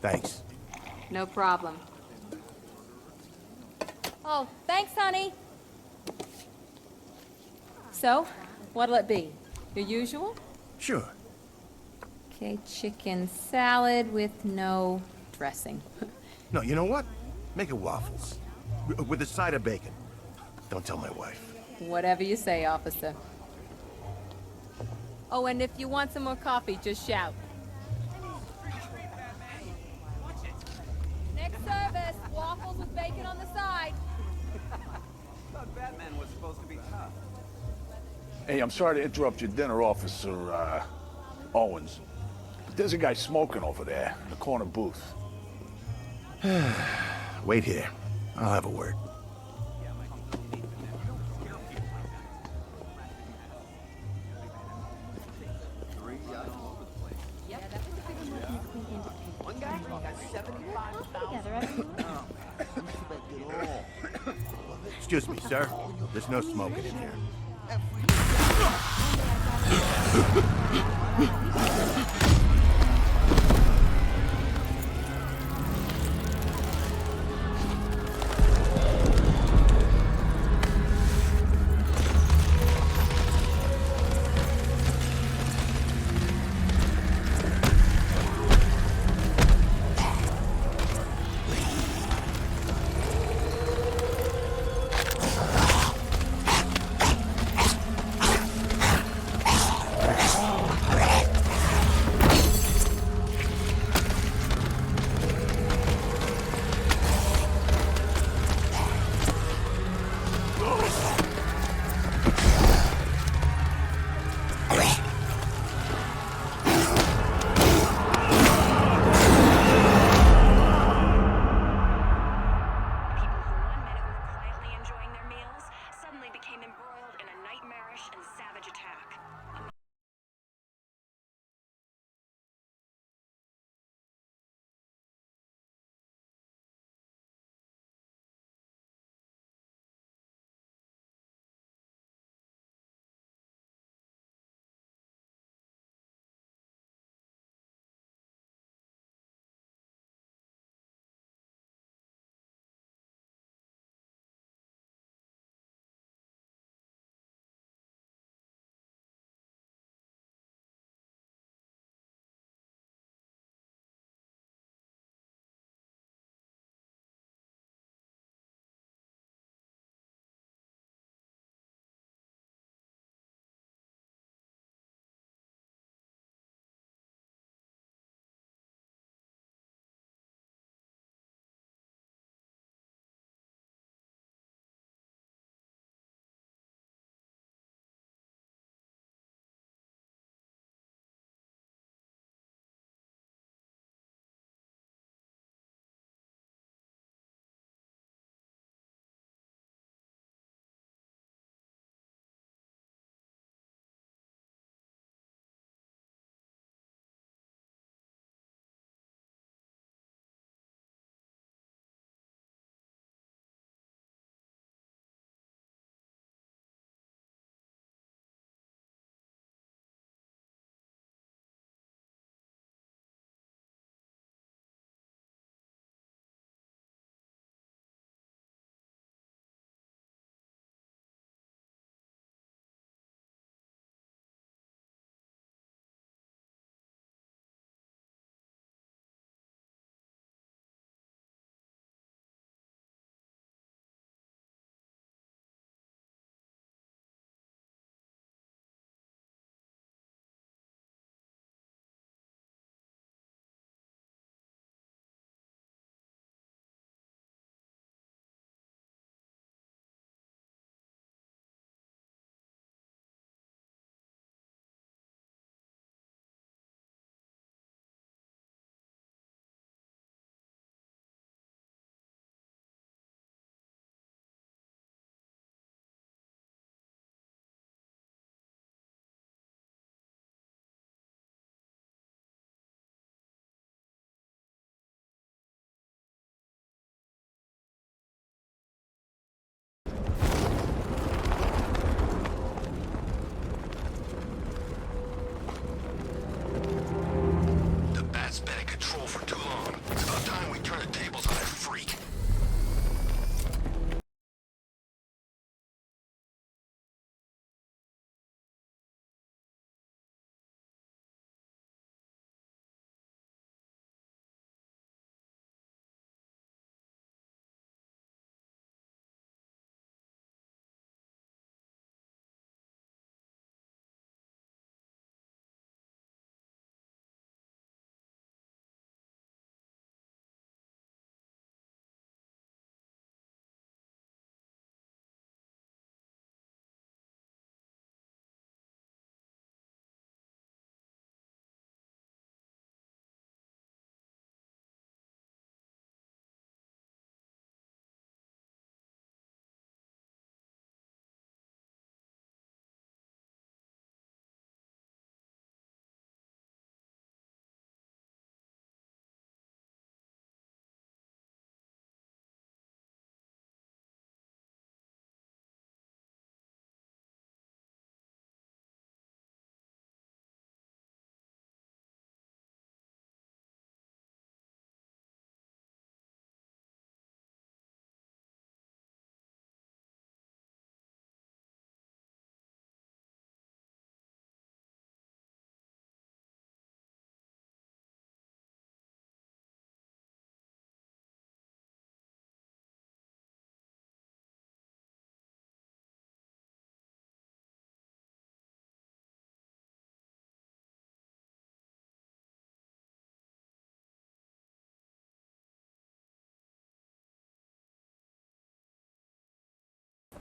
Thanks. No problem. Oh, thanks, honey. So, what'll it be? Your usual? Sure. Okay, chicken salad with no dressing. No, you know what? Make it waffles. With a side of bacon. Don't tell my wife. Whatever you say, officer. Oh, and if you want some more coffee, just shout. Next service, waffles with bacon on the side. I thought Batman was supposed to be tough. Hey, I'm sorry to interrupt your dinner, Officer, Owens. But there's a guy smoking over there in the corner booth. Wait here. I'll have a word. One guy got 75,000. Excuse me, sir. There's no smoking in here.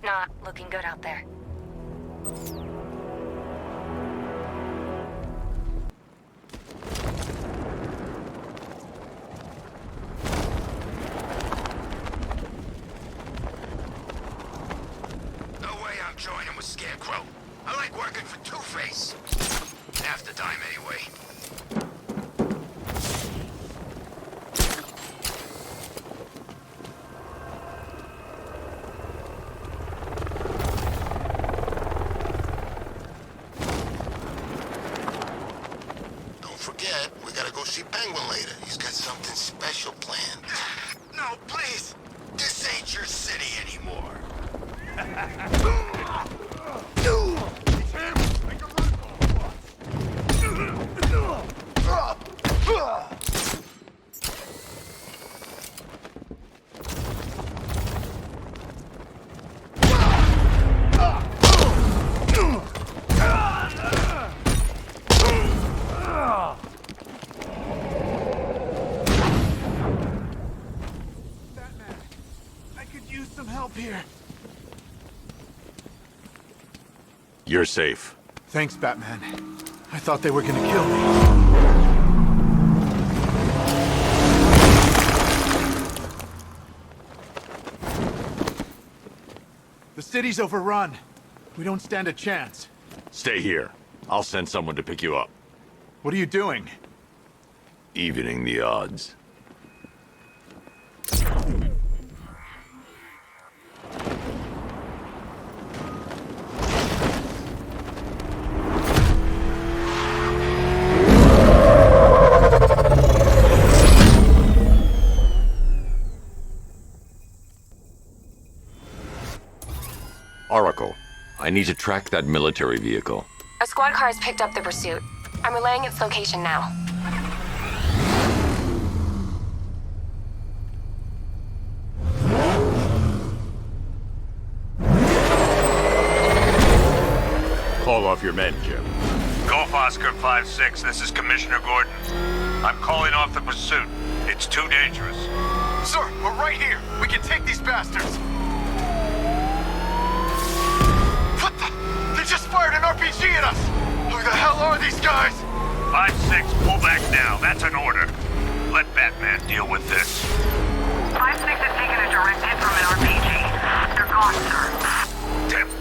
Not looking good out there. No way I'm joining with Scarecrow. I like working for Two-Face. Half the time, anyway. Don't forget, we gotta go see Penguin later. He's got something special planned. No, please! This ain't your city anymore. Batman, I could use some help here. You're safe. Thanks, Batman. I thought they were gonna kill me. The city's overrun. We don't stand a chance. Stay here. I'll send someone to pick you up. What are you doing? Evening the odds. Oracle, I need to track that military vehicle. A squad car has picked up the pursuit. I'm relaying its location now. Call off your men, Jim. Golf Oscar 5-6, this is Commissioner Gordon. I'm calling off the pursuit. It's too dangerous. Sir, we're right here. We can take these bastards. What the? They just fired an RPG at us! Who the hell are these guys? 5-6, pull back now. That's an order. Let Batman deal with this. 5-6 has taken a direct hit from an RPG. They're gone, sir. Damn it.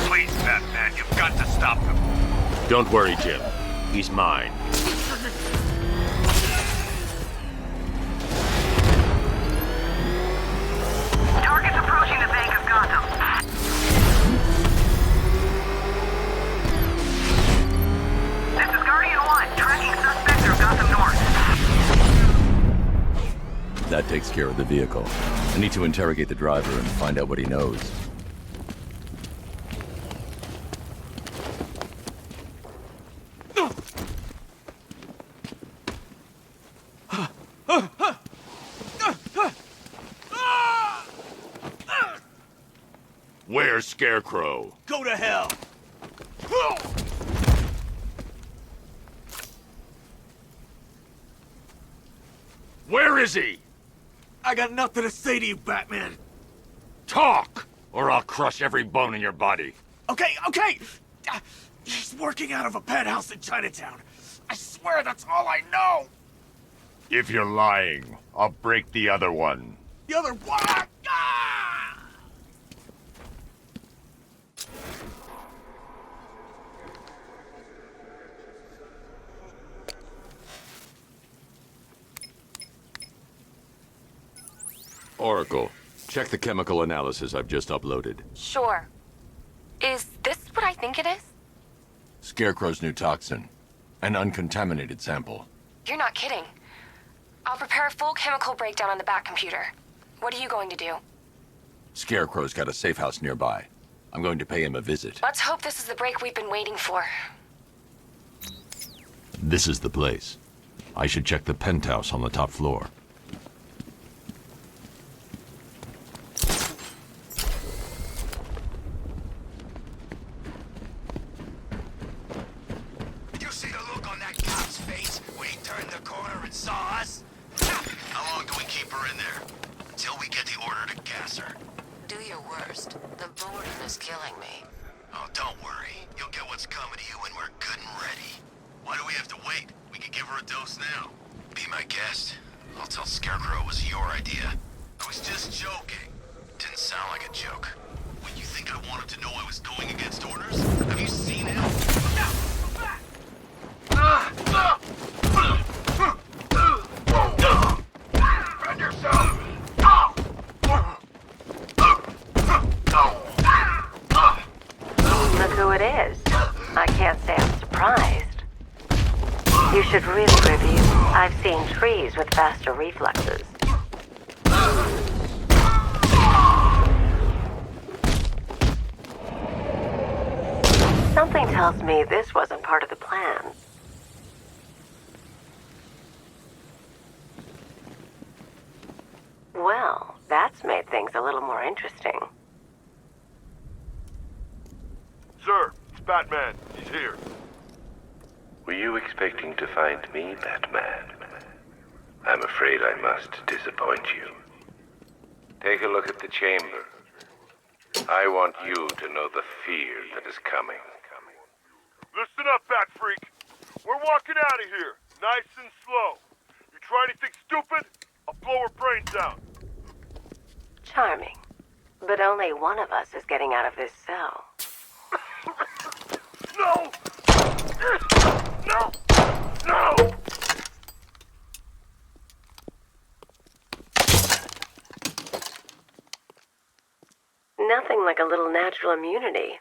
Please, Batman, you've got to stop them. Don't worry, Jim. He's mine. Target's approaching the bank of Gotham. This is Guardian 1, tracking suspect through Gotham North. That takes care of the vehicle. I need to interrogate the driver and find out what he knows. Where's Scarecrow? Go to hell! Where is he? I got nothing to say to you, Batman. Talk, or I'll crush every bone in your body. Okay. He's working out of a penthouse in Chinatown. I swear that's all I know. If you're lying, I'll break the other one. The other one. Ah! Oracle, check the chemical analysis I've just uploaded. Sure. Is this what I think it is? Scarecrow's new toxin. An uncontaminated sample. You're not kidding. I'll prepare a full chemical breakdown on the back computer. What are you going to do? Scarecrow's got a safe house nearby. I'm going to pay him a visit. Let's hope this is the break we've been waiting for. This is the place. I should check the penthouse on the top floor. You see the look on that cop's face when he turned the corner and saw us? How long do we keep her in there? Until we get the order to gas her. Do your worst. The boredom is killing me. Oh, don't worry. You'll get what's coming to you when we're good and ready. Why do we have to wait? We could give her a dose now. Be my guest. I'll tell Scarecrow it was your idea. I was just joking. Didn't sound like a joke. What, you think I wanted to know I was going against orders? Have you seen him? Look out! Come back! Defend yourself! Look who it is. I can't say I'm surprised. You should really review. I've seen trees with faster reflexes. Something tells me this wasn't part of the plan. Well, that's made things a little more interesting. Sir, it's Batman. He's here. Were you expecting to find me, Batman? I'm afraid I must disappoint you. Take a look at the chamber. I want you to know the fear that is coming. Listen up, Bat Freak. We're walking out of here, nice and slow. You try anything stupid, I'll blow her brains out. Charming. But only one of us is getting out of this cell. No! No! No! Nothing like a little natural immunity.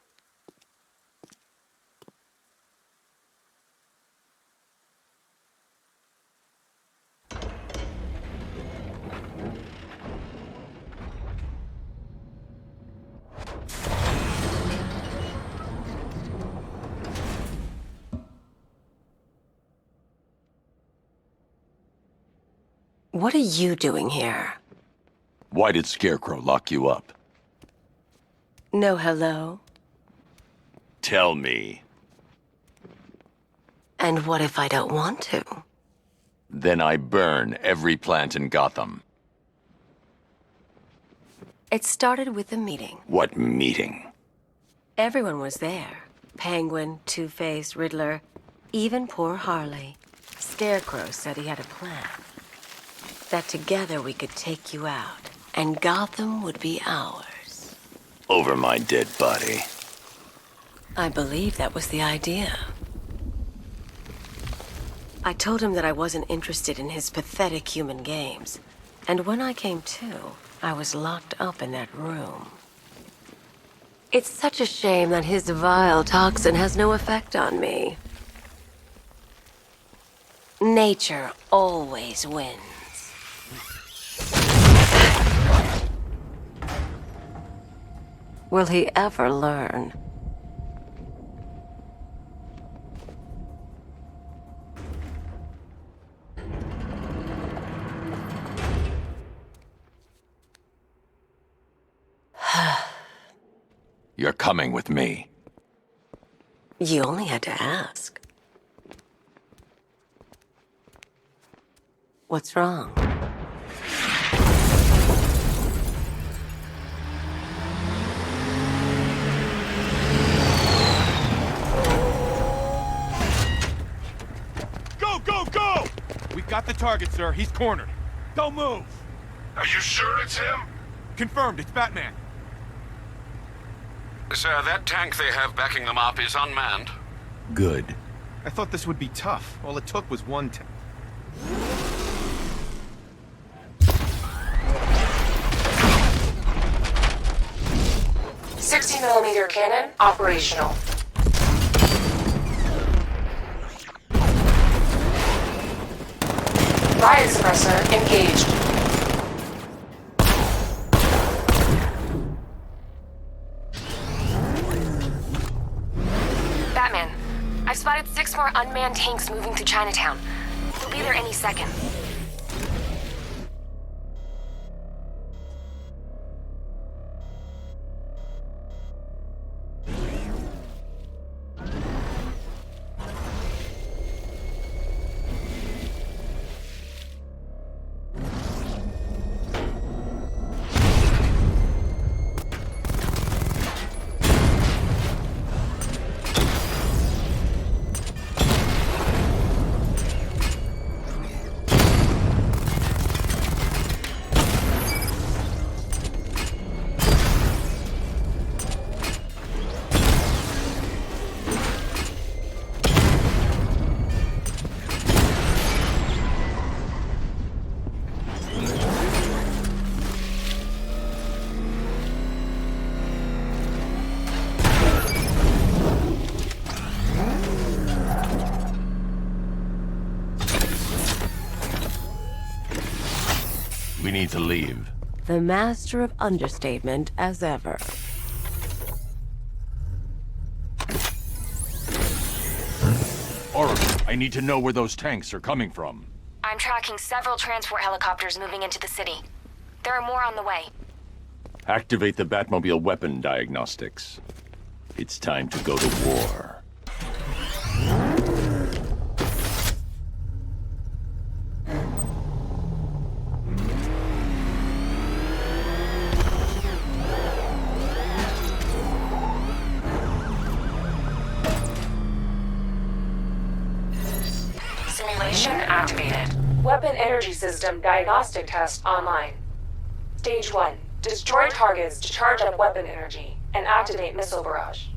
What are you doing here? Why did Scarecrow lock you up? No hello? Tell me. And what if I don't want to? Then I burn every plant in Gotham. It started with a meeting. What meeting? Everyone was there. Penguin, Two-Face, Riddler, even poor Harley. Scarecrow said he had a plan. That together we could take you out, and Gotham would be ours. Over my dead body. I believe that was the idea. I told him that I wasn't interested in his pathetic human games. And when I came to, I was locked up in that room. It's such a shame that his vile toxin has no effect on me. Nature always wins. Will he ever learn? You're coming with me. You only had to ask. What's wrong? Go, go! We've got the target, sir. He's cornered. Don't move! Are you sure it's him? Confirmed, it's Batman. Sir, that tank they have backing them up is unmanned. Good. I thought this would be tough. All it took was one 60mm cannon operational. Riot suppressor engaged. Batman, I've spotted 6 more unmanned tanks moving through Chinatown. They'll be there any second. We need to leave. The master of understatement as ever. Oracle, I need to know where those tanks are coming from. I'm tracking several transport helicopters moving into the city. There are more on the way. Activate the Batmobile weapon diagnostics. It's time to go to war. Simulation activated. Weapon energy system diagnostic test online. Stage 1. Destroy targets to charge up weapon energy and activate missile barrage.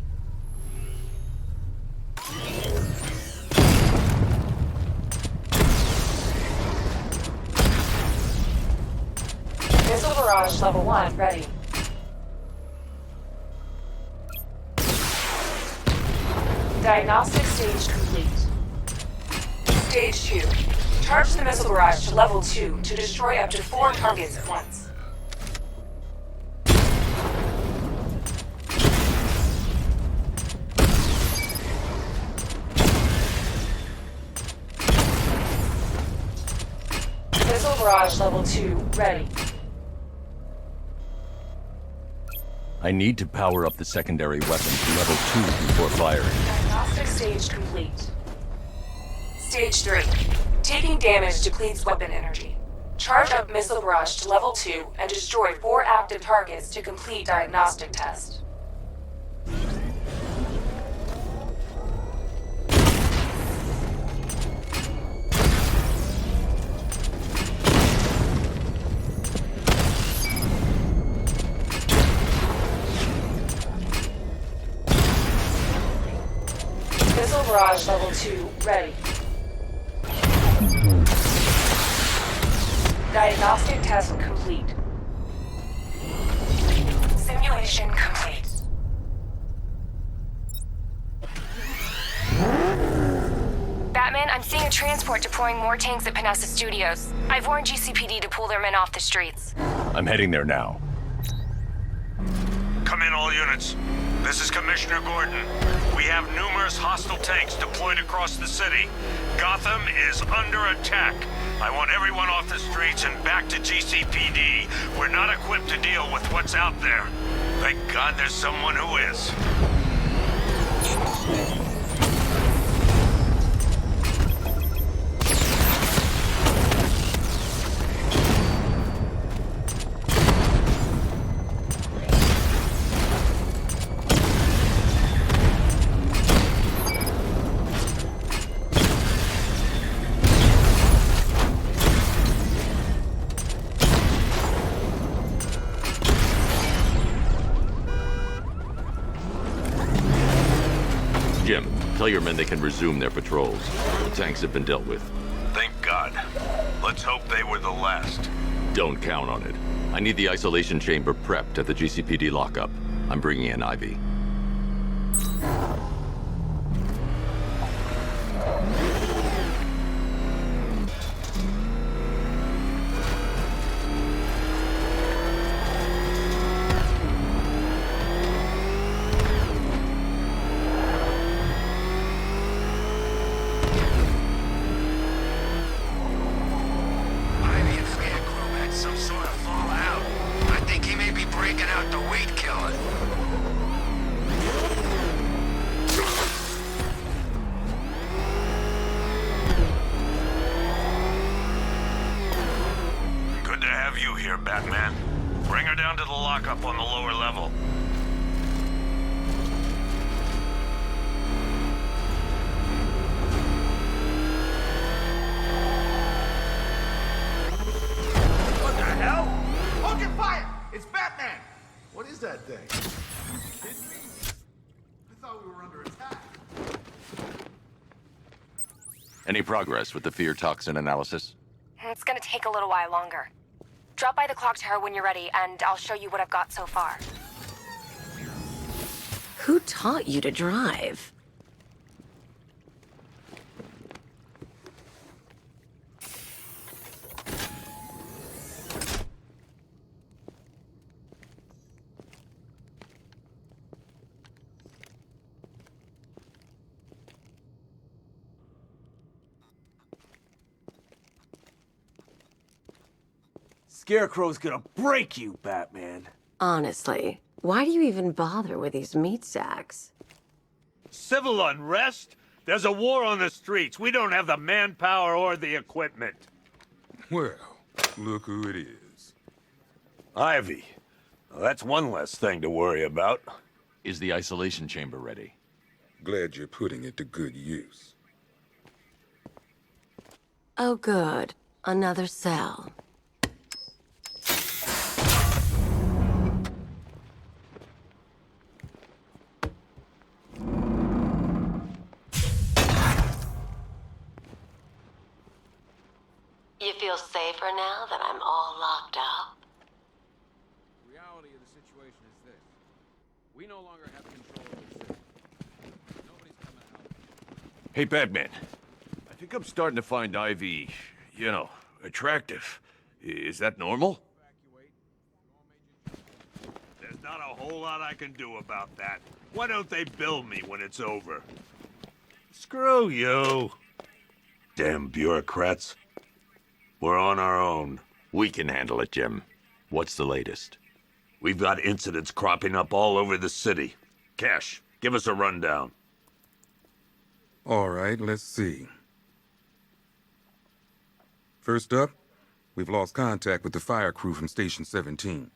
Missile barrage level 1 ready. Diagnostic stage complete. Stage 2. Charge the missile barrage to level 2 to destroy up to 4 targets at once. Missile barrage level 2 ready. I need to power up the secondary weapon to level 2 before firing. Diagnostic stage complete. Stage 3. Taking damage depletes weapon energy. Charge up missile barrage to level 2 and destroy 4 active targets to complete diagnostic test. Missile barrage level 2 ready. Diagnostic test complete. Simulation complete. Batman, I'm seeing a transport deploying more tanks at PC Studios. I've warned GCPD to pull their men off the streets. I'm heading there now. Come in, all units. This is Commissioner Gordon. We have numerous hostile tanks deployed across the city. Gotham is under attack. I want everyone off the streets and back to GCPD. We're not equipped to deal with what's out there. Thank God there's someone who is. Jim, tell your men they can resume their patrols. The tanks have been dealt with. Thank God. Let's hope they were the last. Don't count on it. I need the isolation chamber prepped at the GCPD lockup. I'm bringing in Ivy. Ivy and Scarecrow had some sort of fallout. I think he may be breaking out the weed killer. Good to have you here, Batman. Bring her down to the lockup on the lower level. What the hell? Hold your fire! It's Batman! What is that thing? Kidding me? I thought we were under attack. Any progress with the fear toxin analysis? It's gonna take a little while longer. Drop by the clock tower when you're ready, and I'll show you what I've got so far. Who taught you to drive? Scarecrow's gonna break you, Batman. Honestly, why do you even bother with these meat sacks? Civil unrest? There's a war on the streets. We don't have the manpower or the equipment. Well, look who it is. Ivy. Well, that's one less thing to worry about. Is the isolation chamber ready? Glad you're putting it to good use. Oh, good. Another cell. You feel safer now that I'm all locked up? The reality of the situation is this. We no longer have control of the city. Nobody's coming to help. Hey, Batman. I think I'm starting to find Ivy, you know, attractive. Is that normal? There's not a whole lot I can do about that. Why don't they bill me when it's over? Screw you. Damn bureaucrats. We're on our own. We can handle it, Jim. What's the latest? We've got incidents cropping up all over the city. Cash, give us a rundown. All right, let's see. First up, we've lost contact with the fire crew from Station 17.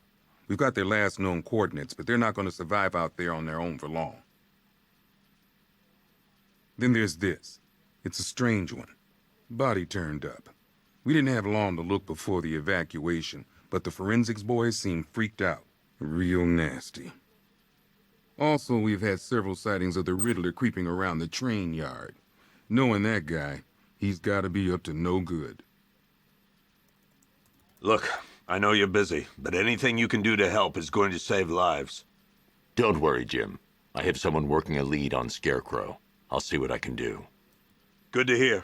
We've got their last known coordinates, but they're not going to survive out there on their own for long. Then there's this. It's a strange one. Body turned up. We didn't have long to look before the evacuation, but the forensics boys seemed freaked out. Real nasty. Also, we've had several sightings of the Riddler creeping around the train yard. Knowing that guy, he's got to be up to no good. Look, I know you're busy, but anything you can do to help is going to save lives. Don't worry, Jim. I have someone working a lead on Scarecrow. I'll see what I can do. Good to hear.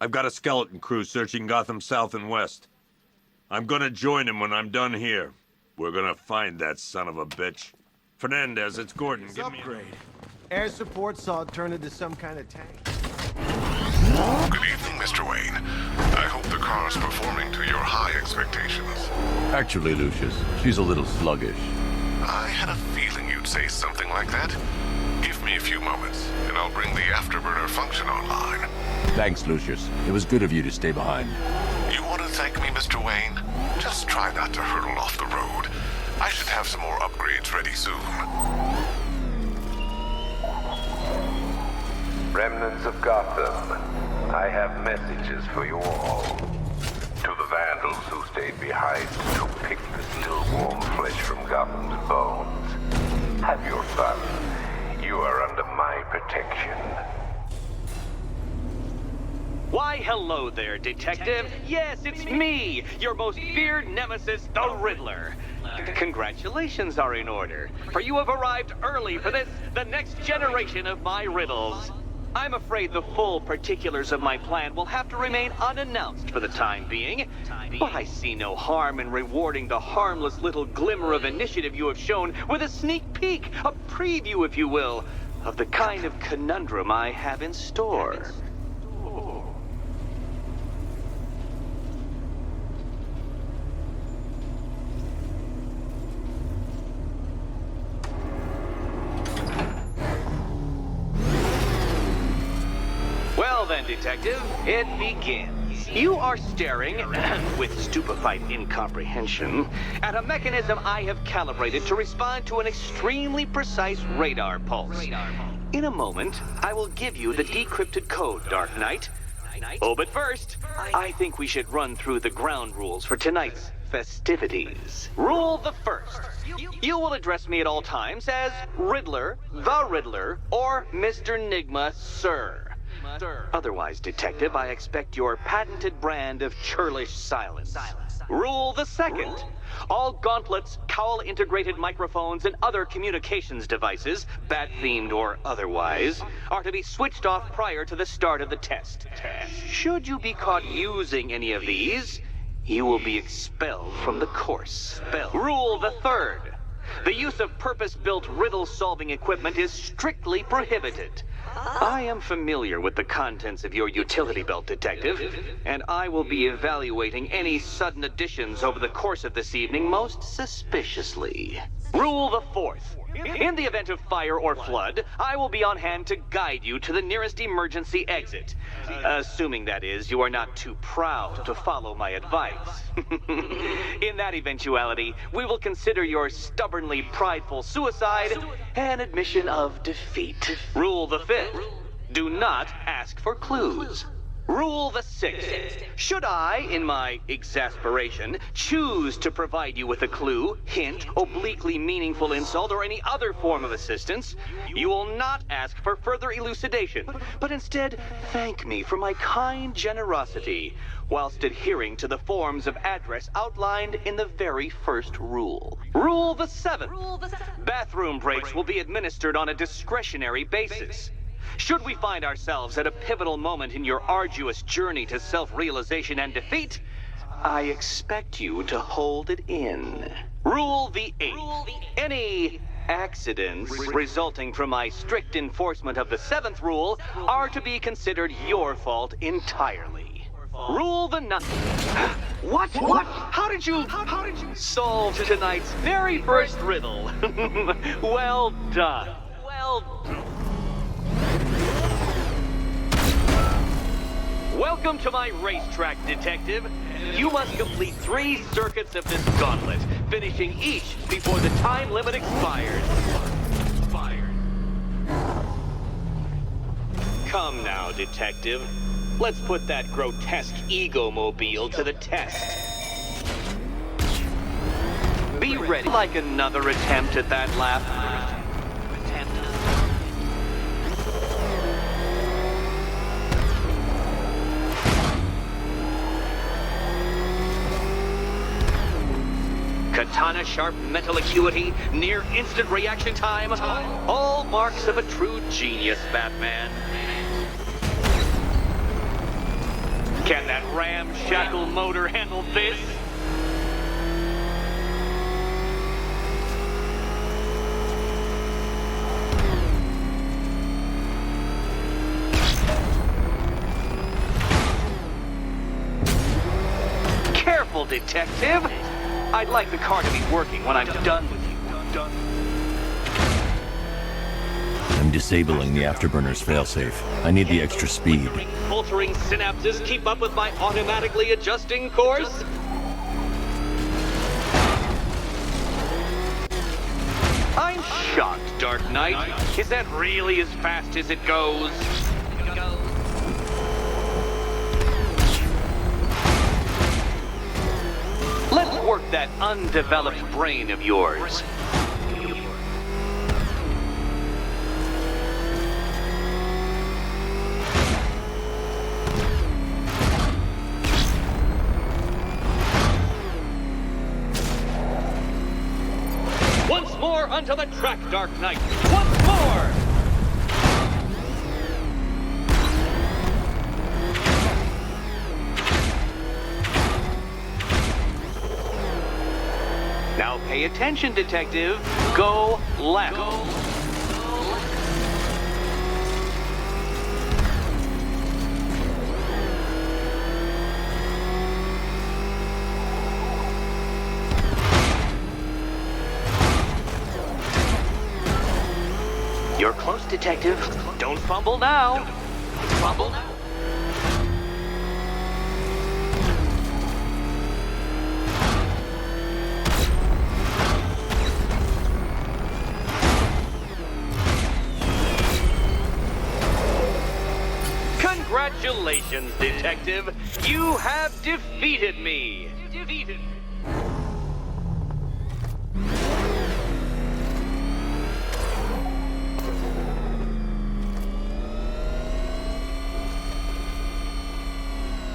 I've got a skeleton crew searching Gotham South and West. I'm gonna join him when I'm done here. We're gonna find that son of a bitch. Fernandez, it's Gordon. Give me Upgrade. Air support saw it turn into some kind of tank. Good evening, Mr. Wayne. I hope the car's performing to your high expectations. Actually, Lucius, she's a little sluggish. I had a feeling you'd say something like that. Give me a few moments, and I'll bring the afterburner function online. Thanks, Lucius. It was good of you to stay behind. You want to thank me, Mr. Wayne? Just try not to hurtle off the road. I should have some more upgrades ready soon. Remnants of Gotham, I have messages for you all. To the vandals who stayed behind to pick the still warm flesh from Gotham's bones, have your fun. You are under my protection. Why, hello there, Detective. Yes, it's me, your most feared nemesis, the Riddler. Congratulations are in order, for you have arrived early for this, the next generation of my riddles. I'm afraid the full particulars of my plan will have to remain unannounced for the time being, but I see no harm in rewarding the harmless little glimmer of initiative you have shown with a sneak peek, a preview, if you will, of the kind of conundrum I have in store. Well then, Detective, it begins. You are staring, with stupefied incomprehension, at a mechanism I have calibrated to respond to an extremely precise radar pulse. In a moment, I will give you the decrypted code, Dark Knight. Oh, but first, I think we should run through the ground rules for tonight's festivities. Rule the first. You will address me at all times as Riddler, the Riddler, or Mr. Nigma, sir. Otherwise, Detective, I expect your patented brand of churlish silence. Rule the second. All gauntlets, cowl-integrated microphones, and other communications devices, bat-themed or otherwise, are to be switched off prior to the start of the test. Should you be caught using any of these, you will be expelled from the course. Rule the third. The use of purpose-built riddle-solving equipment is strictly prohibited. I am familiar with the contents of your utility belt, Detective, and I will be evaluating any sudden additions over the course of this evening most suspiciously. Rule the fourth. In the event of fire or flood, I will be on hand to guide you to the nearest emergency exit. Assuming, that is, you are not too proud to follow my advice. In that eventuality, we will consider your stubbornly prideful suicide an admission of defeat. Rule the fifth. Do not ask for clues. Rule the sixth. Should I, in my exasperation, choose to provide you with a clue, hint, obliquely meaningful insult, or any other form of assistance, you will not ask for further elucidation, but instead thank me for my kind generosity, whilst adhering to the forms of address outlined in the very first rule. Rule the seventh. Bathroom breaks will be administered on a discretionary basis. Should we find ourselves at a pivotal moment in your arduous journey to self-realization and defeat, I expect you to hold it in. Rule the eighth. Any accidents resulting from my strict enforcement of the seventh rule are to be considered your fault entirely. Rule the ninth. What? How did you solve tonight's very first riddle? Well done. Welcome to my racetrack, Detective. You must complete 3 circuits of this gauntlet, finishing each before the time limit expires. Come now, Detective. Let's put that grotesque ego-mobile to the test. Be ready. Like another attempt at that laugh. Katana sharp mental acuity, near instant reaction time, all marks of a true genius, Batman. Can that ramshackle motor handle this? Careful, Detective. I'd like the car to be working when I'm done with you. I'm disabling the afterburner's failsafe. I need the extra speed. Filtering synapses keep up with my automatically adjusting course? I'm shocked, Dark Knight. Is that really as fast as it goes? Let's work that undeveloped brain of yours. Once more onto the track, Dark Knight. Once more! Now pay attention, Detective. Go left. You're close, Detective. Don't fumble now. Congratulations, Detective. You have defeated me.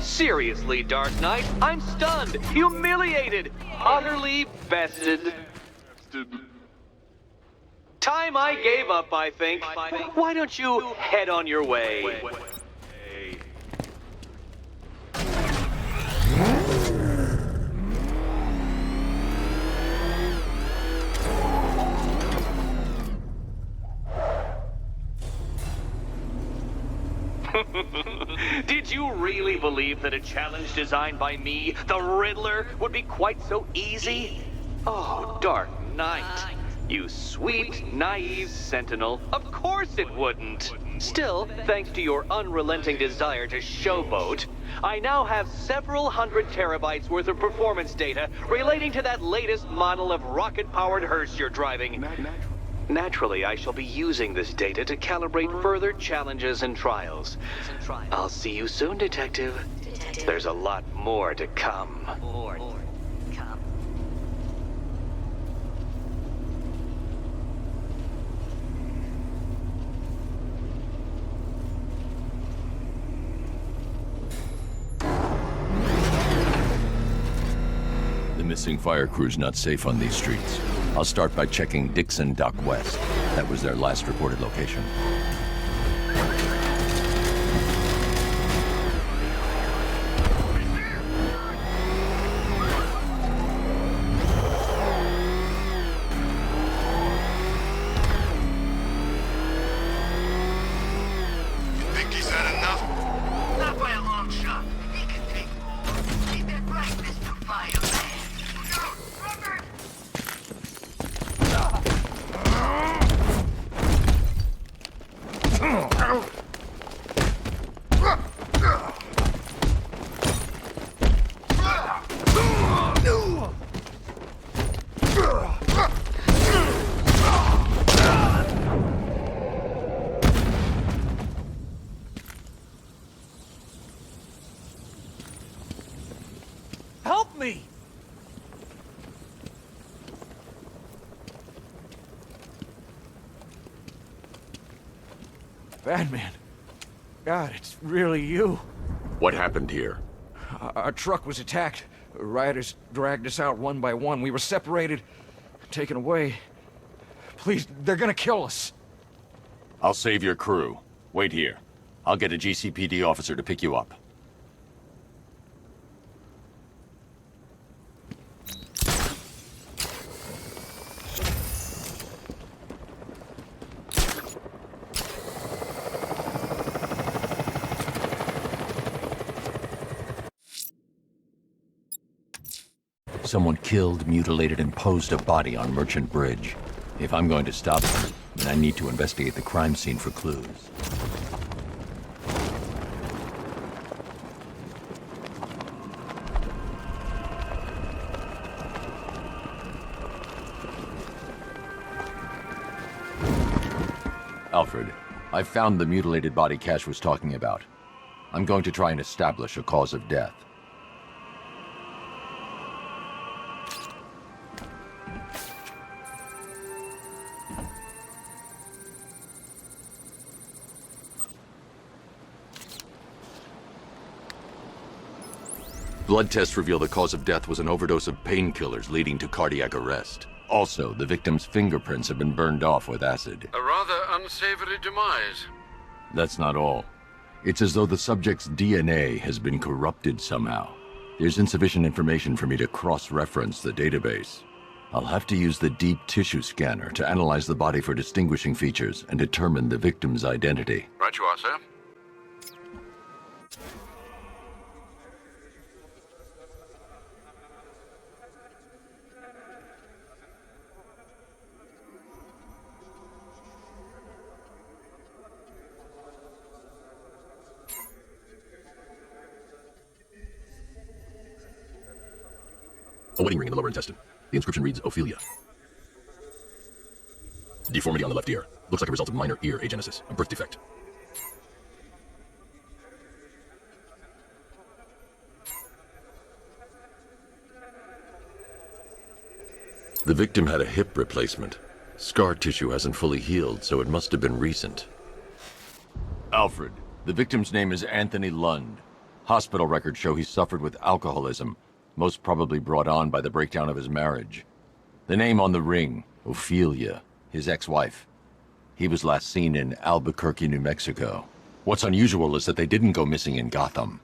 Seriously, Dark Knight, I'm stunned, humiliated, utterly bested. Time I gave up, I think. Why don't you head on your way? Did you really believe that a challenge designed by me, the Riddler, would be quite so easy? Oh, Dark Knight. You sweet, naive sentinel. Of course it wouldn't. Still, thanks to your unrelenting desire to showboat, I now have several hundred terabytes worth of performance data relating to that latest model of rocket-powered hearse you're driving. Naturally, I shall be using this data to calibrate further challenges and trials. I'll see you soon, Detective. There's a lot more to come. The missing fire crew's not safe on these streets. I'll start by checking Dixon Dock West. That was their last reported location. Think he's had enough? Not by a long shot. He can take more. Ain't that right, Mr. Fireman? Help me! Batman. God, it's really you. What happened here? Our truck was attacked. Rioters dragged us out one by one. We were separated, taken away. Please, they're gonna kill us. I'll save your crew. Wait here. I'll get a GCPD officer to pick you up. Someone killed, mutilated, and posed a body on Merchant Bridge. If I'm going to stop them, then I need to investigate the crime scene for clues. Alfred, I've found the mutilated body Cash was talking about. I'm going to try and establish a cause of death. Blood tests reveal the cause of death was an overdose of painkillers leading to cardiac arrest. Also, the victim's fingerprints have been burned off with acid. A rather unsavory demise. That's not all. It's as though the subject's DNA has been corrupted somehow. There's insufficient information for me to cross-reference the database. I'll have to use the deep tissue scanner to analyze the body for distinguishing features and determine the victim's identity. Right you are, sir. A wedding ring in the lower intestine. The inscription reads Ophelia. Deformity on the left ear. Looks like a result of minor ear agenesis, a birth defect. The victim had a hip replacement. Scar tissue hasn't fully healed, so it must have been recent. Alfred, the victim's name is Anthony Lund. Hospital records show he suffered with alcoholism, most probably brought on by the breakdown of his marriage. The name on the ring, Ophelia, his ex-wife. He was last seen in Albuquerque, New Mexico. What's unusual is that they didn't go missing in Gotham.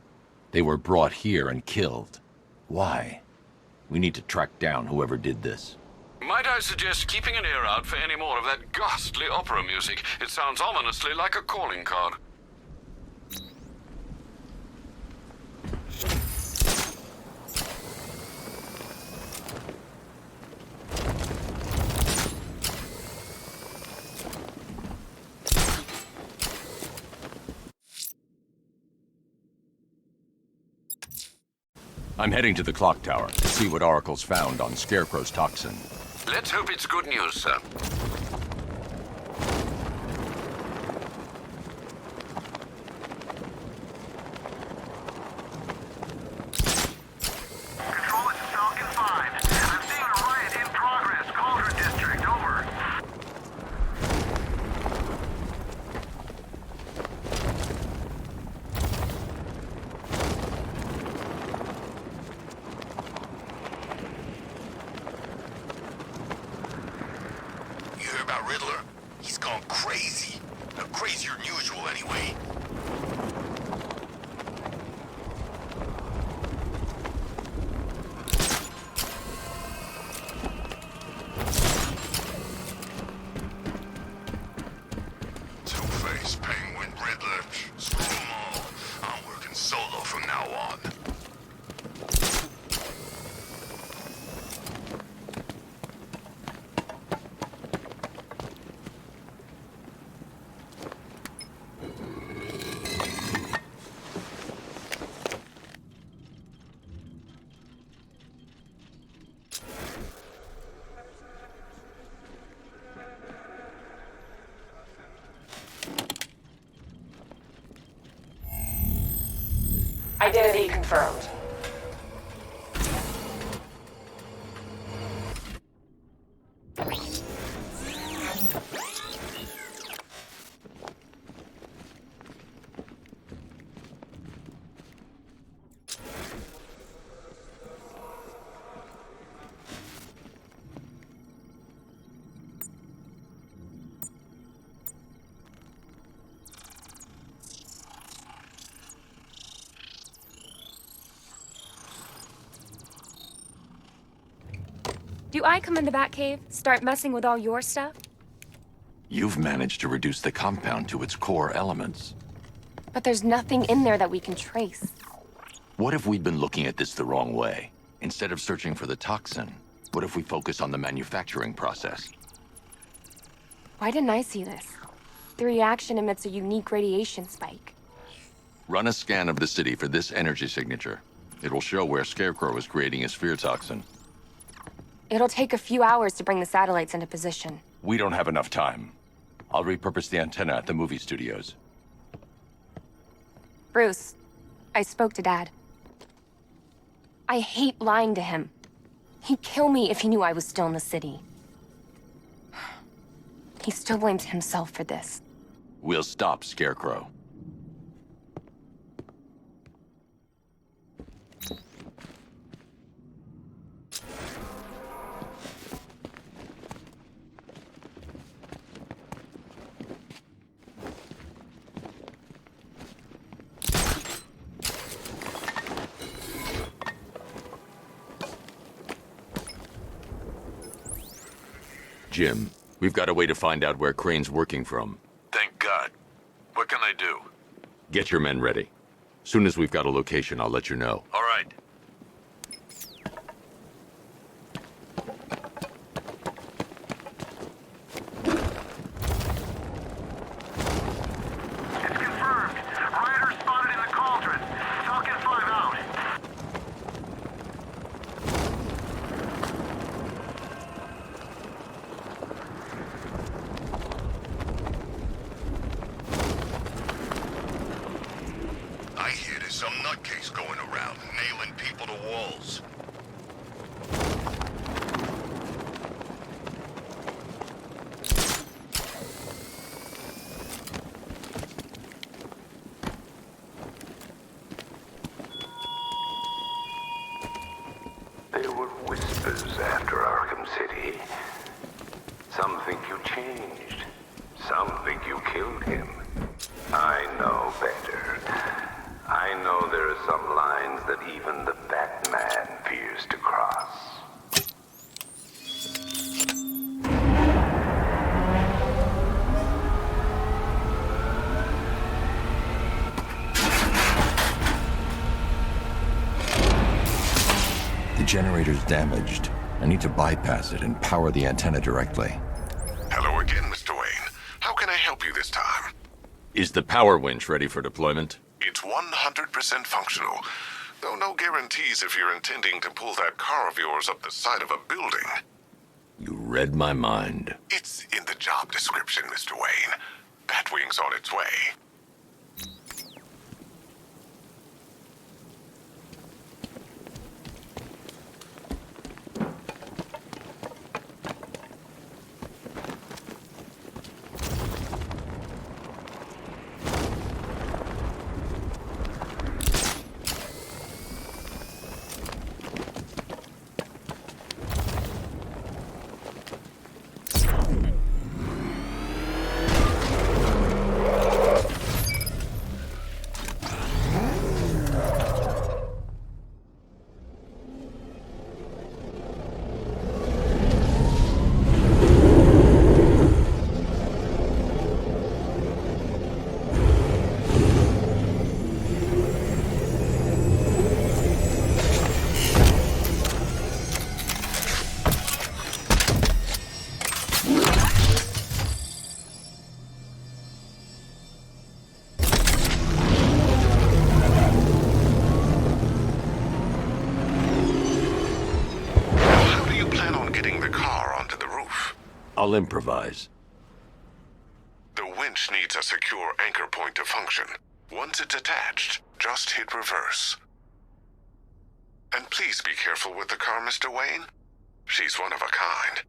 They were brought here and killed. Why? We need to track down whoever did this. Might I suggest keeping an ear out for any more of that ghastly opera music? It sounds ominously like a calling card. I'm heading to the clock tower to see what Oracle's found on Scarecrow's toxin. Let's hope it's good news, sir. Control, it's Falcon 5. I'm seeing a riot in progress. Cauldron District, over. You hear about Riddler? He's gone crazy. Crazier than usual, anyway. Two-Face, Penguin, Riddler, screw them all. I'm working solo from now on. Identity confirmed. Do I come in the Batcave, start messing with all your stuff? You've managed to reduce the compound to its core elements. But there's nothing in there that we can trace. What if we'd been looking at this the wrong way? Instead of searching for the toxin, what if we focus on the manufacturing process? Why didn't I see this? The reaction emits a unique radiation spike. Run a scan of the city for this energy signature. It will show where Scarecrow is creating his fear toxin. It'll take a few hours to bring the satellites into position. We don't have enough time. I'll repurpose the antenna at the movie studios. Bruce, I spoke to Dad. I hate lying to him. He'd kill me if he knew I was still in the city. He still blames himself for this. We'll stop Scarecrow. Jim, we've got a way to find out where Crane's working from. Thank God. What can I do? Get your men ready. Soon as we've got a location, I'll let you know. All right. It's confirmed. Rioters spotted in the Cauldron. Falcon 5 out. I hear there's some nutcase going around, nailing people to walls. There were whispers after Arkham City. Some think you changed. Some think you killed him. I know better. I know there are some lines that even the Batman fears to cross. The generator's damaged. I need to bypass it and power the antenna directly. Hello again, Mr. Wayne. How can I help you this time? Is the power winch ready for deployment? It's 100% functional. Though no guarantees if you're intending to pull that car of yours up the side of a building. You read my mind. It's in the job description, Mr. Wayne. Batwing's on its way. I'll improvise. The winch needs a secure anchor point to function. Once it's attached, just hit reverse. And please be careful with the car, Mr. Wayne. She's one of a kind.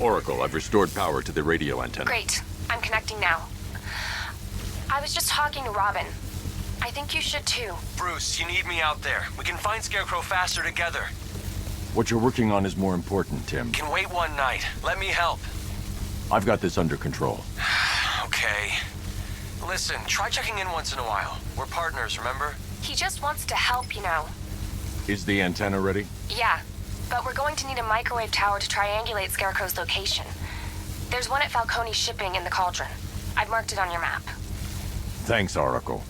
Oracle, I've restored power to the radio antenna. Great. I'm connecting now. I was just talking to Robin. I think you should too. Bruce, you need me out there. We can find Scarecrow faster together. What you're working on is more important, Tim. Can wait one night. Let me help. I've got this under control. Okay. Listen, try checking in once in a while. We're partners, remember? He just wants to help, you know. Is the antenna ready? Yeah, but we're going to need a microwave tower to triangulate Scarecrow's location. There's one at Falcone's shipping in the Cauldron. I've marked it on your map. Thanks, Oracle.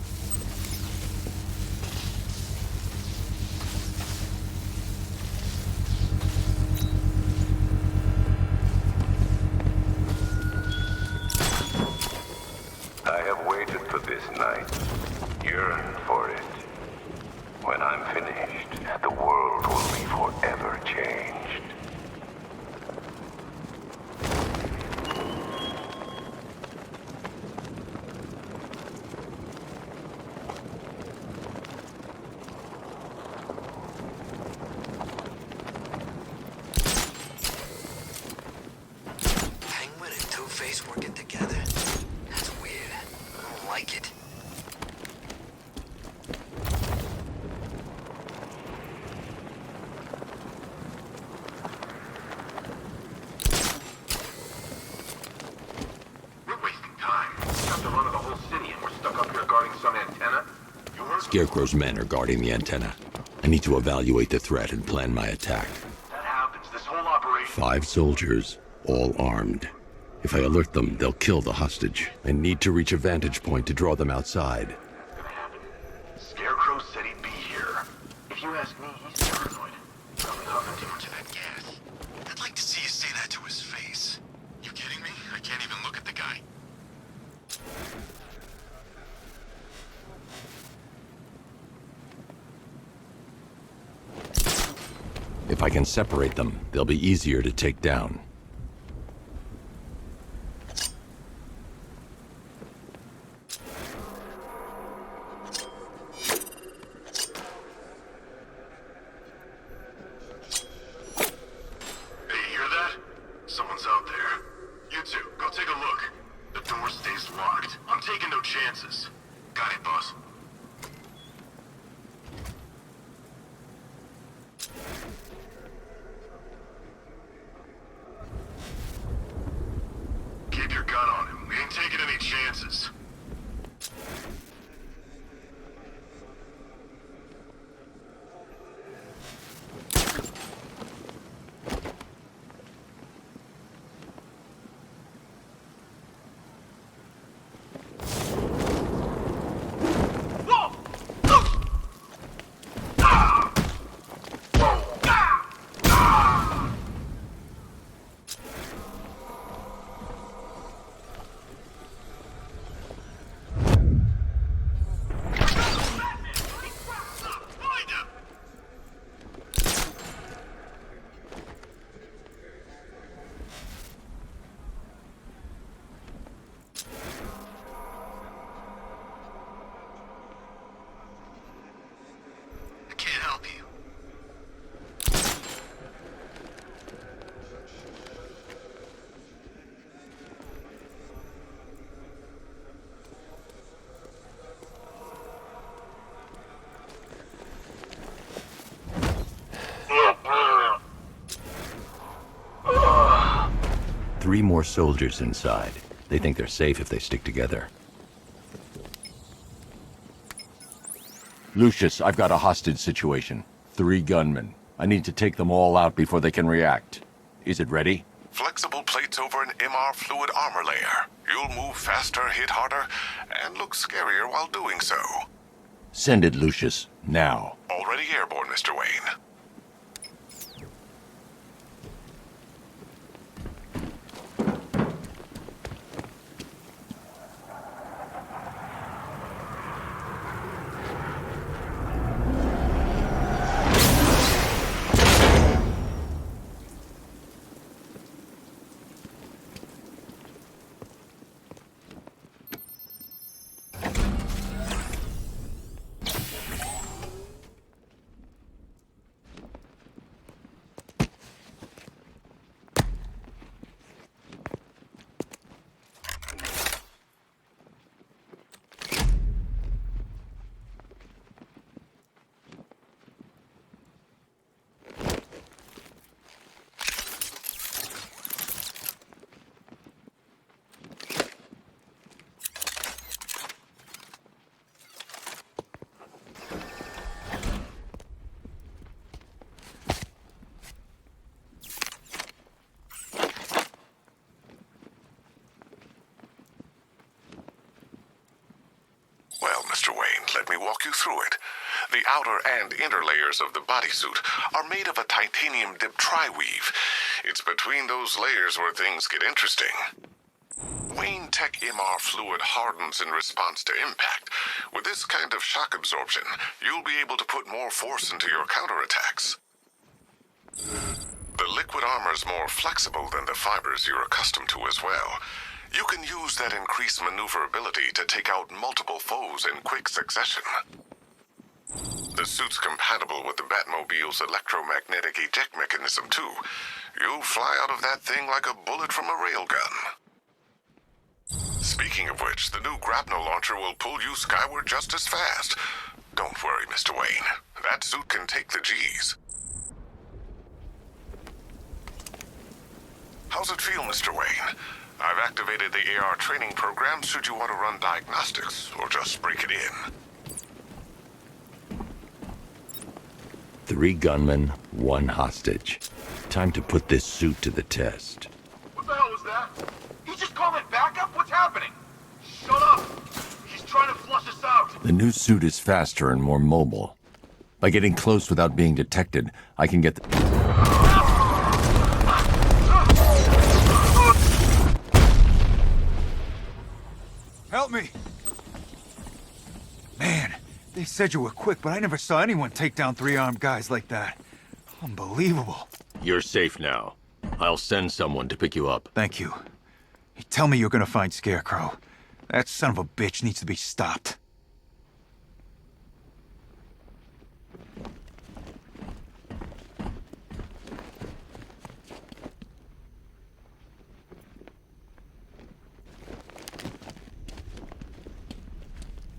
I have waited for this night, yearned for it. When I'm finished, the world will be forever changed. Penguin and Two-Face working together? That's weird. I don't like it. We're wasting time. We have to run the whole city and we're stuck up here guarding some antenna. You heard Scarecrow's men are guarding the antenna. I need to evaluate the threat and plan my attack. that happens. This whole operation. 5 soldiers, all armed. If I alert them, they'll kill the hostage. I need to reach a vantage point to draw them outside. Scarecrow said he'd be here. If you ask me, he's paranoid. Probably huffing too much of that gas. I'd like to see you say that to his face. You kidding me? I can't even look at the guy. If I can separate them, they'll be easier to take down. Hey, you hear that? Someone's out there. You two, go take a look. The door stays locked. I'm taking no chances. Got it, boss. Keep your gun on him. We ain't taking any chances. I can't help you. Three more soldiers inside. They think they're safe if they stick together. Lucius, I've got a hostage situation. 3 gunmen. I need to take them all out before they can react. Is it ready? Flexible plates over an MR fluid armor layer. You'll move faster, hit harder, and look scarier while doing so. Send it, Lucius. Now. Already airborne, Mr. Wayne. Let me walk you through it. The outer and inner layers of the bodysuit are made of a titanium dip tri-weave. It's between those layers where things get interesting. Wayne Tech MR fluid hardens in response to impact. With this kind of shock absorption, you'll be able to put more force into your counterattacks. The liquid armor's more flexible than the fibers you're accustomed to as well. You can use that increased maneuverability to take out multiple foes in quick succession. The suit's compatible with the Batmobile's electromagnetic eject mechanism, too. You'll fly out of that thing like a bullet from a railgun. Speaking of which, the new grapnel launcher will pull you skyward just as fast. Don't worry, Mr. Wayne. That suit can take the G's. How's it feel, Mr. Wayne? I've activated the AR training program should you want to run diagnostics, or just break it in. 3 gunmen, 1 hostage. Time to put this suit to the test. What the hell was that? He just called it backup? What's happening? Shut up! He's trying to flush us out! The new suit is faster and more mobile. By getting close without being detected, I can get the... Help me! Man, they said you were quick, but I never saw anyone take down 3 armed guys like that. Unbelievable. You're safe now. I'll send someone to pick you up. Thank you. Tell me you're gonna find Scarecrow. That son of a bitch needs to be stopped.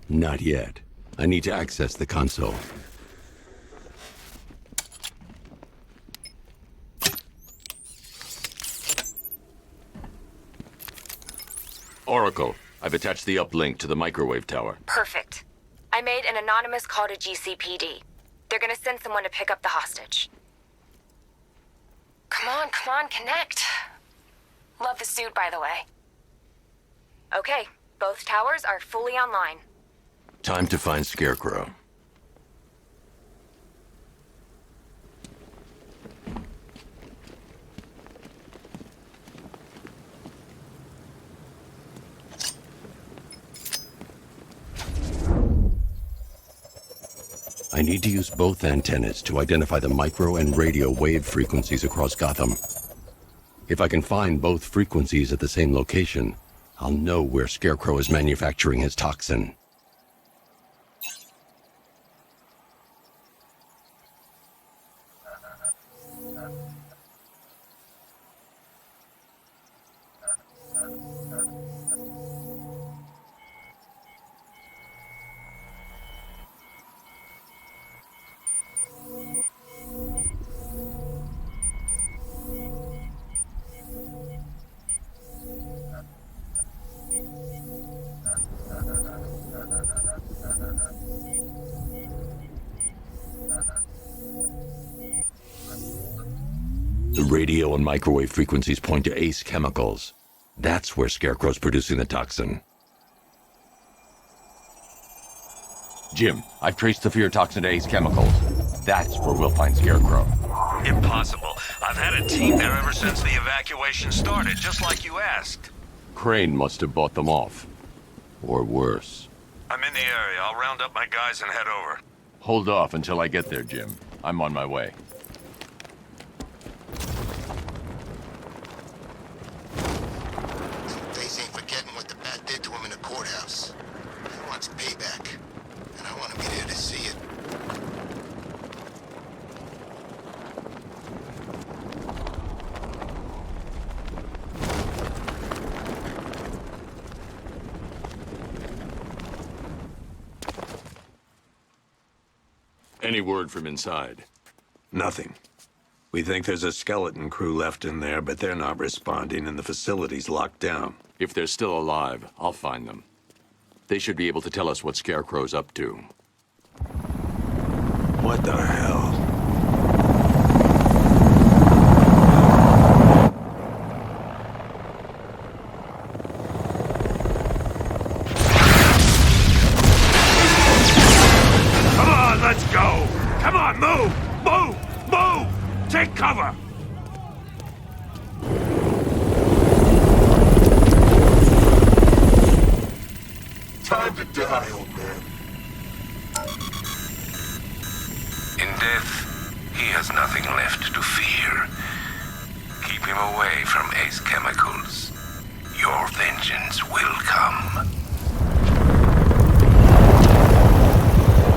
Not yet. I need to access the console. Oracle, I've attached the uplink to the microwave tower. Perfect. I made an anonymous call to GCPD. They're gonna send someone to pick up the hostage. Come on, connect. Love the suit, by the way. Okay, both towers are fully online. Time to find Scarecrow. I need to use both antennas to identify the micro and radio wave frequencies across Gotham. If I can find both frequencies at the same location, I'll know where Scarecrow is manufacturing his toxin. The radio and microwave frequencies point to Ace Chemicals. That's where Scarecrow's producing the toxin. Jim, I've traced the fear toxin to Ace Chemicals. That's where we'll find Scarecrow. Impossible. I've had a team there ever since the evacuation started, just like you asked. Crane must have bought them off. Or worse. I'm in the area. I'll round up my guys and head over. Hold off until I get there, Jim. I'm on my way. Face ain't forgetting what the Bat did to him in the courthouse. He wants payback, and I want to be there to see it. Any word from inside? Nothing. We think there's a skeleton crew left in there, but they're not responding and the facility's locked down. If they're still alive, I'll find them. They should be able to tell us what Scarecrow's up to. What the hell? Move! Move! Take cover! Time to die, old man. In death, he has nothing left to fear. Keep him away from Ace Chemicals. Your vengeance will come.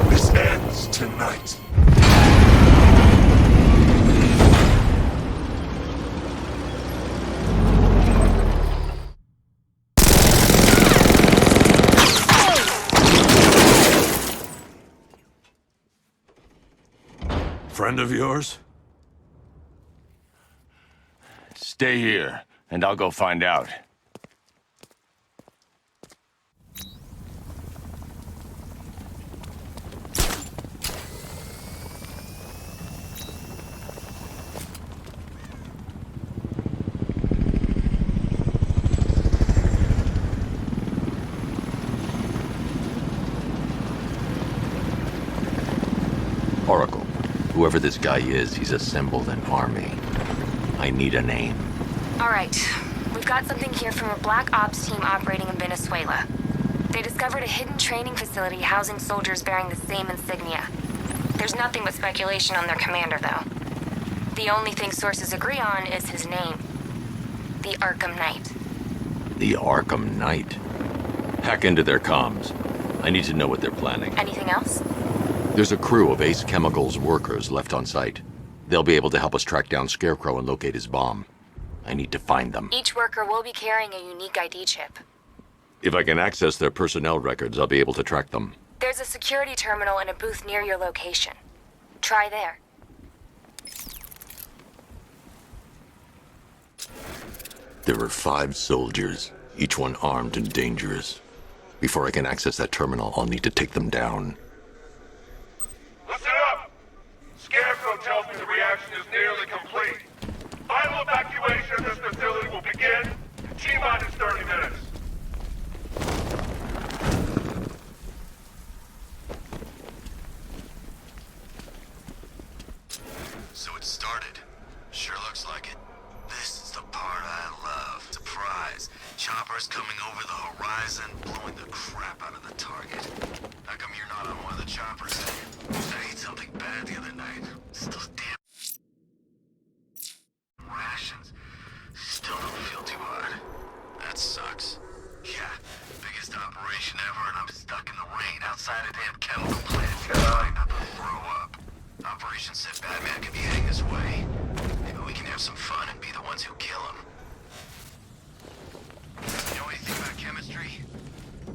This ends tonight. Friend of yours? Stay here, and I'll go find out. Oracle, whoever this guy is, he's assembled an army. I need a name. All right. We've got something here from a Black Ops team operating in Venezuela. They discovered a hidden training facility housing soldiers bearing the same insignia. There's nothing but speculation on their commander, though. The only thing sources agree on is his name. The Arkham Knight. The Arkham Knight. Hack into their comms. I need to know what they're planning. Anything else? There's a crew of Ace Chemicals workers left on site. They'll be able to help us track down Scarecrow and locate his bomb. I need to find them. Each worker will be carrying a unique ID chip. If I can access their personnel records, I'll be able to track them. There's a security terminal in a booth near your location. Try there. There were 5 soldiers, each one armed and dangerous. Before I can access that terminal, I'll need to take them down. Listen up! Scarecrow tells me the reaction is nearly complete. Final evacuation of this facility will begin in T-minus 30 minutes. So it started. Sure looks like it. This is the part I love. Surprise. Choppers coming over the horizon, blowing the crap out of the target. How come you're not on one of the choppers? I ate something bad the other night. It's those damn rations. Still don't feel too hot. That sucks. Yeah, biggest operation ever, and I'm stuck in the rain outside a damn chemical plant. Trying not to throw up. Operation said Batman could be heading this way. Maybe we can have some fun and be the ones who kill him. You know anything about chemistry?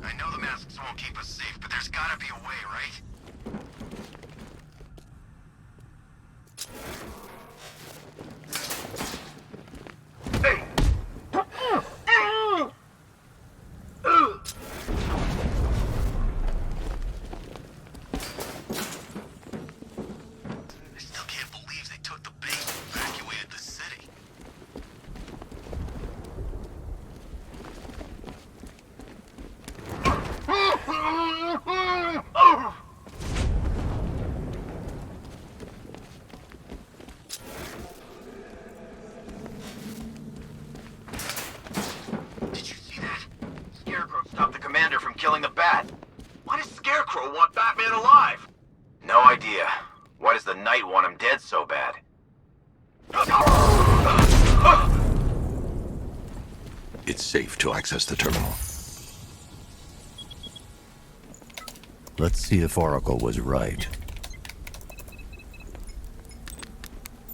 I know the masks won't keep us safe, but there's gotta be a way, right? I still can't believe they took the base and evacuated the city. Did you see that? Scarecrow stopped the commander from killing the Bat. Why does Scarecrow want Batman alive? No idea. Why does the Knight want him dead so bad? It's safe to access the terminal. Let's see if Oracle was right.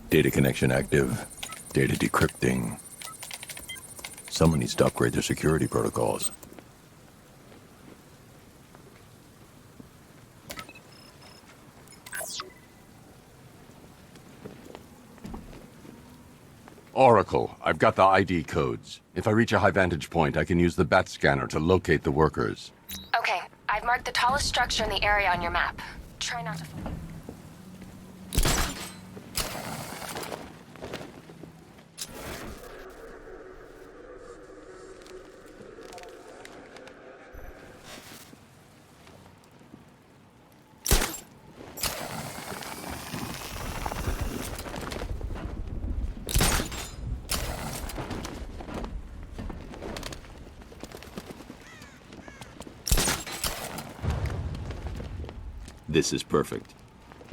Data connection active. Data decrypting. Someone needs to upgrade their security protocols. Oracle, I've got the ID codes. If I reach a high vantage point, I can use the bat scanner to locate the workers. Okay, I've marked the tallest structure in the area on your map. Try not to fall. This is perfect.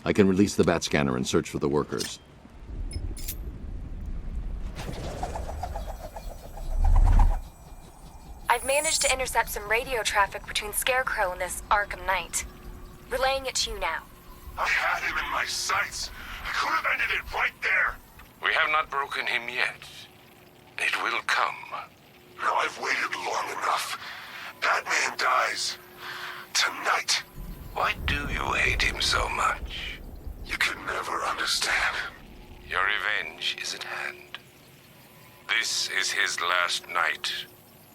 I can release the bat scanner and search for the workers. I've managed to intercept some radio traffic between Scarecrow and this Arkham Knight. Relaying it to you now. I had him in my sights. I could have ended it right there. We have not broken him yet. It will come. Now I've waited long enough. Batman dies. Tonight. Why do you hate him so much? You can never understand. Your revenge is at hand. This is his last night.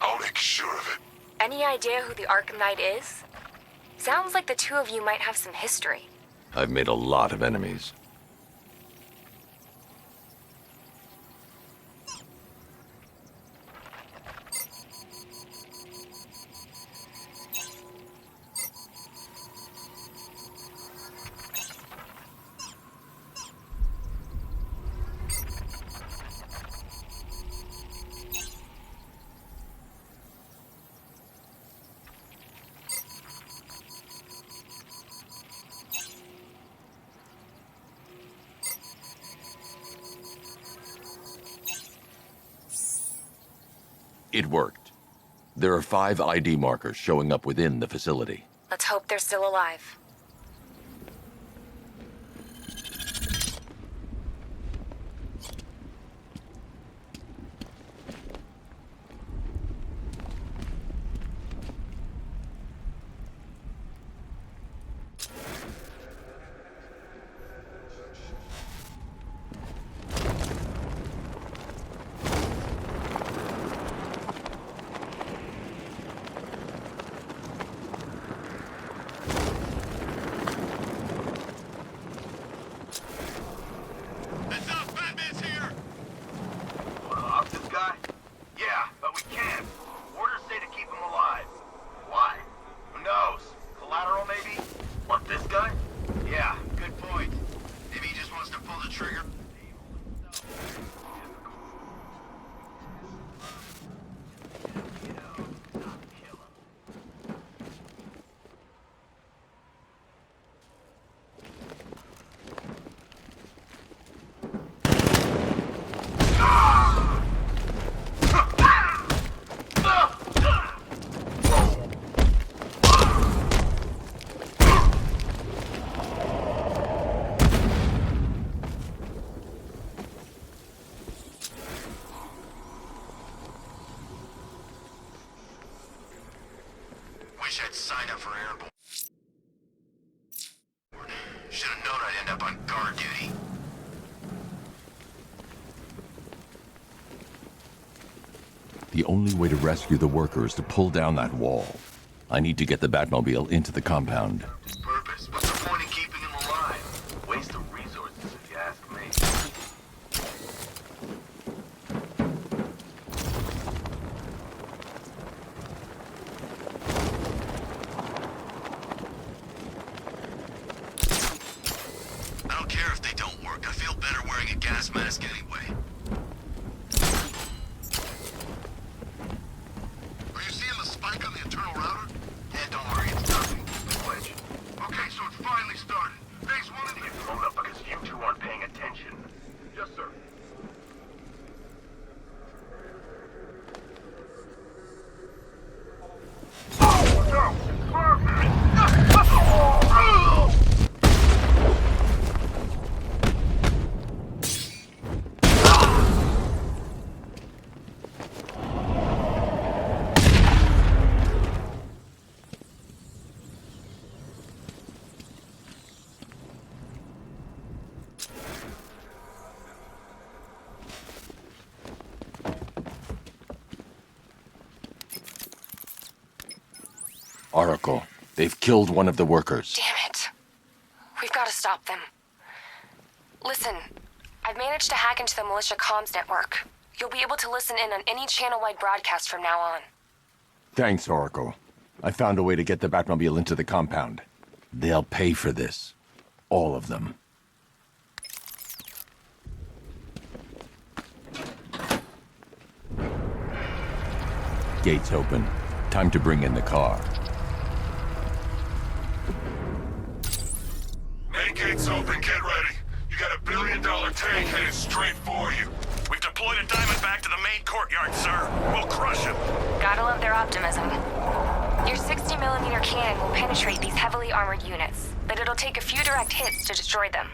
I'll make sure of it. Any idea who the Arkham Knight is? Sounds like the two of you might have some history. I've made a lot of enemies. It worked. There are 5 ID markers showing up within the facility. Let's hope they're still alive. I'd sign up for airborne. Should have known I'd end up on guard duty. The only way to rescue the worker is to pull down that wall. I need to get the Batmobile into the compound. Purpose? What's the point in keeping him alive? Waste of resources, if you ask me. I don't care if they don't work. I feel better wearing a gas mask anyway. Are you seeing the spike on the internal router? Yeah, don't worry, it's nothing. It's a glitch. Okay, so it's finally started. Base 1 and get blown up because you two aren't paying attention. Yes, sir. Oh, no! Perfect! Oracle, they've killed one of the workers. Damn it. We've got to stop them. Listen, I've managed to hack into the militia comms network. You'll be able to listen in on any channel-wide broadcast from now on. Thanks, Oracle. I found a way to get the Batmobile into the compound. They'll pay for this. All of them. Gates open. Time to bring in the car. million tank headed straight for you. We've deployed a Diamondback to the main courtyard, sir. We'll crush him. Gotta love their optimism. Your 60mm cannon will penetrate these heavily armored units, but it'll take a few direct hits to destroy them.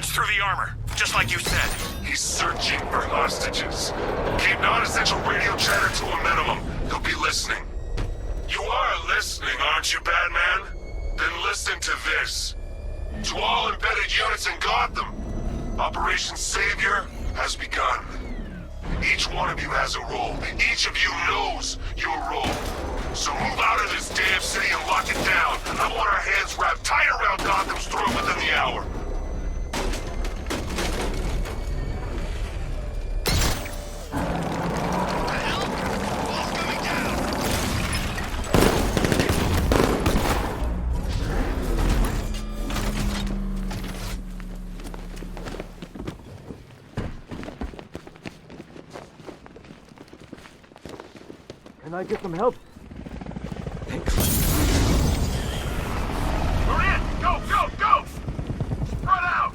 Through the armor, just like you said. He's searching for hostages. Keep non-essential radio chatter to a minimum. He'll be listening. You are listening, aren't you, Batman? Then listen to this. To all embedded units in Gotham, Operation Savior has begun. Each one of you has a role. Each of you knows your role. So move out of this damn city and lock it down. I want our hands wrapped tight around Gotham's throat within the hour. Can I get some help? We're in! Go, go, go! Spread out!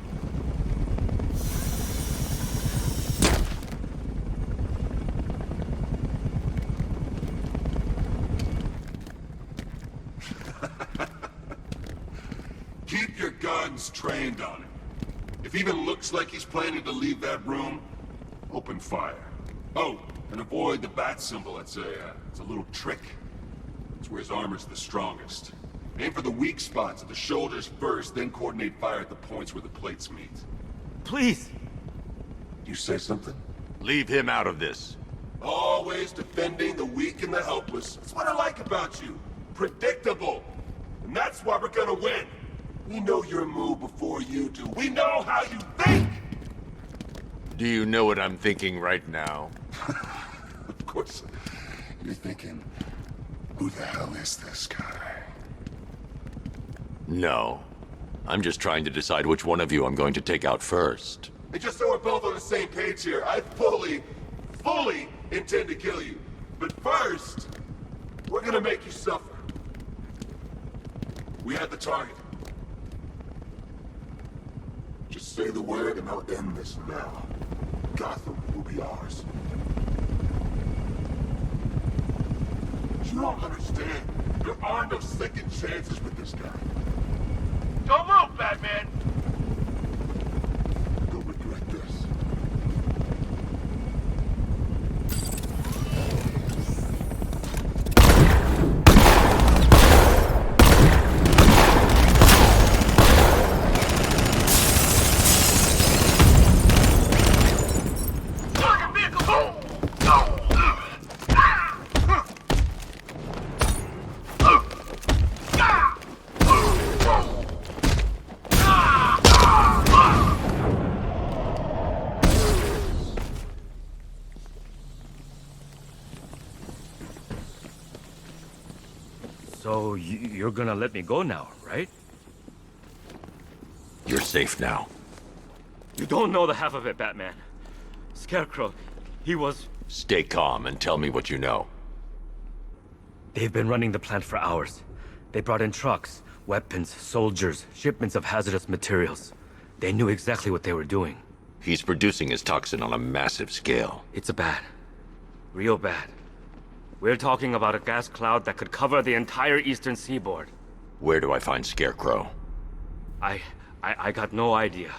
Keep your guns trained on him. If he even looks like he's planning to leave that room, open fire. Oh, and avoid the bat symbol. It's a little trick. It's where his armor's the strongest. Aim for the weak spots at the shoulders first, then coordinate fire at the points where the plates meet. Please! You say something? Leave him out of this. Always defending the weak and the helpless. That's what I like about you. Predictable. And that's why we're gonna win. We know your move before you do. We know how you think! Do you know what I'm thinking right now? Of course. You're thinking, who the hell is this guy? No. I'm just trying to decide which one of you I'm going to take out first. And just so we're both on the same page here, I fully intend to kill you. But first, we're gonna make you suffer. We have the target. Just say the word and I'll end this now. Gotham will be ours. You don't understand. There are no second chances with this guy. Don't move, Batman! You'll regret this. So you're gonna let me go now, right? You're safe now. You don't know the half of it, Batman. Scarecrow, he was... Stay calm and tell me what you know. They've been running the plant for hours. They brought in trucks, weapons, soldiers, shipments of hazardous materials. They knew exactly what they were doing. He's producing his toxin on a massive scale. It's bad. Real bad. We're talking about a gas cloud that could cover the entire eastern seaboard. Where do I find Scarecrow? I got no idea.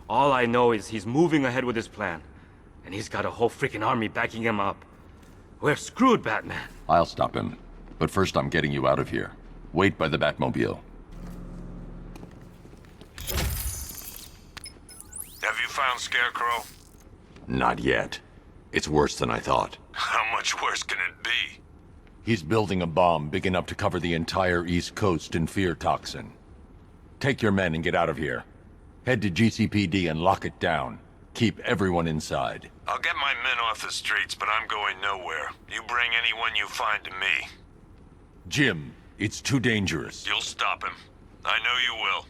All I know is he's moving ahead with his plan. And he's got a whole freaking army backing him up. We're screwed, Batman. I'll stop him. But first I'm getting you out of here. Wait by the Batmobile. Have you found Scarecrow? Not yet. It's worse than I thought. How much worse can it be? He's building a bomb big enough to cover the entire East Coast in fear toxin. Take your men and get out of here. Head to GCPD and lock it down. Keep everyone inside. I'll get my men off the streets, but I'm going nowhere. You bring anyone you find to me. Jim, it's too dangerous. You'll stop him. I know you will.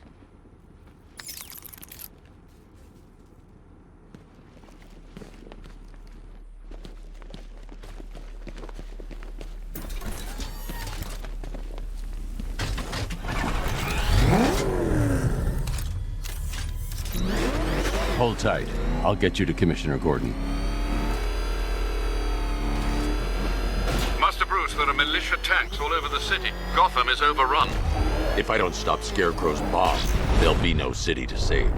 Hold tight. I'll get you to Commissioner Gordon. Master Bruce, there are militia tanks all over the city. Gotham is overrun. If I don't stop Scarecrow's bomb, there'll be no city to save.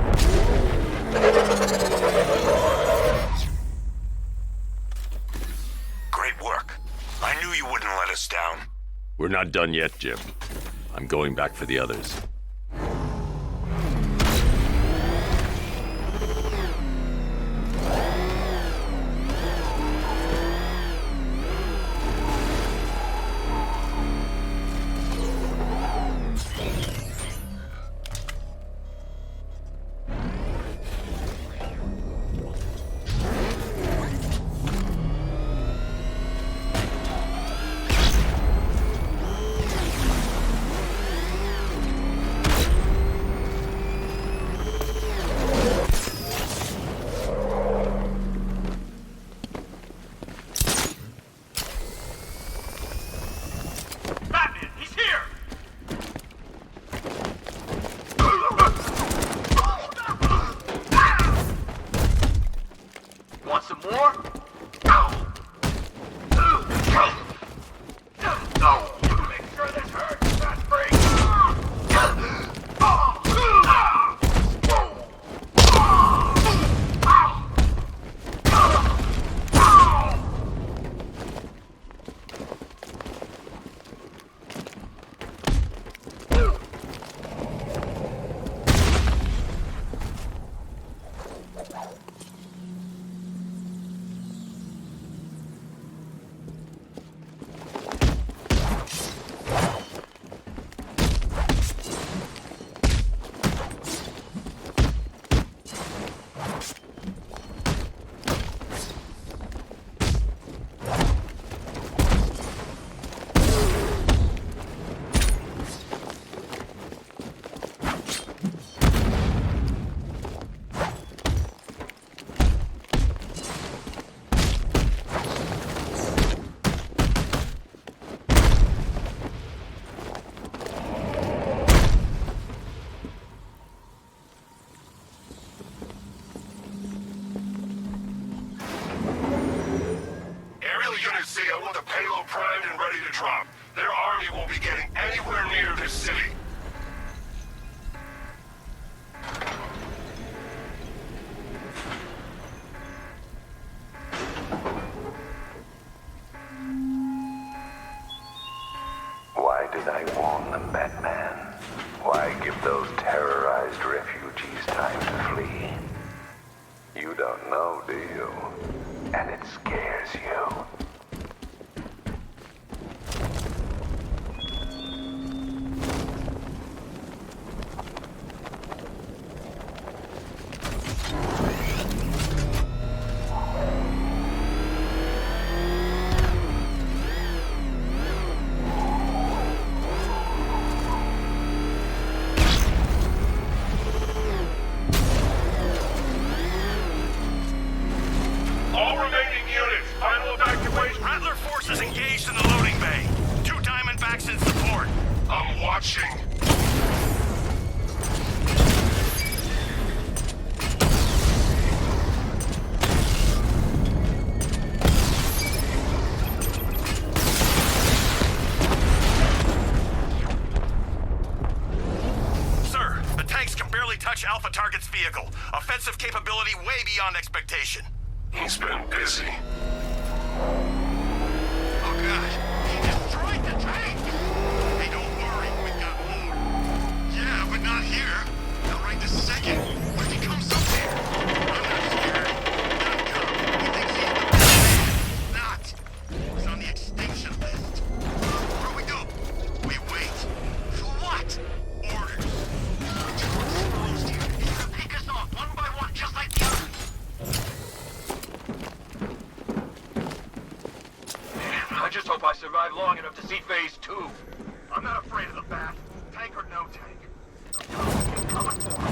Great work. I knew you wouldn't let us down. We're not done yet, Jim. I'm going back for the others. did I warn them, Batman? Why give those terrorized refugees time to flee? You don't know, do you? And it scares you. Alpha target's vehicle. Offensive capability way beyond expectation. He's been busy. Oh god, he destroyed the tank! Hey, don't worry, we've got more. Yeah, but not here. Not right this second. What if he comes up here? I'm not scared. Let him come. He thinks he's the best man. He's not. He's on the extinction list. Where do we go? We wait. For what? Orders. survive long enough to see phase 2. I'm not afraid of the bat, tank or no tank. I'm coming for him.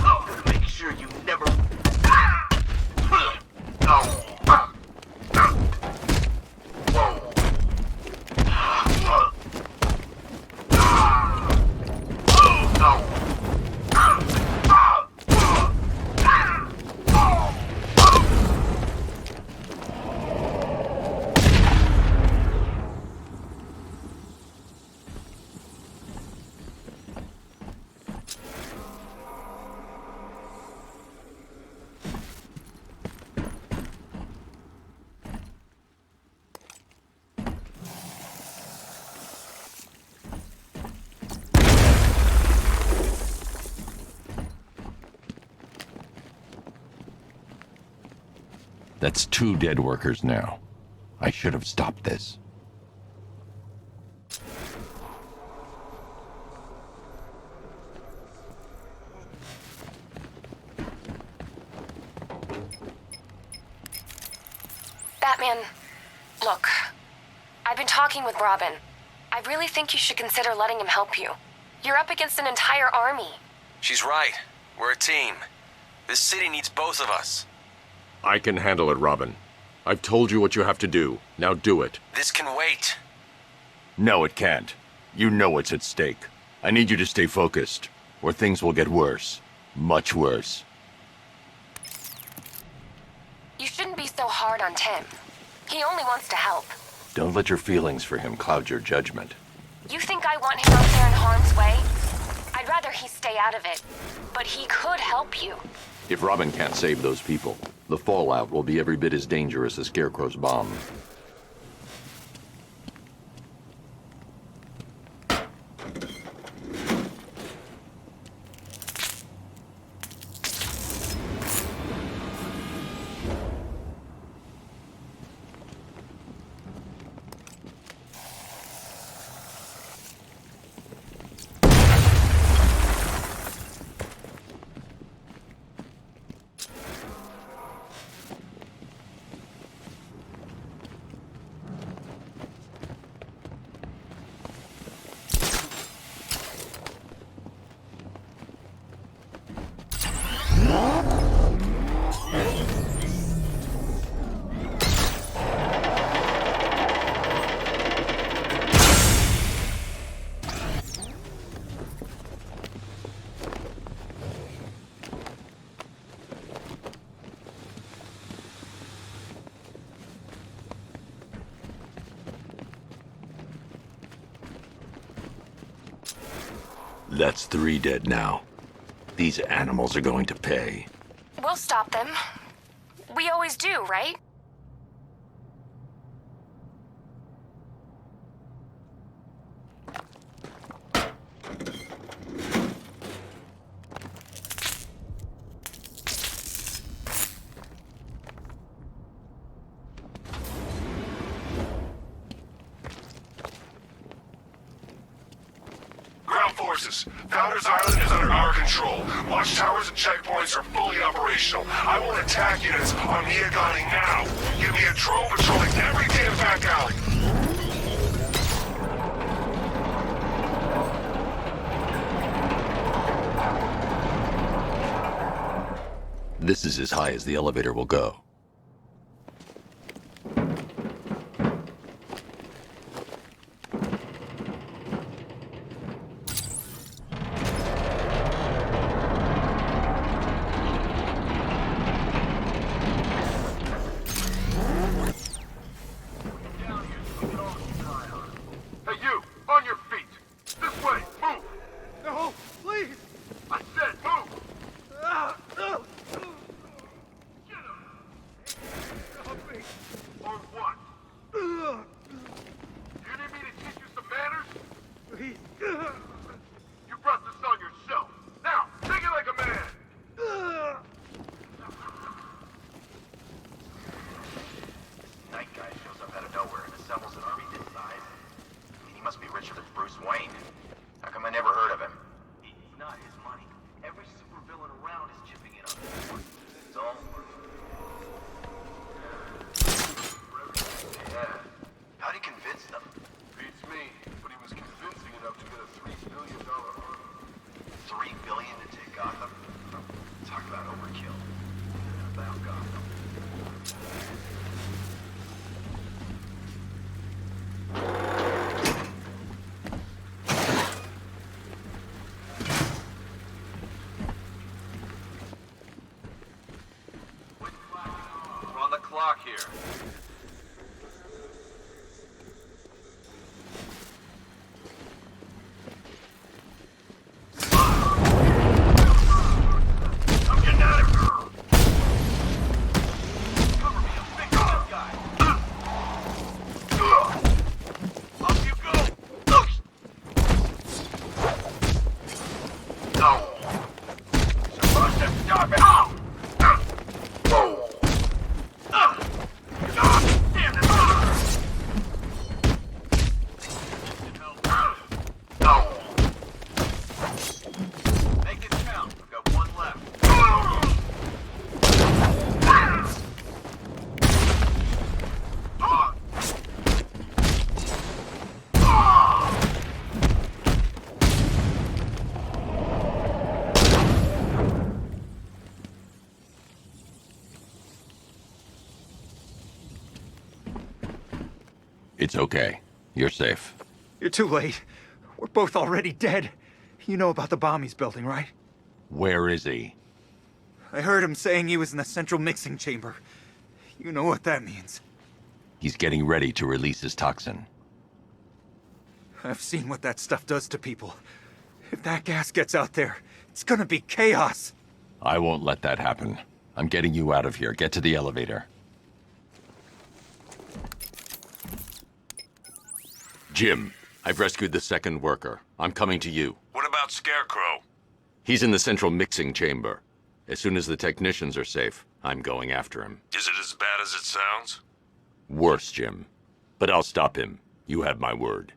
I'm gonna make sure you never... That's 2 dead workers now. I should have stopped this. Batman, look. I've been talking with Robin. I really think you should consider letting him help you. You're up against an entire army. She's right. We're a team. This city needs both of us. I can handle it, Robin. I've told you what you have to do. Now do it. This can wait. No, it can't. You know what's at stake. I need you to stay focused, or things will get worse. Much worse. You shouldn't be so hard on Tim. He only wants to help. Don't let your feelings for him cloud your judgment. You think I want him out there in harm's way? I'd rather he stay out of it. But he could help you. If Robin can't save those people, the fallout will be every bit as dangerous as Scarecrow's bomb. That's 3 dead now. These animals are going to pay. We'll stop them. We always do, right? Founders Island is under our control. Watchtowers and checkpoints are fully operational. I want attack units on Miagani now. Give me a drone patrolling every damn back alley. This is as high as the elevator will go. lock here. I'm getting out of here! Cover me, I'm fixing this guy! Off you go! No! Supposed to stop it! Damn it! Make it count. We've got one left. It's okay. You're safe. You're too late. We're both already dead. You know about the bomb he's building, right? Where is he? I heard him saying he was in the central mixing chamber. You know what that means. He's getting ready to release his toxin. I've seen what that stuff does to people. If that gas gets out there, it's gonna be chaos. I won't let that happen. I'm getting you out of here. Get to the elevator. Jim, I've rescued the second worker. I'm coming to you. What about Scarecrow? He's in the central mixing chamber. As soon as the technicians are safe, I'm going after him. Is it as bad as it sounds? Worse, Jim. But I'll stop him. You have my word.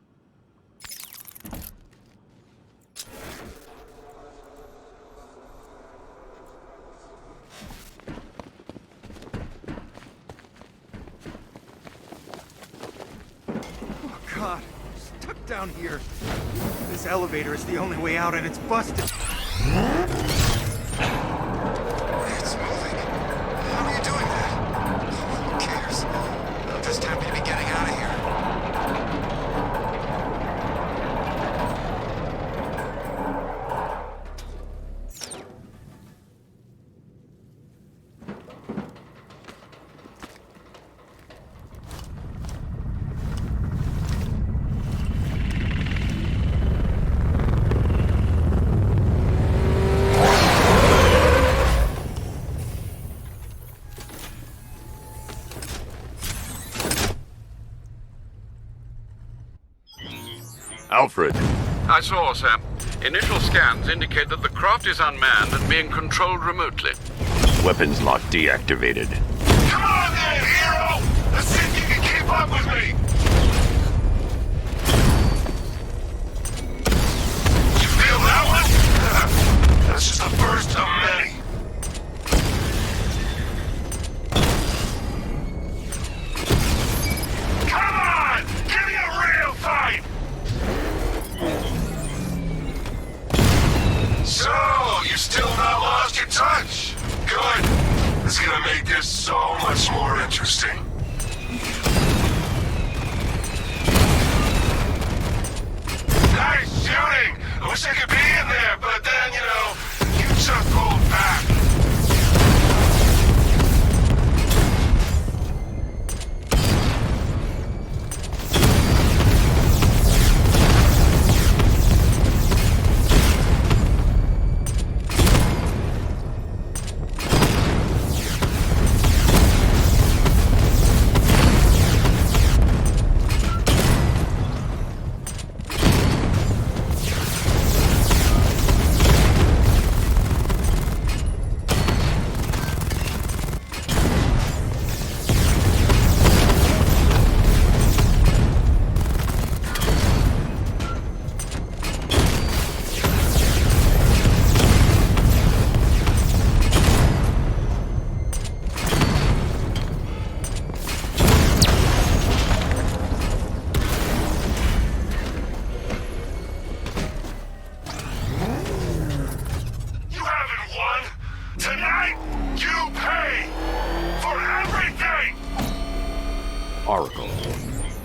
Oh, God. Stuck down here. This elevator is the only way out, and it's busted. It's moving. How are you doing that? Who cares? I'm just happy to be getting out of here. Alfred. I saw, sir. Initial scans indicate that the craft is unmanned and being controlled remotely. Weapons lock deactivated. Come on then, hero! Let's see if you can keep up with me! You feel that one? That's just the first of many. Come on! Give me a real fight! So, you still not lost your touch? Good. It's gonna make this so much more interesting. Nice shooting! I wish I could be in there, but then, you just pulled back.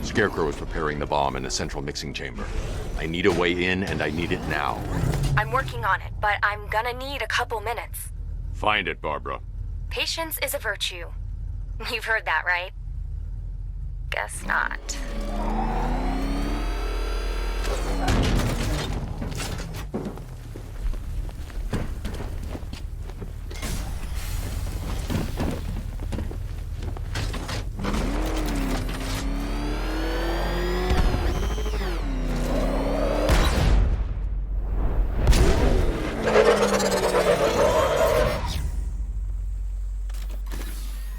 Scarecrow is preparing the bomb in the central mixing chamber. I need a way in, and I need it now. I'm working on it, but I'm gonna need a couple minutes. Find it, Barbara. Patience is a virtue. You've heard that, right? Guess not.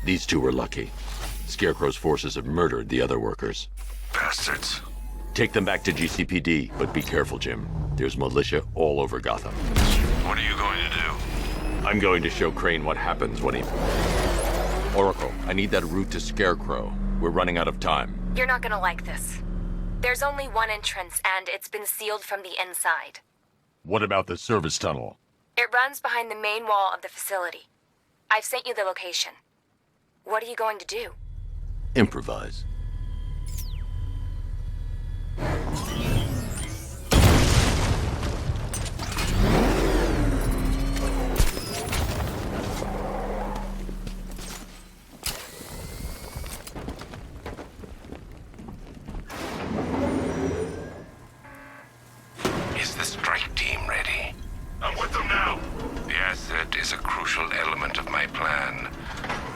These two were lucky. Scarecrow's forces have murdered the other workers. Bastards. Take them back to GCPD, but be careful, Jim. There's militia all over Gotham. What are you going to do? I'm going to show Crane what happens when he... Oracle, I need that route to Scarecrow. We're running out of time. You're not gonna like this. There's only one entrance, and it's been sealed from the inside. What about the service tunnel? It runs behind the main wall of the facility. I've sent you the location. What are you going to do? Improvise. Is the strike team ready? I'm with them now. The asset is a crucial element of my plan.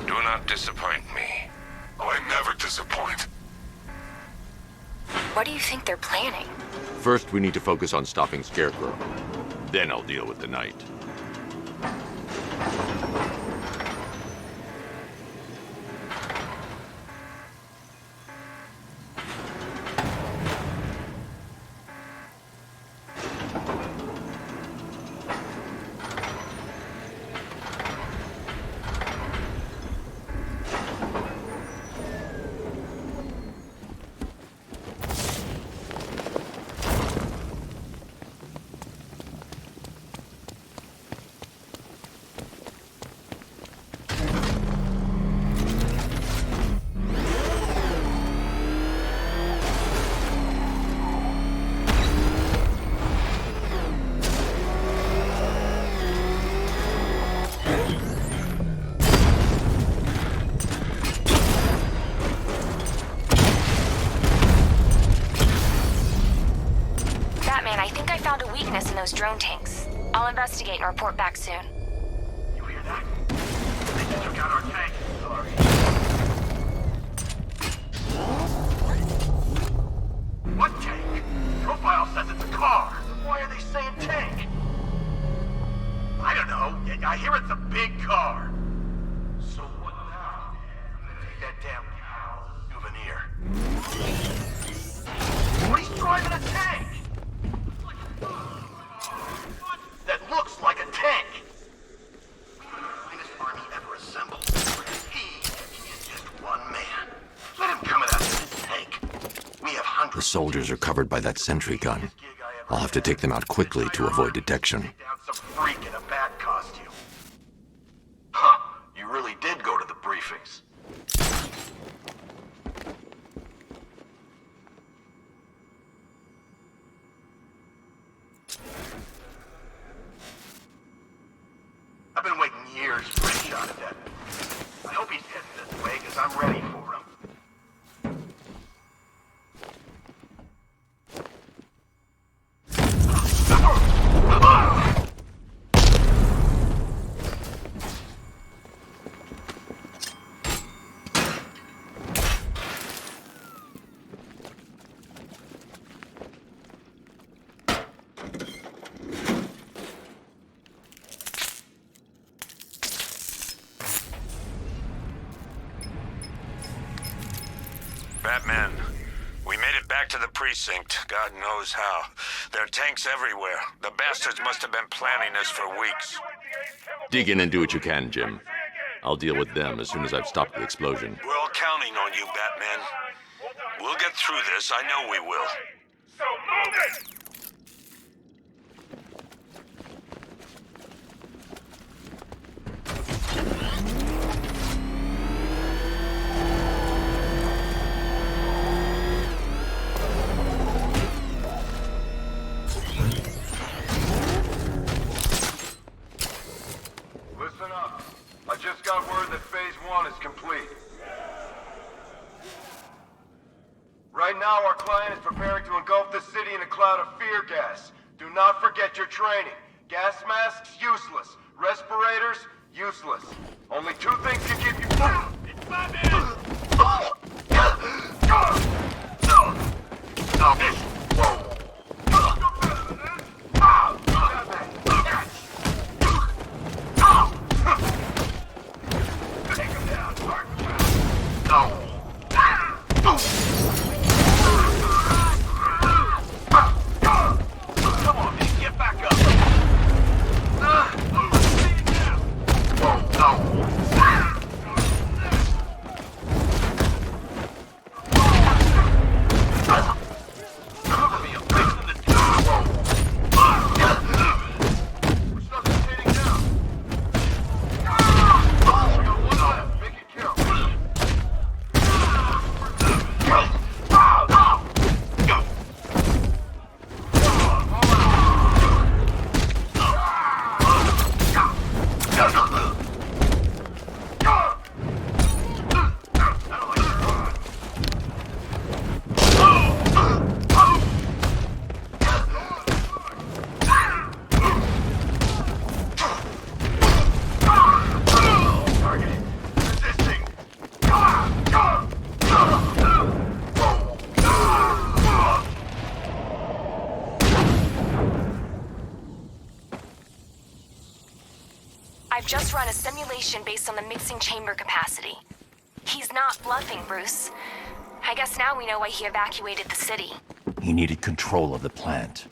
Do not disappoint me. Oh, I never disappoint. What do you think they're planning? First, we need to focus on stopping Scarecrow. Then I'll deal with the Knight. In those drone tanks. I'll investigate and report back soon. You hear that? They just took out our tank. Sorry. What tank? Profile says it's a car. Why are they saying tank? I don't know. I hear it's a big car. So what now? Take that damn souvenir. What, he's driving a tank? That looks like a tank. Finest army ever assembled. He is just one man. Let him come at us in his tank. We have hundreds. The soldiers are covered by that sentry gun. I'll have to take them out quickly to avoid detection. Down some freak in a bat costume. Huh? You really did go to the briefings. I've been waiting years for a shot at that. I hope he's heading this way, because I'm ready for him. Batman, we made it back to the precinct. God knows how. There are tanks everywhere. The bastards must have been planning this for weeks. Dig in and do what you can, Jim. I'll deal with them as soon as I've stopped the explosion. We're all counting on you, Batman. We'll get through this. I know we will. So move it! Listen up. I just got word that Phase 1 is complete. not forget your training. Gas masks, useless. Respirators, useless. Only two things can keep you... It's Batman! I've just run a simulation based on the mixing chamber capacity. He's not bluffing, Bruce. I guess now we know why he evacuated the city. He needed control of the plant.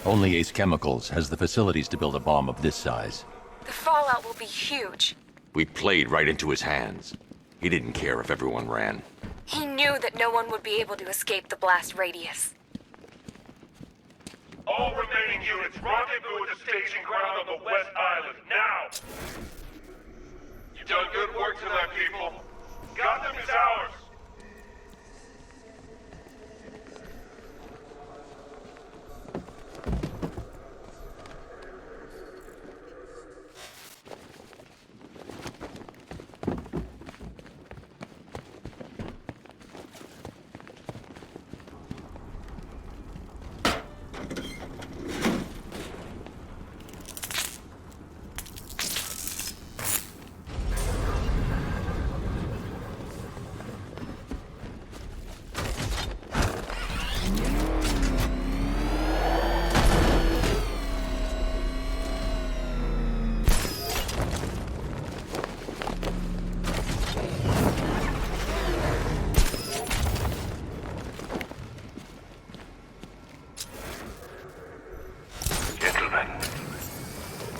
Only Ace Chemicals has the facilities to build a bomb of this size. The fallout will be huge. We played right into his hands. He didn't care if everyone ran. He knew that no one would be able to escape the blast radius. All remaining units, rendezvous at the staging ground on the West Island, now! You've done good work tonight, people. Gotham is ours!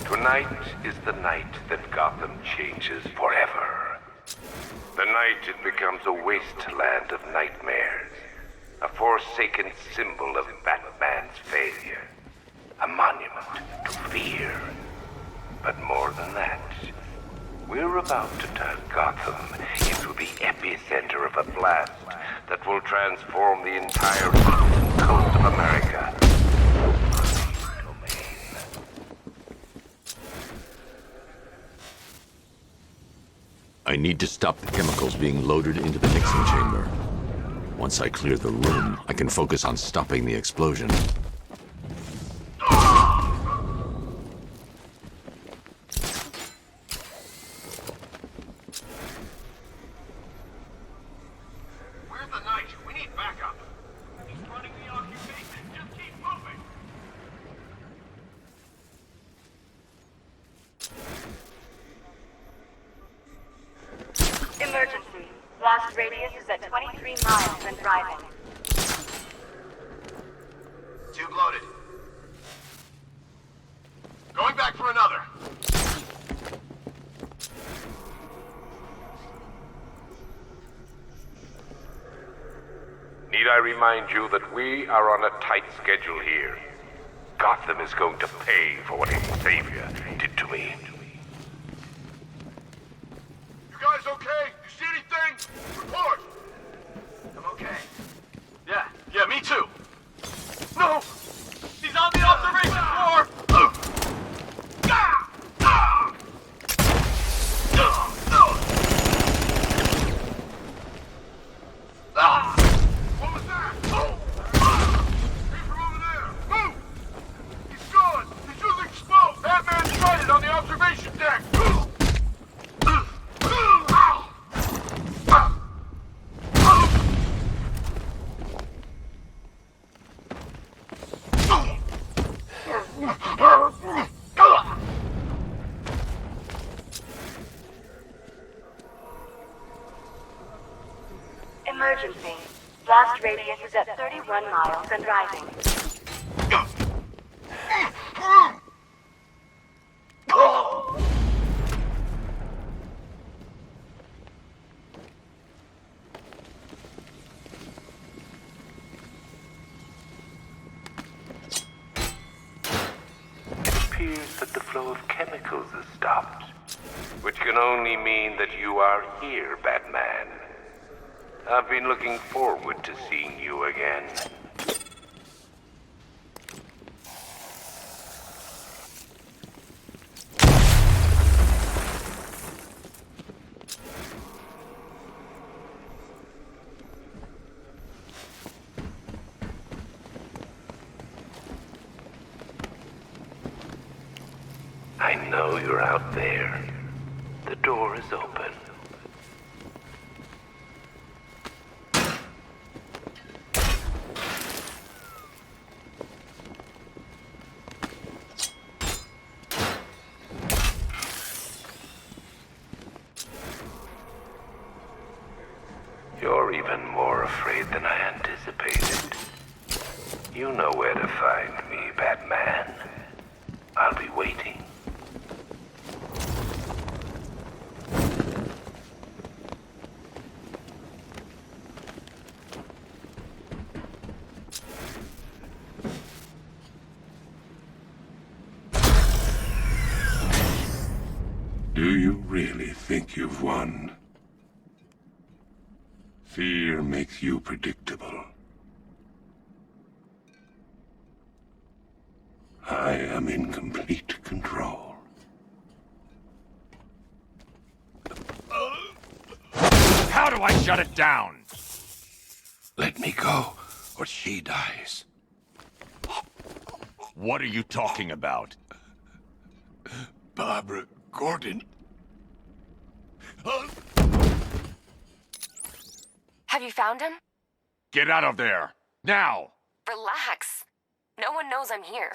Tonight is the night that Gotham changes forever. The night it becomes a wasteland of nightmares, a forsaken symbol of Batman's failure, a monument to fear. But more than that, we're about to turn Gotham into the epicenter of a blast that will transform the entire eastern coast of America. I need to stop the chemicals being loaded into the mixing chamber. Once I clear the room, I can focus on stopping the explosion. Where's the Knight? We need backup. He's running the occupation. Just keep moving. Emergency. Blast radius is at 23 miles and driving. Tube loaded. Going back for another. Need I remind you that we are on a tight schedule here? Gotham is going to pay for what his savior did to me. You guys okay? You see anything? Report! I'm okay. Yeah, me too. No! He's on the observation floor! What was that? Hey, from over there! Move! He's gone! observation deck! Emergency. Blast radius is at 31 miles and rising. It appears that the flow of chemicals has stopped, which can only mean that you are here, Batman. I've been looking forward to seeing you again. I know you're out there. The door is open. You're even more afraid than I anticipated. You know where to find me, Batman. I'll be waiting. Do you really think you've won? Fear makes you predictable. I am in complete control. How do I shut it down? Let me go, or she dies. What are you talking about? Barbara Gordon. Have you found him? Get out of there! Now! Relax. No one knows I'm here.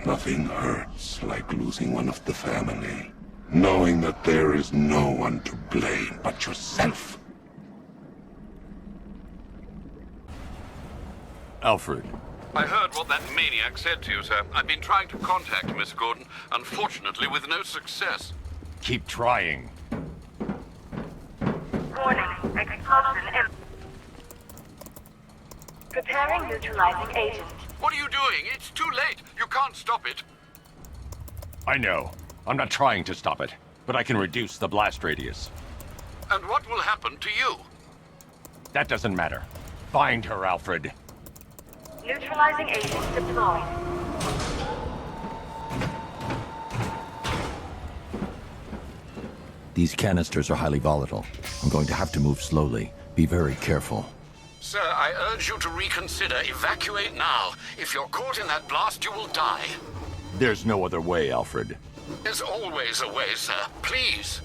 Nothing hurts like losing one of the family. Knowing that there is no one to blame but yourself. Alfred. I heard what that maniac said to you, sir. I've been trying to contact Miss Gordon, unfortunately with no success. Keep trying. Warning. Explosion Preparing neutralizing agent. What are you doing? It's too late. You can't stop it. I know. I'm not trying to stop it, but I can reduce the blast radius. And what will happen to you? That doesn't matter. Find her, Alfred. Neutralizing agent deployed. These canisters are highly volatile. I'm going to have to move slowly. Be very careful. Sir, I urge you to reconsider. Evacuate now. If you're caught in that blast, you will die. There's no other way, Alfred. There's always a way, sir. Please.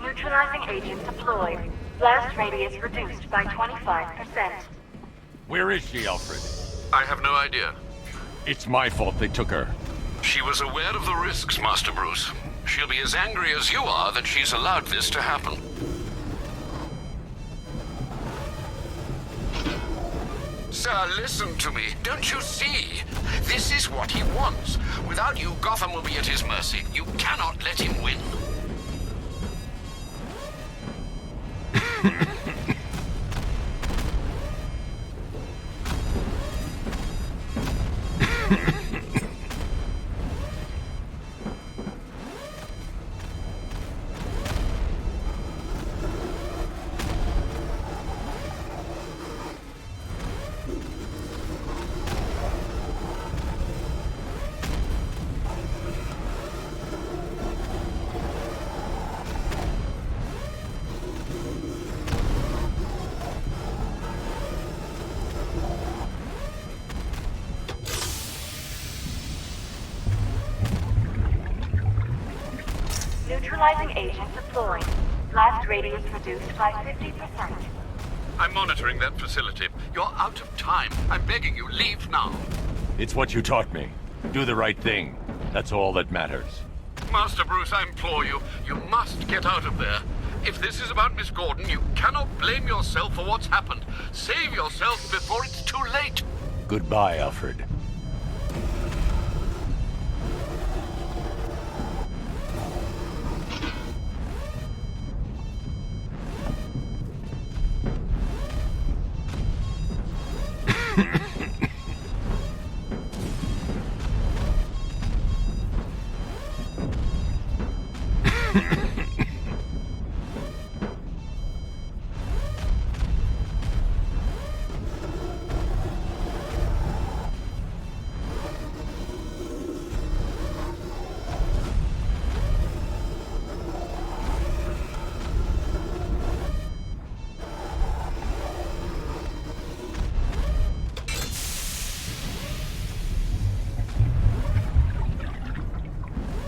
Neutralizing agent deployed. Blast radius reduced by 25%. Where is she, Alfred? I have no idea. It's my fault they took her. She was aware of the risks, Master Bruce. She'll be as angry as you are that she's allowed this to happen. Sir, listen to me. Don't you see? This is what he wants. Without you, Gotham will be at his mercy. You cannot let him win. Neutralizing agent deployed. Blast radius reduced by 50%. I'm monitoring that facility. You're out of time. I'm begging you, leave now. It's what you taught me. Do the right thing. That's all that matters. Master Bruce, I implore you, you must get out of there. If this is about Miss Gordon, you cannot blame yourself for what's happened. Save yourself before it's too late. Goodbye, Alfred.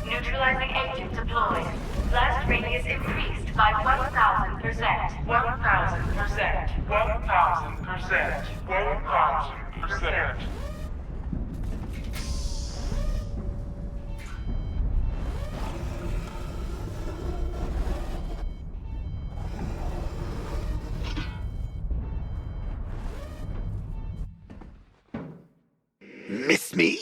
Neutralizing agent deployed. Blast radius increased by 1,000%. 1,000%. 1,000%. 1,000%. Miss me?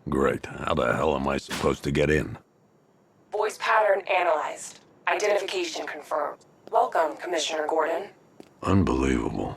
Great. How the hell am I supposed to get in? Voice pattern analyzed. Identification confirmed. Welcome, Commissioner Gordon. Unbelievable.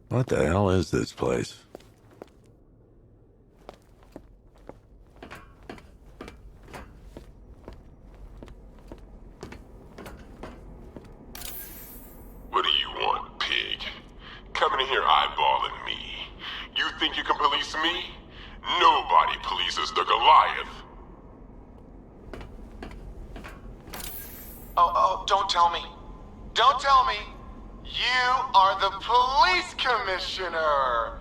What the hell is this place? What do you want, pig? in here eyeballing me. You think you can police me? Nobody polices the Goliath. Oh, don't tell me. Don't tell me. You are the police commissioner.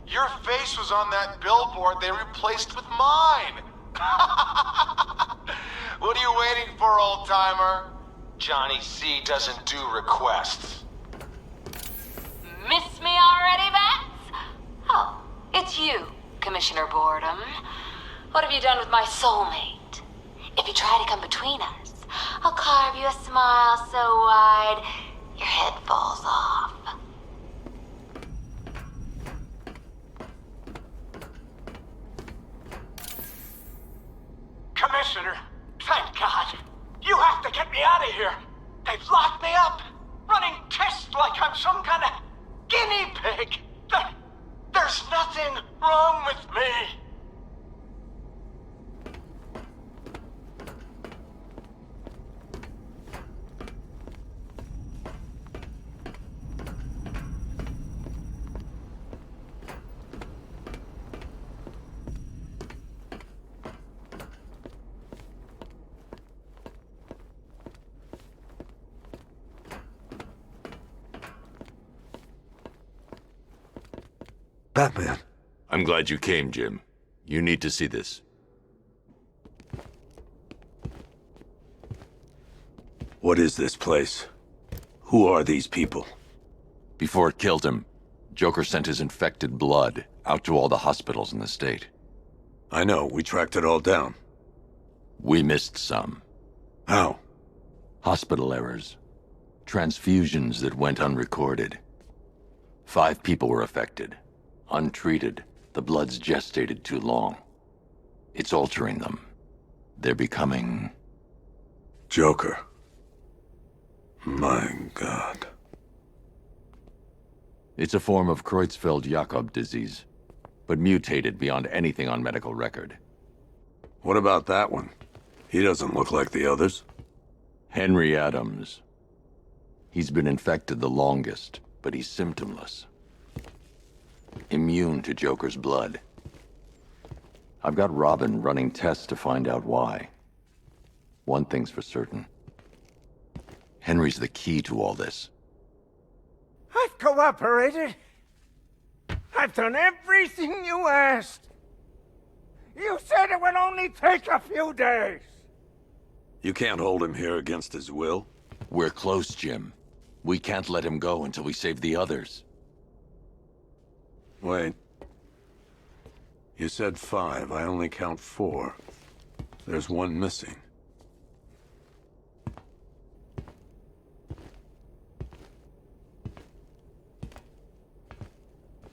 Your face was on that billboard they replaced with mine. What are you waiting for, old-timer? Johnny C doesn't do requests. Miss me already, Bats? Oh, it's you, Commissioner Boredom. What have you done with my soulmate? If you try to come between us, I'll carve you a smile so wide, your head falls off. Commissioner, thank God. You have to get me out of here. They've locked me up, running tests like I'm some kind of guinea pig. There's nothing wrong with me. Batman. I'm glad you came, Jim. You need to see this. What is this place? Who are these people? Before it killed him, Joker sent his infected blood out to all the hospitals in the state. I know, we tracked it all down. We missed some. How? Hospital errors. Transfusions that went unrecorded. 5 people were affected. Untreated, the blood's gestated too long. It's altering them. They're becoming... Joker. My God. It's a form of Creutzfeldt-Jakob disease, but mutated beyond anything on medical record. What about that one? He doesn't look like the others. Henry Adams. He's been infected the longest, but he's symptomless. Immune to Joker's blood. I've got Robin running tests to find out why. One thing's for certain. Henry's the key to all this. I've cooperated. I've done everything you asked. You said it would only take a few days. You can't hold him here against his will. We're close, Jim. We can't let him go until we save the others. Wait. You said 5. I only count 4. There's one missing.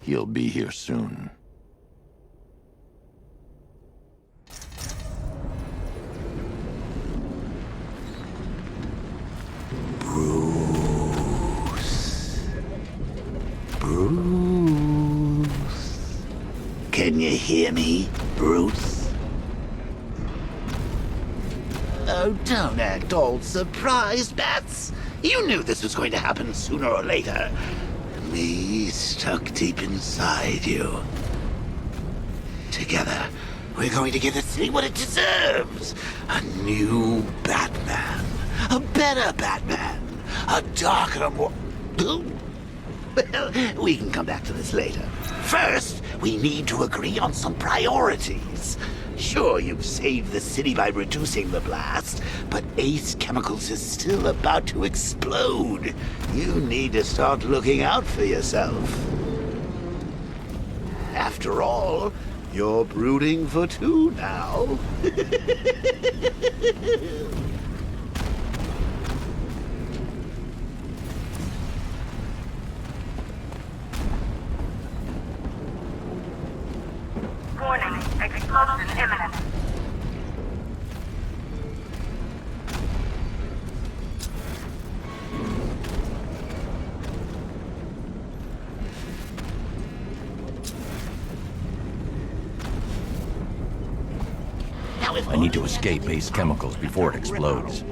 He'll be here soon. Bruce. Can you hear me, Bruce? Oh, don't act all surprised, Bats. You knew this was going to happen sooner or later. Me stuck deep inside you. Together, we're going to give the city what it deserves. A new Batman. A better Batman. A darker, more... Well, we can come back to this later. First, we need to agree on some priorities. Sure, you've saved the city by reducing the blast, but Ace Chemicals is still about to explode. You need to start looking out for yourself. After all, you're brooding for 2 now. Warning, explosion imminent. I need to escape Ace Chemicals before it explodes.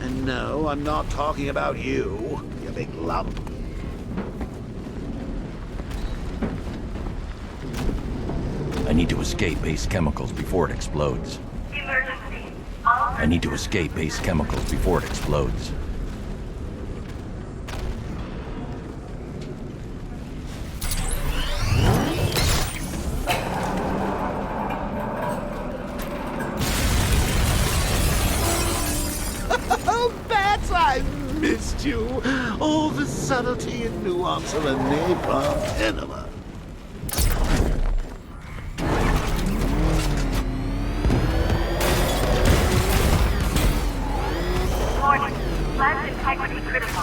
And no, I'm not talking about you, you big lump. I need to escape Ace Chemicals before it explodes. Emergency. I need to escape Ace Chemicals before it explodes. Oh, Bats, I missed you. All the subtlety and nuance of a napalm enema. Warning. Plant integrity critical.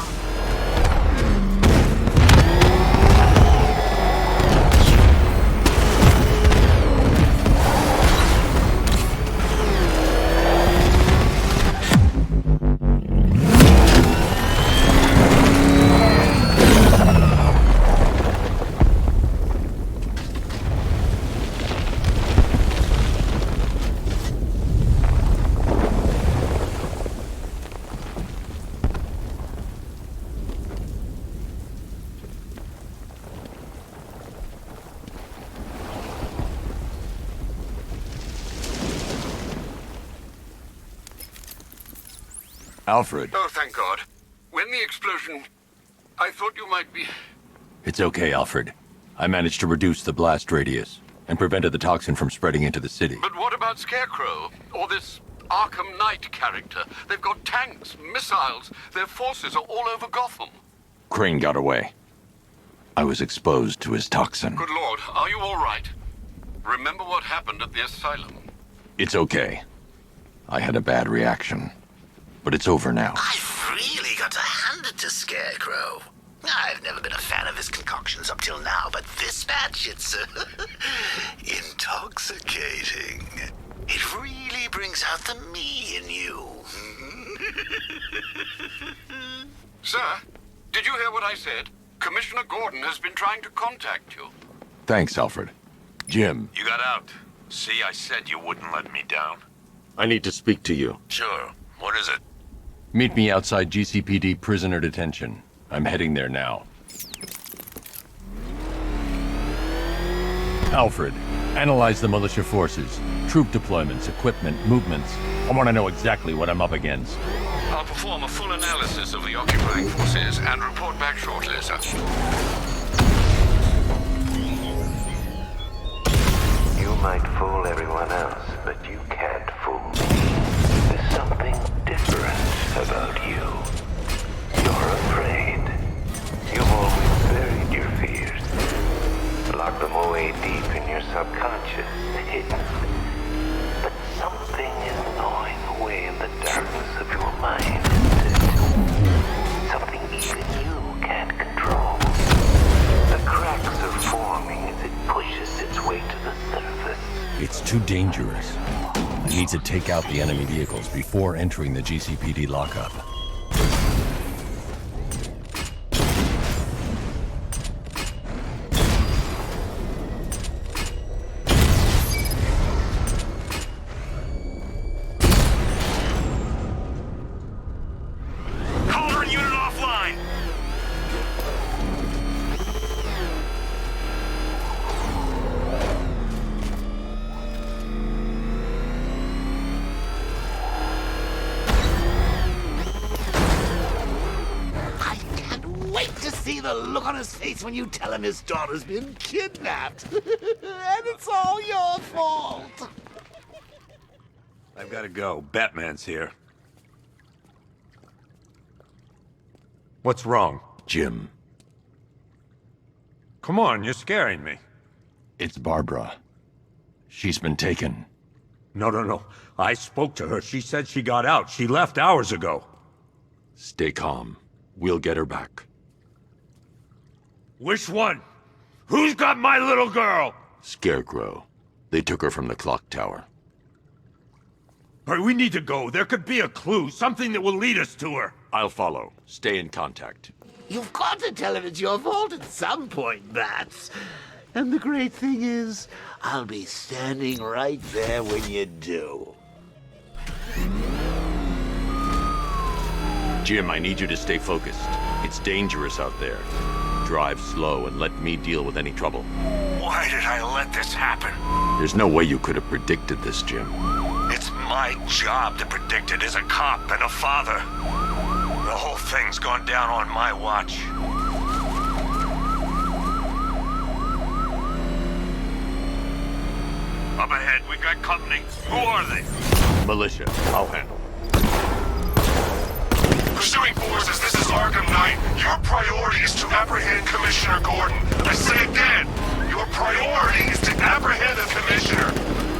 Alfred. Oh, thank God. When the explosion... I thought you might be... It's okay, Alfred. I managed to reduce the blast radius and prevented the toxin from spreading into the city. But what about Scarecrow? Or this Arkham Knight character? They've got tanks, missiles. Their forces are all over Gotham. Crane got away. I was exposed to his toxin. Good Lord, are you all right? Remember what happened at the asylum? It's okay. I had a bad reaction. But it's over now. I've really got to hand it to Scarecrow. I've never been a fan of his concoctions up till now, but this batch, it's intoxicating. It really brings out the me in you. Sir, did you hear what I said? Commissioner Gordon has been trying to contact you. Thanks, Alfred. Jim. You got out. See, I said you wouldn't let me down. I need to speak to you. Sure. What is it? Meet me outside GCPD prisoner detention. I'm heading there now. Alfred, analyze the militia forces, troop deployments, equipment, movements. I want to know exactly what I'm up against. I'll perform a full analysis of the occupying forces and report back shortly, sir. You might fool everyone else, but you can't fool me. There's something different about you. You're afraid. You've always buried your fears. Locked them away deep in your subconscious, hidden. But something is gnawing away in the darkness of your mind. Something even you can't control. The cracks are forming as it pushes its way to the surface. It's too dangerous. I need to take out the enemy vehicles before entering the GCPD lockup. Cauldron unit offline! Wait to see the look on his face when you tell him his daughter's been kidnapped. And it's all your fault. I've got to go. Batman's here. What's wrong? Jim. Come on, you're scaring me. It's Barbara. She's been taken. No. I spoke to her. She said she got out. She left hours ago. Stay calm. We'll get her back. Which one? Who's got my little girl? Scarecrow. They took her from the clock tower. All right, we need to go. There could be a clue, something that will lead us to her. I'll follow. Stay in contact. You've got to tell him it's your fault at some point, Bats. And the great thing is, I'll be standing right there when you do. Jim, I need you to stay focused. It's dangerous out there. Drive slow and let me deal with any trouble. Why did I let this happen? There's no way you could have predicted this, Jim. It's my job to predict it as a cop and a father. The whole thing's gone down on my watch. Up ahead, we've got company. Who are they? Militia. I'll handle. Pursuing forces, this is Arkham Knight. Your priority is to apprehend Commissioner Gordon. I say again, your priority is to apprehend the Commissioner.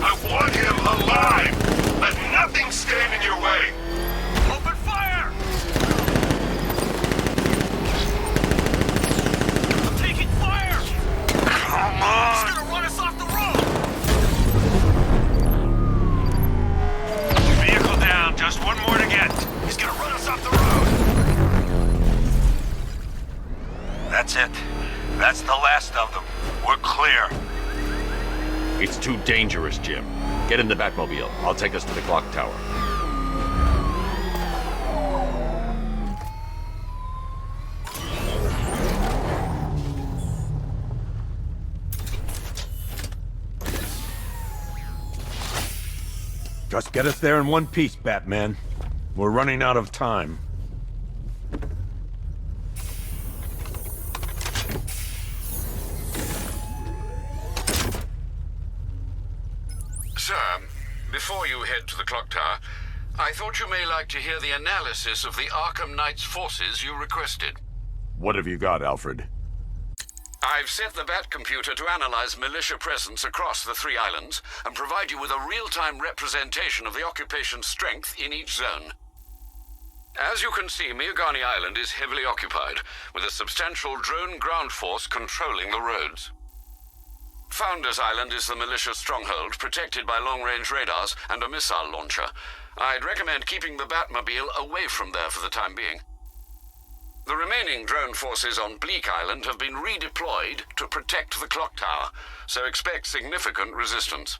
I want him alive. Let nothing stand in your way. Open fire! I'm taking fire! Come on! He's gonna run us off the road! Vehicle down, just one more to get. He's gonna run us off the road! That's it. That's the last of them. We're clear. It's too dangerous, Jim. Get in the Batmobile. I'll take us to the clock tower. Just get us there in one piece, Batman. We're running out of time. Sir, before you head to the clock tower, I thought you may like to hear the analysis of the Arkham Knight's forces you requested. What have you got, Alfred? I've set the Bat computer to analyze militia presence across the 3 islands and provide you with a real-time representation of the occupation's strength in each zone. As you can see, Miagani Island is heavily occupied, with a substantial drone ground force controlling the roads. Founders Island is the militia stronghold, protected by long-range radars and a missile launcher. I'd recommend keeping the Batmobile away from there for the time being. The remaining drone forces on Bleak Island have been redeployed to protect the clock tower, so expect significant resistance.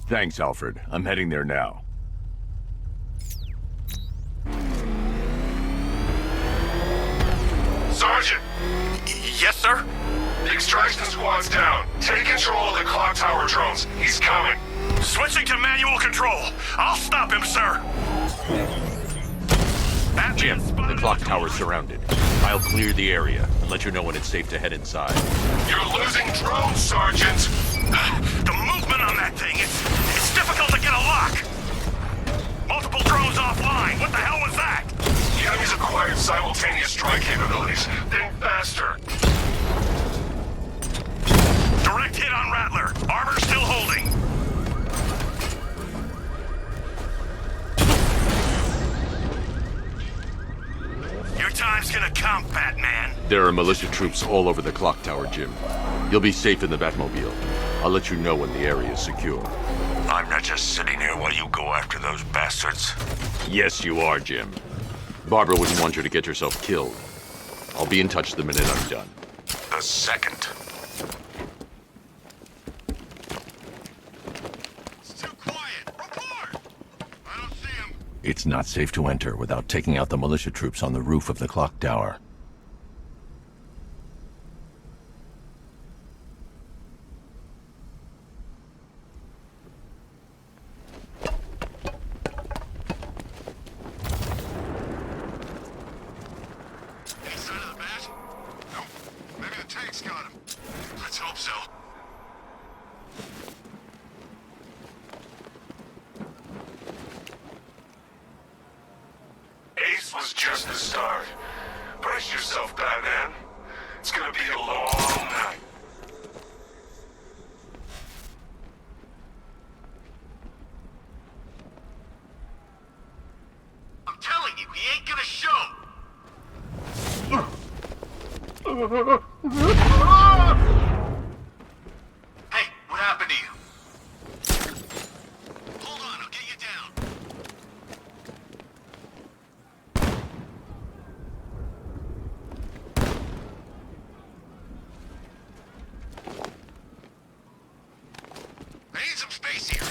Thanks, Alfred. I'm heading there now. Sergeant! Yes, sir? The extraction squad's down. Take control of the clock tower drones. He's coming. Switching to manual control. I'll stop him, sir. Jim, the clock tower's surrounded. I'll clear the area and let you know when it's safe to head inside. You're losing drones, Sergeant! The movement on that thing, it's difficult to get a lock. Multiple drones offline. What the hell was that? The enemy's acquired simultaneous strike capabilities. Think faster. Direct hit on Rattler. Armor still holding. Your time's gonna come, Batman. There are militia troops all over the clock tower, Jim. You'll be safe in the Batmobile. I'll let you know when the area is secure. I'm not just sitting here while you go after those bastards. Yes, you are, Jim. Barbara wouldn't want you to get yourself killed. I'll be in touch the minute I'm done. The second. It's not safe to enter without taking out the militia troops on the roof of the clock tower. Any sign of the bat? Nope. Maybe the tank's got him. Let's hope so. Ace was just the start. Brace yourself, Batman. It's gonna be a long night. I'm telling you, he ain't gonna show. Hey, what happened to you? Hold on, I'll get you down. I need some space here.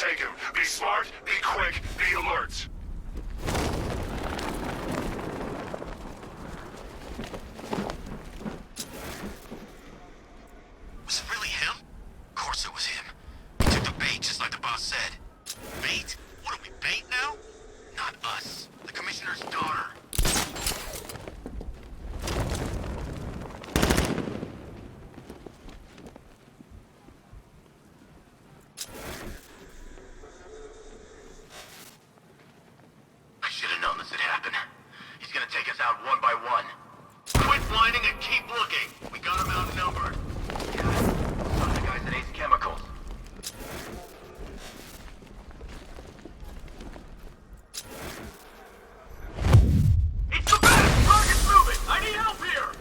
take him. Be smart, be quick, be alert. Was it really him? Of course it was him. He took the bait, just like the boss said. Bait? What are we, bait now? Not us. The commissioner's daughter. I should have known this would happen. He's gonna take us out one by one. Quit whining and keep looking. We got him outnumbered. Yeah, some of the guys at Ace Chemicals. It's the bat! Target's moving! I need help here!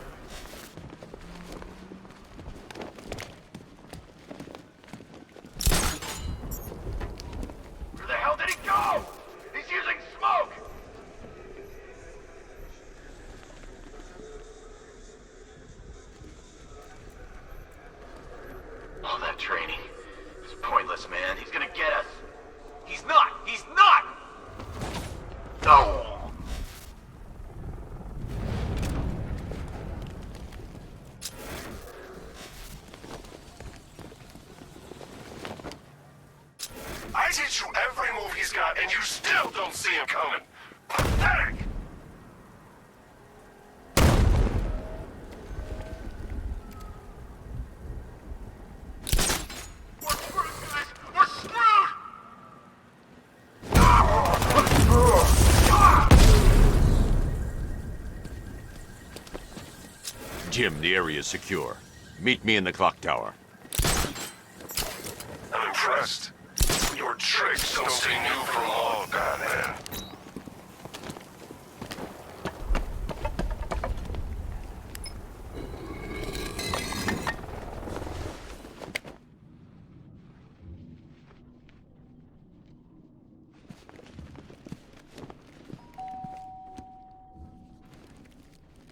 Where the hell did he go? He's using smoke! All that training. It's pointless, man. He's gonna get us. He's not! He's not! No! I teach you every move he's got, and you still don't see him coming. Pathetic! We're screwed, guys! We're screwed! Jim, the area is secure. Meet me in the clock tower. I'm impressed. Your tricks don't stay new for long, Batman.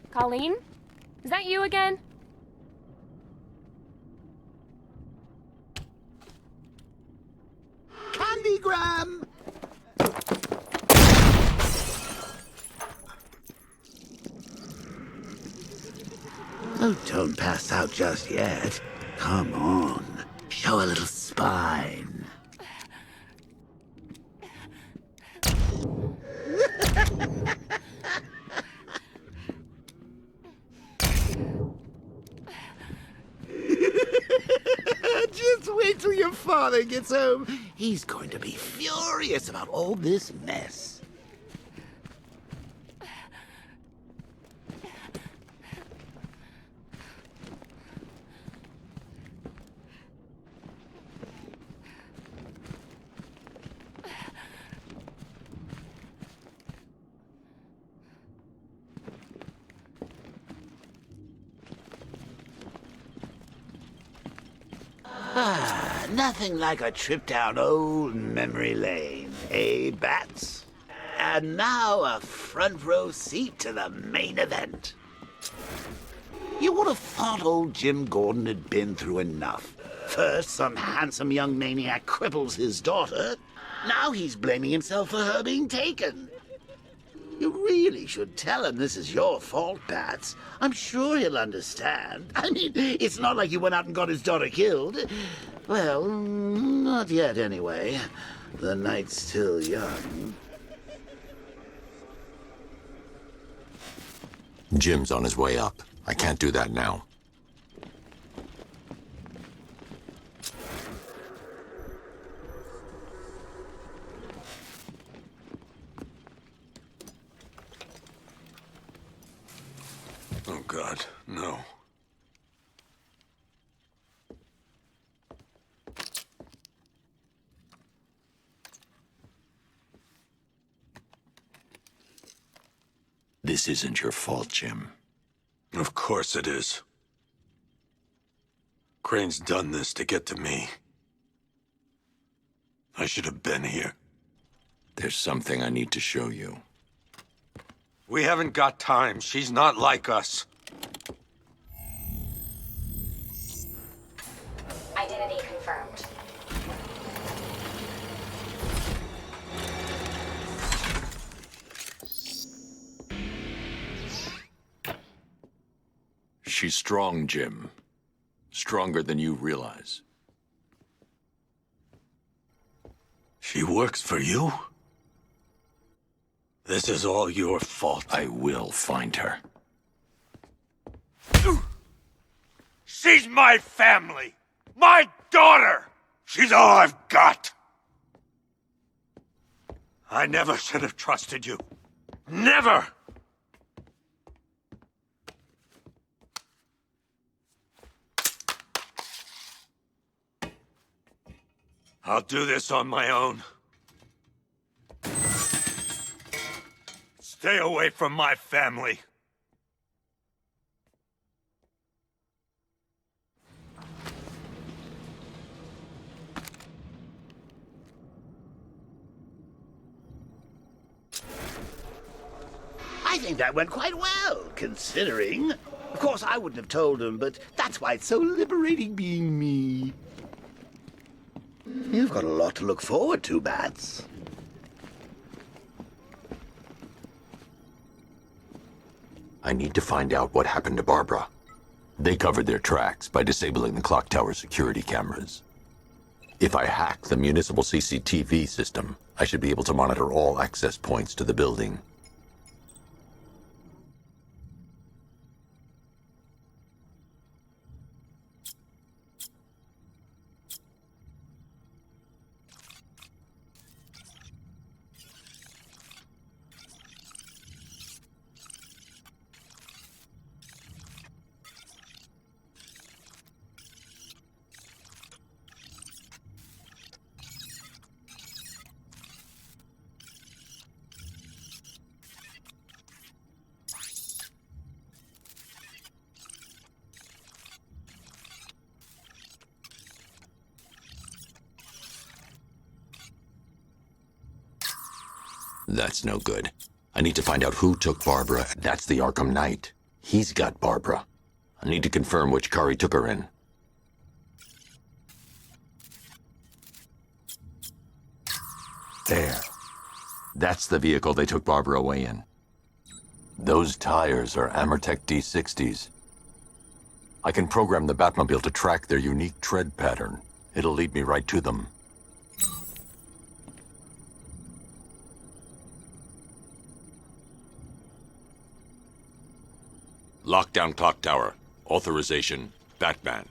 Colleen? Is that you again? Candygram! Oh, don't pass out just yet. Come on. Show a little spine. Just wait till your father gets home. He's going to be furious about all this mess. Nothing like a trip down old memory lane, eh, Bats? And now a front row seat to the main event. You would have thought old Jim Gordon had been through enough. First, some handsome young maniac cripples his daughter. Now he's blaming himself for her being taken. You really should tell him this is your fault, Bats. I'm sure he'll understand. I mean, it's not like you went out and got his daughter killed. Well, not yet anyway. The night's still young. Jim's on his way up. I can't do that now. Oh, God, no. This isn't your fault, Jim. Of course it is. Crane's done this to get to me. I should have been here. There's something I need to show you. We haven't got time. She's not like us. Identity confirmed. She's strong, Jim. Stronger than you realize. She works for you? This is all your fault. I will find her. She's my family! My daughter! She's all I've got! I never should have trusted you. Never! I'll do this on my own. Stay away from my family. I think that went quite well, considering. Of course, I wouldn't have told him, but that's why it's so liberating being me. You've got a lot to look forward to, Bats. I need to find out what happened to Barbara. They covered their tracks by disabling the clock tower security cameras. If I hack the municipal CCTV system, I should be able to monitor all access points to the building. That's no good. I need to find out who took Barbara. That's the Arkham Knight. He's got Barbara. I need to confirm which car he took her in. There. That's the vehicle they took Barbara away in. Those tires are Amertech D60s. I can program the Batmobile to track their unique tread pattern. It'll lead me right to them. Lockdown clock tower. Authorization, Batman.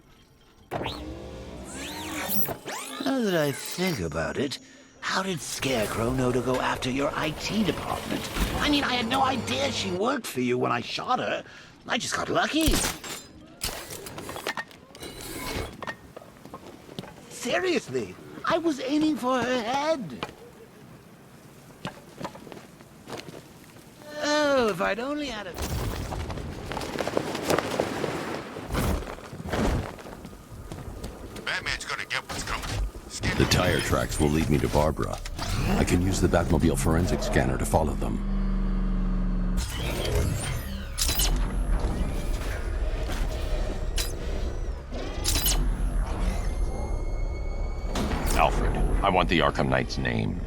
Now that I think about it, how did Scarecrow know to go after your IT department? I mean, I had no idea she worked for you when I shot her. I just got lucky. Seriously, I was aiming for her head. Oh, if I'd only had a... Batman's gonna get what's coming. The tire tracks will lead me to Barbara. I can use the Batmobile forensic scanner to follow them. Alfred, I want the Arkham Knight's name.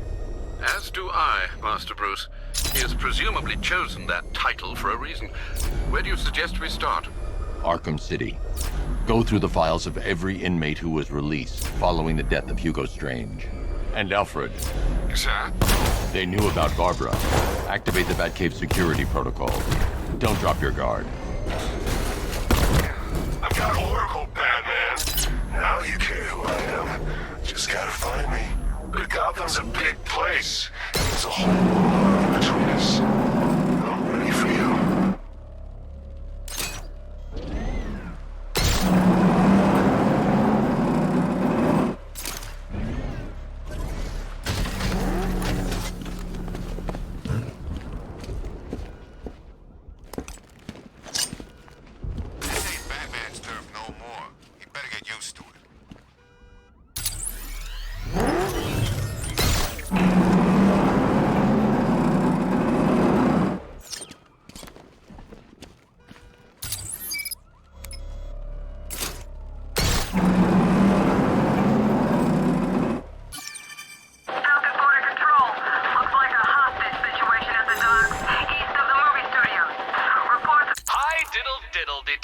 As do I, Master Bruce. He has presumably chosen that title for a reason. Where do you suggest we start? Arkham City. Go through the files of every inmate who was released following the death of Hugo Strange. And Alfred. Sir? They knew about Barbara. Activate the Batcave security protocol. Don't drop your guard. I've got Oracle, Batman. Now you care who I am. Just gotta find me. But Gotham's a big place. There's a whole lot between us. I'm ready for you.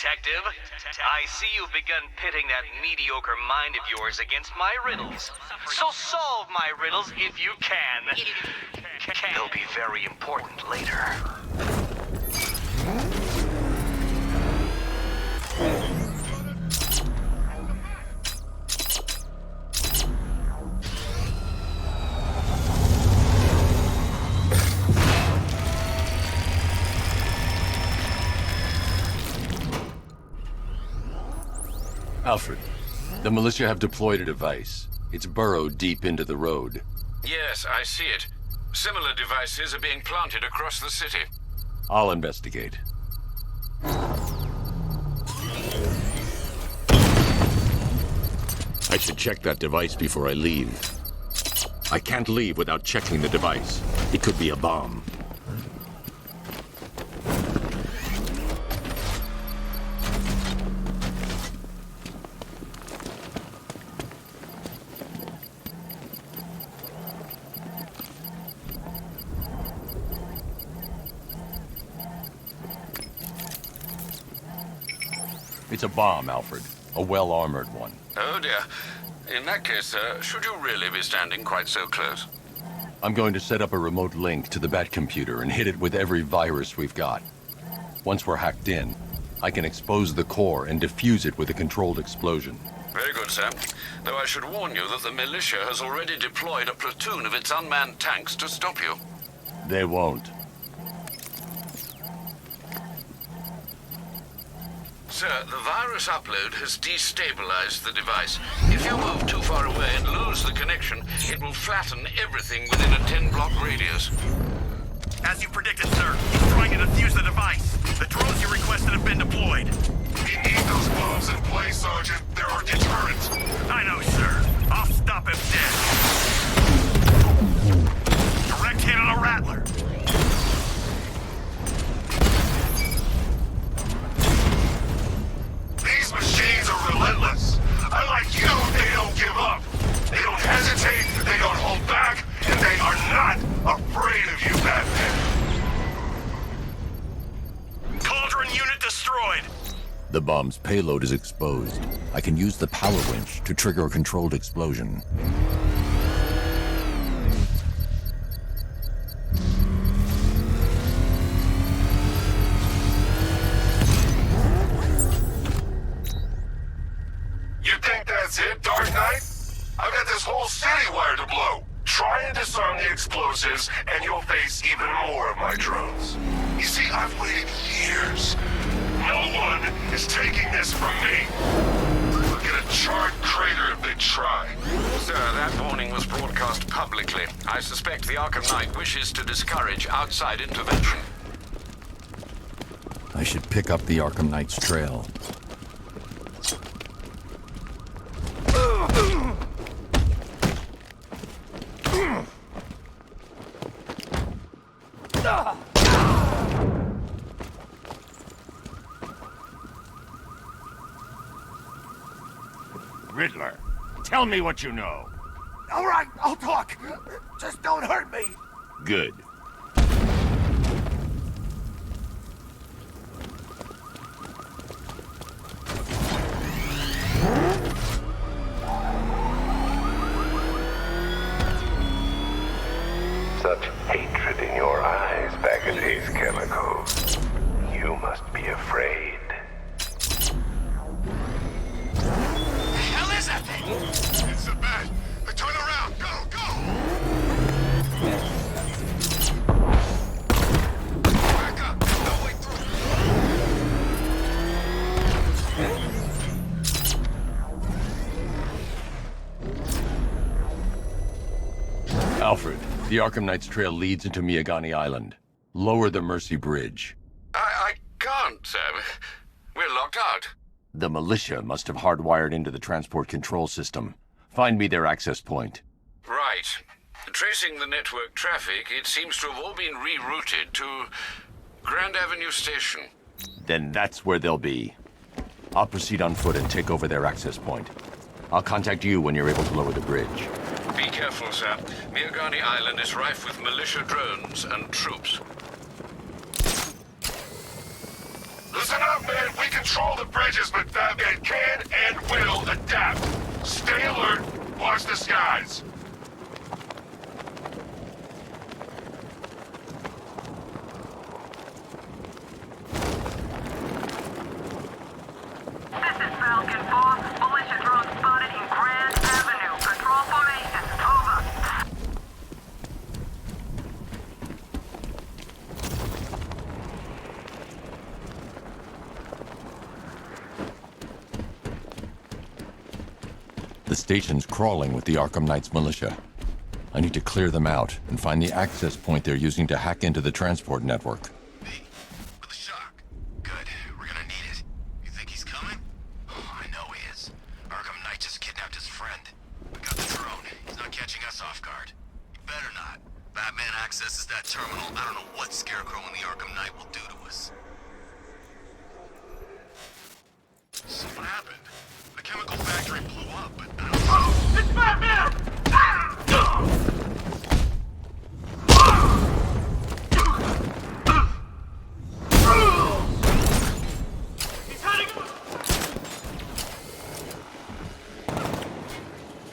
detective. I see you've begun pitting that mediocre mind of yours against my riddles. So solve my riddles if you can. They'll be very important later. Alfred, the militia have deployed a device. It's burrowed deep into the road. Yes, I see it. Similar devices are being planted across the city. I'll investigate. I should check that device before I leave. I can't leave without checking the device. It could be a bomb. It's a bomb, Alfred. A well-armored one. Oh dear. In that case, should you really be standing quite so close? I'm going to set up a remote link to the Bat computer and hit it with every virus we've got. Once we're hacked in, I can expose the core and defuse it with a controlled explosion. Very good, sir. Though I should warn you that the militia has already deployed a platoon of its unmanned tanks to stop you. They won't. Sir, the virus upload has destabilized the device. If you move too far away and lose the connection, it will flatten everything within a 10-block radius. As you predicted, sir, he's trying to defuse the device. The drones you requested have been deployed. We need those bombs in place, Sergeant. They're our deterrent. I know, sir. I'll stop him dead. Direct hit on a rattler. These machines are relentless. Unlike you, they don't give up. They don't hesitate, they don't hold back, and they are not afraid of you, Batman. Cauldron unit destroyed. The bomb's payload is exposed. I can use the power winch to trigger a controlled explosion. You think that's it, Dark Knight? I've got this whole city wired to blow. Try and disarm the explosives, and you'll face even more of my drones. You see, I've waited years. No one is taking this from me. We'll get a charred crater if they try. Sir, that warning was broadcast publicly. I suspect the Arkham Knight wishes to discourage outside intervention. I should pick up the Arkham Knight's trail. Riddler, tell me what you know. All right, I'll talk. Just don't hurt me. Good. Such hatred in your eyes, Baggady's chemicals. You must be afraid. The hell is that thing? It's the bat. Turn around. Go, go. Back up. No way through. Alfred, the Arkham Knight's trail leads into Miagani Island. Lower the Mercy Bridge. I can't, sir. We're locked out. The militia must have hardwired into the transport control system. Find me their access point. Right. Tracing the network traffic, it seems to have all been rerouted to Grand Avenue Station. Then that's where they'll be. I'll proceed on foot and take over their access point. I'll contact you when you're able to lower the bridge. Be careful, sir. Miagani Island is rife with militia drones and troops. Listen up, man. We can control the bridges, but Batman can and will adapt. Stay alert. Watch the skies. This is Falcon 4. Militia drone spotted in Grand Avenue. Control formation. Over. The station's crawling with the Arkham Knight's militia. I need to clear them out and find the access point they're using to hack into the transport network. Good. We're gonna need it. You think he's coming? Oh, I know he is. Arkham Knight just kidnapped his friend. We got the drone. He's not catching us off guard. He better not. Batman accesses that terminal. I don't know what Scarecrow and the Arkham Knight will do to us. So what happened? The chemical factory blew up, but I don't know. It's Batman! He's heading up!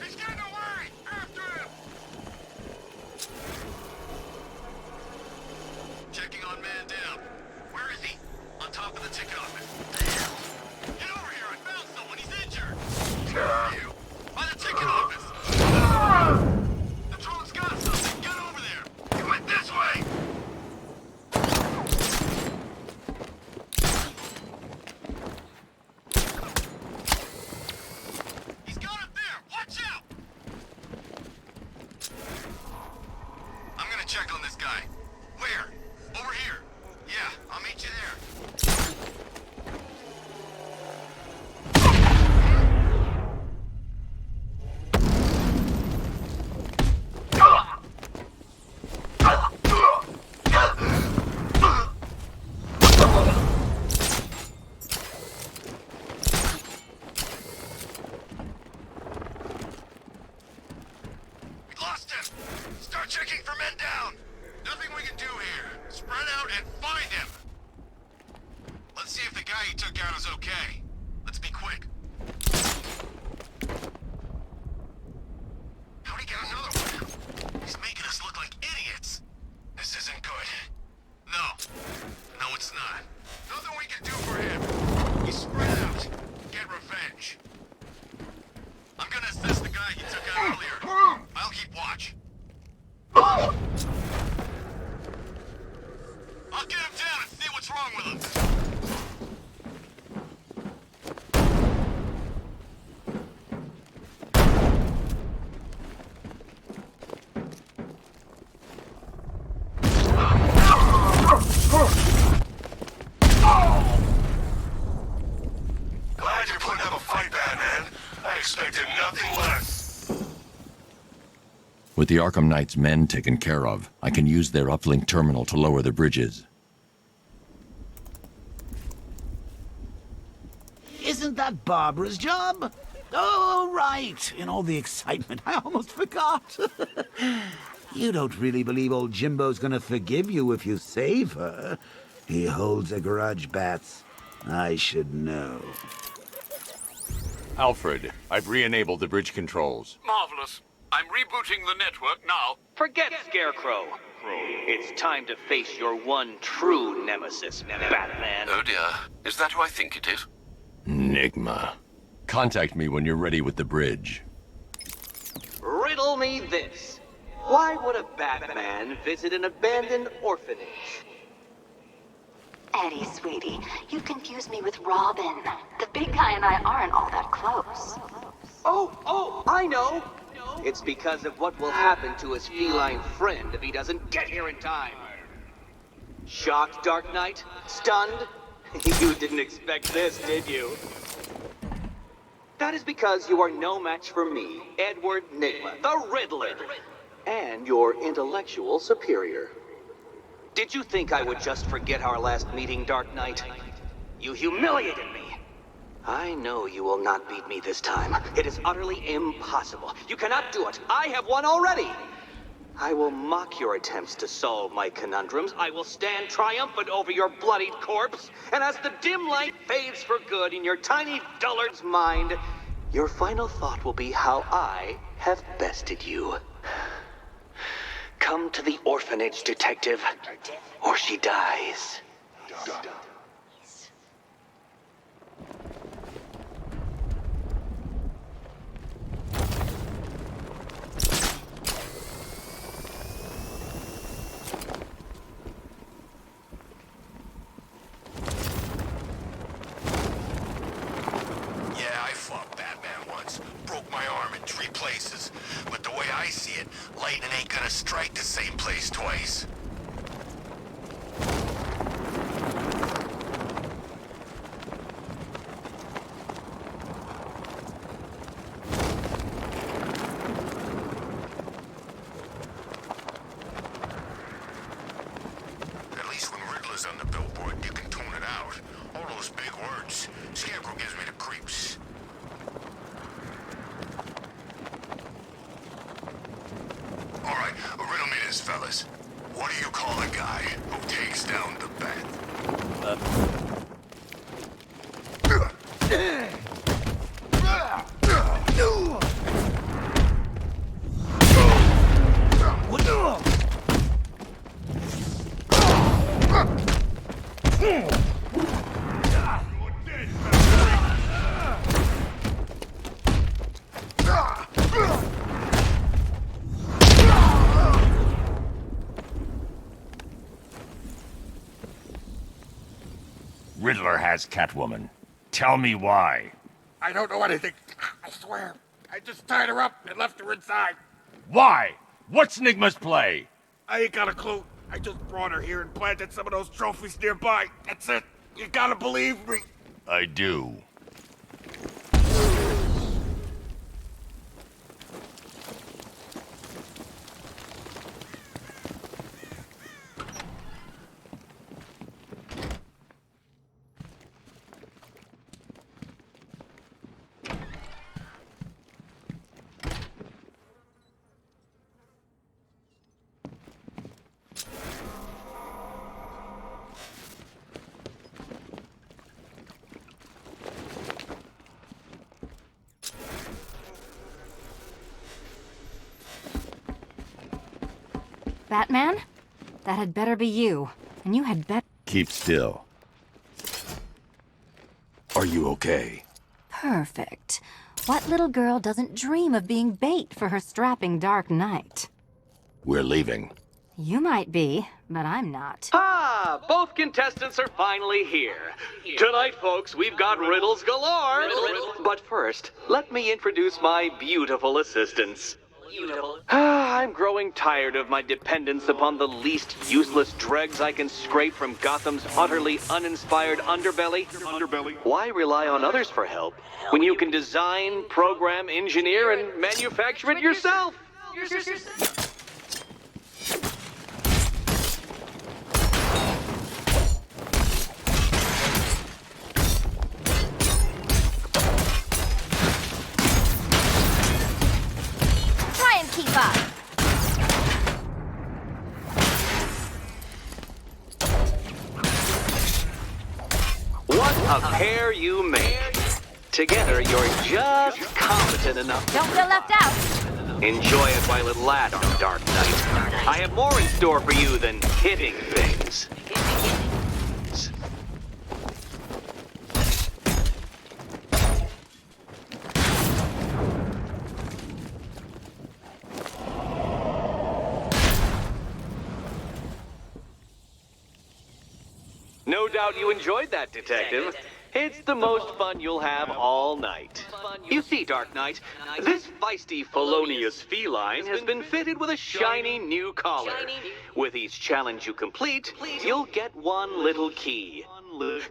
He's getting away! After him! Checking on man down. Where is he? On top of the ticket office. Get over here! I found someone! He's injured! Where are you? By the ticket office! The drone's got something! Get over there! He went this way! He's got it there! Watch out! I'm gonna check on this guy. Where? Over here. Yeah, I'll meet you there. We lost him! Start checking for men down! Nothing we can do here. Spread out and find him! Let's see if the guy he took out is okay. Let's be quick. How'd he get another one? He's making us look like idiots. This isn't good. No. No, it's not. Nothing we can do for him. He's spread out. Get revenge. I'm gonna assess the guy he took out earlier. I'll keep watch. I'll get him down and see what's wrong with him. Glad you're putting up a fight, Batman. I expected nothing less. With the Arkham Knight's men taken care of, I can use their uplink terminal to lower the bridges. Isn't that Barbara's job? Oh, right. In all the excitement, I almost forgot. You don't really believe old Jimbo's gonna forgive you if you save her. He holds a grudge, Bats. I should know. Alfred, I've re-enabled the bridge controls. Marvelous. I'm rebooting the network now. Forget Scarecrow. It's time to face your one true nemesis, Batman. Oh dear. Is that who I think it is? Enigma. Contact me when you're ready with the bridge. Riddle me this. Why would a Batman visit an abandoned orphanage? Eddie, sweetie, you confused me with Robin. The big guy and I aren't all that close. Oh, I know. It's because of what will happen to his feline friend if he doesn't get here in time. Shocked, Dark Knight? Stunned? You didn't expect this, did you? That is because you are no match for me, Edward Nigma, the Riddler, and your intellectual superior. Did you think I would just forget our last meeting, Dark Knight? You humiliated me. I know you will not beat me this time. It is utterly impossible. You cannot do it. I have won already. I will mock your attempts to solve my conundrums. I will stand triumphant over your bloodied corpse. And as the dim light fades for good in your tiny dullard's mind, your final thought will be how I have bested you. Come to the orphanage, detective, or she dies. Yeah, I fought Batman once. Broke my arm in 3 places. But the way I see it, lightning ain't gonna strike the same place twice. At least when Riddler's on the billboard, you can tone it out. All those big words. Scarecrow gives me the creeps. All right, riddle me this, fellas. What do you call a guy who takes down the bat? Riddler has Catwoman. Tell me why. I don't know anything. I swear. I just tied her up and left her inside. Why? What's Nigma's play? I ain't got a clue. I just brought her here and planted some of those trophies nearby. That's it. You gotta believe me. I do. Batman? That had better be you. And you had better... Keep still. Are you okay? Perfect. What little girl doesn't dream of being bait for her strapping Dark Knight? We're leaving. You might be, but I'm not. Ah, both contestants are finally here. Tonight, folks, we've got riddles galore. But first, let me introduce my beautiful assistants. I'm growing tired of my dependence upon the least useless dregs I can scrape from Gotham's utterly uninspired underbelly. Why rely on others for help when you can design, program, engineer, and manufacture it yourself? Keep up. What a pair you make. Together, you're just competent enough. Don't feel left out. Enjoy it while it lasts, Dark Knight. I have more in store for you than hitting things. No doubt you enjoyed that, Detective. It's the most fun you'll have all night. You see, Dark Knight, this feisty, felonious feline has been fitted with a shiny new collar. With each challenge you complete, you'll get one little key.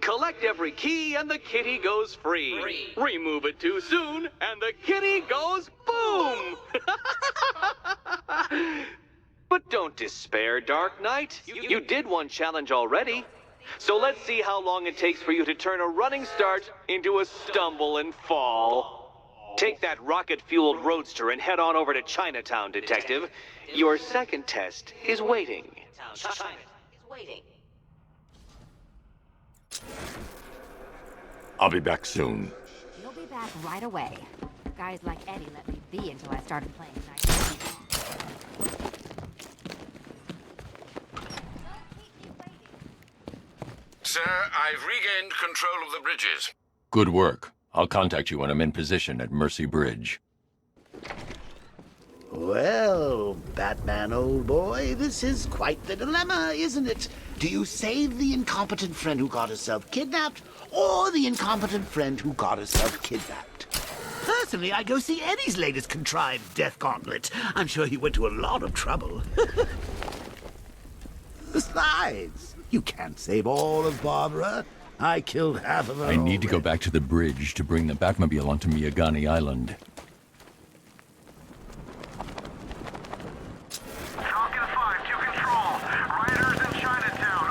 Collect every key and the kitty goes free. Remove it too soon and the kitty goes boom! But don't despair, Dark Knight. You did one challenge already. So let's see how long it takes for you to turn a running start into a stumble and fall. Take that rocket-fueled roadster and head on over to Chinatown, Detective. Your second test is waiting. I'll be back soon. You'll be back right away. Guys like Eddie let me be until I started playing night. Sir, I've regained control of the bridges. Good work. I'll contact you when I'm in position at Mercy Bridge. Well, Batman, old boy, this is quite the dilemma, isn't it? Do you save the incompetent friend who got herself kidnapped, or the incompetent friend who got herself kidnapped? Personally, I'd go see Eddie's latest contrived death gauntlet. I'm sure he went to a lot of trouble. Besides, you can't save all of Barbara. I killed half of her. I need to go back to the bridge to bring the Batmobile onto Miyagani Island. Falcon 5 to control. Riders in Chinatown,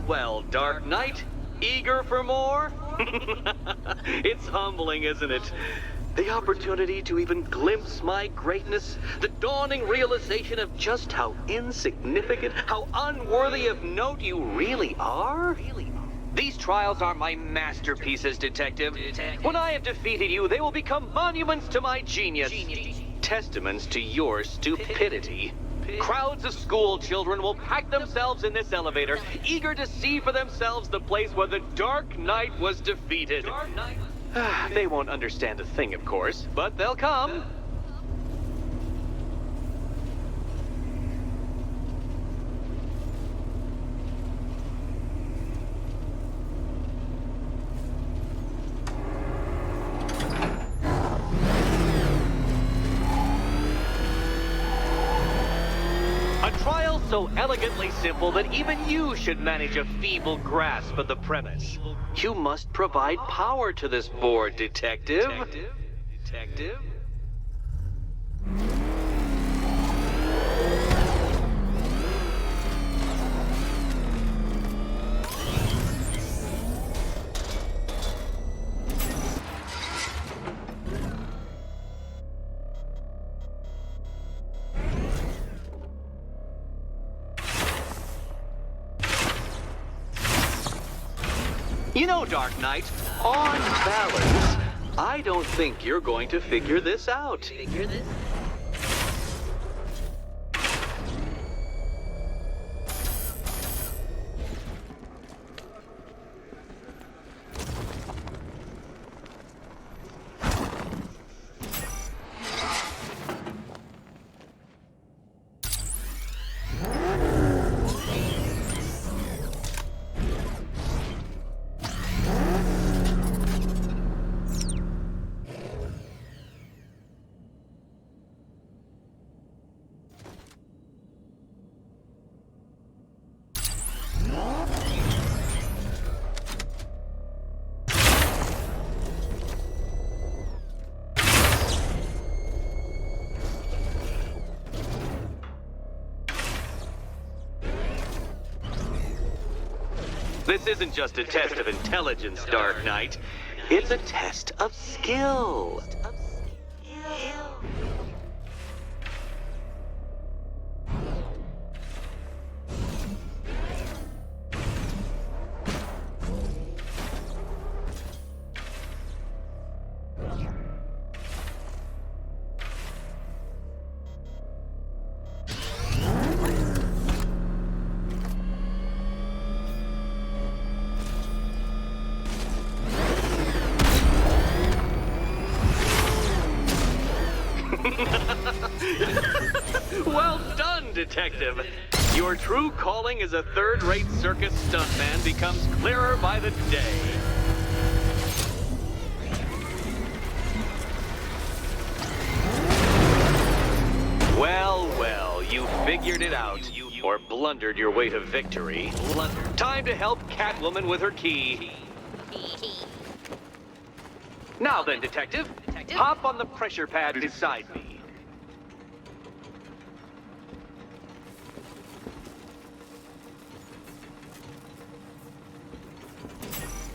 Well, Dark Knight, eager for more? It's humbling, isn't it? The opportunity to even glimpse my greatness, the dawning realization of just how insignificant, how unworthy of note you really are? These trials are my masterpieces, Detective. When I have defeated you, they will become monuments to my genius, testaments to your stupidity. Crowds of school children will pack themselves in this elevator, eager to see for themselves the place where the Dark Knight was defeated. They won't understand a thing, of course, but they'll come. So elegantly simple that even you should manage a feeble grasp of the premise. You must provide power to this board, Detective. Detective? You know, Dark Knight, on balance, I don't think you're going to figure this out. This isn't just a test of intelligence, Dark Knight. It's a test of skill. Well done, Detective. Your true calling as a third-rate circus stuntman becomes clearer by the day. Well, well, you figured it out. Or blundered your way to victory. Time to help Catwoman with her key. Now then, Detective, hop on the pressure pad beside me.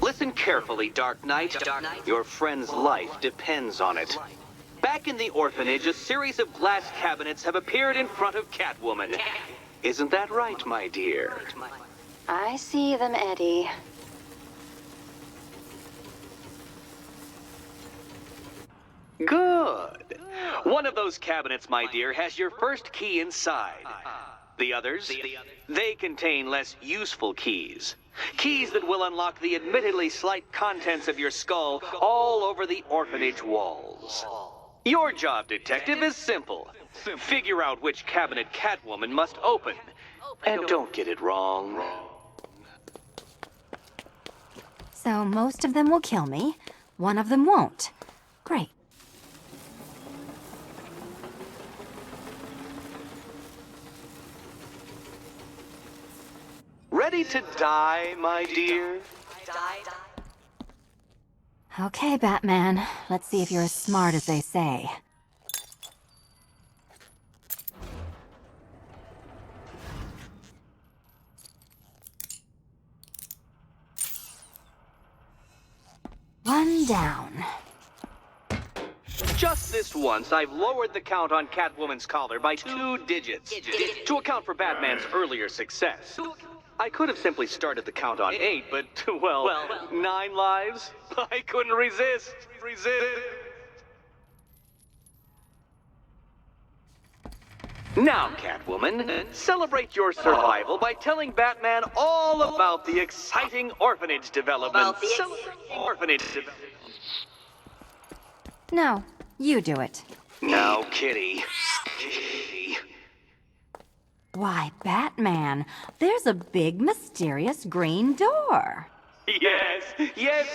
Listen carefully, Dark Knight. Your friend's life depends on it. Back in the orphanage, a series of glass cabinets have appeared in front of Catwoman. Isn't that right, my dear? I see them, Eddie. Good. One of those cabinets, my dear, has your first key inside. The others, they contain less useful keys. Keys that will unlock the admittedly slight contents of your skull all over the orphanage walls. Your job, Detective, is simple. Figure out which cabinet Catwoman must open. And don't get it wrong. So most of them will kill me. One of them won't. Great. Ready to die, my dear? Okay, Batman. Let's see if you're as smart as they say. One down. Just this once, I've lowered the count on Catwoman's collar by 2 digits to account for Batman's earlier success. I could have simply started the count on 8, but, well, 9 lives? I couldn't resist. Now, Catwoman, celebrate your survival by telling Batman all about the exciting orphanage development. No, you do it. Now, Kitty. Why, Batman, there's a big, mysterious green door. Yes,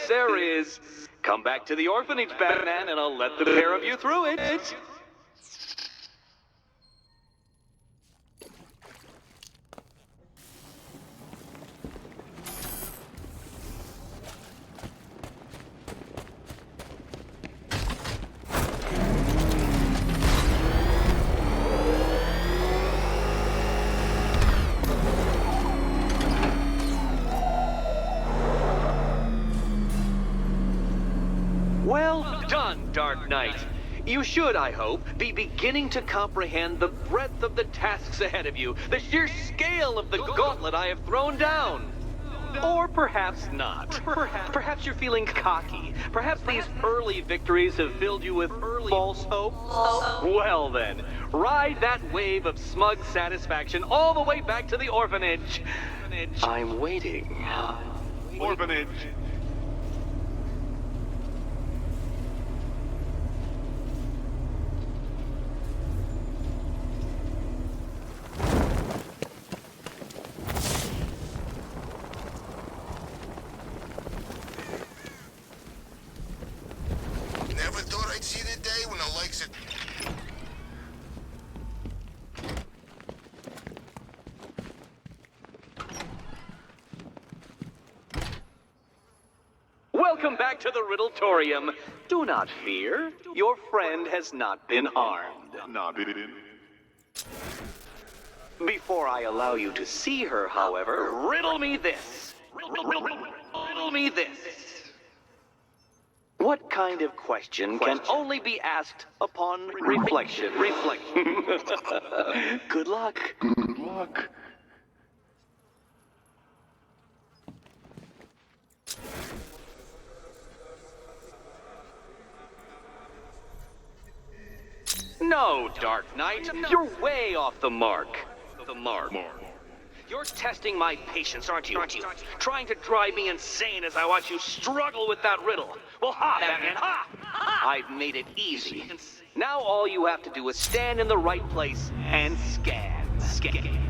there is. Come back to the orphanage, Batman, and I'll let the pair of you through it. Well done, Dark Knight. You should, I hope, be beginning to comprehend the breadth of the tasks ahead of you, the sheer scale of the gauntlet I have thrown down. Or perhaps not. Perhaps you're feeling cocky. Perhaps these early victories have filled you with false hope. Well then, ride that wave of smug satisfaction all the way back to the orphanage. I'm waiting. Orphanage. Never thought I'd see the day when the likes of... Welcome back to the Riddletorium. Do not fear. Your friend has not been harmed. Before I allow you to see her, however, riddle me this. Riddle me this. What kind of question can only be asked upon reflection? Good luck. No, Dark Knight, you're way off the mark. You're testing my patience, aren't you? Trying to drive me insane as I watch you struggle with that riddle. Well, ha, Batman, ha! I've made it easy. Now all you have to do is stand in the right place and scan. Scan.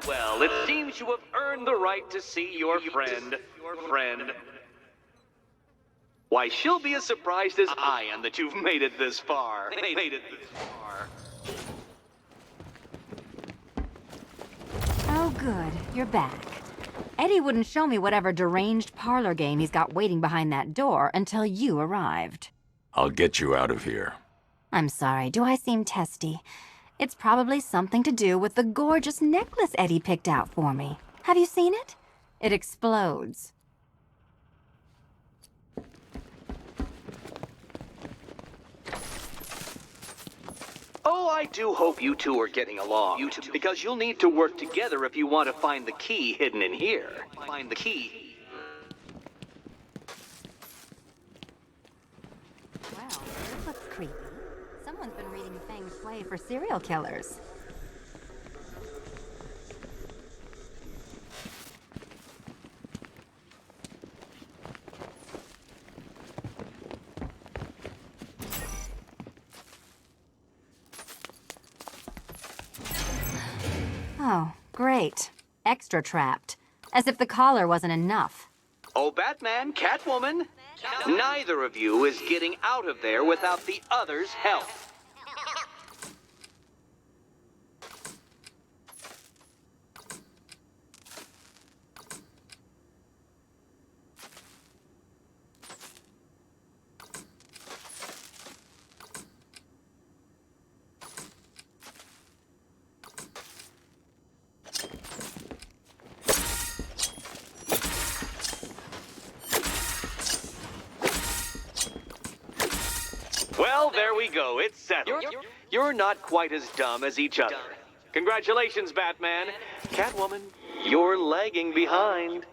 Well, it seems you have earned the right to see your friend. Why, she'll be as surprised as I am that you've made it this far. Oh, good. You're back. Eddie wouldn't show me whatever deranged parlor game he's got waiting behind that door until you arrived. I'll get you out of here. I'm sorry, do I seem testy? It's probably something to do with the gorgeous necklace Eddie picked out for me. Have you seen it? It explodes. Oh, I do hope you two are getting along. Because you'll need to work together if you want to find the key hidden in here. Find the key. Well, this looks creepy. Someone's been reading Feng Shui for serial killers. Oh, great. Extra trapped. As if the collar wasn't enough. Oh, Batman, Catwoman, neither of you is getting out of there without the other's help. Well, there we go. It's settled. You're not quite as dumb as each other. Congratulations, Batman. Catwoman, you're lagging behind.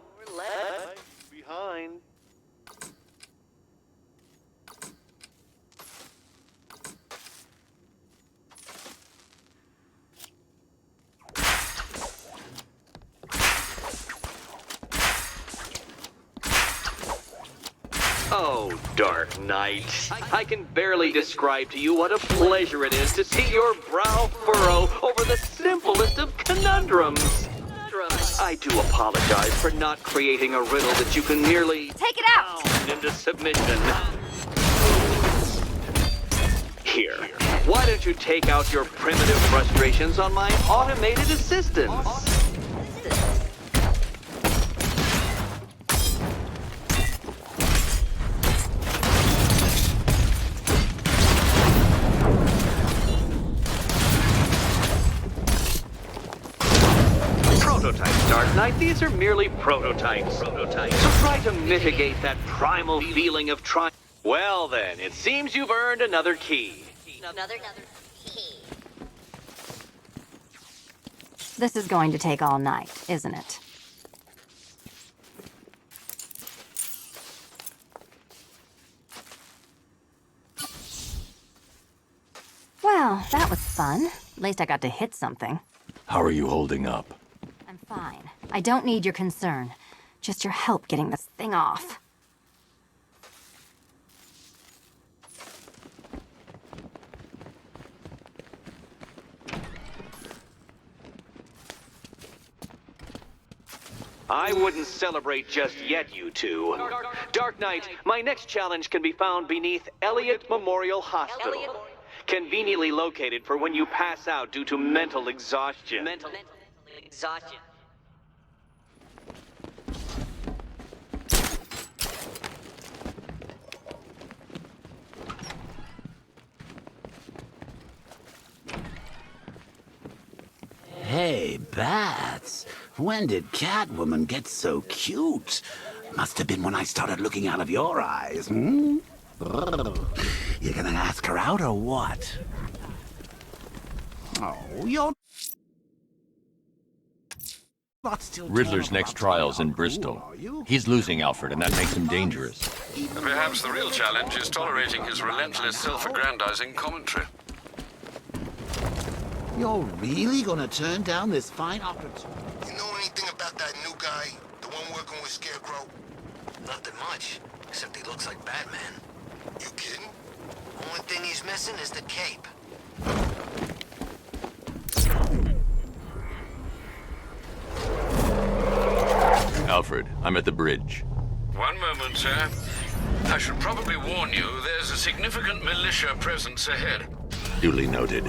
Oh, Dark Knight. I can barely describe to you what a pleasure it is to see your brow furrow over the simplest of conundrums. I do apologize for not creating a riddle that you can merely take it out into submission. Here, why don't you take out your primitive frustrations on my automated assistants? Dark Knight, these are merely prototypes. So try to mitigate that primal feeling of trying. Well then, it seems you've earned another key. Another key. This is going to take all night, isn't it? Well, that was fun. At least I got to hit something. How are you holding up? I'm fine. I don't need your concern. Just your help getting this thing off. I wouldn't celebrate just yet, you two. Dark Knight, my next challenge can be found beneath Elliott Memorial Hospital. Conveniently located for when you pass out due to mental exhaustion. Hey, Bats. When did Catwoman get so cute? Must have been when I started looking out of your eyes, hmm? You gonna ask her out or what? Oh, you're Riddler's next trial's in Bristol. He's losing Alfred, and that makes him dangerous. Perhaps the real challenge is tolerating his relentless self-aggrandizing commentary. You're really gonna turn down this fine opportunity? You know anything about that new guy? The one working with Scarecrow? Nothing much, except he looks like Batman. You kidding? Only thing he's missing is the cape. Alfred, I'm at the bridge. One moment, sir. I should probably warn you, there's a significant militia presence ahead. Duly noted.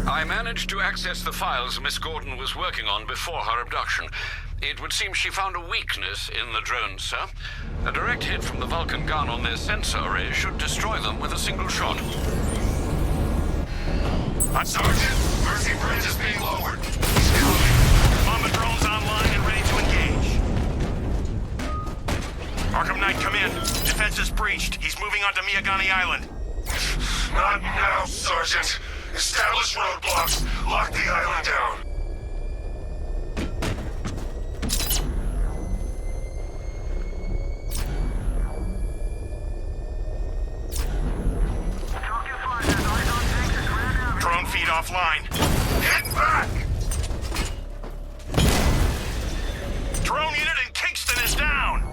I managed to access the files Miss Gordon was working on before her abduction. It would seem she found a weakness in the drones, sir. A direct hit from the Vulcan gun on their sensor array should destroy them with a single shot. Sergeant, Mercy Bridge is being lowered. He's coming. Bomber drones online and ready to engage. Arkham Knight, come in. Defense is breached. He's moving onto Miyagani Island. Not now, Sergeant. Establish roadblocks. Lock the island down. Drone feed offline. Get back! Drone unit in Kingston is down.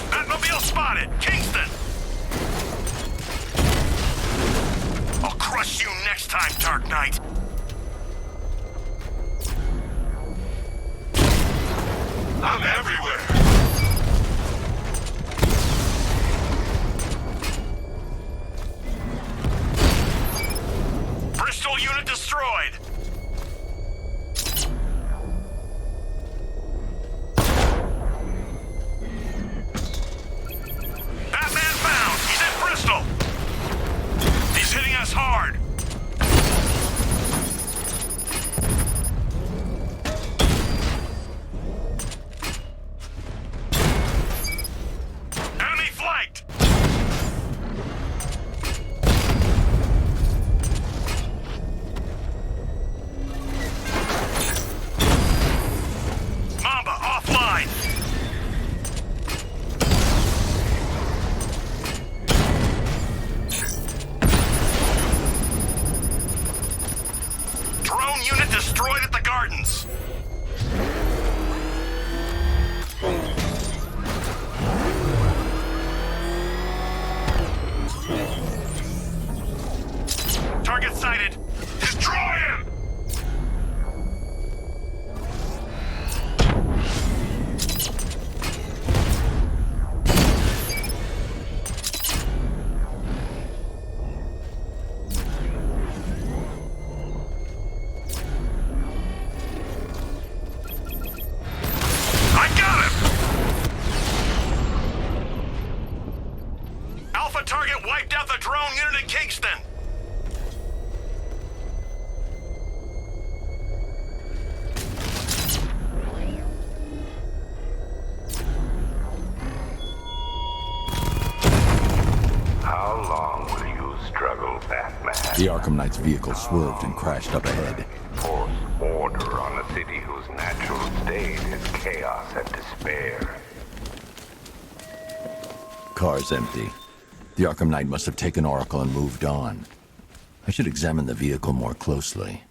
Batmobile spotted! Kingston! I'll crush you next time, Dark Knight! I'm everywhere. Bristol unit destroyed! Batman found! He's in Bristol! He's hitting us hard! Enemy flanked! Mamba offline! Drone unit destroyed at the gardens! Target sighted! Destroy him! I got him! Alpha target wiped out the drone unit in Kingston! How long will you struggle, Batman? The Arkham Knight's vehicle swerved and crashed up ahead. Force order on a city whose natural state is chaos and despair. Car's empty. The Arkham Knight must have taken Oracle and moved on. I should examine the vehicle more closely.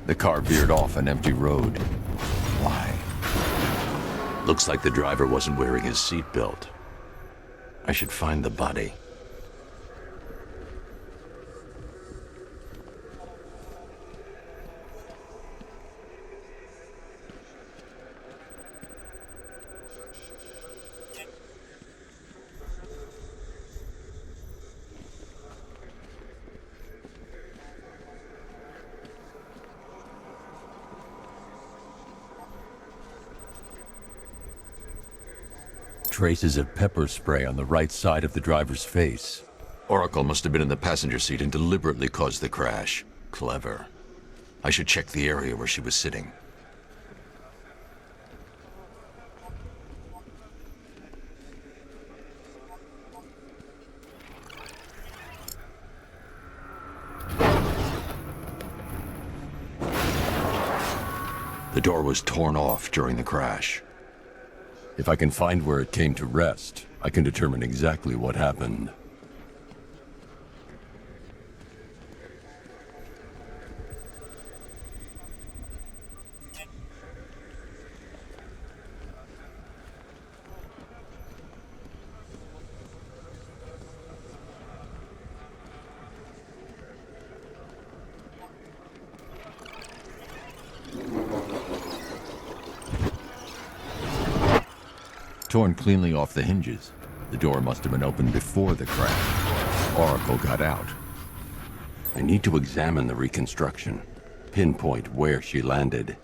The car veered off an empty road. Looks like the driver wasn't wearing his seatbelt. I should find the body. Traces of pepper spray on the right side of the driver's face. Oracle must have been in the passenger seat and deliberately caused the crash. Clever. I should check the area where she was sitting. The door was torn off during the crash. If I can find where it came to rest, I can determine exactly what happened. Torn cleanly off the hinges. The door must have been opened before the crash. Oracle got out. I need to examine the reconstruction, pinpoint where she landed.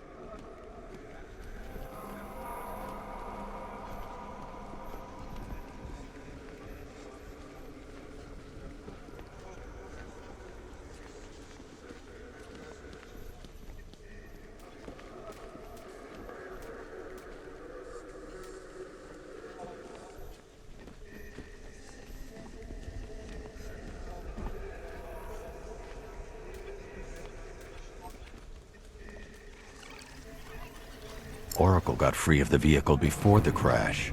Oracle got free of the vehicle before the crash.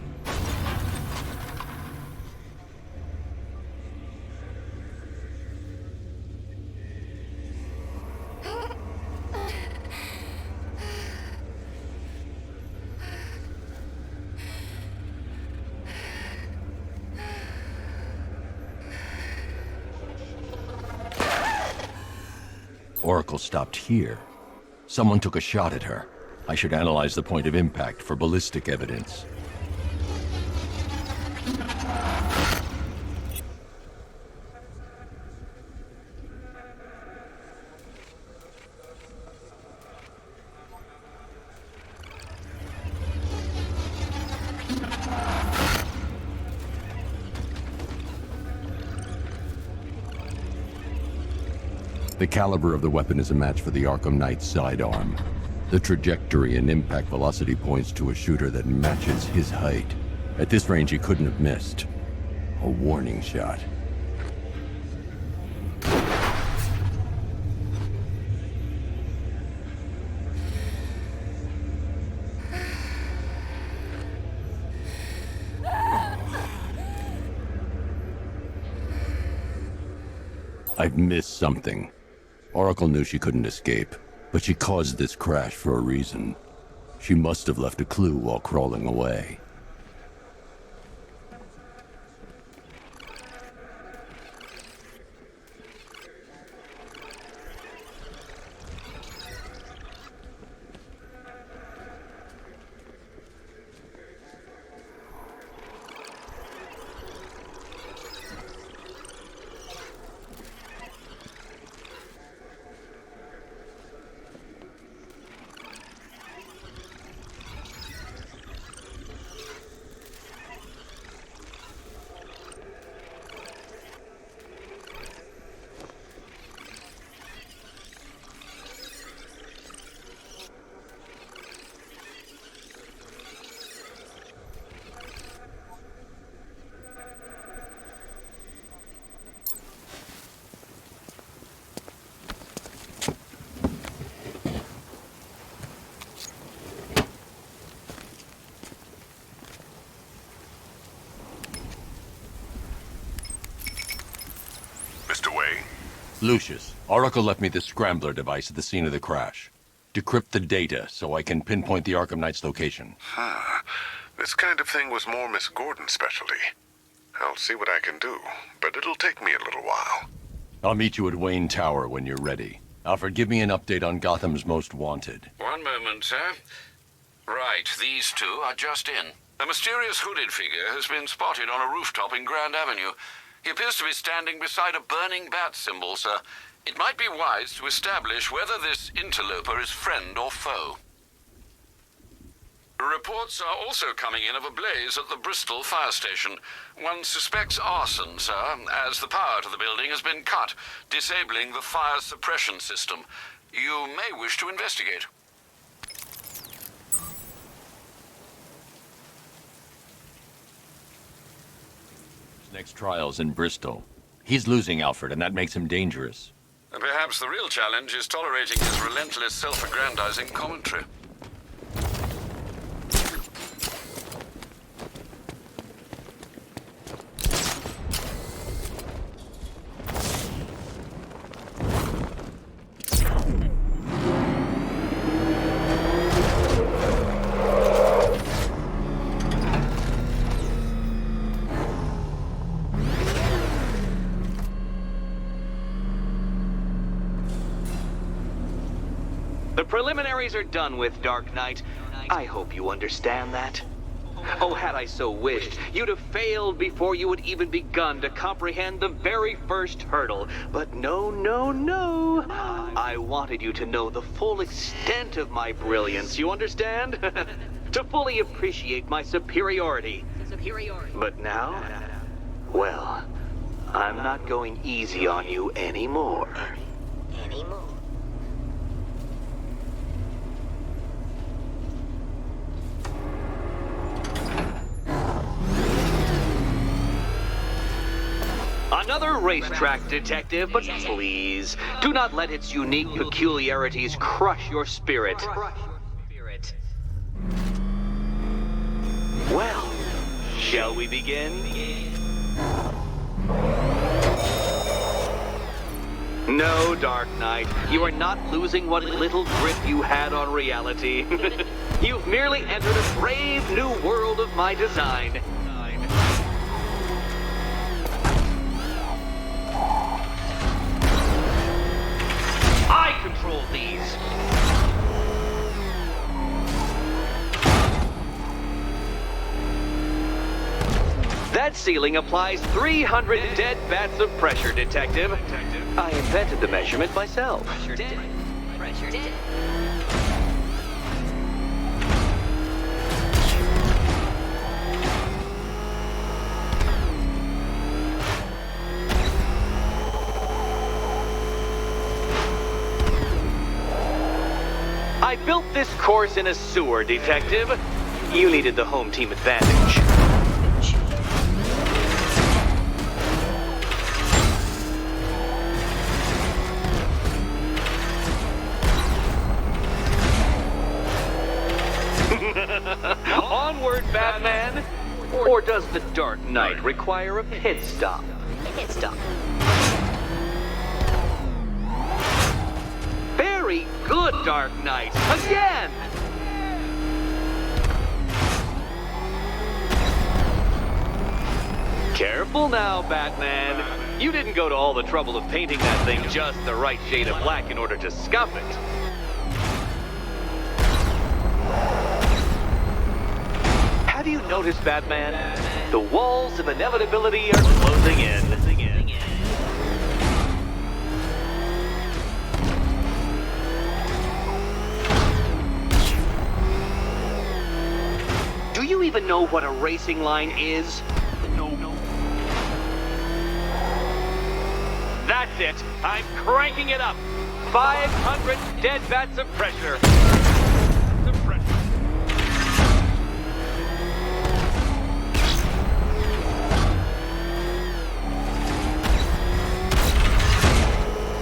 Oracle stopped here. Someone took a shot at her. I should analyze the point of impact for ballistic evidence. The caliber of the weapon is a match for the Arkham Knight's sidearm. The trajectory and impact velocity points to a shooter that matches his height. At this range, he couldn't have missed. A warning shot. I've missed something. Oracle knew she couldn't escape, but she caused this crash for a reason. She must have left a clue while crawling away. Lucius, Oracle left me the scrambler device at the scene of the crash. Decrypt the data so I can pinpoint the Arkham Knight's location. This kind of thing was more Miss Gordon's specialty. I'll see what I can do, but it'll take me a little while. I'll meet you at Wayne Tower when you're ready. Alfred, give me an update on Gotham's Most Wanted. One moment, sir. Right, these two are just in. A mysterious hooded figure has been spotted on a rooftop in Grand Avenue. He appears to be standing beside a burning bat symbol, sir. It might be wise to establish whether this interloper is friend or foe. Reports are also coming in of a blaze at the Bristol fire station. One suspects arson, sir, as the power to the building has been cut, disabling the fire suppression system. You may wish to investigate. Next trial's in Bristol. He's losing Alfred, and that makes him dangerous. Perhaps the real challenge is tolerating his relentless self-aggrandizing commentary. The preliminaries are done with, Dark Knight. I hope you understand that. Oh, had I so wished, you'd have failed before you had even begun to comprehend the very first hurdle. But no, no, no. I wanted you to know the full extent of my brilliance, you understand? To fully appreciate my superiority. But now, well, I'm not going easy on you anymore. Another racetrack, detective, but please, do not let its unique peculiarities crush your spirit. Well, shall we begin? No, Dark Knight, you are not losing what little grip you had on reality. You've merely entered a brave new world of my design. I control these. That ceiling applies 300 dead bats of pressure, Detective. I invented the measurement myself. Pressure did. I built this course in a sewer, Detective. You needed the home team advantage. Onward, Batman! Or does the Dark Knight require a pit stop? Very good, Dark Knight! Again! Careful now, Batman. You didn't go to all the trouble of painting that thing just the right shade of black in order to scuff it. Have you noticed, Batman? The walls of inevitability are closing in. Do you even know what a racing line is? No. That's it. I'm cranking it up. 500 dead bats of pressure.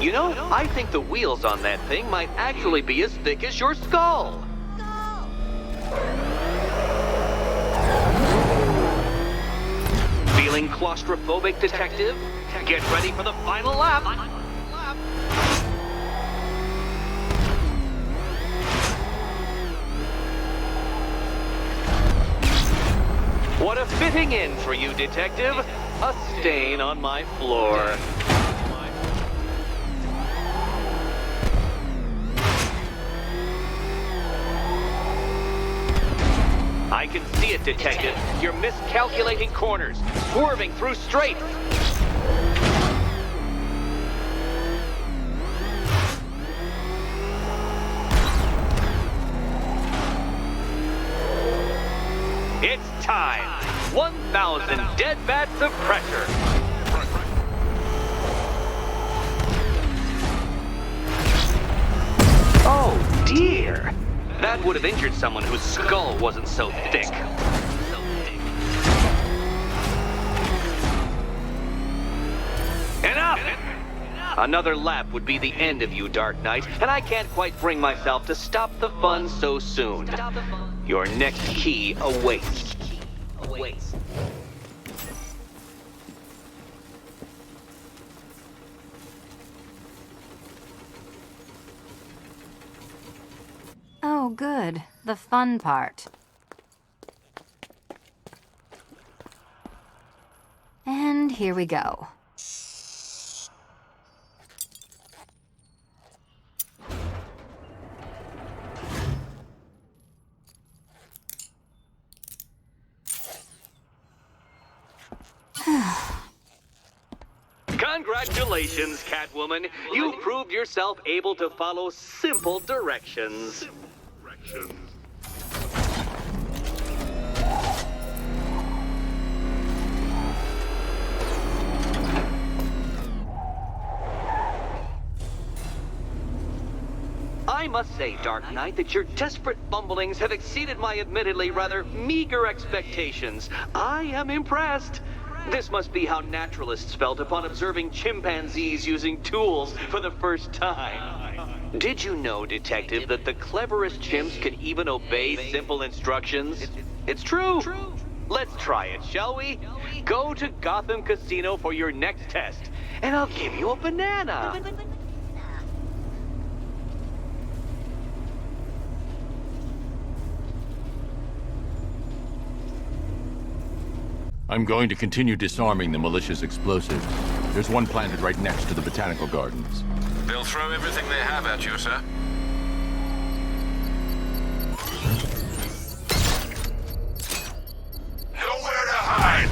You know, I think the wheels on that thing might actually be as thick as your skull. Feeling claustrophobic, Detective? Get ready for the final lap. What a fitting end for you, Detective. A stain on my floor. I can see it, Detective. You're miscalculating corners, swerving through straights. It's time. 1,000 dead bats of pressure. Oh, dear. That would have injured someone whose skull wasn't so thick. Enough! Another lap would be the end of you, Dark Knight, and I can't quite bring myself to stop the fun so soon. Your next key awaits. Oh, good. The fun part. And here we go. Congratulations, Catwoman. You proved yourself able to follow simple directions. I must say, Dark Knight, that your desperate fumblings have exceeded my admittedly rather meager expectations. I am impressed. This must be how naturalists felt upon observing chimpanzees using tools for the first time. Did you know, Detective, that the cleverest chimps can even obey simple instructions? It's true. Let's try it, shall we? Go to Gotham Casino for your next test, and I'll give you a banana. I'm going to continue disarming the malicious explosives. There's one planted right next to the botanical gardens. They'll throw everything they have at you, sir. Nowhere to hide!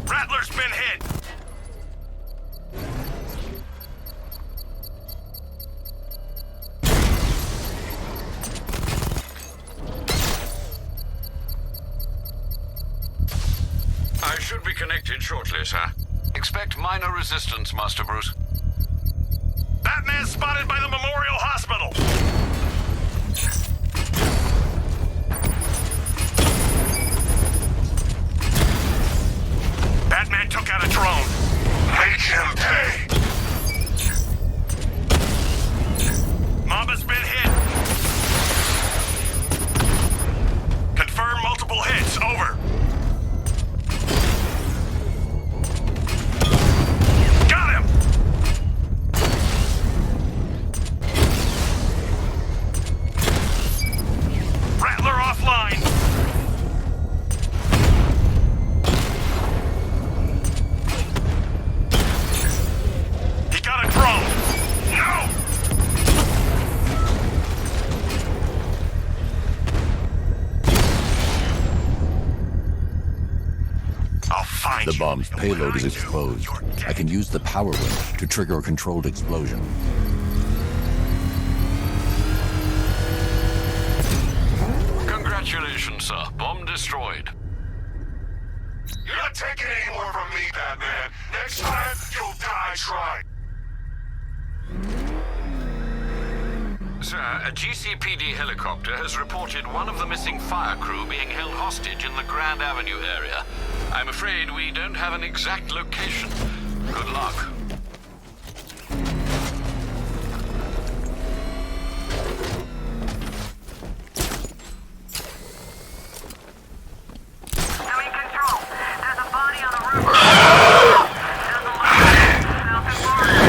Rattler's been hit! I should be connected shortly, sir. Expect minor resistance, Master Bruce. Batman spotted by the Memorial Hospital! Batman took out a drone. Make him pay! Mamba's been hit. Confirm multiple hits. Over. Got him! Rattler offline. He got a drone. No! I'll find The you. bomb's payload is exposed. I can use the power winch to trigger a controlled explosion. Congratulations, sir. Bomb destroyed. You're not taking any more from me, Batman. Next time, you'll die trying. Sir, a GCPD helicopter has reported one of the missing fire crew being held hostage in the Grand Avenue area. I'm afraid we don't have an exact location. Good luck. Doing control. There's a body on the roof. There's a light south of Florida.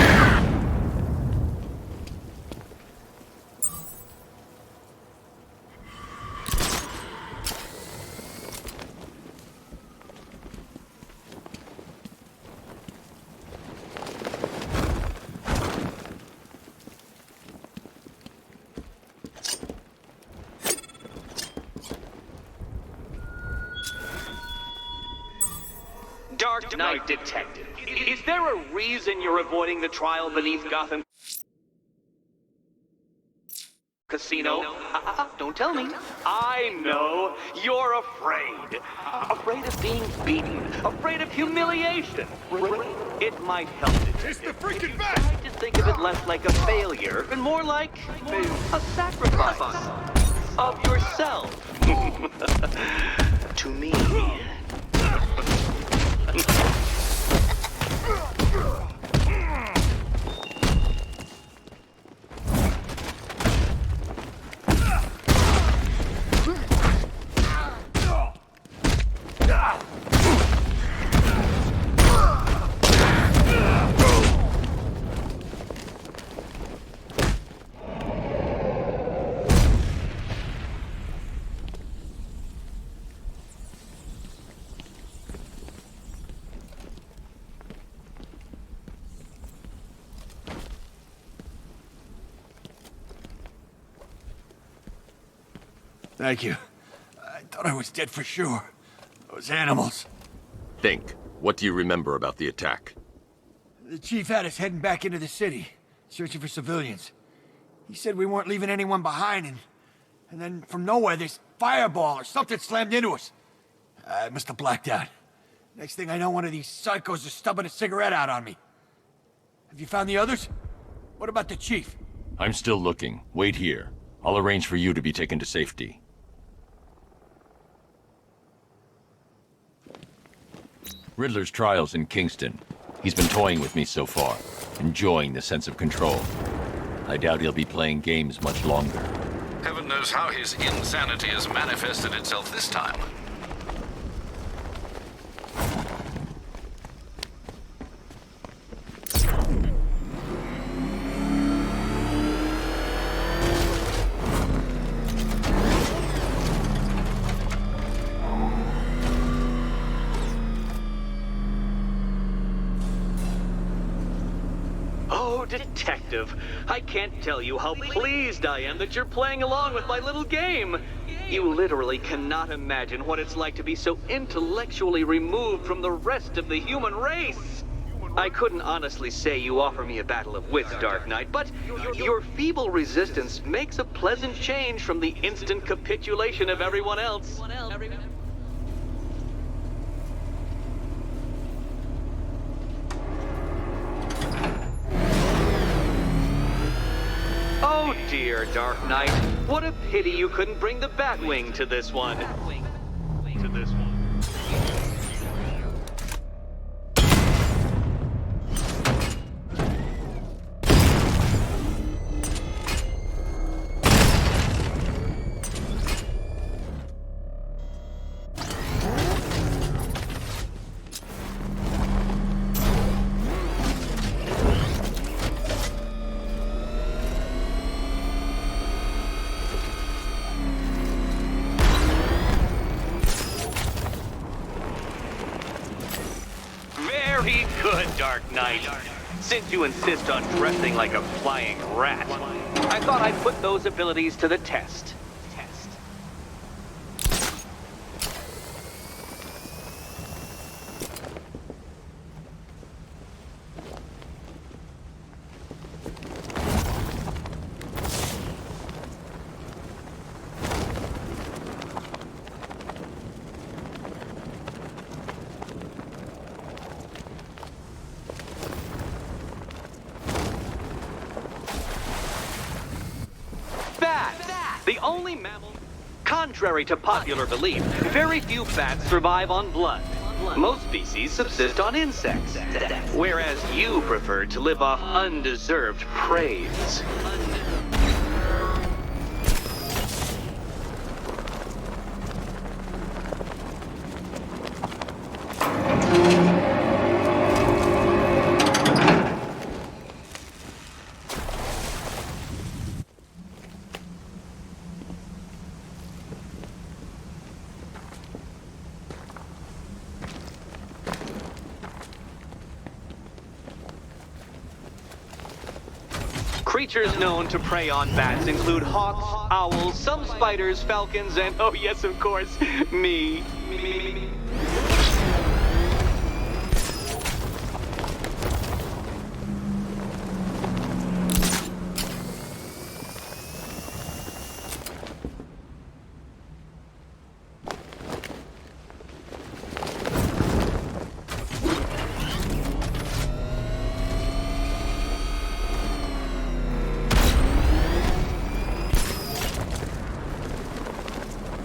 Knight, Detective. Is there a reason you're avoiding the trial beneath Gotham Casino? Don't tell me. I know. You're afraid. Afraid of being beaten. Afraid of humiliation. It might help it. It's the freaking bat! Try to think of it less like a failure and more like a sacrifice of yourself. To me. Thank you. I thought I was dead for sure. Those animals. Think. What do you remember about the attack? The chief had us heading back into the city, searching for civilians. He said we weren't leaving anyone behind, and then from nowhere, this fireball or something slammed into us. I must have blacked out. Next thing I know, one of these psychos is stubbing a cigarette out on me. Have you found the others? What about the chief? I'm still looking. Wait here. I'll arrange for you to be taken to safety. Riddler's trial's in Kingston. He's been toying with me so far, enjoying the sense of control. I doubt he'll be playing games much longer. Heaven knows how his insanity has manifested itself this time. Detective, I can't tell you how pleased I am that you're playing along with my little game. You literally cannot imagine what it's like to be so intellectually removed from the rest of the human race. I couldn't honestly say you offer me a battle of wits, Dark Knight, but your feeble resistance makes a pleasant change from the instant capitulation of everyone else. Oh dear, Dark Knight. What a pity you couldn't bring the Batwing to this one. Very good, Dark Knight. Since you insist on dressing like a flying rat, I thought I'd put those abilities to the test. The only mammal. Contrary to popular belief, very few bats survive on blood. Most species subsist on insects, whereas you prefer to live off undeserved praise. Creatures known to prey on bats include hawks, owls, some spiders, falcons, and, oh yes, of course, me.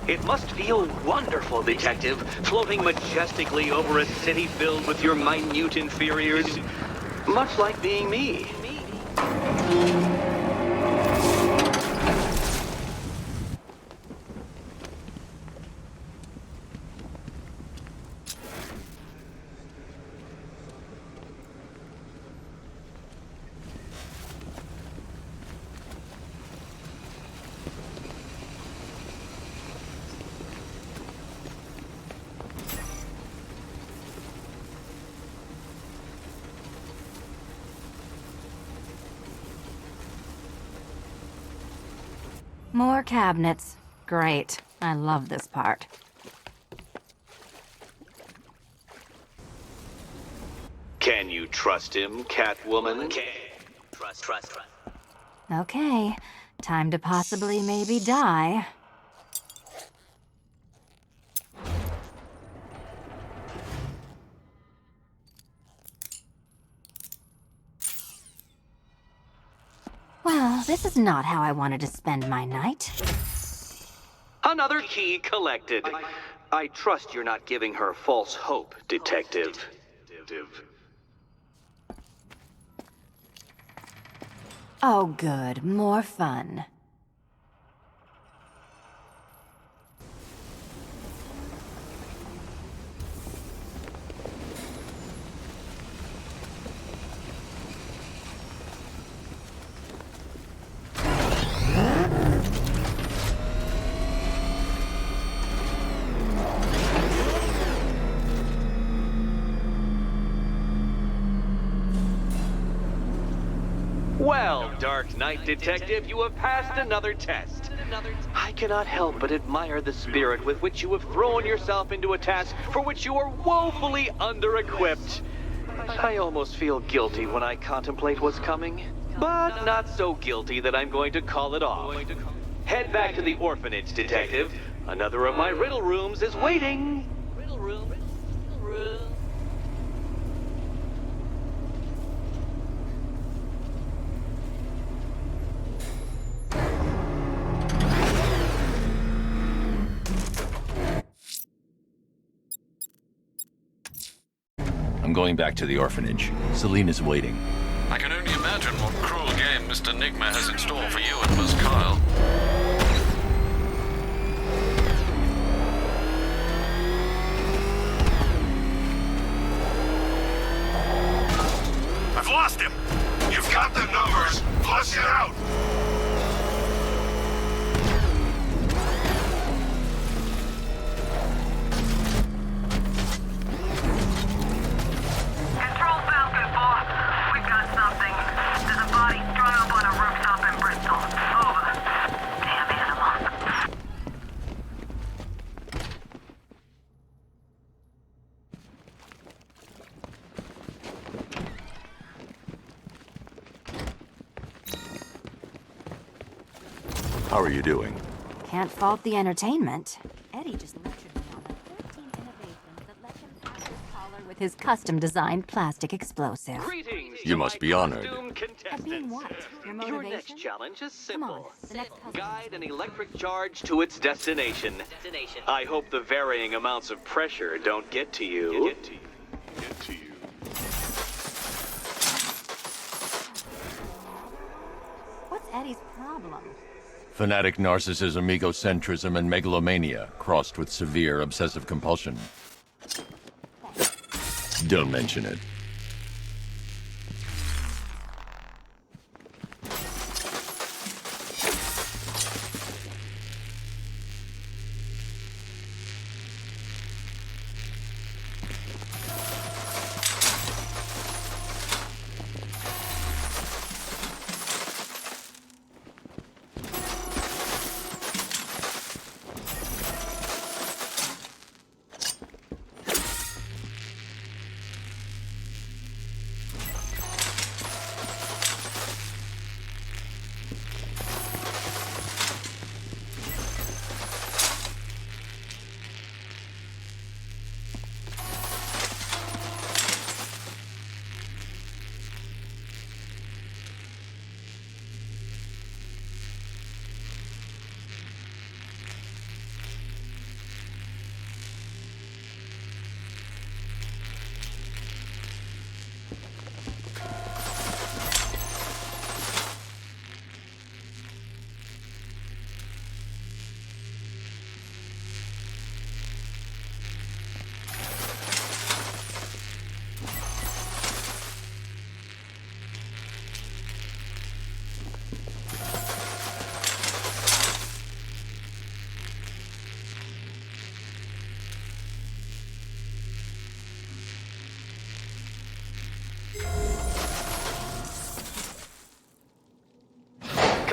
It must feel wonderful, Detective, floating majestically over a city filled with your minute inferiors. Much like being me. More cabinets. Great. I love this part. Can you trust him, Catwoman? Trust. Okay. Time to possibly maybe die. Well, this is not how I wanted to spend my night. Another key collected. I trust you're not giving her false hope, Detective. Oh, good. More fun. Well, Dark Knight Detective, you have passed another test. I cannot help but admire the spirit with which you have thrown yourself into a task for which you are woefully under-equipped. I almost feel guilty when I contemplate what's coming, but not so guilty that I'm going to call it off. Head back to the orphanage, Detective. Another of my riddle rooms is waiting. Riddle room. I'm going back to the orphanage. Celine is waiting. I can only imagine what cruel game Mr. Nigma has in store for you and Miss Kyle. I've lost him! You've got the numbers! Flush it out! Control Falcon 4. We've got something. There's a body strung up on a rooftop in Bristol. Over. Damn animal. How are you doing? Can't fault the entertainment. Eddie just lectured me on the 13 innovations that let him pass his collar with his custom-designed plastic explosive. You must be honored. Being what? Your motivation? Your next challenge is simple. The next puzzle. Guide an electric charge to its destination. I hope the varying amounts of pressure don't get to you. What's Eddie's problem? Fanatic narcissism, egocentrism, and megalomania, crossed with severe obsessive compulsion. Don't mention it.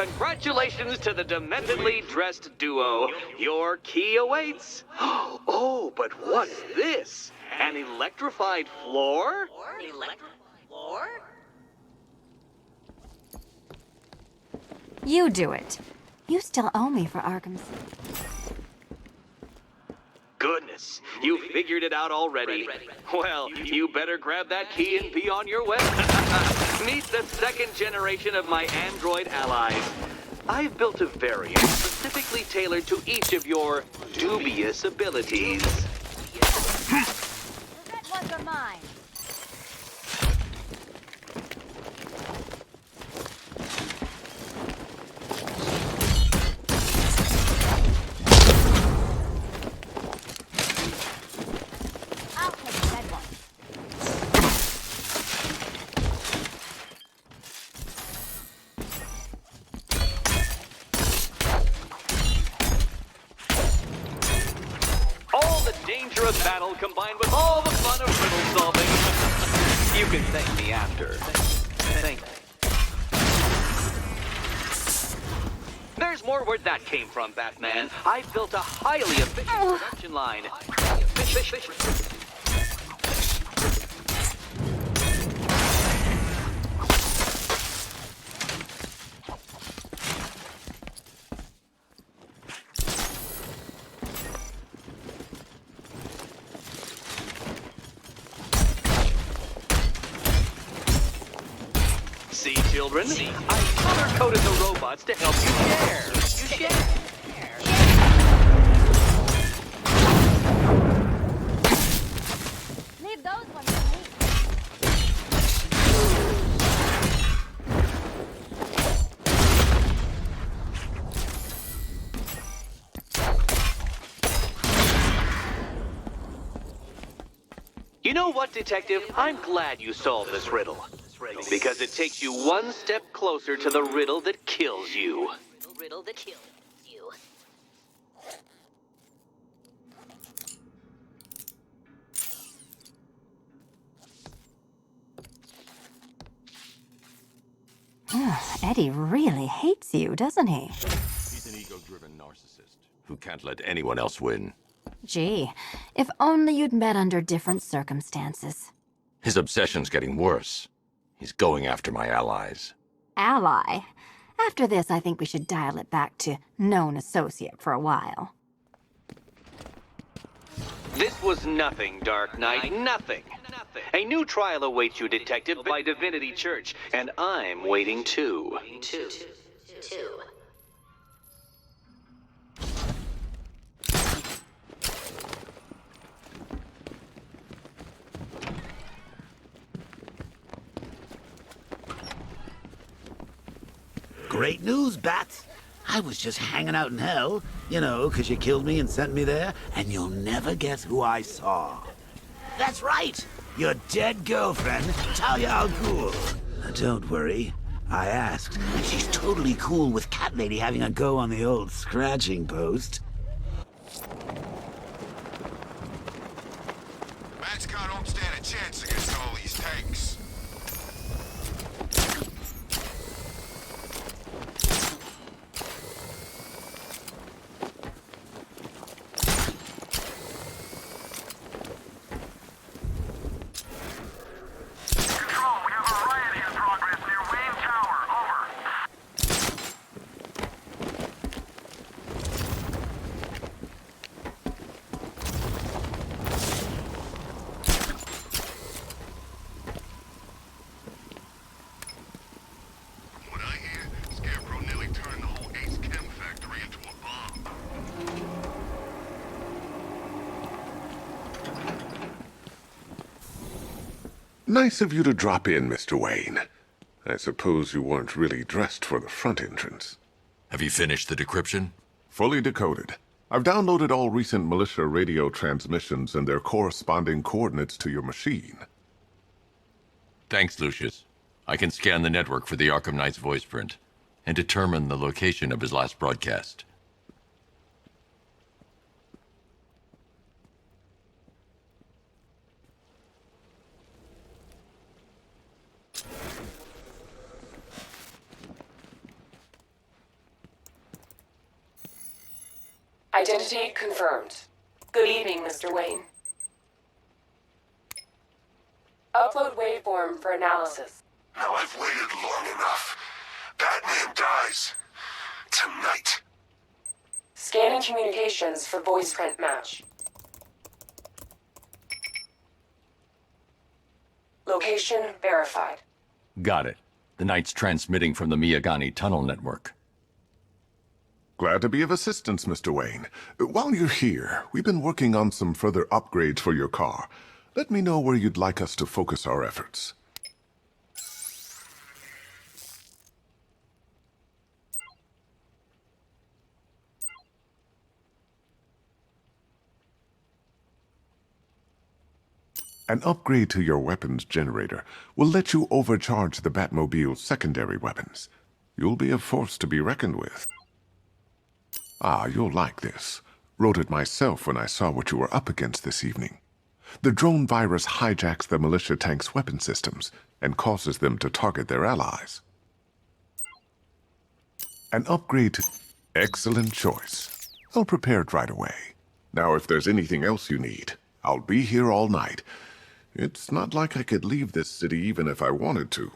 Congratulations to the dementedly dressed duo. Your key awaits. Oh, but what's this? An electrified floor? You do it. You still owe me for Arkham City. Goodness, you figured it out already. Well, you better grab that key and be on your way. Meet the second generation of my android allies. I've built a variant specifically tailored to each of your dubious abilities. The red ones are mine. I'll take the red one. All the danger of battle combined with all the fun of riddle solving. You can thank me after. Thank me. There's more where that came from, Batman. I've built a highly efficient production line. See, children? I color-coded the robots to help you share. Leave those ones for me. You know what, Detective? I'm glad you solved this riddle. Because it takes you one step closer to the riddle that kills you. Eddie really hates you, doesn't he? He's an ego-driven narcissist who can't let anyone else win. Gee, if only you'd met under different circumstances. His obsession's getting worse. He's going after my allies. Ally? After this, I think we should dial it back to known associate for a while. This was nothing, Dark Knight. Nothing. A new trial awaits you, Detective, by Divinity Church, and I'm waiting too. Great news, Bats. I was just hanging out in hell, you know, 'cause you killed me and sent me there, and you'll never guess who I saw. That's right, your dead girlfriend, Talia al Ghul. Don't worry, I asked, and she's totally cool with Cat Lady having a go on the old scratching post. Matchcard don't stand a chance against all these tanks. What I hear, Scarecrow nearly turned the whole Ace Chem factory into a bomb. Nice of you to drop in, Mr. Wayne. I suppose you weren't really dressed for the front entrance. Have you finished the decryption? Fully decoded. I've downloaded all recent militia radio transmissions and their corresponding coordinates to your machine. Thanks, Lucius. I can scan the network for the Arkham Knight's voice print and determine the location of his last broadcast. Identity confirmed. Good evening, Mr. Wayne. Upload waveform for analysis. Now I've waited long enough. Batman dies. Tonight. Scanning communications for voice print match. Location verified. Got it. The Knight's transmitting from the Miyagani tunnel network. Glad to be of assistance, Mr. Wayne. While you're here, we've been working on some further upgrades for your car. Let me know where you'd like us to focus our efforts. An upgrade to your weapons generator will let you overcharge the Batmobile's secondary weapons. You'll be a force to be reckoned with. Ah, you'll like this. Wrote it myself when I saw what you were up against this evening. The drone virus hijacks the militia tank's weapon systems and causes them to target their allies. An upgrade to... Excellent choice. I'll prepare it right away. Now, if there's anything else you need, I'll be here all night. It's not like I could leave this city even if I wanted to.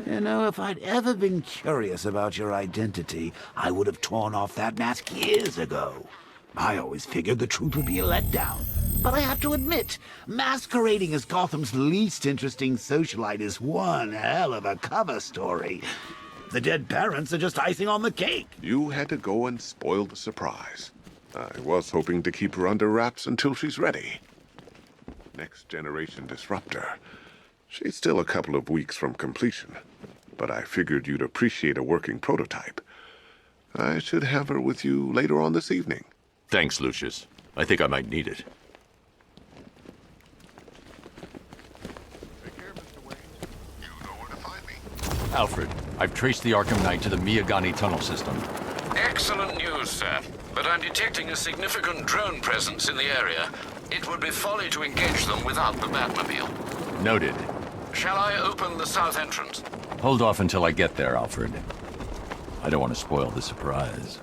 You know, if I'd ever been curious about your identity, I would have torn off that mask years ago. I always figured the truth would be a letdown. But I have to admit, masquerading as Gotham's least interesting socialite is one hell of a cover story. The dead parents are just icing on the cake. You had to go and spoil the surprise. I was hoping to keep her under wraps until she's ready. Next generation disruptor. She's still a couple of weeks from completion, but I figured you'd appreciate a working prototype. I should have her with you later on this evening. Thanks, Lucius. I think I might need it. Take care, Mr. Wayne. You know where to find me. Alfred, I've traced the Arkham Knight to the Miyagani tunnel system. Excellent news, sir. But I'm detecting a significant drone presence in the area. It would be folly to engage them without the Batmobile. Noted. Shall I open the south entrance? Hold off until I get there, Alfred. I don't want to spoil the surprise.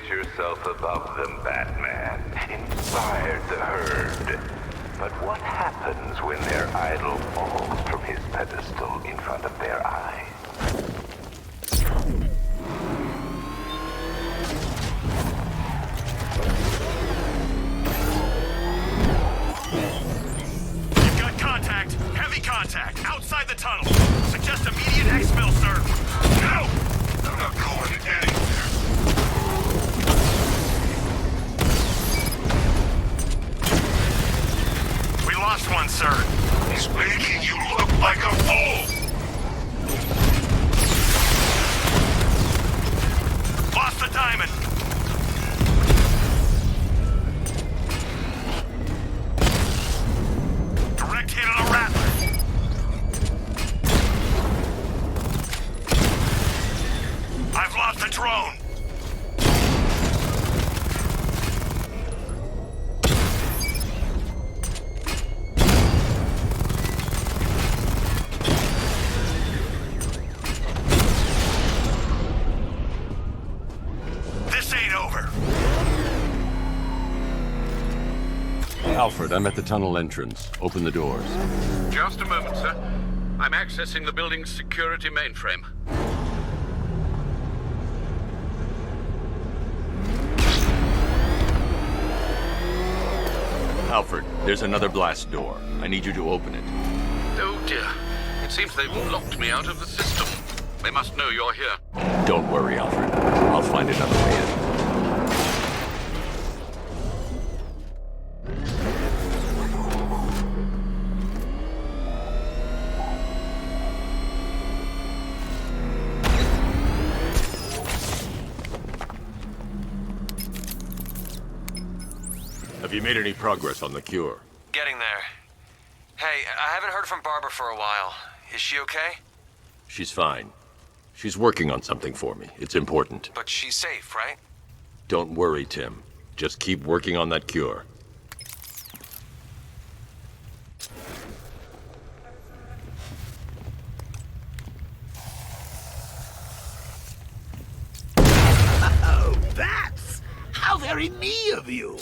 Yourself above them, Batman. Inspired the herd. But what happens when their idol falls from his pedestal in front of their eyes? You've got contact. Heavy contact. Outside the tunnel. Suggest immediate exfil, sir. No! I'm not going anywhere. Lost one, sir. He's making you look like a fool! Lost the diamond! Direct hit on a rattler! I've lost the drone! Alfred, I'm at the tunnel entrance. Open the doors. Just a moment, sir. I'm accessing the building's security mainframe. Alfred, there's another blast door. I need you to open it. Oh dear. It seems they've locked me out of the system. They must know you're here. Don't worry, Alfred. I'll find another way in. Have you made any progress on the cure? Getting there. Hey, I haven't heard from Barbara for a while. Is she okay? She's fine. She's working on something for me. It's important. But she's safe, right? Don't worry, Tim. Just keep working on that cure. Oh, Bats! How very me of you!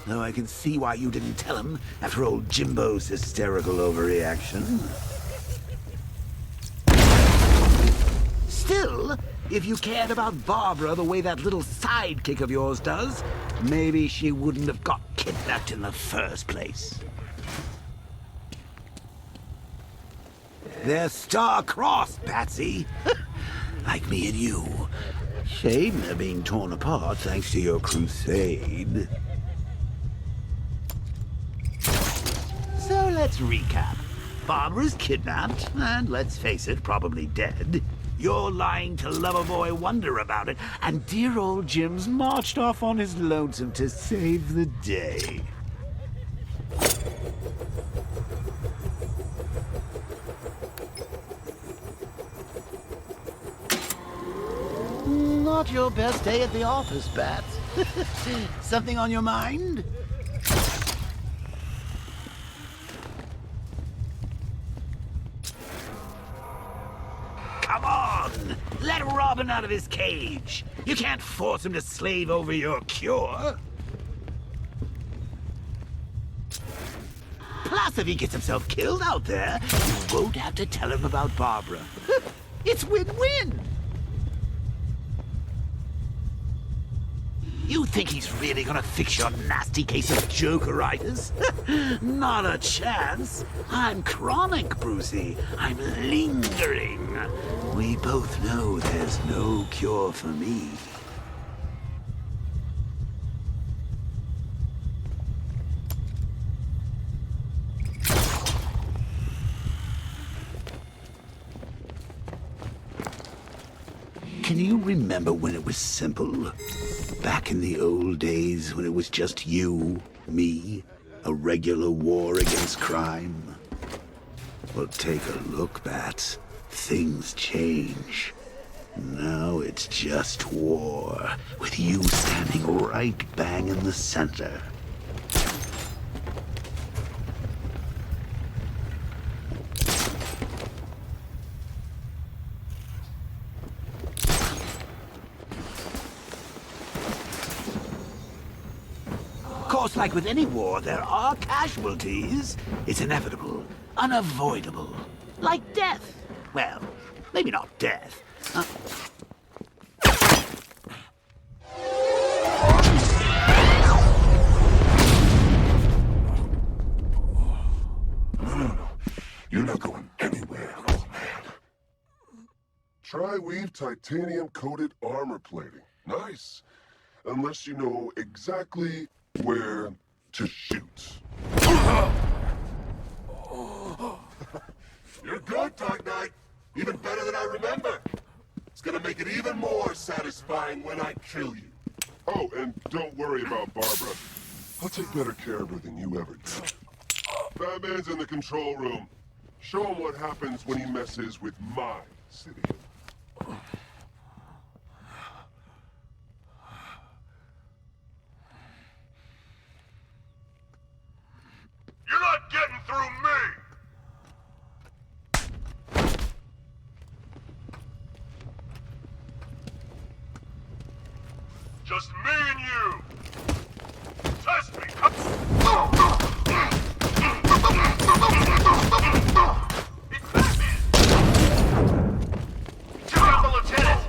Though I can see why you didn't tell him after old Jimbo's hysterical overreaction. Still, if you cared about Barbara the way that little sidekick of yours does, maybe she wouldn't have got kidnapped in the first place. They're star-crossed, Patsy. Like me and you. Shame they're being torn apart thanks to your crusade. So let's recap. Barbara's kidnapped, and let's face it, probably dead. You're lying to Loverboy Wonder about it, and dear old Jim's marched off on his lonesome to save the day. Not your best day at the office, Bats. Something on your mind? Come on! Let Robin out of his cage! You can't force him to slave over your cure! Plus, if he gets himself killed out there, you won't have to tell him about Barbara. It's win-win! You think he's really gonna fix your nasty case of Jokeritis? Not a chance. I'm chronic, Brucey. I'm lingering. We both know there's no cure for me. Can you remember when it was simple? Back in the old days when it was just you, me, a regular war against crime? Well, take a look, Bats. Things change. Now it's just war, with you standing right bang in the center. Of course, like with any war, there are casualties. It's inevitable, unavoidable. Like death. Well, maybe not death. No. You're not going anywhere, old man. Tri-weave titanium-coated armor plating. Nice. Unless you know exactly where to shoot. You're good, Dark Knight. Even better than I remember. It's gonna make it even more satisfying when I kill you. Oh, and don't worry about Barbara. I'll take better care of her than you ever did. Batman's in the control room. Show him what happens when he messes with my city. You're not getting through me! Just me and you! Test me! It's Batman! Check out the lieutenant!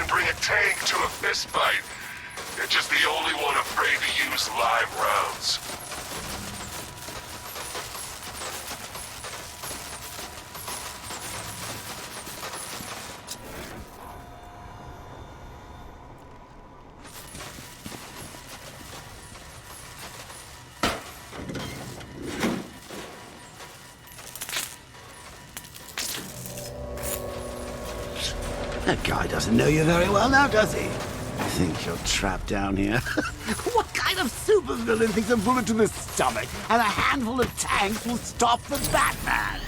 can bring a tank to a fistfight. They're just the only one afraid to use live rounds. That guy doesn't know you very well now, does he? Think you're trapped down here? What kind of supervillain thinks a bullet to the stomach and a handful of tanks will stop the Batman?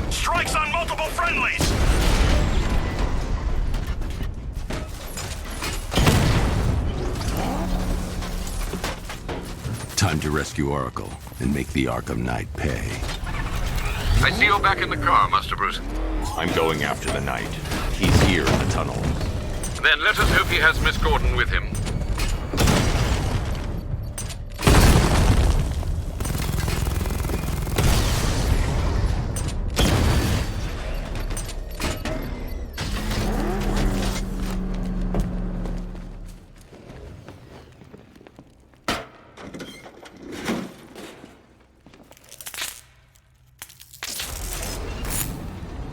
Strikes on multiple friendlies! Time to rescue Oracle and make the Arkham Knight pay. I see you're back in the car, Master Bruce. I'm going after the Knight. He's here in the tunnel. Then let us hope he has Miss Gordon with him.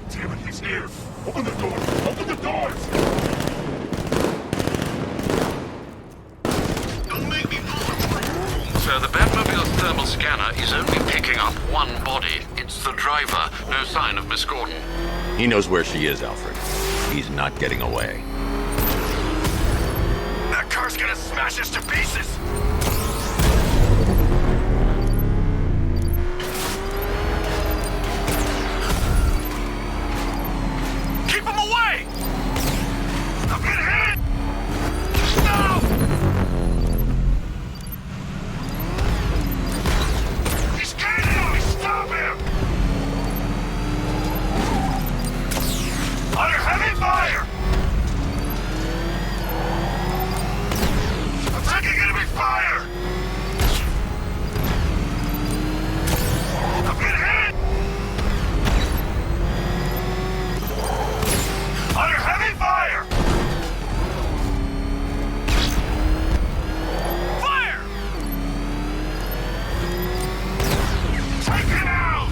Damn it, he's here! Open the door! Open the doors! Don't make me bulletproof! So the Batmobile's thermal scanner is only picking up one body. It's the driver. No sign of Miss Gordon. He knows where she is, Alfred. He's not getting away. That car's gonna smash us to pieces! Keep him away! I'm getting hit! No! He's gaining on me! Stop him! Under heavy fire! I'm taking enemy fire! I'm getting hit! Under heavy fire! Fire! Take him out!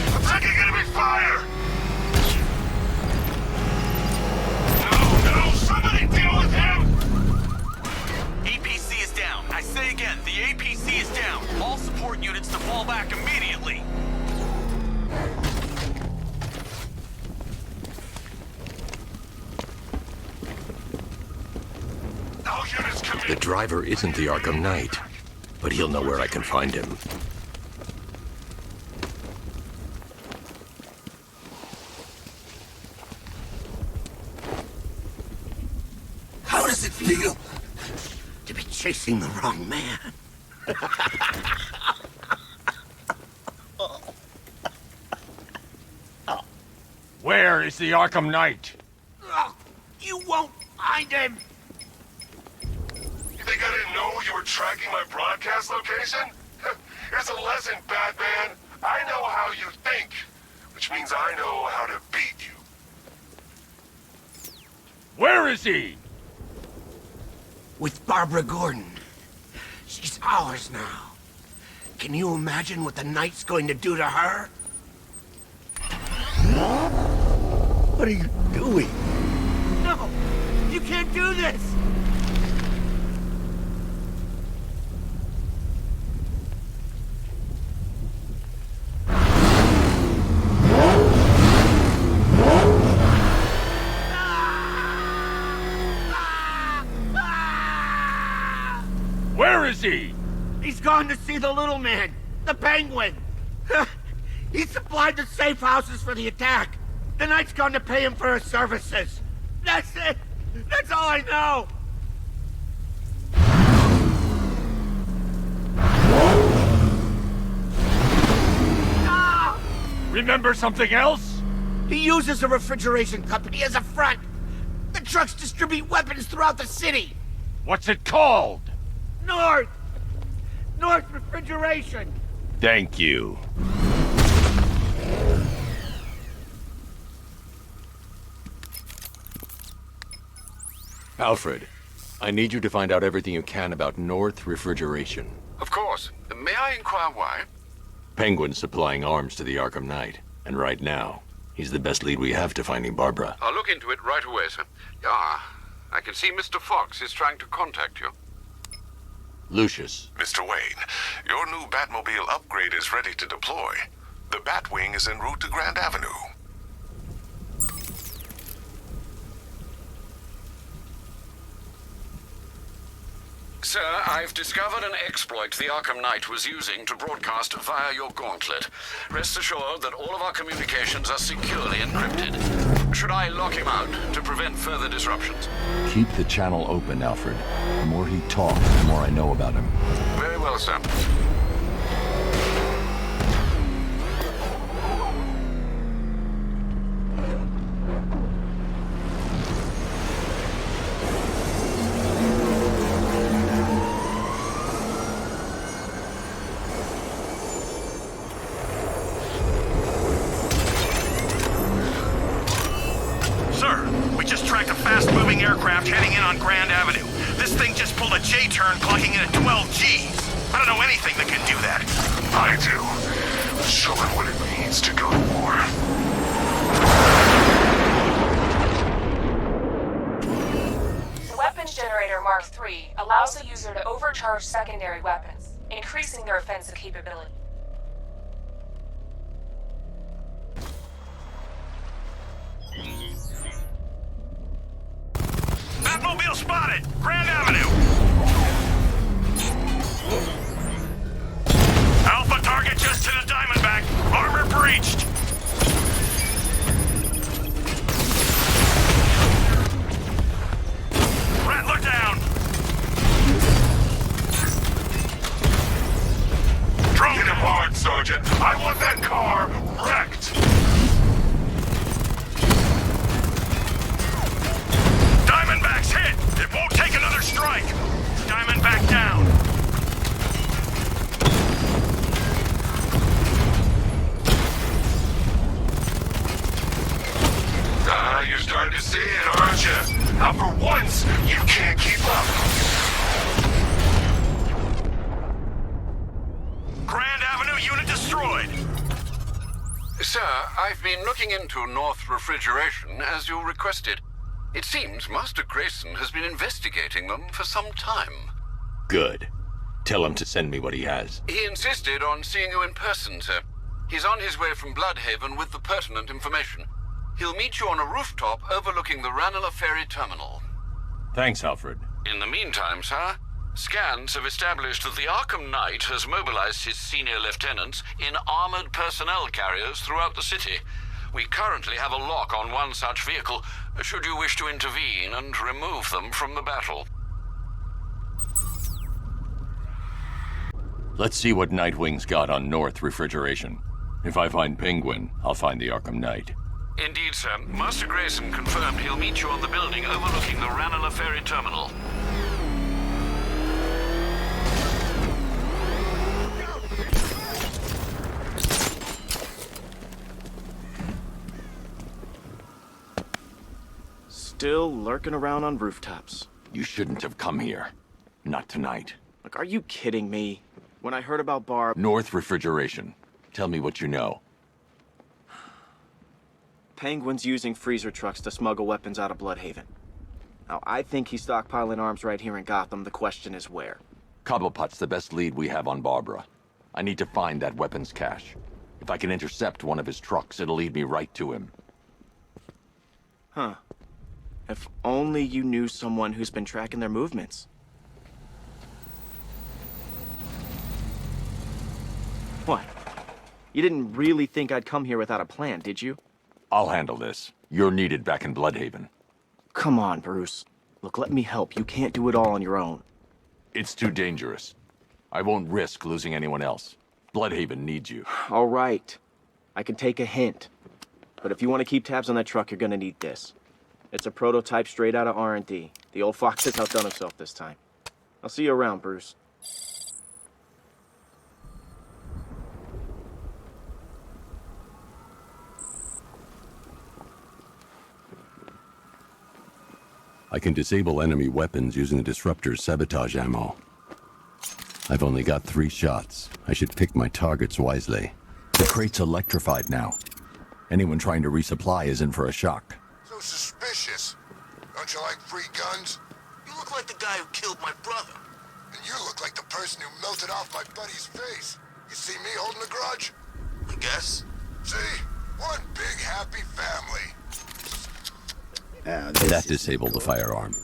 I'm taking enemy fire! No, somebody deal with him! APC is down. I say again, the APC is down. All support units to fall back immediately. All units commit. The driver isn't the Arkham Knight, but he'll know where I can find him. How does it feel to be chasing the wrong man? Where is the Arkham Knight? You won't find him! You think I didn't know you were tracking my broadcast location? Here's a lesson, Batman. I know how you think, which means I know how to beat you. Where is he? With Barbara Gordon. She's ours now. Can you imagine what the Knight's going to do to her? What are you doing? No! You can't do this! Where is he? He's gone to see the little man, the Penguin. He supplied the safe houses for the attack. The Knight's gone to pay him for his services. That's it. That's all I know. Ah! Remember something else? He uses a refrigeration company as a front. The trucks distribute weapons throughout the city. What's it called? North! North Refrigeration! Thank you. Alfred, I need you to find out everything you can about North Refrigeration. Of course. May I inquire why? Penguin's supplying arms to the Arkham Knight, and right now, he's the best lead we have to finding Barbara. I'll look into it right away, sir. Ah, I can see Mr. Fox is trying to contact you. Lucius. Mr. Wayne, your new Batmobile upgrade is ready to deploy. The Batwing is en route to Grand Avenue. Sir, I've discovered an exploit the Arkham Knight was using to broadcast via your gauntlet. Rest assured that all of our communications are securely encrypted. Should I lock him out to prevent further disruptions? Keep the channel open, Alfred. The more he talks, the more I know about him. Very well, sir. Aircraft heading in on Grand Avenue. This thing just pulled a J-turn clocking in at 12 Gs. I don't know anything that can do that. I do. Show him what it means to go to war. The weapons generator Mark III allows the user to overcharge secondary weapons, increasing their offensive capability. Batmobile spotted! Grand Avenue! Alpha target just to the Diamondback. Armor breached. Rattler down. Drone him hard, Sergeant. I want that car wrecked. Diamondback's hit! It won't take another strike! Diamondback down! Ah, you're starting to see it, aren't you? Now for once, you can't keep up. Grand Avenue unit destroyed! Sir, I've been looking into North Refrigeration as you requested. It seems Master Grayson has been investigating them for some time. Good. Tell him to send me what he has. He insisted on seeing you in person, sir. He's on his way from Bloodhaven with the pertinent information. He'll meet you on a rooftop overlooking the Ranelagh Ferry Terminal. Thanks, Alfred. In the meantime, sir, scans have established that the Arkham Knight has mobilized his senior lieutenants in armored personnel carriers throughout the city. We currently have a lock on one such vehicle, should you wish to intervene and remove them from the battle. Let's see what Nightwing's got on North Refrigeration. If I find Penguin, I'll find the Arkham Knight. Indeed, sir. Master Grayson confirmed he'll meet you on the building overlooking the Ranelagh Ferry Terminal. Still lurking around on rooftops. You shouldn't have come here. Not tonight. Like, are you kidding me? When I heard about Barb... North Refrigeration. Tell me what you know. Penguin's using freezer trucks to smuggle weapons out of Bloodhaven. Now, I think he's stockpiling arms right here in Gotham. The question is where. Cobblepot's the best lead we have on Barbara. I need to find that weapons cache. If I can intercept one of his trucks, it'll lead me right to him. Huh. If only you knew someone who's been tracking their movements. What? You didn't really think I'd come here without a plan, did you? I'll handle this. You're needed back in Bloodhaven. Come on, Bruce. Look, let me help. You can't do it all on your own. It's too dangerous. I won't risk losing anyone else. Bloodhaven needs you. All right. I can take a hint. But if you want to keep tabs on that truck, you're gonna need this. It's a prototype straight out of R&D. The old fox has outdone himself this time. I'll see you around, Bruce. I can disable enemy weapons using the disruptor's sabotage ammo. I've only got 3 shots. I should pick my targets wisely. The crate's electrified now. Anyone trying to resupply is in for a shock. So suspicious. Don't you like free guns? You look like the guy who killed my brother. And you look like the person who melted off my buddy's face. You see me holding a grudge? I guess. See? One big happy family. That disabled the firearm.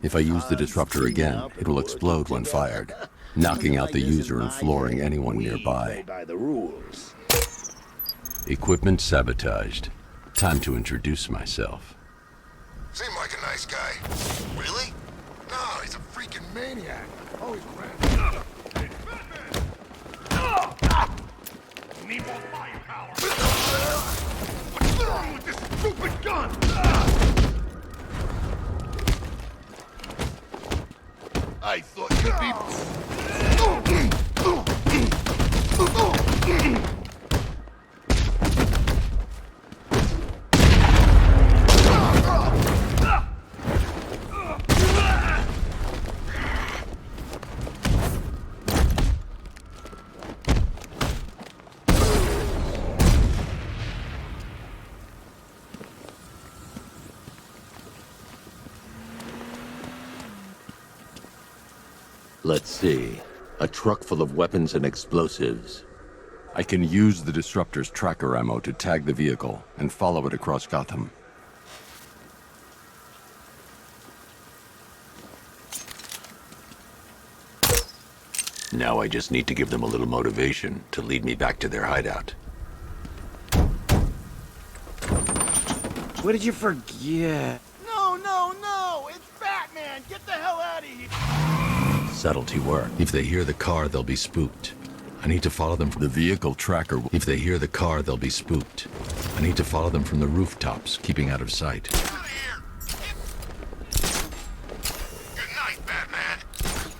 If I use the disruptor again, it will explode when fired, knocking out the user and flooring anyone nearby. Equipment sabotaged. Time to introduce myself. Seemed like a nice guy. Really? No, he's a freaking maniac. Always ran. Need more firepower. What's wrong with this stupid gun? I thought you'd be... Let's see. A truck full of weapons and explosives. I can use the disruptor's tracker ammo to tag the vehicle and follow it across Gotham. Now I just need to give them a little motivation to lead me back to their hideout. What did you forget? No! It's Batman! Get the hell out of here! Subtlety work. If they hear the car, they'll be spooked. I need to follow them from the vehicle tracker. If they hear the car, they'll be spooked. I need to follow them from the rooftops, keeping out of sight. Good night, Batman.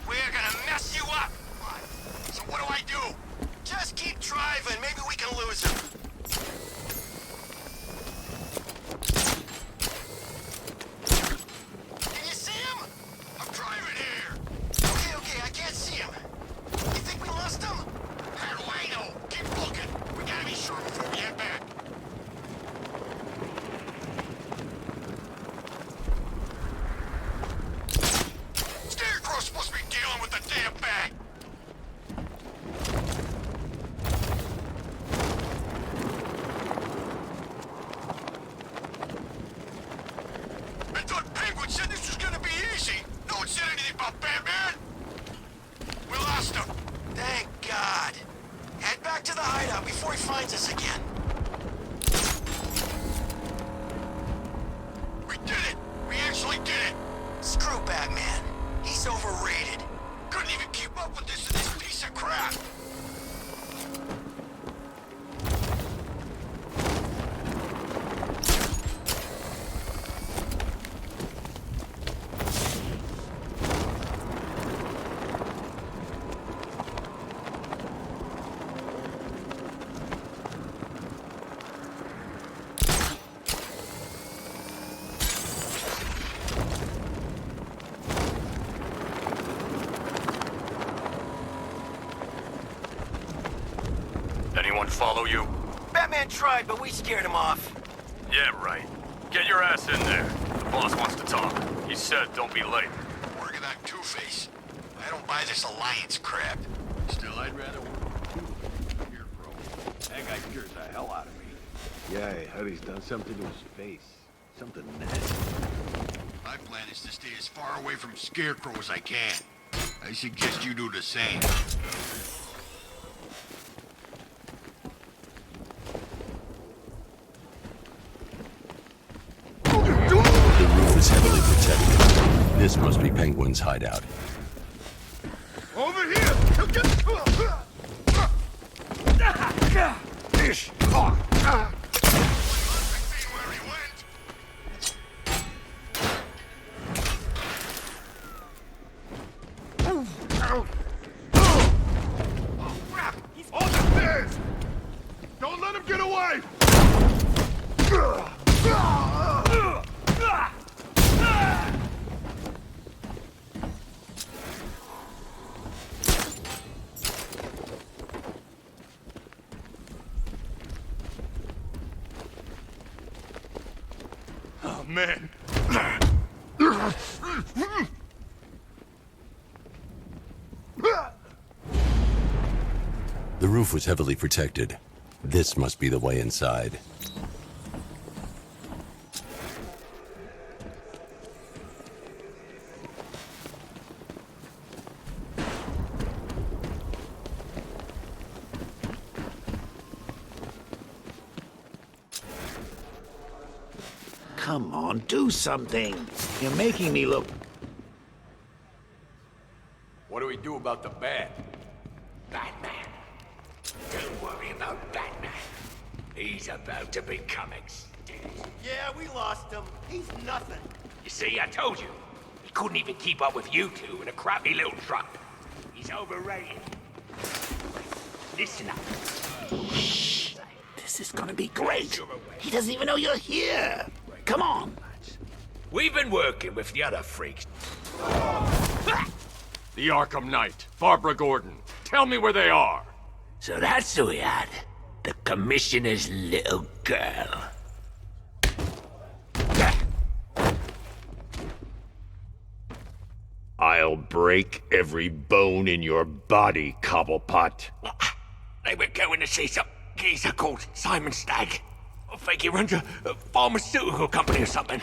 We're gonna mess you up. So what do I do? Just keep driving. Maybe we can lose him. Can you see him? I'm driving here. Okay, I can't see him. You think we lost him? How do I know? Keep looking. We gotta be sure before we head back. Scarecrow's supposed to be dealing with the damn bag. I thought Penguin said this was gonna be easy. No one said anything about Batman. We lost him. Thank God. Head back to the hideout before he finds us again. We did it. We actually did it. Screw Batman. He's overrated. Couldn't even keep up with this piece of crap. Anyone follow you? Batman tried, but we scared him off. Yeah, right. Get your ass in there. The boss wants to talk. He said don't be late. Working on Two-Face. I don't buy this alliance crap. Still, I'd rather work with Scarecrow. That guy scares the hell out of me. Yeah, I heard he's done something to his face. Something nasty. My plan is to stay as far away from Scarecrow as I can. I suggest you do the same. The roof is heavily protected. This must be Penguin's hideout. Over here! He'll get... Fish! crap! He's on the stairs! Don't let him get away! Oh, man. The roof was heavily protected. This must be the way inside. Come on, do something. You're making me look... What do we do about the bat? Batman. Don't worry about Batman. He's about to become extinct. Yeah, we lost him. He's nothing. You see, I told you. He couldn't even keep up with you two in a crappy little truck. He's overrated. Listen up. Shh. This is gonna be great. He doesn't even know you're here. Come on. We've been working with the other freaks. The Arkham Knight, Barbara Gordon. Tell me where they are. So that's who we had. The Commissioner's little girl. I'll break every bone in your body, Cobblepot. They were going to see some geezer called Simon Stagg. I think he runs a pharmaceutical company or something.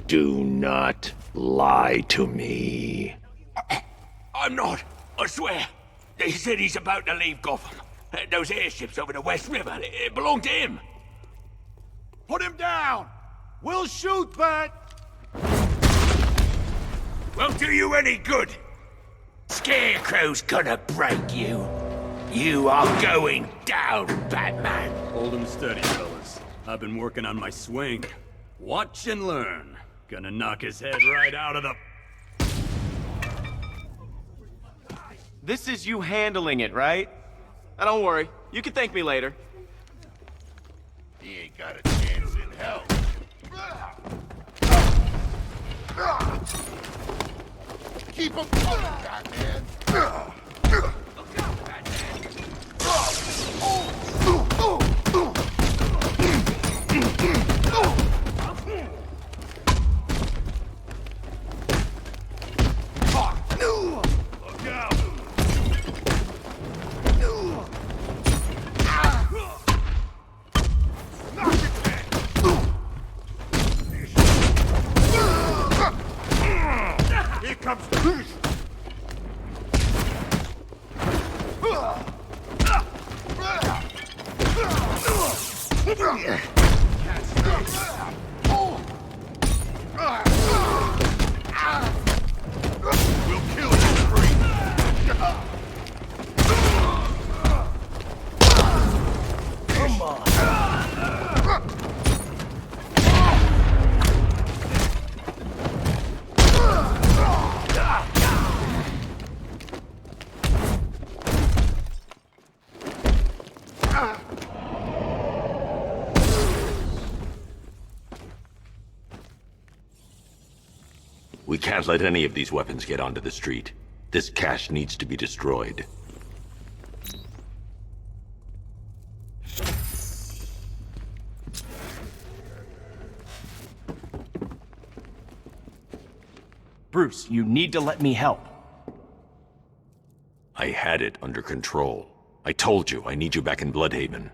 Do not lie to me. I'm not, I swear. They said he's about to leave Gotham. Those airships over the West River, it belonged to him. Put him down! We'll shoot, Bat! Won't do you any good. Scarecrow's gonna break you. You are going down, Batman. Hold him steady, fellas. I've been working on my swing. Watch and learn. Gonna knock his head right out of the... This is you handling it, right? Now don't worry. You can thank me later. He ain't got a chance in hell. Keep him coming, Batman! Look out, Batman. Look out! Knock it dead! Here comes the fish! We'll kill you, creep! Come on! We can't let any of these weapons get onto the street. This cache needs to be destroyed. Bruce, you need to let me help. I had it under control. I told you, I need you back in Bloodhaven.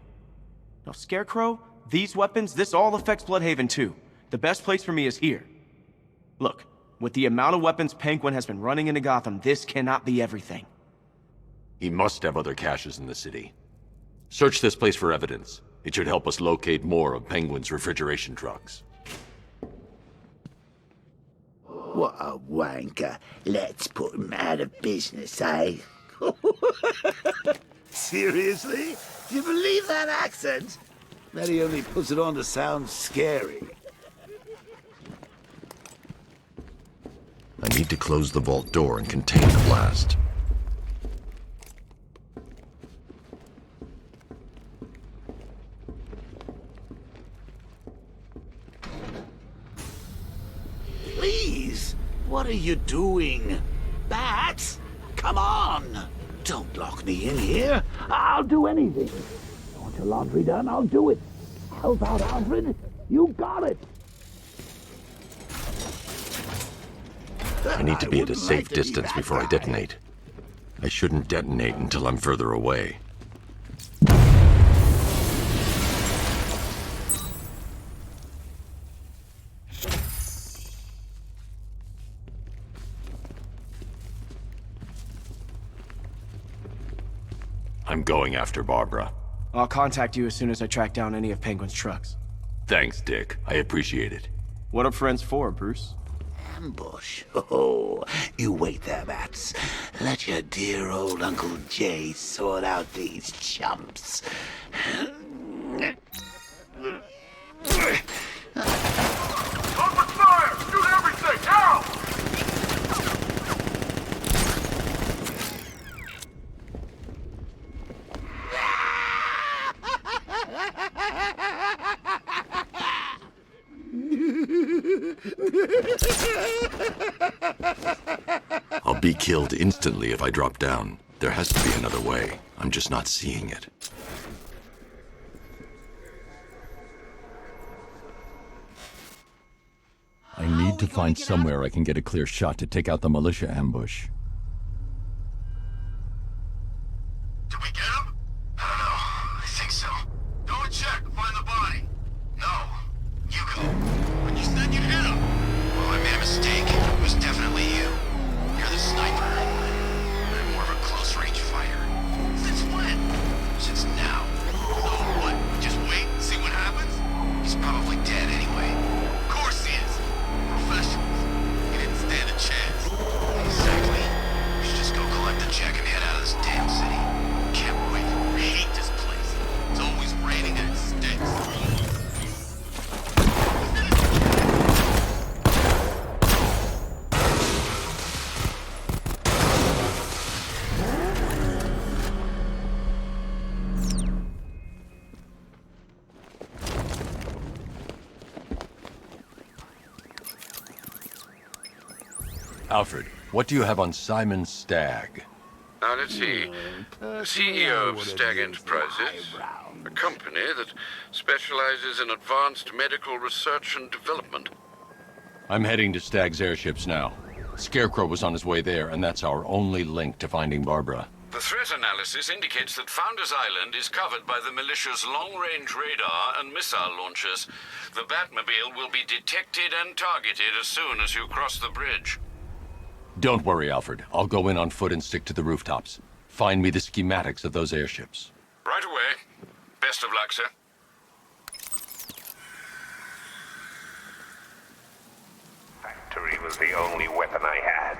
Now, Scarecrow, these weapons, this all affects Bloodhaven too. The best place for me is here. Look, with the amount of weapons Penguin has been running into Gotham, this cannot be everything. He must have other caches in the city. Search this place for evidence. It should help us locate more of Penguin's refrigeration trucks. What a wanker. Let's put him out of business, eh? Seriously? Do you believe that accent? Bet he only puts it on to sound scary. I need to close the vault door and contain the blast. Please, what are you doing? Bats, come on! Don't lock me in here. I'll do anything. Want your laundry done? I'll do it. Help out, Alfred. You got it. I need to be at a safe distance before I detonate. I shouldn't detonate until I'm further away. I'm going after Barbara. I'll contact you as soon as I track down any of Penguin's trucks. Thanks, Dick. I appreciate it. What are friends for, Bruce? Ambush. Oh, you wait there, Bats. Let your dear old Uncle Jay sort out these chumps. Open fire! Shoot everything! Now! I'll be killed instantly if I drop down. There has to be another way. I'm just not seeing it. I need to find somewhere I can get a clear shot to take out the militia ambush. Did we get him? I don't know. I think so. Go and check. Find the body. No. You go. But you said you hit him. Well, I made a mistake. It was definitely you. You're the sniper. I'm more of a close-range fighter. Since when? Since now. So what? Just wait and see what happens? He's probably dead anyway. Of course he is. Professionals. He didn't stand a chance. Exactly. We should just go collect the check and head out of this damn city. Can't wait. I hate this place. It's always raining and it stinks. Alfred, what do you have on Simon Stagg? Now, let's see. CEO of Stagg Enterprises, a company that specializes in advanced medical research and development. I'm heading to Stagg's airships now. Scarecrow was on his way there, and that's our only link to finding Barbara. The threat analysis indicates that Founders Island is covered by the militia's long-range radar and missile launchers. The Batmobile will be detected and targeted as soon as you cross the bridge. Don't worry, Alfred. I'll go in on foot and stick to the rooftops. Find me the schematics of those airships. Right away. Best of luck, sir. Factory was the only weapon I had.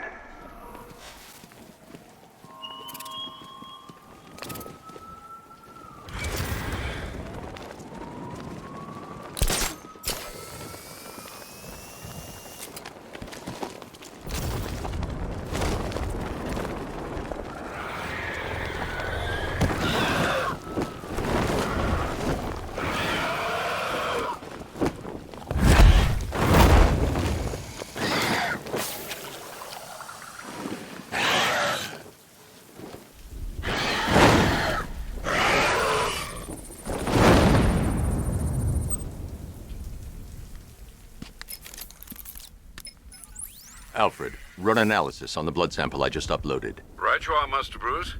Alfred, run analysis on the blood sample I just uploaded. Right you are, Master Bruce.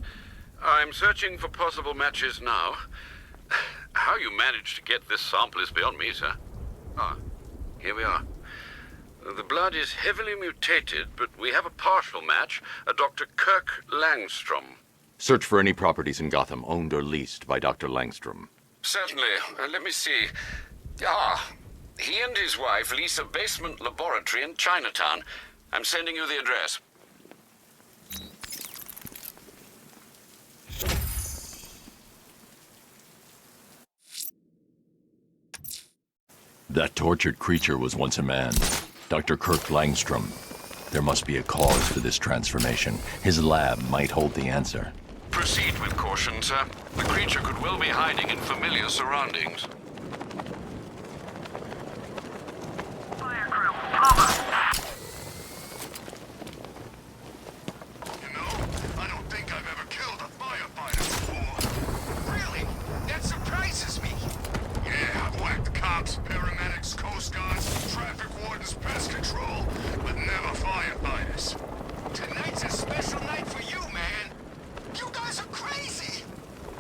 I'm searching for possible matches now. How you managed to get this sample is beyond me, sir. Ah, here we are. The blood is heavily mutated, but we have a partial match, a Dr. Kirk Langstrom. Search for any properties in Gotham owned or leased by Dr. Langstrom. Certainly. Let me see. Ah, he and his wife lease a basement laboratory in Chinatown. I'm sending you the address. That tortured creature was once a man. Dr. Kirk Langstrom. There must be a cause for this transformation. His lab might hold the answer. Proceed with caution, sir. The creature could well be hiding in familiar surroundings. Fire crew, over. You know, I don't think I've ever killed a firefighter before. Really? That surprises me. Yeah, I've whacked cops, paramedics, coast guards, traffic wardens, pest control, but never firefighters. Tonight's a special night for you, man. You guys are crazy.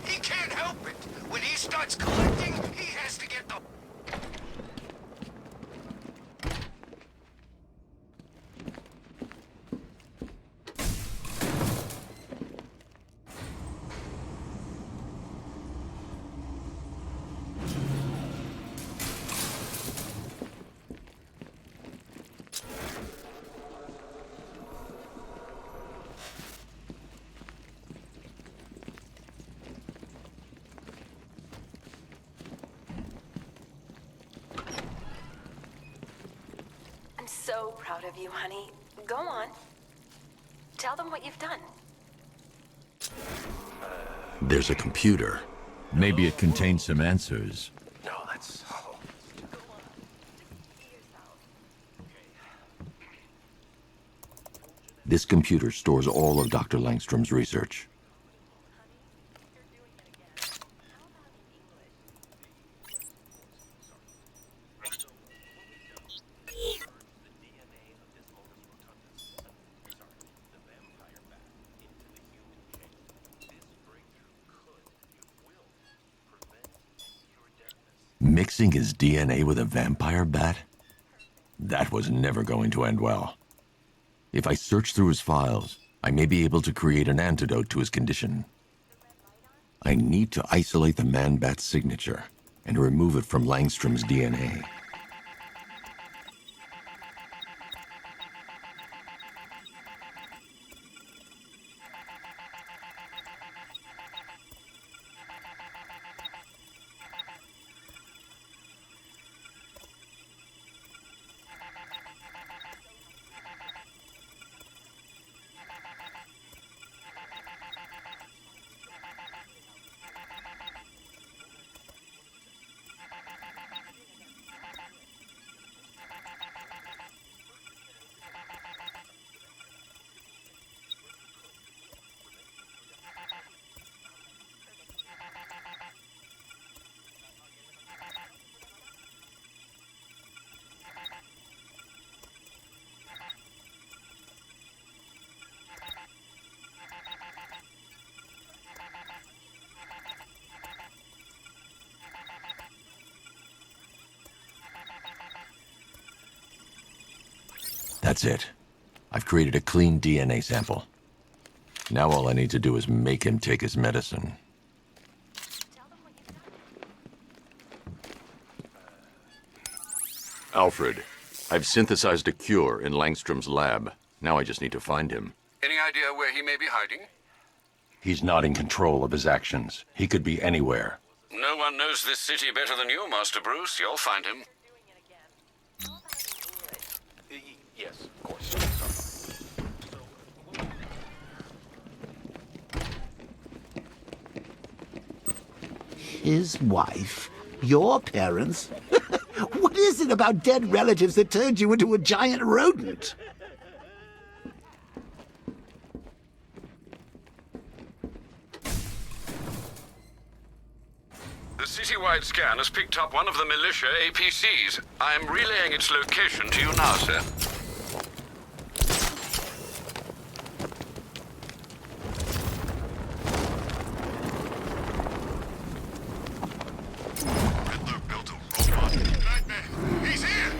He can't help it. When he starts collecting, he has to get the... I'm so proud of you, honey. Go on. Tell them what you've done. There's a computer. Maybe it contains some answers. No, that's... This computer stores all of Dr. Langstrom's research. Mixing his DNA with a vampire bat? That was never going to end well. If I search through his files, I may be able to create an antidote to his condition. I need to isolate the man-bat's signature and remove it from Langstrom's DNA. That's it. I've created a clean DNA sample. Now all I need to do is make him take his medicine. Alfred, I've synthesized a cure in Langstrom's lab. Now I just need to find him. Any idea where he may be hiding? He's not in control of his actions. He could be anywhere. No one knows this city better than you, Master Bruce. You'll find him. Yes, of course. His wife? Your parents? What is it about dead relatives that turned you into a giant rodent? The citywide scan has picked up one of the militia APCs. I am relaying its location to you now, sir. He's here!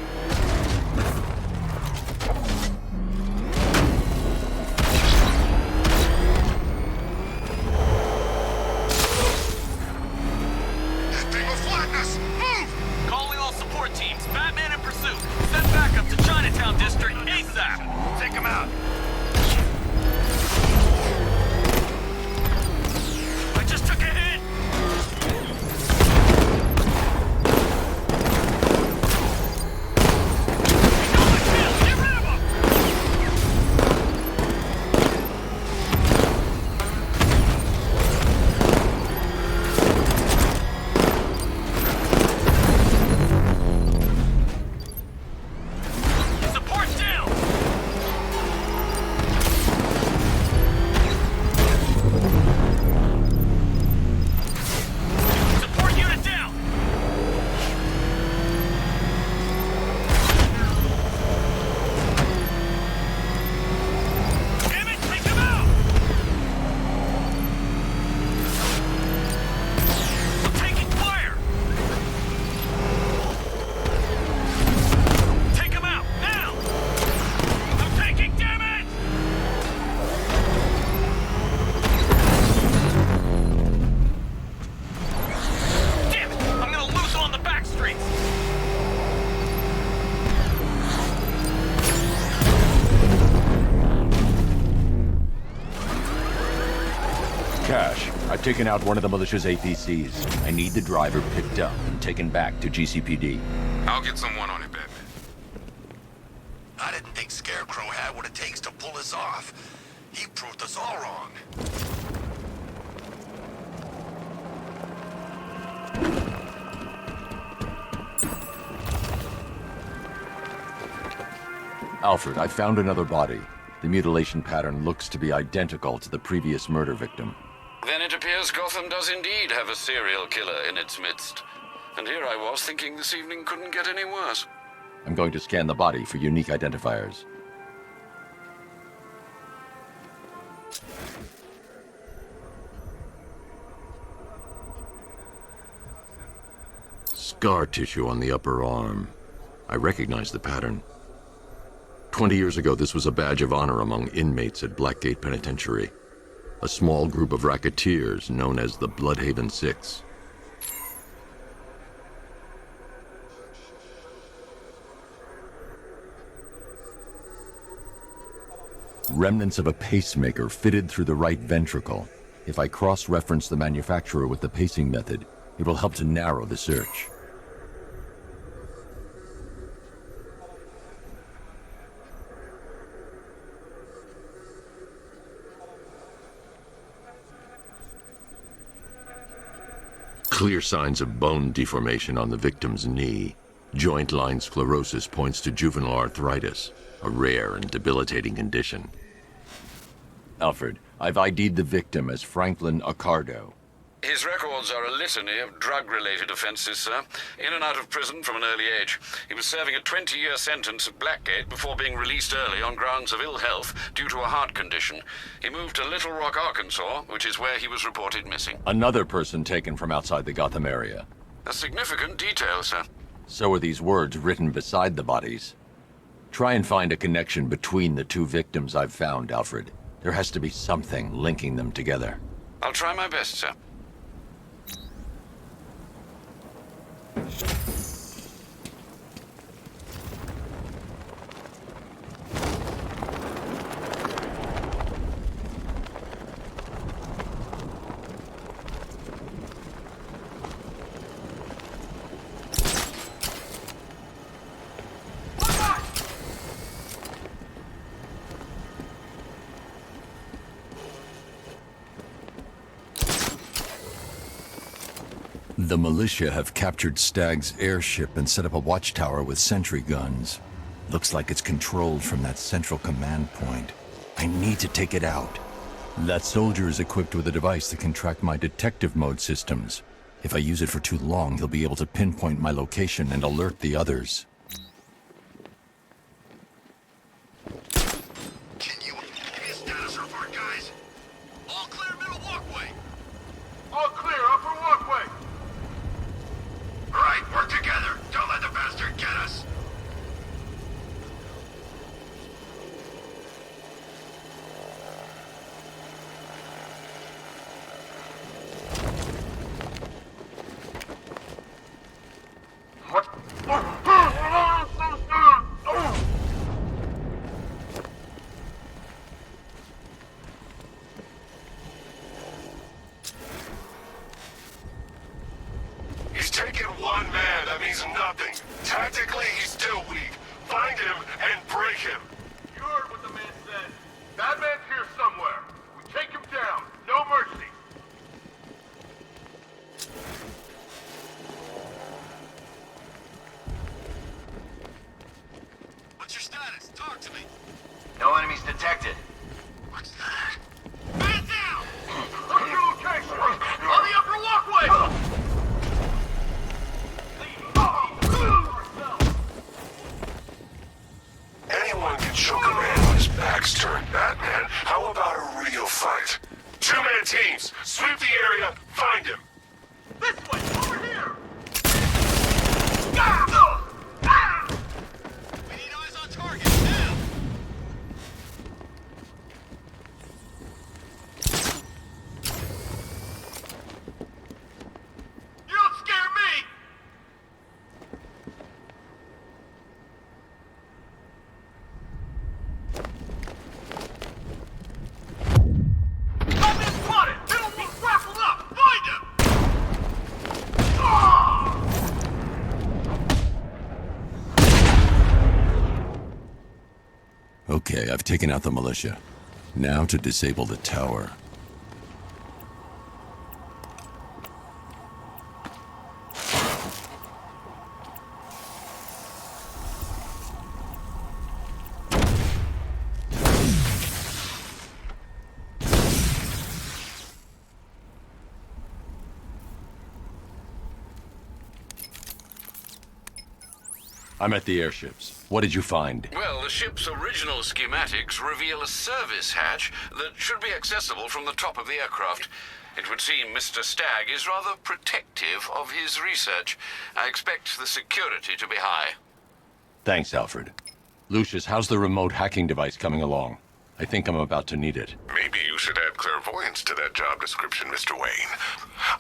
That thing will flatten us! Move! Calling all support teams. Batman in pursuit. Send backup to Chinatown District ASAP. Take him out! I just took a hit. I've taken out one of the militia's APCs. I need the driver picked up and taken back to GCPD. I'll get someone on it, Batman. I didn't think Scarecrow had what it takes to pull this off. He proved us all wrong. Alfred, I found another body. The mutilation pattern looks to be identical to the previous murder victim. Then it appears Gotham does indeed have a serial killer in its midst. And here I was thinking this evening couldn't get any worse. I'm going to scan the body for unique identifiers. Scar tissue on the upper arm. I recognize the pattern. 20 years ago, this was a badge of honor among inmates at Blackgate Penitentiary. A small group of racketeers known as the Bloodhaven Six. Remnants of a pacemaker fitted through the right ventricle. If I cross-reference the manufacturer with the pacing method, it will help to narrow the search. Clear signs of bone deformation on the victim's knee. Joint line sclerosis points to juvenile arthritis, a rare and debilitating condition. Alfred, I've ID'd the victim as Franklin Accardo. His records are a litany of drug-related offenses, sir. In and out of prison from an early age. He was serving a 20-year sentence at Blackgate before being released early on grounds of ill health due to a heart condition. He moved to Little Rock, Arkansas, which is where he was reported missing. Another person taken from outside the Gotham area. A significant detail, sir. So are these words written beside the bodies. Try and find a connection between the two victims I've found, Alfred. There has to be something linking them together. I'll try my best, sir. The militia have captured Stagg's airship and set up a watchtower with sentry guns. Looks like it's controlled from that central command point. I need to take it out. That soldier is equipped with a device that can track my detective mode systems. If I use it for too long, he'll be able to pinpoint my location and alert the others. Can you give me a status report, guys? All clear middle walkway. All clear, upper walkway. All right, work together. Don't let the bastard get us. What? He's taken one man, that means nothing. Tactically, he's still weak. Find him and break him. You heard what the man said. Batman's here somewhere. We take him down. No mercy. What's your status? Talk to me. No enemies detected. What's that? Man down! What's your location? On the upper walkway! Anyone can choke a man when his back's turned, Batman. How about a real fight? Two-man teams. Sweep the area. Find him. This way! Over here! We need eyes on target, now! You don't scare me! Batman spotted! Middle being grappled up! Okay, I've taken out the militia. Now to disable the tower. I'm at the airships. What did you find? Well, the ship's original schematics reveal a service hatch that should be accessible from the top of the aircraft. It would seem Mr. Stagg is rather protective of his research. I expect the security to be high. Thanks, Alfred. Lucius, how's the remote hacking device coming along? I think I'm about to need it. Maybe you should add clairvoyance to that job description, Mr. Wayne.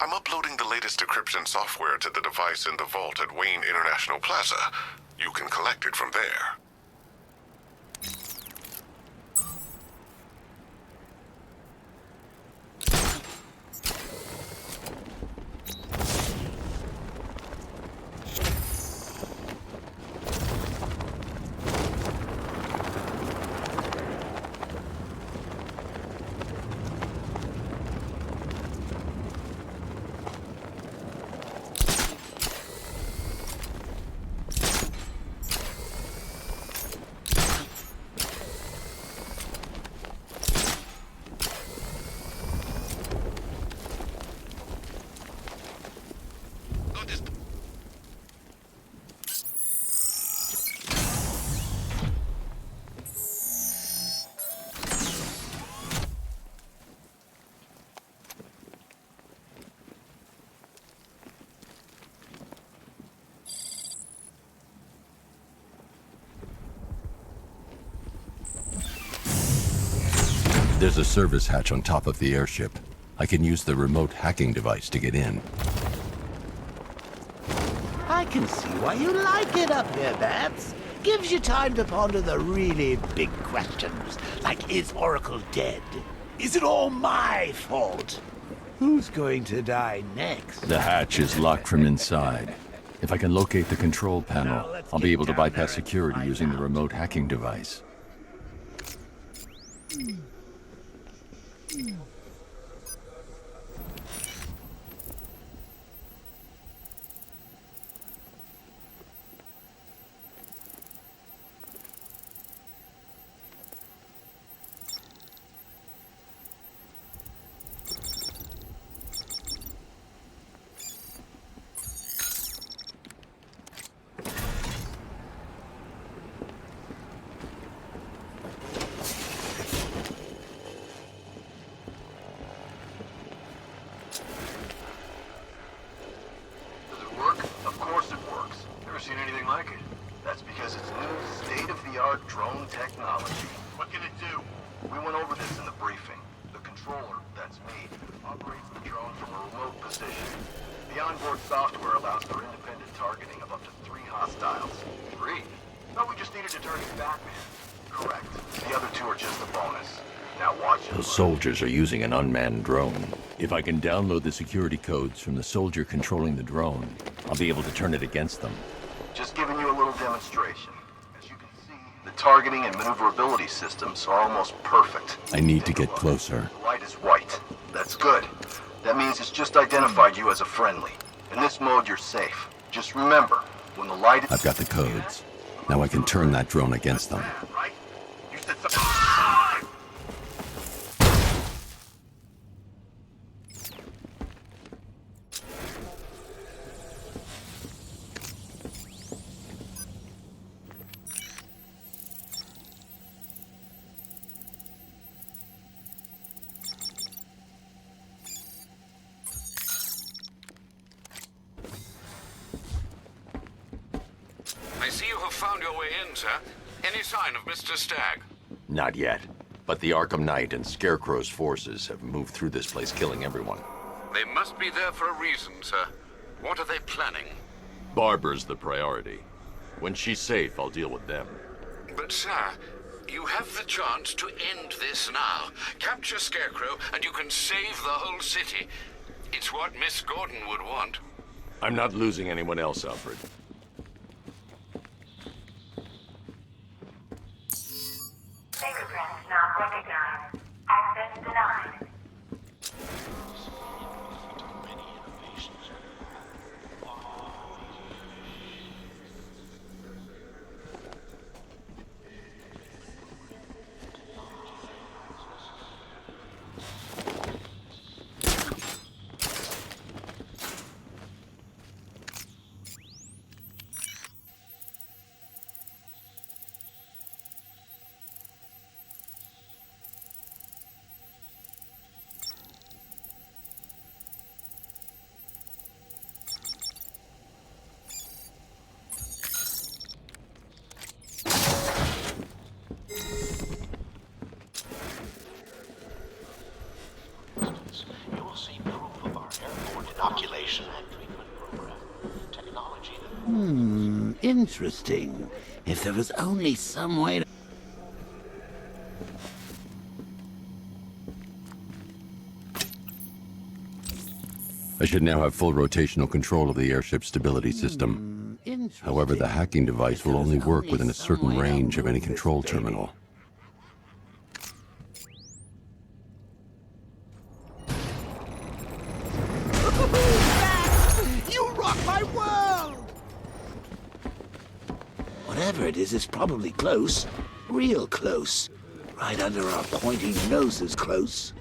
I'm uploading the latest decryption software to the device in the vault at Wayne International Plaza. You can collect it from there. There's a service hatch on top of the airship. I can use the remote hacking device to get in. I can see why you like it up here, Bats. Gives you time to ponder the really big questions, like is Oracle dead? Is it all my fault? Who's going to die next? The hatch is locked from inside. If I can locate the control panel, I'll be able to bypass security using the remote hacking device. Soldiers are using an unmanned drone. If I can download the security codes from the soldier controlling the drone, I'll be able to turn it against them. Just giving you a little demonstration. As you can see, the targeting and maneuverability systems are almost perfect. I need to get closer. The light is white. That's good. That means it's just identified you as a friendly. In this mode, you're safe. Just remember, when the light is... I've got the codes. Now I can turn that drone against them. Right? You said something... I see you have found your way in, sir. Any sign of Mr. Stagg? Not yet. But the Arkham Knight and Scarecrow's forces have moved through this place, killing everyone. They must be there for a reason, sir. What are they planning? Barbara's the priority. When she's safe, I'll deal with them. But, sir, you have the chance to end this now. Capture Scarecrow, and you can save the whole city. It's what Miss Gordon would want. I'm not losing anyone else, Alfred. Hey, Not recognized. Access denied. Inoculation and treatment program. Technology that... interesting. If there was only some way to... I should now have full rotational control of the airship's stability system. However, the hacking device will only work within a certain range of any control terminal. You rock my world! Whatever it is, it's probably close. Real close. Right under our pointy noses close.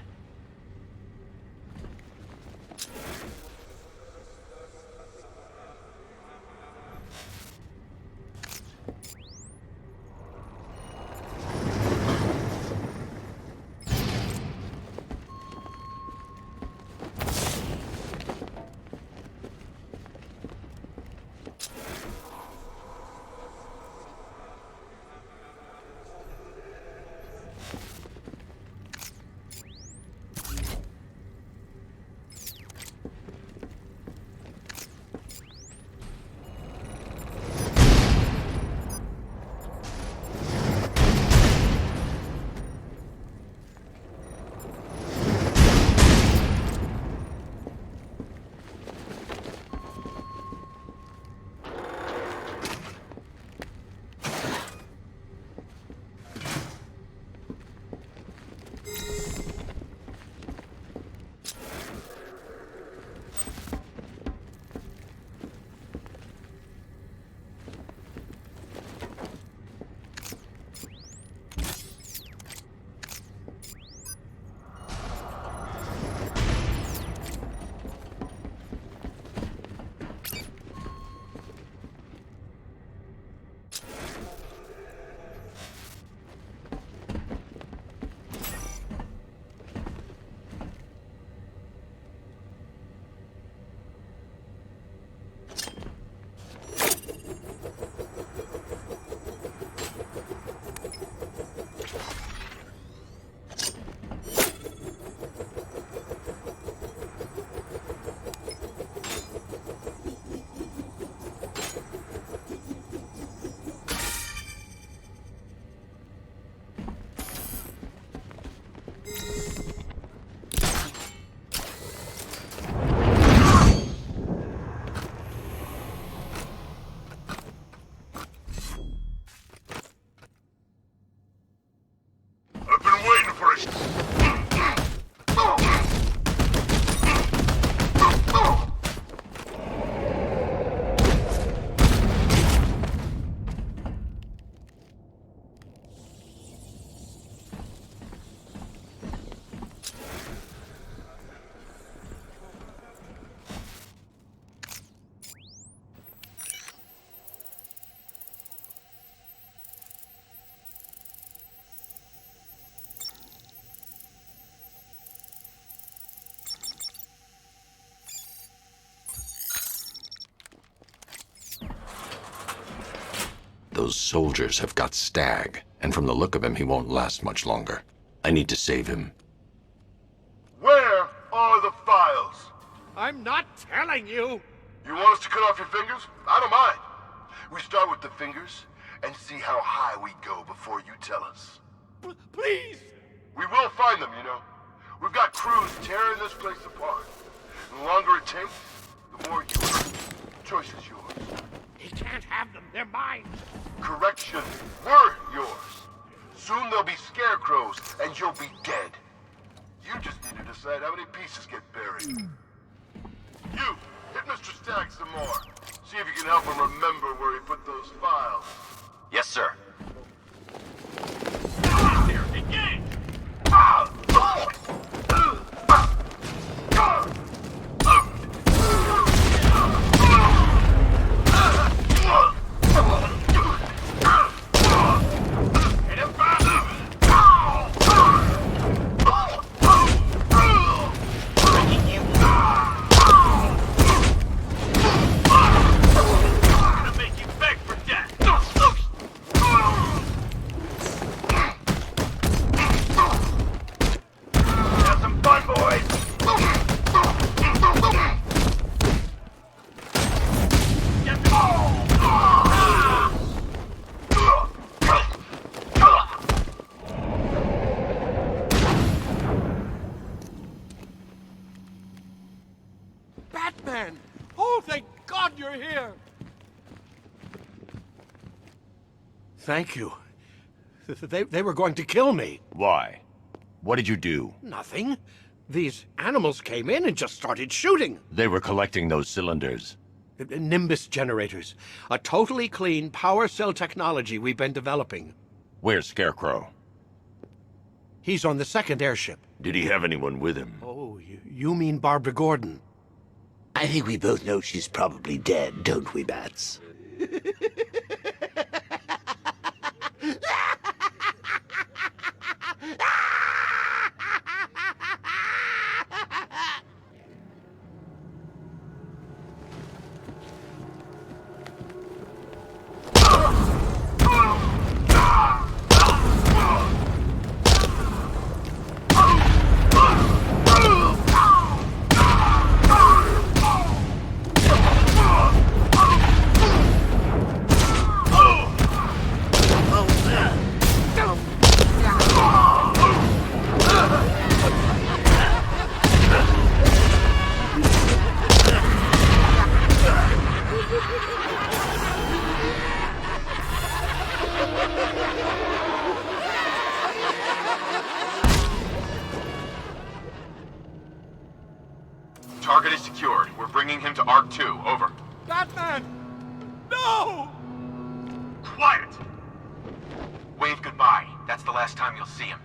Those soldiers have got Stag, and from the look of him, he won't last much longer. I need to save him. Where are the files? I'm not telling you! You want us to cut off your fingers? I don't mind. We start with the fingers and see how high we go before you tell us. Please! We will find them, you know. We've got crews tearing this place apart. The longer it takes, the more you hurt. Choice is yours. He can't have them. They're mine. Correction. We're yours. Soon there'll be scarecrows, and you'll be dead. You just need to decide how many pieces get buried. You, hit Mr. Stagg some more. See if you can help him remember where he put those files. Yes, sir. Here, engage! Batman! Oh, thank God you're here! Thank you. They were going to kill me. Why? What did you do? Nothing. These animals came in and just started shooting. They were collecting those cylinders. Nimbus generators. A totally clean power cell technology we've been developing. Where's Scarecrow? He's on the second airship. Did he have anyone with him? Oh, you mean Barbara Gordon? I think we both know she's probably dead, don't we, Bats? Target is secured. We're bringing him to Arc 2. Over. Batman! No! Quiet! Wave goodbye. That's the last time you'll see him.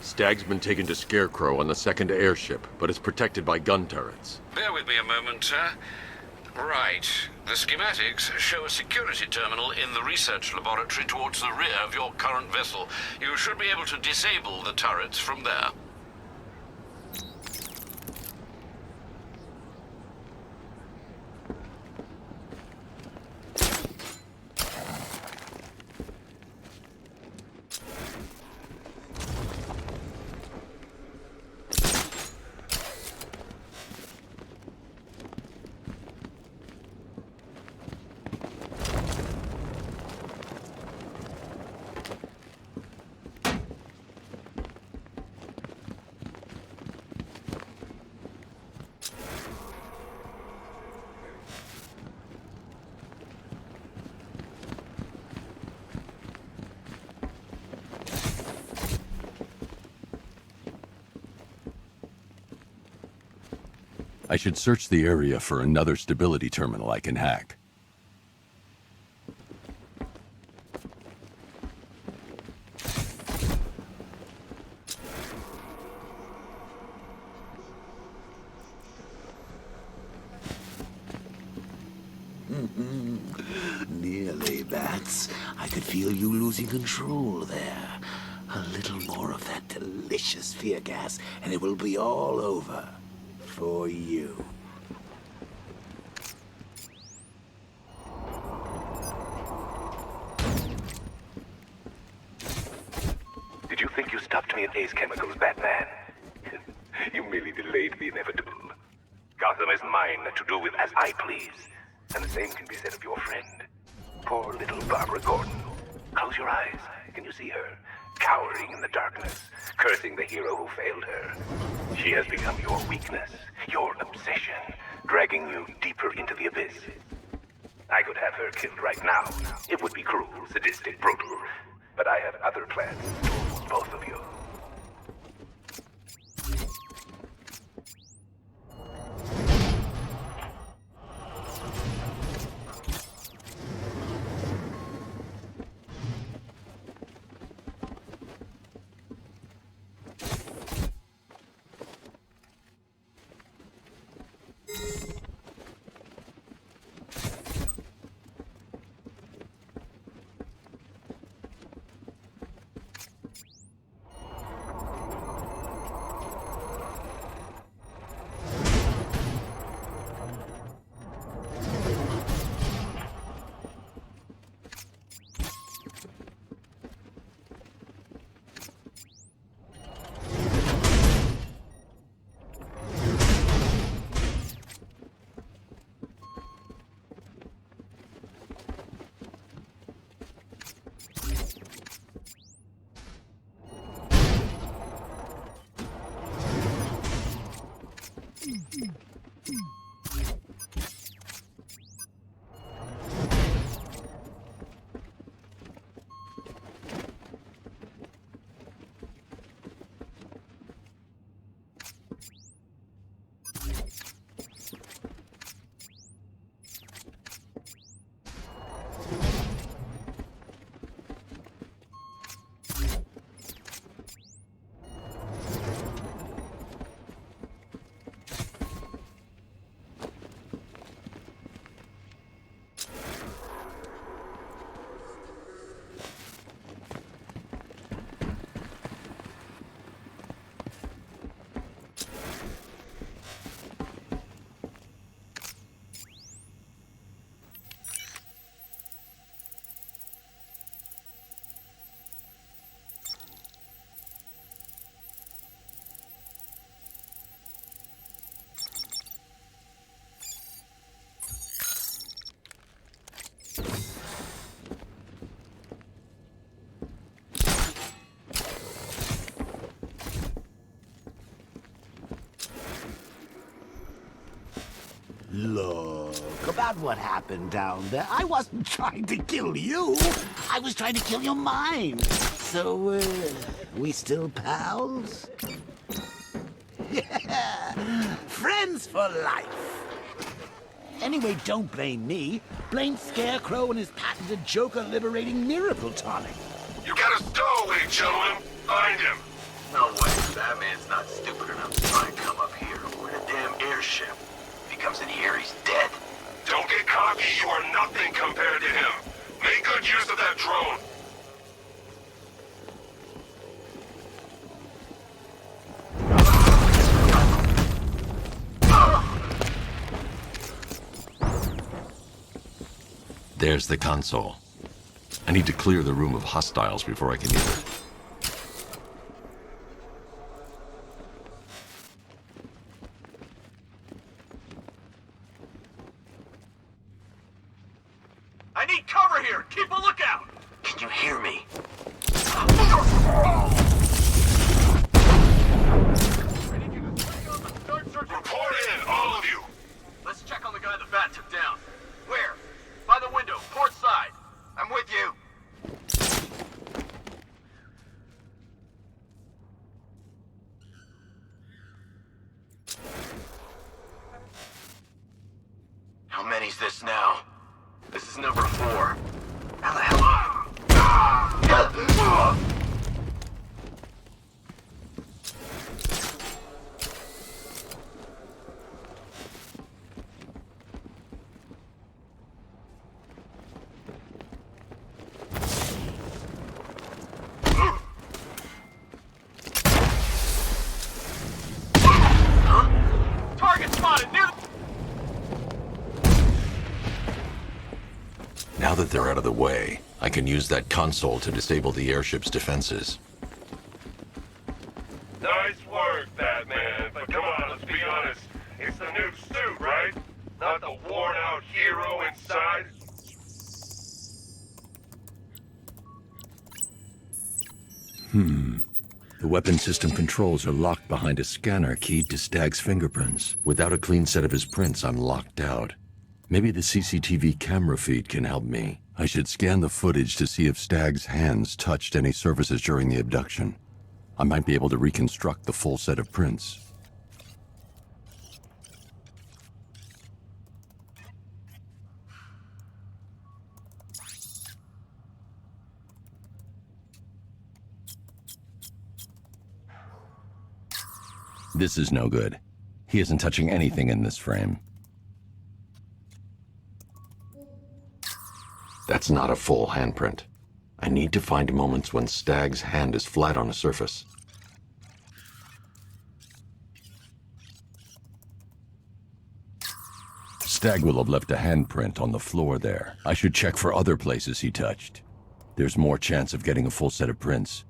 Stagg's been taken to Scarecrow on the second airship, but is protected by gun turrets. Bear with me a moment, sir. Right. The schematics show a security terminal in the research laboratory towards the rear of your current vessel. You should be able to disable the turrets from there. I should search the area for another stability terminal I can hack. Nearly, Bats. I could feel you losing control there. A little more of that delicious fear gas, and it will be all over. For you. haze chemicals, Batman. You merely delayed the inevitable. Gotham is mine to do with as I please. And the same can be said of your friend. Poor little Barbara Gordon. Close your eyes. Can you see her? Cowering in the darkness, cursing the hero who failed her. She has become your weakness, your obsession, dragging you deeper into the abyss. I could have her killed right now. It would be cruel, sadistic, brutal. But I have other plans for both of you. Look, about what happened down there, I wasn't trying to kill you. I was trying to kill your mind. So, we still pals? Yeah, friends for life. Anyway, don't blame me. Blame Scarecrow and his patented Joker-liberating miracle tonic. You got a stowaway, gentlemen. Find him. No way. Batman's not stupid enough to try and come up here. We're in a damn airship. If he comes in here, he's dead. Don't get cocky. You are nothing compared to him. Make good use of that drone. There's the console. I need to clear the room of hostiles before I can use it. I need cover here! Keep a lookout! Can you hear me? Report in, all of you! Let's check on the guy the bat took down. Where? By the window, port side. I'm with you. How many's this now? This is number 4. How the hell? Target spotted near the... Now that they're out of the way, I can use that console to disable the airship's defenses. The weapon system controls are locked behind a scanner keyed to Stag's fingerprints. Without a clean set of his prints, I'm locked out. Maybe the CCTV camera feed can help me. I should scan the footage to see if Stag's hands touched any surfaces during the abduction. I might be able to reconstruct the full set of prints. This is no good. He isn't touching anything in this frame. That's not a full handprint. I need to find moments when Stag's hand is flat on a surface. Stag will have left a handprint on the floor there. I should check for other places he touched. There's more chance of getting a full set of prints.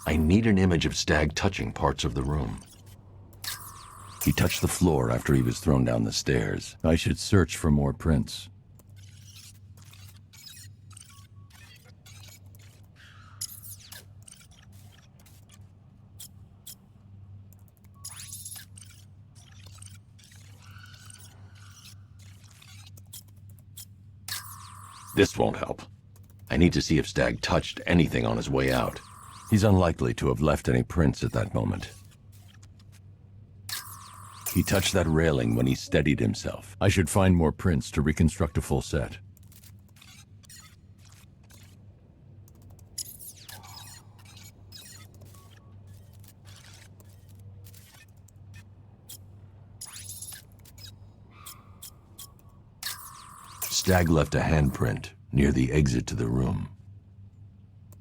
I need an image of Stag touching parts of the room. He touched the floor after he was thrown down the stairs. I should search for more prints. This won't help. I need to see if Stag touched anything on his way out. He's unlikely to have left any prints at that moment. He touched that railing when he steadied himself. I should find more prints to reconstruct a full set. Stag left a handprint near the exit to the room.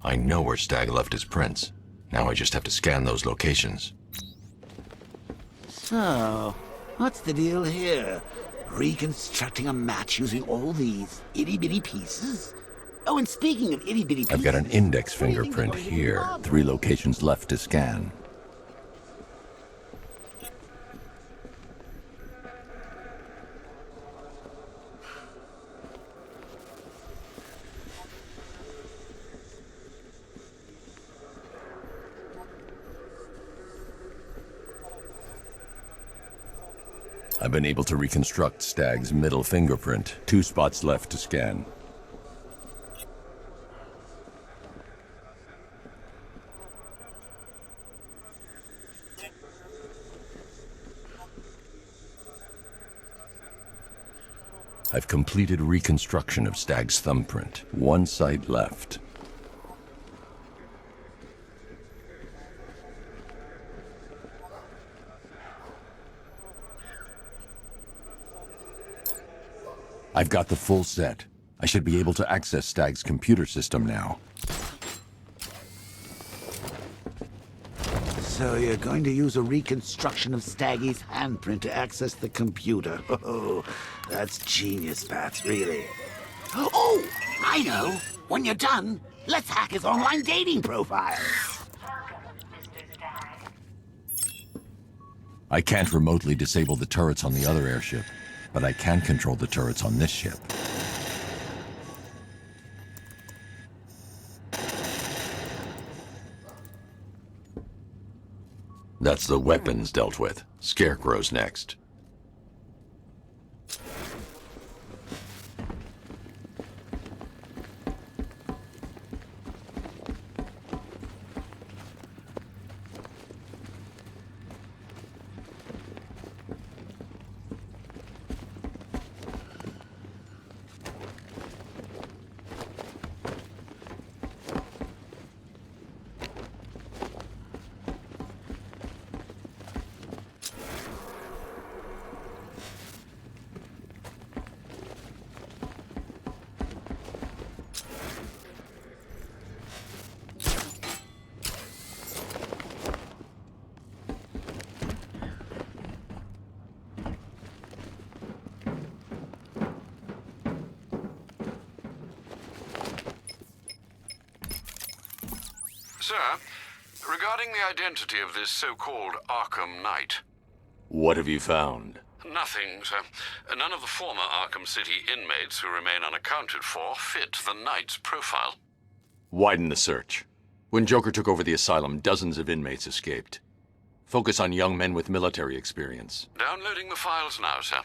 I know where Stag left his prints. Now I just have to scan those locations. So, what's the deal here? Reconstructing a match using all these itty-bitty pieces? Oh, and speaking of itty-bitty pieces... I've got an index fingerprint here. 3 locations left to scan. I've been able to reconstruct Stag's middle fingerprint. 2 spots left to scan. I've completed reconstruction of Stag's thumbprint. 1 site left. I've got the full set. I should be able to access Stag's computer system now. So you're going to use a reconstruction of Staggy's handprint to access the computer. Oh, that's genius, Bats, really. Oh, I know. When you're done, let's hack his online dating profile. I can't remotely disable the turrets on the other airship, but I can control the turrets on this ship. That's the weapons dealt with. Scarecrow's next. Sir, regarding the identity of this so-called Arkham Knight. What have you found? Nothing, sir. None of the former Arkham City inmates who remain unaccounted for fit the Knight's profile. Widen the search. When Joker took over the asylum, dozens of inmates escaped. Focus on young men with military experience. Downloading the files now, sir.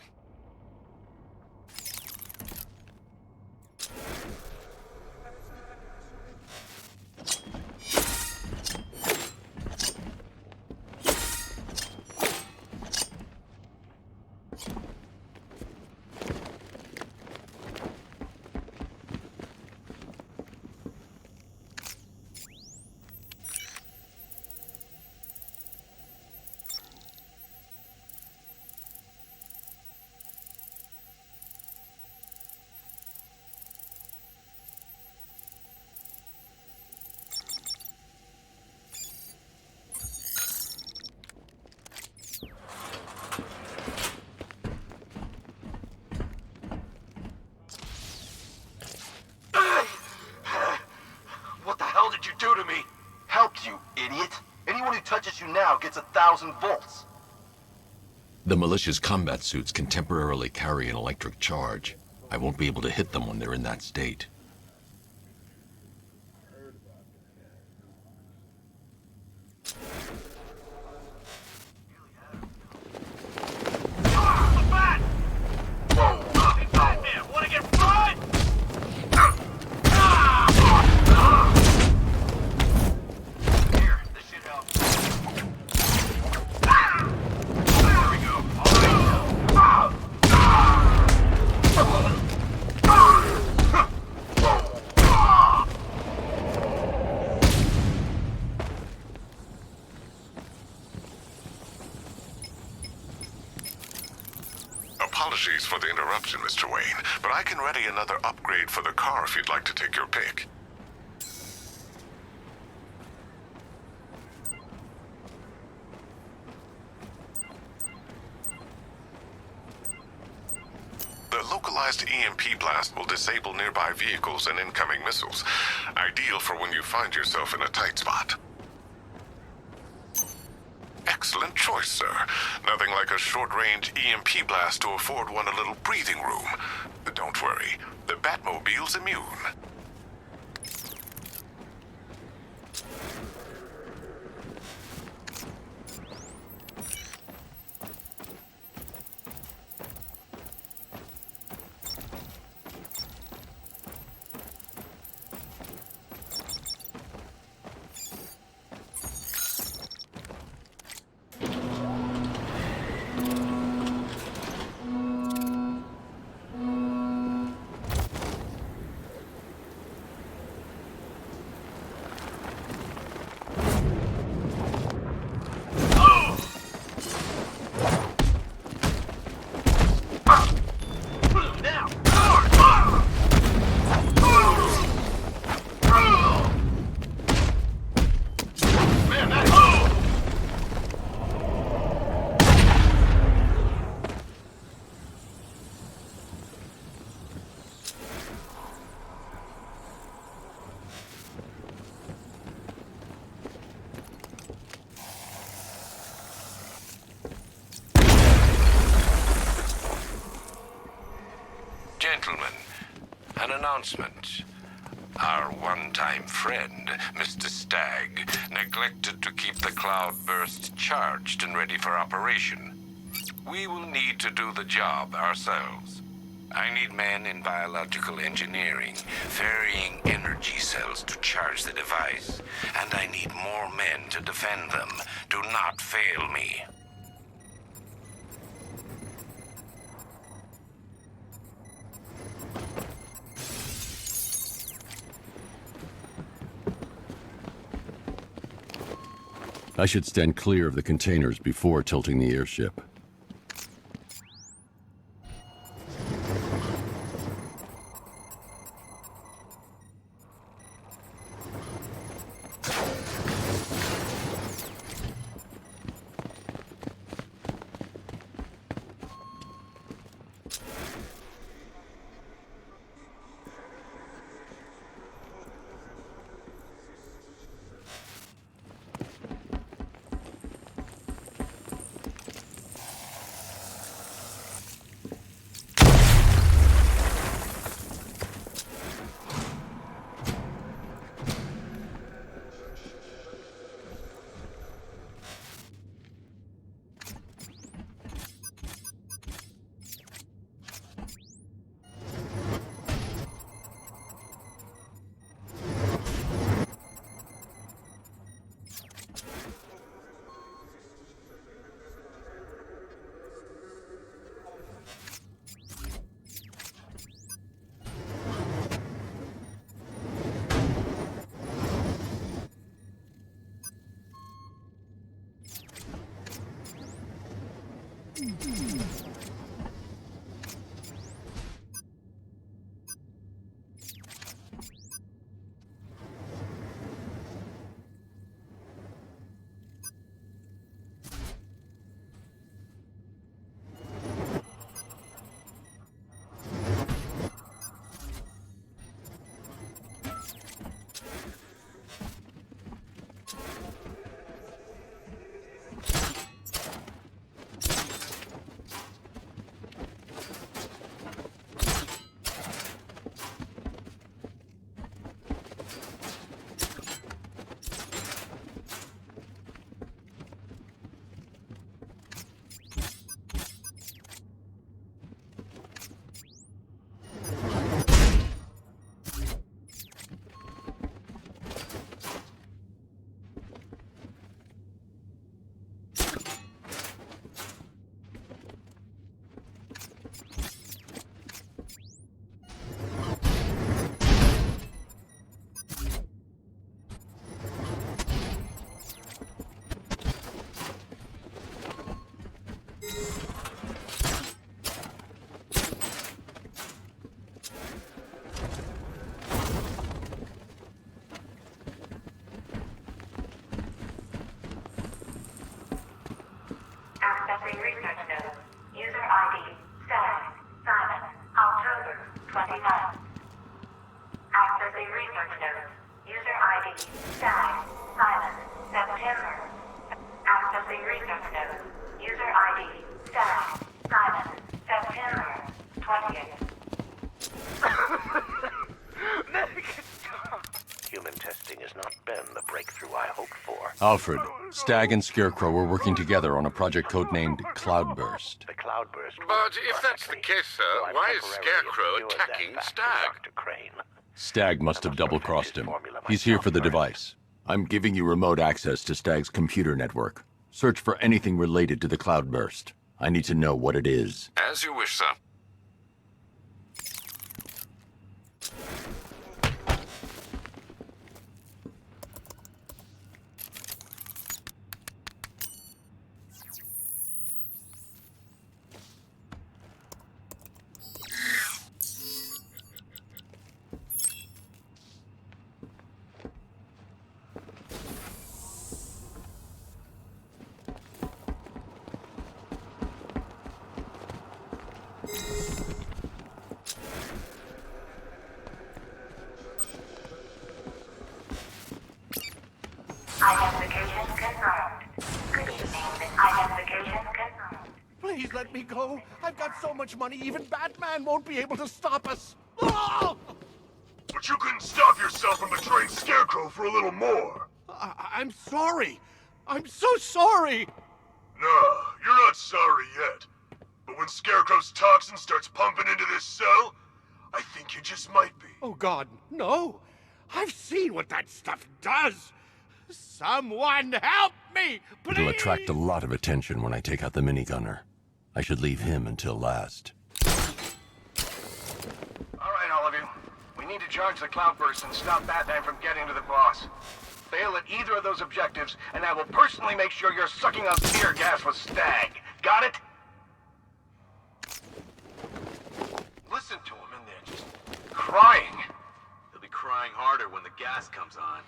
What the hell did you do to me? Helped you, idiot. Anyone who touches you now gets 1,000 volts. The militia's combat suits can temporarily carry an electric charge. I won't be able to hit them when they're in that state. Apologies for the interruption, Mr. Wayne, but I can ready another upgrade for the car if you'd like to take your pick. The localized EMP blast will disable nearby vehicles and incoming missiles, ideal for when you find yourself in a tight spot. Excellent choice, sir. Nothing like a short-range EMP blast to afford one a little breathing room. Don't worry, the Batmobile's immune. Gentlemen, an announcement. Our one-time friend, Mr. Stagg, neglected to keep the cloudburst charged and ready for operation. We will need to do the job ourselves. I need men in biological engineering, ferrying energy cells to charge the device, and I need more men to defend them. Do not fail me. I should stand clear of the containers before tilting the airship. Accessing research notes. User ID, Stag, Simon, September. Accessing research notes. User ID, Stag, Simon, September 20th. Human testing has not been the breakthrough I hoped for. Alfred, Stag and Scarecrow were working together on a project codenamed Cloudburst. The Cloudburst. But if that's the case, sir, why is Scarecrow attacking Stag? Stag must have double-crossed him. He's here for the device. I'm giving you remote access to Stag's computer network. Search for anything related to the Cloudburst. I need to know what it is. As you wish, sir. Identification confirmed. Good evening. Identification confirmed. Please let me go. I've got so much money, even Batman won't be able to stop us. Oh! But you couldn't stop yourself from betraying Scarecrow for a little more. I'm sorry. I'm so sorry. No, you're not sorry yet. But when Scarecrow's toxin starts pumping into this cell, I think you just might be. Oh, God, no. I've seen what that stuff does. Someone help me, please! It'll attract a lot of attention when I take out the minigunner. I should leave him until last. All right, all of you. We need to charge the Cloudburst and stop Batman from getting to the boss. Fail at either of those objectives, and I will personally make sure you're sucking on tear gas with Stag. Got it? Listen to him in there, just crying. He'll be crying harder when the gas comes on.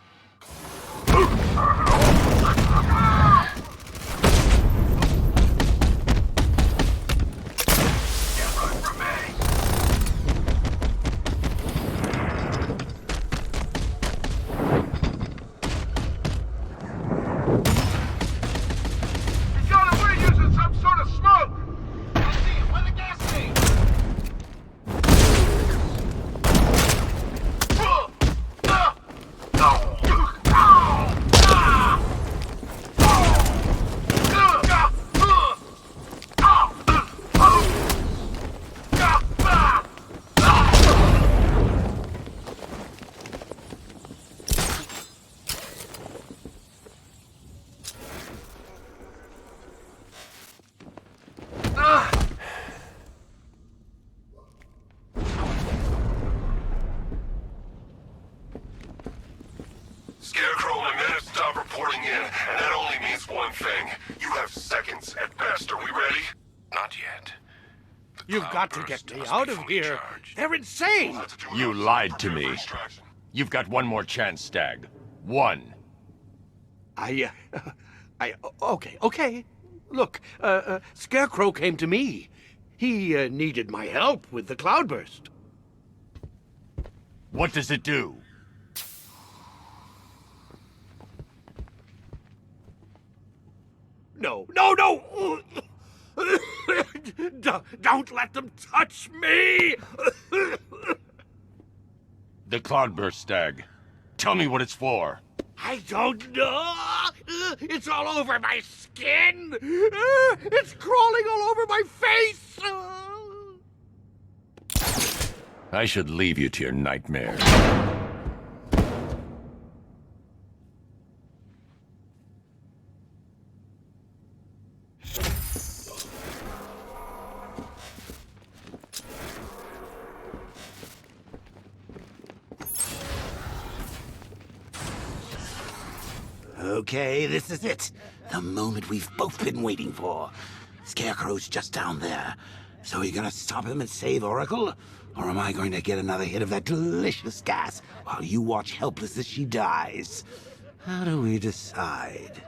Can't run from me. He got away using some sort of smoke. I see him. Where the gas thing? Scarecrow and the men stop reporting in, and that only means one thing. You have seconds at best. Are we ready? Not yet. You've got to get me out of here. They're insane. You lied to me. You've got one more chance, Stag. One. Okay. Look, Scarecrow came to me. He needed my help with the Cloudburst. What does it do? No! Don't let them touch me! The Cloudburst, Stag. Tell me what it's for. I don't know! It's all over my skin! It's crawling all over my face! I should leave you to your nightmares. Okay, this is it. The moment we've both been waiting for. Scarecrow's just down there. So are you gonna stop him and save Oracle? Or am I going to get another hit of that delicious gas while you watch helpless as she dies? How do we decide?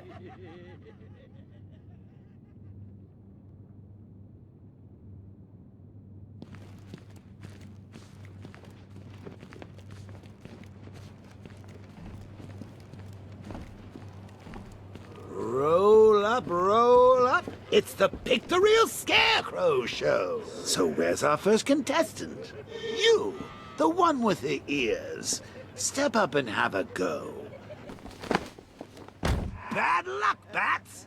roll up. It's the Pick the Real Scarecrow show. So where's our first contestant? You, the one with the ears. Step up and have a go. Bad luck, Bats!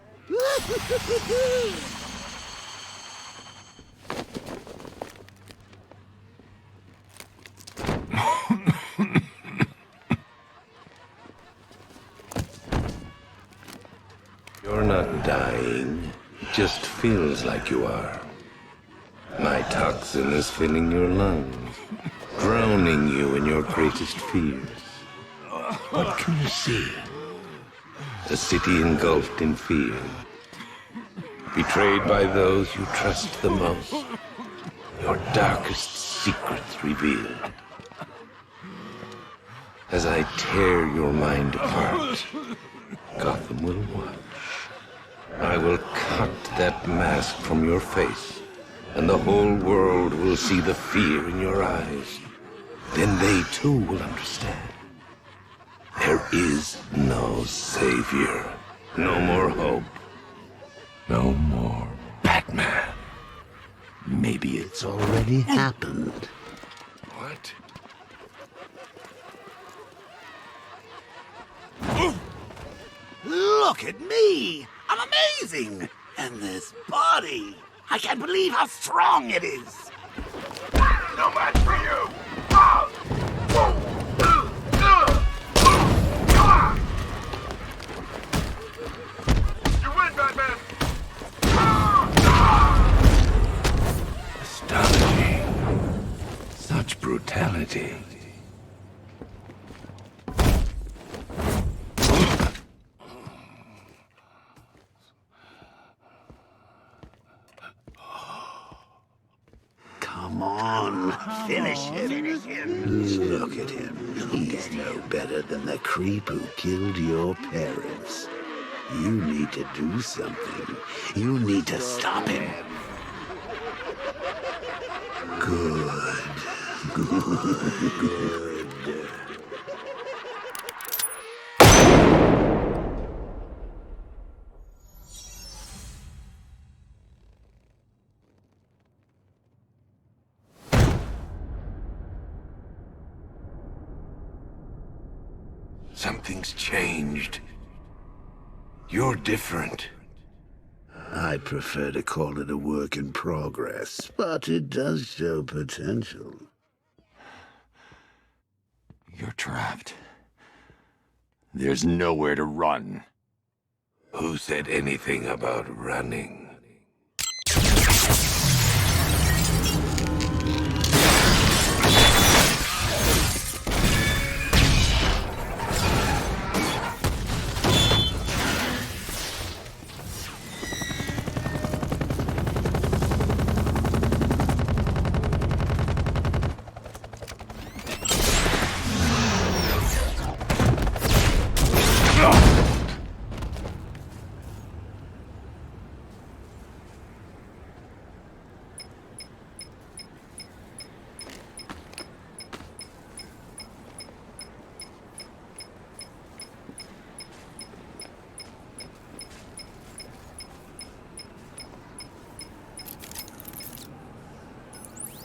You're not dying. It just feels like you are. My toxin is filling your lungs, drowning you in your greatest fears. What can you see? A city engulfed in fear. Betrayed by those you trust the most. Your darkest secrets revealed. As I tear your mind apart, Gotham will watch. I will cut that mask from your face, and the whole world will see the fear in your eyes. Then they too will understand. There is no savior, no more hope, no more Batman. Maybe it's already happened. What? Look at me! I'm amazing! And this body! I can't believe how strong it is! No match for you! You win, Batman! Astonishing. Such brutality. Come on, finish him. Look at him. He's no better than the creep who killed your parents. You need to do something. You need to stop him. Good. Good. Something's changed. You're different. I prefer to call it a work in progress, but it does show potential. You're trapped. There's nowhere to run. Who said anything about running?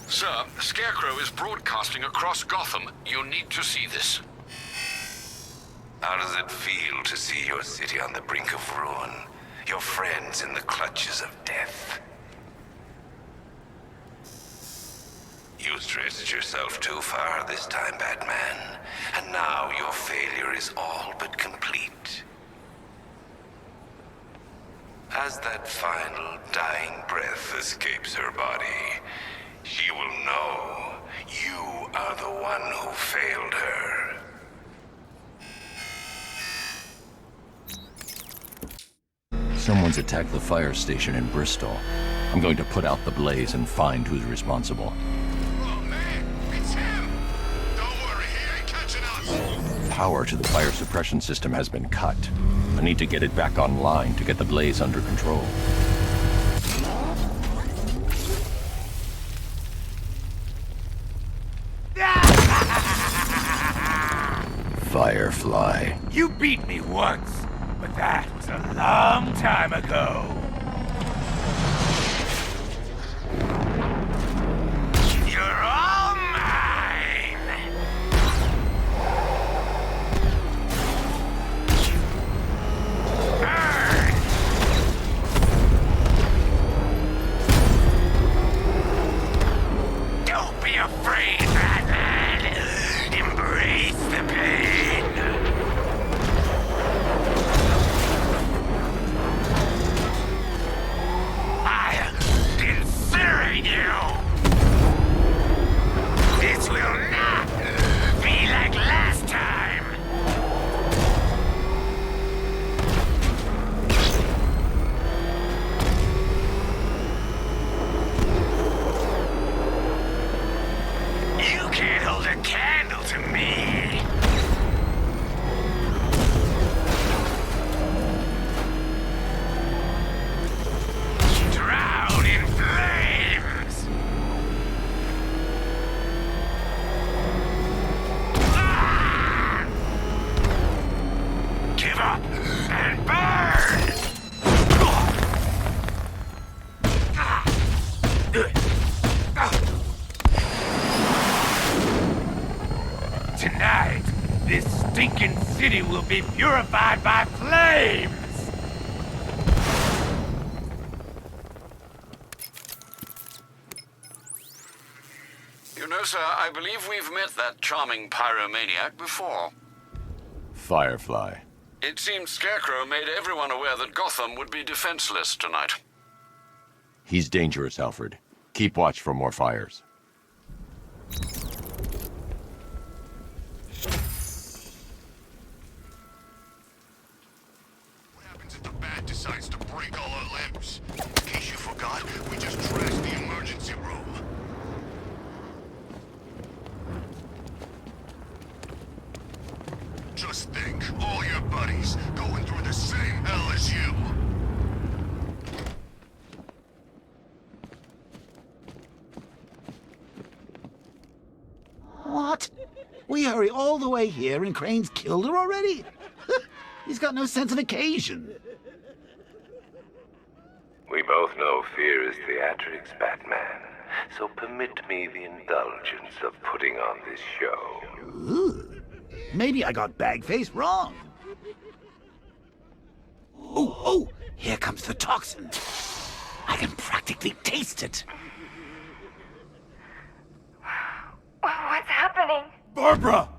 Sir, Scarecrow is broadcasting across Gotham. You need to see this. How does it feel to see your city on the brink of ruin? Your friends in the clutches of death? You stretched yourself too far this time, Batman. And now your failure is all but complete. As that final dying breath escapes her body, she will know you are the one who failed her. Someone's attacked the fire station in Bristol. I'm going to put out the blaze and find who's responsible. Oh man, it's him! Don't worry, he ain't catching us! Power to the fire suppression system has been cut. I need to get it back online to get the blaze under control. Firefly. You beat me once, but That was a long time ago. You're all mine! Burn! Don't be afraid, Batman! Embrace the pain! I'll incinerate you! This will not be like last time! You can't hold a candle to me! Drown in flames! Ah! Give up and burn! Tonight, this stinking city will be purified by flames! You know, sir, I believe we've met that charming pyromaniac before. Firefly. It seems Scarecrow made everyone aware that Gotham would be defenseless tonight. He's dangerous, Alfred. Keep watch for more fires. What happens if the Bat decides to break all our limbs? In case you forgot, we just trashed the emergency room. Just think, all your buddies going through the same hell as you. What? We hurry all the way here and Crane's killed her already? He's got no sense of occasion. We both know fear is theatrics, Batman. So permit me the indulgence of putting on this show. Ooh. Maybe I got Bagface wrong. Oh, here comes the toxin. I can practically taste it. What's happening? Barbara!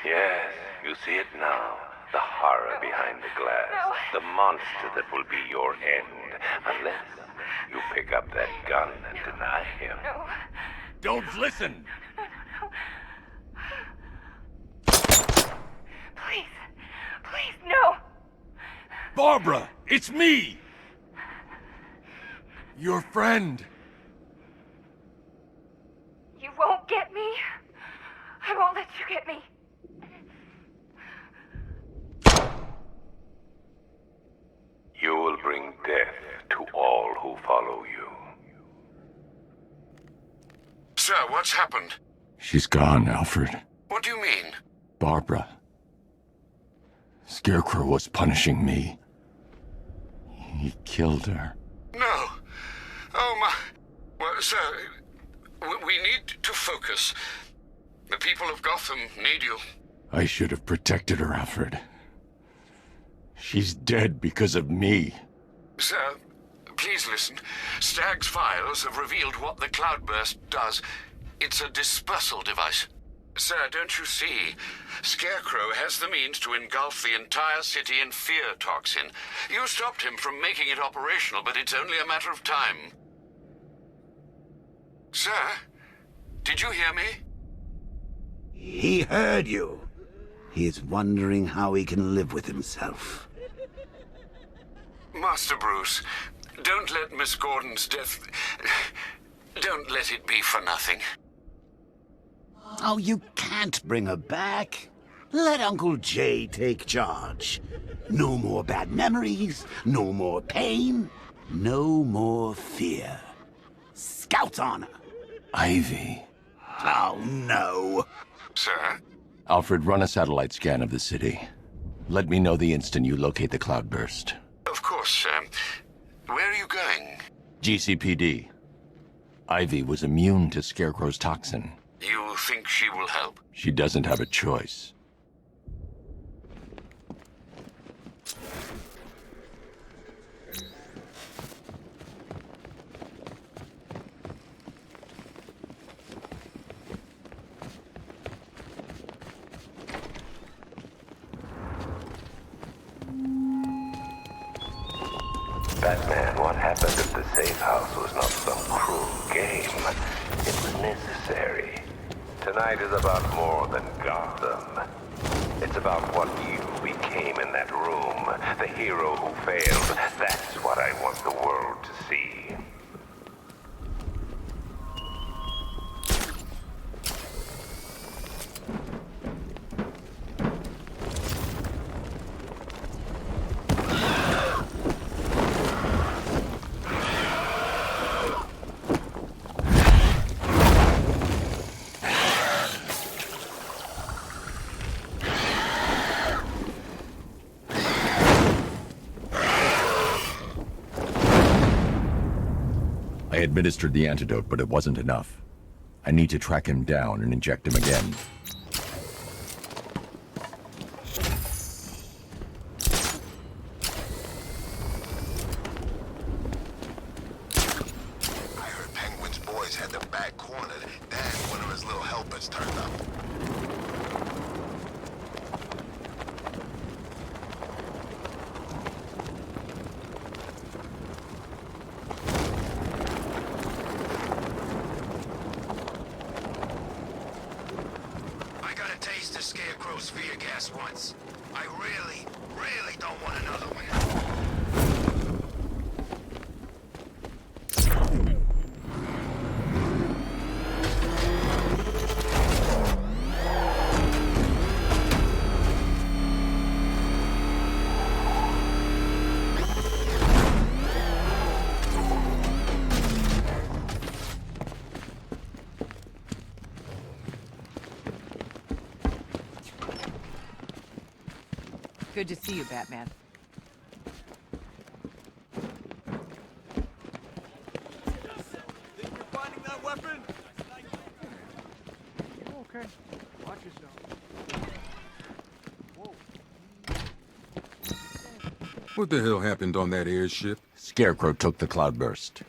Yes, you see it now. The horror behind the glass. No. The monster that will be your end. Unless you pick up that gun and deny him. No. Don't listen! Please, no! Barbara, it's me! Your friend. You won't get me. I won't let you get me. You will bring death to all who follow you. Sir, what's happened? She's gone, Alfred. What do you mean? Barbara. Scarecrow was punishing me. He killed her. No. Oh, my... Well, sir, we need to focus. The people of Gotham need you. I should have protected her, Alfred. She's dead because of me. Sir, please listen. Stagg's files have revealed what the cloudburst does. It's a dispersal device. Sir, don't you see? Scarecrow has the means to engulf the entire city in fear toxin. You stopped him from making it operational, but it's only a matter of time. Sir, did you hear me? He heard you. He's wondering how he can live with himself. Master Bruce, don't let Miss Gordon's death... Don't let it be for nothing. Oh, you can't bring her back. Let Uncle Jay take charge. No more bad memories, no more pain, no more fear. Scout on her. Ivy. Oh, no. Sir? Alfred, run a satellite scan of the city. Let me know the instant you locate the cloudburst. Of course. Where are you going? GCPD. Ivy was immune to Scarecrow's toxin. You think she will help? She doesn't have a choice. Batman, what happened at the safe house was not some cruel game. It was necessary. Tonight is about more than Gotham. It's about what you became in that room. The hero who failed. That's what I want the world to see. I administered the antidote, but it wasn't enough. I need to track him down and inject him again. I heard Penguin's boys had the back cornered, then one of his little helpers turned up. I got a taste of Scarecrow's fear gas once. I really, really don't want another one. Good to see you, Batman. Think you're finding that weapon? Okay. Watch yourself. What the hell happened on that airship? Scarecrow took the cloudburst.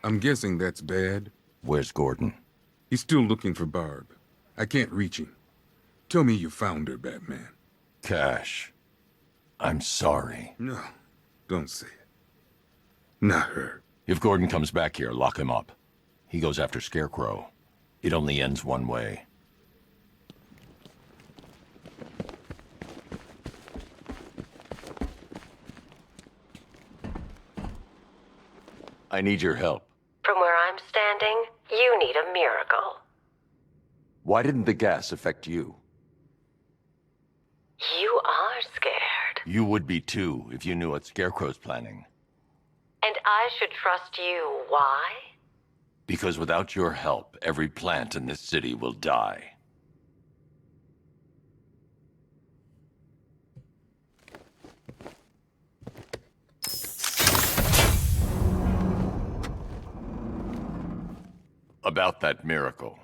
I'm guessing that's bad. Where's Gordon? He's still looking for Barb. I can't reach him. Tell me you found her, Batman. Cash. I'm sorry. No, don't say it. Not her. If Gordon comes back here, lock him up. He goes after Scarecrow. It only ends one way. I need your help. From where I'm standing, you need a miracle. Why didn't the gas affect you? You are scared. You would be too, if you knew what Scarecrow's planning. And I should trust you. Why? Because without your help, every plant in this city will die. About that miracle.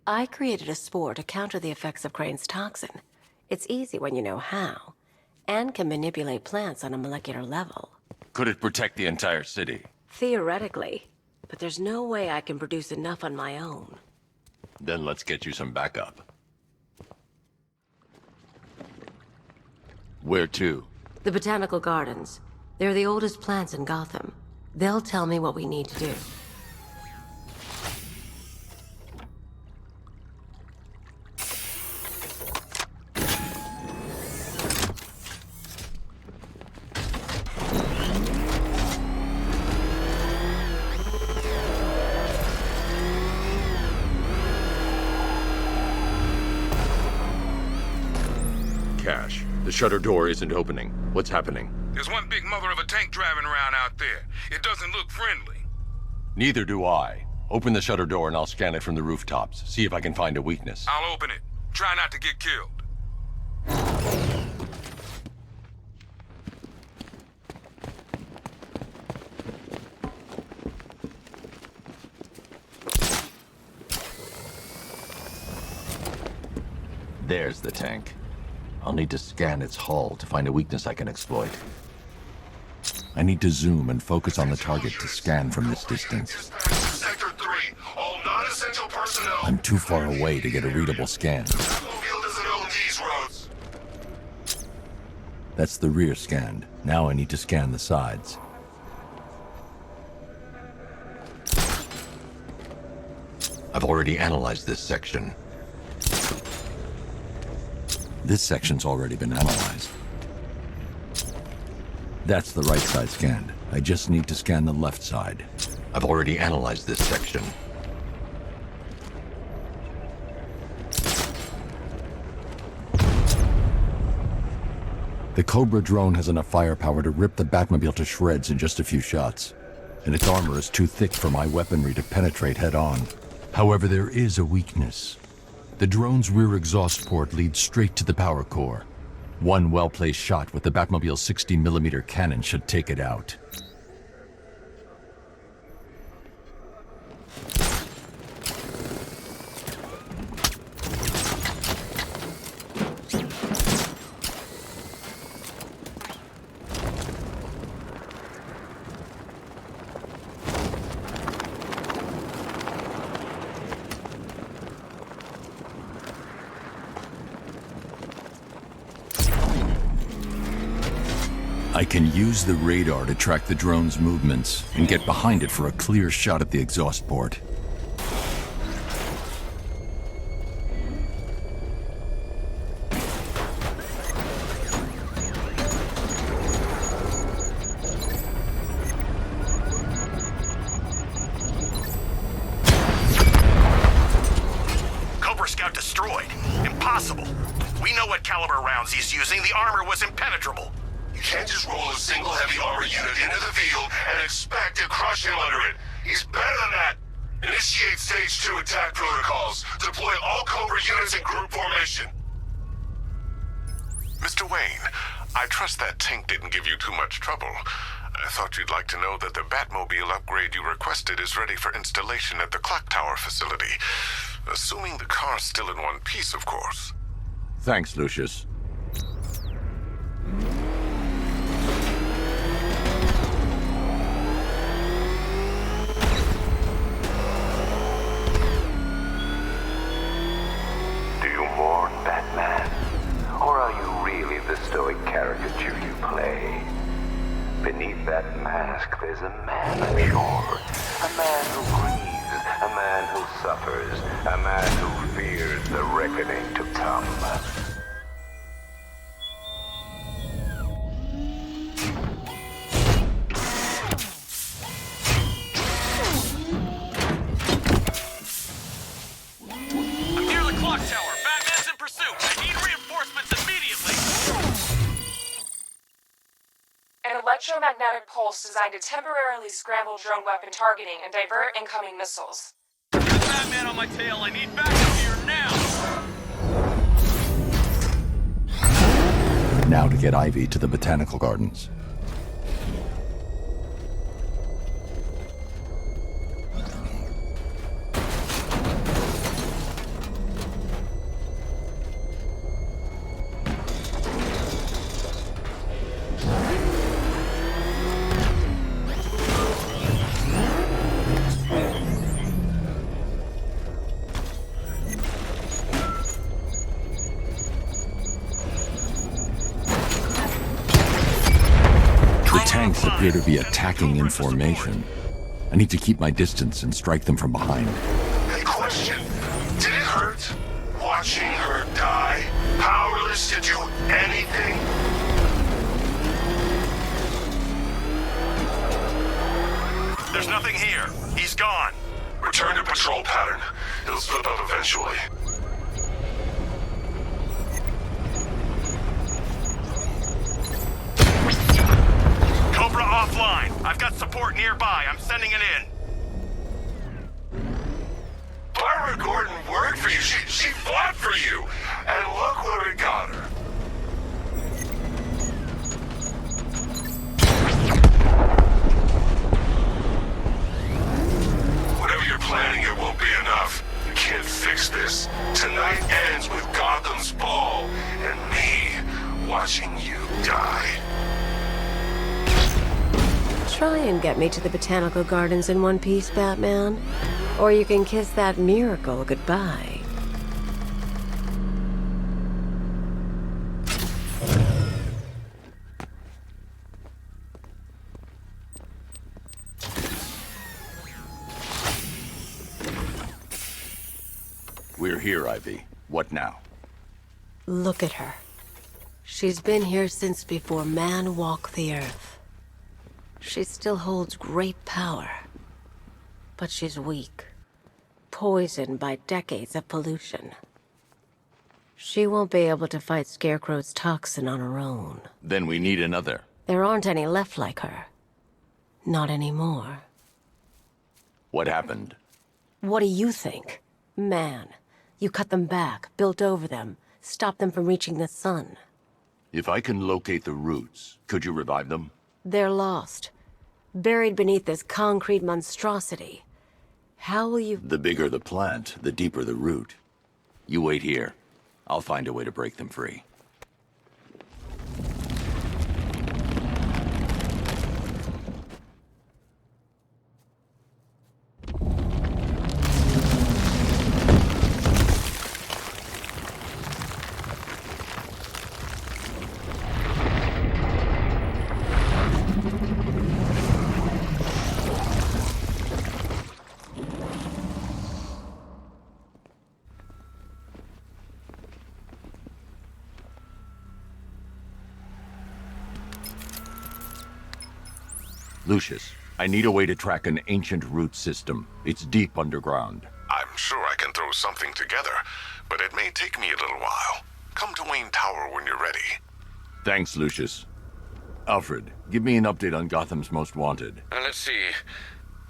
I created a spore to counter the effects of Crane's toxin. It's easy when you know how, and can manipulate plants on a molecular level. Could it protect the entire city? Theoretically, but there's no way I can produce enough on my own. Then let's get you some backup. Where to? The Botanical Gardens. They're the oldest plants in Gotham. They'll tell me what we need to do. Cash. The shutter door isn't opening. What's happening? There's one big mother of a tank driving around out there. It doesn't look friendly. Neither do I. Open the shutter door and I'll scan it from the rooftops. See if I can find a weakness. I'll open it. Try not to get killed. There's the tank. I'll need to scan its hull to find a weakness I can exploit. I need to zoom and focus on the target to scan from this distance. Sector 3, all non-essential personnel. I'm too far away to get a readable scan. Batmobile doesn't own these roads. That's the rear scanned. Now I need to scan the sides. I've already analyzed this section. This section's already been analyzed. That's the right side scanned. I just need to scan the left side. I've already analyzed this section. The Cobra drone has enough firepower to rip the Batmobile to shreds in just a few shots, and its armor is too thick for my weaponry to penetrate head-on. However, there is a weakness. The drone's rear exhaust port leads straight to the power core. One well-placed shot with the Batmobile's 60mm cannon should take it out. I can use the radar to track the drone's movements and get behind it for a clear shot at the exhaust port. Cobra Scout destroyed. Impossible. We know what caliber rounds he's using. The armor was impenetrable. You can't just roll a single heavy armor unit into the field and expect to crush him under it. He's better than that. Initiate Stage 2 attack protocols. Deploy all Cobra units in group formation. Mr. Wayne, I trust that tank didn't give you too much trouble. I thought you'd like to know that the Batmobile upgrade you requested is ready for installation at the Clock Tower facility. Assuming the car's still in one piece, of course. Thanks, Lucius. Or are you really the stoic caricature you play? Beneath that mask, there's a man, I'm sure. A man who grieves, a man who suffers, a man who fears the reckoning to come. I'm near the clock tower. Batman's in pursuit. I need reinforcements immediately. An electromagnetic pulse designed to temporarily scramble drone weapon targeting and divert incoming missiles. There's Batman on my tail. I need backup here now. Now to get Ivy to the Botanical Gardens. Tanks appear to be attacking in formation. I need to keep my distance and strike them from behind. Hey, question. Did it hurt? Watching her die? Powerless to do anything? There's nothing here. He's gone. Return to patrol pattern. He'll slip out eventually. Cobra offline. I've got support nearby. I'm sending it in. Barbara Gordon worked for you. She fought for you. And look where it got her. Whatever you're planning, it won't be enough. You can't fix this. Tonight ends with Gotham's die. Try and get me to the botanical gardens in one piece, Batman. Or you can kiss that miracle goodbye. We're here, Ivy. What now? Look at her. She's been here since before man walked the earth. She still holds great power. But she's weak. Poisoned by decades of pollution. She won't be able to fight Scarecrow's toxin on her own. Then we need another. There aren't any left like her. Not anymore. What happened? What do you think? Man. You cut them back, built over them, stopped them from reaching the sun. If I can locate the roots, could you revive them? They're lost. Buried beneath this concrete monstrosity. How will you... The bigger the plant, the deeper the root. You wait here. I'll find a way to break them free. Lucius, I need a way to track an ancient root system. It's deep underground. I'm sure I can throw something together, but it may take me a little while. Come to Wayne Tower when you're ready. Thanks, Lucius. Alfred, give me an update on Gotham's Most Wanted. Let's see.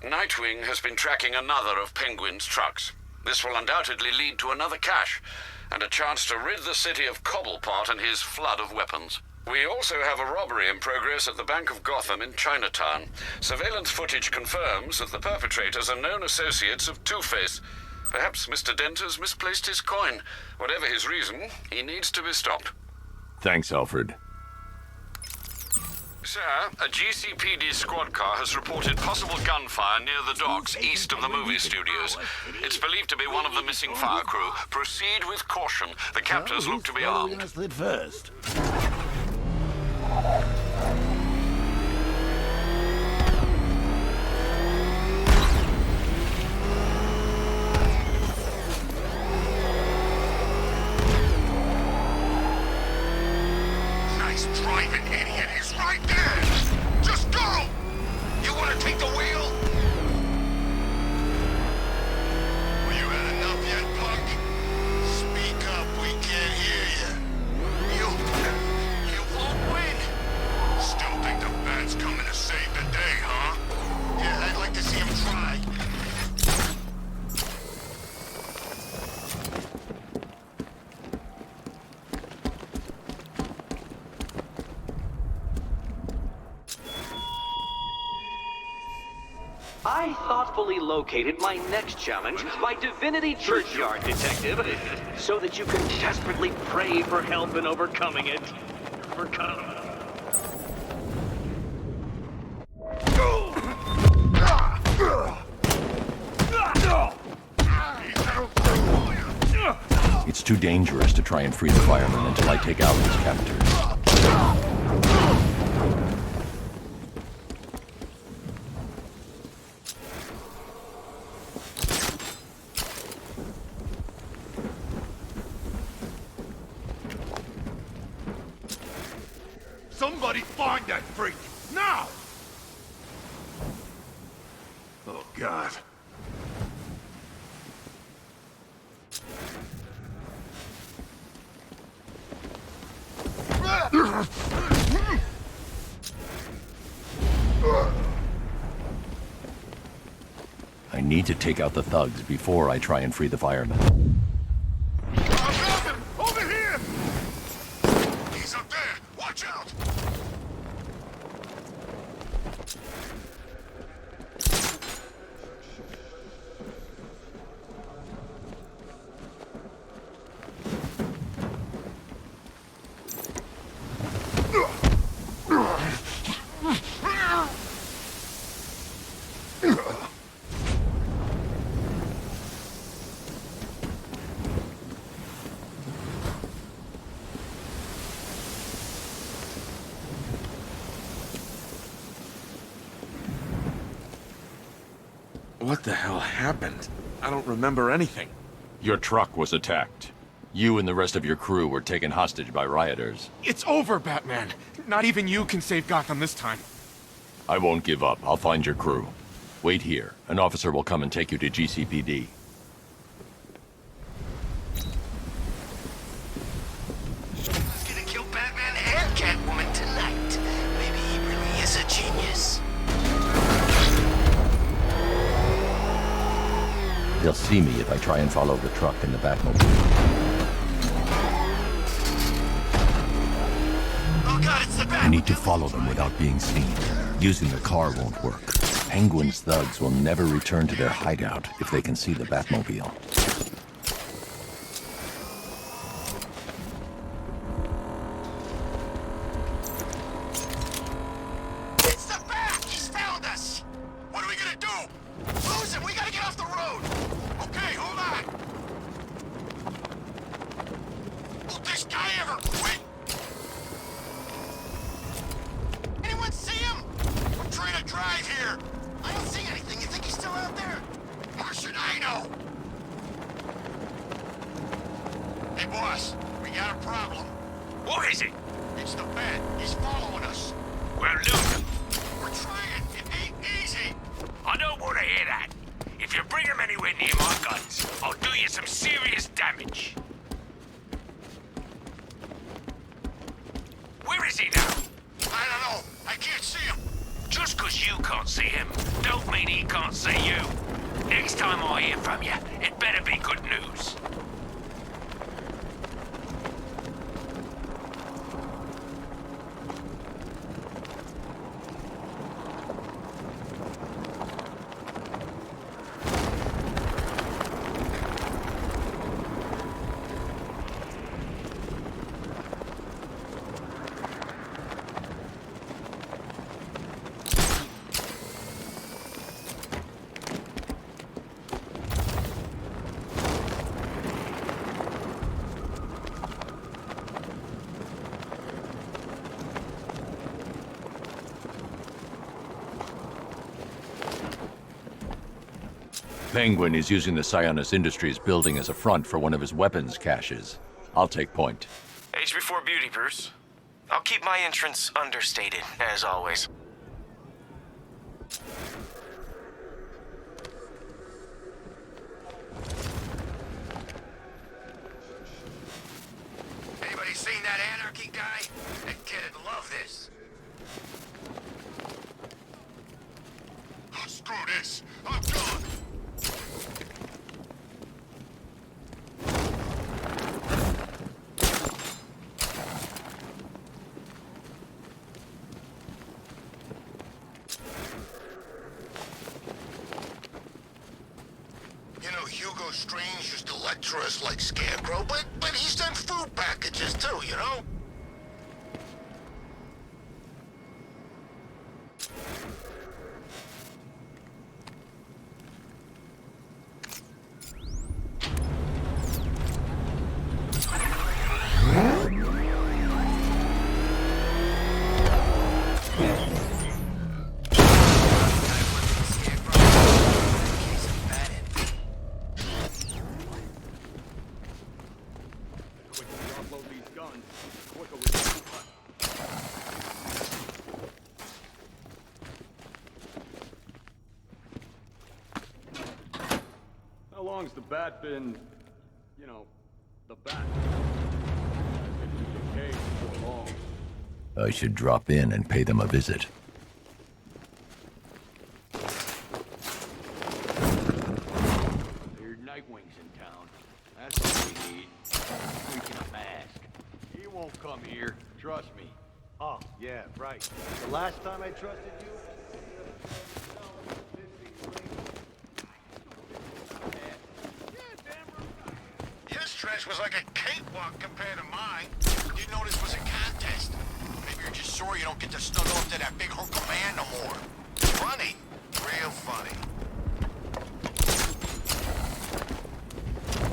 Nightwing has been tracking another of Penguin's trucks. This will undoubtedly lead to another cache, and a chance to rid the city of Cobblepot and his flood of weapons. We also have a robbery in progress at the Bank of Gotham in Chinatown. Surveillance footage confirms that the perpetrators are known associates of Two-Face. Perhaps Mr. Dent has misplaced his coin. Whatever his reason, he needs to be stopped. Thanks, Alfred. Sir, a GCPD squad car has reported possible gunfire near the docks east of the movie studios. It's believed to be one of the missing fire crew. Proceed with caution. The captors look to be armed. First. Nice driving, idiot. He's right there. Just go! You want to take the wheel? Well, you had enough yet, punk? Speak up. We can't hear you. You won't win. Still think the Bat's coming to save the day, huh? Yeah, I'd like to see him try. I thoughtfully located my next challenge, my Divinity Churchyard Detective, so that you can desperately pray for help in overcoming it. It's too dangerous to try and free the firemen until I take out his captors. Somebody find that freak! Now! Oh, God. I need to take out the thugs before I try and free the firemen. Over here! He's up there! Watch out! What the hell happened? I don't remember anything. Your truck was attacked. You and the rest of your crew were taken hostage by rioters. It's over, Batman. Not even you can save Gotham this time. I won't give up. I'll find your crew. Wait here. An officer will come and take you to GCPD. He's gonna kill Batman and Catwoman tonight. Maybe he really is a genius. They'll see me if I try and follow the truck in the Batmobile. Oh God, it's the Bat! I need to follow them without being seen. Using the car won't work. Penguin's thugs will never return to their hideout if they can see the Batmobile. It's the Bat! He's found us! What are we gonna do? Lose him! We gotta get off the road! Okay, hold on! Will this guy ever quit? Anyone see him? I'm trying to drive here. I don't see anything. You think he's still out there? How should I know? Hey, boss. We got a problem. What is it? It's the Bat. He's following us. Well, look, We're trying. It ain't easy. I don't want to hear that. If you bring him anywhere near my guns, I'll do you some serious damage. Where is he now? I don't know. I can't see him. Just 'cause you can't see him, don't mean he can't see you. Next time I hear from you, it better be good news. Penguin is using the Sionis Industries building as a front for one of his weapons caches. I'll take point. Age before beauty, Bruce. I'll keep my entrance understated, as always. Anybody seen that anarchy guy? That kid'd love this. Oh, screw this. I'm gone. You know, Hugo Strange used to lecture us like Scarecrow, but he sent food packages too, you know? How long's the Bat been, you know, the Bat? Been in the cave for long. I should drop in and pay them a visit. There are Nightwings in town. That's all we need. Freaking a mask. He won't come here. Trust me. Oh, yeah, right. The last time I trusted you? His dress was like a cakewalk compared to mine. Didn't know this was a contest. Maybe you're just sore you don't get to snuggle up to that big hunk of man no more. Funny. Real funny.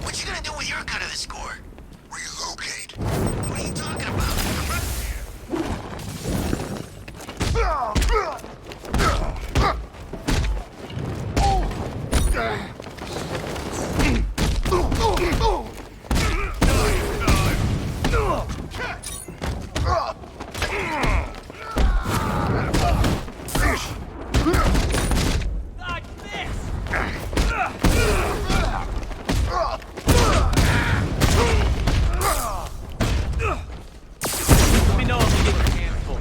What you gonna do with your cut of the score? Relocate. What are you talking about? Let me know if you get your hands full.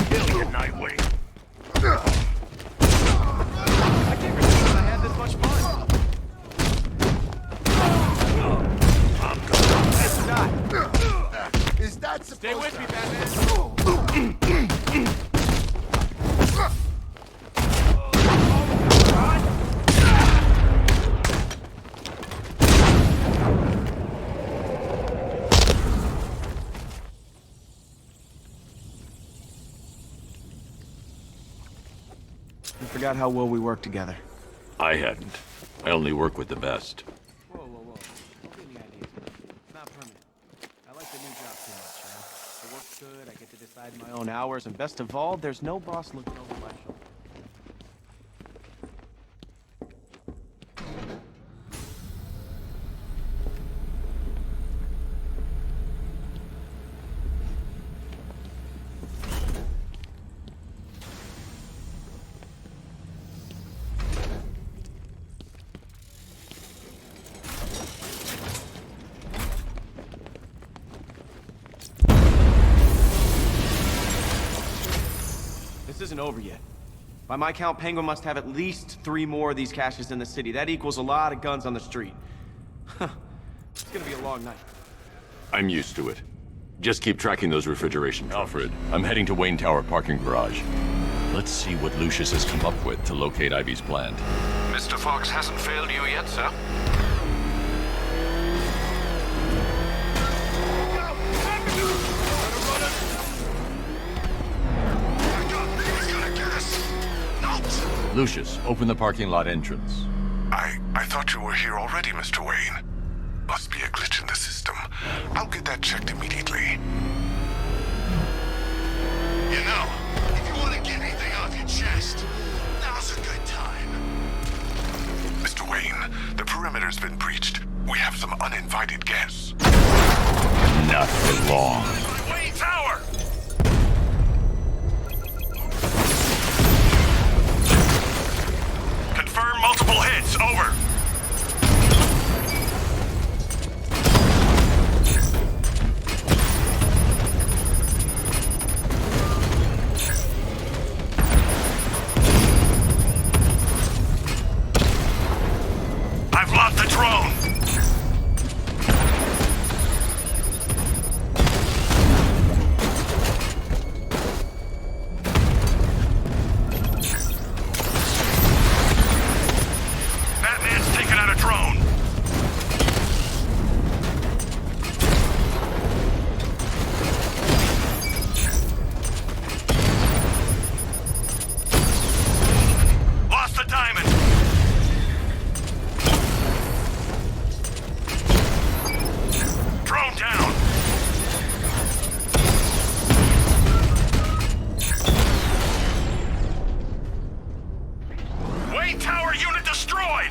Kill you, Nightwing. I can't remember I had this much fun. I'm gonna Let's die. Is that supposed Stay with to... me, Batman. You forgot how well we work together. I hadn't. I only work with the best. Whoa, whoa, whoa. Don't give me ideas. It's not permanent. I like the new job too much, you know? The work's good, I get to decide my own hours, and best of all, there's no boss looking over my shoulder. This isn't over yet. By my count, Penguin must have at least 3 more of these caches in the city. That equals a lot of guns on the street. It's gonna be a long night. I'm used to it. Just keep tracking those refrigeration trucks. Alfred, I'm heading to Wayne Tower parking garage. Let's see what Lucius has come up with to locate Ivy's plant. Mr. Fox hasn't failed you yet, sir? Lucius, open the parking lot entrance. I thought you were here already, Mr. Wayne. Must be a glitch in the system. I'll get that checked immediately. You know, if you want to get anything off your chest, now's a good time. Mr. Wayne, the perimeter's been breached. We have some uninvited guests. Not for long. Wayne Tower! Confirm multiple hits. Over. I've locked the drone. Batman's taken out a drone. Lost the diamond. Drone down. Wayne Tower unit destroyed.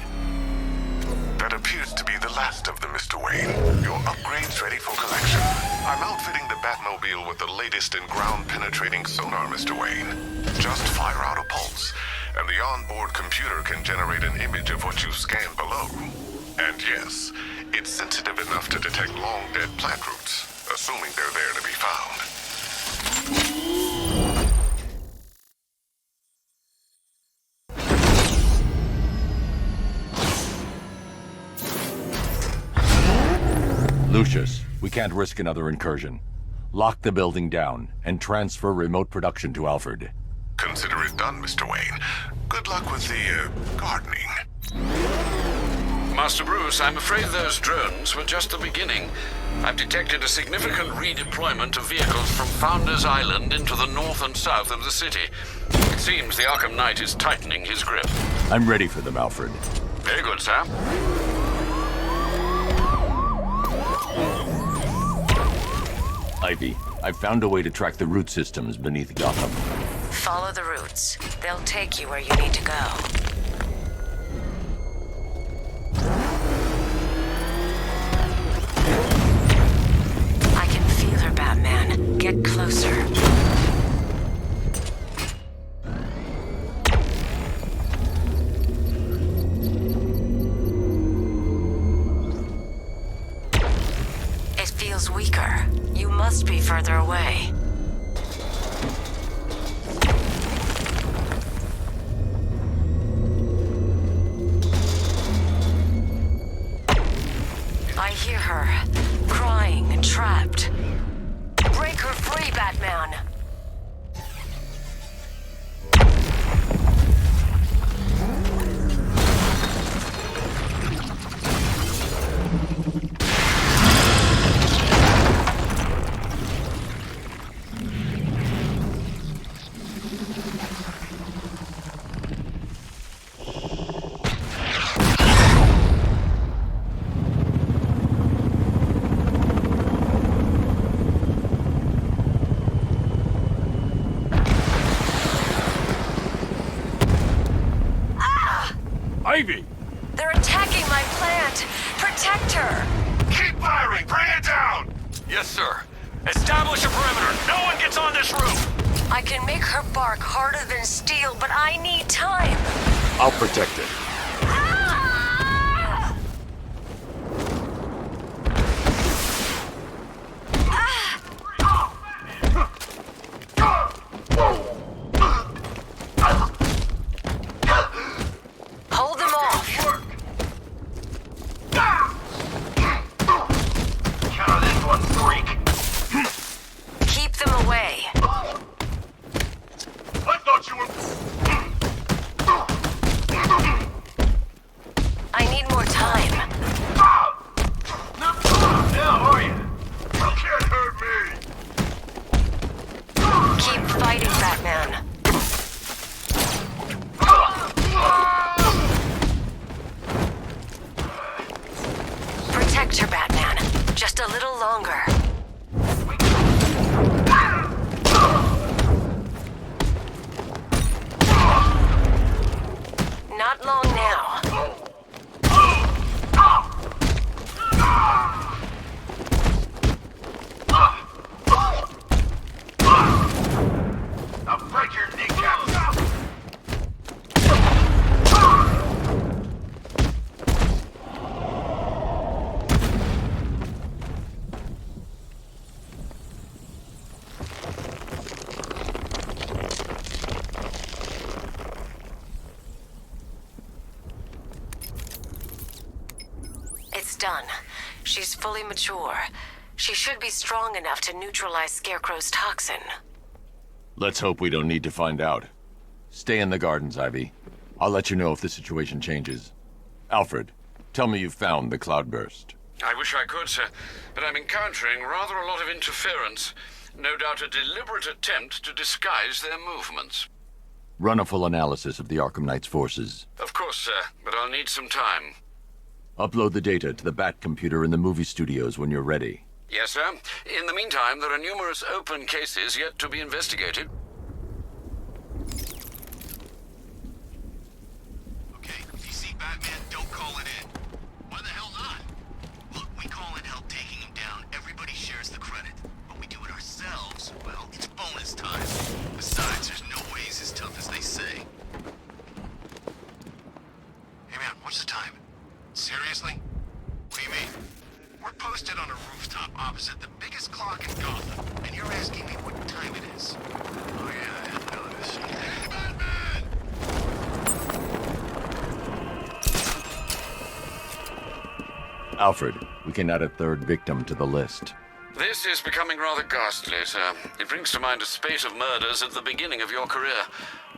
That appears to be the last of them, Mr. Wayne. Your upgrade's ready for collection. I'm outfitting the Batmobile with the latest in ground-penetrating sonar, Mr. Wayne. Just fire out a pulse, and the onboard computer can generate an image of what you scan below. And yes, it's sensitive enough to detect long-dead plant roots, assuming they're there to be found. Lucius, we can't risk another incursion. Lock the building down and transfer remote production to Alfred. Consider it done, Mr. Wayne. Good luck with the, gardening. Master Bruce, I'm afraid those drones were just the beginning. I've detected a significant redeployment of vehicles from Founders Island into the north and south of the city. It seems the Arkham Knight is tightening his grip. I'm ready for them, Alfred. Very good, sir. Ivy, I've found a way to track the root systems beneath Gotham. Follow the roots. They'll take you where you need to go. closer. It feels weaker. You must be further away. I hear her, crying and trapped. Break her free, Batman! Ivy! They're attacking my plant! Protect her! Keep firing! Bring it down! Yes, sir. Establish a perimeter. No one gets on this roof. I can make her bark harder than steel, but I need time! I'll protect it. Hold them off! Counter this one, freak! Keep them away! I thought you were... I need more time. Now, are you? You can't hurt me! Keep fighting, Batman. Protect her, Batman. Just a little longer. Not long now. I'll break your kneecaps! It's done. She's fully mature. She should be strong enough to neutralize Scarecrow's toxin. Let's hope we don't need to find out. Stay in the gardens, Ivy. I'll let you know if the situation changes. Alfred, tell me you've found the cloudburst. I wish I could, sir, but I'm encountering rather a lot of interference. No doubt a deliberate attempt to disguise their movements. Run a full analysis of the Arkham Knight's forces. Of course, sir, but I'll need some time. Upload the data to the Bat computer in the movie studios when you're ready. Yes, sir. In the meantime, there are numerous open cases yet to be investigated. Okay, if you see Batman, don't call it in. Why the hell not? Look, we call in help taking him down. Everybody shares the credit. But we do it ourselves, well, it's bonus time. Besides, there's no way he's as tough as they say. Hey man, what's the time? Seriously? What do you mean? We're posted on a rooftop opposite the biggest clock in Gotham, and you're asking me what time it is. Oh yeah, I noticed. Hey, Batman! Alfred, we can add a third victim to the list. This is becoming rather ghastly, sir. It brings to mind a spate of murders at the beginning of your career.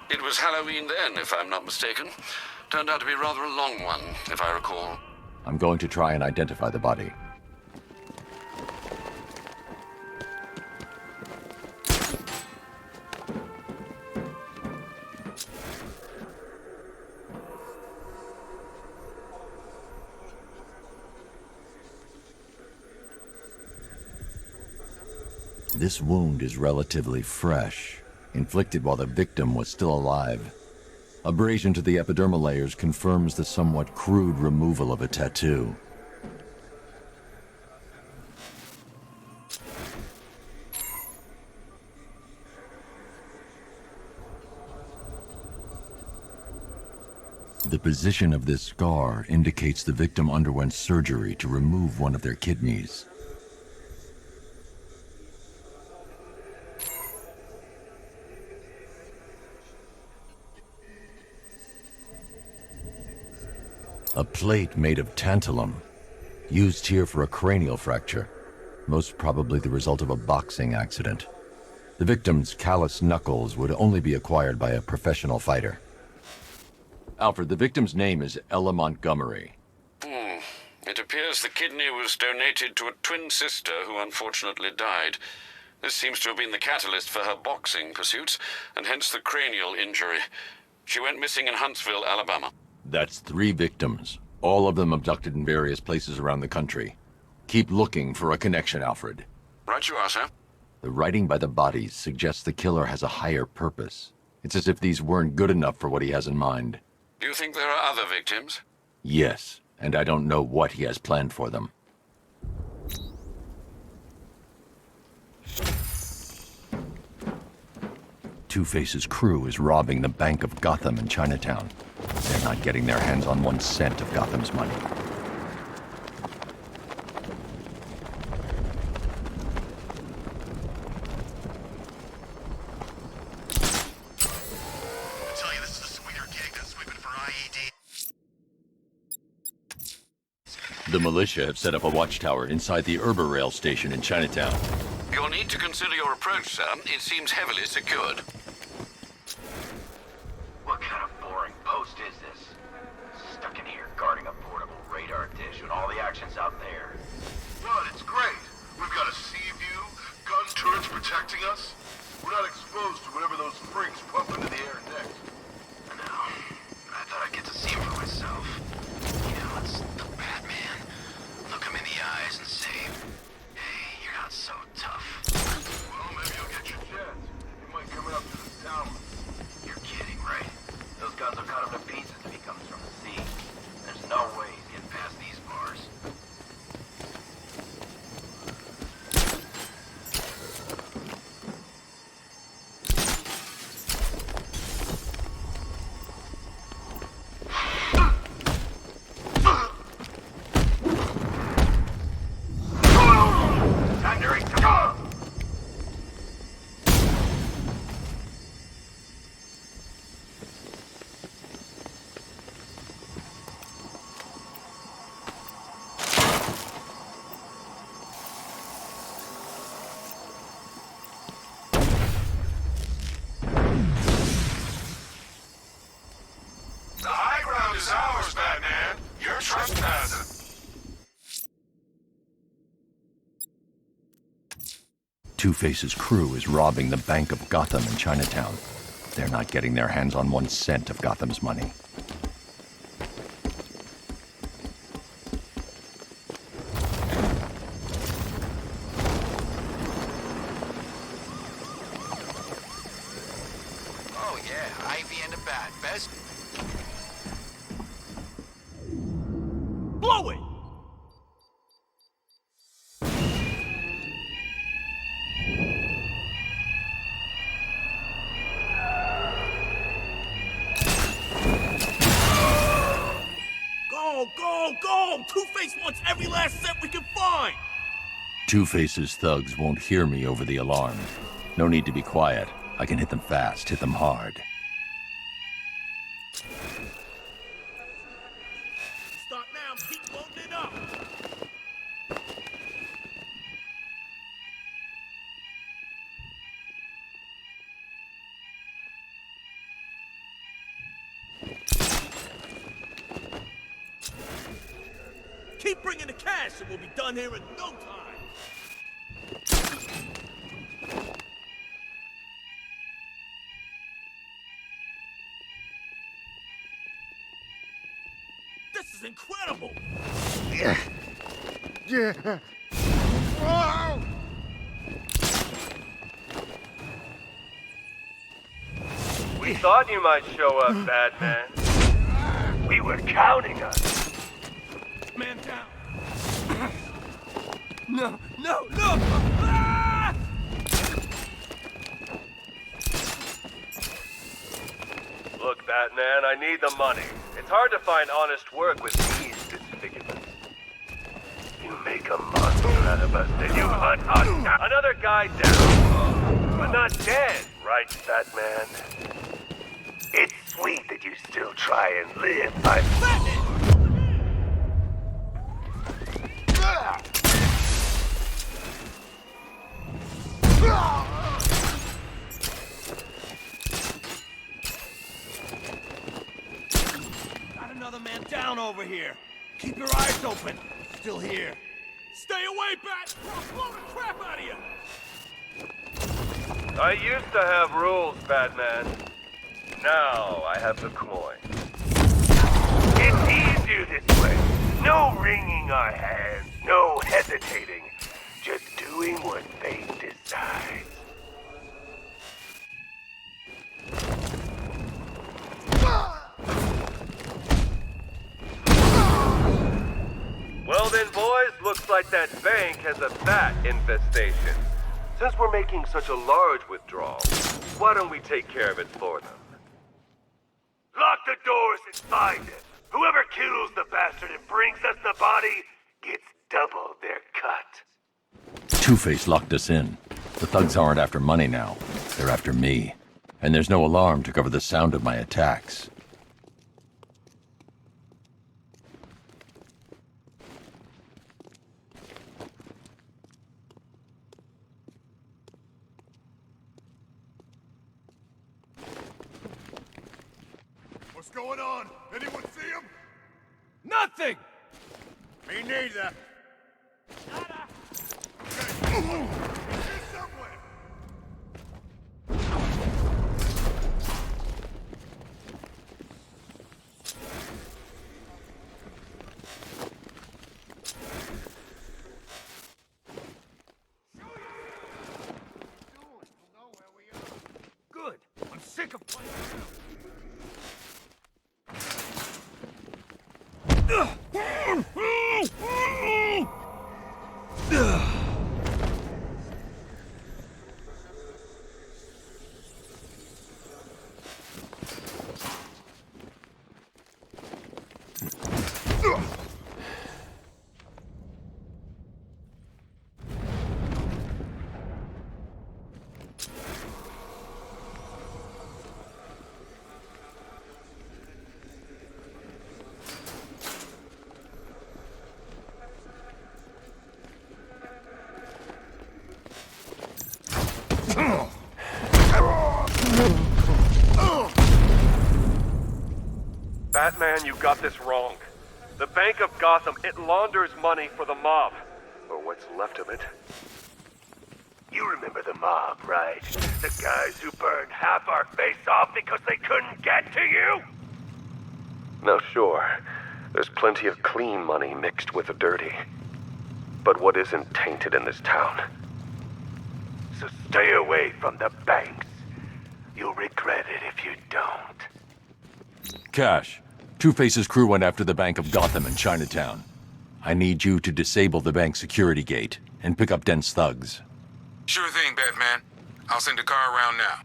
It was Halloween then, if I'm not mistaken. Turned out to be rather a long one, if I recall. I'm going to try and identify the body. This wound is relatively fresh, inflicted while the victim was still alive. Abrasion to the epidermal layers confirms the somewhat crude removal of a tattoo. The position of this scar indicates the victim underwent surgery to remove one of their kidneys. A plate made of tantalum, used here for a cranial fracture, most probably the result of a boxing accident. The victim's calloused knuckles would only be acquired by a professional fighter. Alfred, the victim's name is Ella Montgomery. It appears the kidney was donated to a twin sister who unfortunately died. This seems to have been the catalyst for her boxing pursuits, and hence the cranial injury. She went missing in Huntsville, Alabama. That's 3 victims, all of them abducted in various places around the country. Keep looking for a connection, Alfred. Right you are, sir. The writing by the bodies suggests the killer has a higher purpose. It's as if these weren't good enough for what he has in mind. Do you think there are other victims? Yes, and I don't know what he has planned for them. Two-Face's crew is robbing the Bank of Gotham in Chinatown. They're not getting their hands on 1 cent of Gotham's money. The militia have set up a watchtower inside the Rail station in Chinatown. You'll need to consider your approach, sir. It seems heavily secured. What kind of boring post is this? Stuck in here guarding a portable radar dish when all the action's out there. But it's great. We've got a sea view, gun turrets protecting us. We're not exposed to whatever those freaks pump into the air next. I know. I thought I'd get to see him for myself. You know, it's the Batman. Look him in the eyes and say, hey, you're not so tough. Well, maybe you'll get your chance. You might come up to the tower. You're kidding, right? Those guns will cut him to pieces if he comes from the sea. There's no way he's getting past these bars. The high ground is ours, Batman. You're trespassing. Two-Face's crew is robbing the Bank of Gotham in Chinatown. They're not getting their hands on 1 cent of Gotham's money. Oh yeah, Ivy and the Bat. Best. Blow it! Go, go, go! Two-Face wants every last cent we can find! Two-Face's thugs won't hear me over the alarm. No need to be quiet. I can hit them fast, hit them hard. Start now, keep loading it up! Keep bringing the cash and we'll be done here in no time! This is incredible! Yeah. Whoa! We thought you might show up, Batman. We were counting on you. Man down! No, no, no! Ah! Look, Batman. Batman. I need the money. It's hard to find honest work with these disfigurements. You make a monster out of us, then you hunt us down. Another guy down, but not dead, right, Batman? It's sweet that you still try and live, but... Got another man down over here. Keep your eyes open. Still here. Stay away, Bat! Or I'll blow the crap out of you! I used to have rules, Batman. Now I have the coin. It's easier this way. No wringing our hands, no hesitating. Just doing what fate decides. Well then, boys, looks like that bank has a bat infestation. Since we're making such a large withdrawal, why don't we take care of it for them? Lock the doors and find him. Whoever kills the bastard and brings us the body gets double their cut. Two-Face locked us in. The thugs aren't after money now. They're after me. And there's no alarm to cover the sound of my attacks. What's going on? Anyone see him? Nothing! Me neither. Good. I'm sick of playing around. Batman, you got this wrong. The Bank of Gotham, it launders money for the mob. Or what's left of it. You remember the mob, right? The guys who burned half our face off because they couldn't get to you? Now sure, there's plenty of clean money mixed with the dirty. But what isn't tainted in this town? So stay away from the banks. You'll regret it if you don't. Cash, Two-Face's crew went after the Bank of Gotham in Chinatown. I need you to disable the bank security gate and pick up dense thugs. Sure thing, Batman. I'll send a car around now.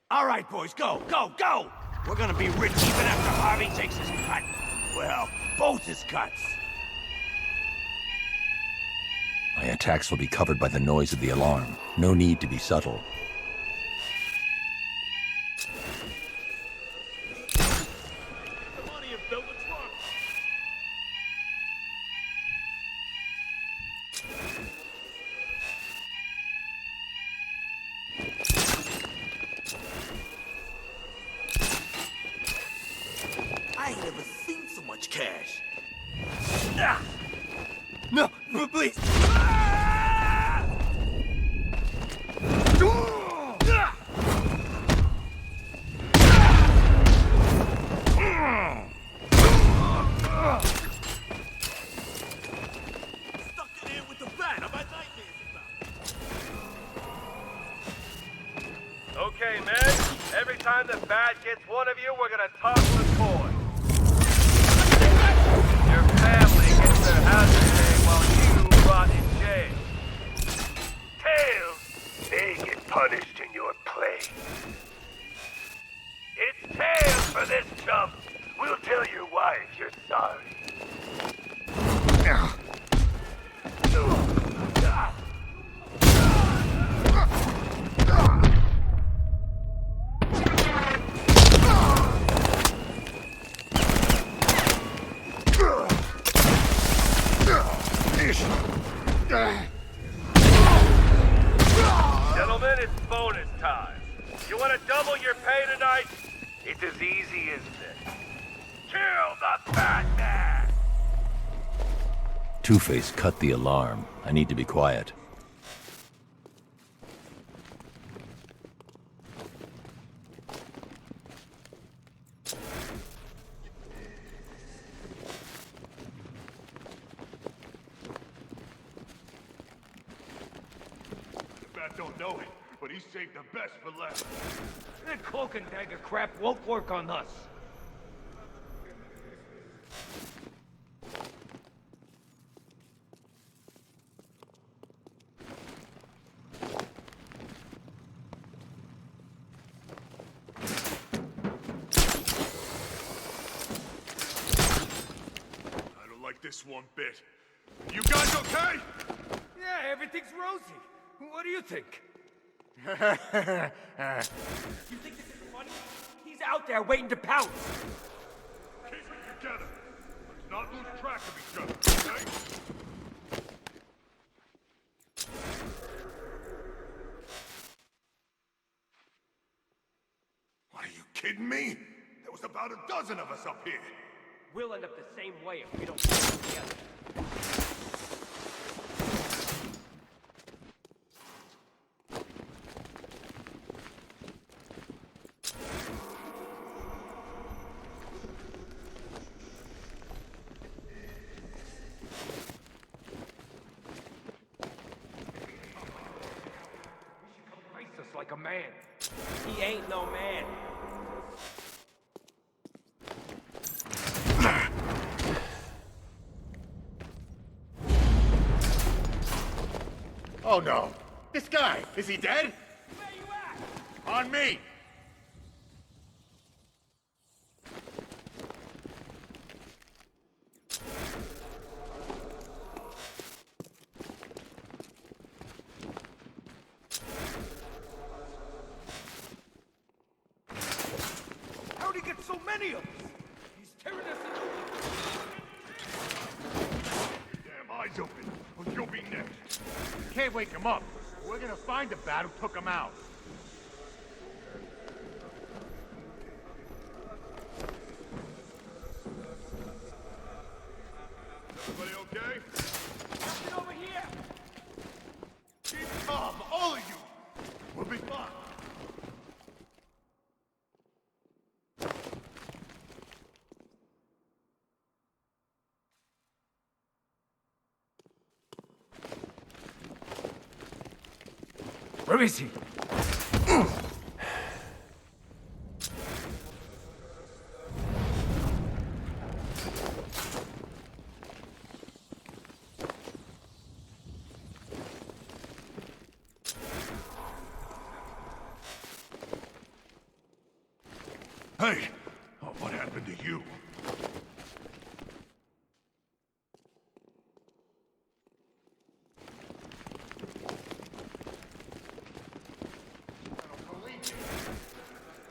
All right, boys, go, go, go! We're gonna be rich even after Harvey takes his cut. Well, both his cuts. My attacks will be covered by the noise of the alarm. No need to be subtle. cash. No, please. Okay, men. Every time the bat gets one of you, we're gonna toss him a coin. Your family gets their houses paid while you rot in jail. Tails, they get punished in your place. It's Tails for this chump. We'll tell your wife you're sorry. Gentlemen, it's bonus time. You want to double your pay tonight? It's as easy as this. Kill the Batman! Two-Face cut the alarm. I need to be quiet. Don't know it, but he saved the best for last. That cloak and dagger crap won't work on us. I don't like this one bit. You guys okay? Yeah, everything's rosy. What do you think? You think this is funny? He's out there waiting to pounce. Keep it together. Let's not lose track of each other, okay? Are you kidding me? There was about a dozen of us up here. We'll end up the same way if we don't work together. Like a man. He ain't no man. Oh no. This guy, is he dead? Where you at? On me. How'd he get so many of us? He's tearing us Damn eyes open, or you'll be next. You can't wake him up. We're gonna find the bat who took him out. Everybody okay? Nothing over here. Keep calm, all of you. We'll be fine. Where is he? Hey, oh, what happened to you?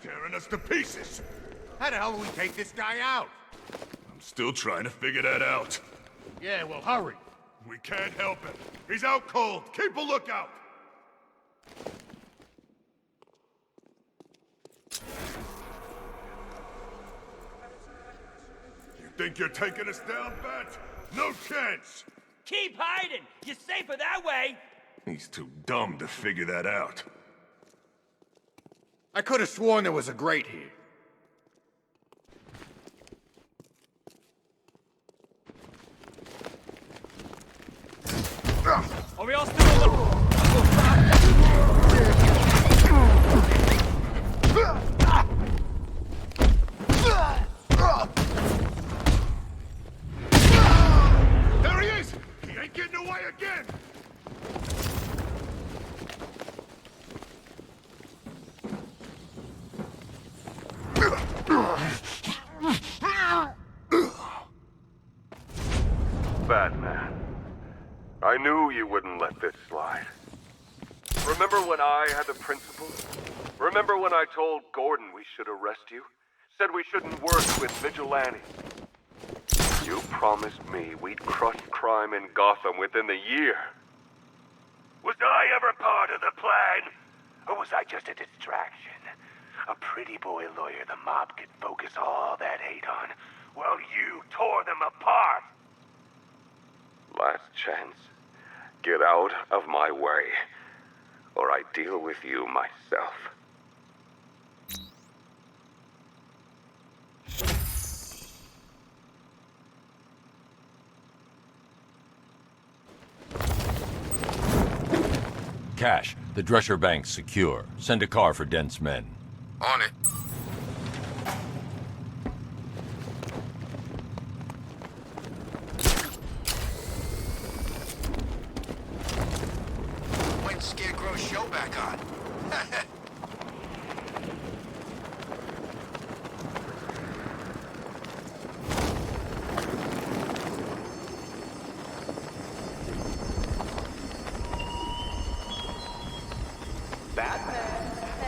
Tearing us to pieces. How the hell do we take this guy out? I'm still trying to figure that out. Yeah, well, hurry. We can't help him. He's out cold. Keep a lookout. think you're taking us down, Bat? No chance! Keep hiding! You're safer that way! He's too dumb to figure that out. I could have sworn there was a grate here. Are we all still a little... There he is! He ain't getting away again! Batman, I knew you wouldn't let this slide. Remember when I had the principal? Remember when I told Gordon we should arrest you? Said we shouldn't work with vigilantes? You promised me we'd crush crime in Gotham within the year. Was I ever part of the plan? Or was I just a distraction? A pretty boy lawyer the mob could focus all that hate on, while you tore them apart. Last chance. Get out of my way, or I deal with you myself. Cash, the Drescher Bank's secure. Send a car for Dent's men. On it. When's Scarecrow's show back on?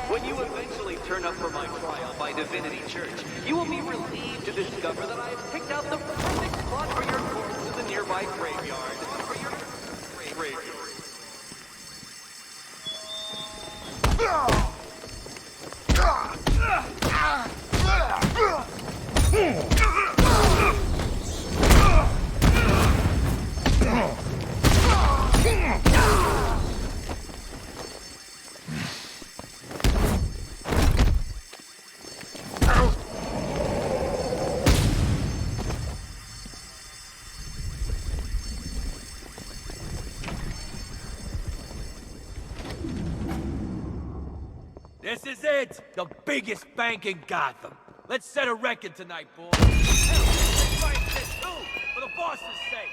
When you eventually turn up for my trial by Divinity Church, you will be relieved to discover that I have picked out the perfect spot for your corpse in the nearby graveyard. This is it! The biggest bank in Gotham. Let's set a record tonight, boys. Hell, let's try and get two, for the boss's sake.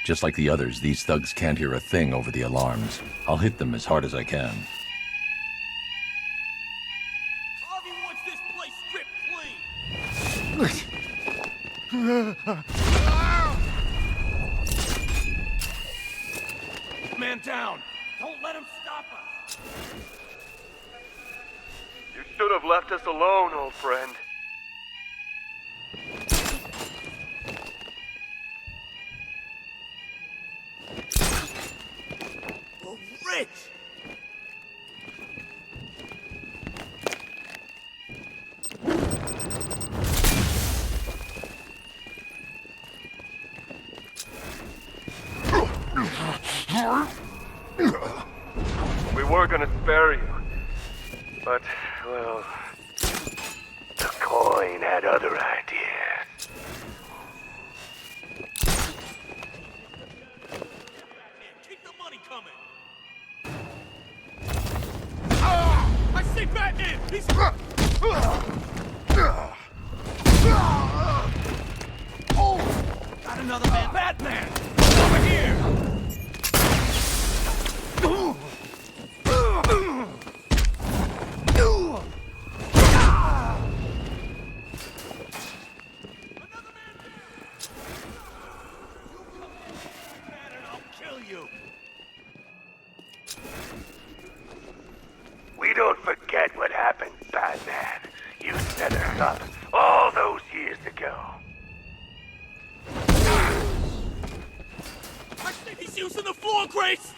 Just like the others, these thugs can't hear a thing over the alarms. I'll hit them as hard as I can. Harvey wants this place stripped clean! Man down! Don't let him stop us! You should have left us alone, old friend. Rich! We were gonna spare you, but, well, The coin had other ideas. Keep the money coming! I see Batman! He's... Got another man! Batman! Over here! We don't forget what happened, Batman. You set us up all those years ago. Using the floor grates!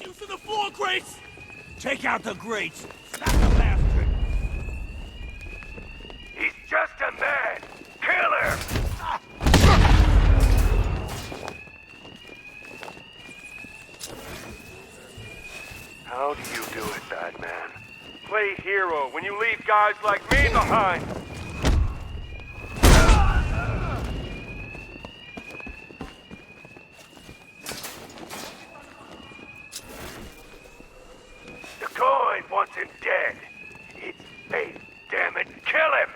Using the floor grates! Take out the grates! Stop the bastard! He's just a man! Kill him! How do you do it, Batman? Play hero when you leave guys like me behind! The coin wants him dead. It's fate, damn it. Kill him!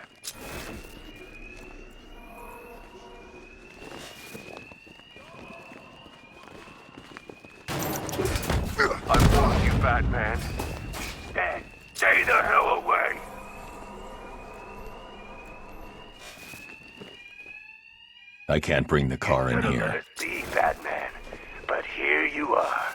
I warned you, Batman. Stay the hell away! I can't bring the car in Should've here. let us be, Batman. But here you are.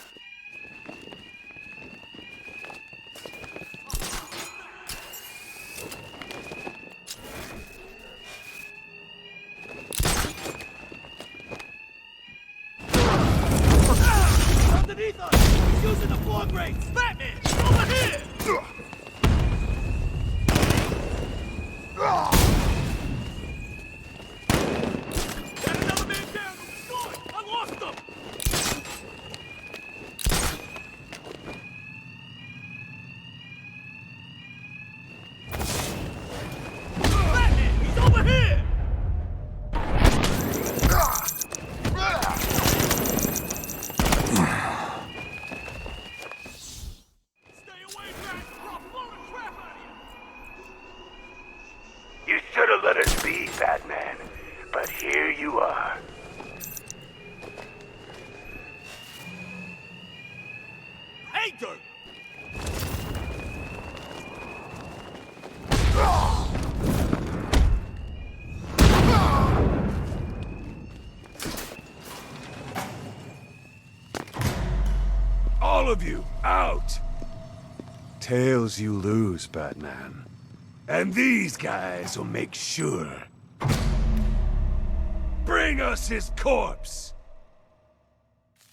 Underneath us! He's using the floor grates! Batman! Over here! Got another man down! Destroyed! I lost him! Batman! He's over here! You should have let us be, Batman. But here you are. Hey, dirt! All of you, out! Tails you lose, Batman. And these guys will make sure. Bring us his corpse!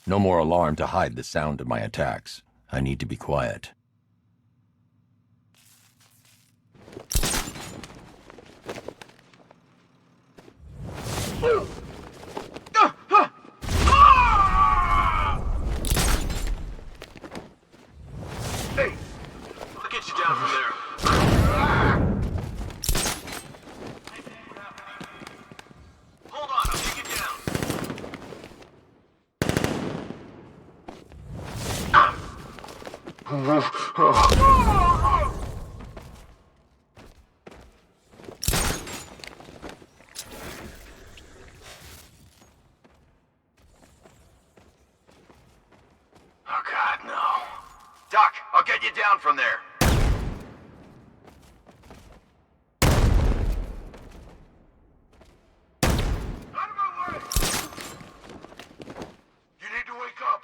No more alarm to hide the sound of my attacks. I need to be quiet. Hey! I'll get you down from there. Hold on, I'll take you down. Oh, God, no. Doc, I'll get you down from there. Out of my way! You need to wake up.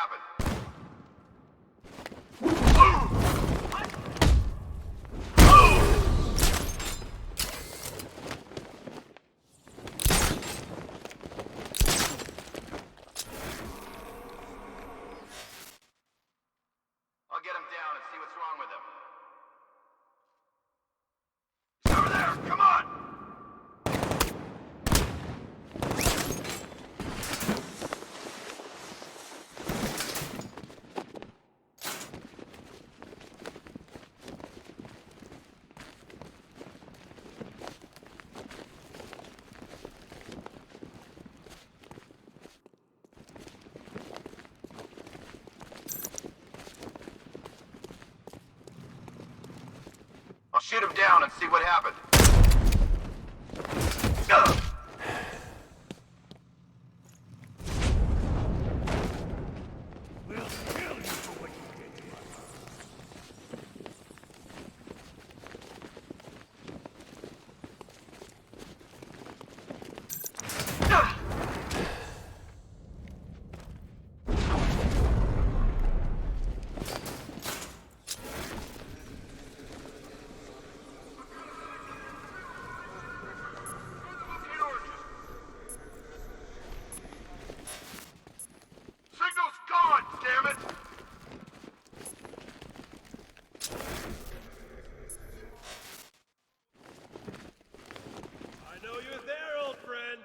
happened? I'll get him down and see what's wrong with him. He's over there! Come on! I'll shoot him down and see what happened. We'll kill you for what you did to us. Signal's gone, damn it! I know you're there, old friend.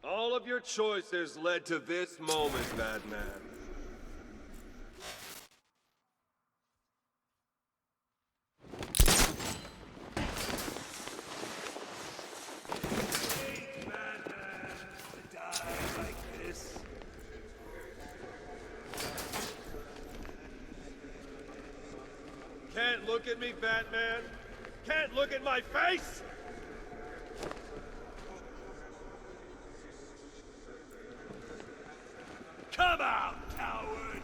All of your choices led to this moment, Batman. Can't look at me, Batman? Can't look at my face? Come out, coward!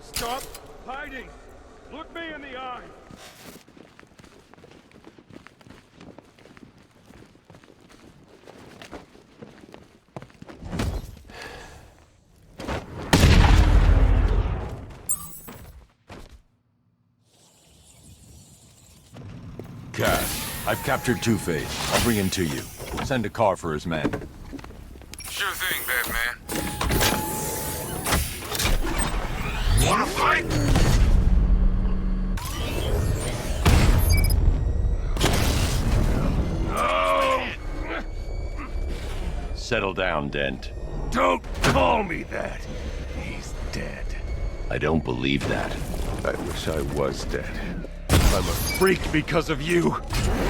Stop hiding! Look me in the eye! Cash, I've captured Two-Face. I'll bring him to you. Send a car for his men. Sure thing, Batman. Wanna fight? No! Settle down, Dent. Don't call me that! He's dead. I don't believe that. I wish I was dead. I'm a freak because of you.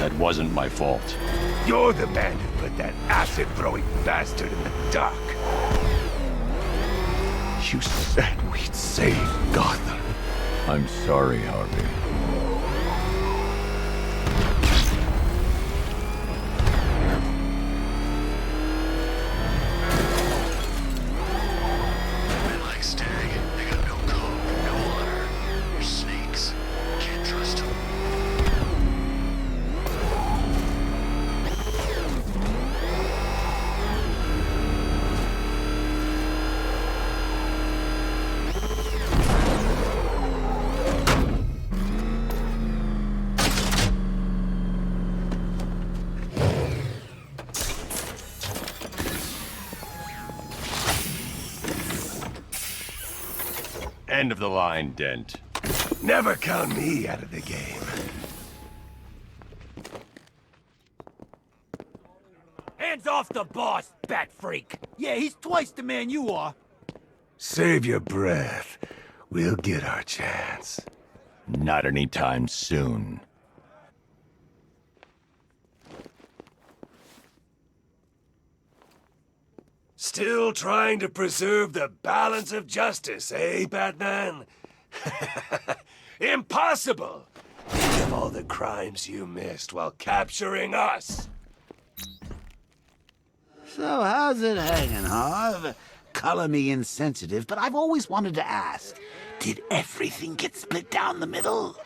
That wasn't my fault. You're the man who put that acid-throwing bastard in the dock. You said we'd save Gotham. I'm sorry, Harvey. Like Stag, they got no code, no honor. They're snakes. Can't trust them. End of the line, Dent. Never count me out of the game. Hands off the boss, bat freak! Yeah, he's twice the man you are. Save your breath. We'll get our chance. Not anytime soon. Still trying to preserve the balance of justice, eh, Batman? Impossible! Think of all the crimes you missed while capturing us! So how's it hanging, Harv? Color me insensitive, but I've always wanted to ask, did everything get split down the middle?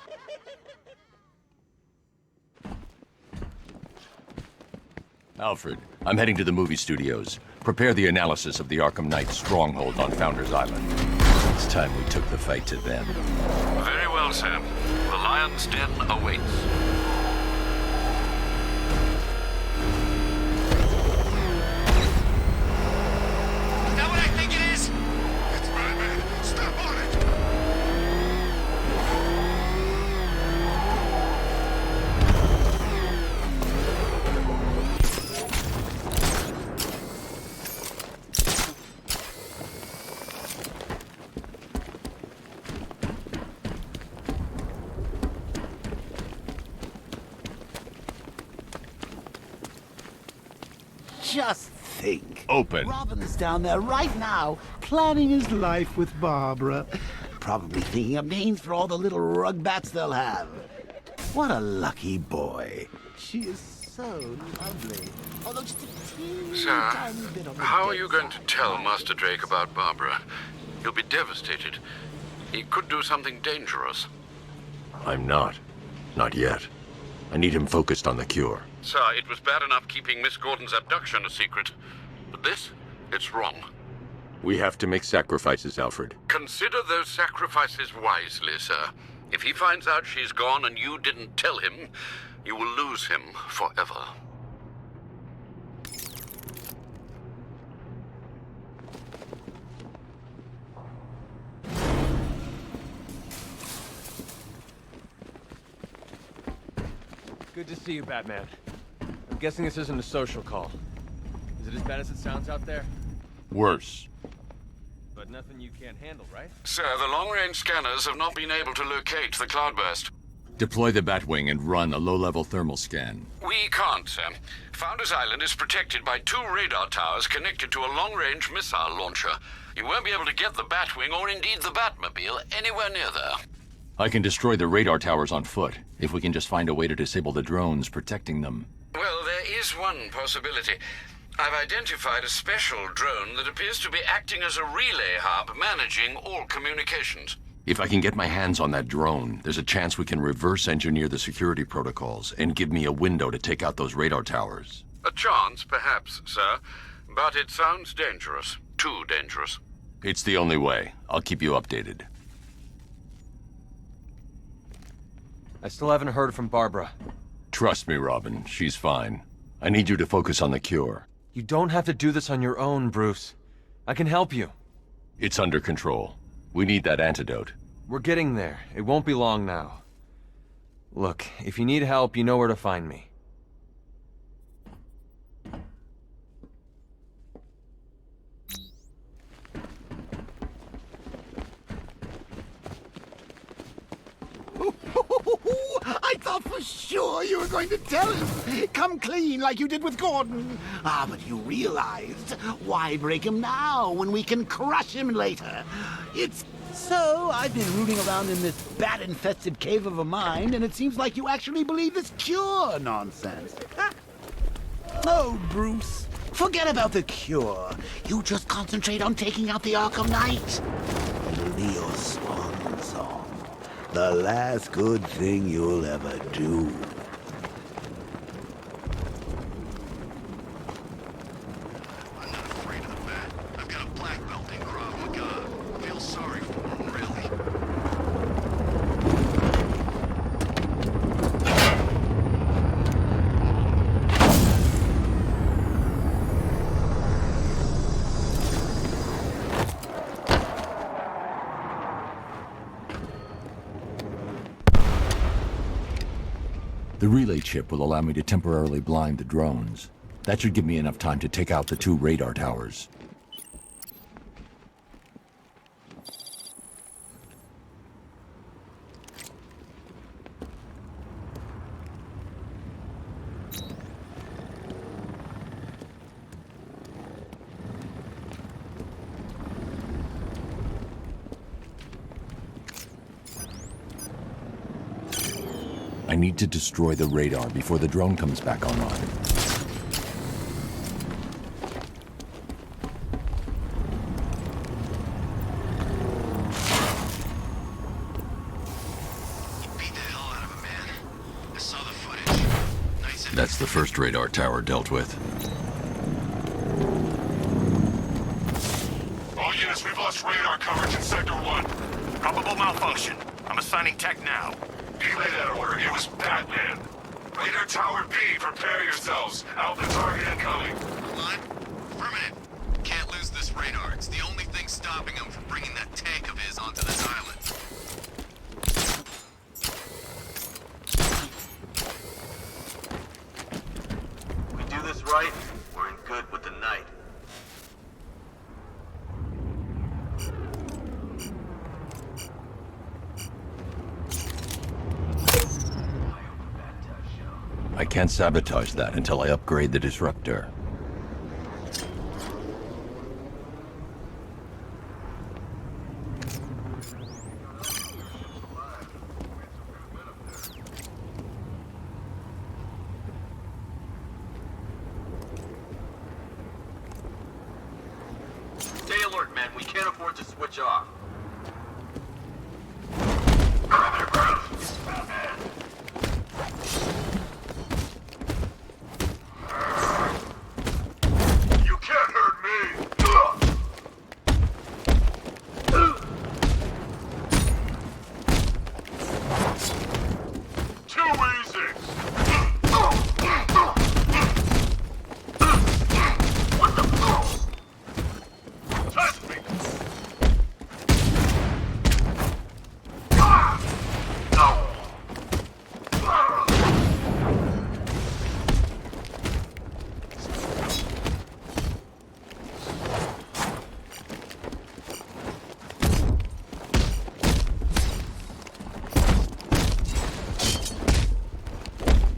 Alfred, I'm heading to the movie studios. Prepare the analysis of the Arkham Knight stronghold on Founders Island. It's time we took the fight to them. Very well, Sam. The Lion's Den awaits. Is that what I think it is? It's Batman. Step on it. Just think. Open. Robin's down there right now, planning his life with Barbara. Probably thinking up names for all the little rugbats they'll have. What a lucky boy. She is so lovely. Although just a teeny Sir, tiny bit on the how are dead you going to side. tell Master Drake about Barbara? He'll be devastated. He could do something dangerous. I'm not. Not yet. I need him focused on the cure. Sir, it was bad enough keeping Miss Gordon's abduction a secret. But this? It's wrong. We have to make sacrifices, Alfred. Consider those sacrifices wisely, sir. If he finds out she's gone and you didn't tell him, you will lose him forever. Good to see you, Batman. I'm guessing this isn't a social call. Is it as bad as it sounds out there? Worse. But nothing you can't handle, right? Sir, the long-range scanners have not been able to locate the cloudburst. Deploy the Batwing and run a low-level thermal scan. We can't, sir. Founders Island is protected by 2 radar towers connected to a long-range missile launcher. You won't be able to get the Batwing, or indeed the Batmobile, anywhere near there. I can destroy the radar towers on foot, if we can just find a way to disable the drones protecting them. Well, there is one possibility. I've identified a special drone that appears to be acting as a relay hub managing all communications. If I can get my hands on that drone, there's a chance we can reverse engineer the security protocols and give me a window to take out those radar towers. A chance, perhaps, sir. But it sounds dangerous. Too dangerous. It's the only way. I'll keep you updated. I still haven't heard from Barbara. Trust me, Robin. She's fine. I need you to focus on the cure. You don't have to do this on your own, Bruce. I can help you. It's under control. We need that antidote. We're getting there. It won't be long now. Look, if you need help, you know where to find me. I thought for sure you were going to tell him. Come clean like you did with Gordon. Ah, but you realized. Why break him now when we can crush him later? It's... So, I've been rooting around in this bat-infested cave of a mind, and it seems like you actually believe this cure nonsense. Oh, Bruce. Forget about the cure. You just concentrate on taking out the Arkham Knight. It'll be your swan song. The last good thing you'll ever do. I'm not afraid of the Bat. I've got a black belt in Krav Maga. I feel sorry for him, really. The relay chip will allow me to temporarily blind the drones. That should give me enough time to take out the 2 radar towers. need to destroy the radar before the drone comes back online. That's the first radar tower dealt with. All units, we've lost radar coverage in Sector 1. Probable malfunction. I'm assigning tech now. Relay that order. It was Batman. Radar Tower B, prepare yourselves. Alpha target incoming. Line? Affirmative. Can't lose this radar. It's the only thing stopping him from bringing that tank of his onto this island. We do this right, we're in good with the night. I can't sabotage that until I upgrade the disruptor. Stay alert, men. We can't afford to switch off. You can't hurt me! Too easy! What the fuck? Touch me!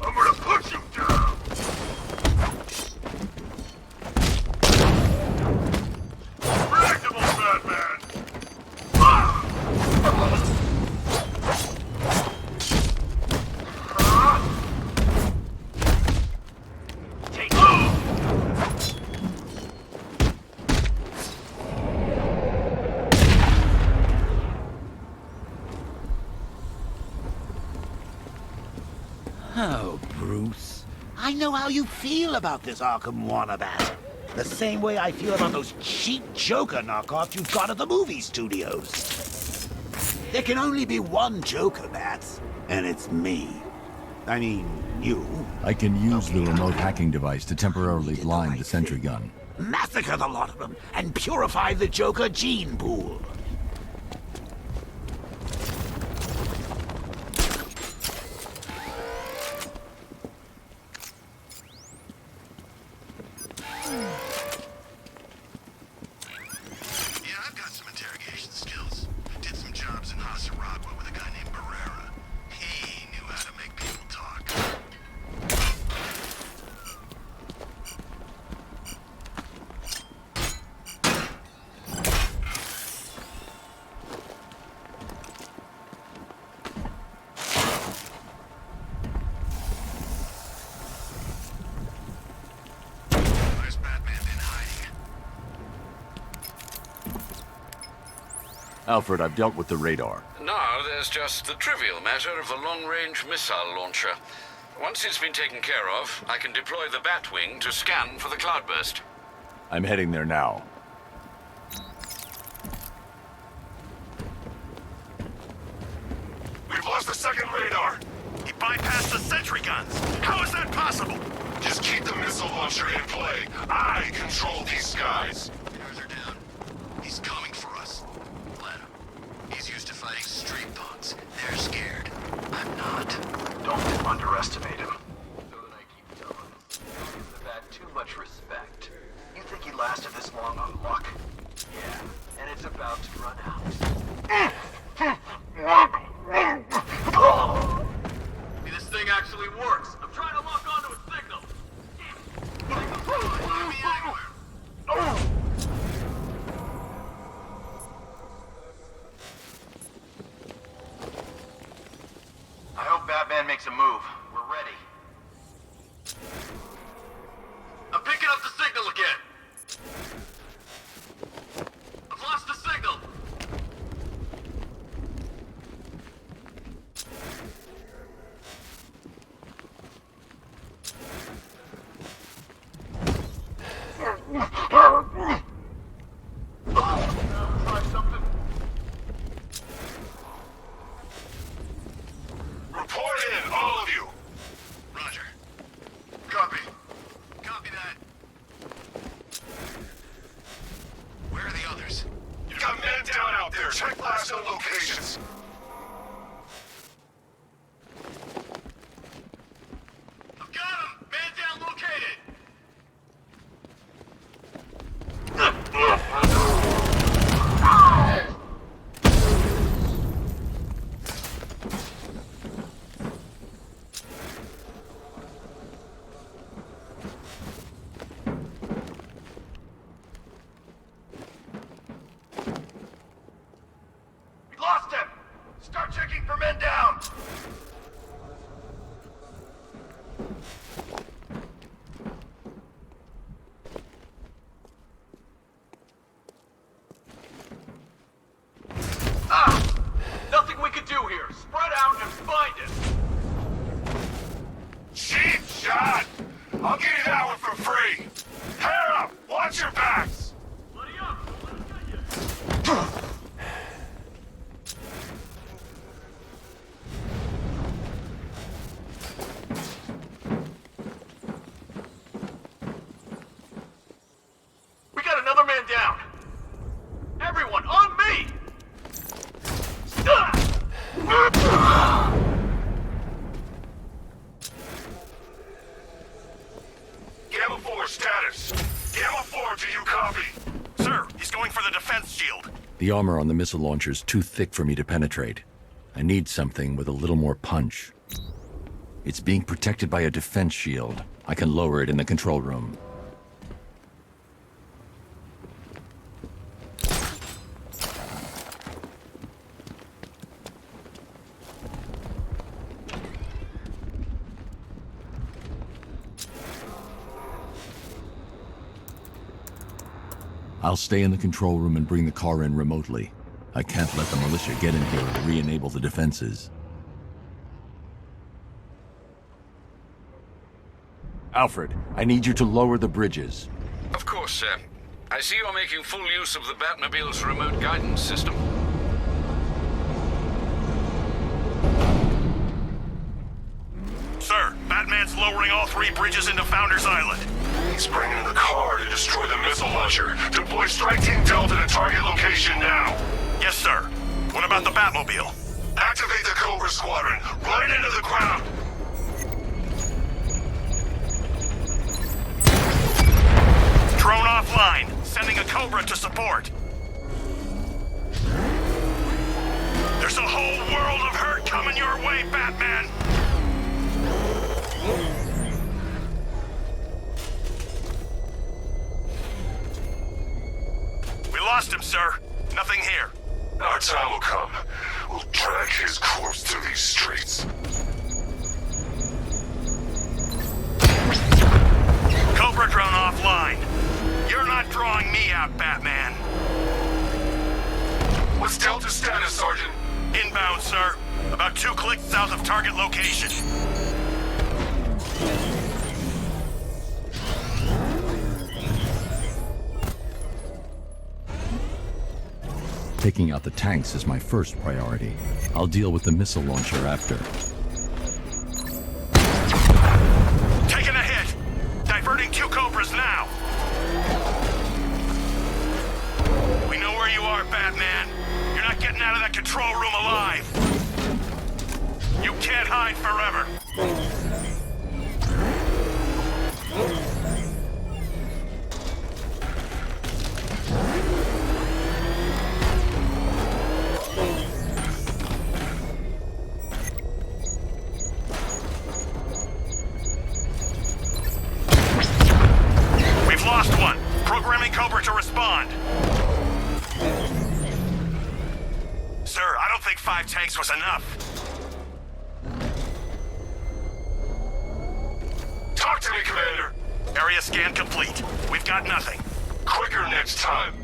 I'm gonna put you down! Predictable, Batman! Take Oh, Bruce. I know how you feel about this Arkham Wannabat. The same way I feel about those cheap Joker knockoffs you've got at the movie studios. There can only be one Joker, Bats, and it's me. I mean, you. I can use the remote hacking device to temporarily blind the sentry gun. Massacre the lot of them and purify the Joker gene pool. Yeah, I've got some interrogation skills. Did some jobs in Hasaragua with a guy named Barrera. He knew how to make people talk. Where's Batman been hiding? Alfred, I've dealt with the radar. Now there's just the trivial matter of the long-range missile launcher. Once it's been taken care of, I can deploy the Batwing to scan for the cloudburst. I'm heading there now. We've lost the second radar! He bypassed the sentry guns. How is that possible? Just keep the missile launcher in play. I control these skies. Further down. He's coming for us. Let him. He's used to fighting street punks. They're scared. I'm not. Don't underestimate him. So that I keep telling him. Gives the bat too much respect. You think he lasted this long on luck? Yeah, and it's about to run out. See, this thing actually works. I'm trying to lock onto a signal. Signal's gone. Could be anywhere. I hope Batman makes a move, we're ready. I'm picking up the signal again. I've lost the signal. Try something. Report in, all of you! Roger. Copy. Copy that. Where are the others? You've got men down out there. Check last known locations. I've got him! Man down located! We lost him! Start checking for men down! Nothing we can do here. Spread out and find him. Cheap shot! I'll give you that one for free! Hair up! Watch your backs! Bloody up! Don't let him get you. We got another man down. Everyone, on me! Gamma 4 status. Gamma 4, do you copy? Sir, he's going for the defense shield. The armor on the missile launcher's too thick for me to penetrate. I need something with a little more punch. It's being protected by a defense shield. I can lower it in the control room. I'll stay in the control room and bring the car in remotely. I can't let the militia get in here and re-enable the defenses. Alfred, I need you to lower the bridges. Of course, sir. I see you're making full use of the Batmobile's remote guidance system. Sir, Batman's lowering all 3 bridges into Founders Island. He's bringing the car to destroy the missile launcher. Deploy Strike Team Delta to target location now. Yes, sir. What about the Batmobile? Activate the Cobra Squadron. Run it into the ground. Drone offline. Sending a Cobra to support. There's a whole world of hurt coming your way, Batman! We lost him, sir. Nothing here. Our time will come. We'll drag his corpse through these streets. Cobra drone offline. You're not drawing me out, Batman. What's Delta's status, Sergeant? Inbound, sir. About 2 clicks south of target location. Taking out the tanks is my first priority. I'll deal with the missile launcher after. Taking a hit! Diverting 2 Cobras now! We know where you are, Batman. You're not getting out of that control room alive. You can't hide forever. We've lost one. Programming Cobra to respond. Sir, I don't think 5 tanks was enough. Area scan complete. We've got nothing. Quicker next time.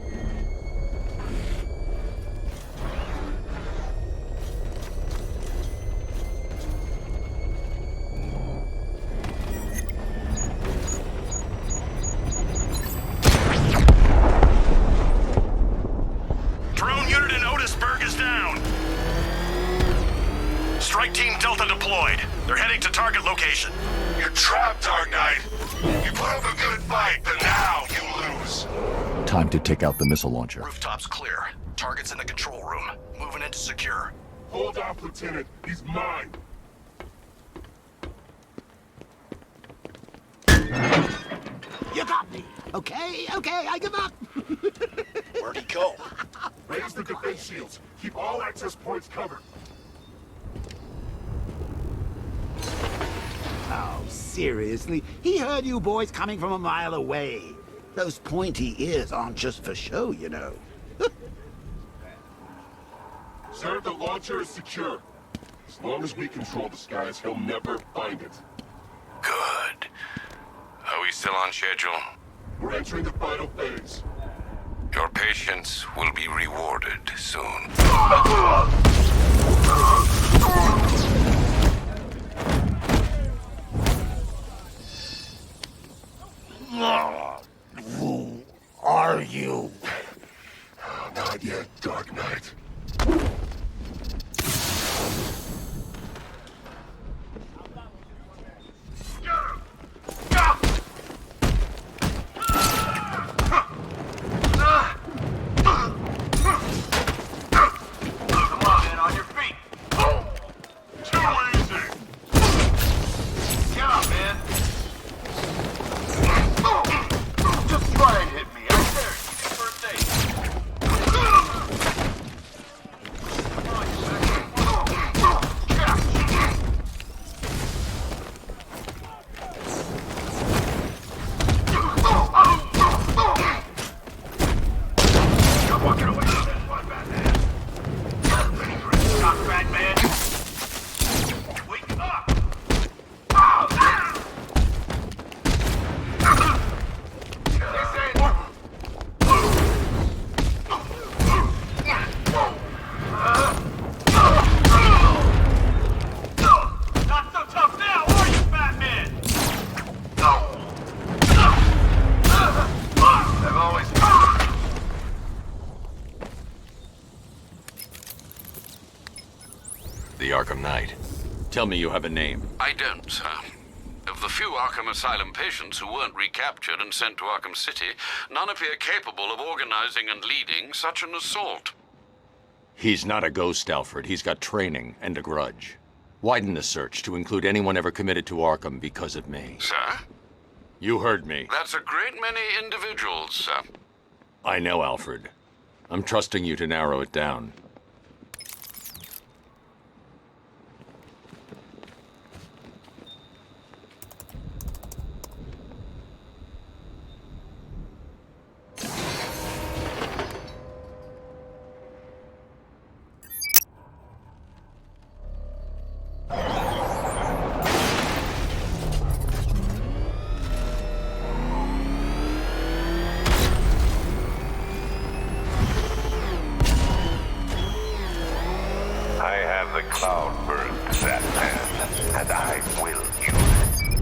Drone unit in Otisburg is down. Strike Team Delta deployed. They're heading to target location. You're trapped, Dark Knight. You put up a good fight, but now you lose. Time to take out the missile launcher. Rooftops clear. Target's in the control room. Moving into secure. Hold off, Lieutenant. He's mine. You got me. Okay, I give up. Where'd he go? Raise the defense shields. Keep all access points covered. Oh, seriously? He heard you boys coming from a mile away. Those pointy ears aren't just for show, you know. Sir, the launcher is secure. As long as we control the skies, he'll never find it. Good. Are we still on schedule? We're entering the final phase. Your patience will be rewarded soon. Who are you? Not yet, Dark Knight. Come on, man, on your feet. Too easy. Get up, man. Just try and hit me. I dare you. First aid. You're walking away from this one, Batman. Ready for a shot, Batman? Wake up! Not so tough now, are you, Batman? I've always... The Arkham Knight. Tell me you have a name. I don't, sir. Of the few Arkham Asylum patients who weren't recaptured and sent to Arkham City, none appear capable of organizing and leading such an assault. He's not a ghost, Alfred. He's got training and a grudge. Widen the search to include anyone ever committed to Arkham because of me. Sir? You heard me. That's a great many individuals, sir. I know, Alfred. I'm trusting you to narrow it down. I have the cloudburst, Batman, and I will use it.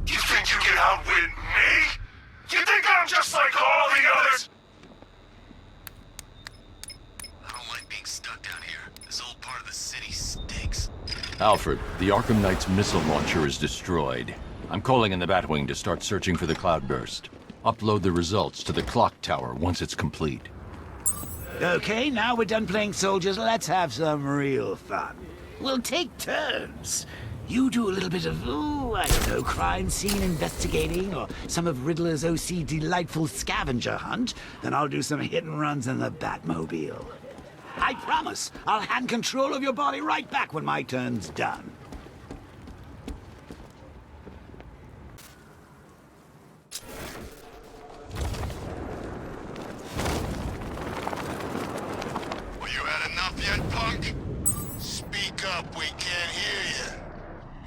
You think you can outwit me? You think I'm just like all the others? I don't like being stuck down here. This old part of the city stinks. Alfred, the Arkham Knight's missile launcher is destroyed. I'm calling in the Batwing to start searching for the cloudburst. Upload the results to the clock tower once it's complete. Okay, now we're done playing soldiers. Let's have some real fun. We'll take turns. You do a little bit of, I don't know, crime scene investigating, or some of Riddler's OC delightful scavenger hunt. Then I'll do some hit and runs in the Batmobile. I promise, I'll hand control of your body right back when my turn's done. yet, punk? Speak up, we can't hear you.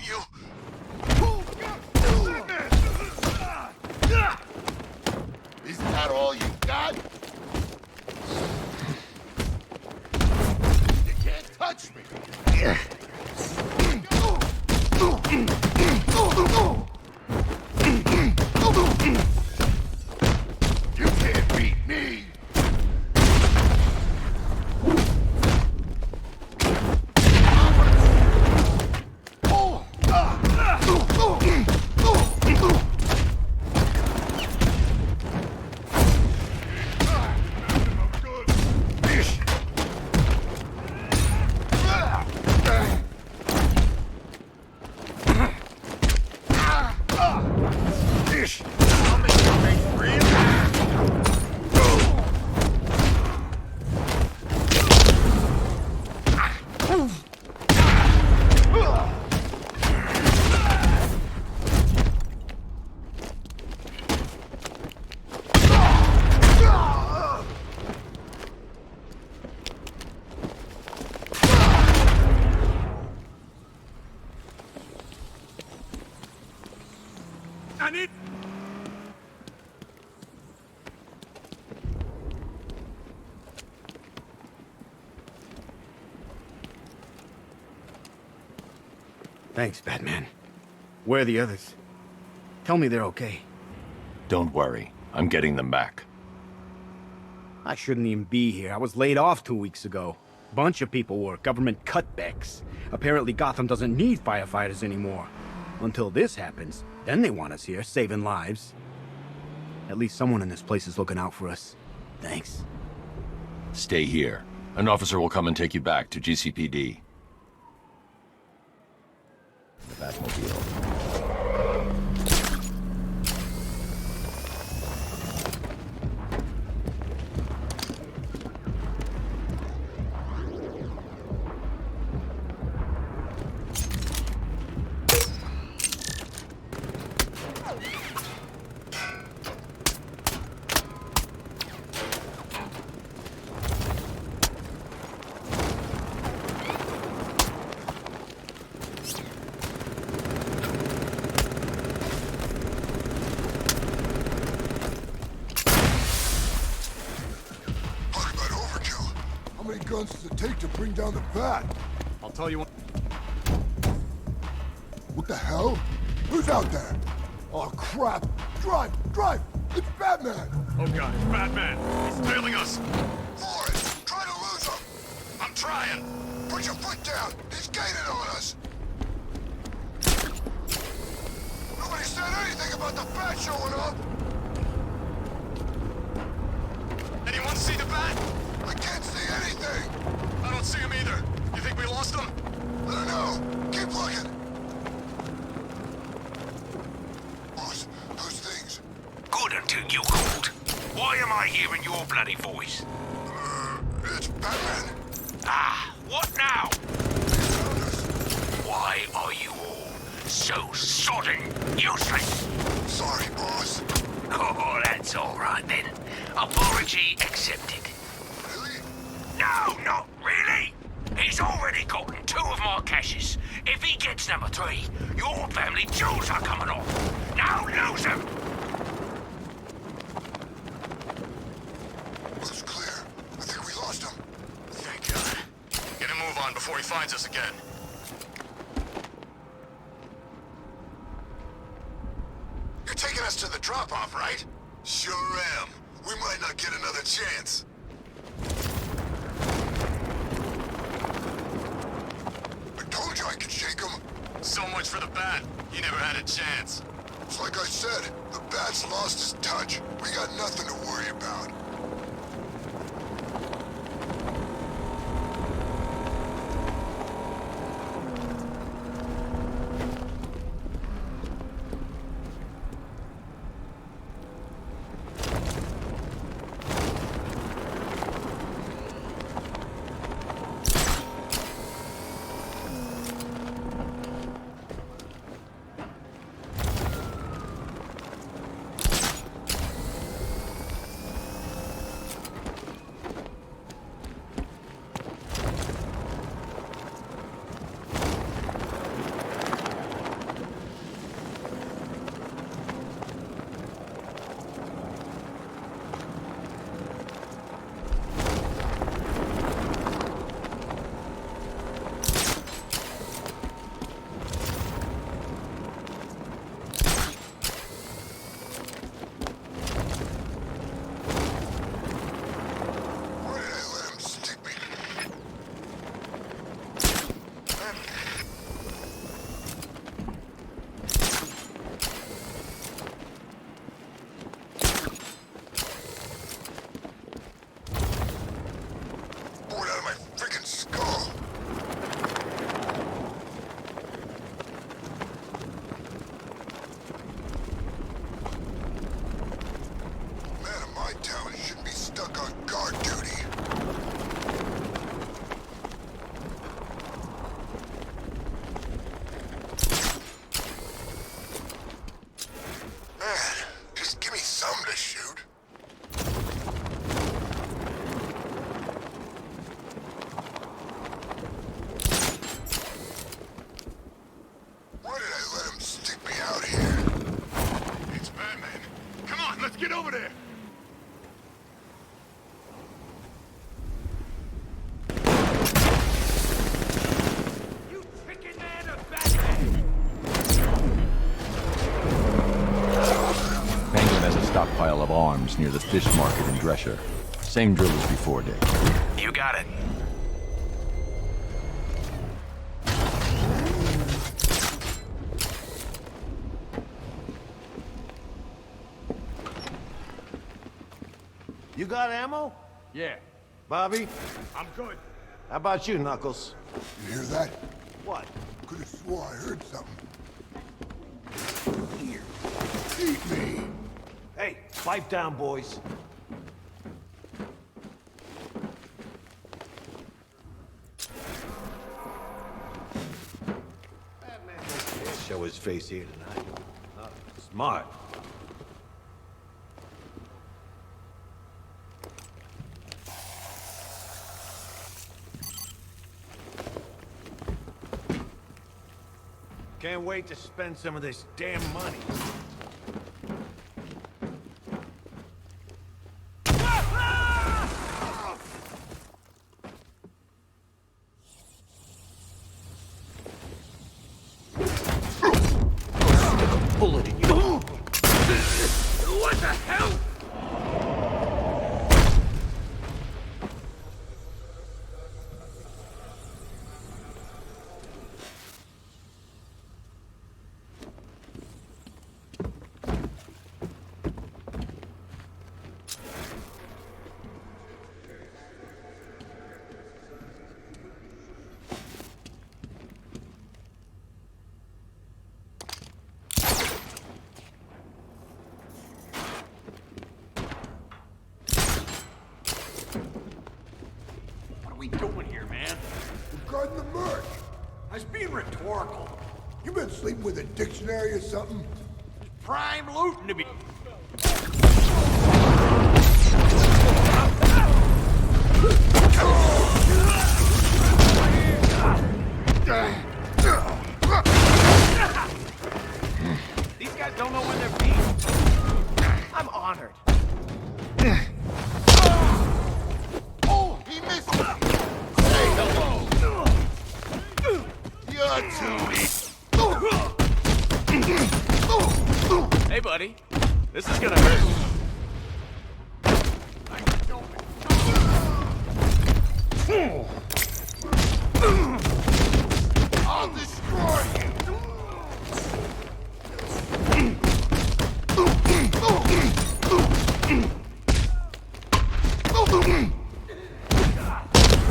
You... Is that all you got? You can't touch me! You can't beat me! I need... Thanks, Batman. Where are the others? Tell me they're okay. Don't worry. I'm getting them back. I shouldn't even be here. I was laid off 2 weeks ago. Bunch of people were. Government cutbacks. Apparently Gotham doesn't need firefighters anymore. Until this happens, then they want us here, saving lives. At least someone in this place is looking out for us. Thanks. Stay here. An officer will come and take you back to GCPD. The Batmobile. Guns does it take to bring down the Bat? I'll tell you what... What the hell? Who's out there? Oh, crap! Drive! Drive! It's Batman! Oh god, it's Batman! He's trailing us! Boys, try to lose him! I'm trying! Put your foot down! He's gaining on us! Nobody said anything about the Bat showing up! Anyone see the Bat? I can't see anything! I don't see him either. You think we lost him? I don't know. Keep looking. Boss, those things. Good until you called. Why am I hearing your bloody voice? It's Batman. Ah, what now? Why are you all so sodding useless? Sorry, boss. Oh, that's all right then. Apology accepted. No, not really! He's already gotten 2 of my caches. If he gets number 3, your family jewels are coming off. Now lose him! Looks clear. I think we lost him. Thank God. Get a move on before he finds us again. You're taking us to the drop-off, right? Sure am. We might not get another chance. I could shake him. So much for the Bat. He never had a chance. It's like I said, the Bat's lost his touch. We got nothing to worry about. let's get over there! Penguin has a stockpile of arms near the fish market in Drescher. Same drill as before, Dick. You got it. You got ammo? Yeah. Bobby? I'm good. How about you, Knuckles? You hear that? What? Could have swore I heard something. Here. Eat me! Hey, pipe down, boys. Batman can't show his face here tonight. Not smart. Can't wait to spend some of this damn money. Bullet in you. What the hell? What are we doing here, man? We're guarding the merch. I was being rhetorical. You been sleeping with a dictionary or something? Prime looting to be. These guys don't know where they're being. I'm honored. Oh, he missed me! Say hello! You're too... Hey, buddy. This is gonna hurt. I'll destroy you!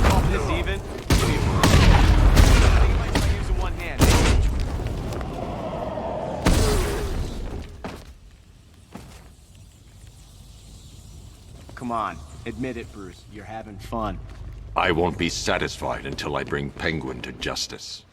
Oh, this even? I think I might try using one hand. Come on, admit it, Bruce. You're having fun. I won't be satisfied until I bring Penguin to justice.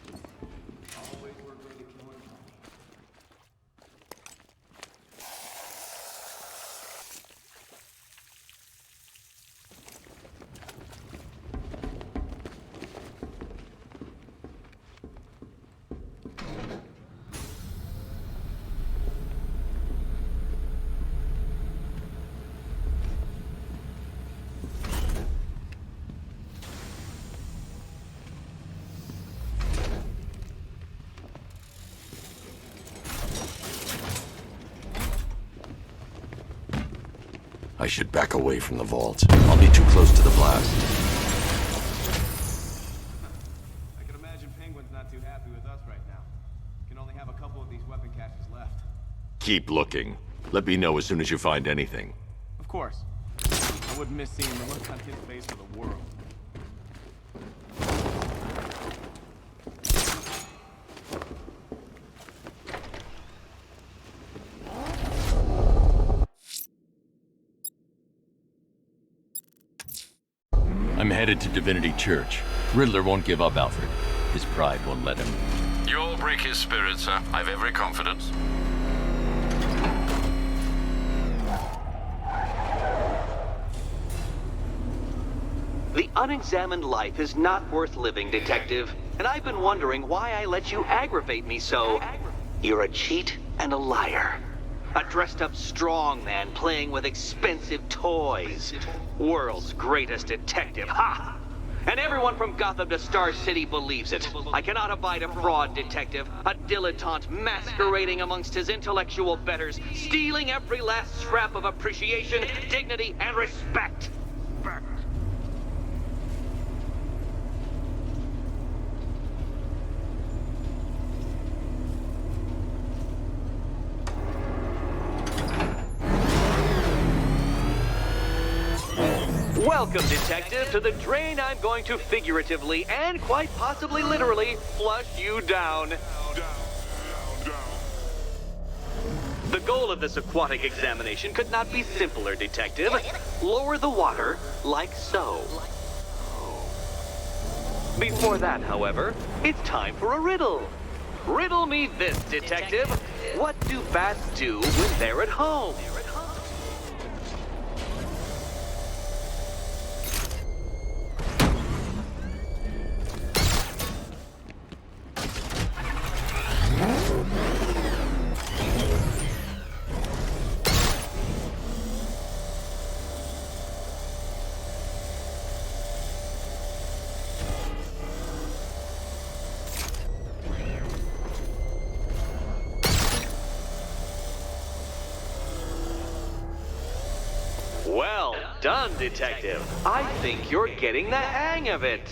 I should back away from the vault. I'll be too close to the blast. I can imagine Penguin's not too happy with us right now. Can only have a couple of these weapon caches left. Keep looking. Let me know as soon as you find anything. Of course. I wouldn't miss seeing the look on his face for the world. I'm headed to Divinity Church. Riddler won't give up, Alfred. His pride won't let him. You'll break his spirit, sir. I've every confidence. The unexamined life is not worth living, Detective. And I've been wondering why I let you aggravate me so. You're a cheat and a liar. A dressed-up strongman playing with expensive toys. World's greatest detective, ha! And everyone from Gotham to Star City believes it. I cannot abide a fraud detective, a dilettante masquerading amongst his intellectual betters, stealing every last scrap of appreciation, dignity, and respect. Welcome, detective, to the drain I'm going to figuratively and quite possibly literally flush you down. The goal of this aquatic examination could not be simpler, detective. Lower the water like so. Before that, however, it's time for a riddle. Riddle me this, detective. What do bats do when they're at home? Well done, detective. I think you're getting the hang of it.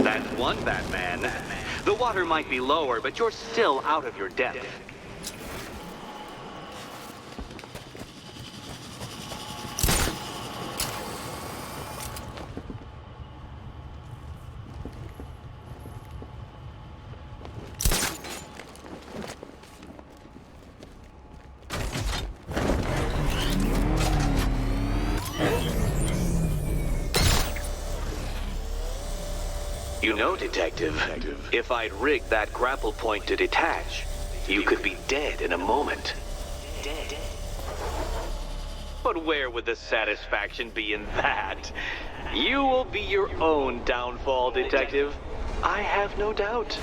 That's one, Batman. The water might be lower, but you're still out of your depth. You know, detective, if I'd rigged that grapple point to detach, you could be dead in a moment. Dead. But where would the satisfaction be in that? You will be your own downfall, detective. I have no doubt.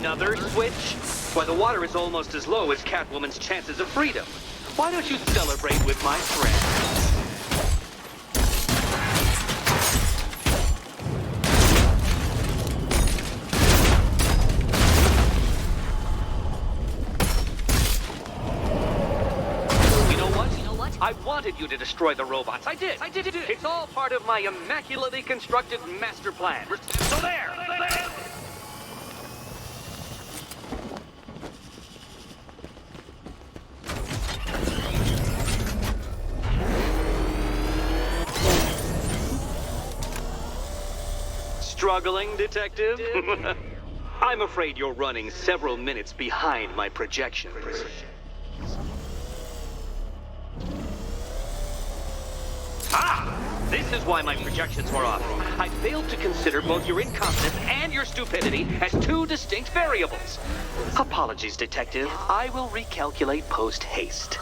Another switch? Why, the water is almost as low as Catwoman's chances of freedom. Why don't you celebrate with my friend? I wanted you to destroy the robots. I did. It's all part of my immaculately constructed master plan. So there. Struggling, detective? I'm afraid you're running several minutes behind my projections. Ah! This is why my projections were off. I failed to consider both your incompetence and your stupidity as two distinct variables. Apologies, Detective. I will recalculate post-haste.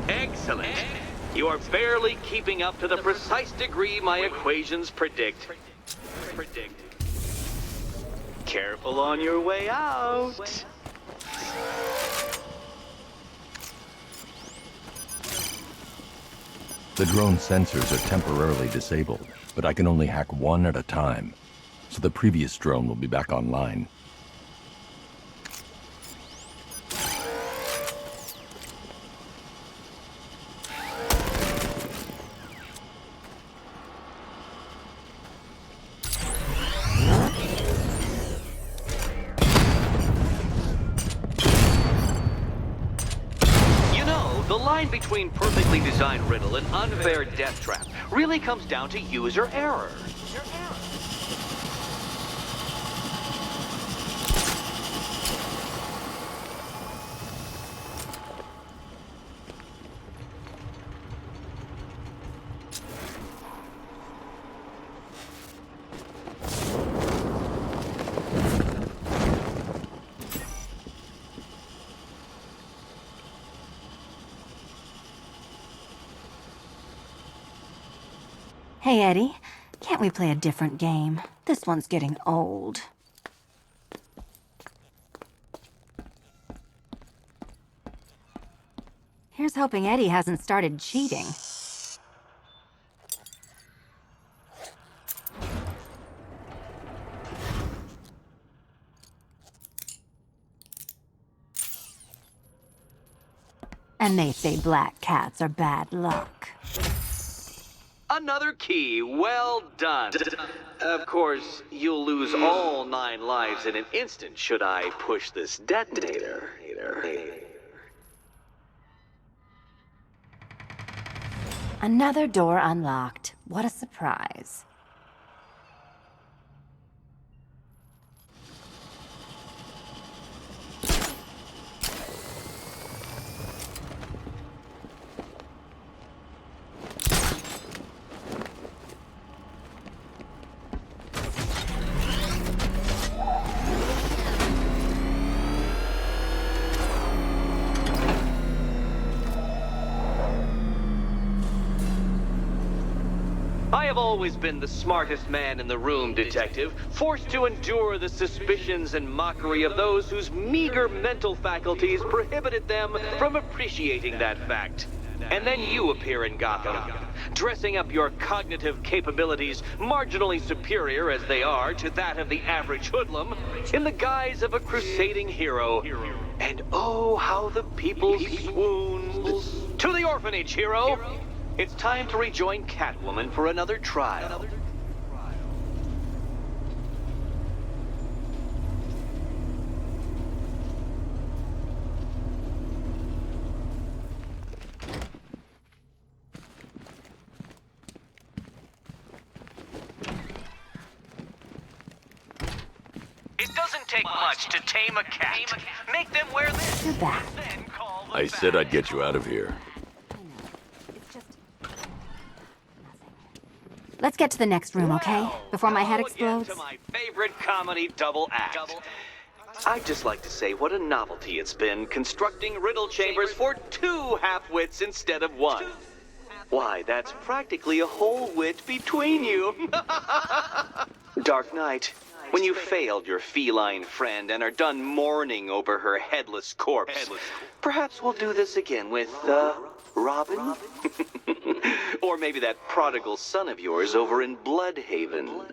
Excellent. You are barely keeping up to the precise degree my equations predict. Careful on your way out. The drone sensors are temporarily disabled, but I can only hack one at a time, so the previous drone will be back online. Between perfectly designed riddle and unfair death trap really comes down to user error. Hey, Eddie. Can't we play a different game? This one's getting old. Here's hoping Eddie hasn't started cheating. And they say black cats are bad luck. Another key, well done. Of course, you'll lose all 9 lives in an instant should I push this detonator. Another door unlocked. What a surprise. I have always been the smartest man in the room, Detective, forced to endure the suspicions and mockery of those whose meager mental faculties prohibited them from appreciating that fact. And then you appear in Gotham, dressing up your cognitive capabilities marginally superior as they are to that of the average hoodlum, in the guise of a crusading hero. And oh, how the people swooned. To the orphanage, hero! It's time to rejoin Catwoman for another trial. It doesn't take much to tame a cat. Make them wear this. You're back. I said I'd get you out of here. Let's get to the next room, okay? Before my head explodes. To my favorite comedy double act. I'd just like to say what a novelty it's been constructing riddle chambers for 2 half-wits instead of 1. Why, that's practically a whole wit between you. Dark Knight, when you failed your feline friend and are done mourning over her headless corpse, perhaps we'll do this again with, Robin? Or maybe that prodigal son of yours over in Bloodhaven.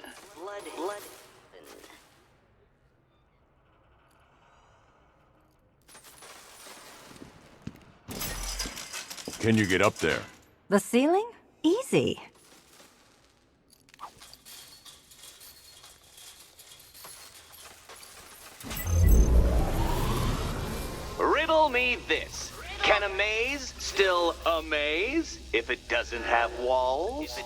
Can you get up there? The ceiling? Easy. Riddle me this. Can a maze still amaze if it doesn't have walls?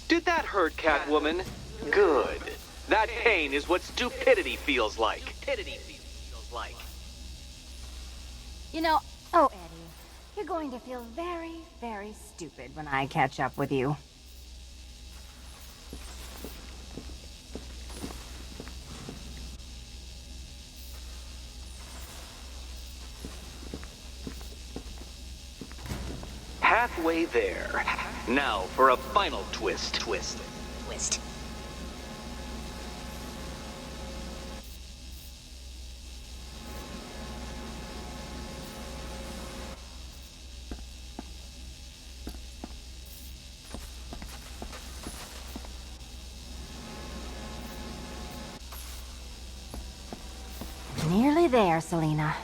Did that hurt, Catwoman? Good. That pain is what stupidity feels like. You know, oh, Eddie, you're going to feel very, very stupid when I catch up with you. Halfway there. Now for a final twist. Nearly there, Selina.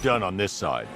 Done on this side.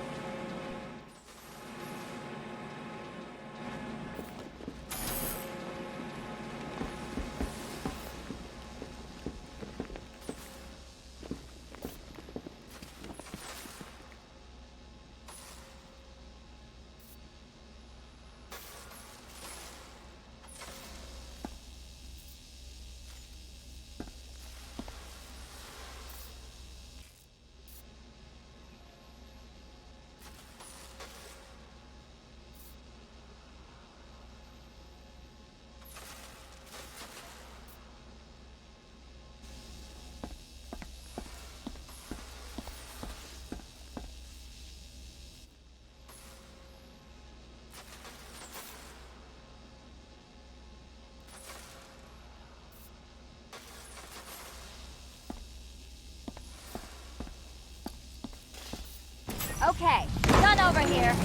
Okay, done over here.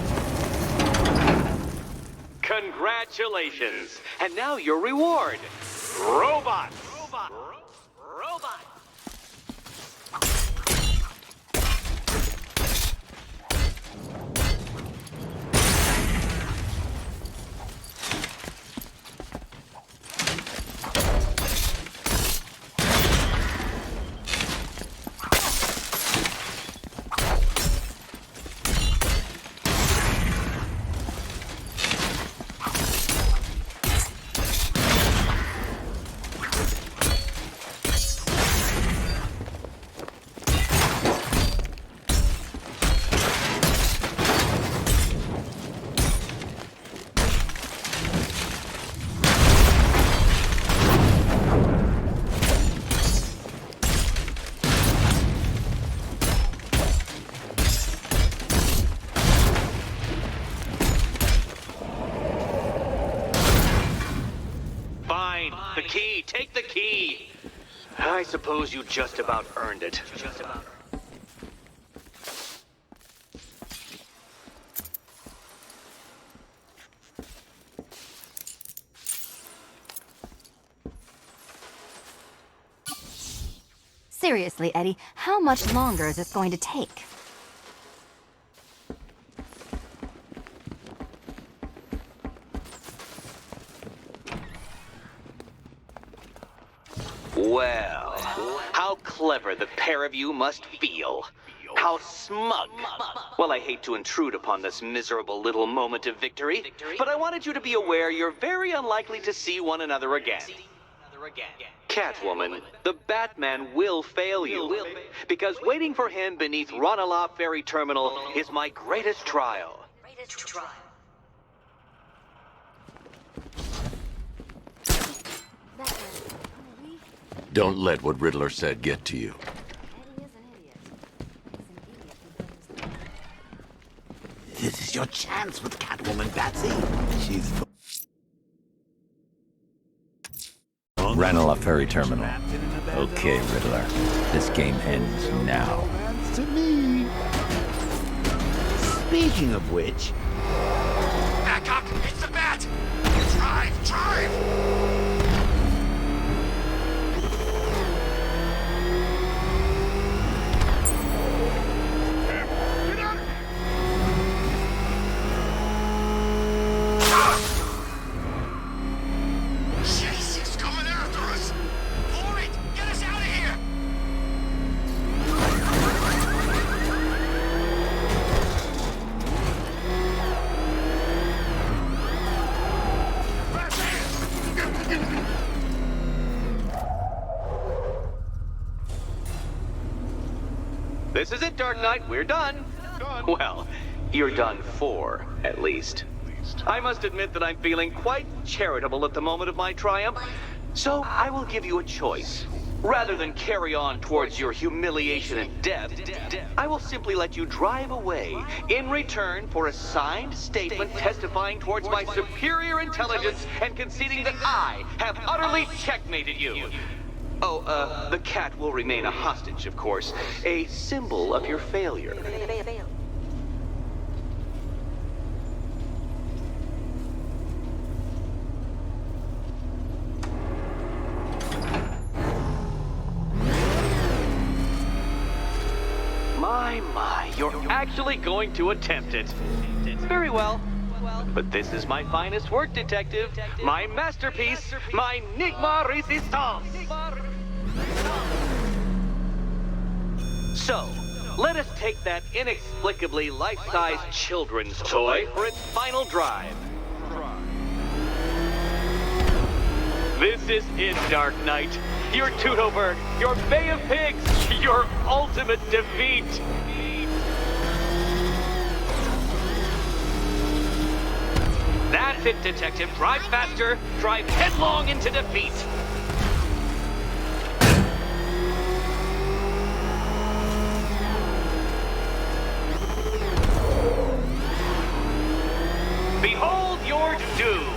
Congratulations. And now your reward. Robots. take the key. I suppose you just about earned it. Seriously, Eddie, how much longer is this going to take? Well, how clever the pair of you must feel. How smug. Well, I hate to intrude upon this miserable little moment of victory, but I wanted you to be aware you're very unlikely to see one another again. Catwoman, the Batman will fail you, because waiting for him beneath Ranelagh Ferry Terminal is my greatest trial. Don't let what Riddler said get to you. This is your chance with Catwoman, Batsy. She's... Ranelagh Ferry Terminal. Okay, Riddler. This game ends now. To me. Speaking of which... Back up! It's the Bat! Drive! Drive! This is it, Dark Knight. We're done. Well, you're done for, at least. I must admit that I'm feeling quite charitable at the moment of my triumph, so I will give you a choice. Rather than carry on towards your humiliation and death, I will simply let you drive away in return for a signed statement testifying towards my superior intelligence and conceding that I have utterly checkmated you. Oh, the cat will remain a hostage, of course. A symbol of your failure. My, you're actually going to attempt it. Very well. But this is my finest work, Detective. My masterpiece, my Nigma Resistance. So, let us take that inexplicably life-sized children's toy for its final drive. This is it, Dark Knight. Your Teutoburg, your Bay of Pigs, your ultimate defeat. That's it, Detective. Drive faster. Drive headlong into defeat. Behold your doom.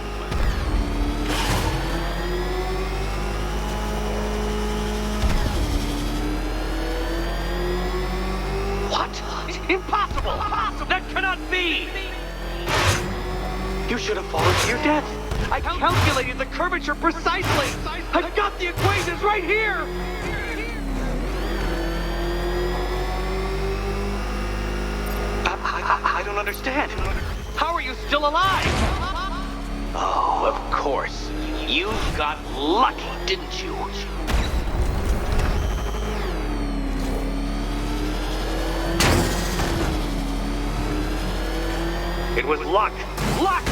What? Impossible! That cannot be! You should have fallen to your death. I calculated the curvature precisely. I've got the equations right here. I don't understand. How are you still alive? Oh, of course. You got lucky, didn't you? It was luck. Luck!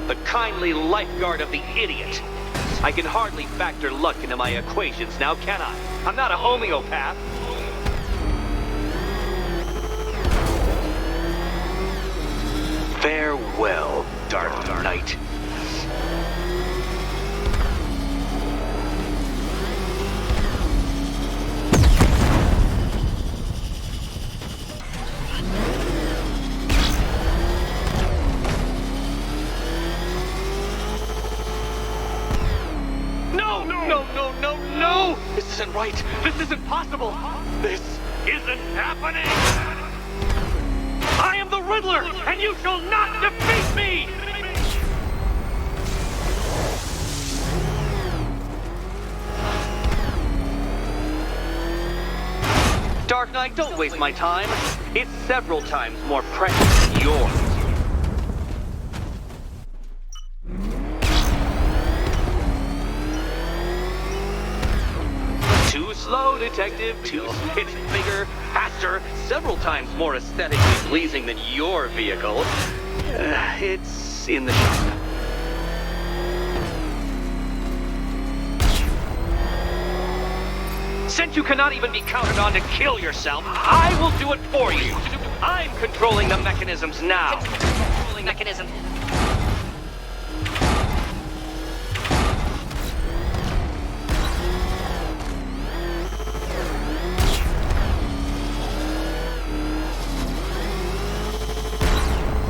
The kindly lifeguard of the idiot. I can hardly factor luck into my equations now, can I? I'm not a homeopath. Farewell, Dark Knight. No, isn't right. This isn't possible. This isn't happening. I am the Riddler, and you shall not defeat me! Dark Knight, don't waste my time. It's several times more precious than yours. Too slow, Detective. It's bigger, faster, several times more aesthetically pleasing than your vehicle. It's in the shop. Since you cannot even be counted on to kill yourself, I will do it for you. I'm controlling the mechanisms now. Controlling mechanism.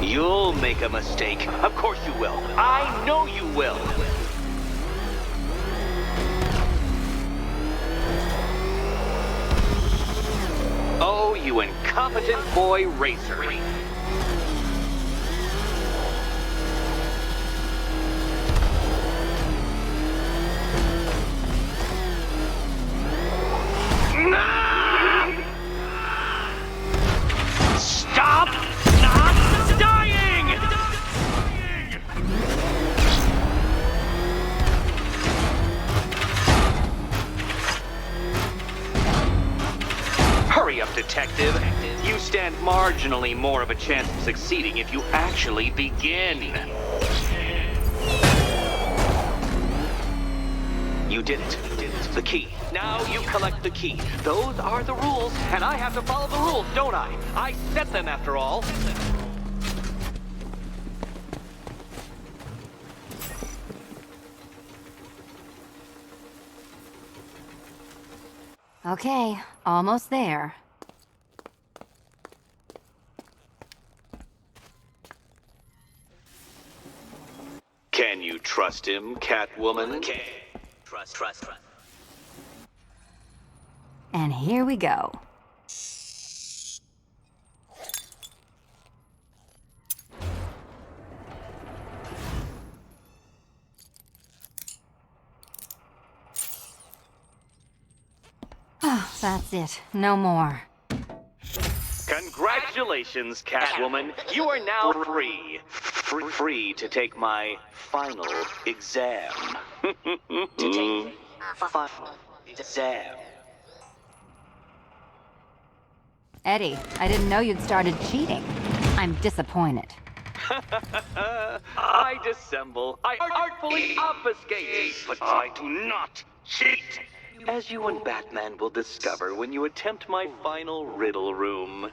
You'll make a mistake. Of course you will. I know you will. Oh, you incompetent boy racer. Stop not dying! Hurry up, Detective. You stand marginally more of a chance of succeeding if you actually begin. You did it. The key. Now you collect the key. Those are the rules, and I have to follow the rules, don't I? I set them, after all. Okay, almost there. Can you trust him, Catwoman? Okay. Trust. And here we go. Oh, that's it. No more. Congratulations, Catwoman. You are now free. Free to take my final exam. Final exam. Eddie, I didn't know you'd started cheating. I'm disappointed. I dissemble. I artfully obfuscate. But I do not cheat. As you and Batman will discover when you attempt my final riddle room.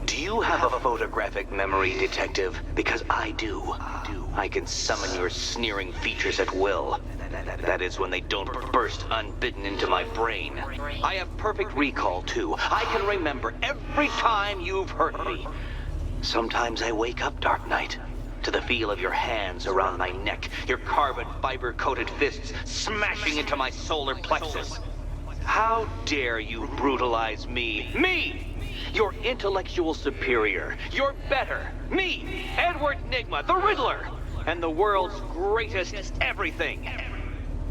Do you have a photographic memory, Detective? Because I do. I can summon your sneering features at will. That is when they don't burst unbidden into my brain. I have perfect recall, too. I can remember every time you've hurt me. Sometimes I wake up, Dark Knight, to the feel of your hands around my neck, your carbon fiber-coated fists smashing into my solar plexus. How dare you brutalize me? Me! Your intellectual superior. You're better. Me, Edward Nygma, the Riddler, and the world's greatest everything.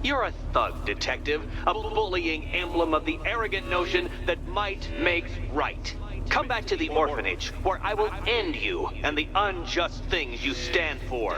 You're a thug, Detective, a bullying emblem of the arrogant notion that might makes right. Come back to the orphanage, where I will end you and the unjust things you stand for.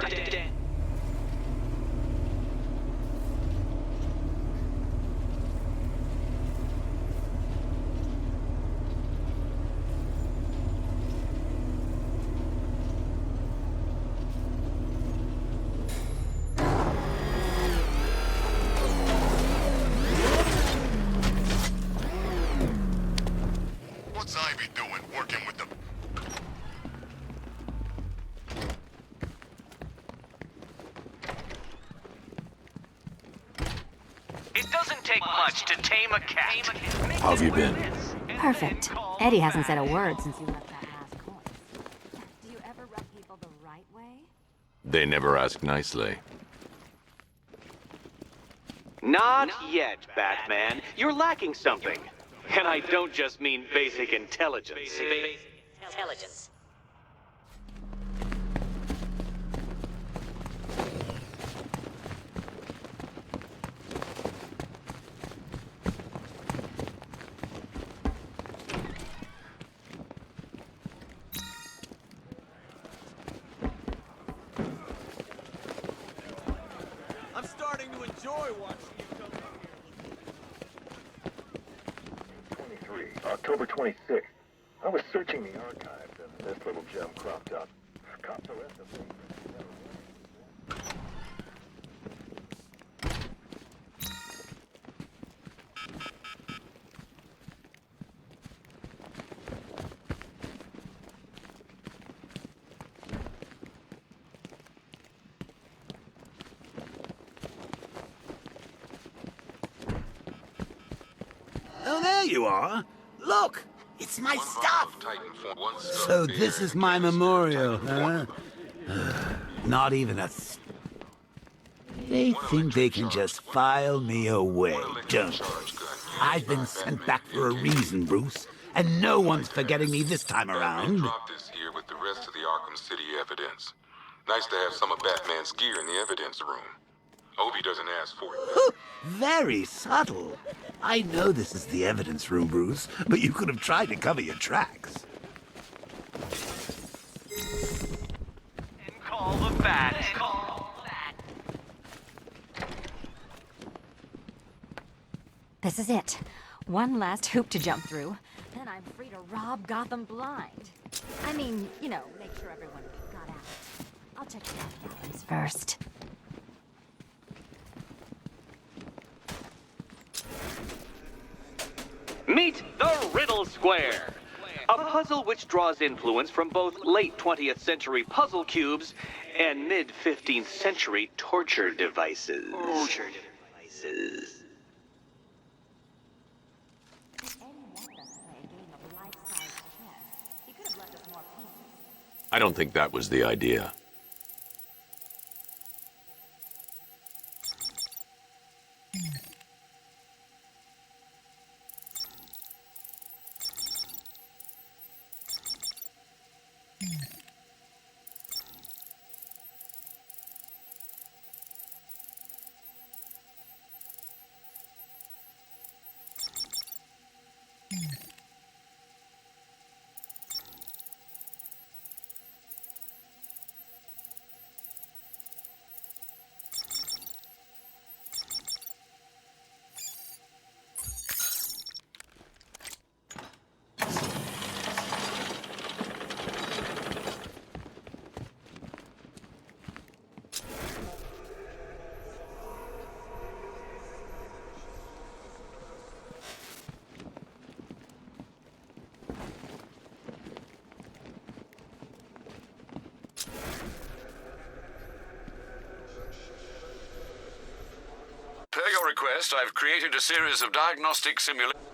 What's Ivy doing, working with the... It doesn't take much to tame a cat. How have you been? Perfect. Eddie hasn't said a word since you left that last coin. Do you ever rub people the right way? They never ask nicely. Not yet, Batman. You're lacking something. And I don't just mean basic intelligence. Intelligence. I'm starting to enjoy watching you come in here. 23, October 26th. I was searching the archives and this little gem cropped up. Cops arrested me. Oh, there you are. Look, it's my stuff. So this is my memorial, huh? Not even a... They think they can just file me away, don't they? I've been sent back for a reason, Bruce, and no one's forgetting me this time around. Drop this here with the rest of the Arkham City evidence. Nice to have some of Batman's gear in the evidence room. Hope he doesn't ask for it. Very subtle. I know this is the evidence room, Bruce, but you could have tried to cover your tracks. Call the Bat. This is it. One last hoop to jump through. Then I'm free to rob Gotham blind. I mean, you know, make sure everyone got out. I'll check the bathrooms first. Meet the Riddle Square, a puzzle which draws influence from both late 20th century puzzle cubes and mid 15th century torture devices. I don't think that was the idea. Per your request, I've created a series of diagnostic simulations.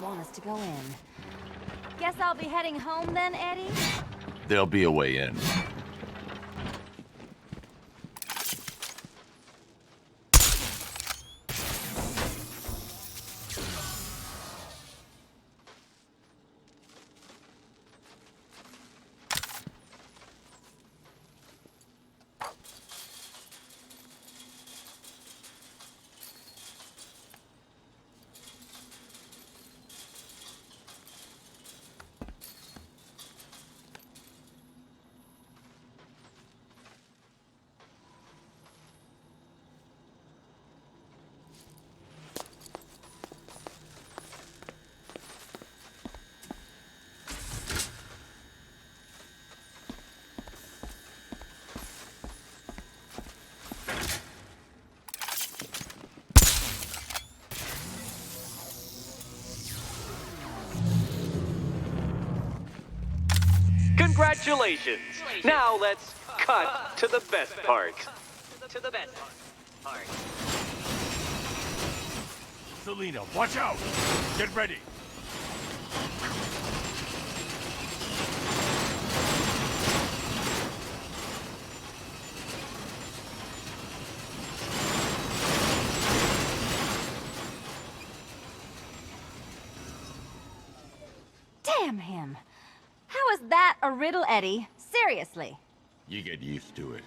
Want us to go in. Guess I'll be heading home then, Eddie? There'll be a way in. Congratulations! Now let's cut to the best part. Selena, watch out! Get ready! Damn him. How is that a riddle, Eddie? Seriously. You get used to it.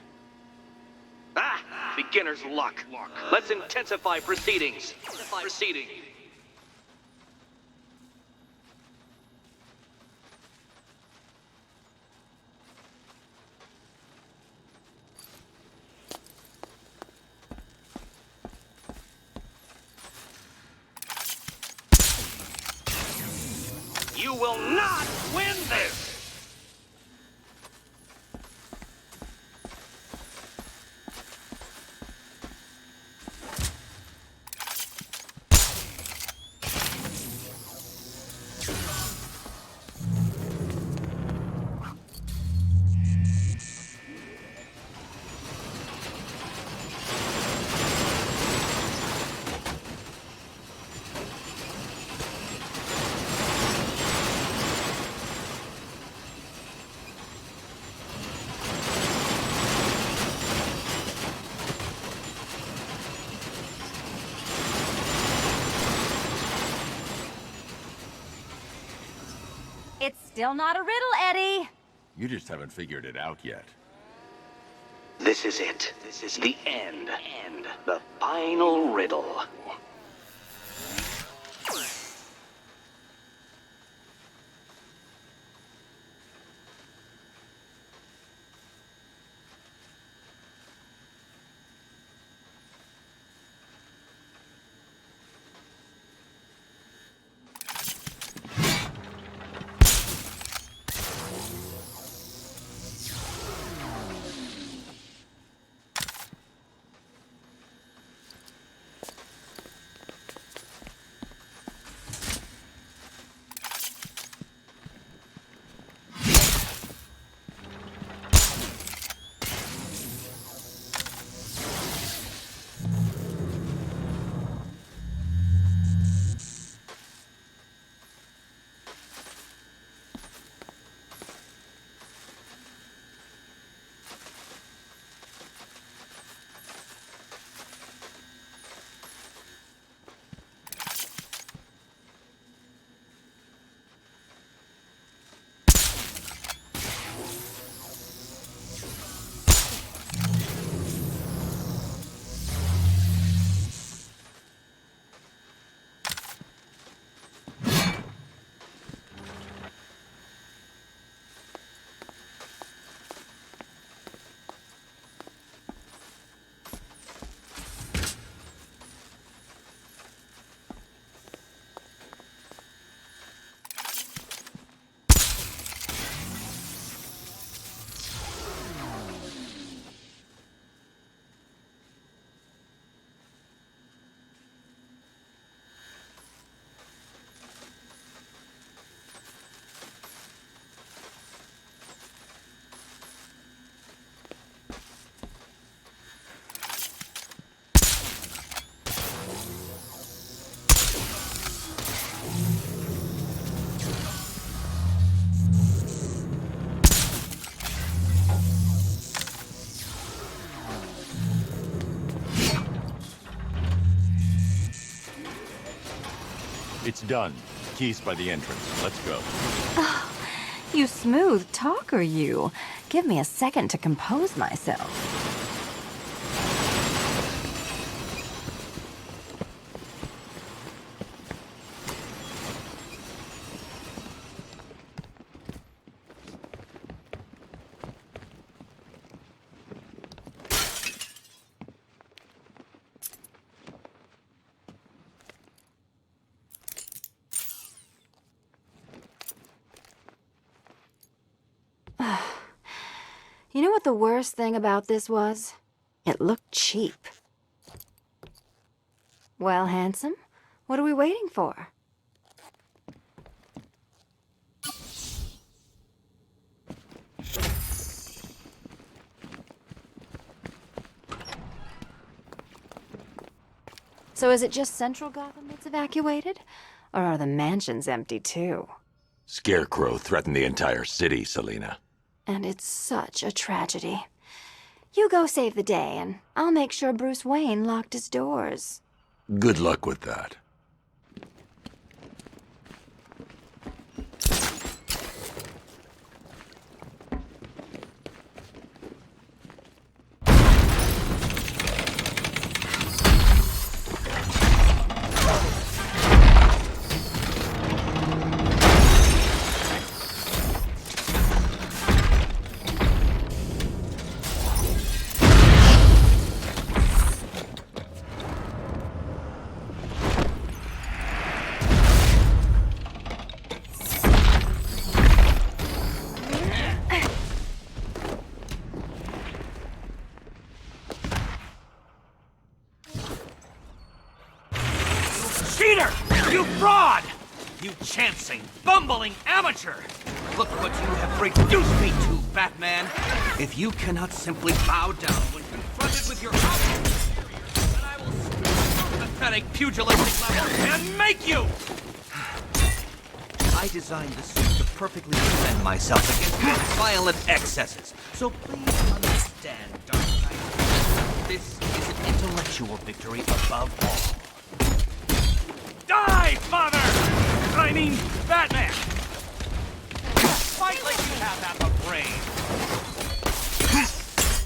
Ah! Beginner's luck. Let's intensify proceedings. You will not win this! It's still not a riddle, Eddie. You just haven't figured it out yet. This is it. This is the end. The final riddle. It's done. Keys by the entrance. Let's go. Oh, you smooth talker, you. Give me a second to compose myself. You know what the worst thing about this was? It looked cheap. Well, handsome, what are we waiting for? So is it just central Gotham that's evacuated? Or are the mansions empty too? Scarecrow threatened the entire city, Selina. And it's such a tragedy. You go save the day, and I'll make sure Bruce Wayne locked his doors. Good luck with that. Cheater! You fraud! You chancing, bumbling amateur! Look what you have reduced me to, Batman! If you cannot simply bow down when confronted with your obvious inferiors, then I will stoop to pathetic pugilistic level and make you! I designed this suit to perfectly defend myself against your violent excesses, so please understand, Dark Knight. This is an intellectual victory above all. Die, father! I mean, Batman! Fight like you have half a brain.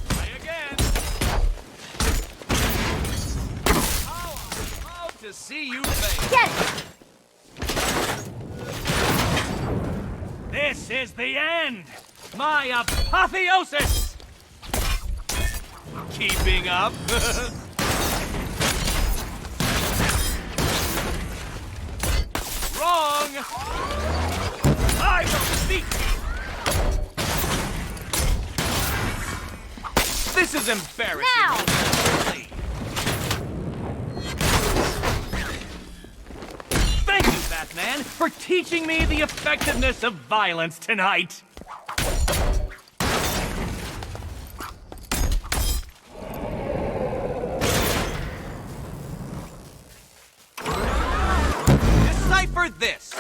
Try again. Oh, I'm proud to see you fail. Get it! This is the end! My apotheosis! Keeping up? Wrong! I will beat you! This is embarrassing. Now! Thank you, Batman, for teaching me the effectiveness of violence tonight. Decipher this.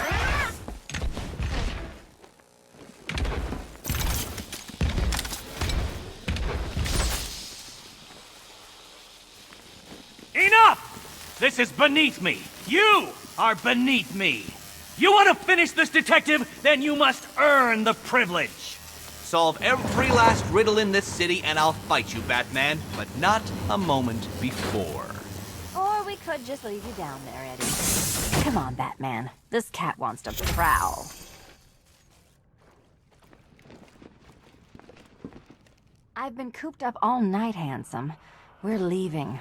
Enough! This is beneath me. You are beneath me. You want to finish this, detective? Then you must earn the privilege. Solve every last riddle in this city and I'll fight you, Batman, but not a moment before. Or we could just leave you down there, Eddie. Come on, Batman. This cat wants to prowl. I've been cooped up all night, handsome. We're leaving.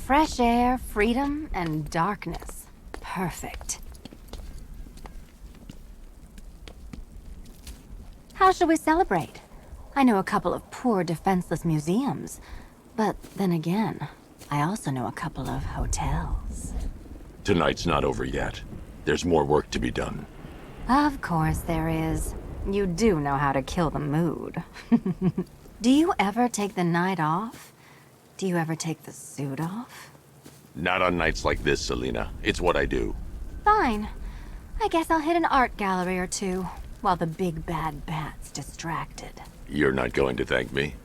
Fresh air, freedom, and darkness. Perfect. How shall we celebrate? I know a couple of poor, defenseless museums. But then again, I also know a couple of hotels. Tonight's not over yet. There's more work to be done. Of course there is. You do know how to kill the mood. Do you ever take the night off? Do you ever take the suit off? Not on nights like this, Selina. It's what I do. Fine. I guess I'll hit an art gallery or two, while the big bad bat's distracted. You're not going to thank me?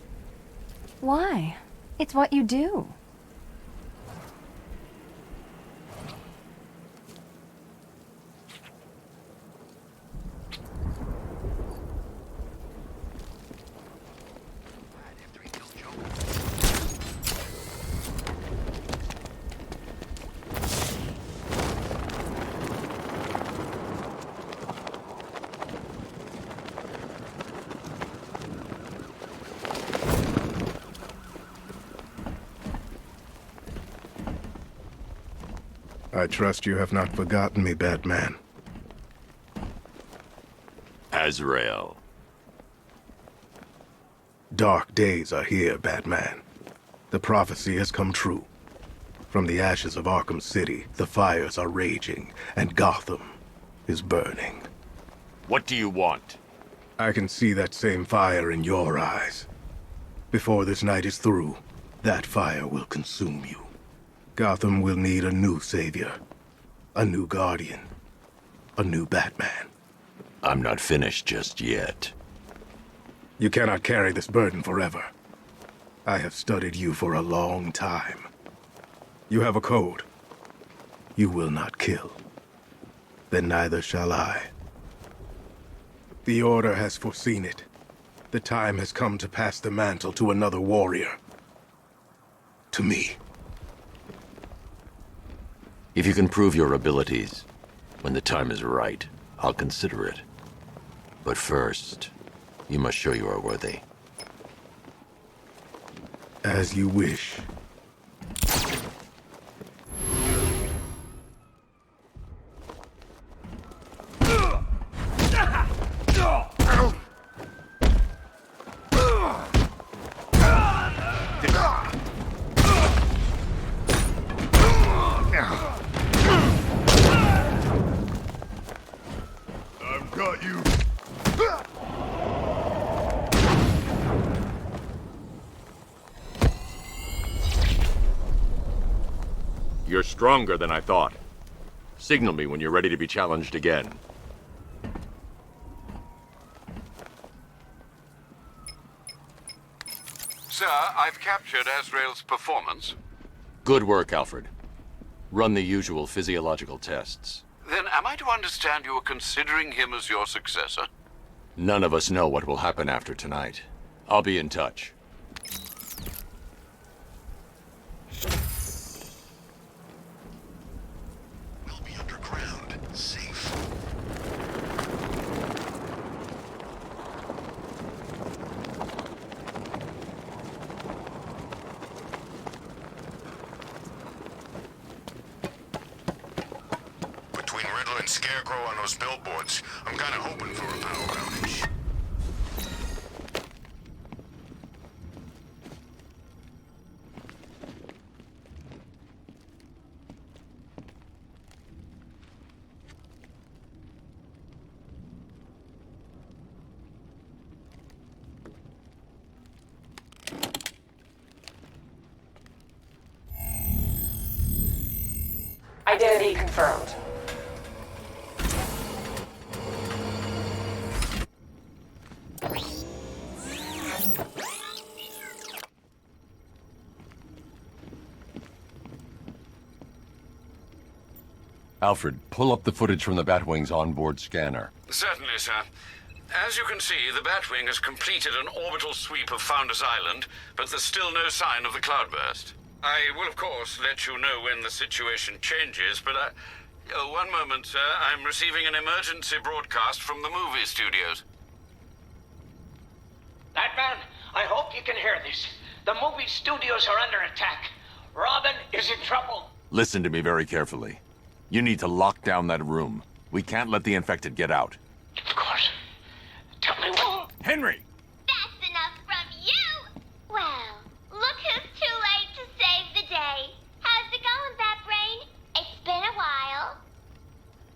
Why? It's what you do. I trust you have not forgotten me, Batman. Azrael. Dark days are here, Batman. The prophecy has come true. From the ashes of Arkham City, the fires are raging, and Gotham is burning. What do you want? I can see that same fire in your eyes. Before this night is through, that fire will consume you. Gotham will need a new savior, a new guardian, a new Batman. I'm not finished just yet. You cannot carry this burden forever. I have studied you for a long time. You have a code. You will not kill. Then neither shall I. The Order has foreseen it. The time has come to pass the mantle to another warrior. To me. If you can prove your abilities, when the time is right, I'll consider it. But first, you must show you are worthy. As you wish. I've got you. You're stronger than I thought. Signal me when you're ready to be challenged again. Sir, I've captured Azrael's performance. Good work, Alfred. Run the usual physiological tests. Then am I to understand you are considering him as your successor? None of us know what will happen after tonight. I'll be in touch. We'll be underground, safe. Between Riddler and Scarecrow on those billboards, I'm kinda hoping for a power outage. Identity confirmed. Alfred, pull up the footage from the Batwing's onboard scanner. Certainly, sir. As you can see, the Batwing has completed an orbital sweep of Founders Island, but there's still no sign of the cloudburst. I will, of course, let you know when the situation changes, but one moment, sir. I'm receiving an emergency broadcast from the movie studios. Batman, I hope you can hear this. The movie studios are under attack. Robin is in trouble. Listen to me very carefully. You need to lock down that room. We can't let the infected get out. Of course. Tell me what... Henry! That's enough from you! Well, look who's too late to save the day. How's it going, Batbrain? It's been a while.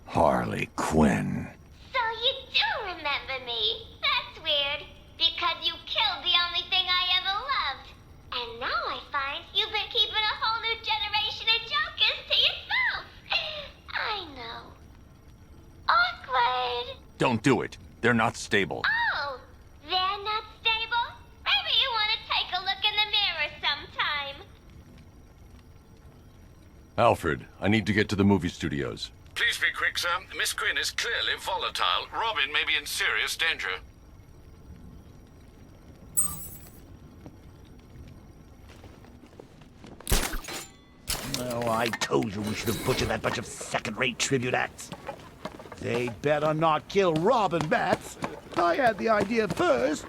Harley Quinn. So you do remember me. That's weird, because you killed the only thing I ever loved. And now I find you've been keeping a whole new generation of jokers to yourself. I know. Awkward. Don't do it. They're not stable. Oh, they're not stable? Maybe you want to take a look in the mirror sometime. Alfred, I need to get to the movie studios. Please be quick, sir. Miss Quinn is clearly volatile. Robin may be in serious danger. Oh, I told you we should have butchered that bunch of second-rate tribute acts. They better not kill Robin Bats. I had the idea first.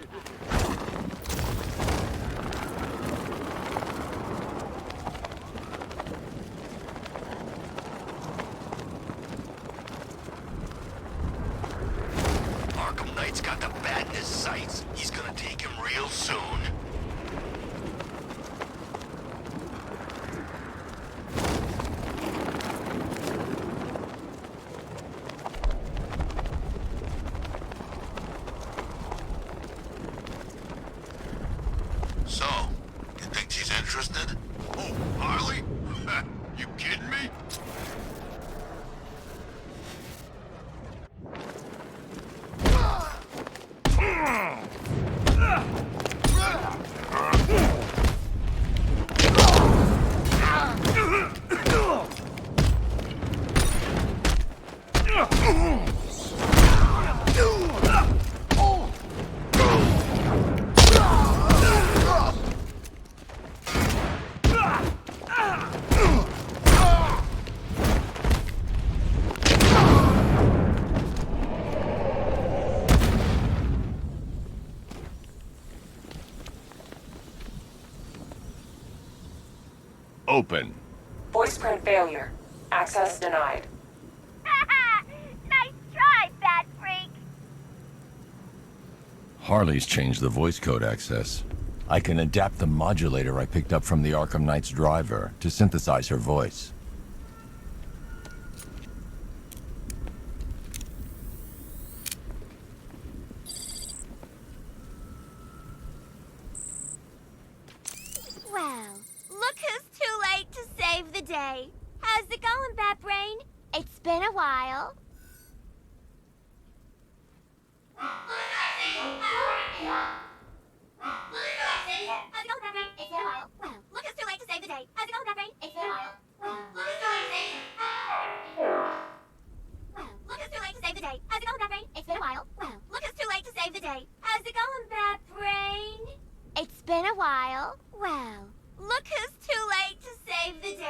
Arkham Knight's got the bat in his sights. He's gonna take him real soon. Open. Voice print failure. Access denied. Nice try, Bat Freak! Harley's changed the voice code access. I can adapt the modulator I picked up from the Arkham Knight's driver to synthesize her voice. Well, look who's too late to save the day. How's it going, Bat Brain? It's been a while. It's been a while. Well, look who's too late to save the day.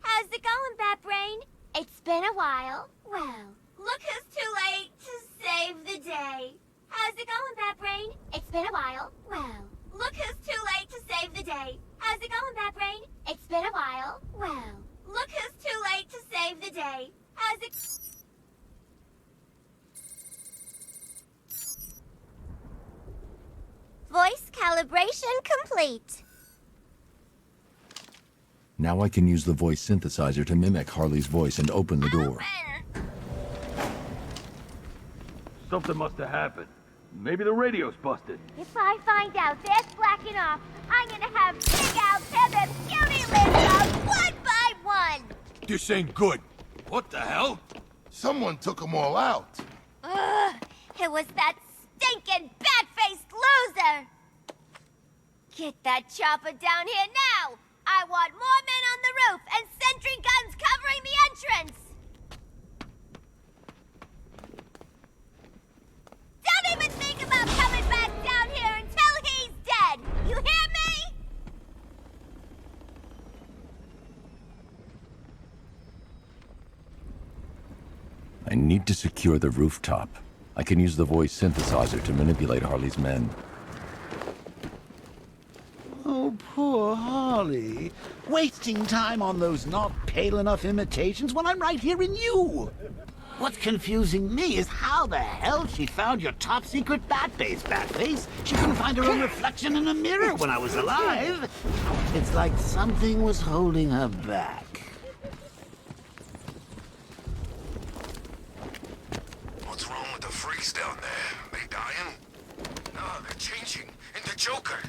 How's it going, Bat Brain? It's been a while. Well, look who's too late to save the day. How's it going, Bat Brain? It's been a while. Well, look who's too late to save the day. How's it going, Bat Brain? It's been a while. Well, look who's too late to save the day. How's it... Voice calibration complete. Now I can use the voice synthesizer to mimic Harley's voice and open the door. Something must have happened. Maybe the radio's busted. If I find out they're slacking off, I'm gonna have Big Al tear their beauty lids out one by one! This ain't good. What the hell? Someone took them all out. Ugh, it was that stinking bat-faced loser! Get that chopper down here now! I want more men on the roof and sentry guns covering the entrance! Don't even think about coming back down here until he's dead! You hear me? I need to secure the rooftop. I can use the voice synthesizer to manipulate Harley's men. Oh, poor Harley. Wasting time on those not pale enough imitations when I'm right here in you. What's confusing me is how the hell she found your top secret bat base, Batface. She couldn't find her own reflection in a mirror when I was alive. It's like something was holding her back. What's wrong with the freaks down there? They dying? No, they're changing into Joker.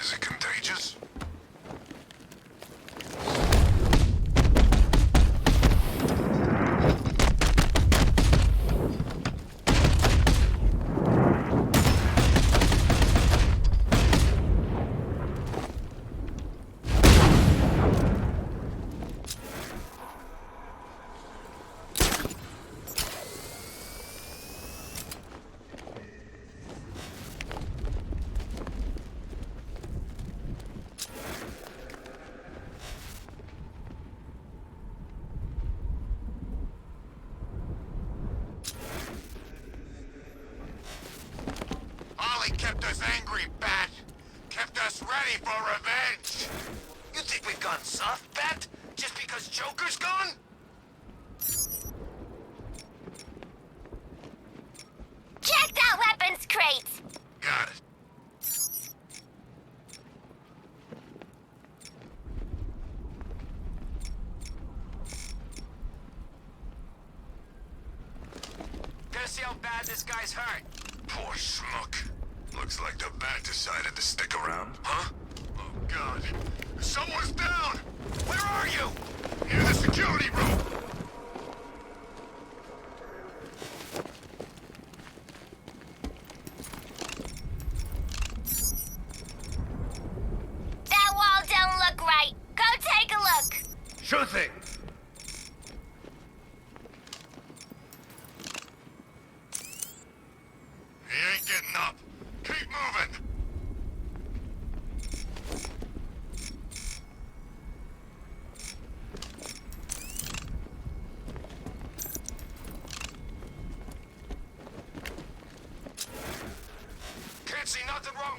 Is it contagious? Kept us angry, Bat. Kept us ready for revenge. You think we've gone soft, Bat? Just because Joker's gone? Check that weapons crate! Got it. Gonna see how bad this guy's hurt. Poor schmuck. Looks like the Bat decided to stick around. Huh? Oh, God. Someone's down! Where are you? Near the security room! That wall don't look right. Go take a look. Sure thing.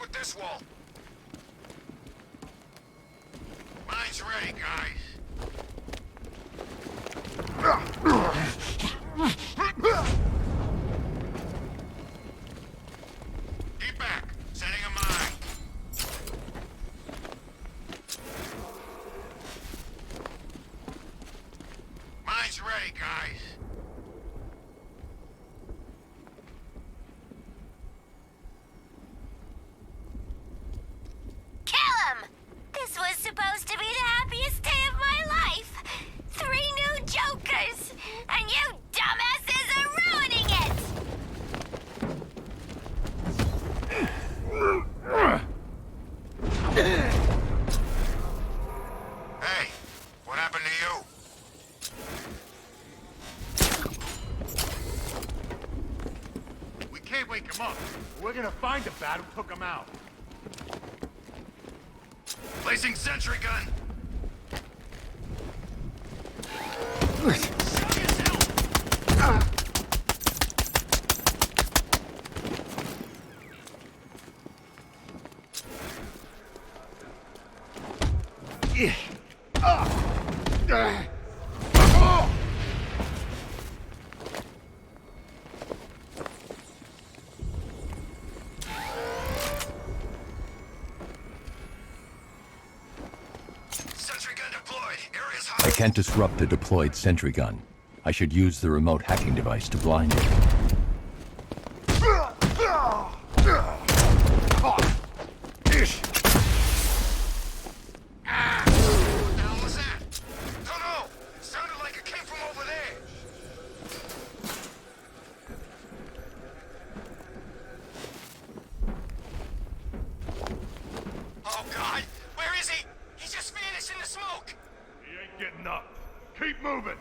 with this wall? Mine's ready, guys. Keep back. Setting a mine. Mine's ready, guys. This was supposed to be the happiest day of my life. 3 new Jokers, and you dumbasses are ruining it! Hey, what happened to you? We can't wake him up. We're gonna find the bat who took him out. Placing sentry gun. I can't disrupt the deployed sentry gun. I should use the remote hacking device to blind it. Getting up. Keep moving.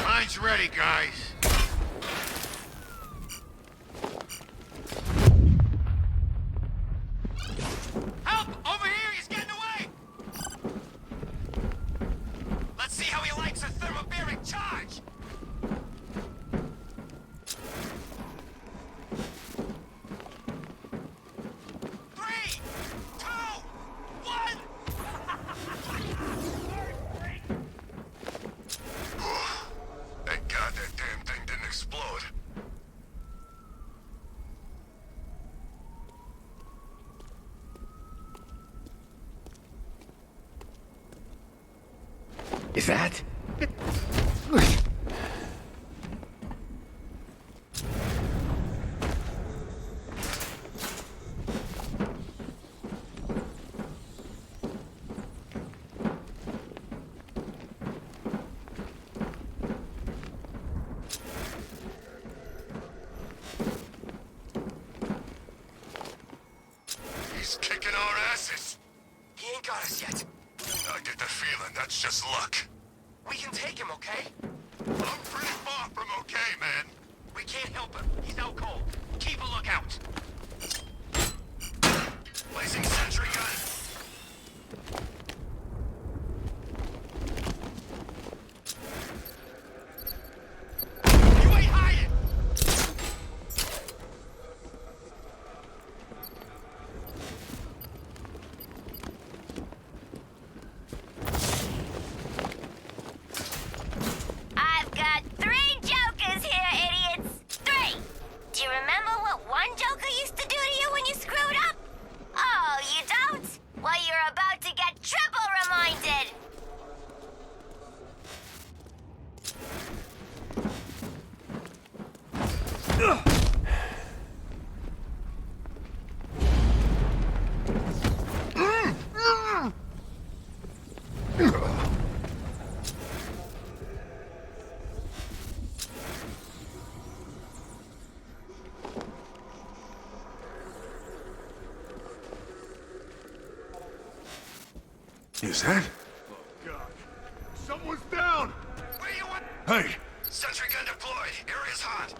Mine's ready, guys. Help! Over here! He's getting away! Let's see how he likes a thermobaric charge! Thank God that damn thing didn't explode. Is that? He's kicking our asses. He ain't got us yet. I get the feeling that's just luck. We can take him, okay? I'm pretty far from okay, man. We can't help him. He's out cold. Keep a lookout. Placing sentry gun. You ain't hiding! I've got 3 Jokers here, idiots! 3! Do you remember what one Joker Is that? Oh, God. Someone's down! Where you at? Hey! Sentry gun deployed. Area's hot.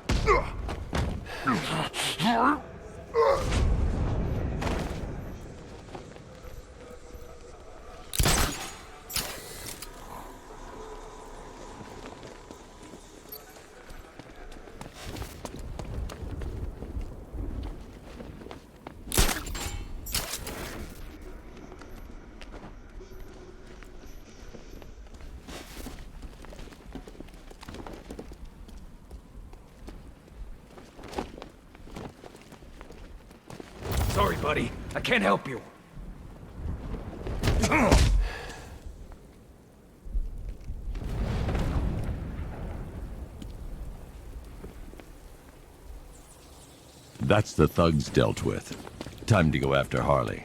Sorry, buddy. I can't help you. That's the thugs dealt with. Time to go after Harley.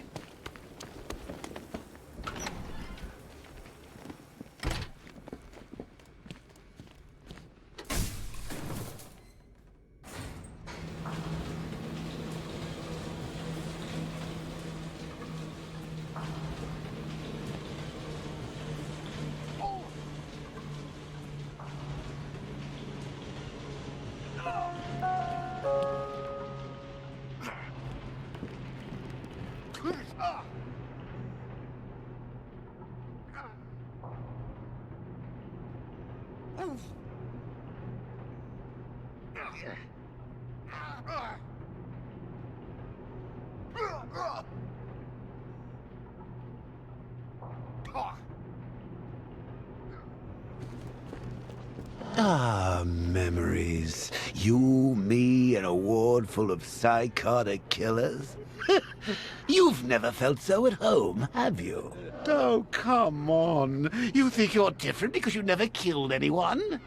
Ah, memories. You, me, and a ward full of psychotic killers. You've never felt so at home, have you? Oh, come on. You think you're different because you never killed anyone?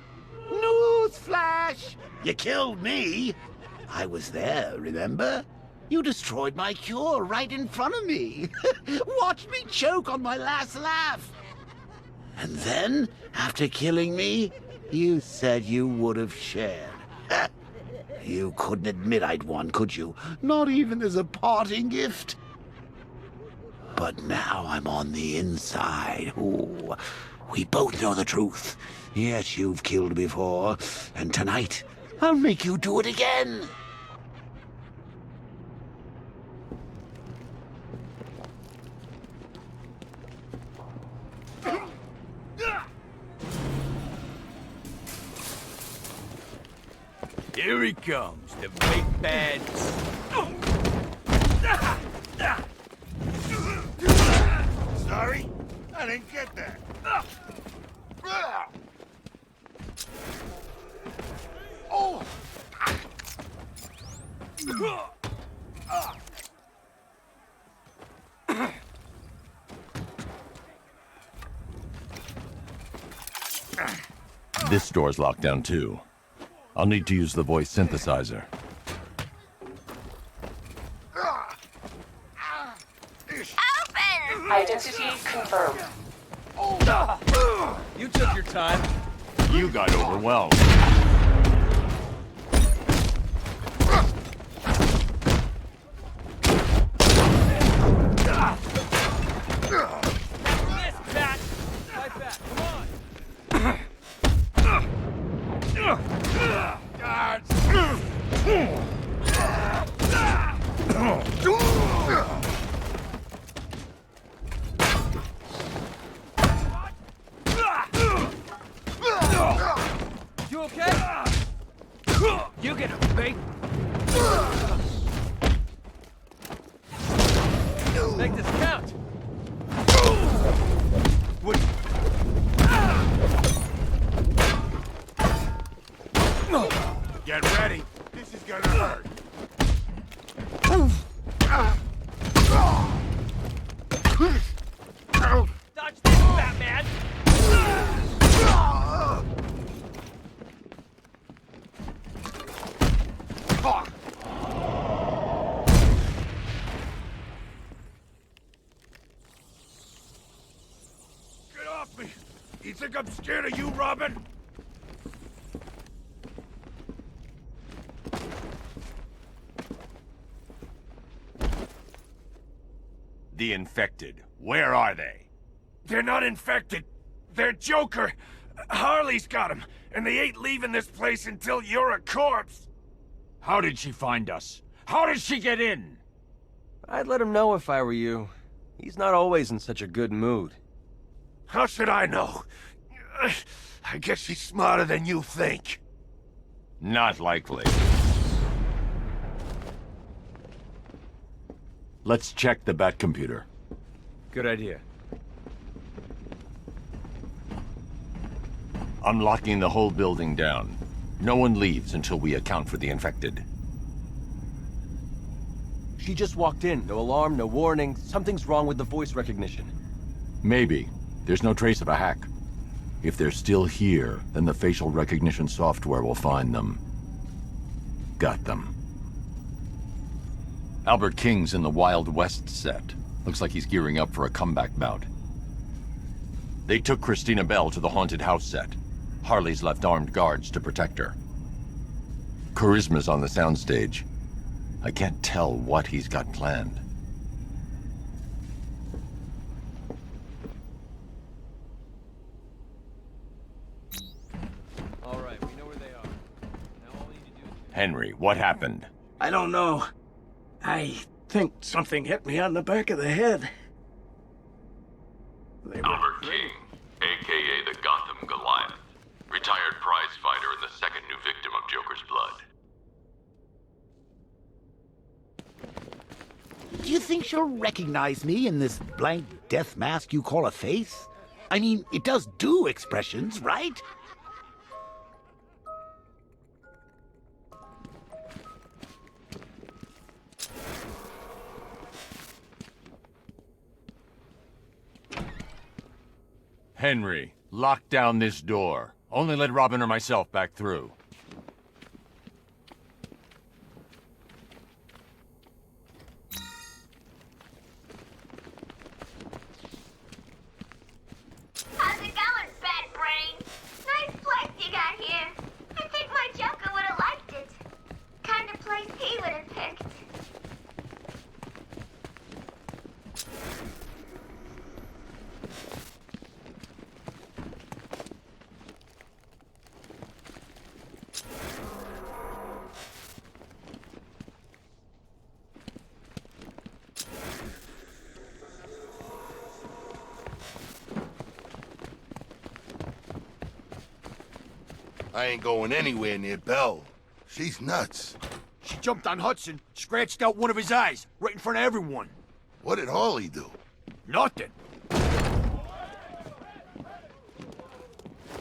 Newsflash! You killed me. I was there, remember? You destroyed my cure right in front of me. Watched me choke on my last laugh. And then, after killing me, you said you would have shared. You couldn't admit I'd won, could you? Not even as a parting gift. But now I'm on the inside. Ooh, we both know the truth. Yes, you've killed before, and tonight I'll make you do it again. Here he comes, the big bad... Sorry? I didn't get that. Oh! This door's locked down too. I'll need to use the voice synthesizer. Open! Identity confirmed. You took your time. You got overwhelmed. You okay? You get a bait. Make this count. Get ready. This is gonna hurt. Dodge this, Batman! Get off me! You think I'm scared of you, Robin? The infected. Where are they? They're not infected. They're Joker. Harley's got him, and they ain't leaving this place until you're a corpse. How did she find us? How did she get in? I'd let him know if I were you. He's not always in such a good mood. How should I know? I guess she's smarter than you think. Not likely. Let's check the Batcomputer. Good idea. I'm locking the whole building down. No one leaves until we account for the infected. She just walked in. No alarm, no warning. Something's wrong with the voice recognition. Maybe. There's no trace of a hack. If they're still here, then the facial recognition software will find them. Got them. Albert King's in the Wild West set. Looks like he's gearing up for a comeback bout. They took Christina Bell to the haunted house set. Harley's left armed guards to protect her. Charisma's on the soundstage. I can't tell what he's got planned. All right, we know where they are. Now all we need to do is... Henry, what happened? I don't know. I think something hit me on the back of the head. Albert King, a.k.a. the Gotham Goliath. Retired prize fighter and the second new victim of Joker's blood. Do you think she'll recognize me in this blank death mask you call a face? I mean, it does do expressions, right? Henry, lock down this door. Only let Robin or myself back through. How's it going, Bat Brain? Nice place you got here. I think my Joker would have liked it. Kind of place he would have picked. I ain't going anywhere near Belle. She's nuts. She jumped on Hudson, scratched out one of his eyes, right in front of everyone. What did Harley do? Nothing.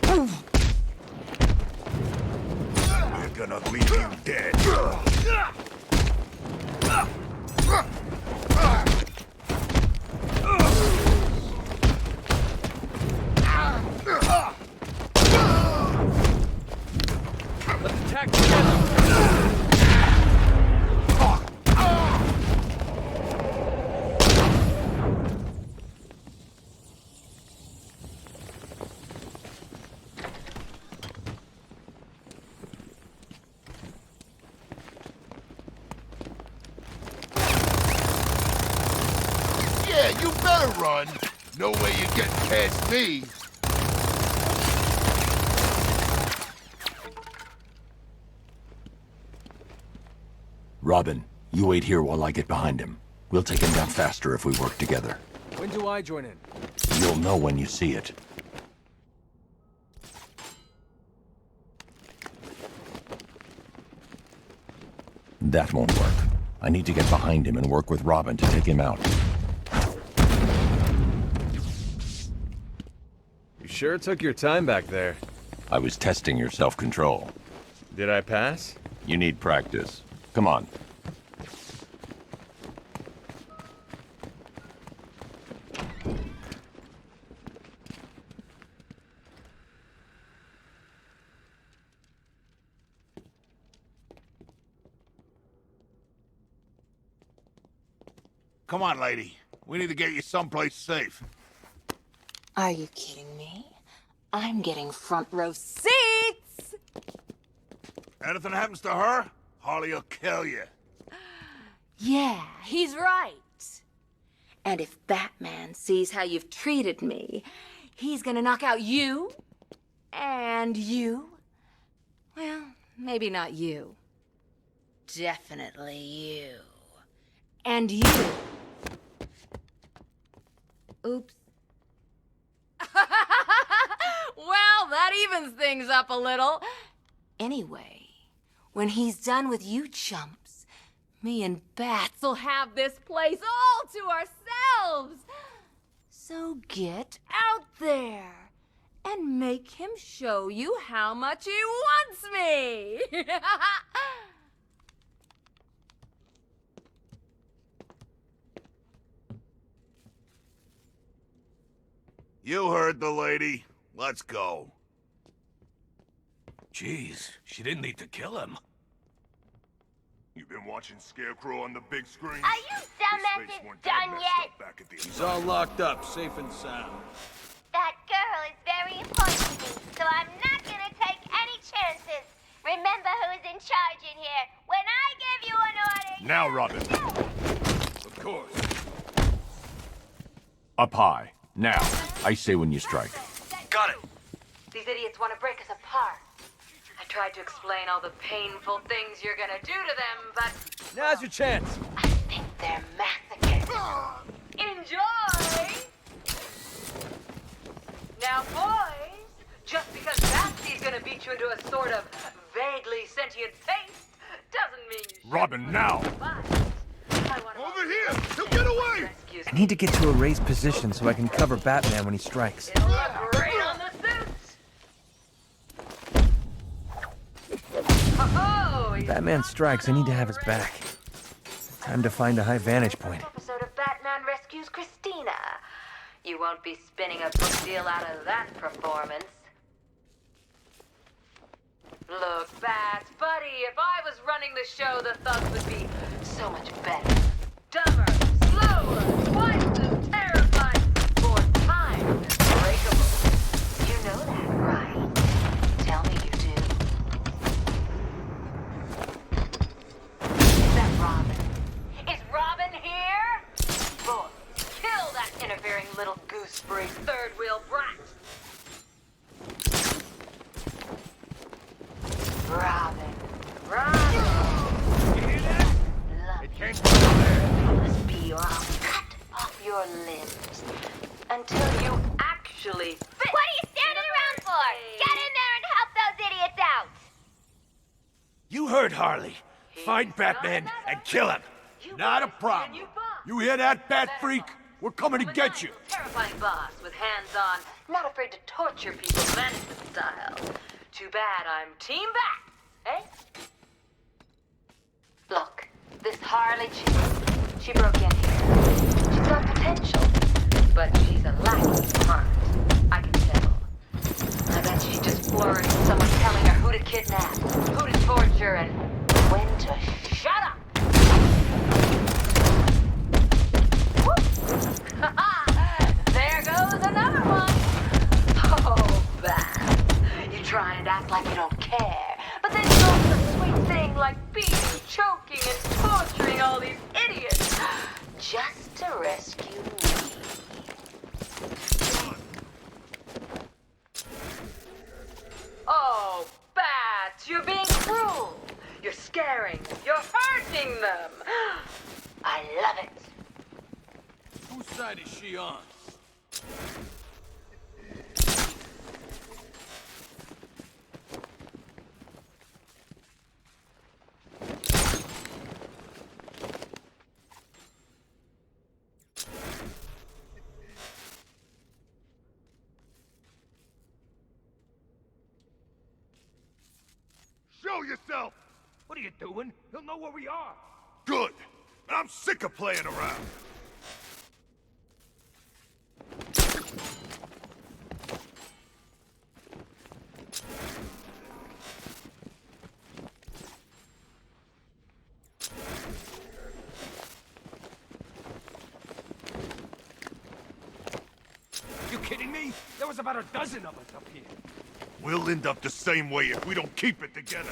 We're gonna leave you dead. Let's attack together! Yeah, you better run. No way you're getting past me. Robin, you wait here while I get behind him. We'll take him down faster if we work together. When do I join in? You'll know when you see it. That won't work. I need to get behind him and work with Robin to take him out. You sure took your time back there. I was testing your self-control. Did I pass? You need practice. Come on. Come on, lady. We need to get you someplace safe. Are you kidding me? I'm getting front row seats! Anything happens to her, Harley will kill you. Yeah, he's right. And if Batman sees how you've treated me, he's gonna knock out you and you. Well, maybe not you. Definitely you. And you. Oops. Well, that evens things up a little. Anyway, when he's done with you chumps, me and Bats will have this place all to ourselves. So get out there and make him show you how much he wants me. You heard the lady. Let's go. Jeez, she didn't need to kill him. You've been watching Scarecrow on the big screen? Are you dumbasses done yet? He's all locked up, safe and sound. That girl is very important to me, so I'm not gonna take any chances. Remember who's in charge in here. When I give you an order... Now, Robin. Of course. Up high. Now. I say when you strike. Got it. These idiots want to break us apart. I tried to explain all the painful things you're gonna do to them, but... Now's your chance. I think they're masochists. Enjoy! Now, boys, just because Batsy's gonna beat you into a sort of vaguely sentient paste doesn't mean you should. Robin, now! Over here! He'll get away! I need to get to a raised position so I can cover Batman when he strikes. It'll look great on the suits! Oh, Batman strikes, I need to have his back. Time to find a high vantage point. Episode of Batman Rescues Christina. You won't be spinning a book deal out of that performance. Look, Bats, buddy, if I was running the show, the thugs would be so much better. Dumber, slower, twice as terrifying, 4 times as breakable. You know that, right? Tell me you do. Is that Robin? Is Robin here? Boys, kill that interfering little gooseberry third-wheel brat. Robin. You hear that? It came from there. Must be or I'll cut off your limbs until you actually fit. What are you standing around for? Get in there and help those idiots out! You heard Harley. Find Batman and kill him. Not a problem. You hear that, Bat Freak? We're coming to get you. Terrifying boss with hands on, not afraid to torture people management style. Too bad I'm Team Bat, eh? Look, this Harley chick, she broke in here. She's got potential, but she's a lacking smart. I can tell. I bet she's just floored with someone telling her who to kidnap, who to torture, and when to shut up. There goes another one. Oh, Bat. You try and act like you don't care, but then you go for the sweet thing like beating, choking, and torturing all these idiots just to rescue me. Oh, Bat, you're being cruel. You're scaring, you're hurting them. I love it. Whose side is she on? Show yourself! What are you doing? He'll know where we are. Good! I'm sick of playing around. You kidding me? There was about a dozen of us up here. We'll end up the same way if we don't keep it together.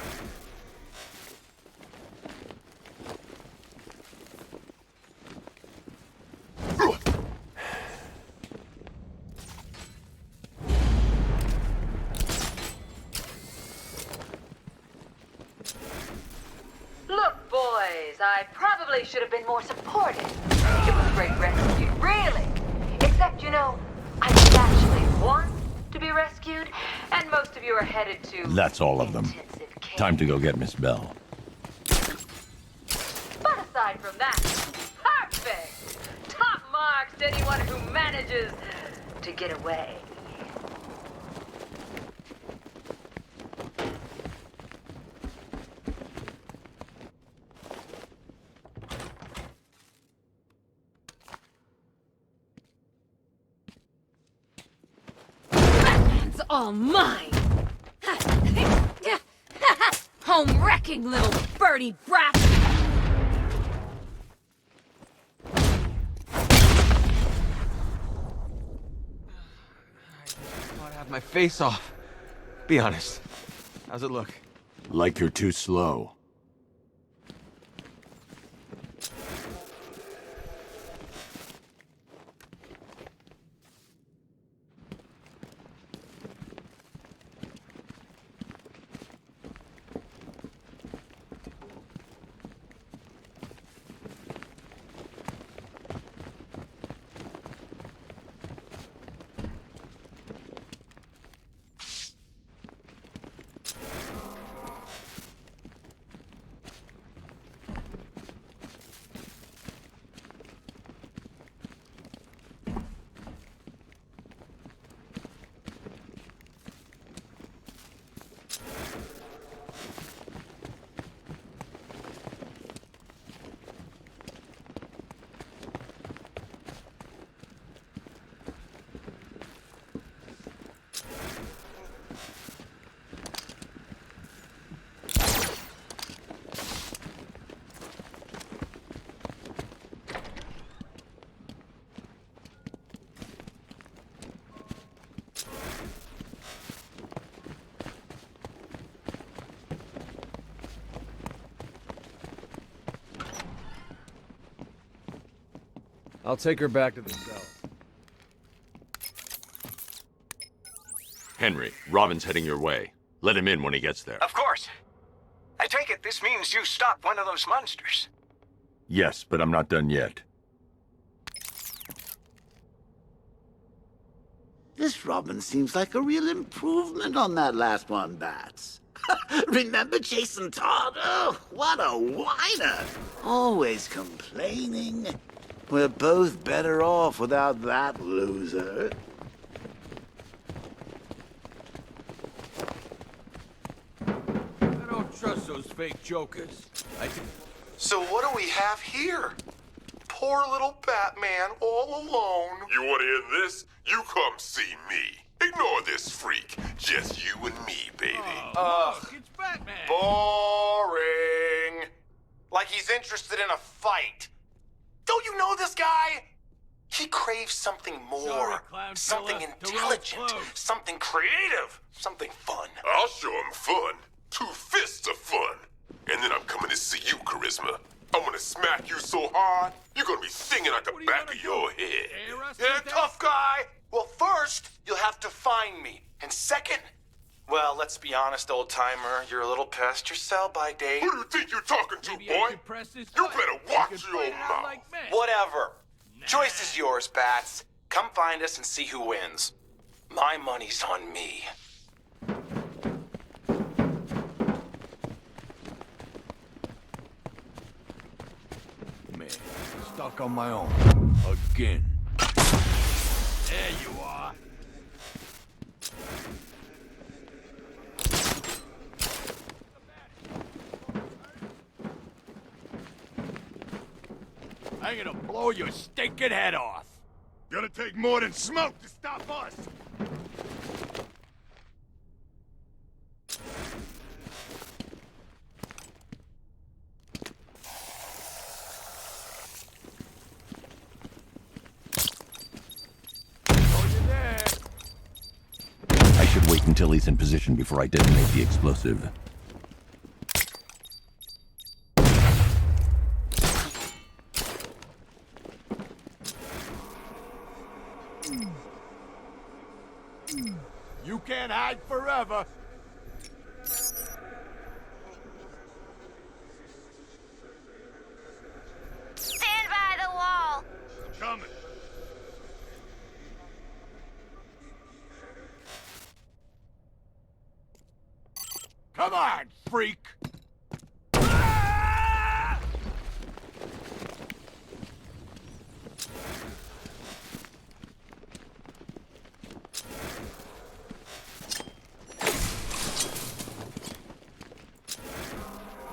side probably should have been more supportive. It was a great rescue, really. Except, you know, I didn't actually want to be rescued, and most of you are headed to... That's all of them. Time to go get Miss Bell. But aside from that, perfect! Top marks to anyone who manages to get away. It's all mine! Home-wrecking little birdie brat! I'd have my face off. Be honest. How's it look? Like you're too slow. I'll take her back to the cell. Henry, Robin's heading your way. Let him in when he gets there. Of course. I take it this means you stopped one of those monsters. Yes, but I'm not done yet. This Robin seems like a real improvement on that last one, Bats. Remember Jason Todd? Oh, what a whiner! Always complaining. We're both better off without that loser. I don't trust those fake jokers. So what do we have here? Poor little Batman all alone. You want to hear this? You come see me. Ignore this freak. Just you and me, baby. Ugh. It's Batman. Boring. Like he's interested in a fight. Don't you know this guy? He craves something more. Sorry, clown something fella. The intelligent. road's closed. Something creative. Something fun. I'll show him fun. 2 fists of fun. And then I'm coming to see you, Charisma. I'm gonna smack you so hard, you're gonna be singing at the back of your head. Yeah, tough guy. Well, first, you'll have to find me. And second, well, let's be honest, old-timer. You're a little past your sell-by date. Who do you think you're talking to, boy? You better watch your mouth. Whatever. Choice is yours, Bats. Come find us and see who wins. My money's on me. Man, stuck on my own. Again. There you are. I'm gonna blow your stinking head off. Gonna take more than smoke to stop us. I should wait until he's in position before I detonate the explosive. You can't hide forever. Come on, freak!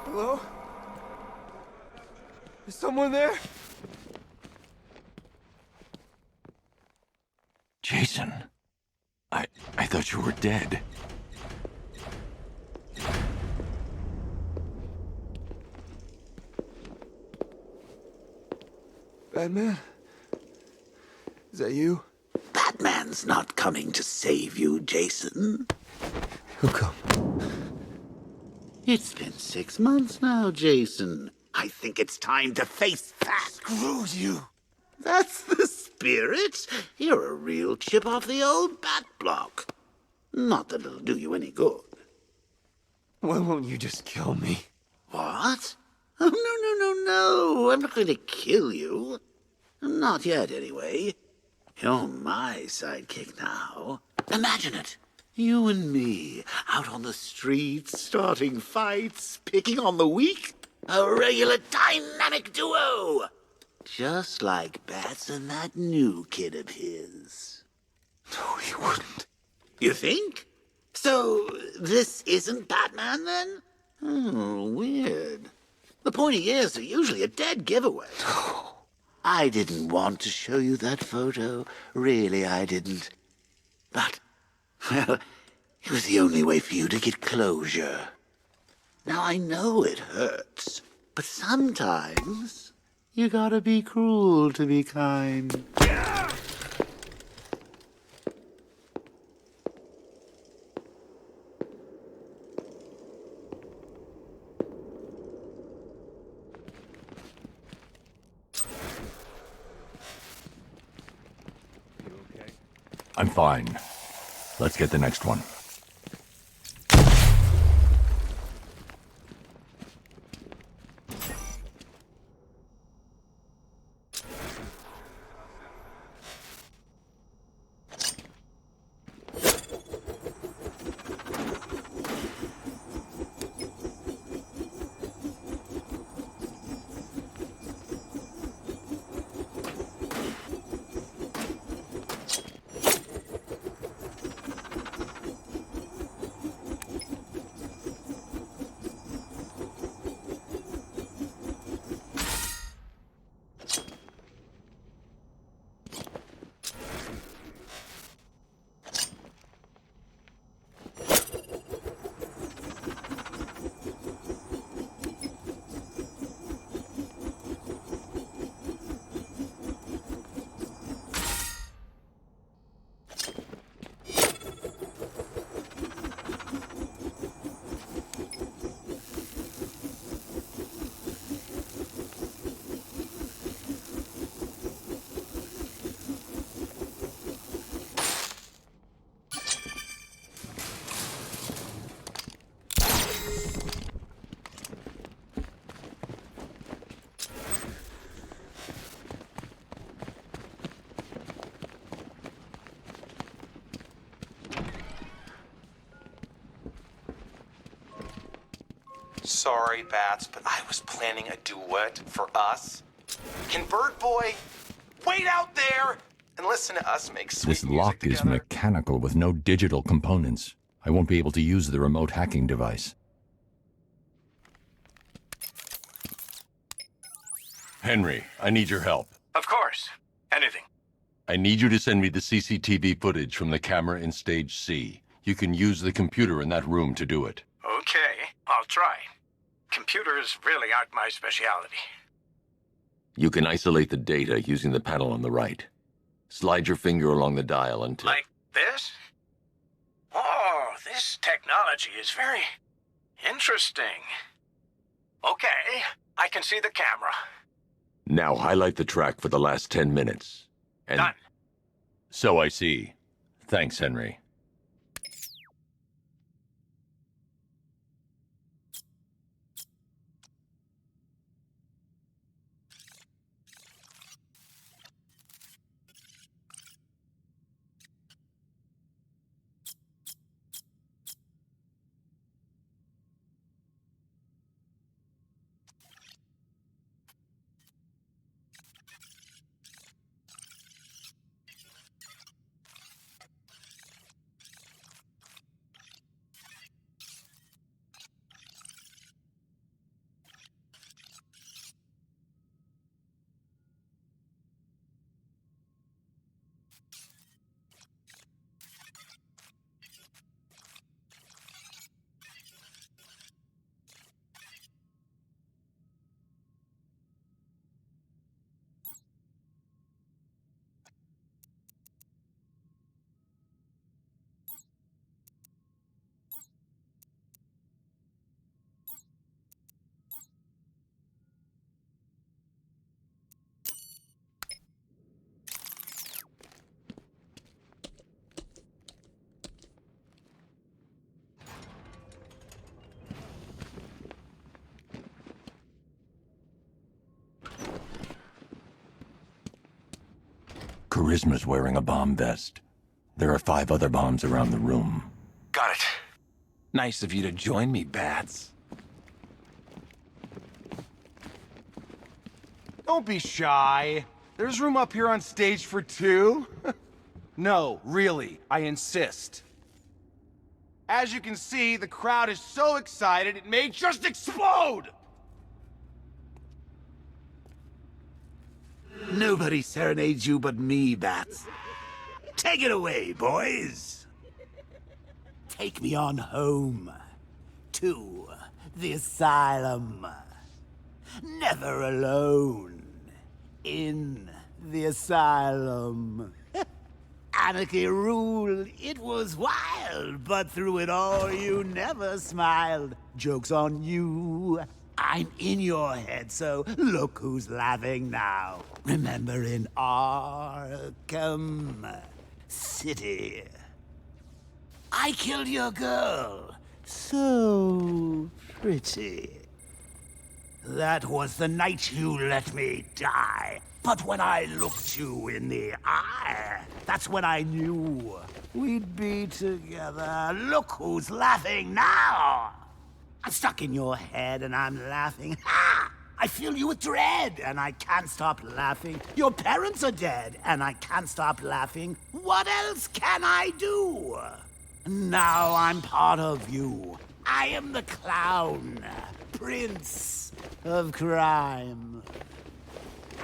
Hello? Is someone there? Jason, I thought you were dead. Batman? Is that you? Batman's not coming to save you, Jason. Who come? It's been 6 months now, Jason. I think it's time to face facts. Screw you! That's the spirit. You're a real chip off the old bat block. Not that it'll do you any good. Why won't you just kill me? What? Oh, no. I'm not going to kill you. Not yet, anyway. You're my sidekick now. Imagine it. You and me, out on the streets, starting fights, picking on the weak. A regular dynamic duo. Just like Bats and that new kid of his. No, he wouldn't. You think? So, this isn't Batman, then? Oh, weird. The pointy ears are usually a dead giveaway. I didn't want to show you that photo. Really, I didn't. But, well, it was the only way for you to get closure. Now, I know it hurts, but sometimes you gotta be cruel to be kind. I'm fine. Let's get the next one. Sorry, Bats, but I was planning a duet for us. Can Bird Boy wait out there and listen to us make sweet This music lock is together? mechanical with no digital components. I won't be able to use the remote hacking device. Henry, I need your help. Of course. Anything. I need you to send me the CCTV footage from the camera in Stage C. You can use the computer in that room to do it. Okay, I'll try. Computers really aren't my specialty. You can isolate the data using the panel on the right. Slide your finger along the dial until... Like this? Oh, this technology is very interesting. Okay, I can see the camera. Now highlight the track for the last 10 minutes. And... Done. So I see. Thanks, Henry. Charisma's wearing a bomb vest. There are 5 other bombs around the room. Got it. Nice of you to join me, Bats. Don't be shy. There's room up here on stage for 2. No, really, I insist. As you can see, the crowd is so excited it may just explode! Nobody serenades you but me, Bats. Take it away, boys. Take me on home. To the asylum. Never alone. In the asylum. Anarchy ruled. It was wild, but through it all you never smiled. Joke's on you. I'm in your head, so look who's laughing now. Remember in Arkham City, I killed your girl. So pretty. That was the night you let me die. But when I looked you in the eye, that's when I knew we'd be together. Look who's laughing now. I'm stuck in your head and I'm laughing. Ha! I fill you with dread and I can't stop laughing. Your parents are dead and I can't stop laughing. What else can I do? Now I'm part of you. I am the clown, prince of crime.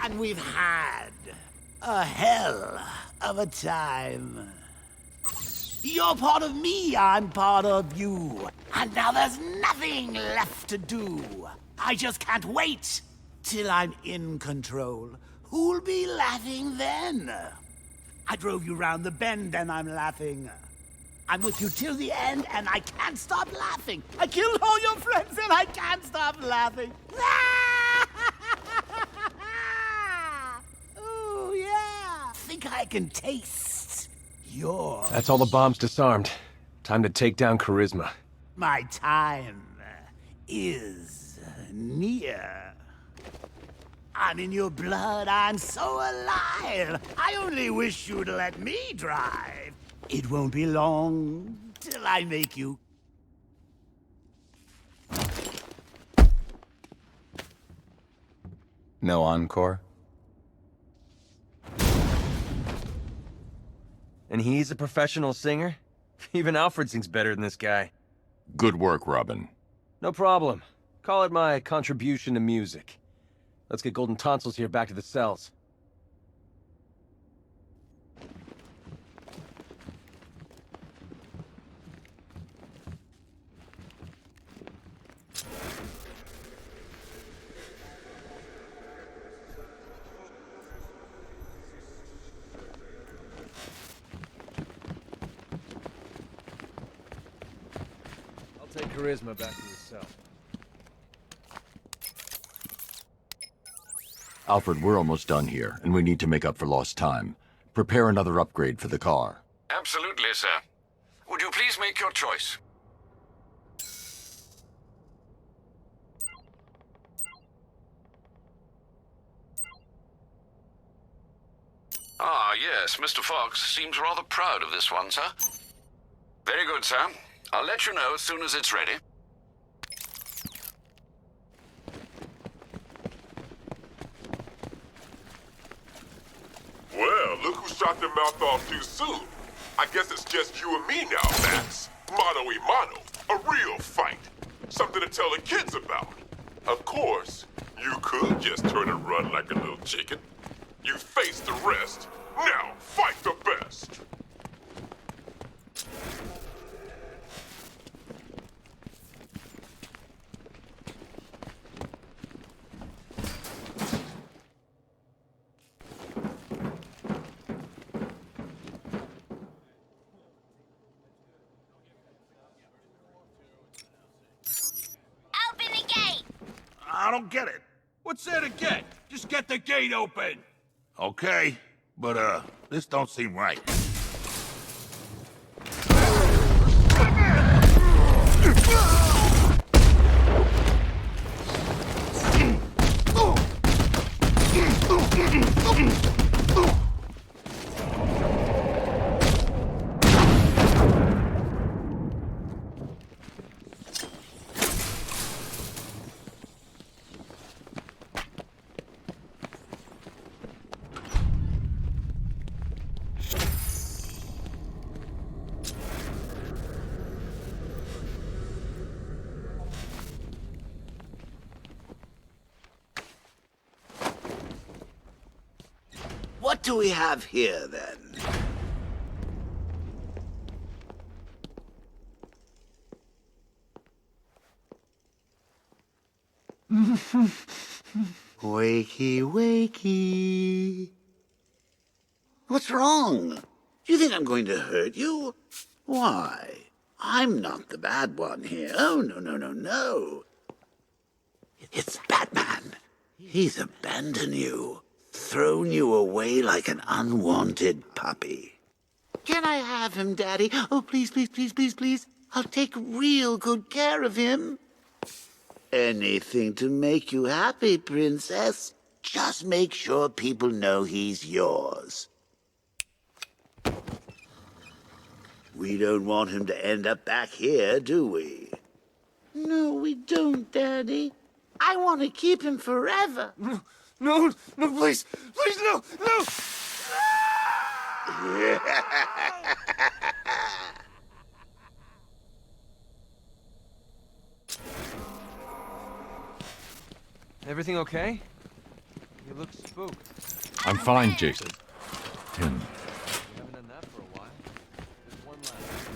And we've had a hell of a time. You're part of me, I'm part of you. And now there's nothing left to do. I just can't wait till I'm in control. Who'll be laughing then? I drove you round the bend and I'm laughing. I'm with you till the end and I can't stop laughing. I killed all your friends and I can't stop laughing. Oh, yeah. Think I can taste your... That's all the bombs disarmed. Time to take down Charisma. My time is near. I'm in your blood, I'm so alive. I only wish you'd let me drive. It won't be long till I make you... No encore? And he's a professional singer? Even Alfred sings better than this guy. Good work, Robin. No problem. Call it my contribution to music. Let's get Golden Tonsils here back to the cells. Take Charisma back to his cell. Alfred, we're almost done here, and we need to make up for lost time. Prepare another upgrade for the car. Absolutely, sir. Would you please make your choice? Ah, yes, Mr. Fox seems rather proud of this one, sir. Very good, sir. I'll let you know as soon as it's ready. Well, look who shot their mouth off too soon. I guess it's just you and me now, Max. Mano y mano. A real fight. Something to tell the kids about. Of course, you could just turn and run like a little chicken. You face the rest. Now, fight the best. I don't get it. What's there to get? Just get the gate open. Okay, but this don't seem right. do we have here, then? Wakey, wakey. What's wrong? Do you think I'm going to hurt you? Why? I'm not the bad one here. Oh, no, no, no, no. It's Batman. He's abandoned you, thrown you away like an unwanted puppy. Can I have him, Daddy? Oh, please, please, please, please, please. I'll take real good care of him. Anything to make you happy, Princess. Just make sure people know he's yours. We don't want him to end up back here, do we? No, we don't, Daddy. I want to keep him forever. No, no, no, please, please, no, no! Everything okay? You look spooked. I'm fine, Jason. Tim. You haven't done that for a while. There's one last.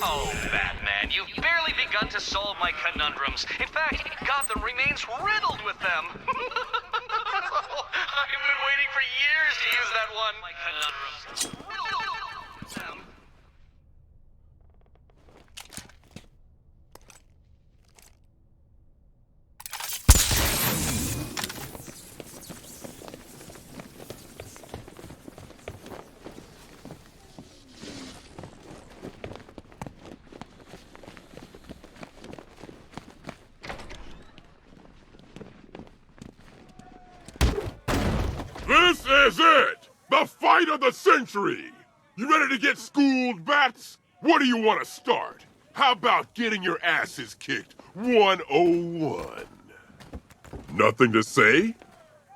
Oh, Batman, you've barely begun to solve my conundrums. In fact, Gotham remains riddled with them. I've been waiting for years to use that one. My conundrums. Riddled with them. This is it! The fight of the century! You ready to get schooled, Bats? What do you want to start? How about getting your asses kicked 101? Nothing to say?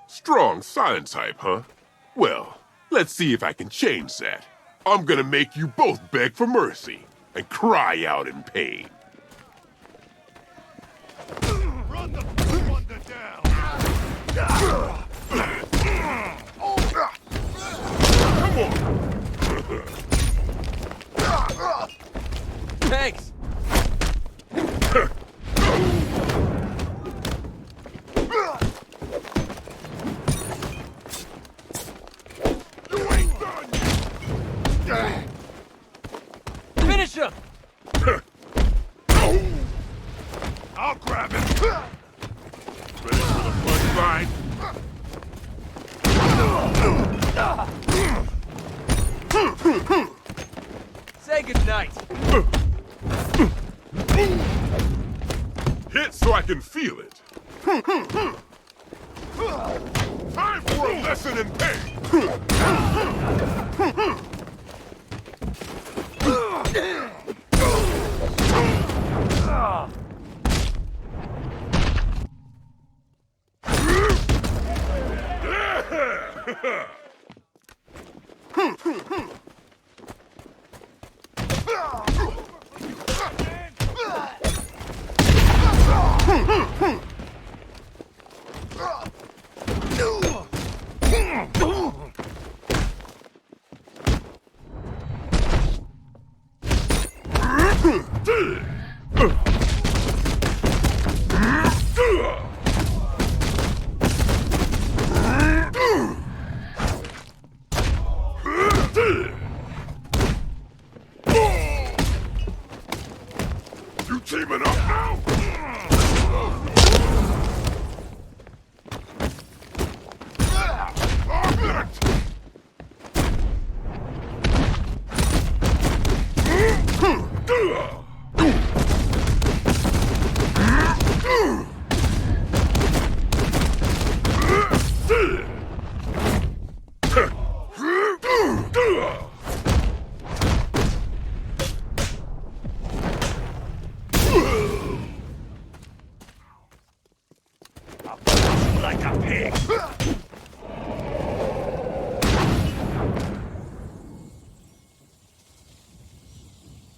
Strong silent type, huh? Well, let's see if I can change that. I'm gonna make you both beg for mercy and cry out in pain. Run the down! Thanks! Finish him! I'll grab him. Ready for the punchline? Say goodnight. Hit so I can feel it. Time for a lesson in pain. You teaming up now? Like a pig.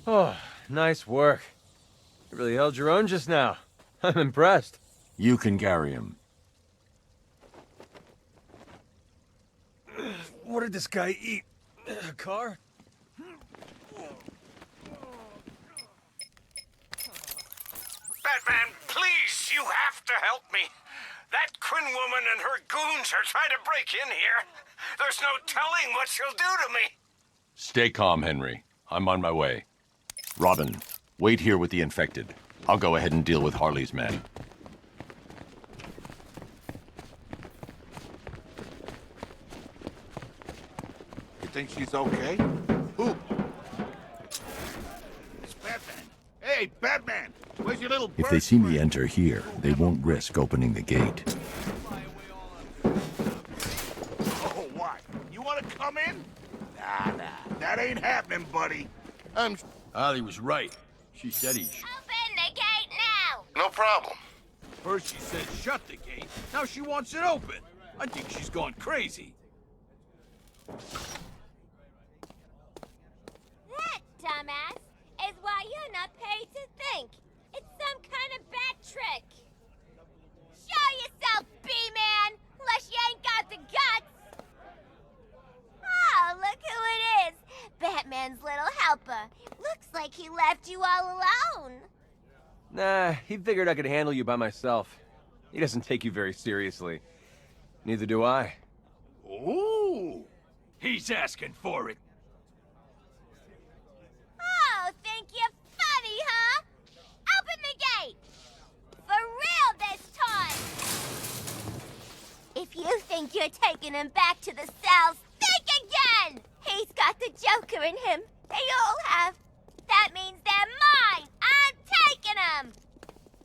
Oh, nice work. You really held your own just now. I'm impressed. You can carry him. What did this guy eat? A car? Batman, please, you have to help me. That Quinn woman and her goons are trying to break in here. There's no telling what she'll do to me. Stay calm, Henry. I'm on my way. Robin, wait here with the infected. I'll go ahead and deal with Harley's men. You think she's okay? Who? It's Batman. Hey, Batman! Where's your little bird? If they see me enter here, they won't risk opening the gate. Oh, what? You want to come in? Nah. That ain't happening, buddy. Ali was right. She said he should. Open the gate now! No problem. First she said shut the gate, now she wants it open. I think she's gone crazy. That, dumbass, is why you're not paid to think. It's some kind of bat trick. Show yourself, B-Man, unless you ain't got the guts. Oh, look who it is. Batman's little helper. Looks like he left you all alone. Nah, he figured I could handle you by myself. He doesn't take you very seriously. Neither do I. Ooh! He's asking for it. Oh, think you're funny, huh? Open the gate! For real this time! If you think you're taking him back to the cells, think again! He's got the Joker in him. They all have. That means they're mine! I'm taking them!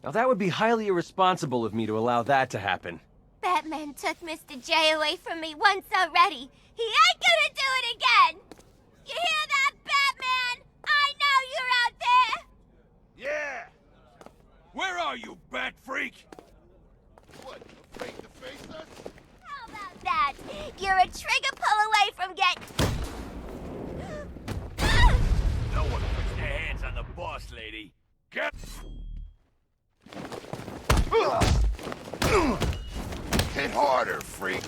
Now that would be highly irresponsible of me to allow that to happen. Batman took Mr. J away from me once already. He ain't gonna do it again! You hear that, Batman? I know you're out there! Yeah! Where are you, bat freak? What, afraid to face us? How about that? You're a trigger pull away from No one puts their hands on the boss lady. Get... Hit harder, freak.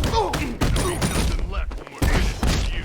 Nothing left when we're finished with you.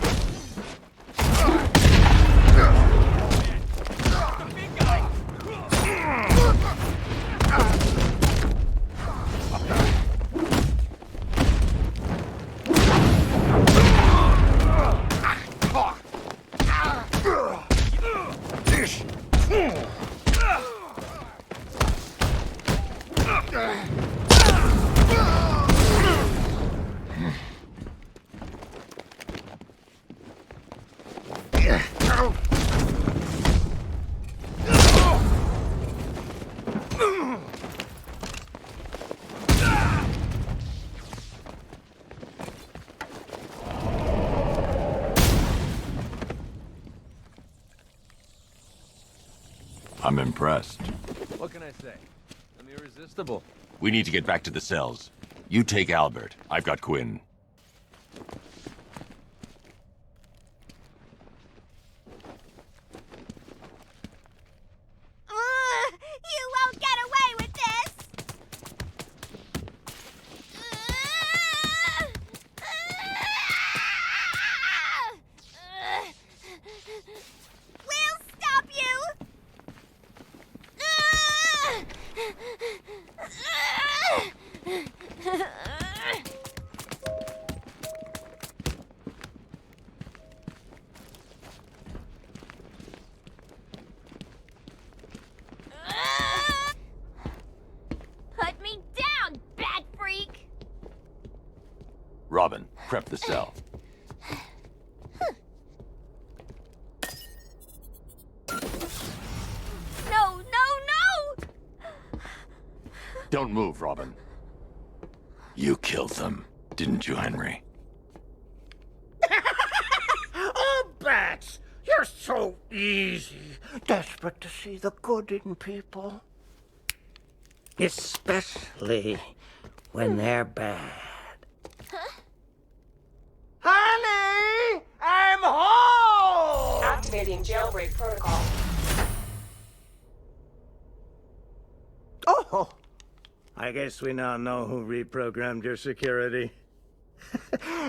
I'm impressed. What can I say? I'm irresistible. We need to get back to the cells. You take Albert. I've got Quinn. You won't get away with this! We'll stop you! Put me down, bat freak! Robin, prep the cell. No, no, no! Don't move, Robin. You killed them, didn't you, Henry? Oh, Bats! You're so easy. Desperate to see the good in people. Especially when they're bad. Honey! I'm home! Activating jailbreak protocol. Oh! I guess we now know who reprogrammed your security.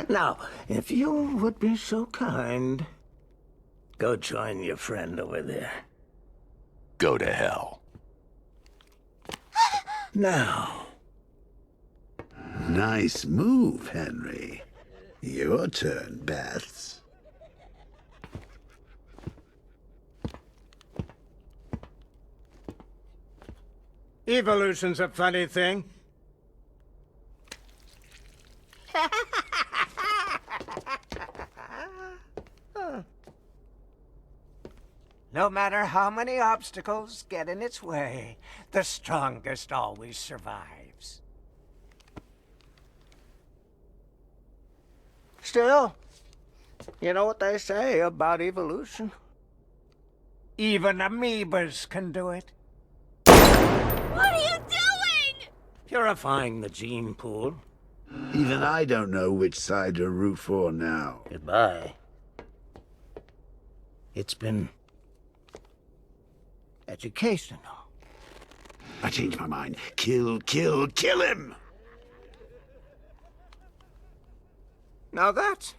Now, if you would be so kind, go join your friend over there. Go to hell. Now. Nice move, Henry. Your turn, Bats. Evolution's a funny thing. No matter how many obstacles get in its way, the strongest always survives. Still, you know what they say about evolution? Even amoebas can do it. What are you doing? Purifying the gene pool. Even I don't know which side to root for now. Goodbye. It's been educational. I changed my mind. Kill, kill, kill him! Now that's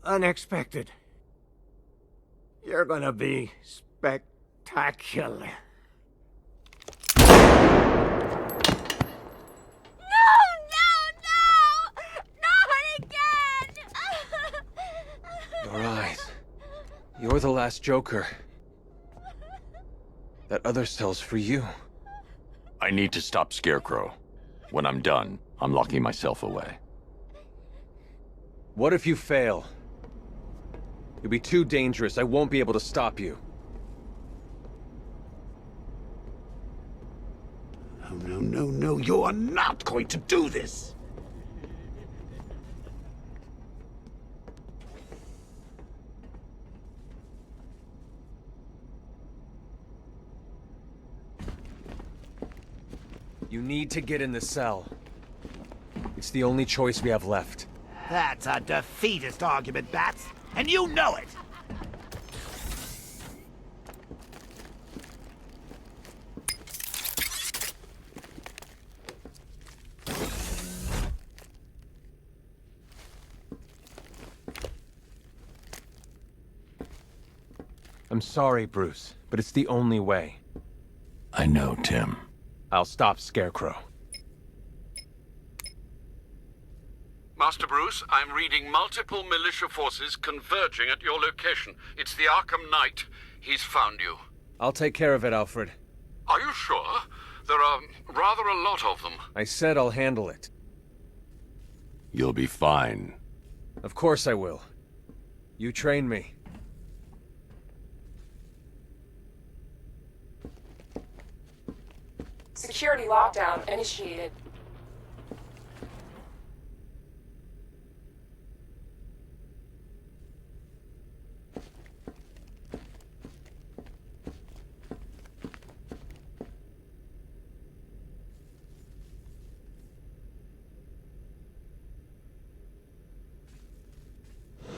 unexpected. You're gonna be spectacular. Your eyes. You're the last Joker. That other cell's for you. I need to stop Scarecrow. When I'm done, I'm locking myself away. What if you fail? You'll be too dangerous. I won't be able to stop you. Oh, no, no, no. You are not going to do this! You need to get in the cell. It's the only choice we have left. That's a defeatist argument, Bats, and you know it! I'm sorry, Bruce, but it's the only way. I know, Tim. I'll stop Scarecrow. Master Bruce, I'm reading multiple militia forces converging at your location. It's the Arkham Knight. He's found you. I'll take care of it, Alfred. Are you sure? There are Rather a lot of them. I said I'll handle it. You'll be fine. Of course I will. You train me. Security lockdown initiated.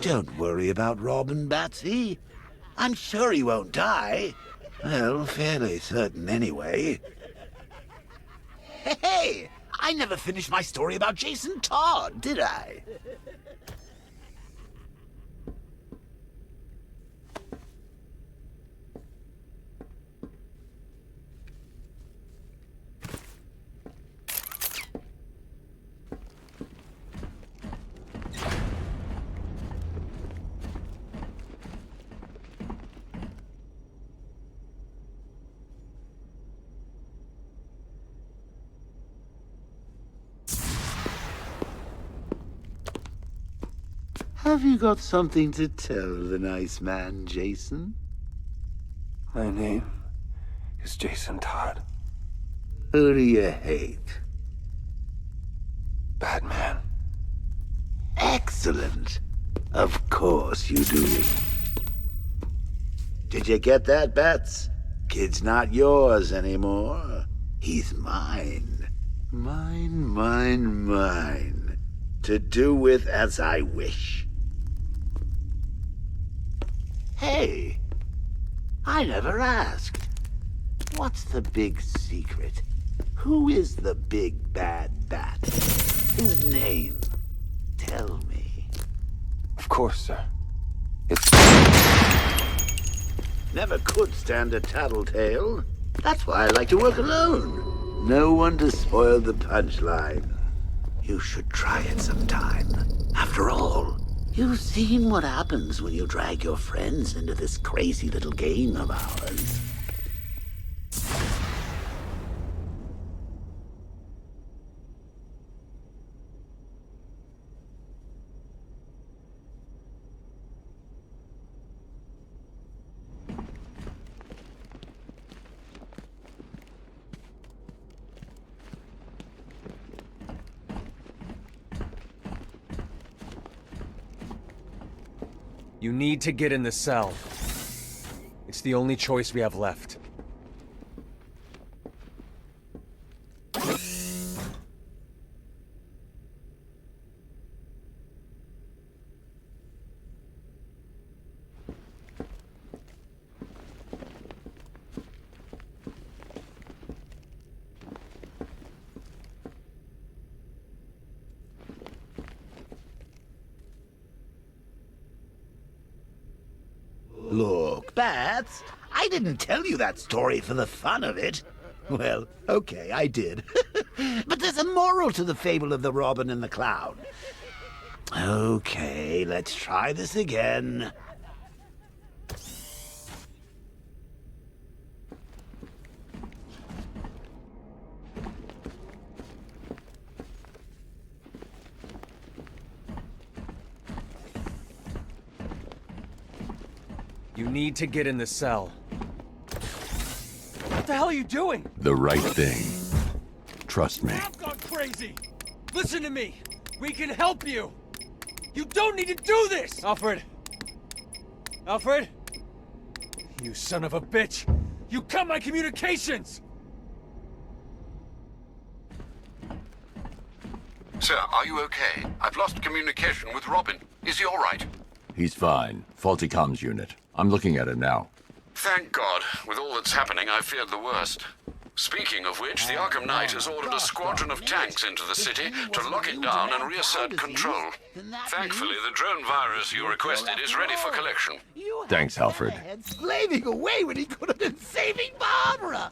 Don't worry about Robin, Batsy. I'm sure he won't die. Well, fairly certain anyway. Hey! I never finished my story about Jason Todd, did I? Have you got something to tell the nice man, Jason? My name is Jason Todd. Who do you hate? Batman. Excellent. Of course you do. Did you get that, Bats? Kid's not yours anymore. He's mine. Mine. To do with as I wish. Hey, I never asked. What's the big secret? Who is the big bad bat? His name. Tell me. Of course, sir. It's... Never could stand a tattletale. That's why I like to work alone. No one to spoil the punchline. You should try it sometime. After all, you've seen what happens when you drag your friends into this crazy little game of ours. You need to get in the cell. It's the only choice we have left. Look, Bats, I didn't tell you that story for the fun of it. Well, okay, I did. But there's a moral to the fable of the Robin and the Clown. Okay, let's try this again. You need to get in the cell. What the hell are you doing? The right thing. Trust me. I've gone crazy! Listen to me! We can help you! You don't need to do this! Alfred! Alfred! You son of a bitch! You cut my communications! Sir, are you okay? I've lost communication with Robin. Is he all right? He's fine. Faulty comms unit. I'm looking at him now. Thank God. With all that's happening, I feared the worst. Speaking of which, the Arkham Knight has ordered a squadron of tanks into the city to lock it down and reassert control. Thankfully, the drone virus you requested is ready for collection. Thanks, Alfred. Slaving away when he could have been saving Barbara!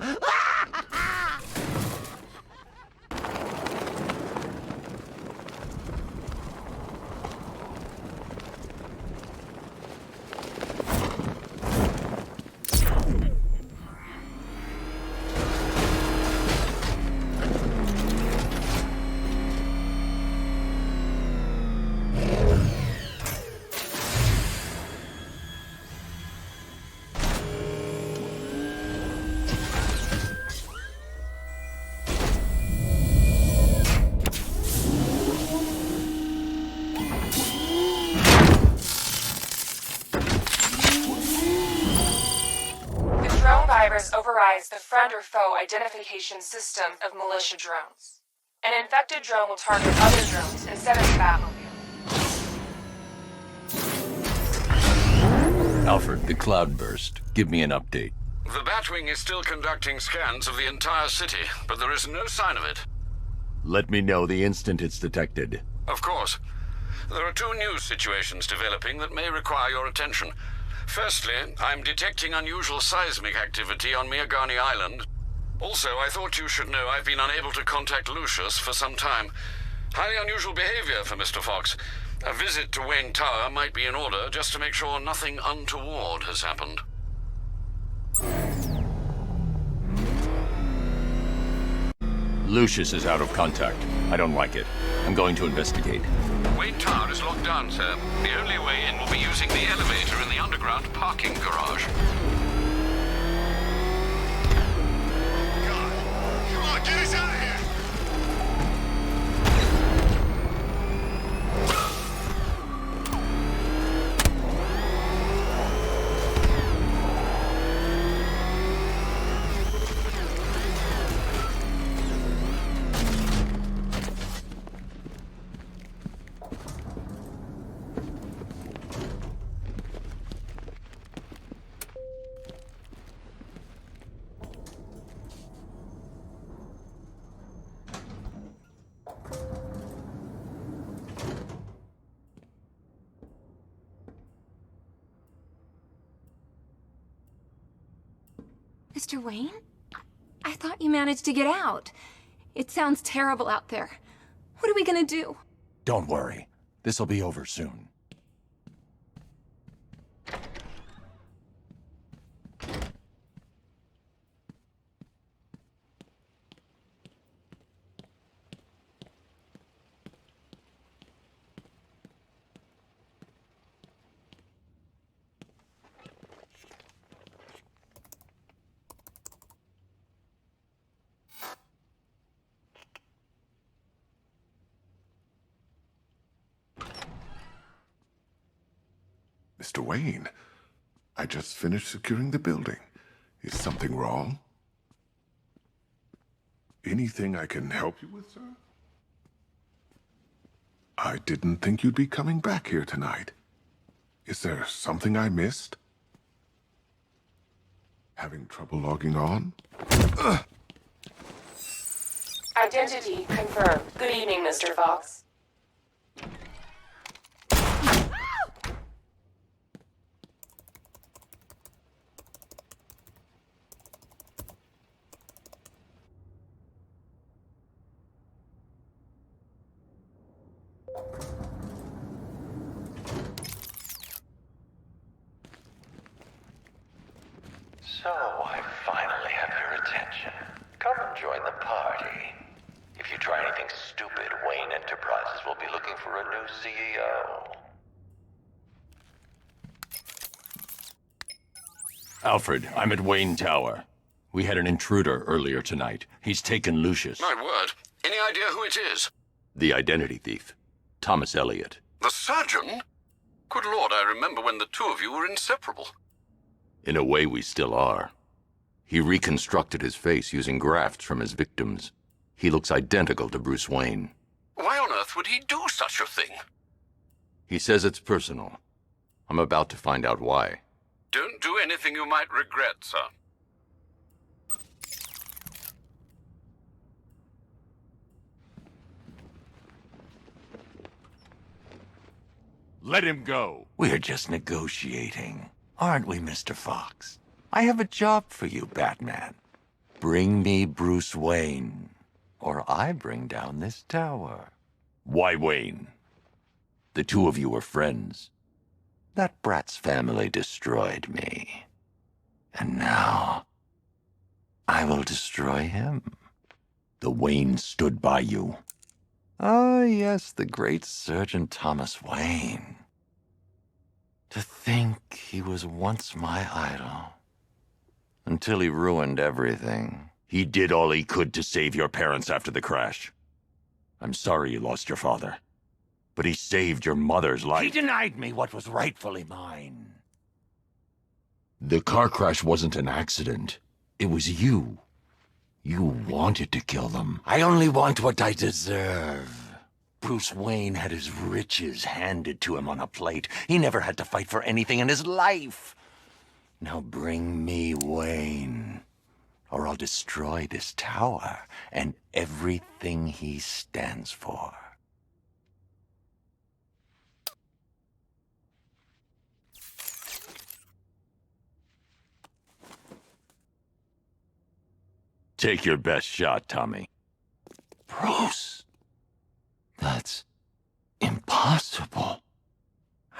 friend or foe identification system of militia drones. An infected drone will target other drones instead of the Batmobile. Alfred, the cloudburst. Give me an update. The Batwing is still conducting scans of the entire city, but there is no sign of it. Let me know the instant it's detected. Of course. There are two new situations developing that may require your attention. Firstly, I'm detecting unusual seismic activity on Miagani Island. Also, I thought you should know I've been unable to contact Lucius for some time. Highly unusual behavior for Mr. Fox. A visit to Wayne Tower might be in order, just to make sure nothing untoward has happened. Lucius is out of contact. I don't like it. I'm going to investigate. Wayne Tower is locked down, sir. The only way in will be using the elevator in the underground parking garage. Come on, get us out of here! Mr. Wayne? I thought you managed to get out. It sounds terrible out there. What are we gonna do? Don't worry. This'll be over soon. Mr. Wayne, I just finished securing the building. Is something wrong? Anything I can help you with, sir? I didn't think you'd be coming back here tonight. Is there something I missed? Having trouble logging on? Identity confirmed. Good evening, Mr. Fox. So, I finally have your attention. Come and join the party. If you try anything stupid, Wayne Enterprises will be looking for a new CEO. Alfred, I'm at Wayne Tower. We had an intruder earlier tonight. He's taken Lucius. My word. Any idea who it is? The identity thief. Thomas Elliot. The surgeon? Good Lord, I remember when the two of you were inseparable. In a way, we still are. He reconstructed his face using grafts from his victims. He looks identical to Bruce Wayne. Why on earth would he do such a thing? He says it's personal. I'm about to find out why. Don't do anything you might regret, sir. Let him go. We're just negotiating, aren't we, Mr. Fox? I have a job for you, Batman. Bring me Bruce Wayne, or I bring down this tower. Why Wayne? The two of you were friends. That brat's family destroyed me. And now, I will destroy him. The Wayne stood by you. Ah, yes, the great Surgeon Thomas Wayne. To think he was once my idol. Until he ruined everything. He did all he could to save your parents after the crash. I'm sorry you lost your father. But he saved your mother's life. He denied me what was rightfully mine. The car crash wasn't an accident. It was you. You wanted to kill them. I only want what I deserve. Bruce Wayne had his riches handed to him on a plate. He never had to fight for anything in his life. Now bring me Wayne, or I'll destroy this tower and everything he stands for. Take your best shot, Tommy. Bruce? That's impossible.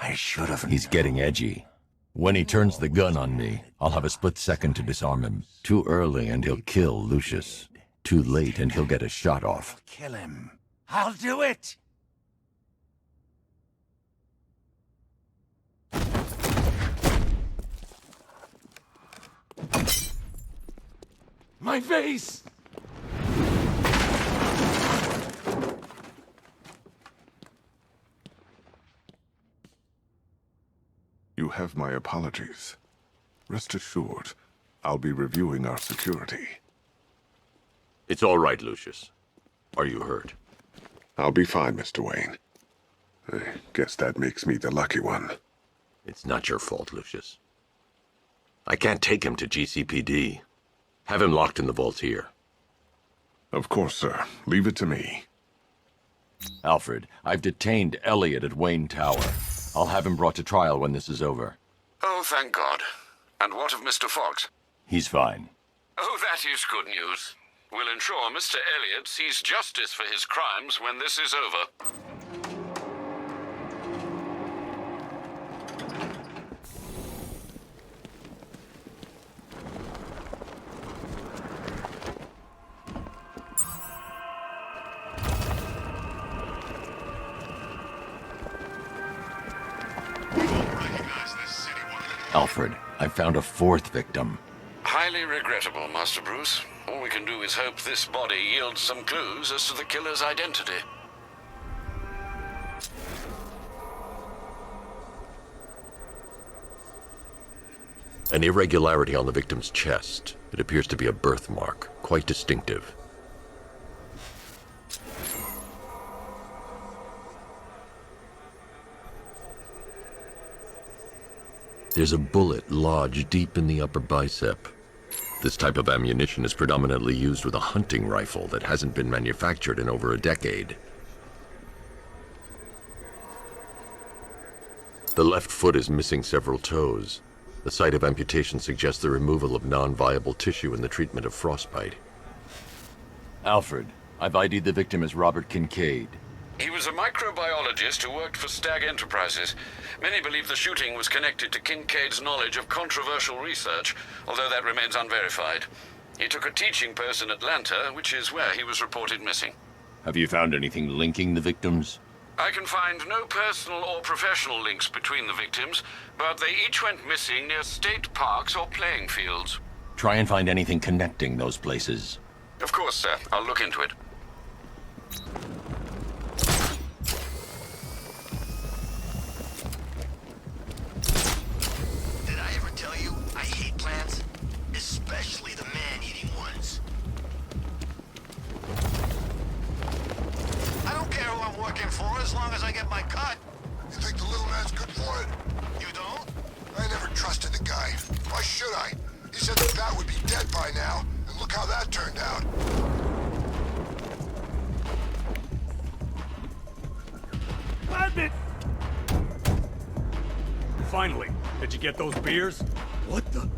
I should have... He's getting edgy. When he turns the gun on me, I'll have a split second to disarm him. Too early and he'll kill Lucius. Too late and he'll get a shot off. Kill him. I'll do it! My face! You have my apologies. Rest assured, I'll be reviewing our security. It's all right, Lucius. Are you hurt? I'll be fine, Mr. Wayne. I guess that makes me the lucky one. It's not your fault, Lucius. I can't take him to GCPD. Have him locked in the vault here. Of course, sir. Leave it to me. Alfred, I've detained Elliot at Wayne Tower. I'll have him brought to trial when this is over. Oh, thank God. And what of Mr. Fox? He's fine. Oh, that is good news. We'll ensure Mr. Elliot sees justice for his crimes when this is over. Alfred, I found a fourth victim. Highly regrettable, Master Bruce. All we can do is hope this body yields some clues as to the killer's identity. An irregularity on the victim's chest. It appears to be a birthmark, quite distinctive. There's a bullet lodged deep in the upper bicep. This type of ammunition is predominantly used with a hunting rifle that hasn't been manufactured in over a decade. The left foot is missing several toes. The site of amputation suggests the removal of non-viable tissue in the treatment of frostbite. Alfred, I've ID'd the victim as Robert Kincaid. He was a microbiologist who worked for Stag Enterprises. Many believe the shooting was connected to Kincaid's knowledge of controversial research, although that remains unverified. He took a teaching post in Atlanta, which is where he was reported missing. Have you found anything linking the victims? I can find no personal or professional links between the victims, but they each went missing near state parks or playing fields. Try and find anything connecting those places. Of course, sir. I'll look into it. Did I ever tell you I hate plants? Especially the man-eating ones. I don't care who I'm working for as long as I get my cut. You think the little man's good for it? You don't? I never trusted the guy. Why should I? He said the bat would be dead by now, and look how that turned out. Batman! Finally, did you get those beers? What the?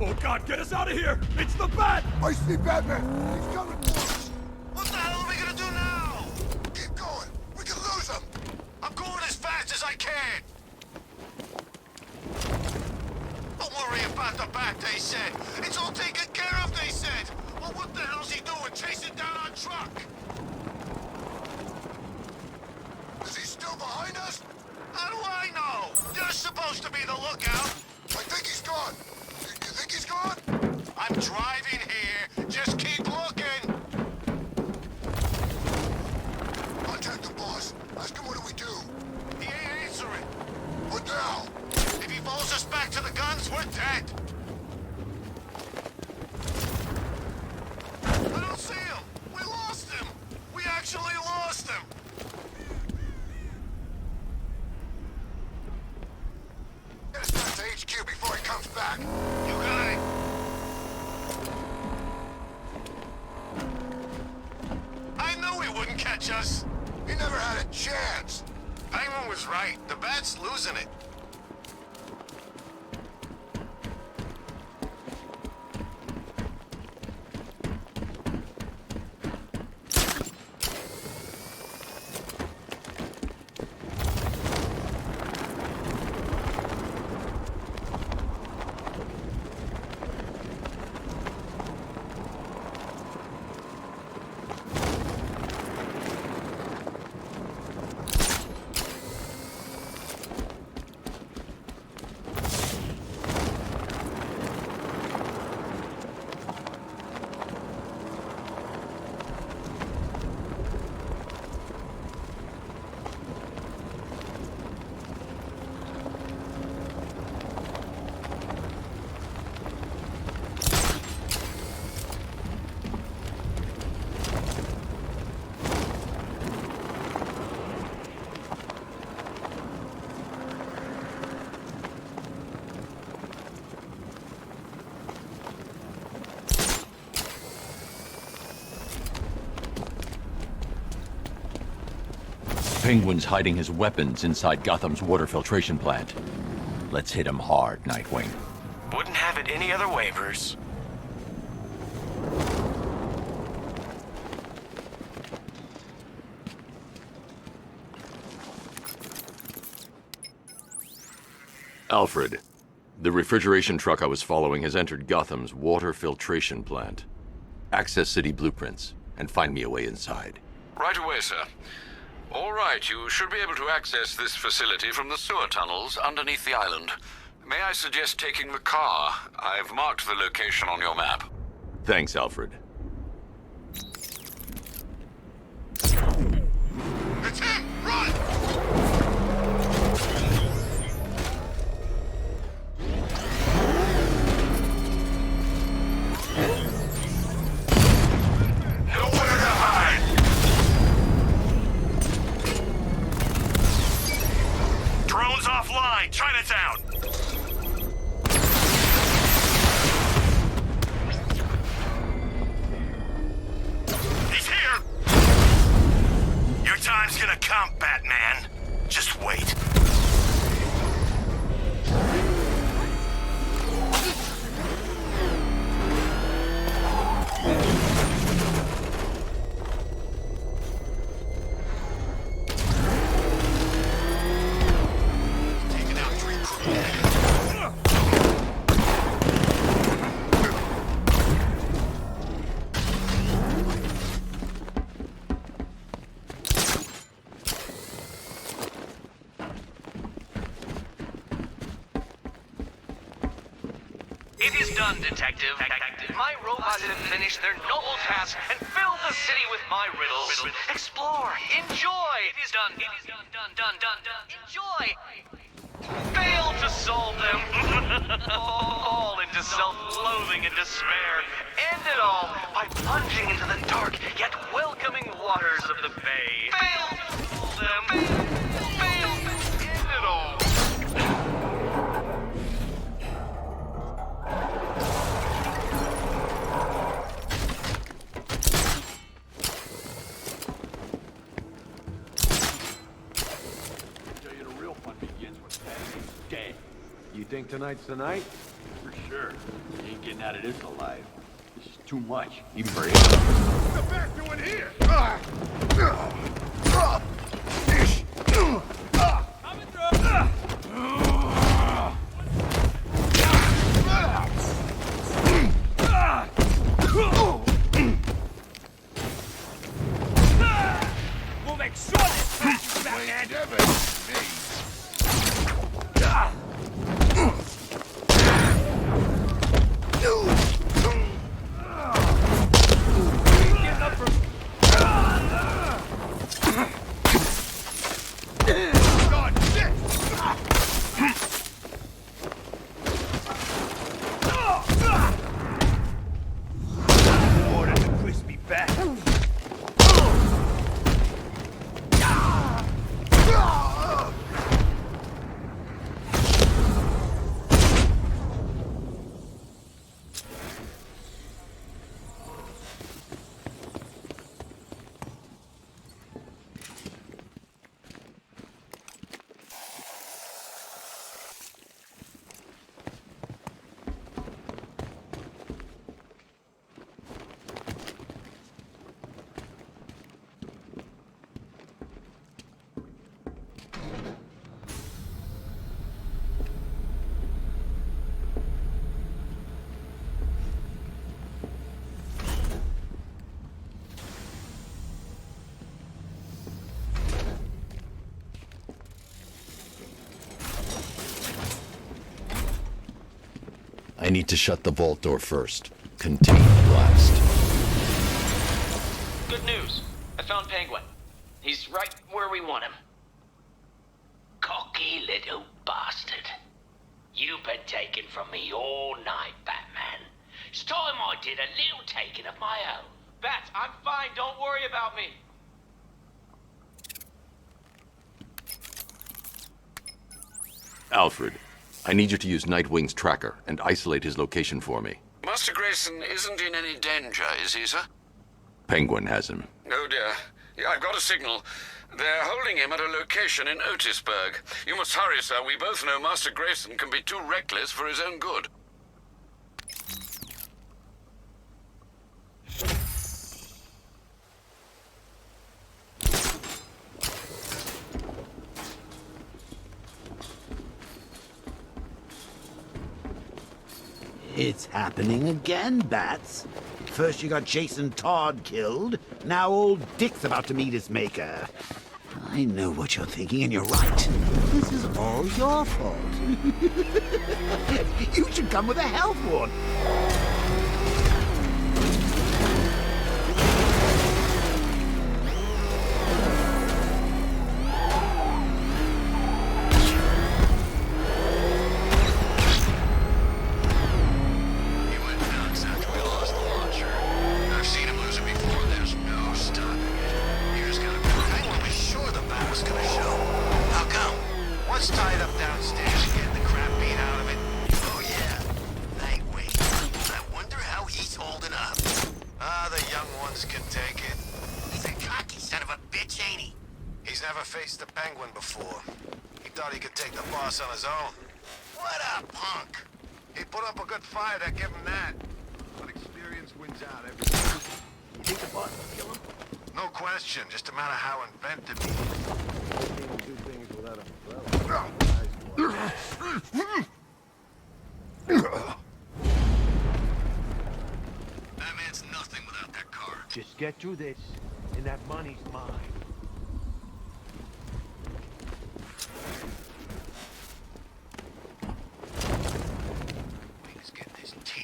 Oh God, get us out of here! It's the Bat! I see Batman! He's coming for us! What the hell are we gonna do now? Keep going! We can lose him! I'm going as fast as I can! Don't worry about the Bat, they said. It's all taken care of, they said. Well, what the hell's he doing, chasing down our truck? Is he still behind us? How do I know? You're supposed to be the lookout. I think he's gone. You think he's gone? I'm driving here. Just keep looking. He never had a chance. Penguin was right. The Bat's losing it. Penguin's hiding his weapons inside Gotham's water filtration plant. Let's hit him hard, Nightwing. Wouldn't have it any other way, Bruce. Alfred, the refrigeration truck I was following has entered Gotham's water filtration plant. Access city blueprints, and find me a way inside. Right away, sir. All right, you should be able to access this facility from the sewer tunnels underneath the island. May I suggest taking the car? I've marked the location on your map. Thanks, Alfred. It's him! Run! Nowhere to hide! Drones offline! Chinatown! He's here! Your time's gonna come, Batman. Just wait. Taking out 3 crewmen. It is done, Detective. My robots have finished their noble task and filled the city with my riddles. Explore, enjoy. It is done. It is done. Enjoy. Fail to solve them. Fall into self-loathing and despair. End it all by plunging into the dark yet welcoming waters of the bay. Fail to solve them. Fail to end it all. Tell you the real fun begins when Patty's dead. You think tonight's the night? For sure. You ain't getting out of this alive. This is too much, even for him. What the Bat doing here? Coming through! We'll make sure this passes back. Getting up from... God, shit! More than a crispy bat. I need to shut the vault door first. Contain blast. Good news. I found Penguin. He's right where we want him. Cocky little bastard. You've been taken from me all night, Batman. It's time I did a little taking of my own. Bats, I'm fine. Don't worry about me. Alfred, I need you to use Nightwing's tracker and isolate his location for me. Master Grayson isn't in any danger, is he, sir? Penguin has him. Oh dear. Yeah, I've got a signal. They're holding him at a location in Otisburg. You must hurry, sir. We both know Master Grayson can be too reckless for his own good. It's happening again, Bats. First you got Jason Todd killed, now old Dick's about to meet his maker. I know what you're thinking, and you're right. This is all your fault. You should come with a health warning. Faced the Penguin before. He thought he could take the boss on his own. What a punk! He put up a good fight, I give him that. But experience wins out every time. You think the boss will kill him? No question, just a matter of how inventive he is. Do things without That man's nothing without that car. Just get through this, and that money's mine.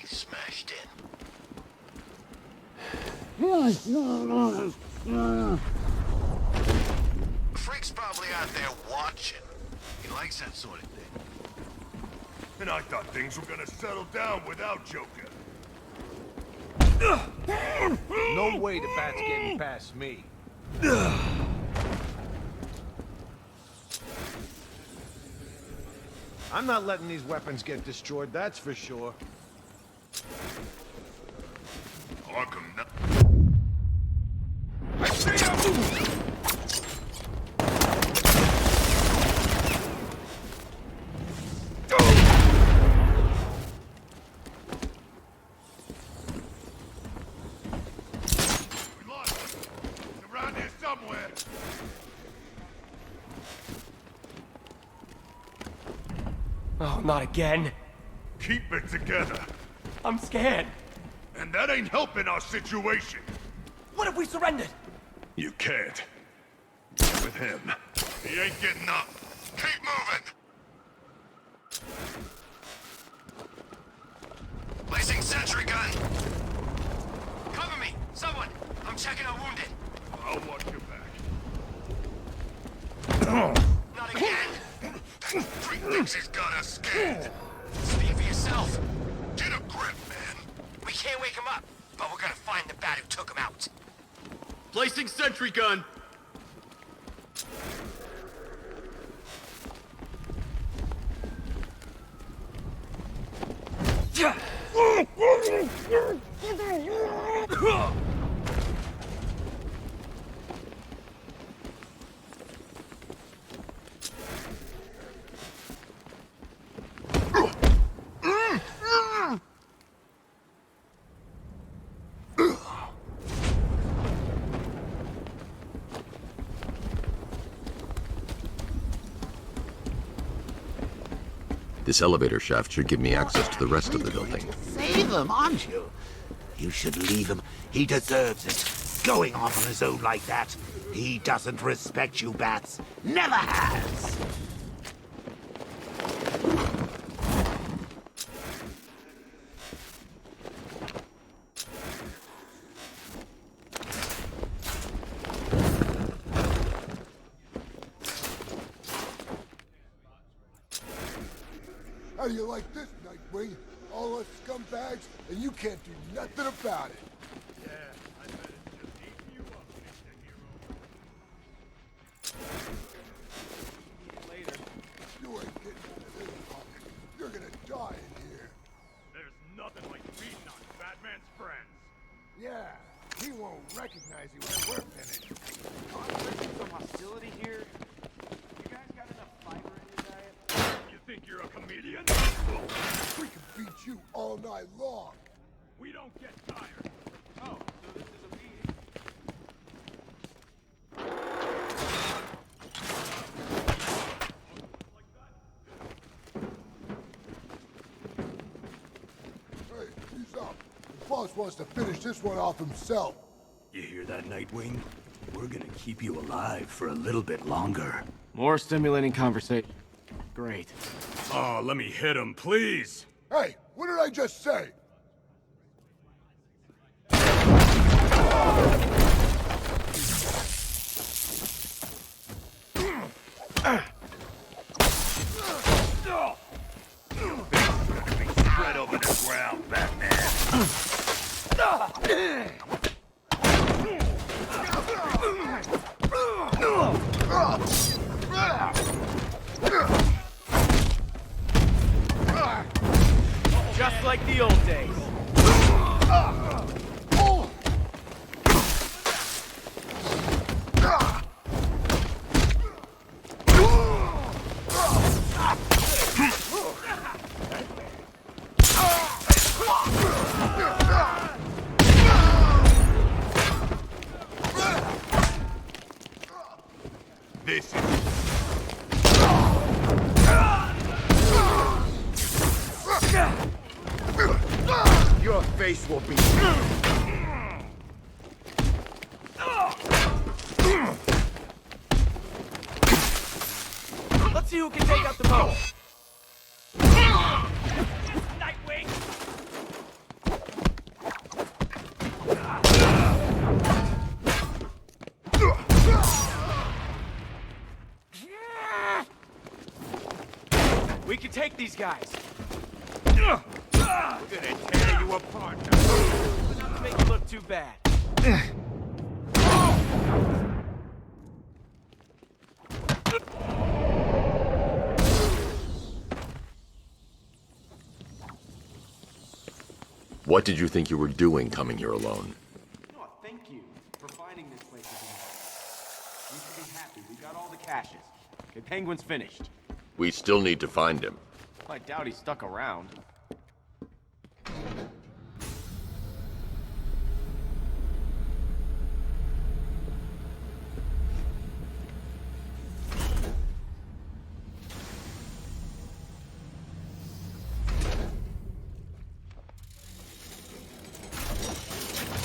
Smashed in. Freak's probably out there watching. He likes that sort of thing. And I thought things were gonna settle down without Joker. No way the Bat's getting past me. I'm not letting these weapons get destroyed, that's for sure. Arkham Knight. I see him! We lost him. He's around here somewhere. Oh, not again. Keep it together. I'm scared. And that ain't helping our situation. What if we surrendered? You can't. With him. He ain't getting up. Keep moving! Placing sentry gun! Cover me! Someone! I'm checking out wounded. I'll watch your back. Not again! That freak thinks he's got us scared. Speak for yourself. Get a grip, man. We can't wake him up, but we're gonna find the bat who took him out. Placing sentry gun. This elevator shaft should give me access to the rest of the building. Save him, aren't you? You should leave him. He deserves it. Going off on his own like that. He doesn't respect you, Bats. Never has. How do you like this, Nightwing? All us scumbags, and you can't do nothing about it. Yeah, I bet it's just eating you up, Mr. Hero. Later. You ain't getting out of this, punk. You're gonna die in here. There's nothing like feeding on Batman's friends. Yeah, he won't recognize you when we're finished. Some hostility here. You guys got enough fiber in your diet? You think you're a comedian? We can beat you all night long. We don't get tired. Oh, so this is a meeting. Hey, he's up. The boss wants to finish this one off himself. You hear that, Nightwing? We're gonna keep you alive for a little bit longer. More stimulating conversation. Great. Oh, let me hit him, please. Hey, what did I just say? Spread over the ground, Batman. Just like the old days. This Your face will be... Let's see who can take out the most. Nightwing! We can take these guys. I'm gonna tear you apart. But not to make it look too bad. What did you think you were doing coming here alone? No, thank you for finding this place again. You should be happy. We got all the caches. Okay, Penguin's finished. We still need to find him. I doubt he stuck around.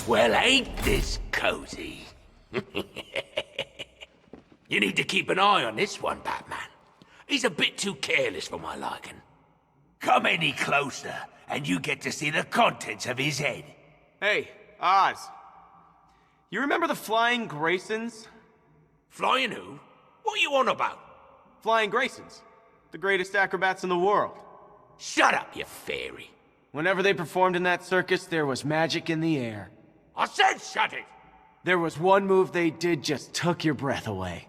Well, ain't this cozy? You need to keep an eye on this one, Batman. He's a bit too careless for my liking. Come any closer, and you get to see the contents of his head. Hey, Oz. You remember the Flying Graysons? Flying who? What are you on about? Flying Graysons. The greatest acrobats in the world. Shut up, you fairy. Whenever they performed in that circus, there was magic in the air. I said shut it! There was one move they did just took your breath away.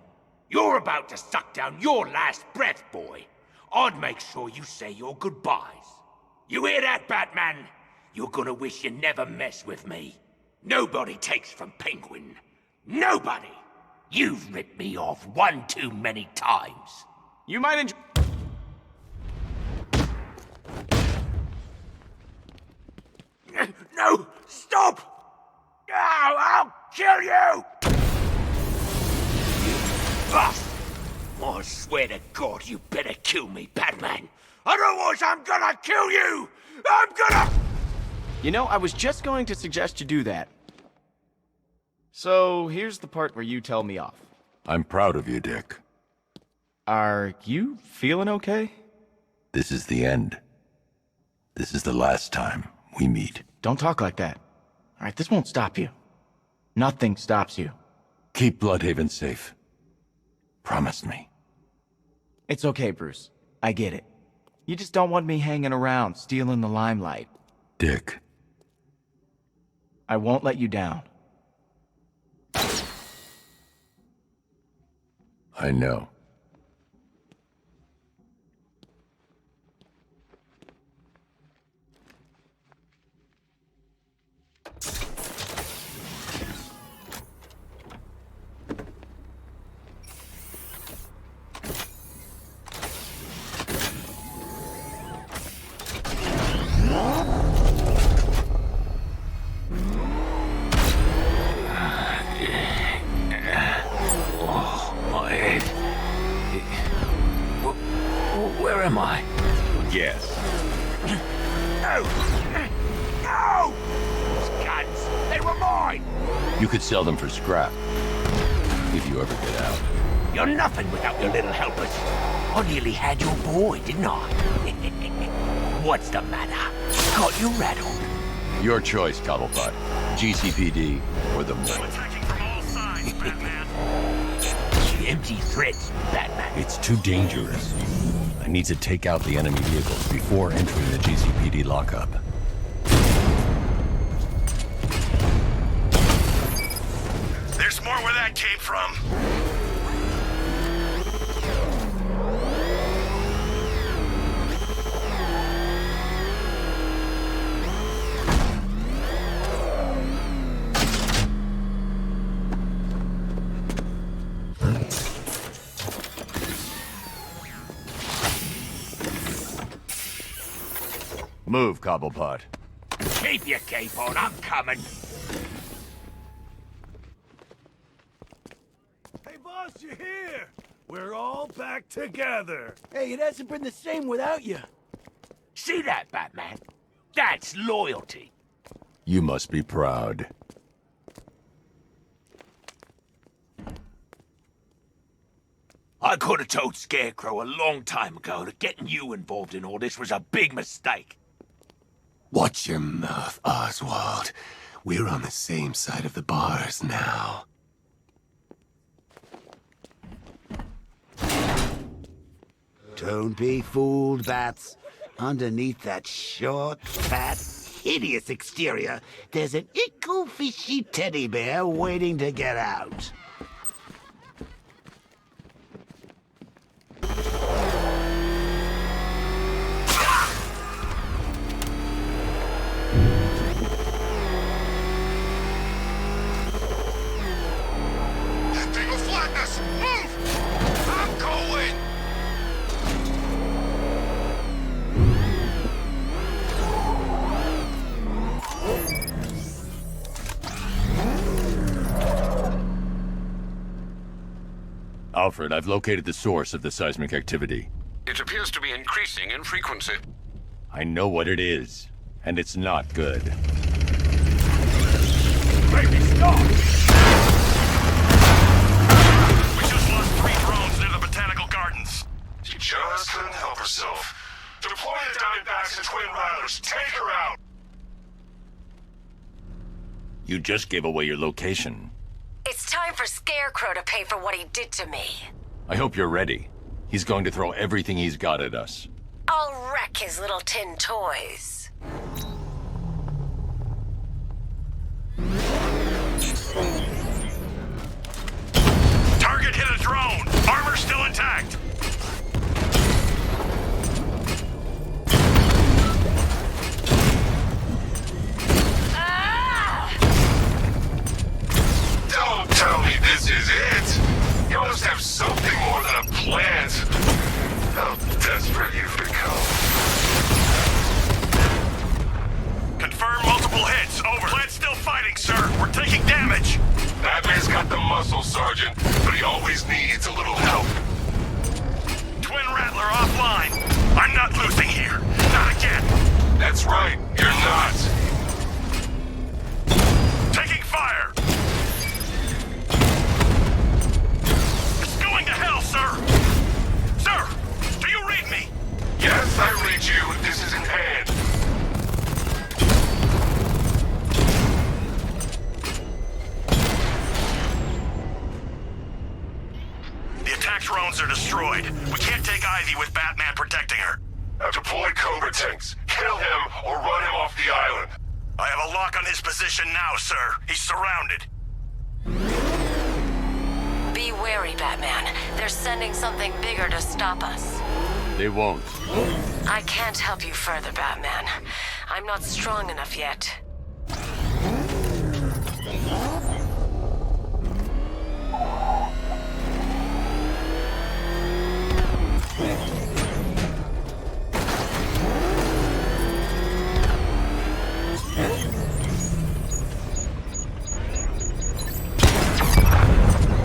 You're about to suck down your last breath, boy. I'd make sure you say your goodbyes. You hear that, Batman? You're gonna wish you never messed with me. Nobody takes from Penguin. Nobody! You've ripped me off one too many times. You might enjoy... No! Stop! Now I'll kill you! You bastard! I swear to God, you better kill me, Batman. Otherwise, I'm gonna kill you! I'm gonna... You know, I was just going to suggest you do that. So, here's the part where you tell me off. I'm proud of you, Dick. Are you feeling okay? This is the end. This is the last time we meet. Don't talk like that. All right, this won't stop you. Nothing stops you. Keep Bloodhaven safe. Promise me. It's okay, Bruce. I get it. You just don't want me hanging around, stealing the limelight. Dick. I won't let you down. I know. Where am I? Yes. No! No! Those guns, they were mine! You could sell them for scrap. If you ever get out. You're nothing without your little helpers. I nearly had your boy, didn't I? What's the matter? Got you rattled? Your choice, Cobblepot. GCPD or the morgue. Attacking from all sides, Batman. Empty threats, Batman. It's too dangerous. I need to take out the enemy vehicles before entering the GCPD lockup. There's more where that came from. Move, Cobblepot. Keep your cape on, I'm coming. Hey, boss, you're here! We're all back together. Hey, it hasn't been the same without you. See that, Batman? That's loyalty. You must be proud. I could have told Scarecrow a long time ago that getting you involved in all this was a big mistake. Watch your mouth, Oswald. We're on the same side of the bars now. Don't be fooled, Bats. Underneath that short, fat, hideous exterior, there's an ickle-fishy teddy bear waiting to get out. That thing will flatten us! Move! I'm going! Alfred, I've located the source of the seismic activity. It appears to be increasing in frequency. I know what it is, and it's not good. Baby, stop! We just lost 3 drones near the Botanical Gardens. She just couldn't help herself. Deploy the Diamondbacks and Twin Rattlers. Take her out! You just gave away your location. It's time for Scarecrow to pay for what he did to me. I hope you're ready. He's going to throw everything he's got at us. I'll wreck his little tin toys. Target hit a drone. Armor still intact. Don't tell me this is it! You must have something more than a plant! How desperate you've become. Confirm multiple hits. Over. Plant's still fighting, sir. We're taking damage. Batman's got the muscle, Sergeant, but he always needs a little help. Twin Rattler offline. I'm not losing here. Not again. That's right, you're not. Taking fire. It's going to hell, sir. Sir, do you read me? Yes, I read you. This is in hand. The attack drones are destroyed. We can't take Ivy with Batman protecting her. I've deployed Cobra tanks. Kill him or run him off the island. I have a lock on his position now, sir. He's surrounded. Be wary, Batman. They're sending something bigger to stop us. They won't. I can't help you further, Batman. I'm not strong enough yet.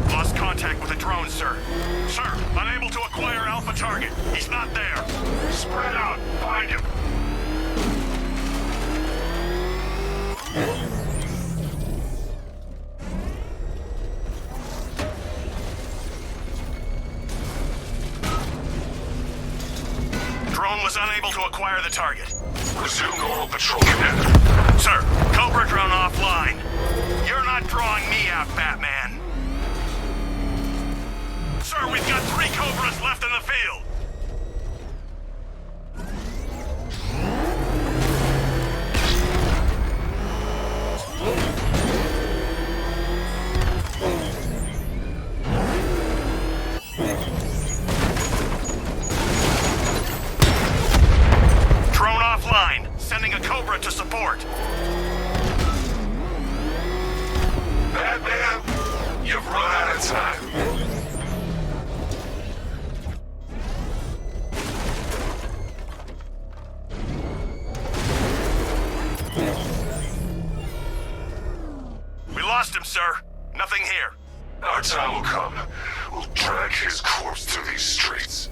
Lost contact with a drone, sir. Sir, unable to acquire Alpha target. He's not there. Spread out. Find him. Drone was unable to acquire the target. Resume normal patrol, Commander. Sir, Cobra drone offline. You're not drawing me out, Batman. Sir, we've got 3 Cobras left in the field. Drone offline. Sending a Cobra to support. Batman, you've run out of time. We lost him, sir. Nothing here. Our time will come. We'll drag his corpse through these streets.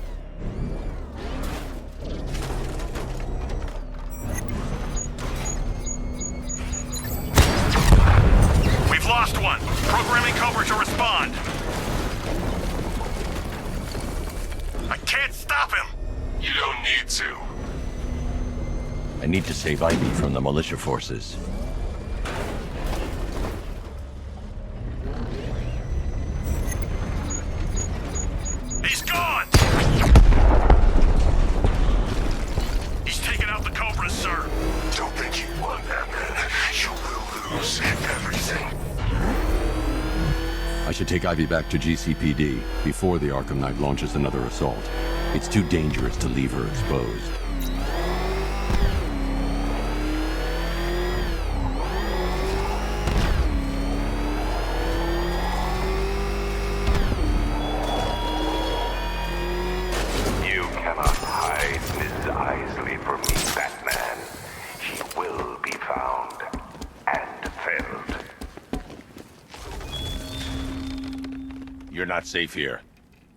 We've lost one. Programming Cobra to respond. I can't stop him. You don't need to. I need to save Ivy from the militia forces. He's gone! He's taken out the Cobras, sir. Don't think you won, Batman. You will lose everything. I should take Ivy back to GCPD before the Arkham Knight launches another assault. It's too dangerous to leave her exposed. You cannot hide Miss Isley from me, Batman. She will be found and felled. You're not safe here.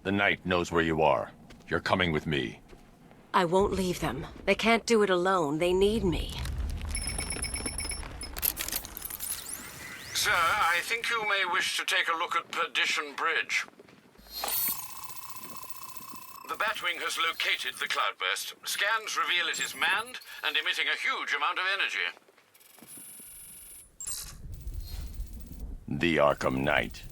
The Knight knows where you are. You're coming with me. I won't leave them. They can't do it alone. They need me. Sir, I think you may wish to take a look at Perdition Bridge. The Batwing has located the cloudburst. Scans reveal it is manned and emitting a huge amount of energy. The Arkham Knight.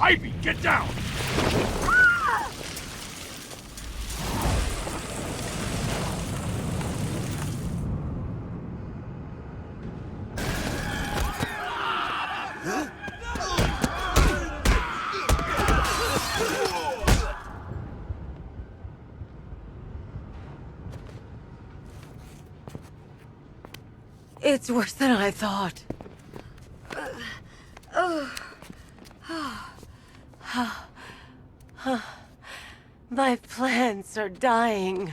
Ivy, get down! It's worse than I thought. My plants are dying.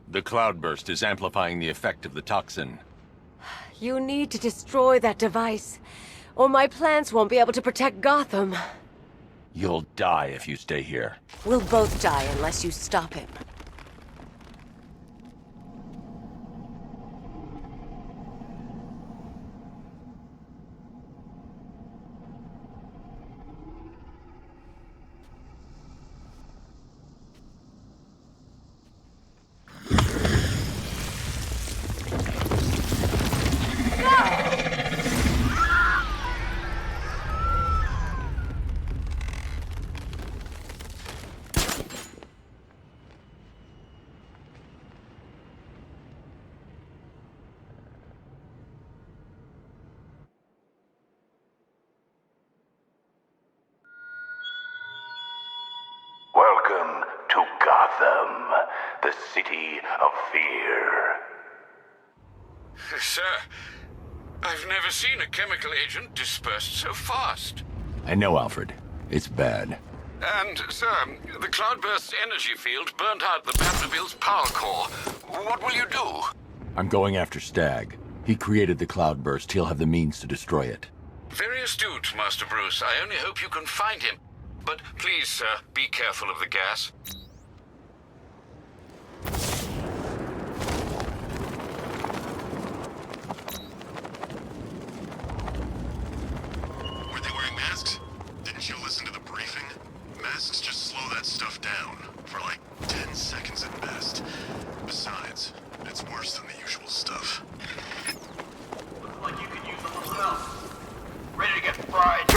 The cloudburst is amplifying the effect of the toxin. You need to destroy that device, or my plants won't be able to protect Gotham. You'll die if you stay here. We'll both die unless you stop him. Gotham, the city of fear. Sir, I've never seen a chemical agent dispersed so fast. I know, Alfred. It's bad. And, sir, the Cloudburst's energy field burned out the Batmobile's power core. What will you do? I'm going after Stag. He created the Cloudburst. He'll have the means to destroy it. Very astute, Master Bruce. I only hope you can find him. But please, sir, be careful of the gas. Were they wearing masks? Didn't you listen to the briefing? Masks just slow that stuff down for like 10 seconds at best. Besides, it's worse than the usual stuff. Looks like you could use a little help. Ready to get fried.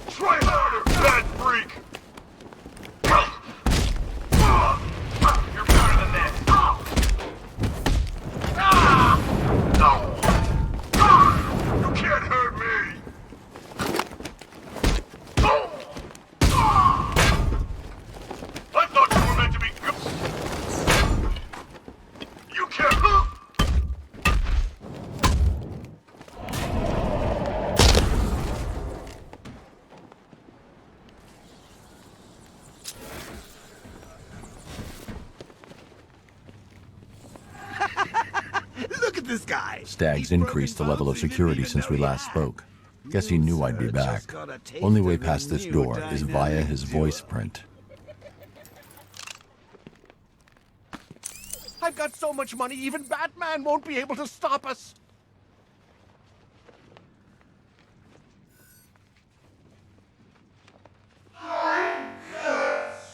Try harder, bad freak! You're better than this. You can't hurt me! I thought you were meant to be good. You can't... Look at this guy. Stag's increased the level of security since we last spoke. Guess he knew I'd be back. Only way past this door is via his voice print. I've got so much money, even Batman won't be able to stop us.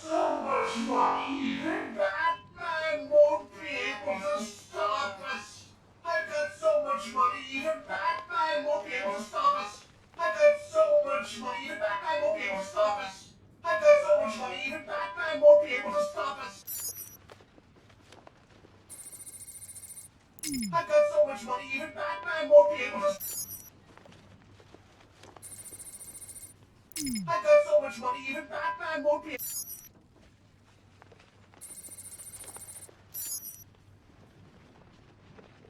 So much money, even Batman won't be able to stop us. I've got so much money, even Batman won't be able to stop us. I've got so much money, even Batman won't be able to stop us. I've got so much money, even Batman won't be able to stop us. I've got so much money, even Batman won't be able to. I've got so much money, even Batman won't be.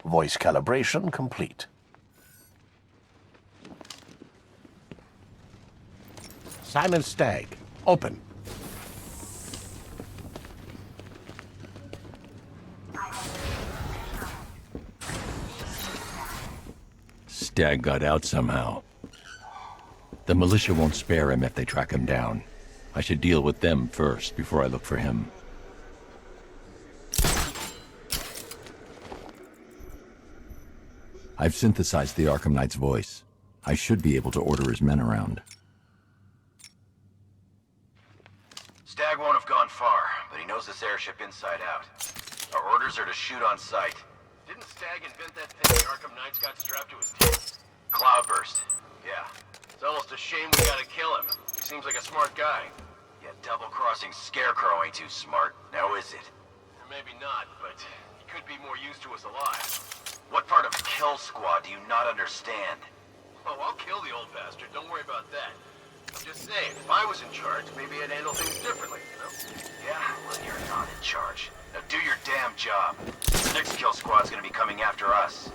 Voice calibration complete. Simon Stagg, open. Stag got out somehow. The militia won't spare him if they track him down. I should deal with them first before I look for him. I've synthesized the Arkham Knight's voice. I should be able to order his men around. Stagg won't have gone far, but he knows this airship inside out. Our orders are to shoot on sight. Didn't Stagg invent that thing the Arkham Knight's got strapped to his tail? Cloudburst. Yeah. It's almost a shame we gotta kill him. He seems like a smart guy. Yeah, double-crossing Scarecrow ain't too smart, now is it? Maybe not, but he could be more used to us alive. What part of Kill Squad do you not understand? Oh, I'll kill the old bastard, don't worry about that. I'm just saying, if I was in charge, maybe I'd handle things differently, you know? Yeah, well, you're not in charge. Now do your damn job. The next Kill Squad's gonna be coming after us.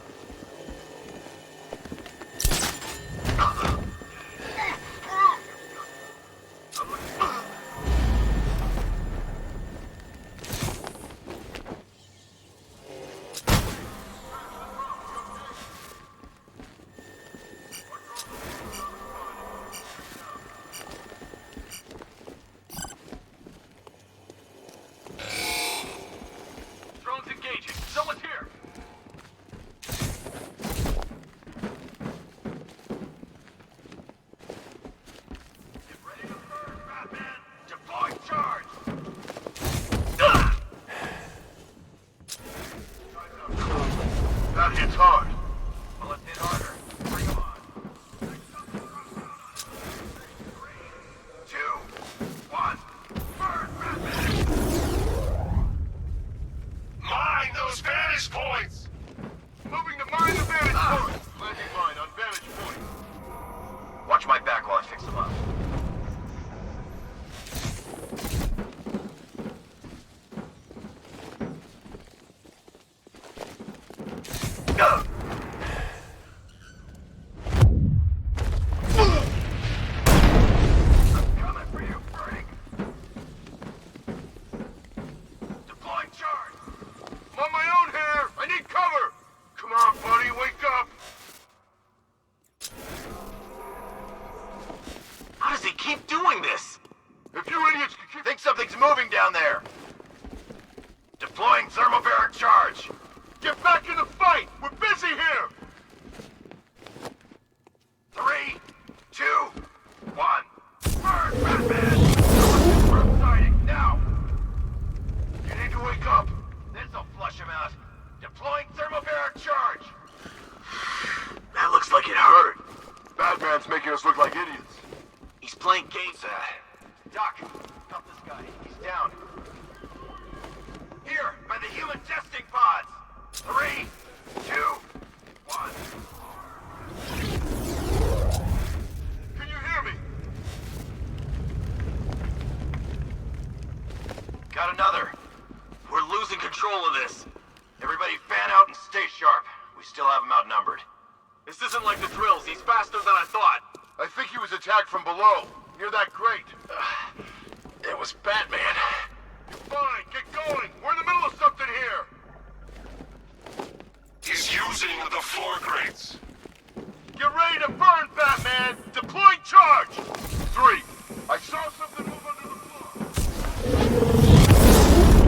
Drone's engaging. Someone's here. Got another. We're losing control of this. Everybody fan out and stay sharp. We still have him outnumbered. This isn't like the drills. He's faster than I thought. I think he was attacked from below, near that grate. It was Batman. Fine, get going. We're in the middle of something here. He's using the floor grates. Get ready to burn, Batman! Deploying charge! 3. I saw something move under the floor.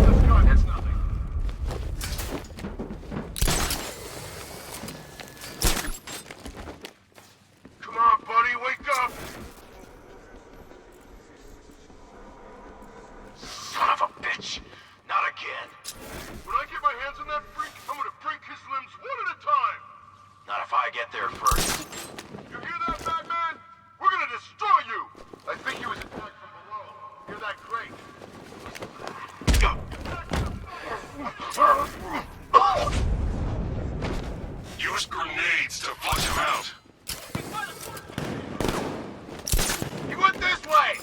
This gun hits nothing. Come on, buddy, wake up! Son of a bitch. Not again. When I get my hands on that freak, I'm gonna break his limbs one at a time! Not if I get there first. You hear that, Batman? We're gonna destroy you! I think he was attacked from below, near that grate. Use grenades to flush him out. He went this way!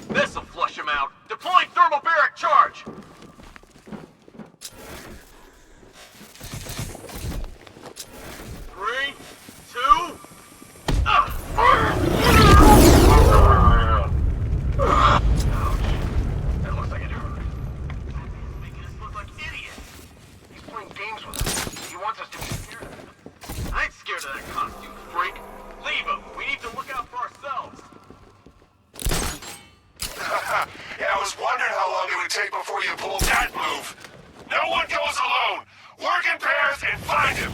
This'll flush him out. Deploying thermobaric charge! 3, 2... Ouch. That looks like it hurt. Batman's making us look like idiots. He's playing games with us. He wants us to be scared of him. I ain't scared of that costume, freak. Leave him. We need to look out for ourselves. Yeah, I was wondering how long it would take before you pulled that move. No one goes alone. Work in pairs and find him.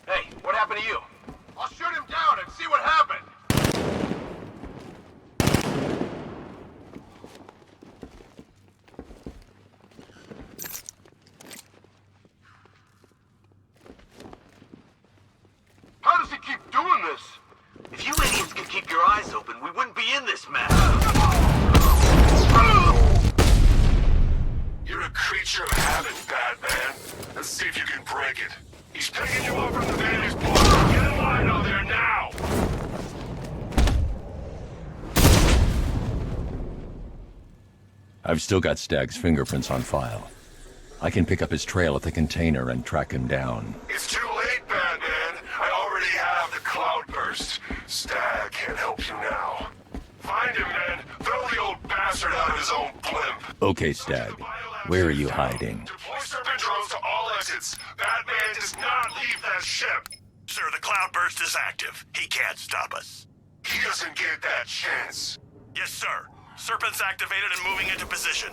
Hey, what happened to you? I'll shoot him down and see what happened! How does he keep doing this? If you idiots could keep your eyes open, we wouldn't be in this mess. You're a creature of habit, Batman. Let's see if you can break it. He's picking you up from the vantage point. Get in line out there now! I've still got Stag's fingerprints on file. I can pick up his trail at the container and track him down. It's too late, Batman. I already have the cloudburst. Stag can't help you now. Find him, man. Throw the old bastard out of his own blimp. Okay, Stag. Where are you hiding? Deploy serpent drones to all exits. Batman does not leave that ship. Sir, the cloudburst is active. He can't stop us. He doesn't get that chance. Yes, sir. Serpent's activated and moving into position.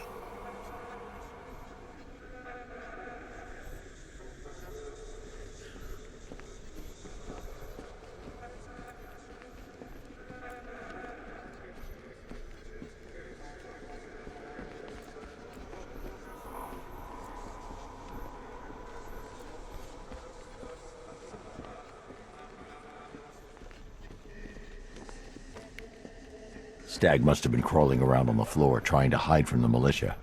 Stag must have been crawling around on the floor, trying to hide from the militia.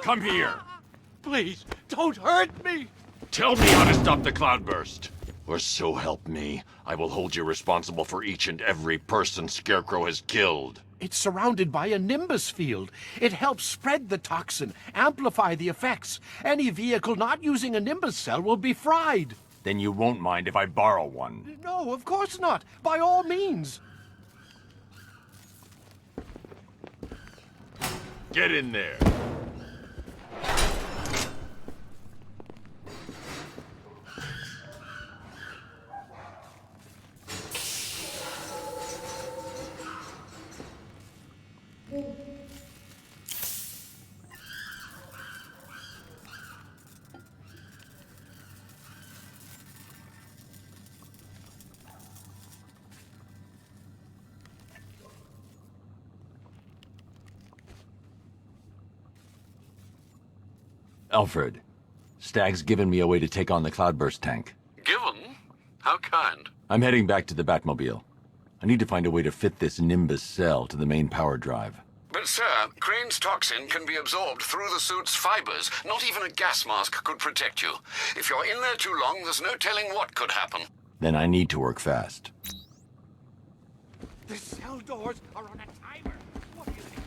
Come here! Please, don't hurt me! Tell me how to stop the cloudburst! Or so help me, I will hold you responsible for each and every person Scarecrow has killed. It's surrounded by a nimbus field. It helps spread the toxin, amplify the effects. Any vehicle not using a nimbus cell will be fried. Then you won't mind if I borrow one. No, of course not. By all means. Get in there. Alfred, Stag's given me a way to take on the cloudburst tank. Given? How kind. I'm heading back to the Batmobile. I need to find a way to fit this Nimbus cell to the main power drive. But, sir, Crane's toxin can be absorbed through the suit's fibers. Not even a gas mask could protect you. If you're in there too long, there's no telling what could happen. Then I need to work fast. The cell doors are on a timer. What do you think?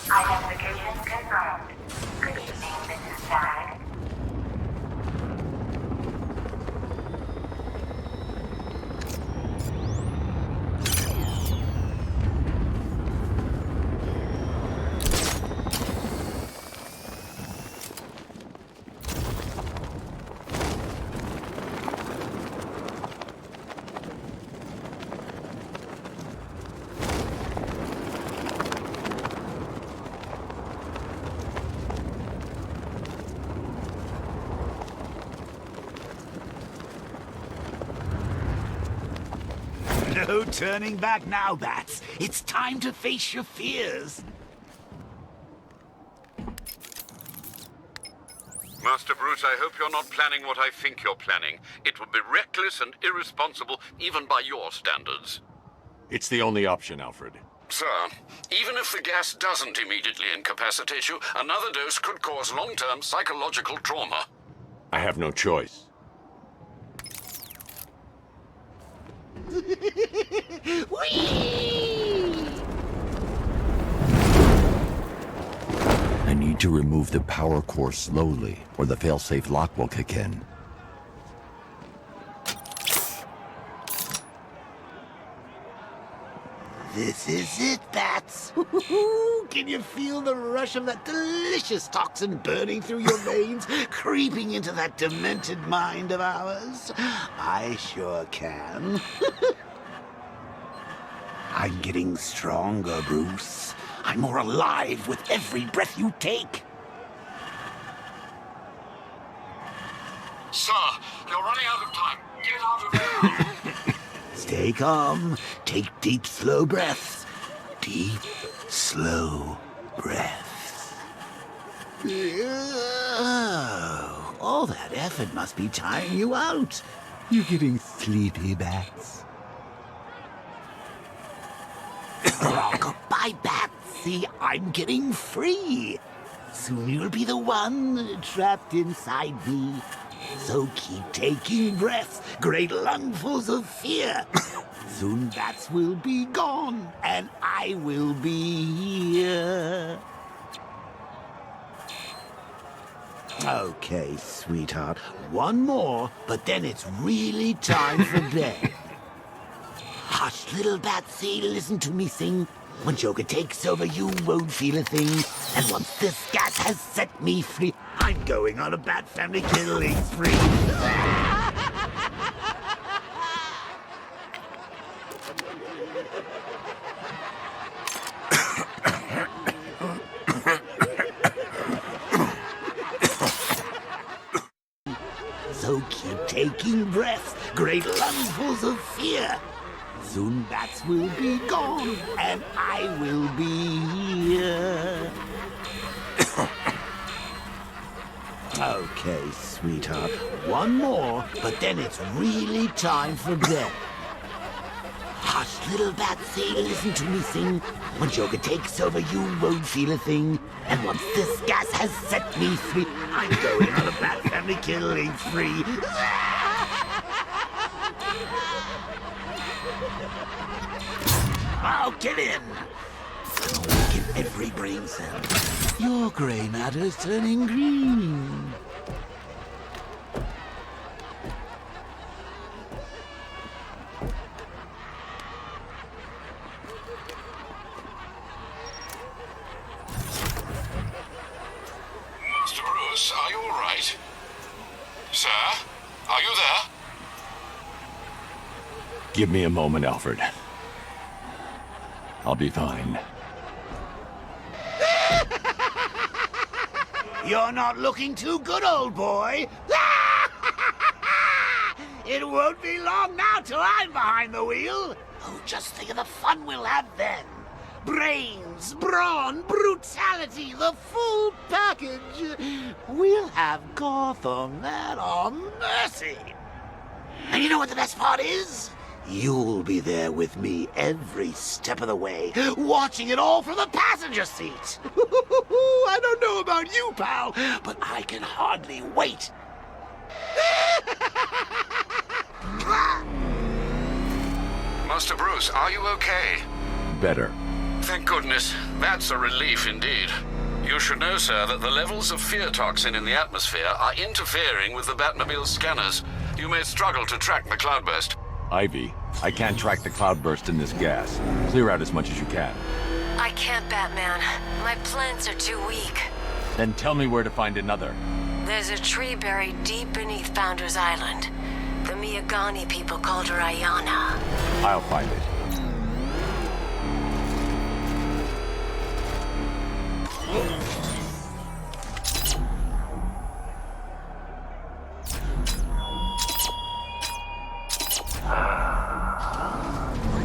Identification confirmed. Good evening, Mrs. Stag. No turning back now, Bats. It's time to face your fears. Master Bruce, I hope you're not planning what I think you're planning. It would be reckless and irresponsible, even by your standards. It's the only option, Alfred. Sir, even if the gas doesn't immediately incapacitate you, another dose could cause long-term psychological trauma. I have no choice. I need to remove the power core slowly, or the failsafe lock will kick in. This is it, Bats. Can you feel the rush of that delicious toxin burning through your veins, creeping into that demented mind of ours? I sure can. I'm getting stronger, Bruce. I'm more alive with every breath you take. Sir, you're running out of time. Get out of here. Stay calm. Take deep, slow breaths. Deep, slow breaths. Oh, all that effort must be tiring you out. You're getting sleepy, Bats. Goodbye, Bats. See, I'm getting free. Soon you'll be the one trapped inside me. So keep taking breaths, great lungfuls of fear. Soon Bats will be gone, and I will be here. Okay, sweetheart. One more, but then it's really time for bed. Hush, little Batsy, listen to me sing. When Joker takes over, you won't feel a thing. And once this gas has set me free, I'm going on a Bat Family killing spree. So keep taking breaths, great lungsfuls of fear. Soon bats will be gone, and I will be here. Okay, sweetheart. One more, but then it's really time for bed. Hush, little Batsy, listen to me sing. When Joker takes over, you won't feel a thing. And once this gas has set me free, I'm going on a Bat Family killing spree. Oh, get in! Give every brain cell. Your grey matter's turning green. Mr. Bruce, are you all right? Sir, are you there? Give me a moment, Alfred. I'll be fine. You're not looking too good, old boy. It won't be long now till I'm behind the wheel. Oh, just think of the fun we'll have then. Brains, brawn, brutality, the full package. We'll have Gotham at our mercy. And you know what the best part is? You'll be there with me every step of the way, watching it all from the passenger seat. I don't know about you, pal, but I can hardly wait. Master Bruce, are you okay? Better. Thank goodness. That's a relief indeed. You should know, sir, that the levels of fear toxin in the atmosphere are interfering with the Batmobile's scanners. You may struggle to track the cloudburst. Ivy, I can't track the cloudburst in this gas. Clear out as much as you can. I can't, Batman. My plants are too weak. Then tell me where to find another. There's a tree buried deep beneath Founders Island. The Miyagani people called her Ayana. I'll find it.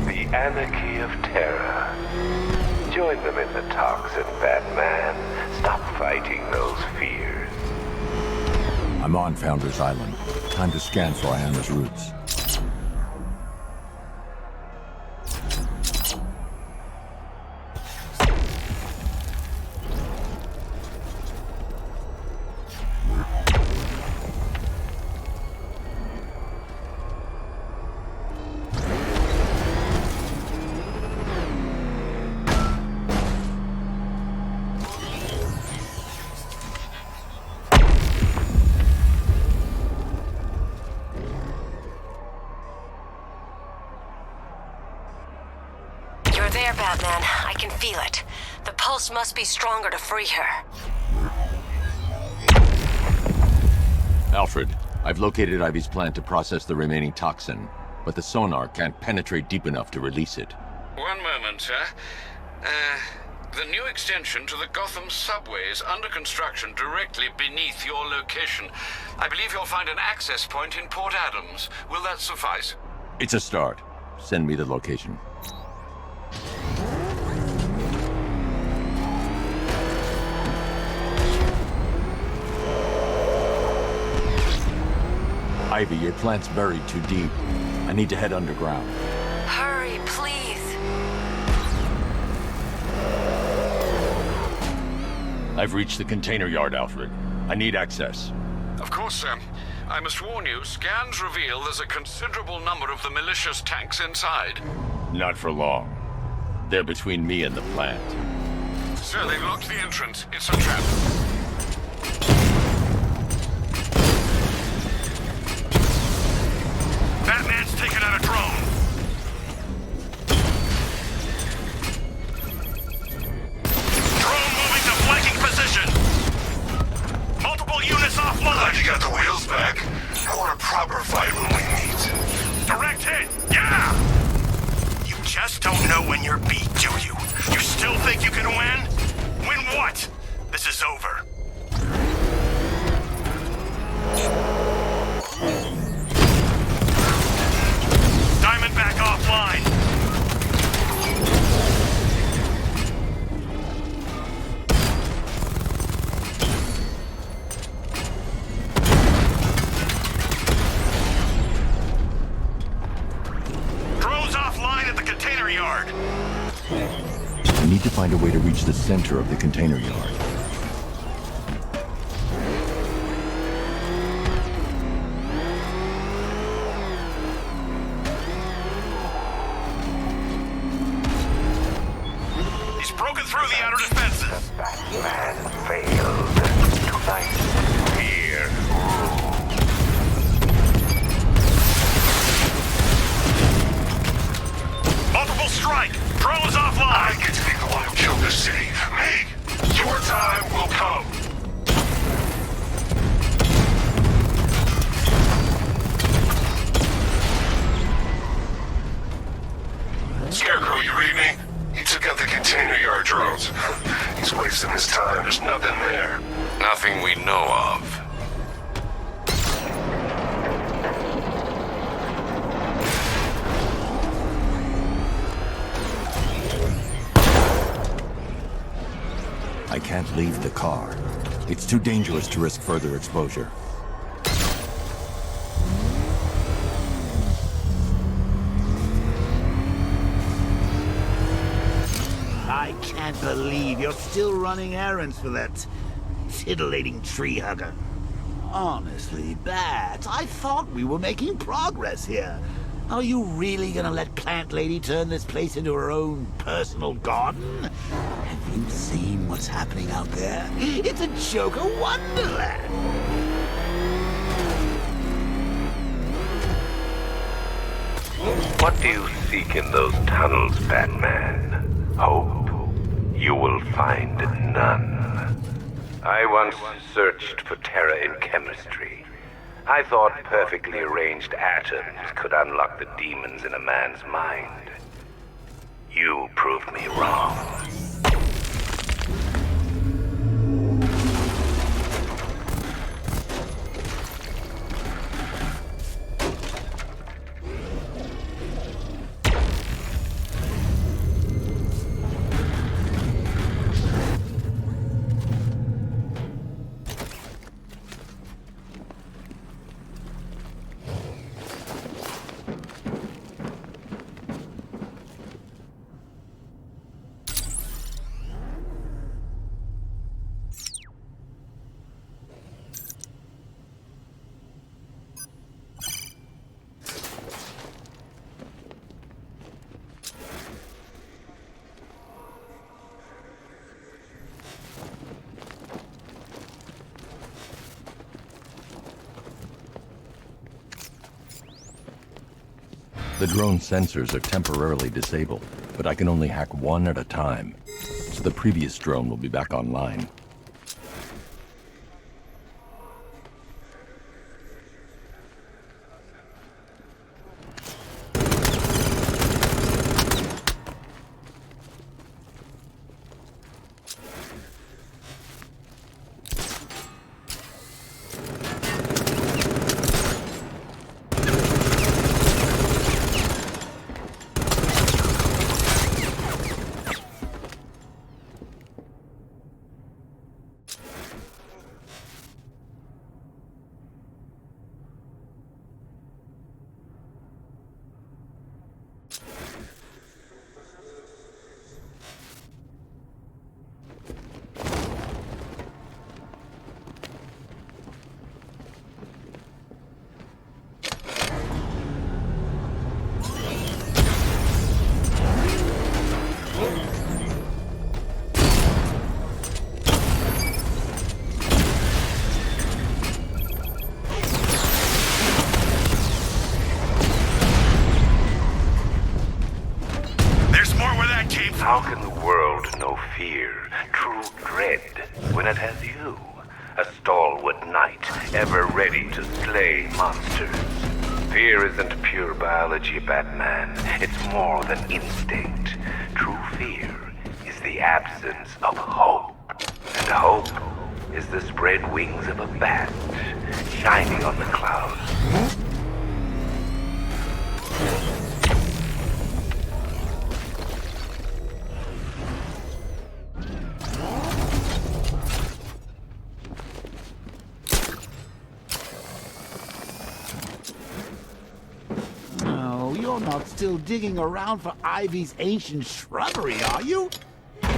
The anarchy of terror. Join them in the toxin, Batman. Stop fighting those fears. I'm on Founders Island. Time to scan for Ayana's roots. There, Batman. I can feel it. The pulse must be stronger to free her. Alfred, I've located Ivy's plant to process the remaining toxin, but the sonar can't penetrate deep enough to release it. One moment, sir. The new extension to the Gotham subway is under construction directly beneath your location. I believe you'll find an access point in Port Adams. Will that suffice? It's a start. Send me the location. Ivy, your plant's buried too deep. I need to head underground. Hurry, please. I've reached the container yard, Alfred. I need access. Of course, sir. I must warn you, scans reveal there's a considerable number of the malicious tanks inside. Not for long. They're between me and the plant. Sir, they've locked the entrance. It's a trap. need to find a way to reach the center of the container yard. He's broken through the outer defenses. Batman failed. Tonight, fear Multiple strike! Drone's offline! I get to be the one who killed the city. Me! Your time will come. Scarecrow, you read me? He took out the container yard drones. He's wasting his time. There's nothing there. Nothing we know of. I can't leave the car. It's too dangerous to risk further exposure. I can't believe you're still running errands for that titillating tree hugger. Honestly, Bat, I thought we were making progress here. Are you really gonna let Plant Lady turn this place into her own personal garden? Have you seen what's happening out there? It's a Joker wonderland! What do you seek in those tunnels, Batman? Hope? You will find none. I once searched for terror in chemistry. I thought perfectly arranged atoms could unlock the demons in a man's mind. You proved me wrong. The drone sensors are temporarily disabled, but I can only hack one at a time, so the previous drone will be back online. How can the world know fear, true dread, when it has you? A stalwart knight, ever ready to slay monsters. Fear isn't pure biology, Batman. It's more than instinct. True fear is the absence of hope. And hope is the spread wings of a bat, shining on the clouds. You're not still digging around for Ivy's ancient shrubbery, are you?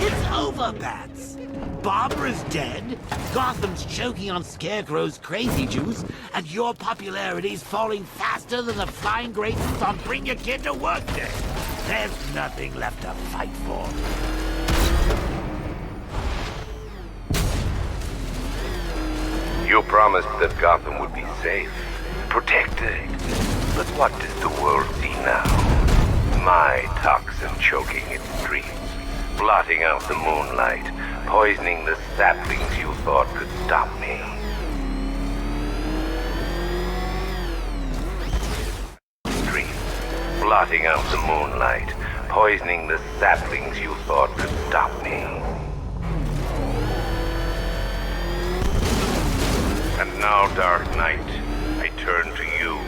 It's over, Bats. Barbara's dead, Gotham's choking on Scarecrow's crazy juice, and your popularity's falling faster than the flying graces on Bring Your Kid to Work Day. There's nothing left to fight for. You promised that Gotham would be safe, protected. But what does the world see now? My toxin choking its streets, blotting out the moonlight, poisoning the saplings you thought could stop me. Streets, blotting out the moonlight, poisoning the saplings you thought could stop me. And now, Dark Knight, I turn to you.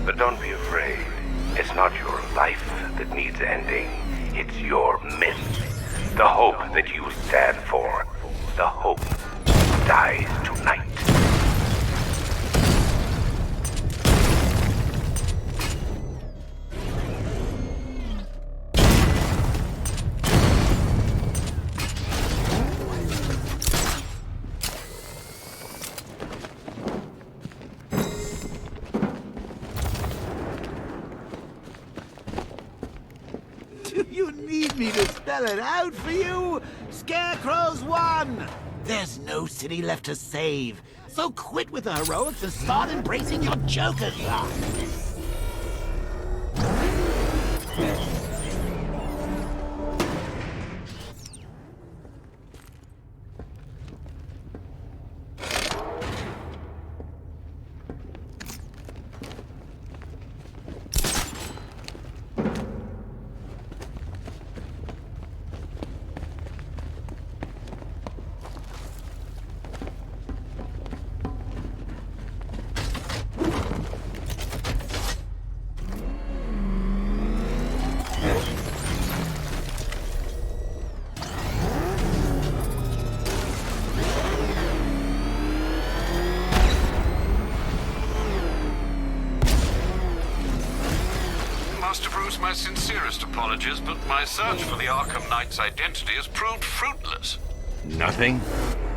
But don't be afraid. It's not your life that needs ending. It's your myth. The hope that you stand for. The hope dies tonight. Do you need me to spell it out for you? Scarecrow's won! There's no city left to save. So quit with the heroics and start embracing your Joker's lot. Master Bruce, my sincerest apologies, but my search for the Arkham Knight's identity has proved fruitless. Nothing?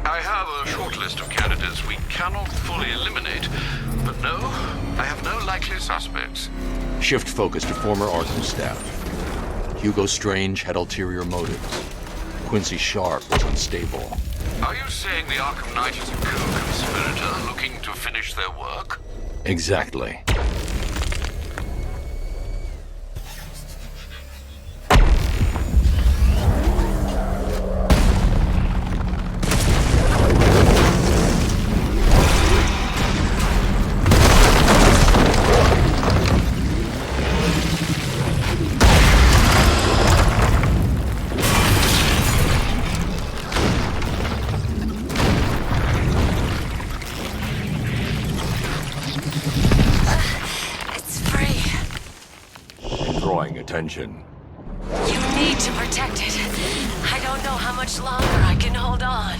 I have a short list of candidates we cannot fully eliminate, but no, I have no likely suspects. Shift focus to former Arkham staff. Hugo Strange had ulterior motives. Quincy Sharp was unstable. Are you saying the Arkham Knight is a co-conspirator looking to finish their work? Exactly. Attention. You need to protect it. I don't know how much longer I can hold on.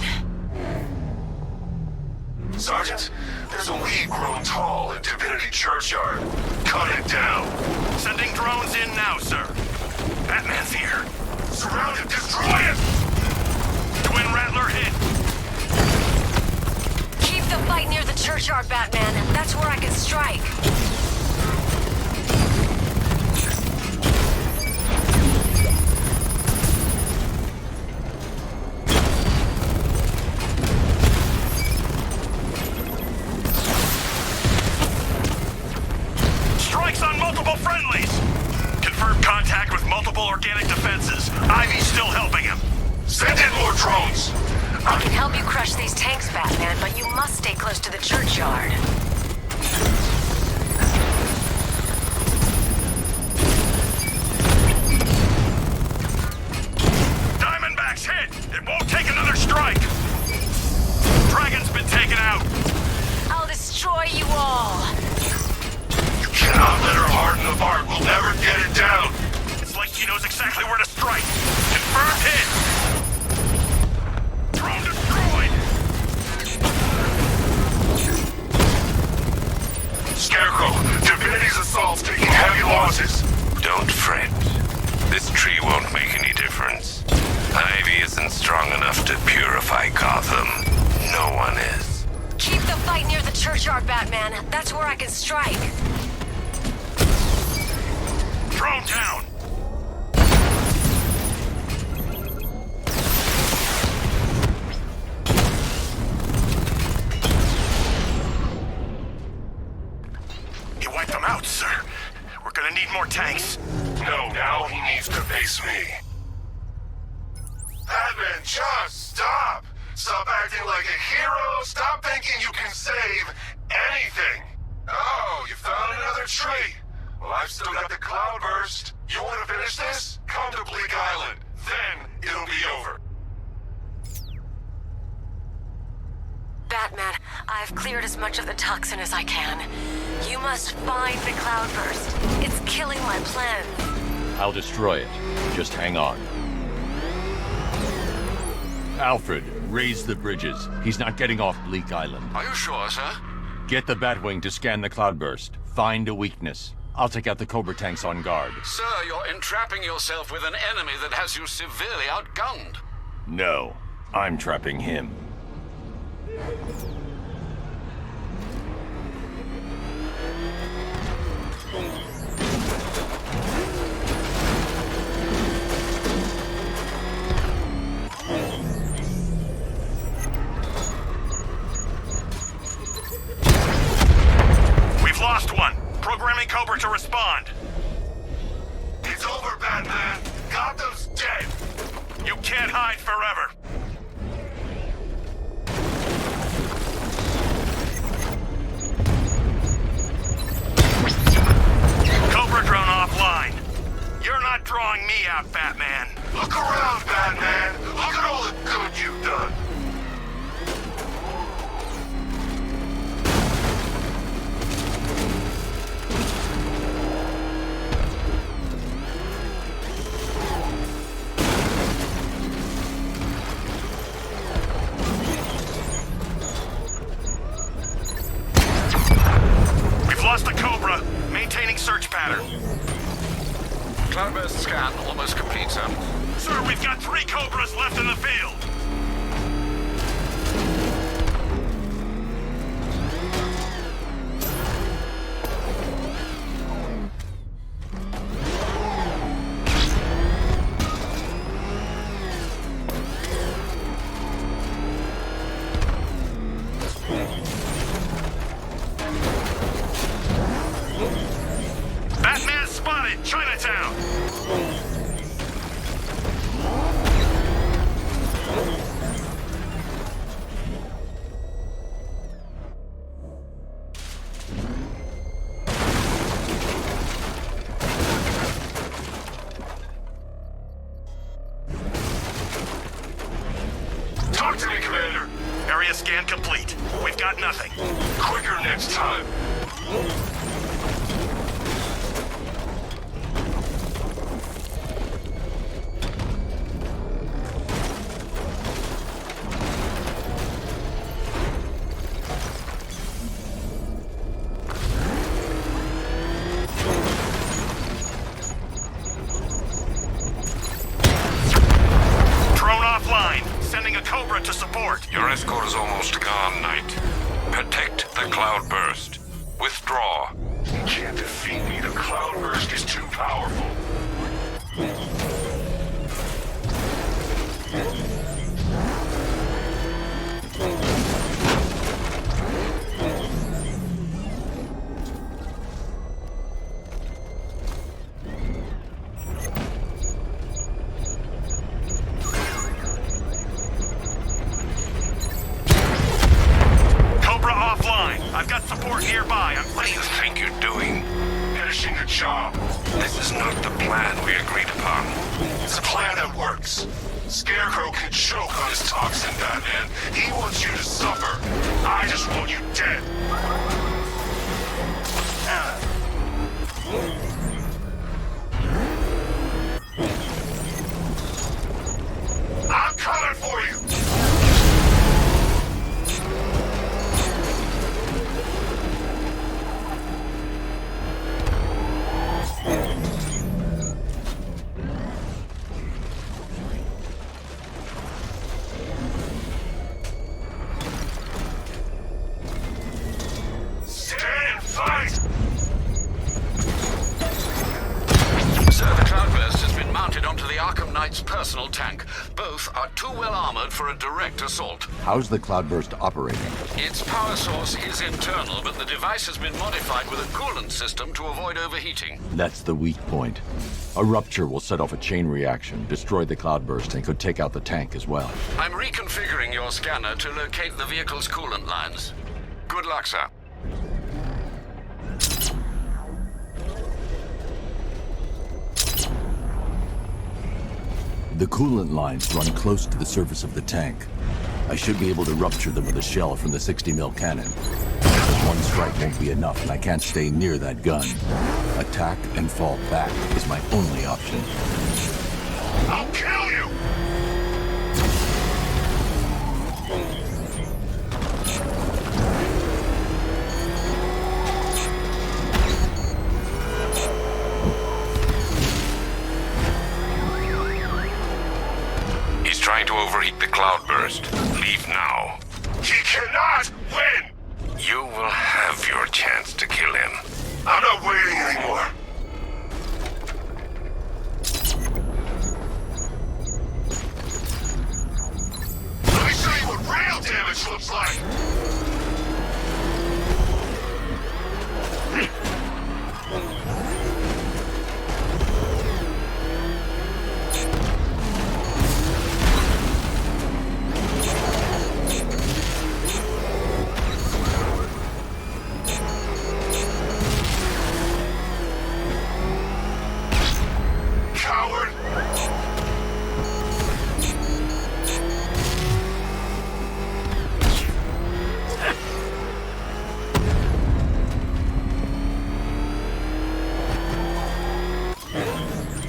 Sergeant, there's a weed growing tall in Divinity Churchyard. Cut it down. Sending drones in now, sir. Batman's here. Surround it, destroy it! Twin Rattler hit. Keep the fight near the churchyard, Batman. That's where I can strike. Organic defenses. Ivy's still helping him. Send in more drones! I can help you crush these tanks, Batman, but you must stay close to the churchyard. Diamondback's hit! It won't take another strike! Dragon's been taken out! I'll destroy you all! You cannot let her harden the bark. We'll never get it down! Like she knows exactly where to strike. Confirmed hit. Drone destroyed. Scarecrow, Divinity's assault's taking heavy losses. Don't fret. This tree won't make any difference. I isn't strong enough to purify Gotham. No one is. Keep the fight near the churchyard, Batman. That's where I can strike. Drone down! You wiped them out, sir. We're gonna need more tanks. No, now he needs to face me. Batman, just stop! Stop acting like a hero! Stop thinking you can save anything! Oh, you found another tree! Well, I've still got the cloudburst. You want to finish this? Come to Bleak Island. Then it'll be over. Batman, I've cleared as much of the toxin as I can. You must find the cloudburst. It's killing my plans. I'll destroy it. Just hang on. Alfred, raise the bridges. He's not getting off Bleak Island. Are you sure, sir? Get the Batwing to scan the cloudburst. Find a weakness. I'll take out the Cobra tanks on guard. Sir, you're entrapping yourself with an enemy that has you severely outgunned. No, I'm trapping him. We've lost one. Programming Cobra to respond. It's over, Batman. Gotham's dead. You can't hide forever. Cobra drone offline. You're not drawing me out, Batman. Look around, Batman. Look at all the good you've done. We've lost the Cobra. Maintaining search pattern. Cloudburst scan almost complete, sir. Sir, we've got 3 Cobras left in the field. Batman spotted Chinatown. Talk to me, Commander. Area scan complete. We've got nothing. Quicker next time. Drone offline. Sending a Cobra to support. Your escort is almost gone, Knight. Protect the cloudburst. Withdraw. You can't defeat me. The cloudburst is too powerful. Cobra offline. I've got support nearby. What do you think you're doing? Finishing the job. This is not the plan we agreed upon. It's a plan that works. Scarecrow can choke on his toxin, Batman. He wants you to suffer. I just want you dead. I'm coming for you. Knight's personal tank. Both are too well armored for a direct assault. How's the cloudburst operating? Its power source is internal, but the device has been modified with a coolant system to avoid overheating. That's the weak point. A rupture will set off a chain reaction, destroy the cloudburst, and could take out the tank as well. I'm reconfiguring your scanner to locate the vehicle's coolant lines. Good luck, sir. The coolant lines run close to the surface of the tank. I should be able to rupture them with a shell from the 60mm cannon. But one strike won't be enough, and I can't stay near that gun. Attack and fall back is my only option. I'll kill you! He's trying to overheat the cloudburst. Leave now. He cannot win! You will have your chance to kill him. I'm not waiting anymore. Let me show you what real damage looks like! Coward!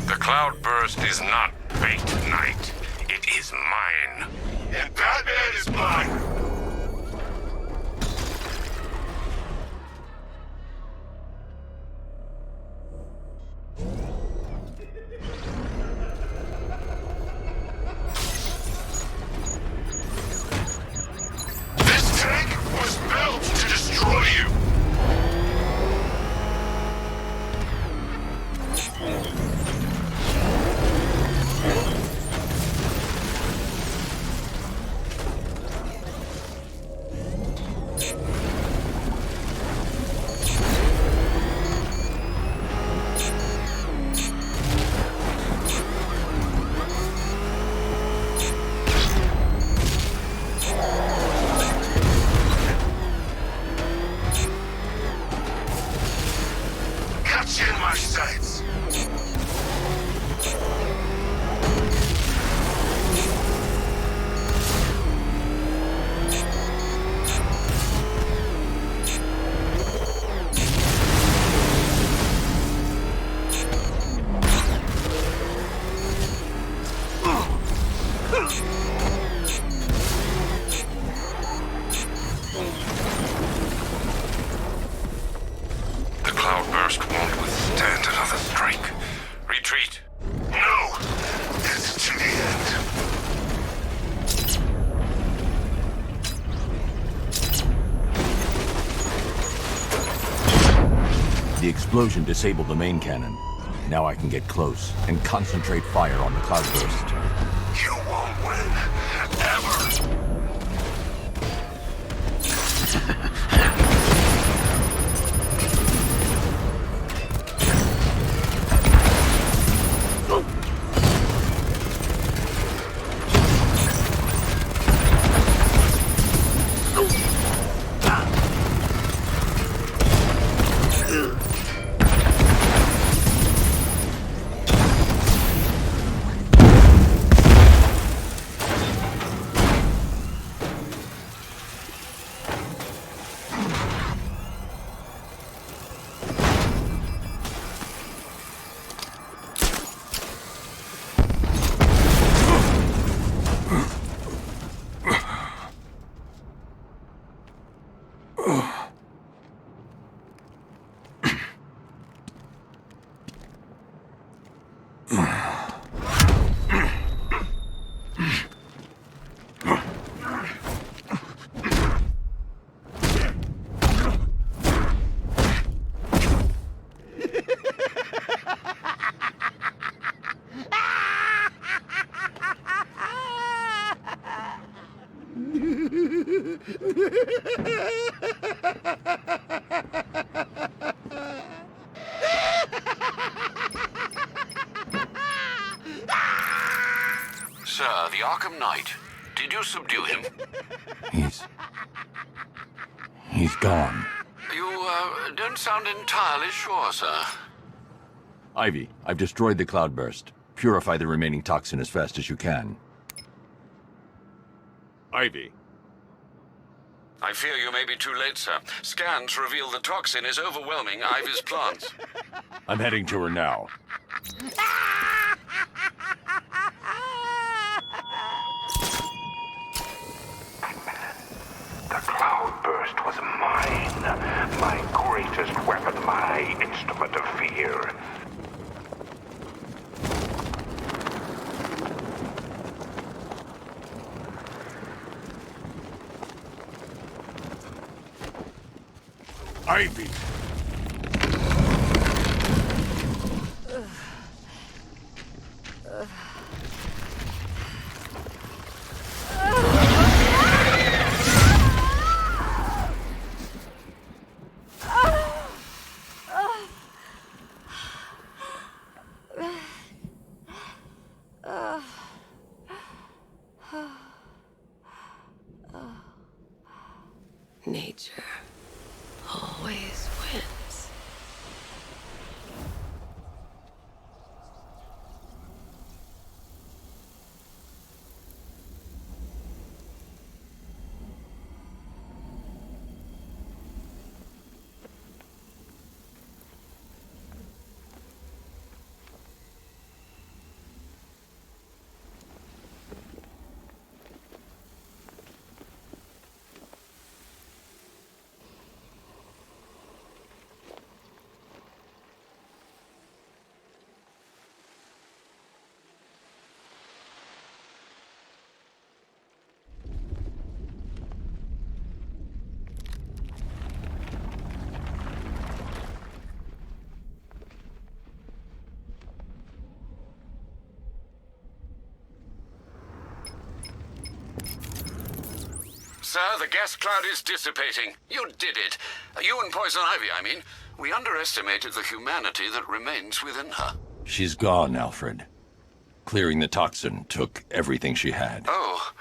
The cloudburst is not fate, Knight. It is mine. And Batman is mine! This tank was built to destroy you! Got you in my sights! The cloudburst won't withstand another strike. Retreat. No! This is to the end. The explosion disabled the main cannon. Now I can get close and concentrate fire on the cloudburst. You won't win. Ever! Sir, the Arkham Knight. Did you subdue him? He's gone. You, don't sound entirely sure, sir. Ivy, I've destroyed the cloudburst. Purify the remaining toxin as fast as you can. Ivy. I fear you may be too late, sir. Scans reveal the toxin is overwhelming Ivy's plants. I'm heading to her now. The cloudburst was mine. My greatest weapon, my instrument of fear. Ivy! Nature always wins. Sir, the gas cloud is dissipating. You did it. You and Poison Ivy, I mean. We underestimated the humanity that remains within her. She's gone, Alfred. Clearing the toxin took everything she had. Oh,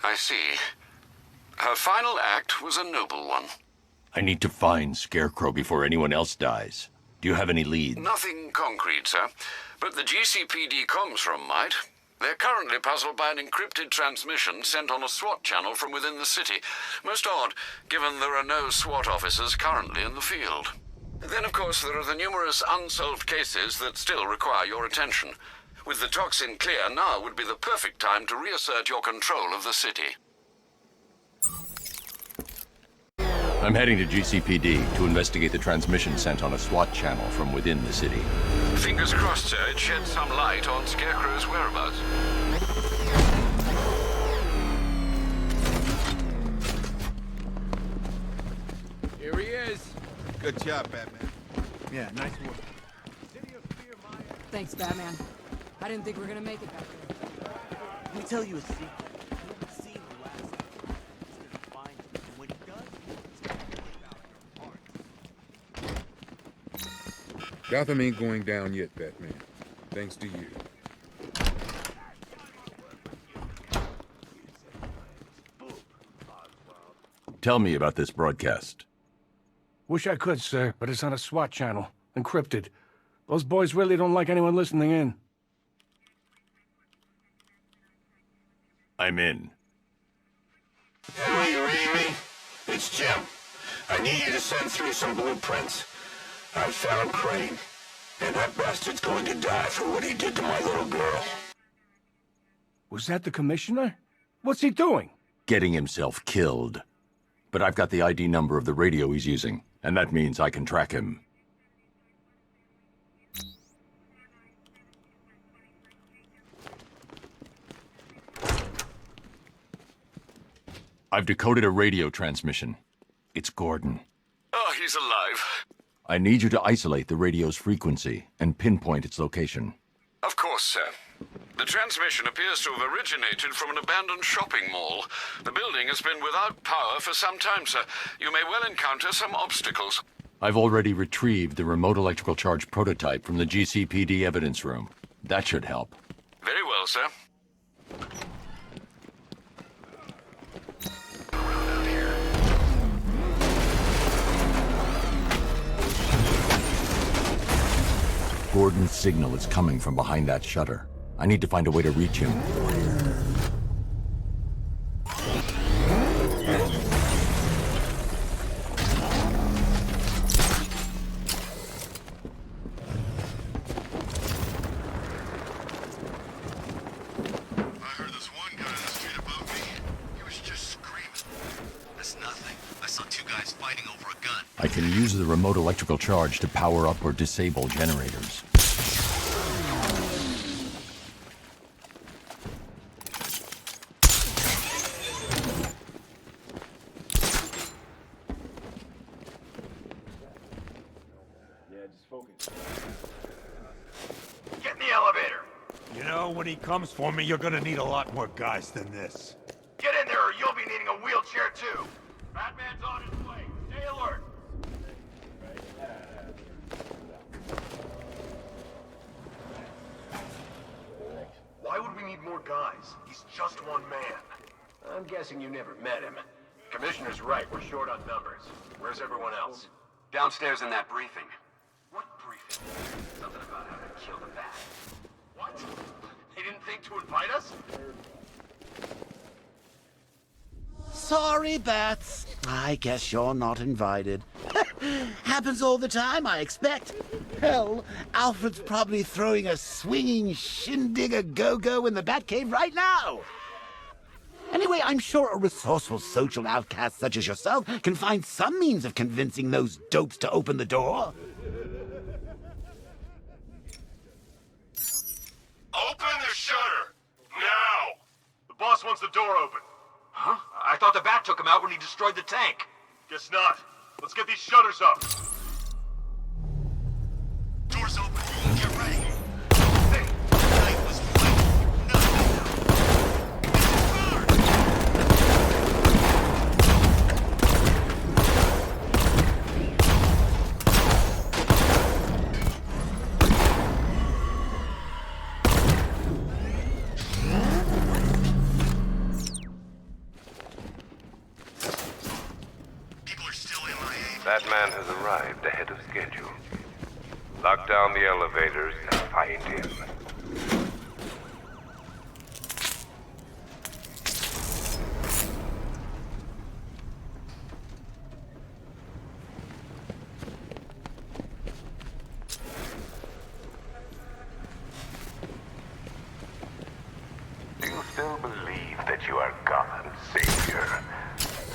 I see. Her final act was a noble one. I need to find Scarecrow before anyone else dies. Do you have any leads? Nothing concrete, sir. But the GCPD comms room might. They're currently puzzled by an encrypted transmission sent on a SWAT channel from within the city. Most odd, given there are no SWAT officers currently in the field. Then, of course, there are the numerous unsolved cases that still require your attention. With the toxin clear, now would be the perfect time to reassert your control of the city. I'm heading to GCPD to investigate the transmission sent on a SWAT channel from within the city. Fingers crossed, sir, it sheds some light on Scarecrow's whereabouts. Here he is. Good job, Batman. Yeah, nice work. Thanks, Batman. I didn't think we were gonna make it back there. Let me tell you a secret. You haven't seen the last of him. He's gonna find you, and when he does, he's gonna pull it out of your heart. Gotham ain't going down yet, Batman. Thanks to you. Tell me about this broadcast. Wish I could, sir, but it's on a SWAT channel. Encrypted. Those boys really don't like anyone listening in. I'm in. Are you reading me? It's Jim. I need you to send through some blueprints. I found Crane, and that bastard's going to die for what he did to my little girl. Was that the commissioner? What's he doing? Getting himself killed. But I've got the ID number of the radio he's using, and that means I can track him. I've decoded a radio transmission. It's Gordon. Oh, he's alive. I need you to isolate the radio's frequency and pinpoint its location. Of course, sir. The transmission appears to have originated from an abandoned shopping mall. The building has been without power for some time, sir. You may well encounter some obstacles. I've already retrieved the remote electrical charge prototype from the GCPD evidence room. That should help. Very well, sir. Gordon's signal is coming from behind that shutter. I need to find a way to reach him. I can use the remote electrical charge to power up or disable generators. Get in the elevator. You know, when he comes for me, you're gonna need a lot more guys than this. Get in there or you'll be needing a wheelchair too. Batman's on his way. Stay alert. Why would we need more guys? He's just one man. I'm guessing you never met him. Commissioner's right, we're short on numbers. Where's everyone else? Downstairs in that briefing. What briefing? Something about how to kill the bat. What? They didn't think to invite us? Sorry, Bats. I guess you're not invited. Happens all the time, I expect. Hell, Alfred's probably throwing a swinging shindig a go-go in the Batcave right now. Anyway, I'm sure a resourceful social outcast such as yourself can find some means of convincing those dopes to open the door. Open the shutter! Now! The boss wants the door open. Huh? I thought the bat took him out when he destroyed the tank. Guess not. Let's get these shutters up. Doors open. Get ready. Hey, Knight was right. Batman has arrived ahead of schedule. Lock down the elevators and find him. Do you still believe that you are Gotham's savior?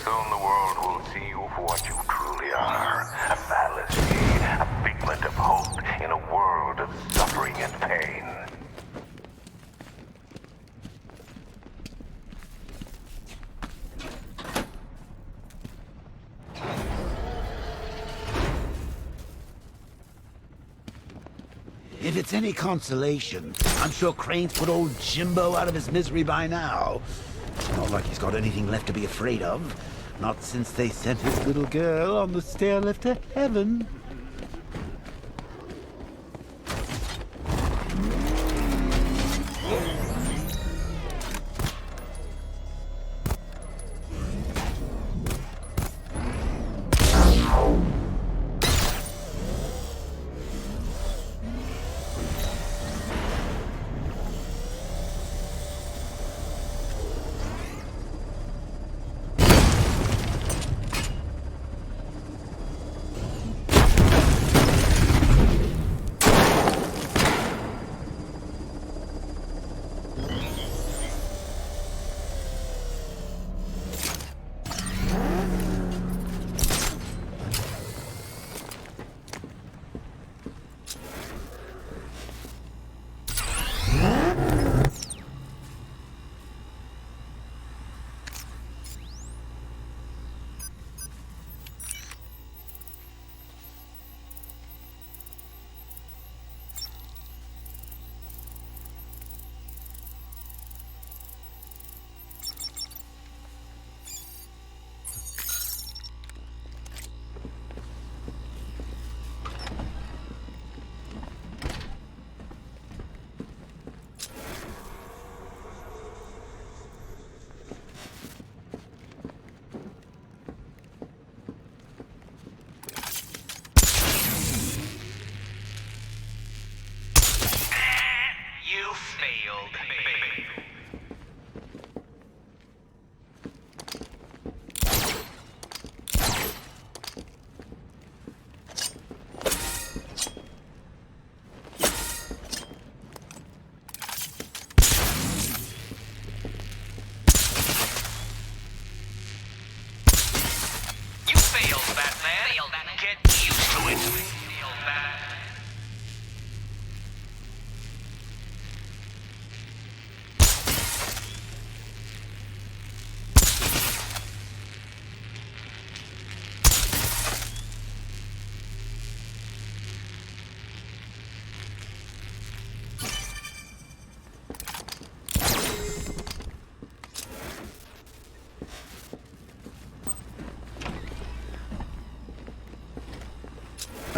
Soon the world will see you for what you truly are. A fallacy, a figment of hope in a world of suffering and pain. If it's any consolation, I'm sure Crane's put old Jimbo out of his misery by now. Not like he's got anything left to be afraid of. Not since they sent his little girl on the stair lift to heaven.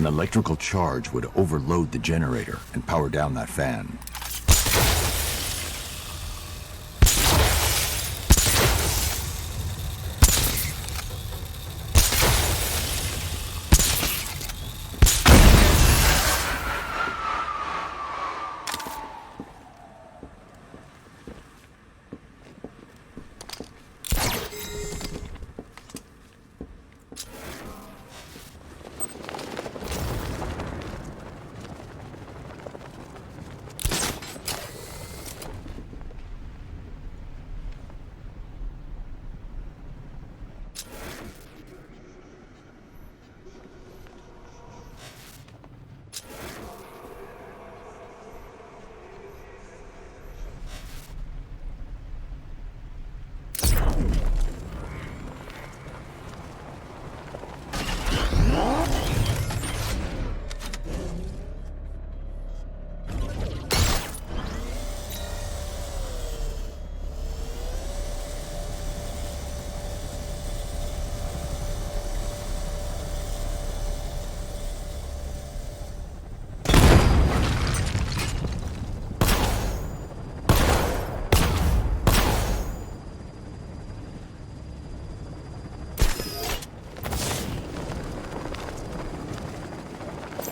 An electrical charge would overload the generator and power down that fan.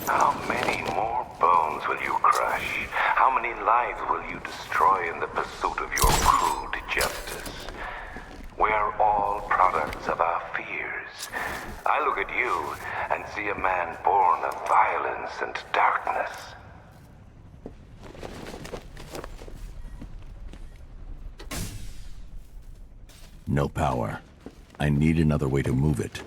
How many more bones will you crush? How many lives will you destroy in the pursuit of your crude justice? We are all products of our fears. I look at you and see a man born of violence and darkness. No power. I need another way to move it.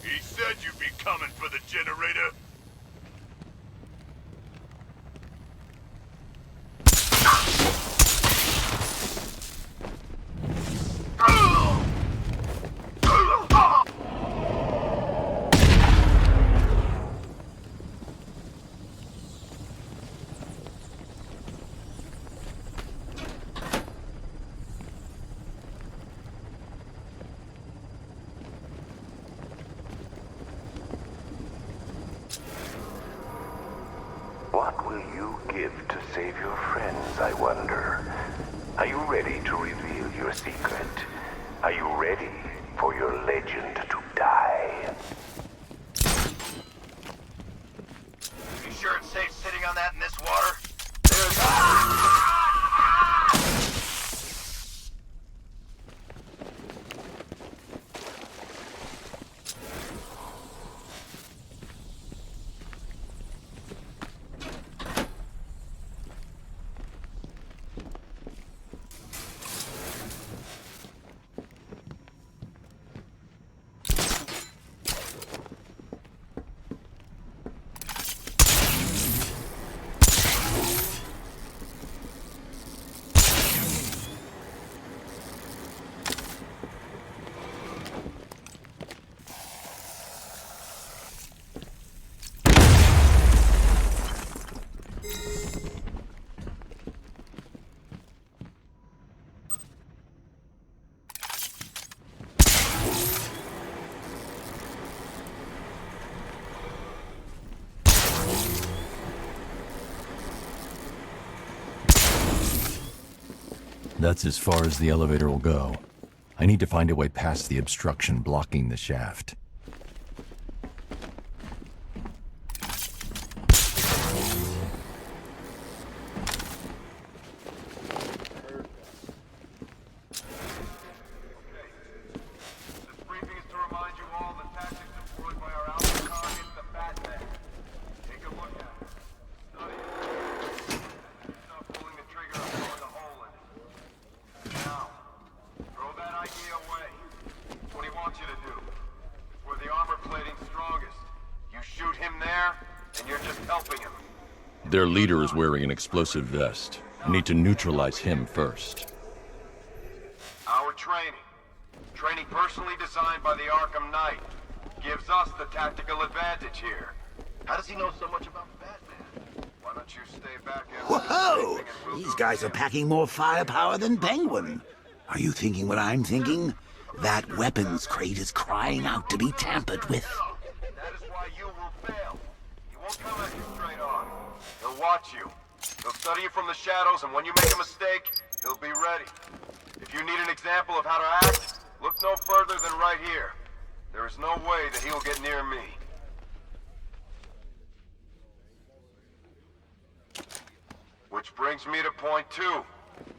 He said you'd be coming for the generator. What will you give to save your friends, I wonder? Are you ready to reveal your secret? Are you ready for your legend to die? You sure it's safe sitting on that in this water? There's... That's as far as the elevator will go. I need to find a way past the obstruction blocking the shaft. and you're just helping him. Their leader is wearing an explosive vest. I need to neutralize him first. Our training personally designed by the Arkham Knight, gives us the tactical advantage here. How does he know so much about Batman? Why don't you stay back and... Whoa! These guys are packing more firepower than Penguin. Are you thinking what I'm thinking? That weapons crate is crying out to be tampered with. That is why you will fail. He won't come at you straight on. He'll watch you. He'll study you from the shadows, and when you make a mistake, he'll be ready. If you need an example of how to act, look no further than right here. There is no way that he will get near me. Which brings me to point 2.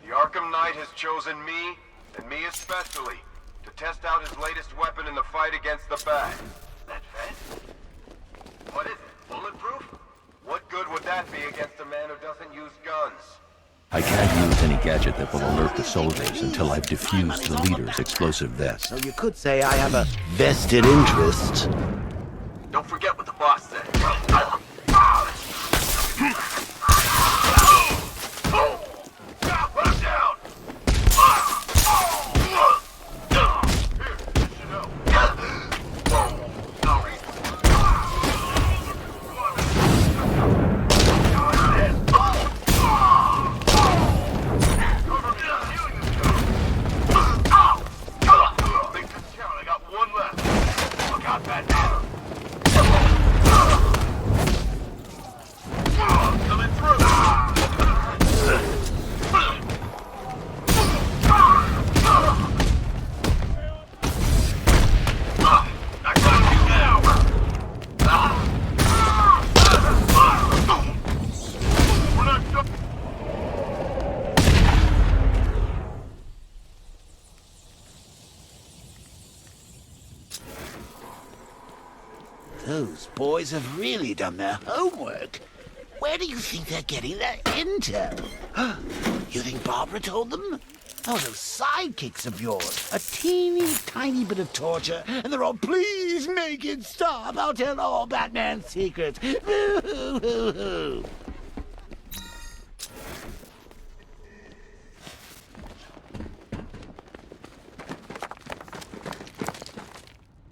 The Arkham Knight has chosen me, and me especially, to test out his latest weapon in the fight against the Bat. That vest? What is it? Bulletproof? What good would that be against a man who doesn't use guns? I can't use any gadget that will alert the soldiers until I've defused the leader's explosive vest. So you could say I have a vested interest. Don't forget what the boss said. Put him down! Those boys have really done their homework. Where do you think they're getting their intel? You think Barbara told them? Oh, those sidekicks of yours. A teeny tiny bit of torture, and they're all, please make it stop. I'll tell all Batman's secrets. Boo-hoo-hoo-hoo.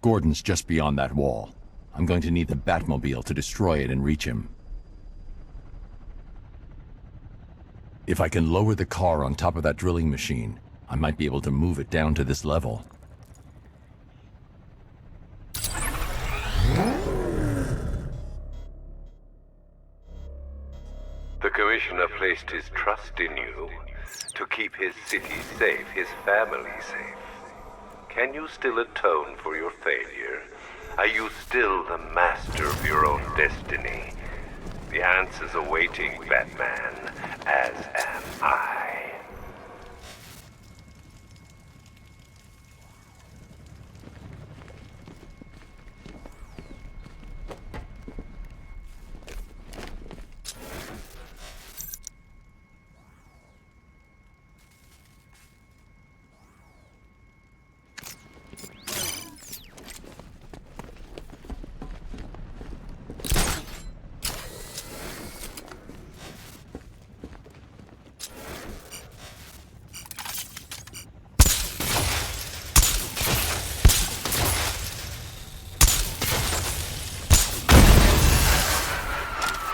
Gordon's just beyond that wall. I'm going to need the Batmobile to destroy it and reach him. If I can lower the car on top of that drilling machine, I might be able to move it down to this level. The Commissioner placed his trust in you to keep his city safe, his family safe. Can you still atone for your failure? Are you still the master of your own destiny? The answer's awaiting, Batman, as am I.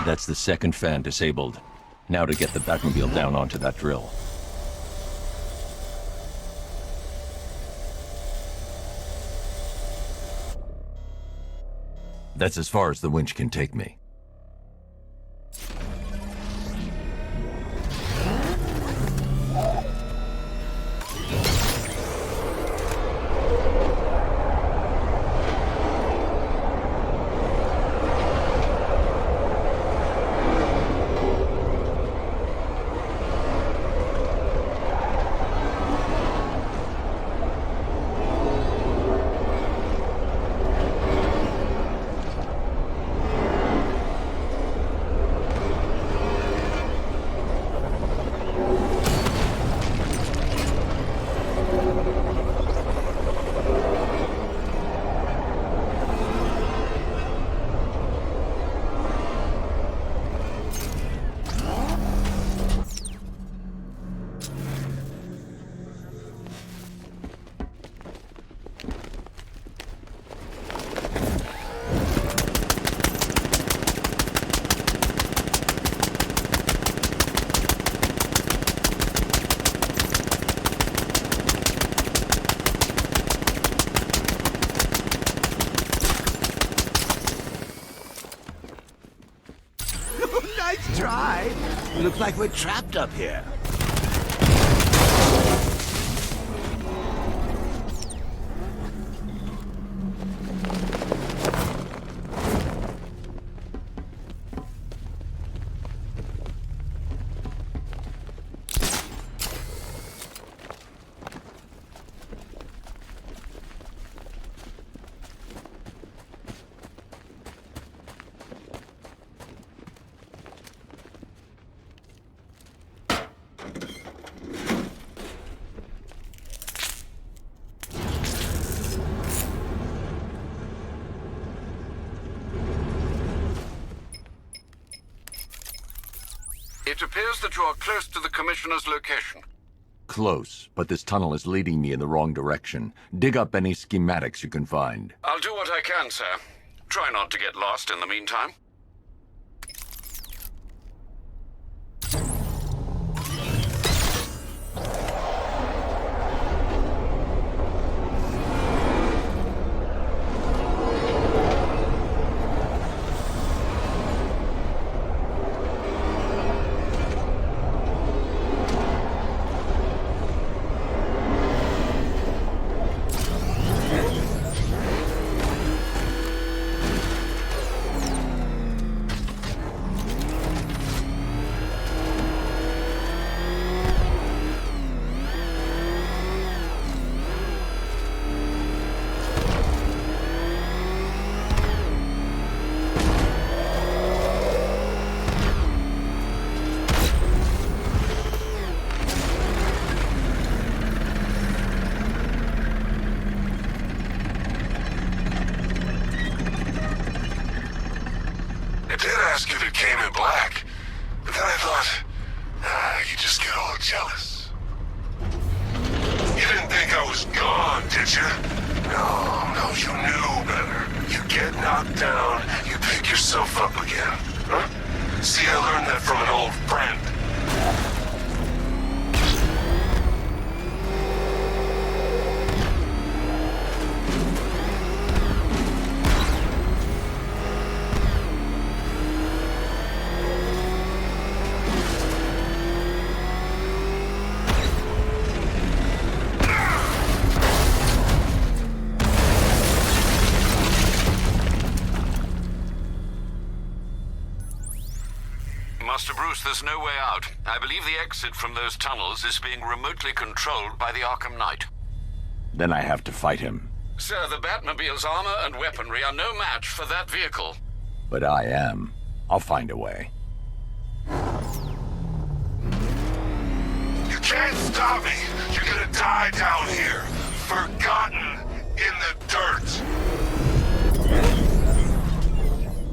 That's the second fan disabled. Now to get the Batmobile down onto that drill. That's as far as the winch can take me. Looks like we're trapped up here. It appears that you are close to the Commissioner's location. Close, but this tunnel is leading me in the wrong direction. Dig up any schematics you can find. I'll do what I can, sir. Try not to get lost in the meantime. Master Bruce, there's no way out. I believe the exit from those tunnels is being remotely controlled by the Arkham Knight. Then I have to fight him. Sir, the Batmobile's armor and weaponry are no match for that vehicle. But I am. I'll find a way. You can't stop me! You're gonna die down here! Forgotten in the dirt!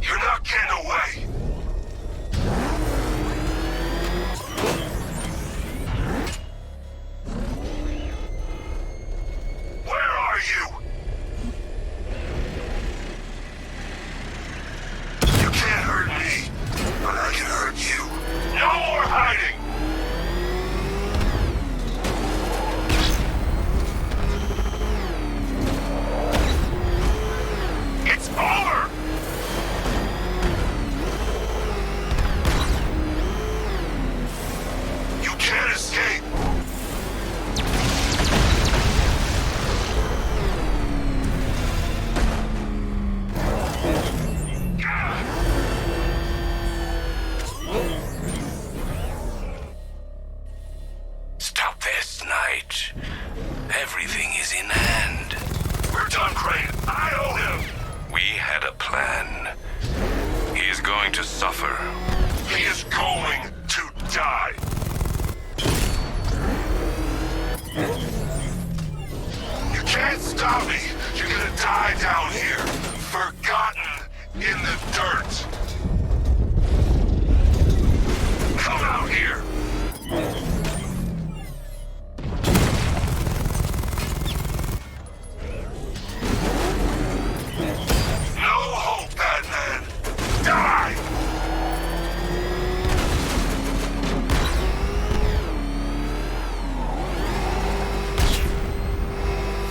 You're not getting away! Where are you? You can't hurt me, but I can hurt you. No more hiding! It's over! You can't escape! Stop this, Knight. Everything is in hand. We're done, Crane. I owe him! We had a plan. He is going to suffer. He is going to die. You can't stop me. You're gonna die down here. Forgotten in the dirt. Come out here. No hope, Batman. Die!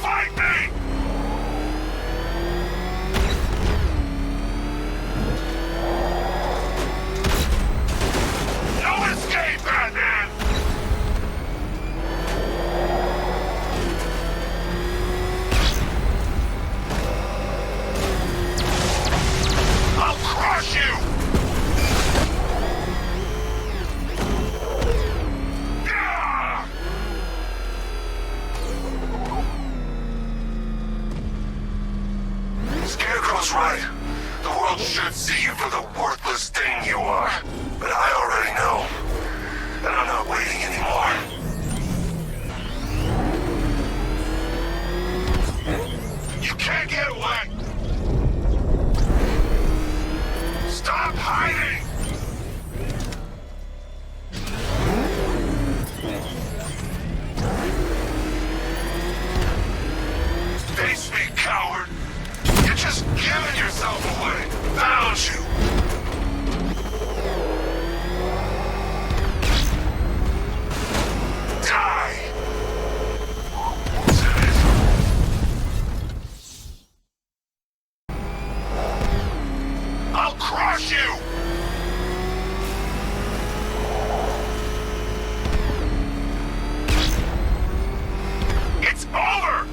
Fight me! Scarecrow's right. The world should see you for the worthless thing you are. But I already know. And I'm not waiting anymore. You can't get away! Stop hiding! Face me, coward! You're just giving yourself away! Found you! Die! I'll crush you! It's over!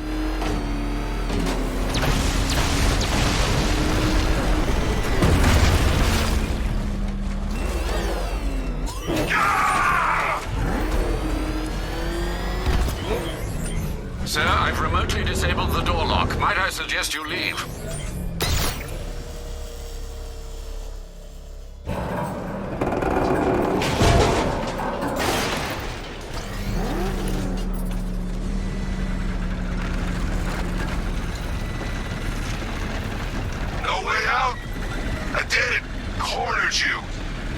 Sir, I've remotely disabled the door lock. Might I suggest you leave? No way out? I did it. Cornered you.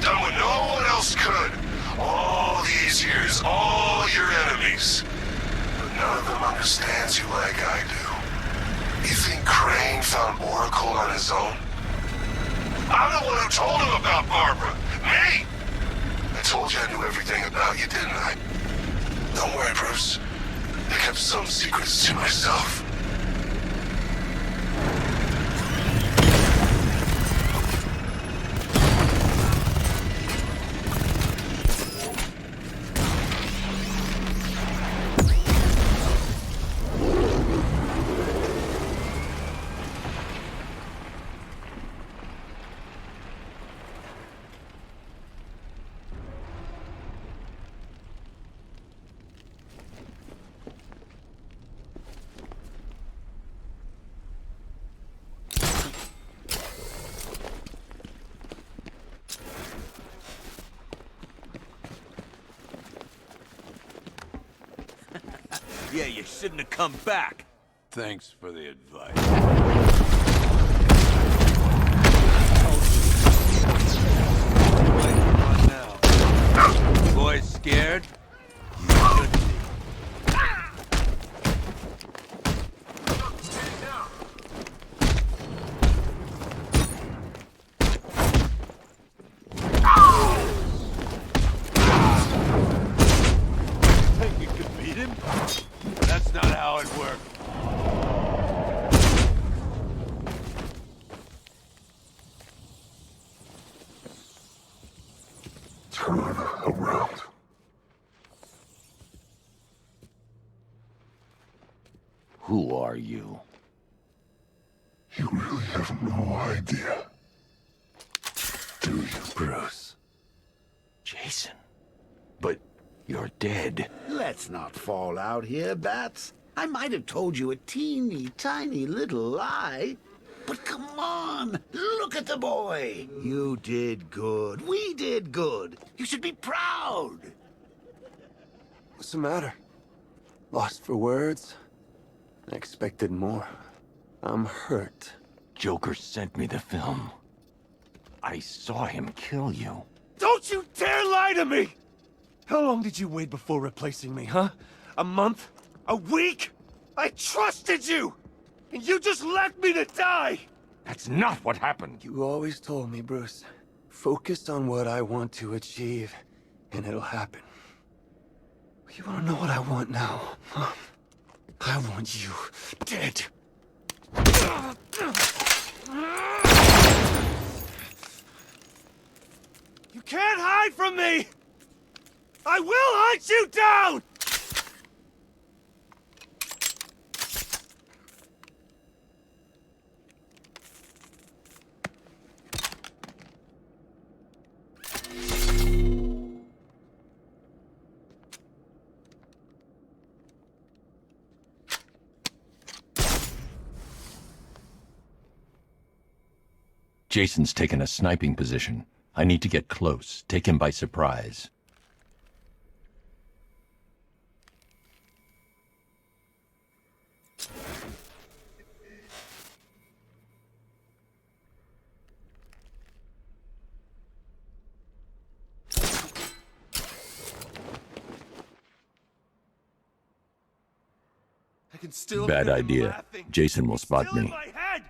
Done what no one else could. All these years, all your enemies. But none of them understands you like I do. You think Crane found Oracle on his own? I'm the one who told him about Barbara. Me! I told you I knew everything about you, didn't I? Don't worry, Bruce. I kept some secrets to myself. Yeah, you shouldn't have come back. Thanks for the advice. Boys scared? You should be. Think you could beat him? That's not how it works. Turn around. Who are you? You really have no idea. Do you, Bruce. Jason. But you're dead. Let's not fall out here, Bats. I might have told you a teeny tiny little lie. But come on, look at the boy. You did good. We did good. You should be proud. What's the matter? Lost for words? I expected more. I'm hurt. Joker sent me the film. I saw him kill you. Don't you dare lie to me! How long did you wait before replacing me, huh? A month? A week? I trusted you! And you just left me to die! That's not what happened. You always told me, Bruce. Focus on what I want to achieve, and it'll happen. You wanna know what I want now, huh? I want you dead. You can't hide from me! I will hunt you down! Jason's taken a sniping position. I need to get close, take him by surprise. I can still Bad hear him idea. laughing. Jason will spot Still in me. my head.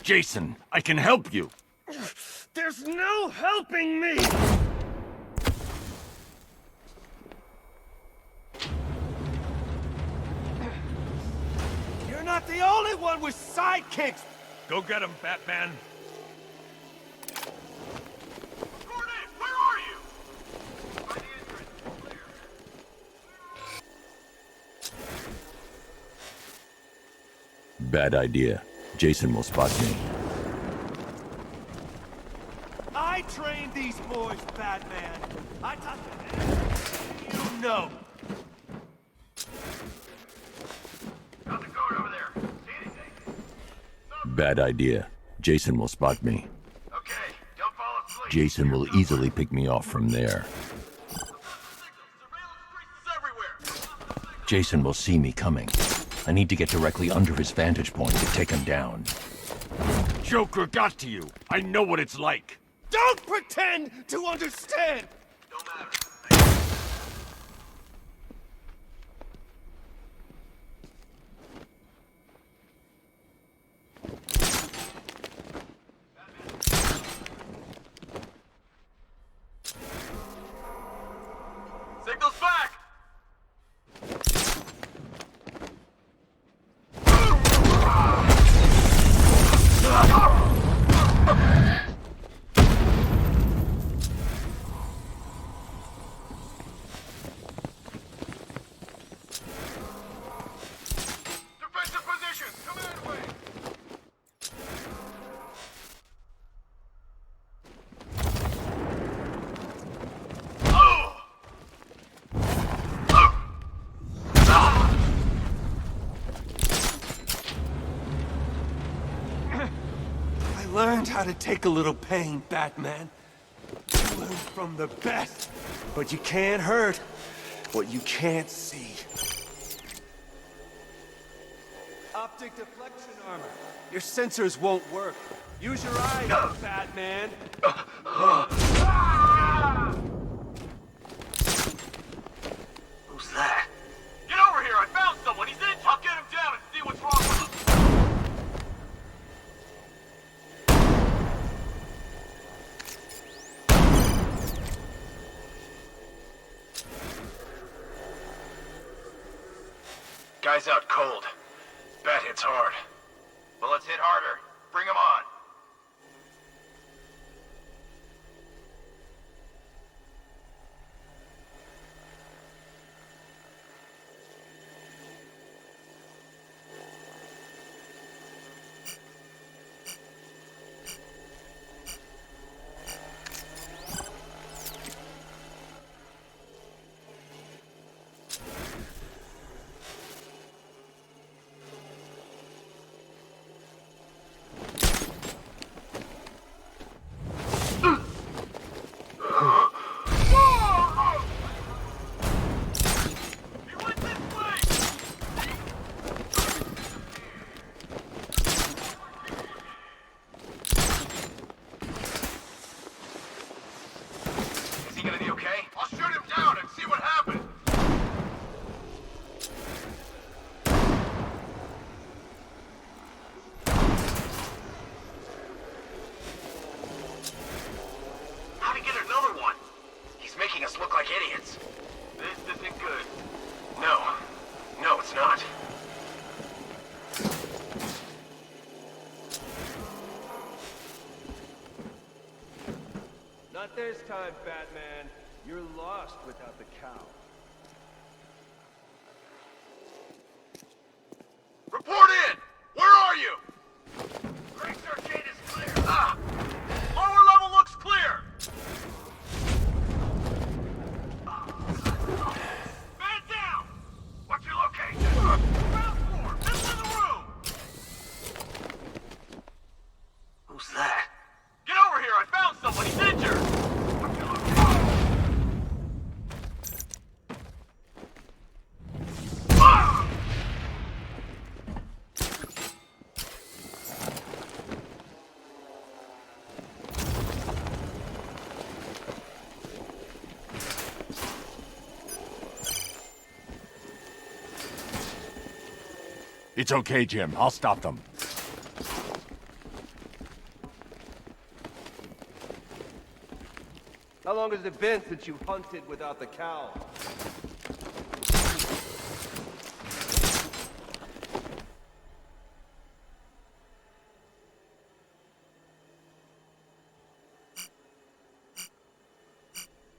Jason, I can help you. There's no helping me! You're not the only one with sidekicks! Go get him, Batman! Gordon, where are you? By the entrance, clear. Bad idea. Jason will spot me. I trained these boys, Batman. I taught them everything you know. How's it going over there? See anything? Bad idea. Jason will spot me. Okay, don't fall asleep. Jason will easily pick me off from there. Jason will see me coming. I need to get directly under his vantage point to take him down. Joker got to you. I know what it's like. Don't pretend to understand! Don't matter. Signal's back! Defensive positions, command way! I learned how to take a little pain, Batman. I learned from the best. But you can't hurt what you can't see. Optic deflection armor. Your sensors won't work. Use your eyes, Batman. Who's that? Get over here! I found someone! He's in! I'll get him down and see what's wrong with him! Guy's out cold. Bat hits hard. Bullets hit harder. Bring him on. Is he gonna be okay? I'll shoot him down and see what happens! How'd he get another one? He's making us look like idiots. This isn't good. No. No, it's not. Not this time, Batman. You're lost without the cow. Report in! Where are you? Great, sir. It's okay, Jim. I'll stop them. How long has it been since you hunted without the cowl?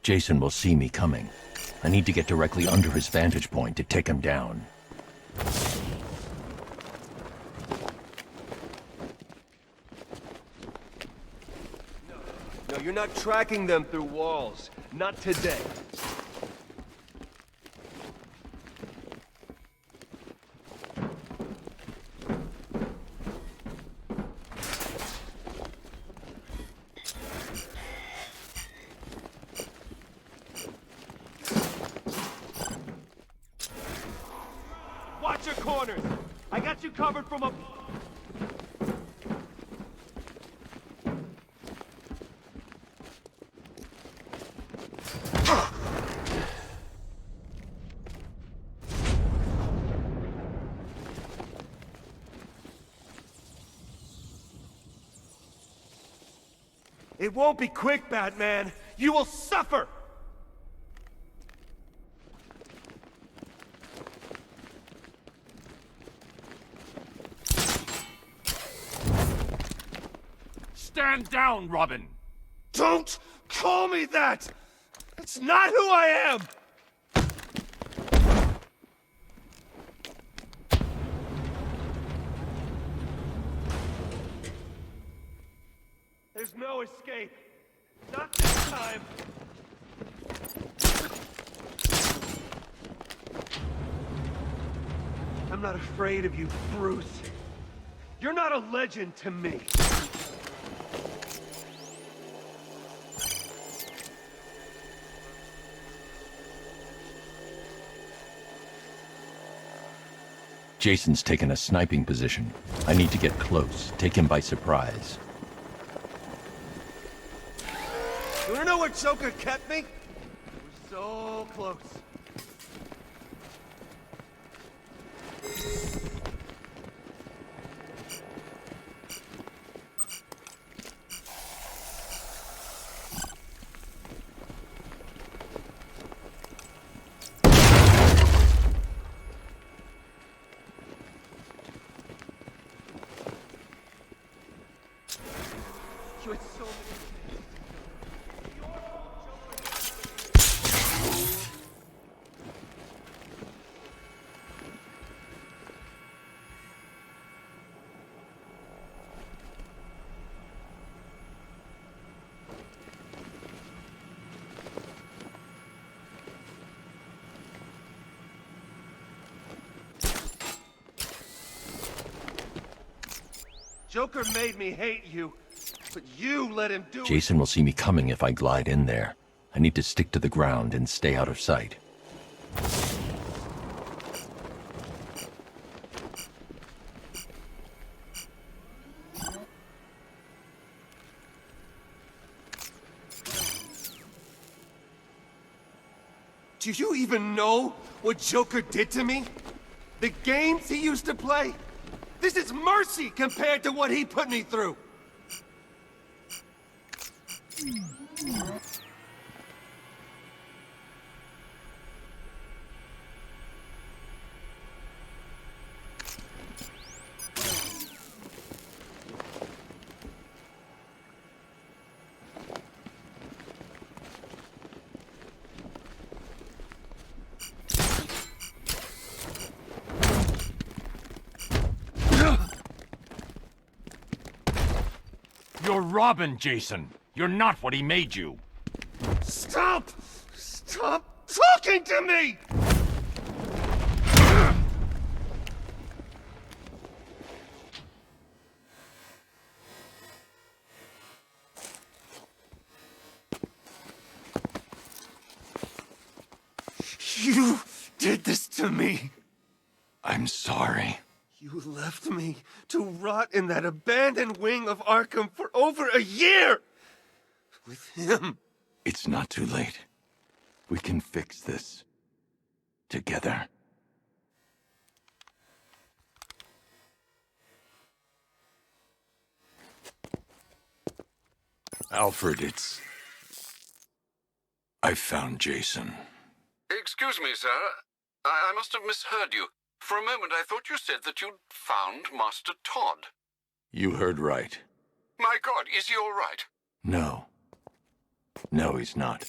Jason will see me coming. I need to get directly under his vantage point to take him down. No, you're not tracking them through walls. Not today. Watch your corners! I got you covered from a... It won't be quick, Batman! You will suffer! Stand down, Robin! Don't call me that! That's not who I am! There's no escape. Not this time. I'm not afraid of you, Bruce. You're not a legend to me. Jason's taken a sniping position. I need to get close, take him by surprise. You wanna know where Joker kept me? We're so close. You had so many... Joker made me hate you, but you let him do it. Jason will see me coming if I glide in there. I need to stick to the ground and stay out of sight. Do you even know what Joker did to me? The games he used to play? This is mercy compared to what he put me through! You're Robin, Jason. You're not what he made you. Stop! Stop talking to me! You did this to me. I'm sorry. You left me to rot in that abandoned wing of Arkham for over a year! With him. It's not too late. We can fix this. Together. Alfred, I found Jason. Excuse me, sir. I must have misheard you. For a moment, I thought you said that you'd found Master Todd. You heard right. My God, is he all right? No. No, he's not.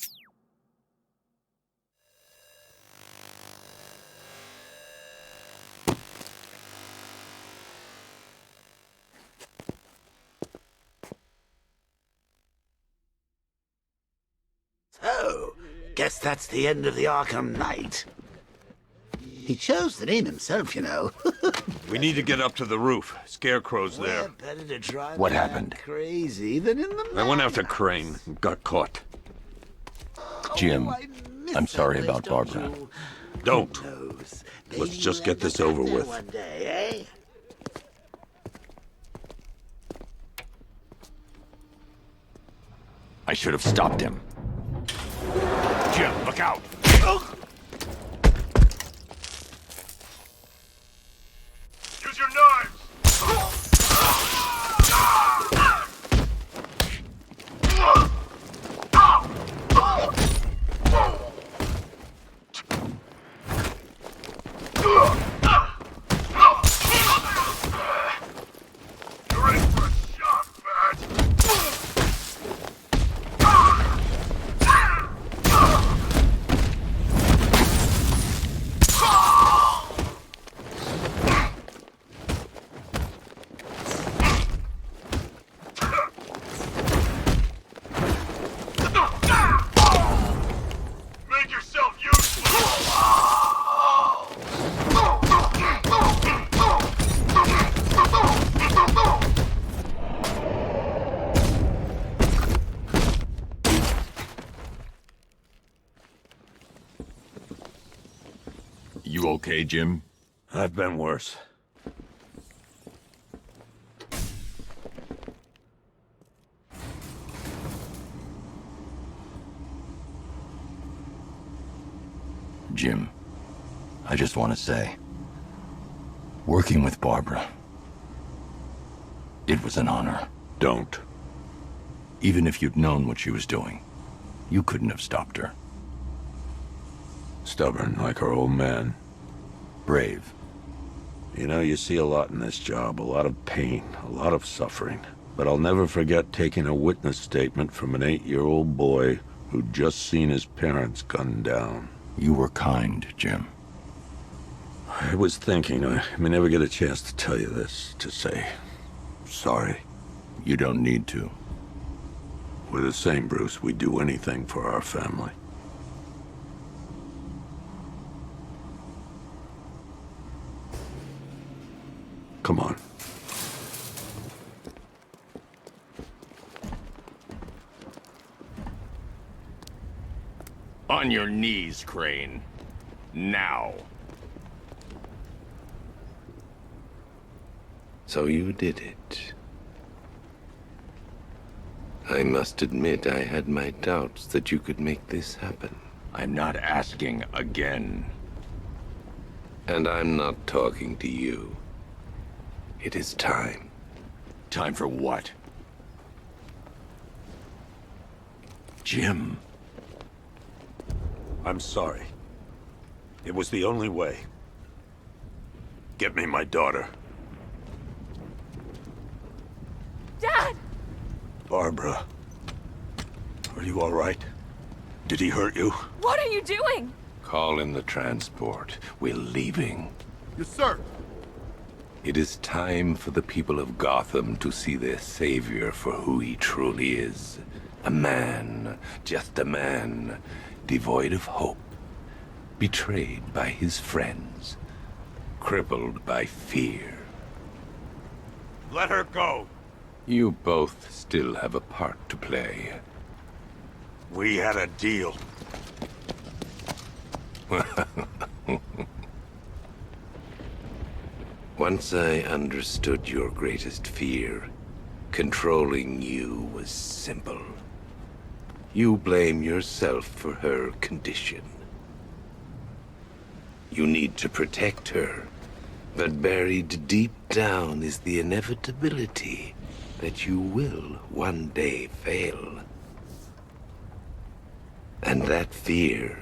So, guess that's the end of the Arkham Knight. He chose the name himself, you know. We need to get up to the roof. Scarecrow's there. Better to drive What me that happened? crazy than in the I went after Crane. Got caught. Jim, I miss I'm that sorry place, about don't Barbara. you? Don't. Who knows? Let's Maybe just you get end this up over back there with. one day, eh? I should have stopped him. Jim, look out! Use your knives! You ready for a shot, Bat? Make yourself useful! You okay, Jim? I've been worse. Jim, I just want to say, working with Barbara, it was an honor. Don't. Even if you'd known what she was doing, you couldn't have stopped her. Stubborn like her old man. Brave. You know, you see a lot in this job. A lot of pain, a lot of suffering. But I'll never forget taking a witness statement from an 8-year-old boy who'd just seen his parents gunned down. You were kind, Jim. I was thinking, I may never get a chance to tell you this, to say sorry. You don't need to. We're the same, Bruce. We'd do anything for our family. Come on. On your knees, Crane. Now. So you did it. I must admit I had my doubts that you could make this happen. I'm not asking again. And I'm not talking to you. It is time. Time for what? Jim. I'm sorry. It was the only way. Get me my daughter. Dad! Barbara. Are you all right? Did he hurt you? What are you doing? Call in the transport. We're leaving. Yes, sir. It is time for the people of Gotham to see their savior for who he truly is. A man, just a man, devoid of hope, betrayed by his friends, crippled by fear. Let her go. You both still have a part to play. We had a deal. Once I understood your greatest fear, controlling you was simple. You blame yourself for her condition. You need to protect her, but buried deep down is the inevitability that you will one day fail. And that fear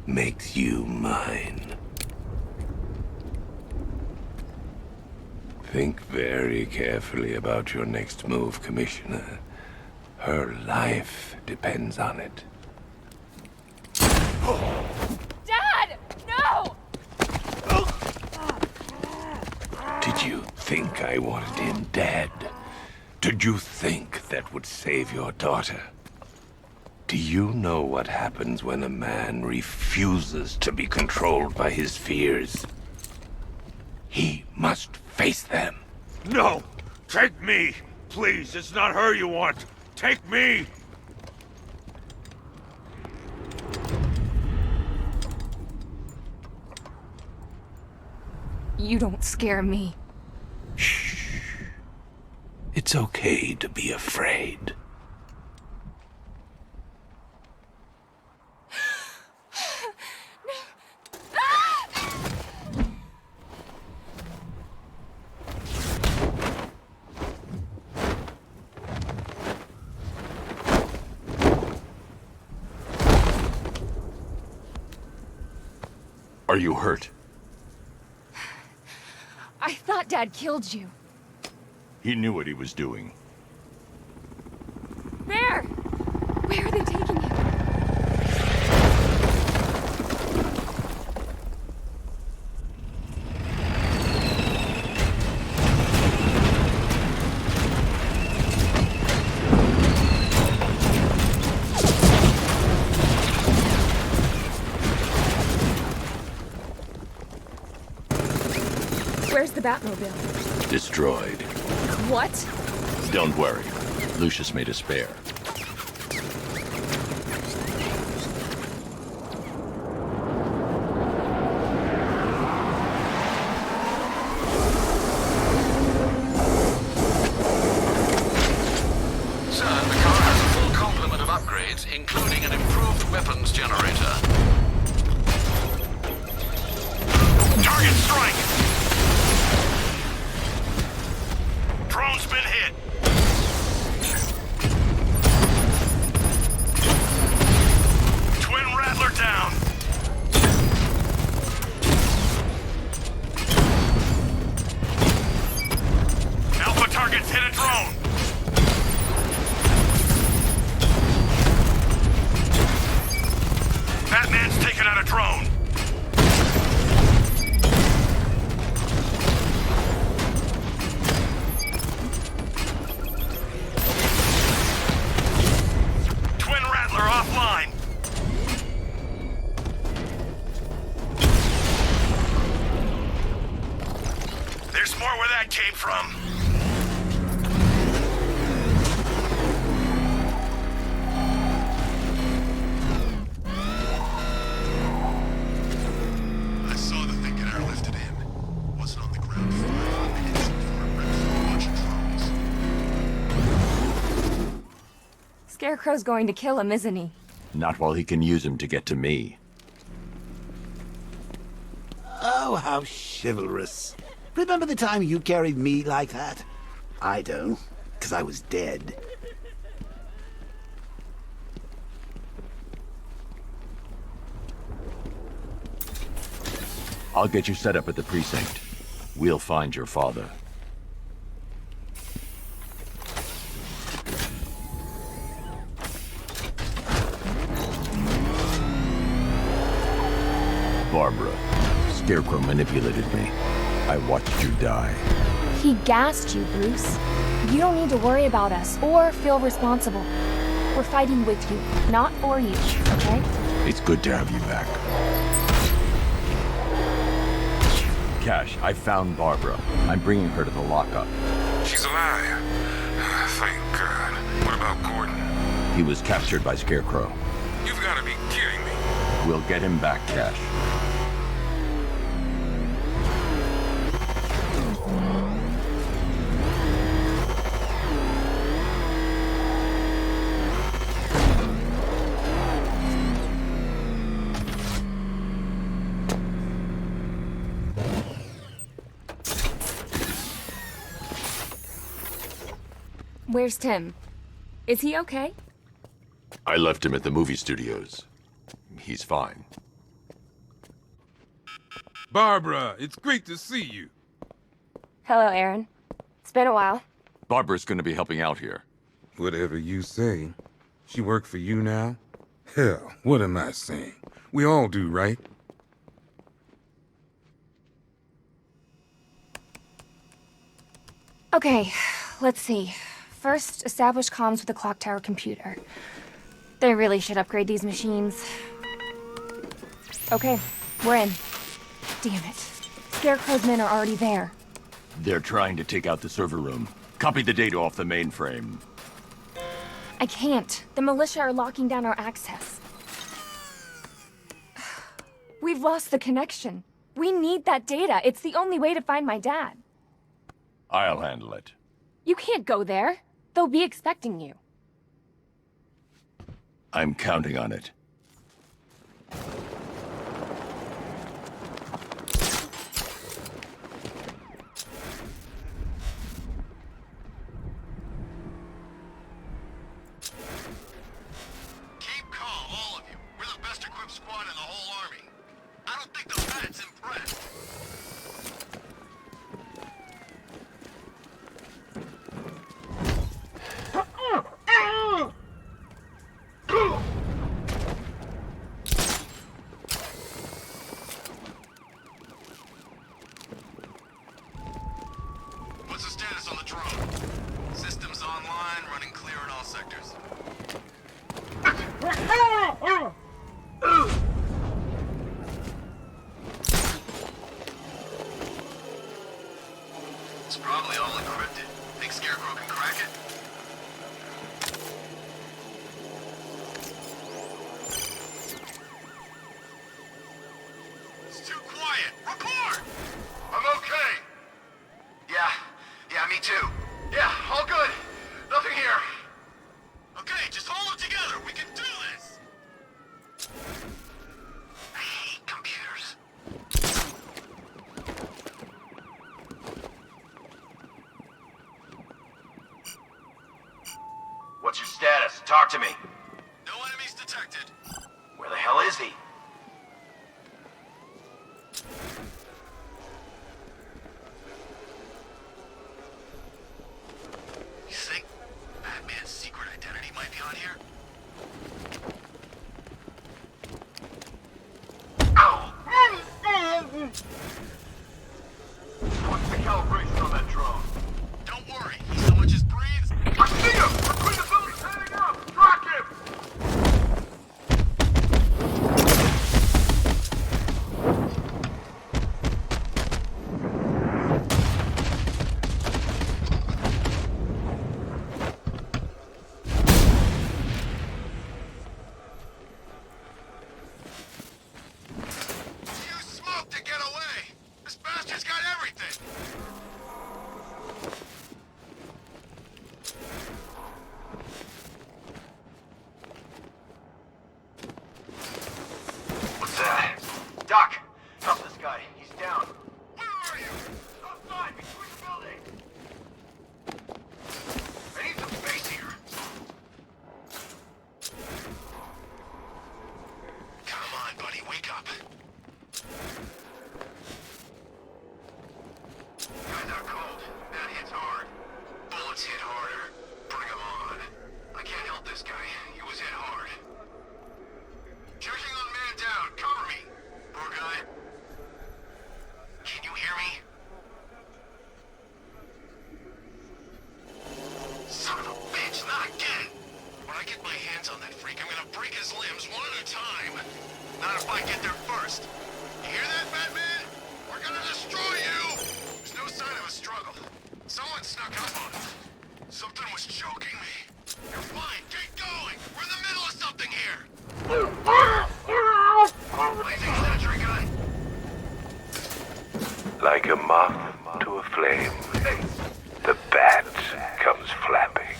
makes you mine. Think very carefully about your next move, Commissioner. Her life depends on it. Dad! No! Did you think I wanted him dead? Did you think that would save your daughter? Do you know what happens when a man refuses to be controlled by his fears? He must face them. No! Take me! Please, it's not her you want! Take me! You don't scare me. Shh. It's okay to be afraid. Are you hurt? I thought Dad killed you. He knew what he was doing. Where? Where are they taking you? Where's the Batmobile? Destroyed. What? Don't worry. Lucius made a spare. Sir, the car has a full complement of upgrades, including an improved weapons generator. Target strike! Drone's been hit! Twin Rattler down! Alpha targets hit a drone! Batman's taken out a drone! Twin Rattler offline! There's more where that came from. I saw the thing get airlifted in. Wasn't on the ground floor. They hit some foreign rips from a bunch of drones. Scarecrow's going to kill him, isn't he? Not while he can use him to get to me. Oh, how chivalrous. Remember the time you carried me like that? I don't, because I was dead. I'll get you set up at the precinct. We'll find your father. Barbara, Scarecrow manipulated me. I watched you die. He gassed you, Bruce. You don't need to worry about us or feel responsible. We're fighting with you, not for you, okay? It's good to have you back. Cash, I found Barbara. I'm bringing her to the lockup. She's alive. Thank God. What about Gordon? He was captured by Scarecrow. You've got to be kidding me. We'll get him back, Cash. Where's Tim? Is he okay? I left him at the movie studios. He's fine. Barbara, it's great to see you. Hello, Aaron. It's been a while. Barbara's gonna be helping out here. Whatever you say. She work for you now? Hell, what am I saying? We all do, right? Okay, let's see. First, establish comms with the clock tower computer. They really should upgrade these machines. Okay, we're in. Damn it. Scarecrow's men are already there. They're trying to take out the server room. Copy the data off the mainframe. I can't. The militia are locking down our access. We've lost the connection. We need that data. It's the only way to find my dad. I'll handle it. You can't go there. They'll be expecting you. I'm counting on it. Keep calm, all of you. We're the best equipped squad in the whole army. I don't think the Bat's impressed. What's the status on the drone? Systems online, running clear in all sectors. It's probably all encrypted. Think Scarecrow can crack it? It's too quiet. Report! I'm okay. Yeah, me too. Yeah, all good. Nothing here. Okay, just hold it together. We can do this. I hate computers. What's your status? Talk to me. No enemies detected. Where the hell is he? You think Batman's secret identity might be on here? What's the calibration on that drone? Don't worry, he so much as breathes. I see him! Between the buildings heading up! Track him! Use smoke to get away. This bastard's got everything. What's that? Doc, help this guy. He's down. Where are you? Outside, between the buildings! I need some space here. Come on, buddy, wake up. Guys are cold. That hits hard. Bullets hit harder. Bring 'em on. I can't help this guy. He was hit hard. Charging on man down. Cover me. Poor guy. Can you hear me? Son of a bitch, not again! When I get my hands on that freak, I'm gonna break his limbs one at a time. Not if I get there first. You hear that, Batman? We're gonna destroy you! There's no sign of a struggle. Someone snuck up on us. Something was choking me. You're fine, keep going! We're in the middle of something here! Blazing sentry gun! Like a moth to a flame, the bat comes flapping.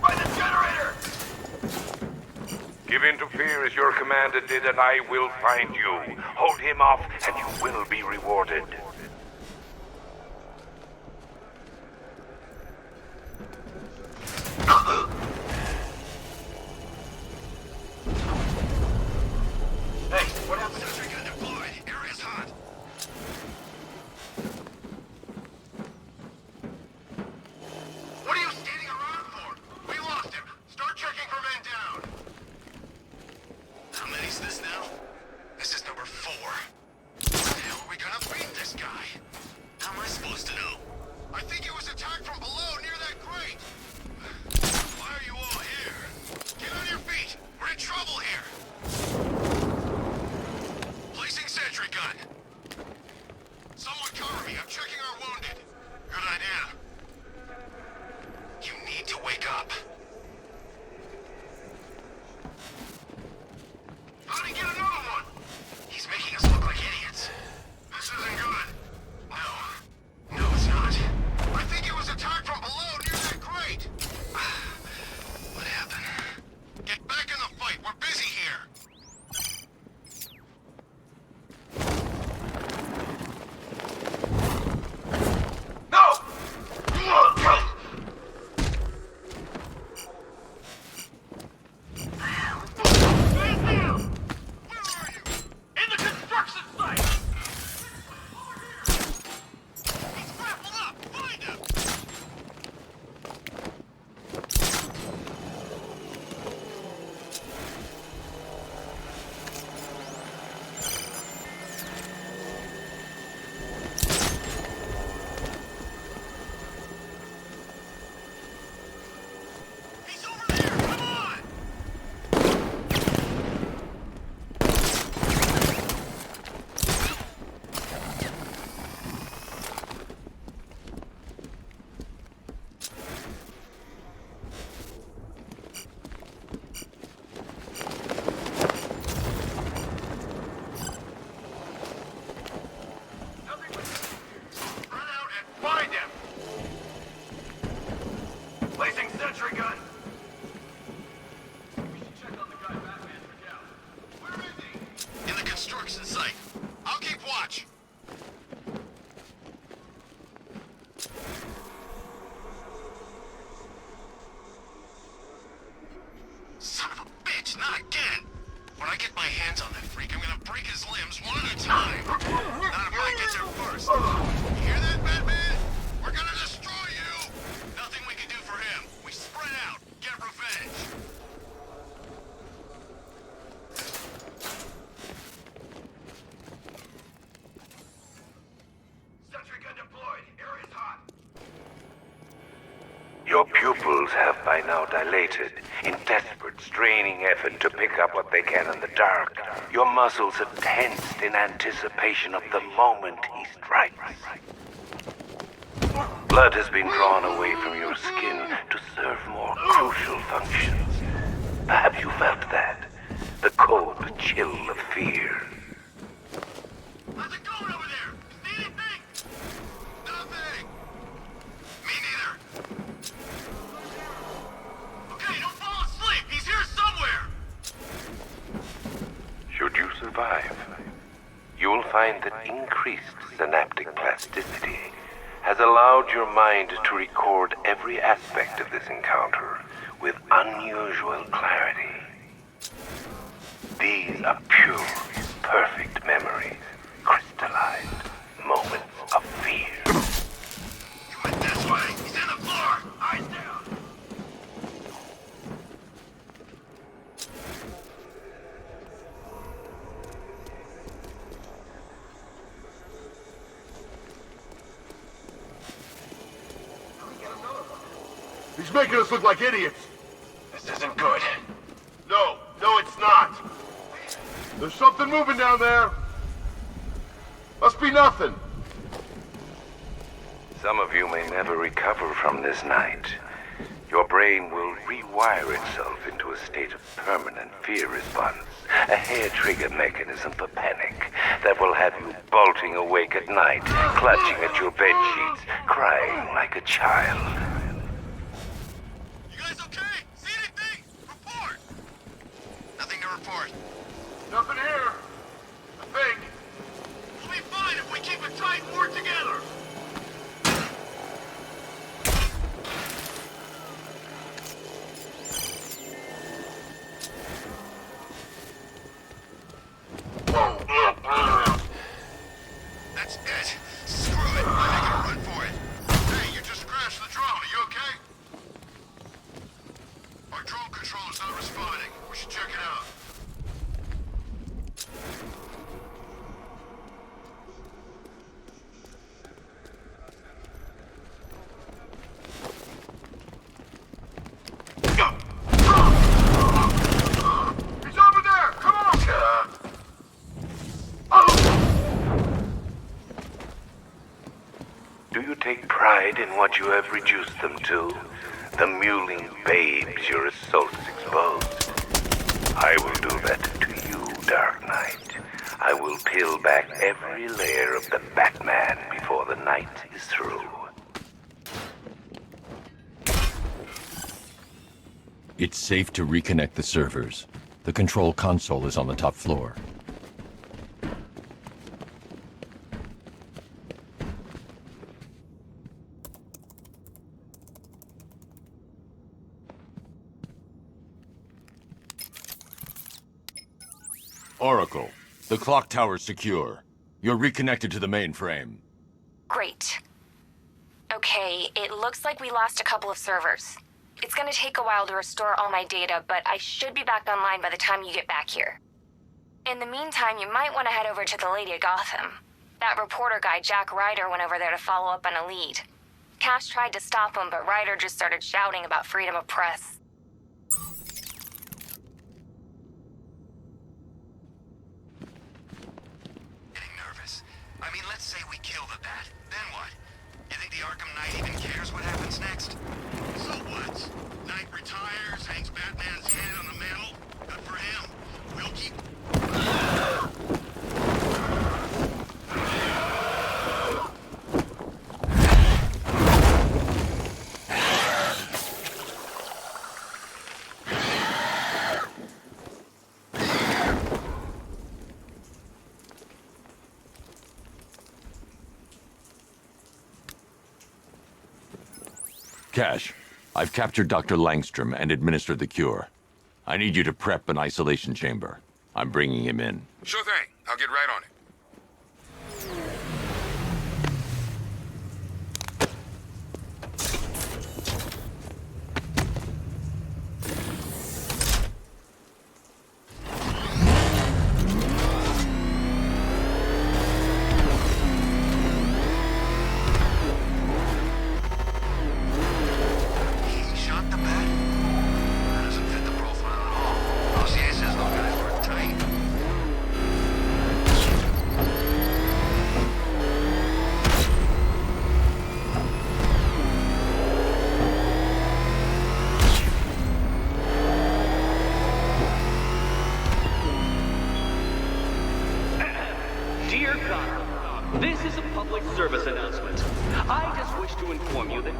By the generator! Give in to fear as your commander did, and I will find you. Hold him off, and you will be rewarded. think it was attacked from below near that grate. Why are you all here? Get on your feet. We're in trouble here. Placing sentry gun. Someone cover me. I'm checking our wounded. Good idea. You need to wake up. How'd he get another one? He's making us look like idiots. This isn't good. No, it's not. I think it was attacked from below near that grate. What happened? Get back in the fight. We're busy here. Your pupils have by now dilated in desperate, straining effort to pick up what they can in the dark. Your muscles are tensed in anticipation of the moment he strikes. Blood has been drawn away from your skin to serve more crucial functions. Perhaps you felt that. The cold chill of fear. How's it going over there? See anything? Nothing. Me neither. Okay, don't fall asleep. He's here somewhere. Should you survive, you will find that increased synaptic plasticity has allowed your mind to record every aspect of this encounter with unusual clarity. These are pure, perfect memories, crystallized moments of fear. You went this way. He's in the floor. Eyes down. He's making us look like idiots. This isn't good. No, it's not. There's something moving down there. Must be nothing. Some of you may never recover from this night. Your brain will rewire itself into a state of permanent fear response, a hair-trigger mechanism for panic that will have you bolting awake at night, clutching at your bed sheets, crying like a child. You guys okay? See anything? Report. Nothing to report. Nothing here. I think. We'll be fine if we keep a tight work together. That's it. Screw it. I'm making a run for it. Hey, you just crashed the drone. Are you take pride in what you have reduced them to? The mewling babes your assaults exposed. I will do that to you, Dark Knight. I will peel back every layer of the Batman before the night is through. It's safe to reconnect the servers. The control console is on the top floor. Oracle, the clock tower's secure. You're reconnected to the mainframe. Great. Okay, it looks like we lost a couple of servers. It's gonna take a while to restore all my data, but I should be back online by the time you get back here. In the meantime, you might want to head over to the Lady of Gotham. That reporter guy, Jack Ryder, went over there to follow up on a lead. Cash tried to stop him, but Ryder just started shouting about freedom of press. Getting nervous. I mean, let's say we kill the Bat. Then what? You think the Arkham Knight even cares what happens next? So what? Knight retires, hangs Batman's head on the mantle. Good for him. We'll keep... Cash, I've captured Dr. Langstrom and administered the cure. I need you to prep an isolation chamber. I'm bringing him in. Sure thing. I'll get right on it. Dear Gotham, this is a public service announcement. I just wish to inform you that...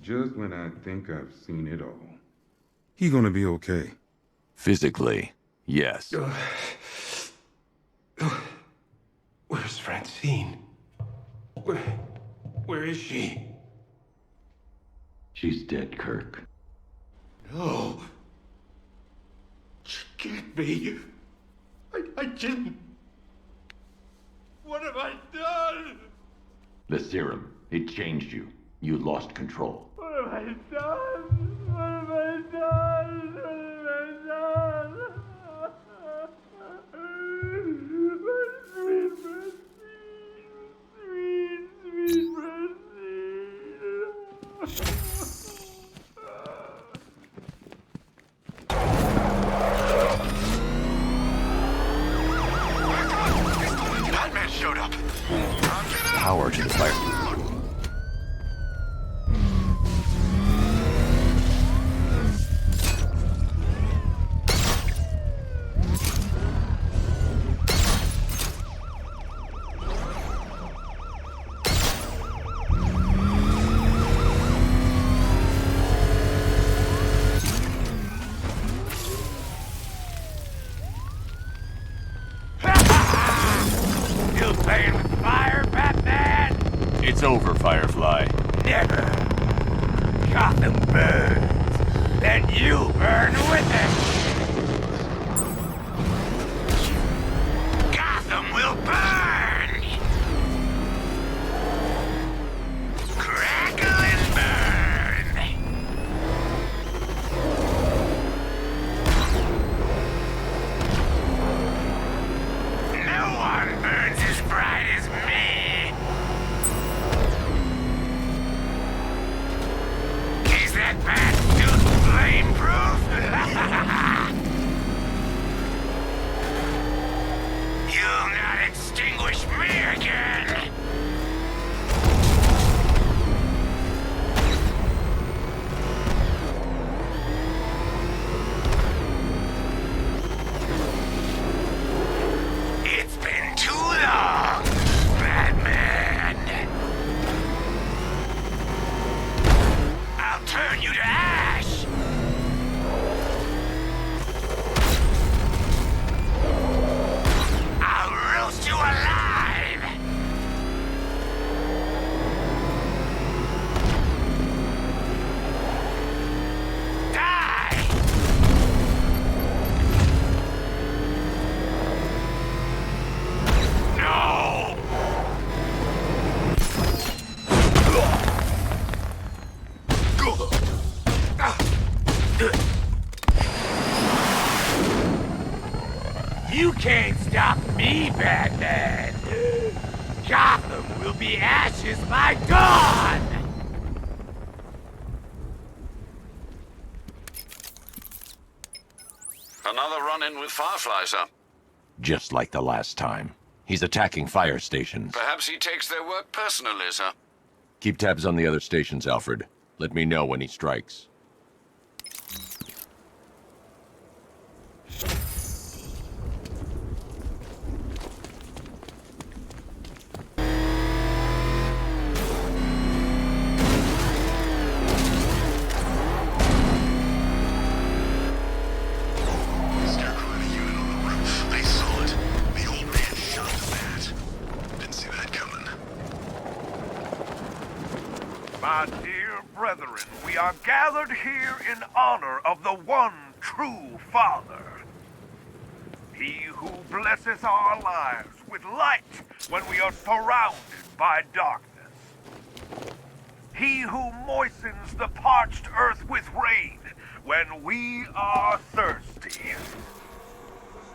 Just when I think I've seen it all. He gonna be okay. Physically, yes. Where's Francine? Where is she? She's dead, Kirk. No. She can't be. I didn't. What have I done? The serum, it changed you. You lost control. What have I done? What have I done? What have I done? Sweet Batman showed up. Power to the fire. You'll pay It's over, Firefly. Never. Gotham burns. Then you burn with it. Gotham will burn. Crackle and burn. No one burns as bright as me. Is that bat still flame-proof? You'll not extinguish me again! It's been too long, Batman! I'll turn you to ash! I'll roast you alive! Die! No! You can't stop me, Batman! Gotham will be ashes by dawn! Another run-in with Firefly, sir. Just like the last time. He's attacking fire stations. Perhaps he takes their work personally, sir. Keep tabs on the other stations, Alfred. Let me know when he strikes. Scarecrow had a unit on the roof. I saw it. The old man shot the bat. Didn't see that coming. My dear brethren, we are gathered here in honor of the one true Father. He who blesses our lives with light when we are surrounded by darkness. He who moistens the parched earth with rain when we are thirsty.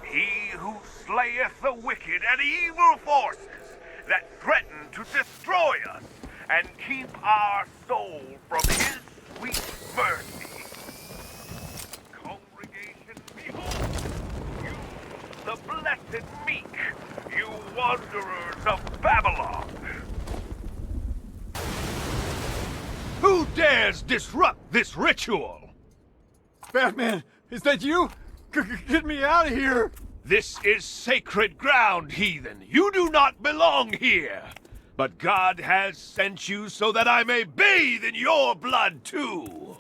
He who slayeth the wicked and evil forces that threaten to destroy us and keep our soul from his sweet mercy. Congregation, behold, you, the blessed meek, you wanderers of Babylon. Who dares disrupt this ritual? Batman, is that you? Get me out of here! This is sacred ground, heathen. You do not belong here. But God has sent you so that I may bathe in your blood too.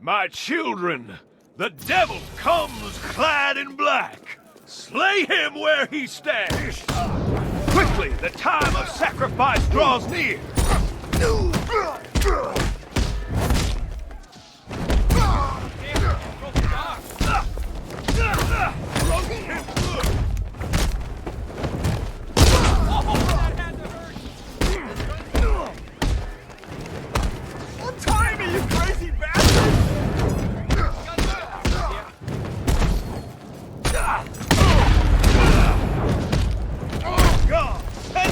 My children, the devil comes clad in black. Slay him where he stands. Quickly, the time of sacrifice draws near. Untie me, you crazy bastard! Oh, God! Hey,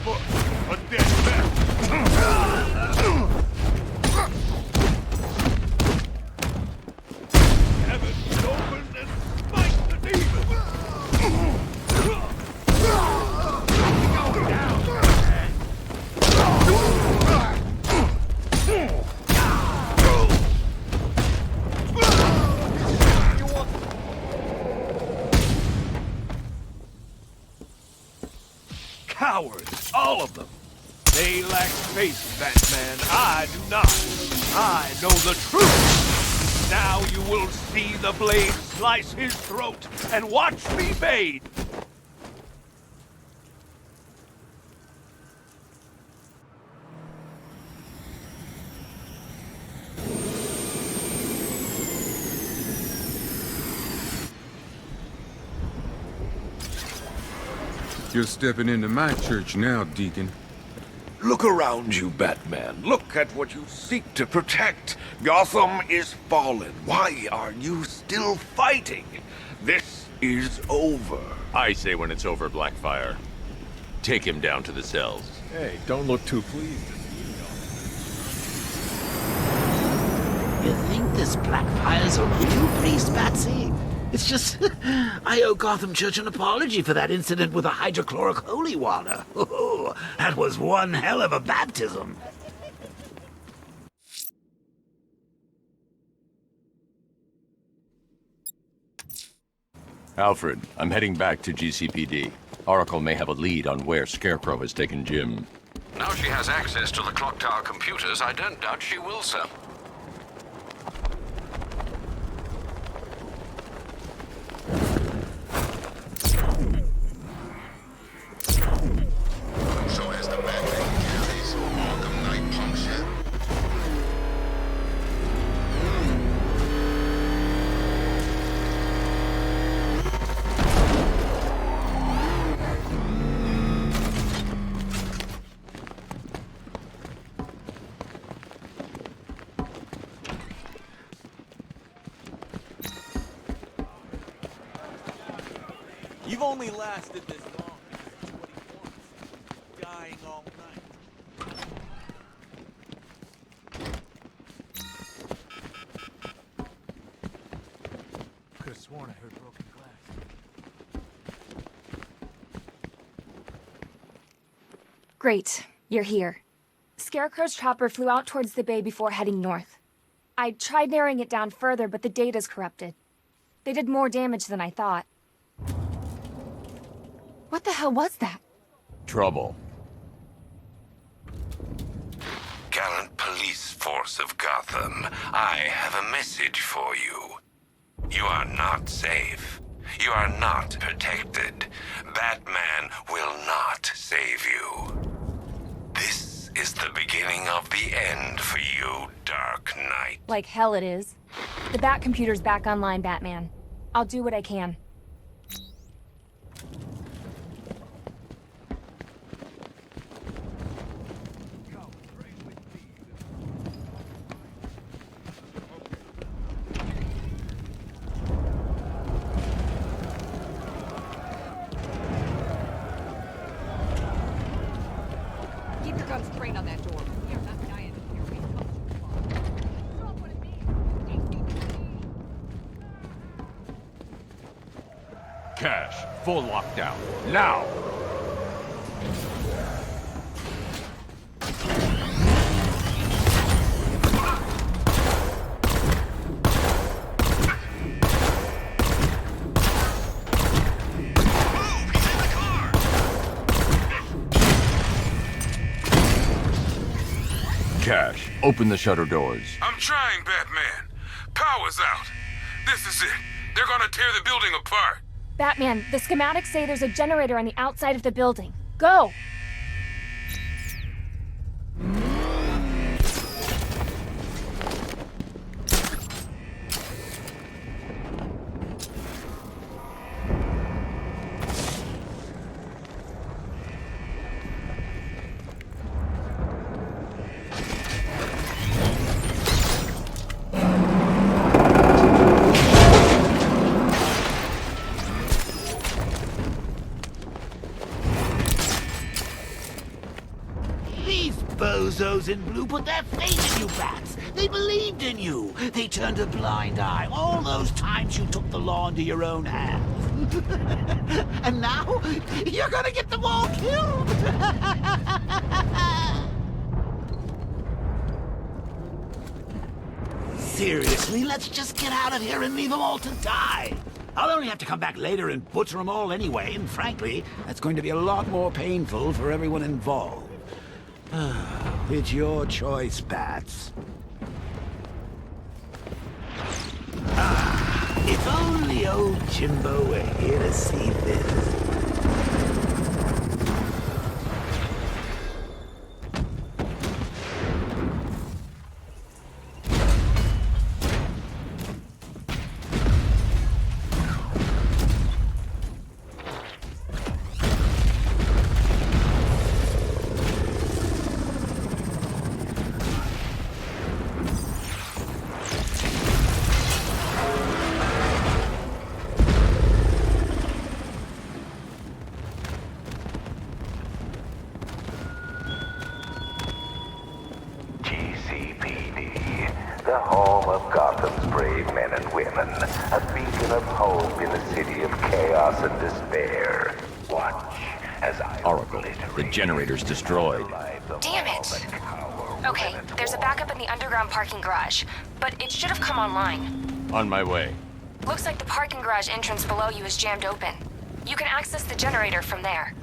look! A dead man! Heavens open and smite the demon! Cowards, all of them. They lack faith, Batman. I do not. I know the truth. Now you will see the blade slice his throat and watch me bathe. You're stepping into my church now, Deacon. Look around you, Batman. Look at what you seek to protect. Gotham is fallen. Why are you still fighting? This is over. I say when it's over, Blackfire. Take him down to the cells. Hey, don't look too pleased to see me. You think this Blackfire's a real priest, Batsy? It's just, I owe Gotham Church an apology for that incident with the hydrochloric holy water. Oh, that was one hell of a baptism. Alfred, I'm heading back to GCPD. Oracle may have a lead on where Scarecrow has taken Jim. Now she has access to the clock tower computers, I don't doubt she will, sir. So has the Batman carries Arkham Knight punk shit? You've only lasted this long. That's what he wants. Dying all night. Could have sworn I heard broken glass. Great, you're here. Scarecrow's chopper flew out towards the bay before heading north. I tried narrowing it down further, but the data's corrupted. They did more damage than I thought. What the hell was that? Trouble. Gallant police force of Gotham, I have a message for you. You are not safe. You are not protected. Batman will not save you. This is the beginning of the end for you, Dark Knight. Like hell it is. The Bat computer's back online, Batman. I'll do what I can. Keep your guns trained on that door. We are not dying here. We come too far. Drop what it means. Cash, full lockdown. Now! Cash, open the shutter doors. I'm trying, Batman. Power's out. This is it. They're gonna tear the building apart. Batman, the schematics say there's a generator on the outside of the building. Go! Bozos in blue put their faith in you, Bats. They believed in you. They turned a blind eye all those times you took the law into your own hands. And now, you're gonna get them all killed. Seriously, let's just get out of here and leave them all to die. I'll only have to come back later and butcher them all anyway, and frankly, that's going to be a lot more painful for everyone involved. It's your choice, Bats. No, Jimbo, we're here to see this. The home of Gotham's brave men and women, a beacon of hope in a city of chaos and despair. Watch as I... Oracle, the generator's destroyed. Damn it! Okay, there's a backup in the underground parking garage, but it should have come online. On my way. Looks like the parking garage entrance below you is jammed open. You can access the generator from there.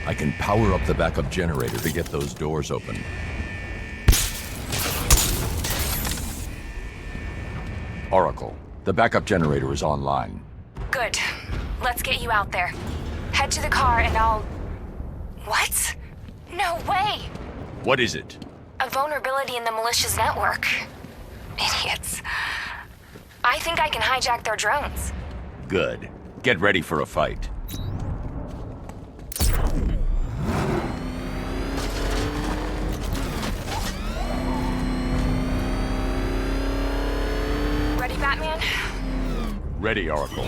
I can power up the backup generator to get those doors open. Oracle, the backup generator is online. Good. Let's get you out there. Head to the car and I'll... What? No way! What is it? A vulnerability in the militia's network. Idiots. I think I can hijack their drones. Good. Get ready for a fight. Ready, Batman? Ready, Oracle.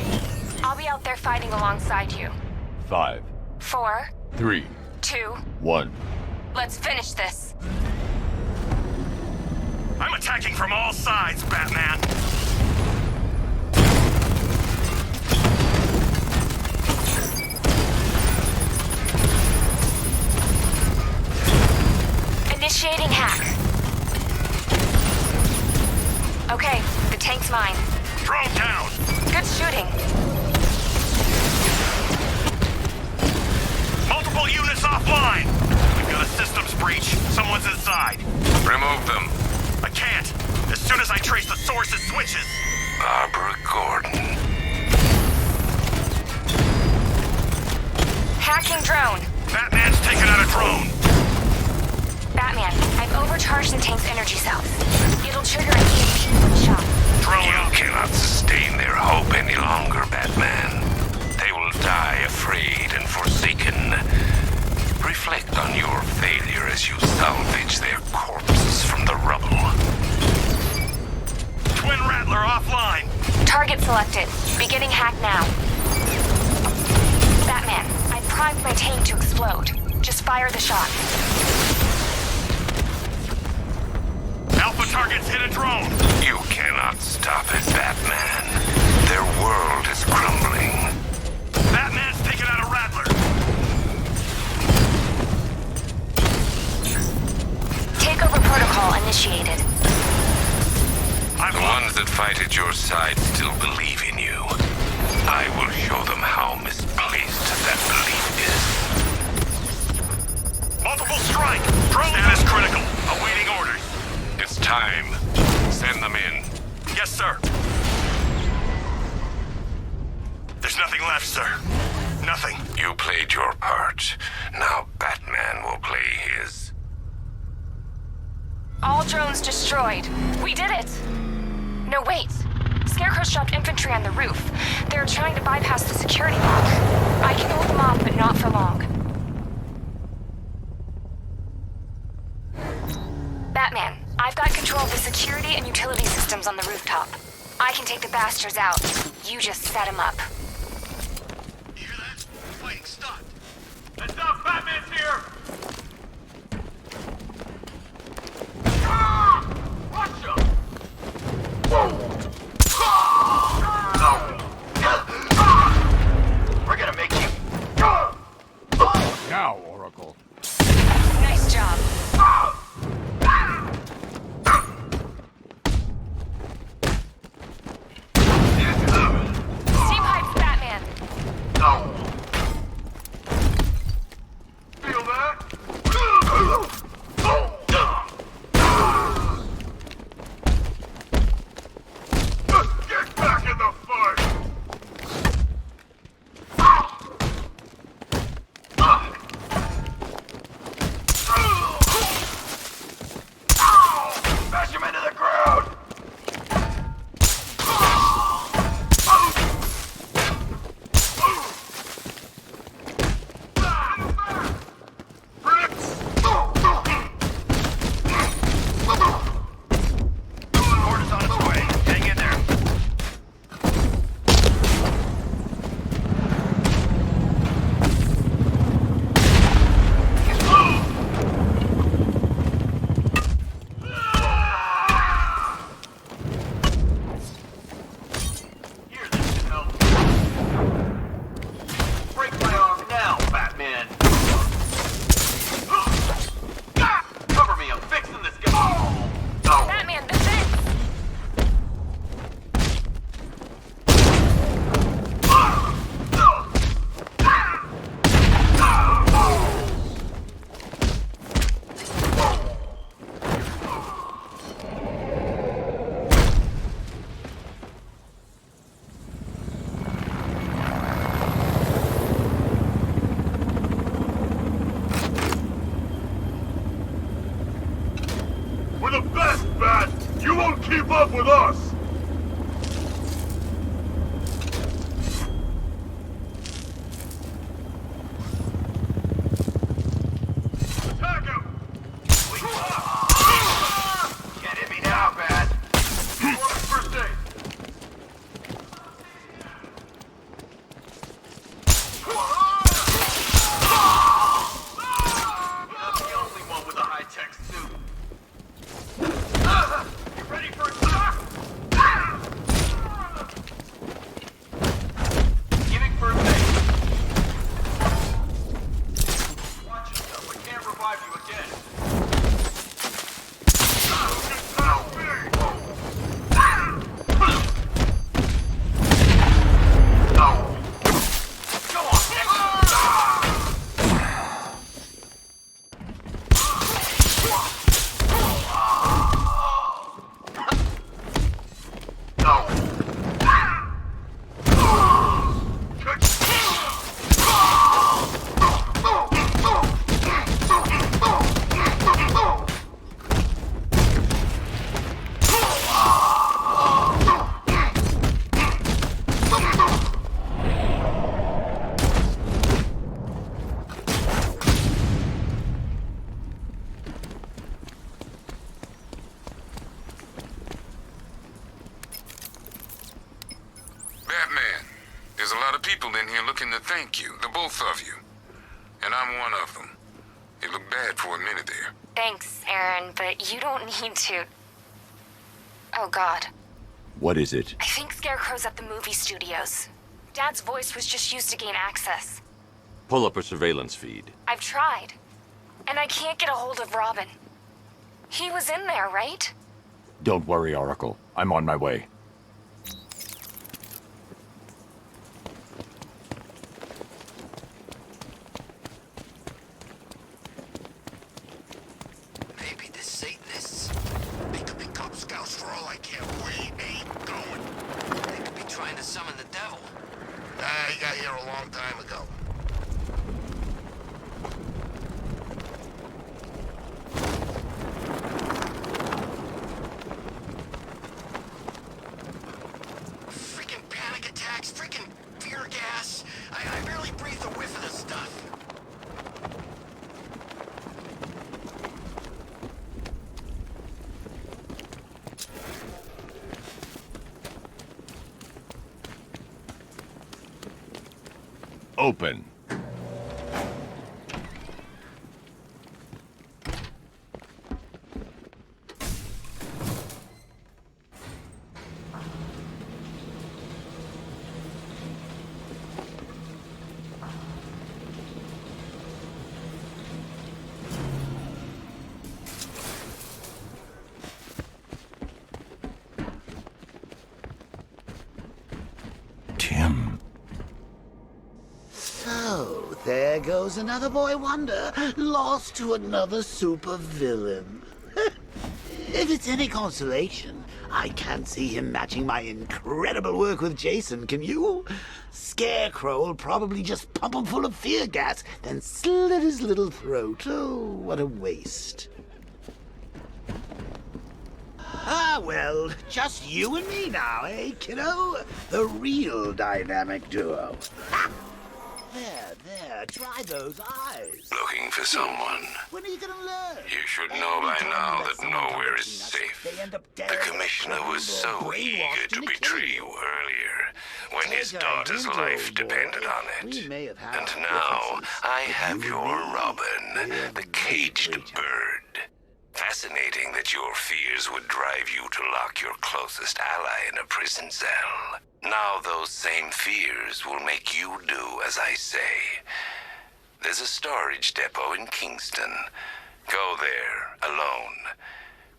I'll be out there fighting alongside you. 5, 4, 3, 2, 1. Let's finish this. I'm attacking from all sides, Batman! Initiating hack. Okay, the tank's mine. Drone down! Good shooting. Multiple units offline! We've got a systems breach. Someone's inside. Remove them. I can't. As soon as I trace the source's switches. Barbara Gordon. Hacking drone. Batman's taken out a drone. Batman, I've overcharged the tank's energy cells. It'll trigger an EMP shock. You cannot sustain their hope any longer, Batman. They will die afraid and forsaken. Reflect on your failure as you salvage their corpses from the rubble. Target selected. Beginning hack now. Batman, I primed my tank to explode. Just fire the shot. Alpha targets hit a drone. You cannot stop it, Batman. Their world is crumbling. Batman's taking out a Rattler. Takeover protocol initiated. The ones that fight at your side still believe in you. I will show them how misplaced that belief is. Multiple strike. Status critical. Awaiting orders. It's time. Send them in. Yes, sir. There's nothing left, sir. Nothing. You played your part. Now Batman will play his. All drones destroyed. We did it! No, wait. Scarecrow's dropped infantry on the roof. They're trying to bypass the security lock. I can hold them off, but not for long. Batman, I've got control of the security and utility systems on the rooftop. I can take the bastards out. You just set them up. You hear that? Fighting stopped. Heads up, Batman's here! Watch him! We're gonna make you. Now, Oracle. Nice job. Steam pipes, Batman. Feel that? Get back in the fight! Smash him into the ground! Orders on its way. Hang in there. Here, this should help. Break my arm now, Batman! Cover me, I'm fixing this guy! Batman, the fence! We're the best, Bat! You won't keep up with us! Attack him! Can't hit me now, Bat! First aid! You're not the only one with a high-tech suit. You ready for a shot? people in here looking to thank you, the both of you. And I'm one of them. It looked bad for a minute there. Thanks, Aaron, but you don't need to. Oh, God. What is it? I think Scarecrow's at the movie studios. Dad's voice was just used to gain access. Pull up a surveillance feed. I've tried. And I can't get a hold of Robin. He was in there, right? Don't worry, Oracle. I'm on my way. Maybe the Satanists. They could be Cub Scouts for all I care. We ain't going. They could be trying to summon the devil. He got here a long time ago. Freaking panic attacks, freaking fear gas. I barely breathe a whiff of this stuff. Open. Tim. So, there goes another boy wonder, lost to another supervillain. If it's any consolation, I can't see him matching my incredible work with Jason, can you? Scarecrow will probably just pump him full of fear gas, then slit his little throat. Oh, what a waste. Ah, well, just you and me now, eh, kiddo? The real dynamic duo. Ha! There, try those eyes. Looking for someone. When are you gonna learn? You should know by now that nowhere is safe. The Commissioner was so eager to betray you earlier, when his daughter's life depended on it. And now, I have your Robin, the caged bird. Fascinating that your fears would drive you to lock your closest ally in a prison cell. Now those same fears will make you do as I say. There's a storage depot in Kingston. Go there, alone.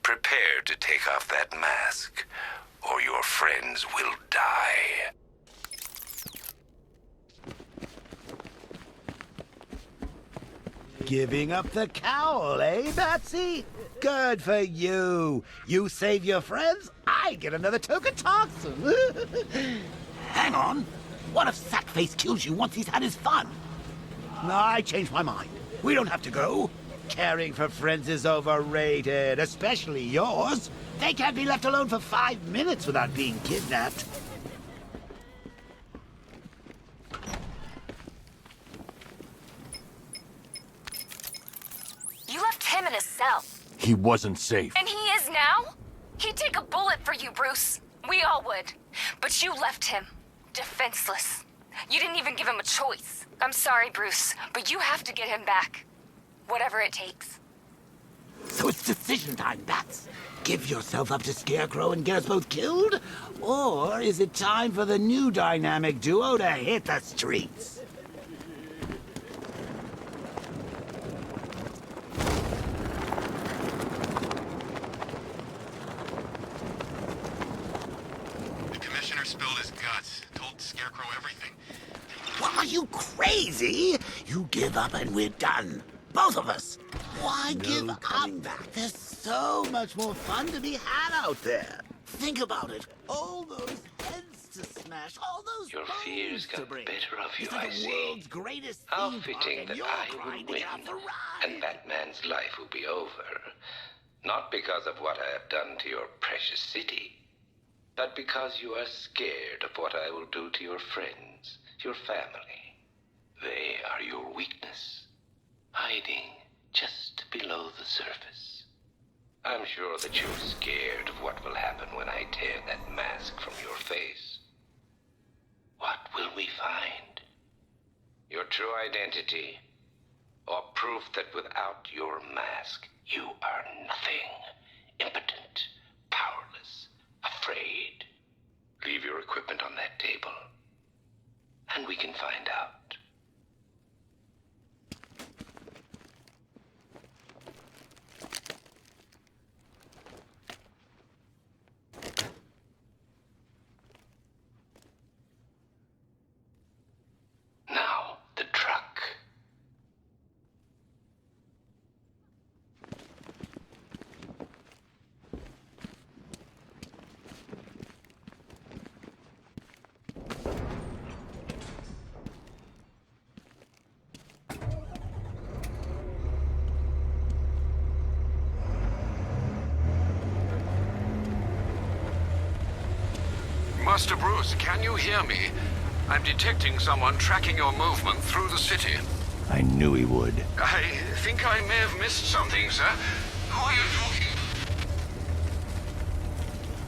Prepare to take off that mask, or your friends will die. Giving up the cowl, eh, Batsy? Good for you. You save your friends, I get another token toxin. Hang on. What if Sackface kills you once he's had his fun? No, I changed my mind. We don't have to go. Caring for friends is overrated, especially yours. They can't be left alone for 5 minutes without being kidnapped. You left him in his cell. He wasn't safe. And he is now? He'd take a bullet for you, Bruce. We all would. But you left him defenseless. You didn't even give him a choice. I'm sorry, Bruce, but you have to get him back. Whatever it takes. So it's decision time, Bats. Give yourself up to Scarecrow and get us both killed? Or is it time for the new dynamic duo to hit the streets? The Commissioner spilled his guts, told Scarecrow everything. What, are you crazy? You give up and we're done. Both of us. Why give up? There's so much more fun to be had out there. Think about it. All those heads to smash, all those Your fears got the better of you, I the see. world's greatest How theme park, fitting and that you're I will grinding win, out the ride. and Batman's life will be over. Not because of what I have done to your precious city, but because you are scared of what I will do to your friends, your family. They are your weakness, hiding just below the surface. I'm sure that you're scared of what will happen when I tear that mask from your face. What will we find? Your true identity? Or proof that without your mask, you are nothing? Impotent, powerless, afraid? Leave your equipment on that table, and we can find out. Now, the truck. Master Bruce, can you hear me? I'm detecting someone tracking your movement through the city. I knew he would. I think I may have missed something, sir. Who are you talking?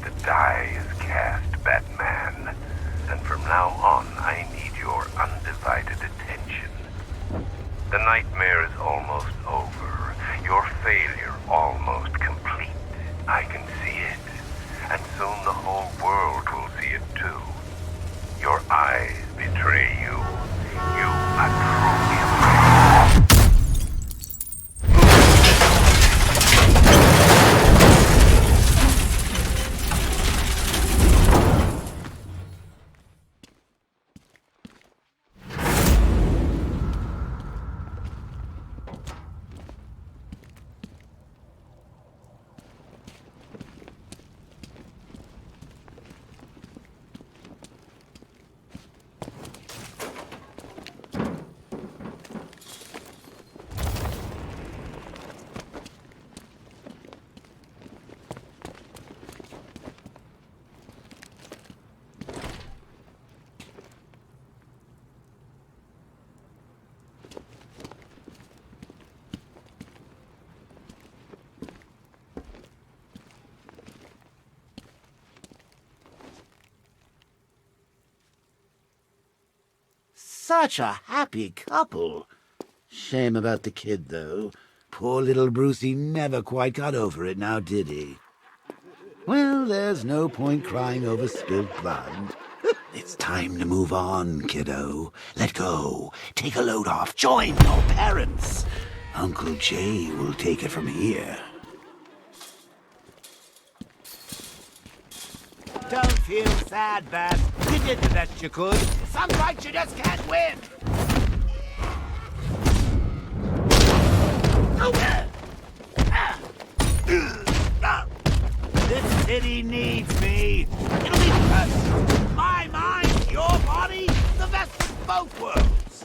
The die is cast, Batman. And from now on, I need your undivided attention. The nightmare is almost over. Your failure almost complete. I can see it. And soon the whole world will see it too. Your eyes betray you. You are truly afraid. Such a happy couple. Shame about the kid, though. Poor little Brucey never quite got over it now, did he? Well, there's no point crying over spilt blood. It's time to move on, kiddo. Let go. Take a load off. Join your parents. Uncle Jay will take it from here. Don't feel sad, Bat. You did the best you could. Some nights you just can't win. This city needs me. It'll be the best. My mind, your body, the best of both worlds.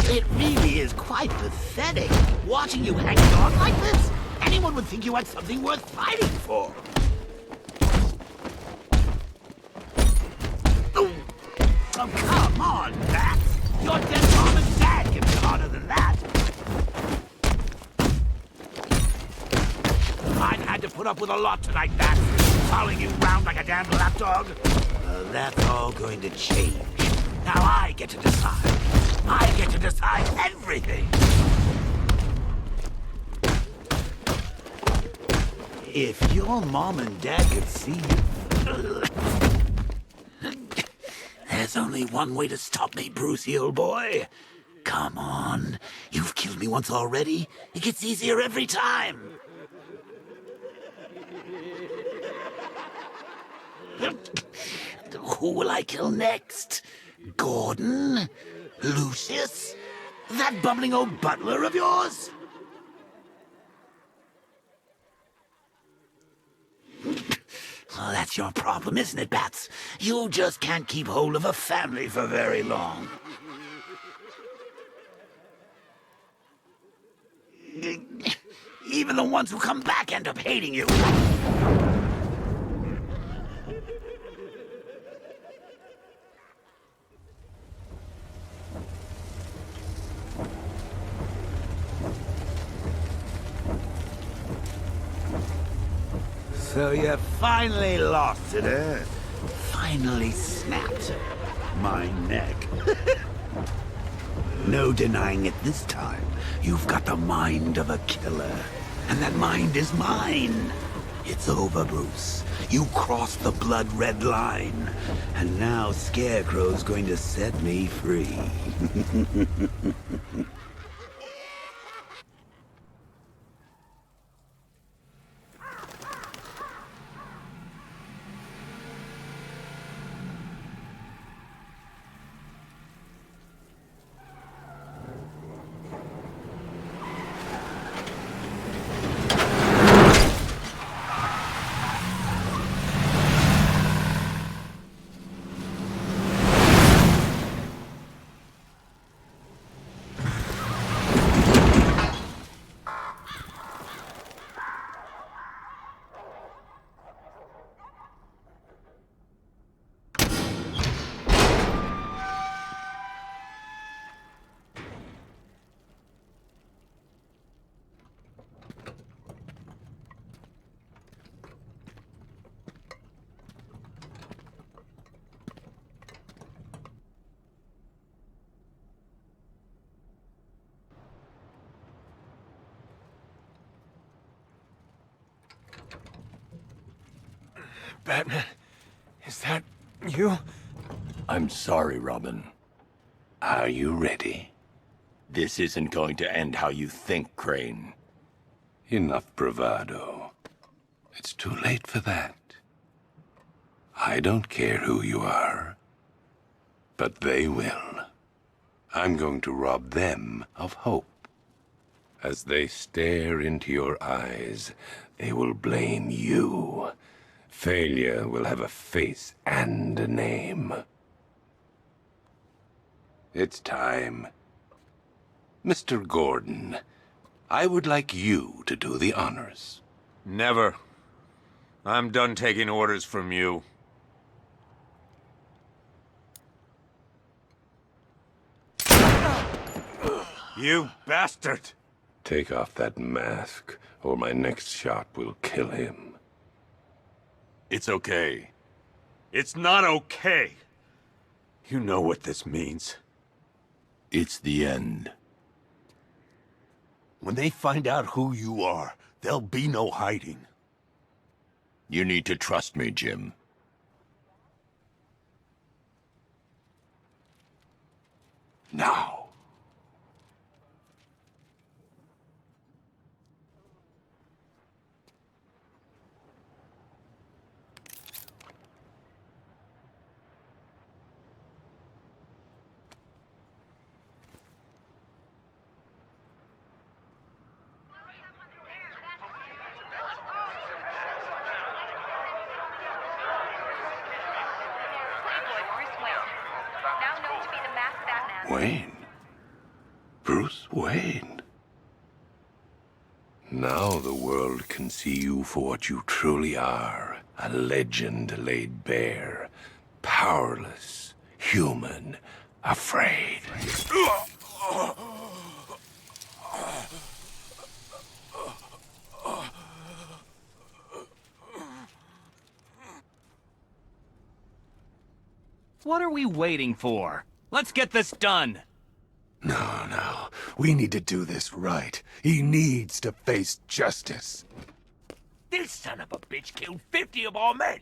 It really is quite pathetic, watching you hanging on like this. Anyone would think you had something worth fighting for. Oh, come on, Bat. Your dead mom and dad can be harder than that. I've had to put up with a lot tonight, Bat. Following you round like a damn lapdog. That's all going to change. Now I get to decide. I get to decide everything. If your mom and dad could see you... There's only one way to stop me, Brucey, old boy. Come on. You've killed me once already. It gets easier every time. Who will I kill next? Gordon? Lucius? That bumbling old butler of yours? Oh, that's your problem, isn't it, Bats? You just can't keep hold of a family for very long. Even the ones who come back end up hating you. So you finally lost it, eh? Finally snapped my neck. No denying it this time. You've got the mind of a killer. And that mind is mine. It's over, Bruce. You crossed the blood-red line. And now Scarecrow's going to set me free. Batman, is that you? I'm sorry, Robin. Are you ready? This isn't going to end how you think, Crane. Enough bravado. It's too late for that. I don't care who you are, but they will. I'm going to rob them of hope. As they stare into your eyes, they will blame you. Failure will have a face and a name. It's time. Mr. Gordon, I would like you to do the honors. Never. I'm done taking orders from you. You bastard! Take off that mask, or my next shot will kill him. It's okay. It's not okay. You know what this means. It's the end. When they find out who you are, there'll be no hiding. You need to trust me, Jim. Now. Wayne. Bruce Wayne. Now the world can see you for what you truly are. A legend laid bare. Powerless. Human. Afraid. What are we waiting for? Let's get this done! No. We need to do this right. He needs to face justice. This son of a bitch killed 50 of our men!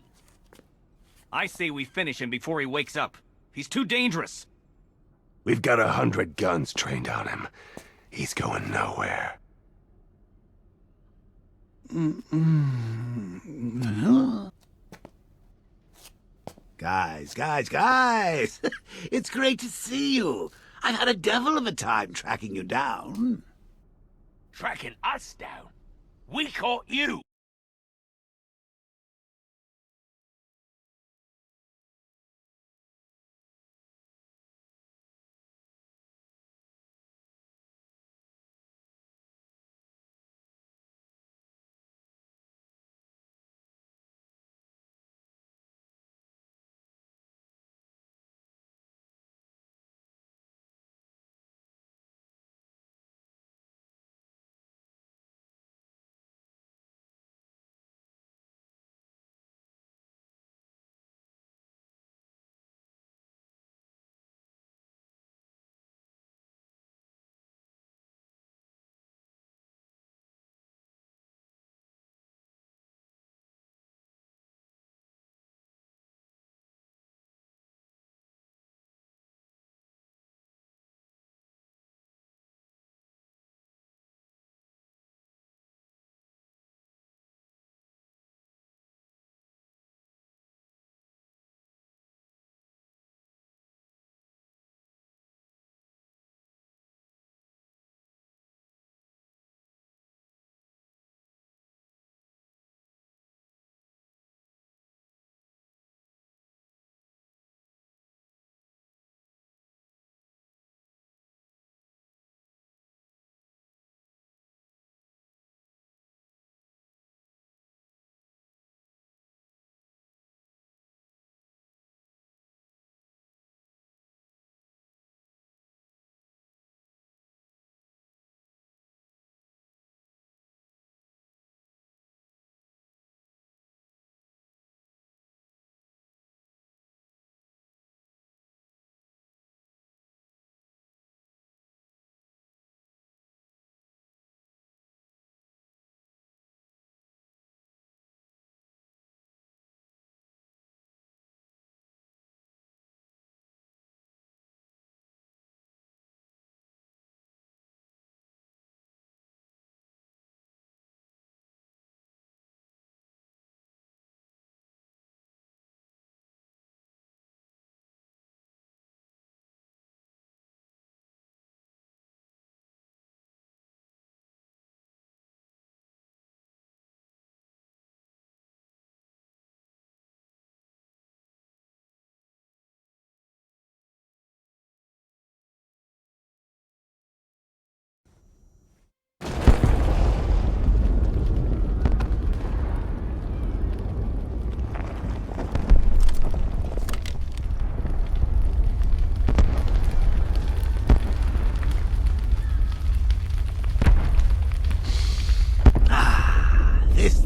I say we finish him before he wakes up. He's too dangerous. We've got 100 guns trained on him. He's going nowhere. Guys! It's great to see you. I've had a devil of a time tracking you down. Tracking us down? We caught you!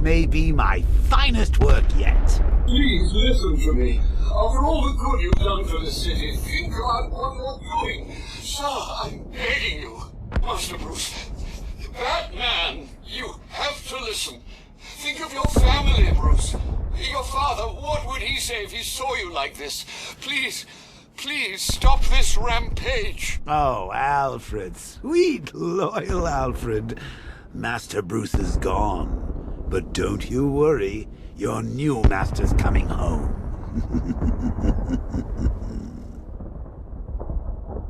may be my finest work yet. Please listen to me. After all the good you've done for the city, think about what you're doing. Sir, I'm begging you. Master Bruce, Batman, you have to listen. Think of your family, Bruce. Your father, what would he say if he saw you like this? Please, please stop this rampage. Oh, Alfred, sweet, loyal Alfred. Master Bruce is gone. But don't you worry, your new master's coming home.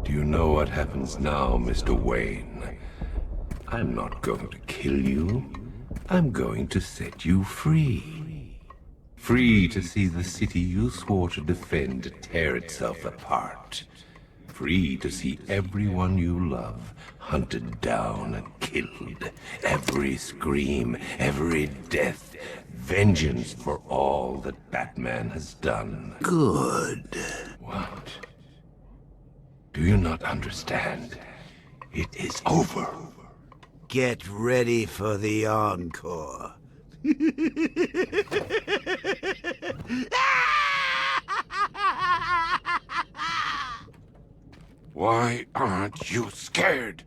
Do you know what happens now, Mr. Wayne? I'm not going to kill you. I'm going to set you free. Free to see the city you swore to defend tear itself apart. Free to see everyone you love hunted down and killed. Every scream, every death. Vengeance for all that Batman has done. Good. What? Do you not understand? It is over. Get ready for the encore. Why aren't you scared?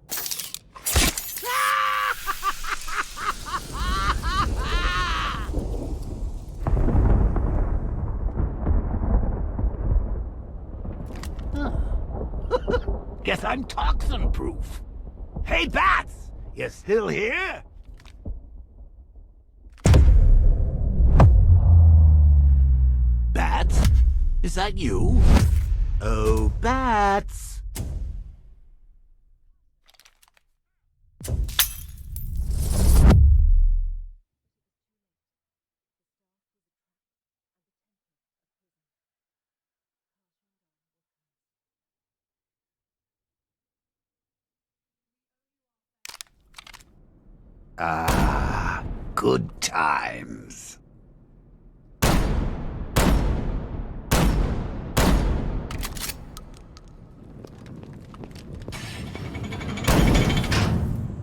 Guess I'm toxin-proof. Hey, Bats! You still here? Bats? Is that you? Oh, Bats! Ah, good times.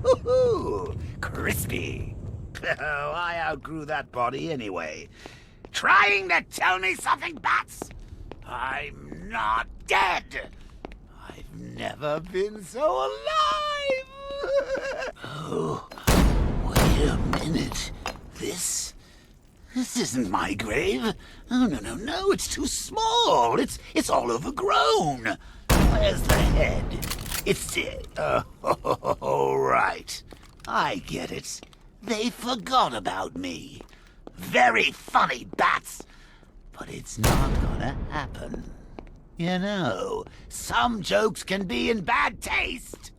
Woohoo! Crispy. Oh, I outgrew that body anyway. Trying to tell me something, Bats? I'm not dead. I've never been so alive. Oh, wait a minute. This isn't my grave. Oh, no, it's too small. It's all overgrown. Where's the head? It's it. Oh, right. I get it. They forgot about me. Very funny, Bats. But it's not gonna happen. You know, some jokes can be in bad taste.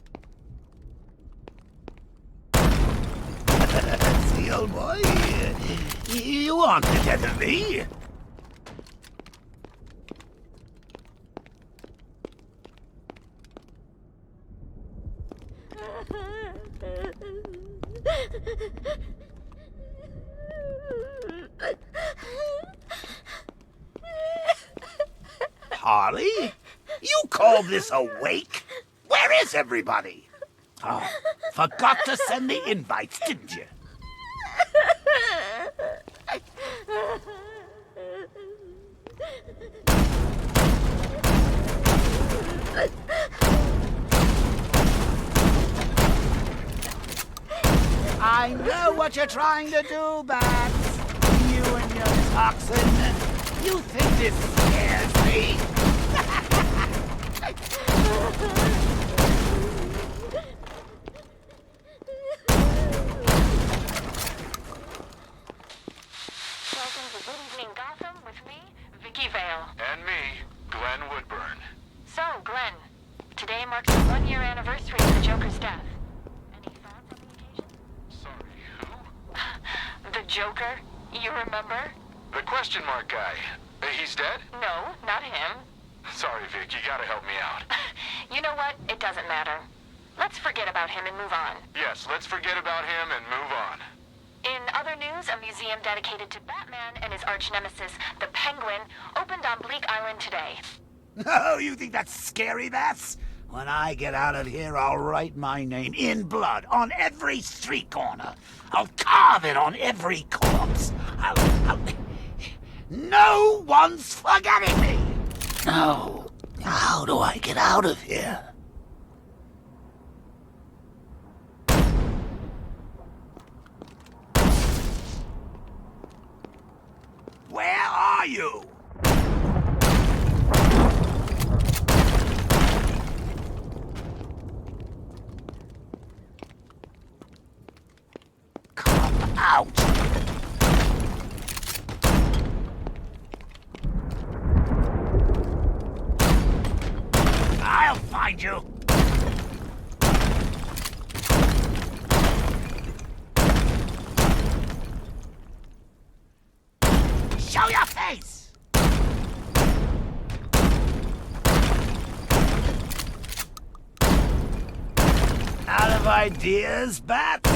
See, old boy, you aren't the death of me. Harley? You call this a wake? Where is everybody? Oh, forgot to send the invites, didn't you? I know what you're trying to do, Bats. You and your toxin. You think this scares me? Welcome to Good Evening Gotham with me, Vicky Vale. And me, Glenn Woodburn. So, Glenn, today marks the 1-year anniversary of the Joker's death. Any thoughts on the occasion? Sorry, who? The Joker? You remember? The question mark guy. He's dead? No, not him. Sorry, Vic, you gotta help me out. You know what? It doesn't matter. Let's forget about him and move on. Yes, let's forget about him and move on. In other news, a museum dedicated to Batman and his arch-nemesis, the Penguin, opened on Bleak Island today. Oh, you think that's scary, Bats? When I get out of here, I'll write my name in blood on every street corner. I'll carve it on every corpse. No one's forgetting me! No. How do I get out of here? Where are you? Come out! I'll find you! Show your face! Out of ideas, Bats?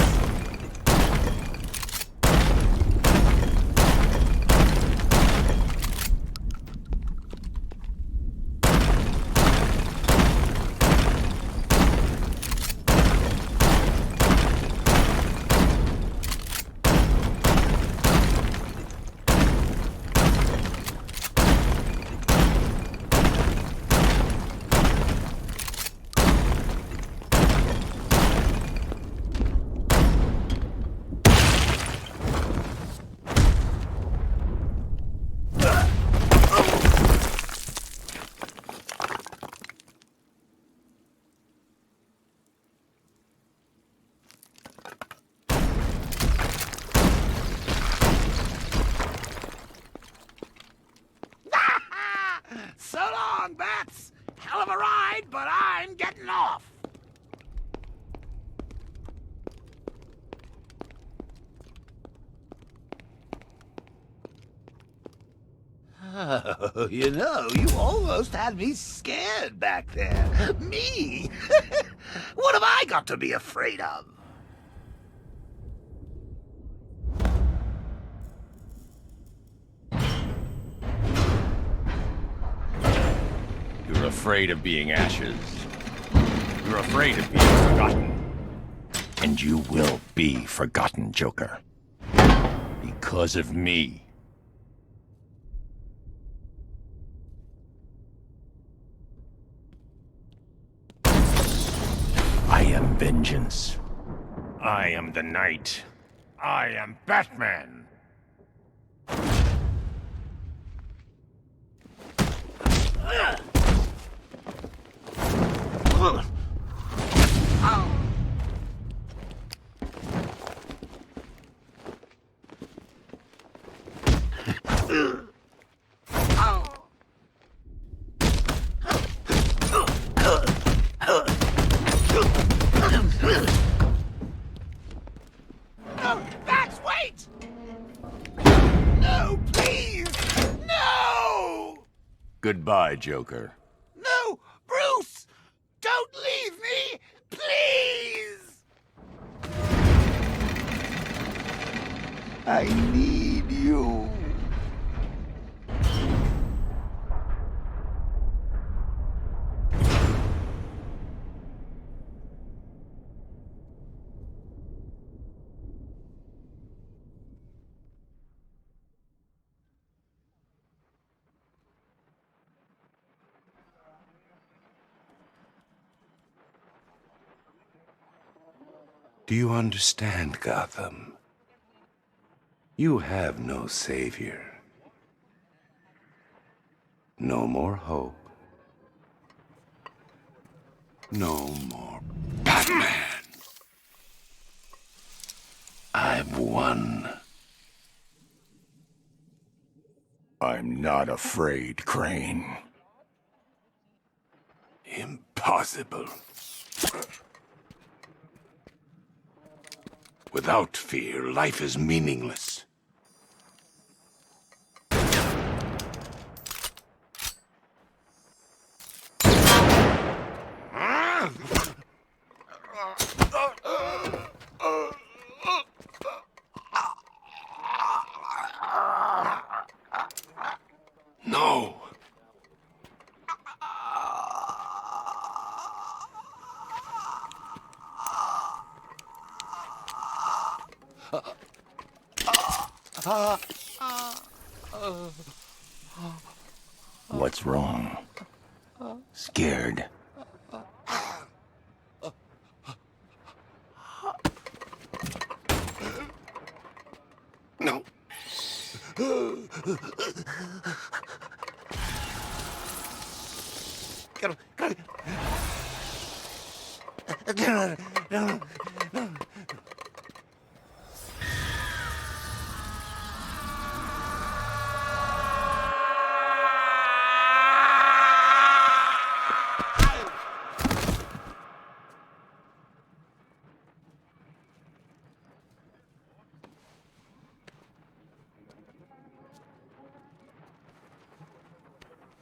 So long, Bats! Hell of a ride, but I'm getting off! Oh, you almost had me scared back there. Me? What have I got to be afraid of? You're afraid of being ashes. You're afraid of being forgotten. And you will be forgotten, Joker. Because of me. I am vengeance. I am the Knight. I am Batman. Bats, wait! No, please! No! Goodbye, Joker. No! Bruce! Don't leave me! Please! I need you. Do you understand, Gotham? You have no savior. No more hope. No more Batman. I've won. I'm not afraid, Crane. Impossible. Without fear, life is meaningless. No. What's wrong? Scared? No.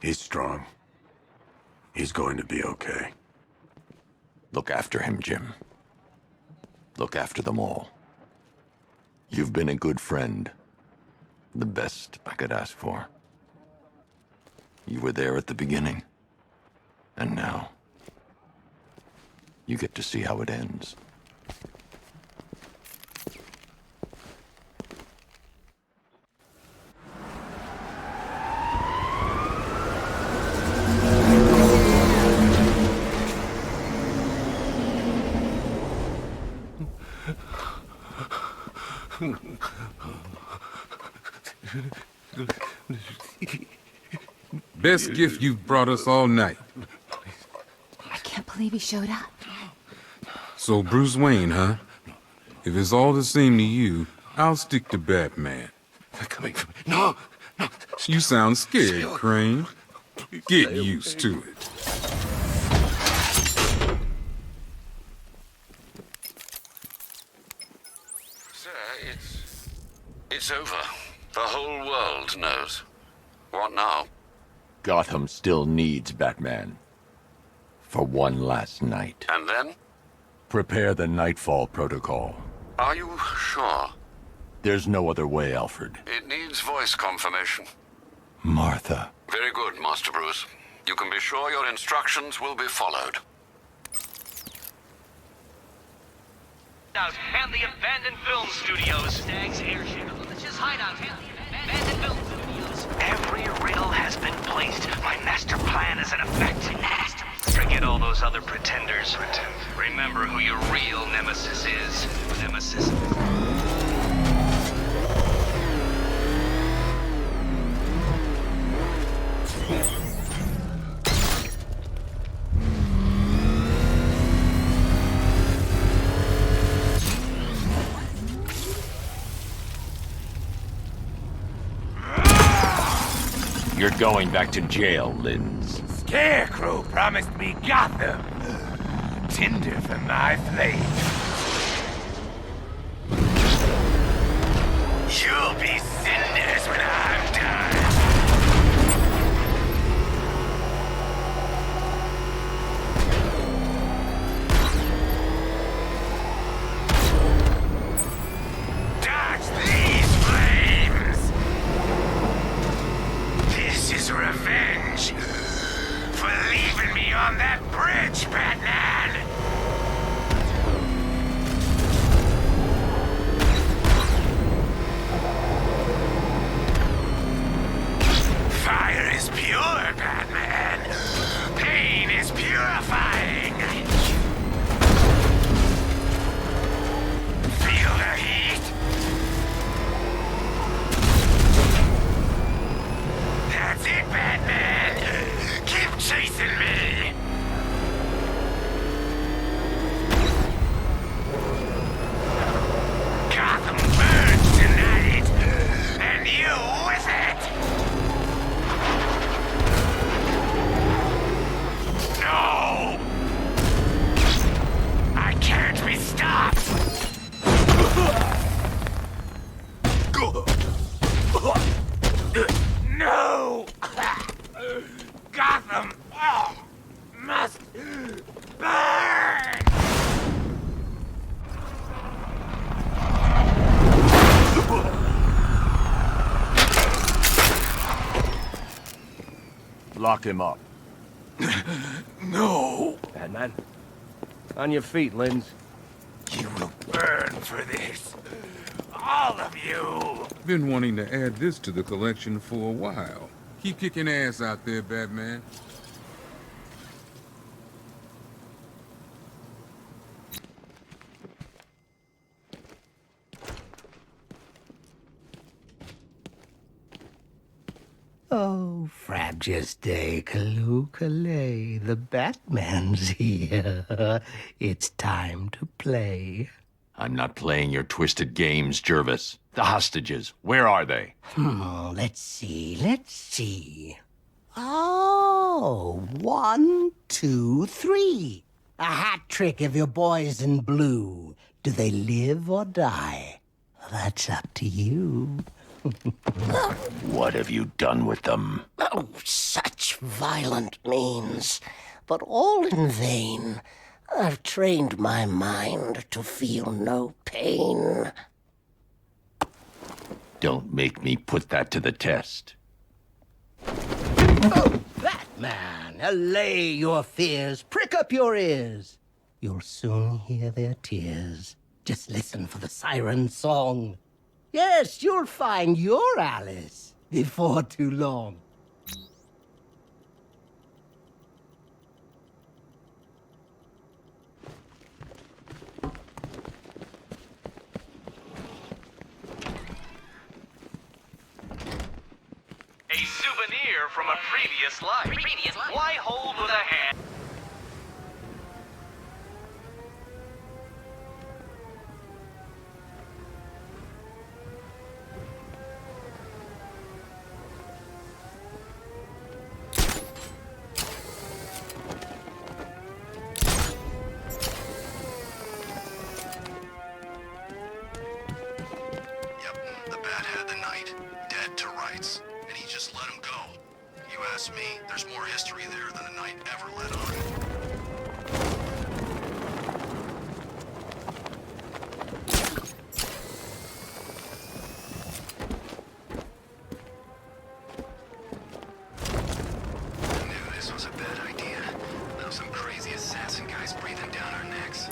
He's strong. He's going to be okay. Look after him, Jim. Look after them all. You've been a good friend. The best I could ask for. You were there at the beginning. And now, you get to see how it ends. Best gift you've brought us all night. I can't believe he showed up. So Bruce Wayne, huh? If it's all the same to you, I'll stick to Batman. No! You sound scared, Crane. Get used to it. Sir, it's over. The whole world knows. What now? Gotham still needs Batman. For one last night. And then? Prepare the Nightfall Protocol. Are you sure? There's no other way, Alfred. It needs voice confirmation. Martha. Very good, Master Bruce. You can be sure your instructions will be followed. And the abandoned film studios. Stag's airship. Let's just hide out. And the abandoned film studios. Every riddle has been placed. My master plan is in effect. Forget all those other pretenders. Remember who your real nemesis is. Nemesis. You're going back to jail, Linz. Scarecrow promised me Gotham. Tinder for my flame. You'll be cinders when I'm done. Dodge these flames! This is revenge for leaving me on that bridge, Batman! Fire is pure, Batman. Pain is purifying. Feel the heat? That's it, Batman. Keep chasing me. Gotham burns tonight, and you with it. No! I can't be stopped! No! Gotham must burn! Lock him up. No! Batman, on your feet, Linz. You will burn for this. All of you! Been wanting to add this to the collection for a while. Keep kicking ass out there, Batman. Oh, Frabjous Day, Kaloo-Kalay, the Batman's here. It's time to play. I'm not playing your twisted games, Jervis. The hostages, where are they? Let's see. Oh, 1, 2, 3. A hat trick of your boys in blue. Do they live or die? That's up to you. What have you done with them? Oh, such violent means, but all in vain. I've trained my mind to feel no pain. Don't make me put that to the test. Oh, Batman, allay your fears, prick up your ears. You'll soon hear their tears. Just listen for the siren song. Yes, you'll find your Alice before too long. A souvenir from a previous life. Why hold with a hand? The Bat had the Knight, dead to rights, and he just let him go. You ask me, there's more history there than the Knight ever let on. I knew this was a bad idea. Now some crazy assassin guys breathing down our necks.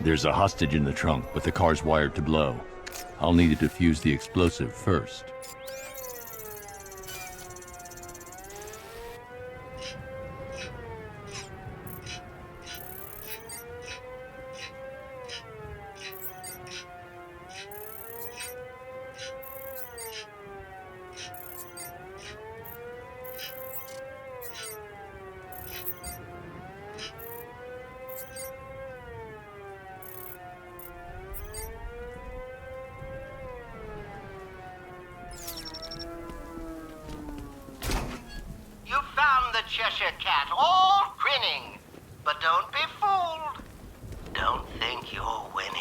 There's a hostage in the trunk, but the car's wired to blow. I'll need to defuse the explosive first. You found the Cheshire Cat, all grinning. But don't be fooled. Don't think you're winning.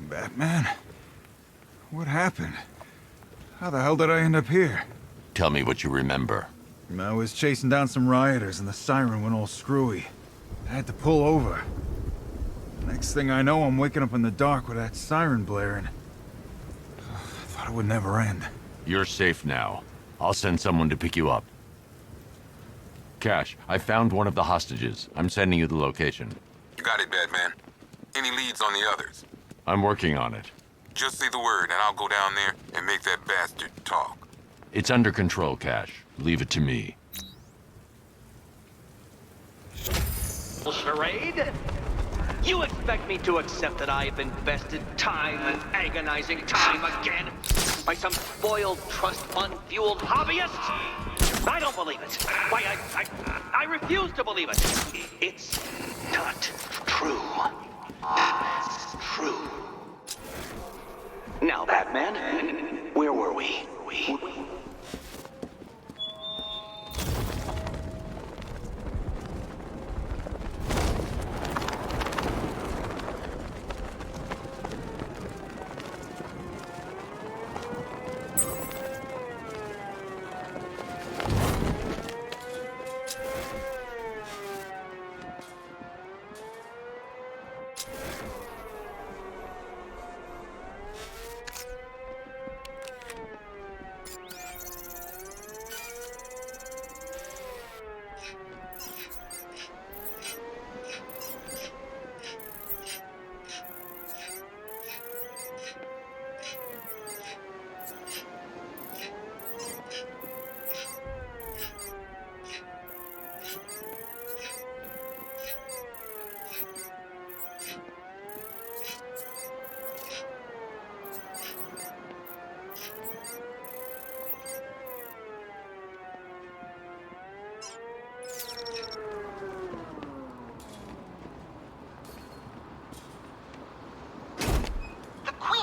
Batman? What happened? How the hell did I end up here? Tell me what you remember. I was chasing down some rioters and the siren went all screwy. I had to pull over. Next thing I know, I'm waking up in the dark with that siren blaring. I thought it would never end. You're safe now. I'll send someone to pick you up. Cash, I found one of the hostages. I'm sending you the location. Got it, Batman. Any leads on the others? I'm working on it. Just say the word and I'll go down there and make that bastard talk. It's under control, Cash. Leave it to me. Charade? You expect me to accept that I've invested time and agonizing time again by some spoiled trust fund-fueled hobbyist? I don't believe it. Why, I refuse to believe it. It's not true. True. Now, Batman, where were we?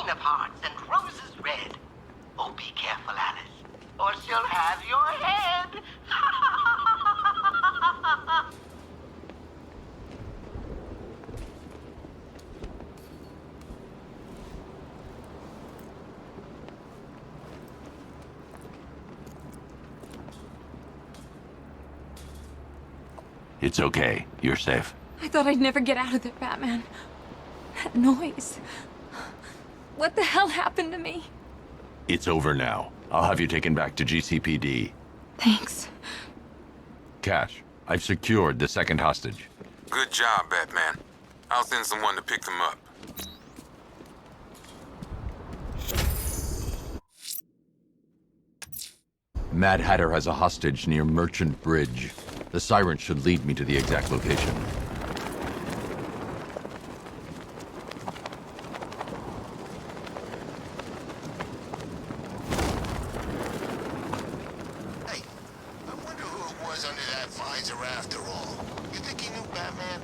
Nina parts and roses red. Oh, be careful, Alice, or she'll have your head. It's okay. You're safe. I thought I'd never get out of there, Batman. That noise. What the hell happened to me? It's over now. I'll have you taken back to GCPD. Thanks. Cash, I've secured the second hostage. Good job, Batman. I'll send someone to pick them up. Mad Hatter has a hostage near Merchant Bridge. The siren should lead me to the exact location. Hey, I wonder who it was under that visor after all. You think he knew Batman?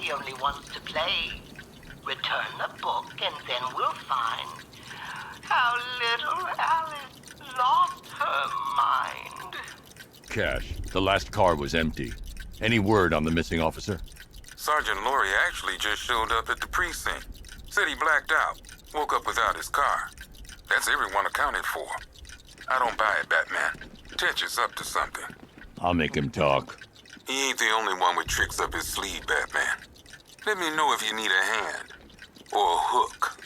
He only wants to play. Return the book and then we'll find how little Alice lost her mind. Cash, the last car was empty. Any word on the missing officer? Sergeant Laurie actually just showed up at the precinct. Said he blacked out. Woke up without his car. That's everyone accounted for. I don't buy it, Batman. Tetch is up to something. I'll make him talk. He ain't the only one with tricks up his sleeve, Batman. Let me know if you need a hand. Or a hook.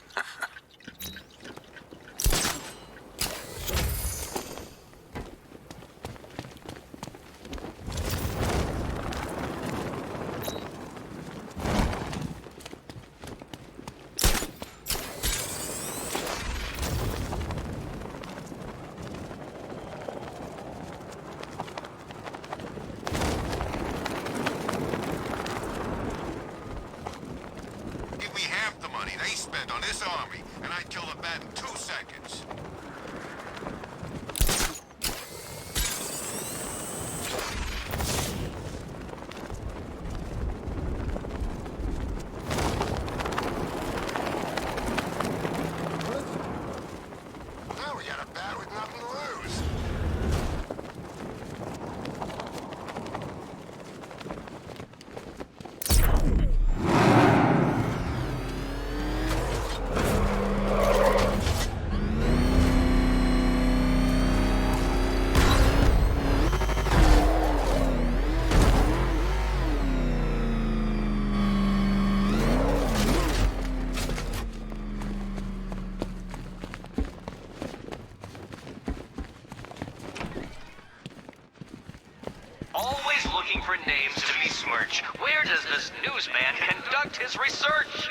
for names to besmirch. Where does this newsman conduct his research?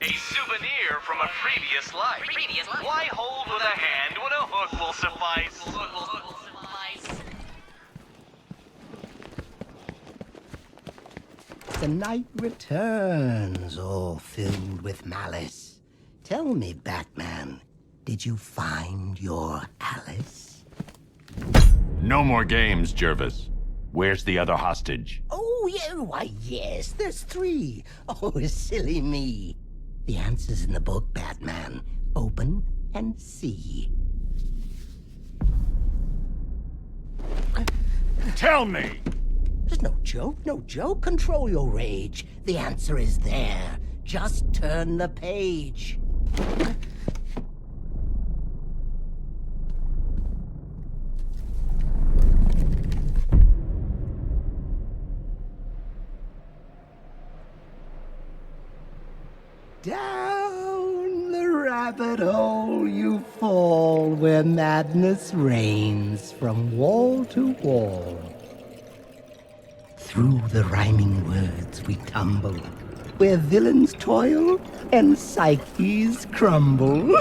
A souvenir from a previous life. Why hold with a hand when a hook will suffice? The night returns, all filled with malice. Tell me, Batman, did you find your Alice? No more games, Jervis. Where's the other hostage? Oh, yeah, why, yes, there's 3. Oh, silly me. The answer's in the book, Batman. Open and see. Tell me! There's no joke, no joke. Control your rage. The answer is there. Just turn the page. Down the rabbit hole you fall, where madness reigns from wall to wall. Through the rhyming words we tumble, where villains toil and psyches crumble.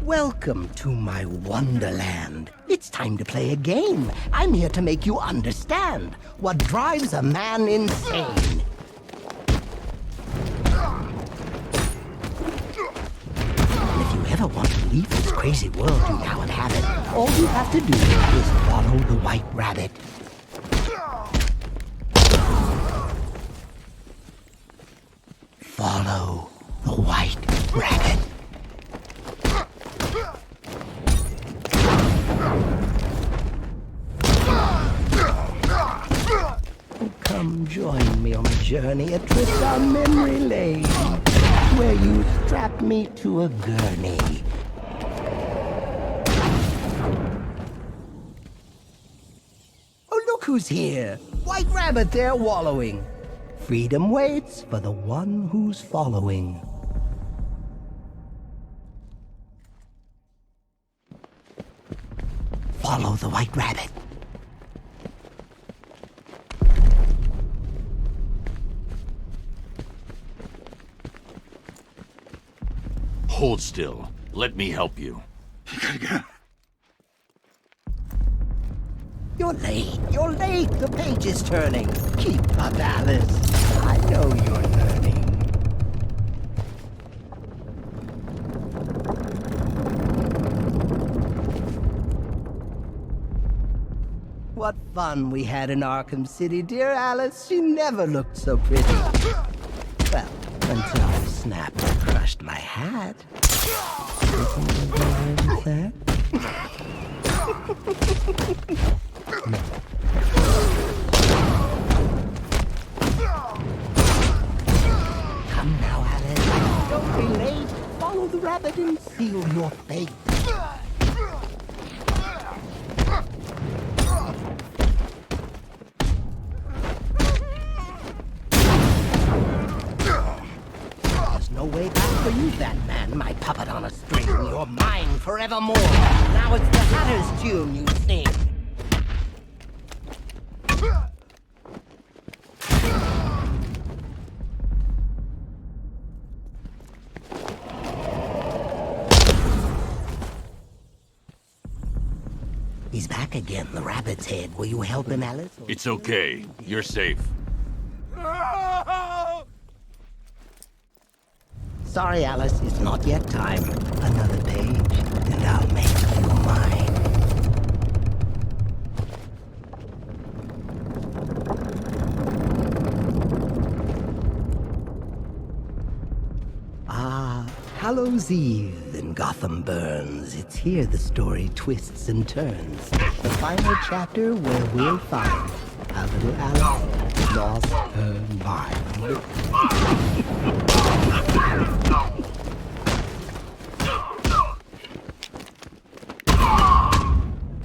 Welcome to my wonderland. It's time to play a game. I'm here to make you understand what drives a man insane. If you ever want to leave this crazy world you now inhabit, all you have to do is follow the White Rabbit. Follow the White Rabbit. Come join me on a journey, a trip down memory lane, where you strap me to a gurney. Oh, look who's here! White Rabbit there wallowing. Freedom waits for the one who's following. Follow the White Rabbit. Hold still. Let me help you. You're late. You're late. The page is turning. Keep up, Alice. I know you're learning. What fun we had in Arkham City, dear Alice. She never looked so pretty. Well, until I snapped and crushed my hat. That? Come now, Alice. Don't be late. Follow the rabbit and seal your fate. There's no way back for you, Batman, my puppet on a string. You're mine forevermore. Now it's the Hatter's tune you sing. He's back again, the rabbit's head. Will you help him, Alice? It's okay. You're safe. Sorry, Alice, it's not yet time. Another page, and I'll make you mine. Ah, Hallows Eve in Gotham burns. It's here the story twists and turns. The final chapter where we'll find how little Alice lost her mind.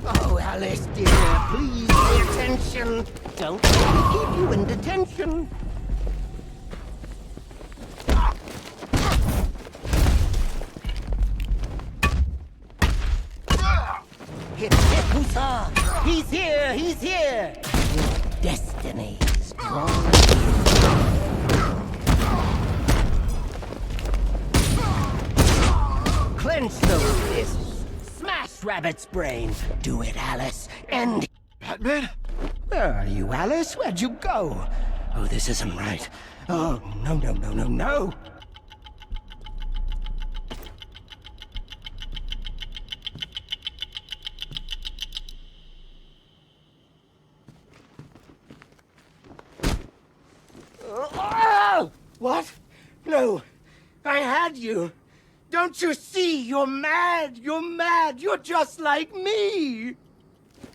Oh, Alice, dear, please pay attention. Don't let me keep you in detention. Hit, Hussar! He's here! He's here! Your destiny is drawn. Clench those fists! Smash Rabbit's brain! Do it, Alice! End... Batman? Where are you, Alice? Where'd you go? Oh, this isn't right. Oh, no, no, no, no, no! Oh! What? No. I had you. Don't you see? You're mad. You're mad. You're just like me.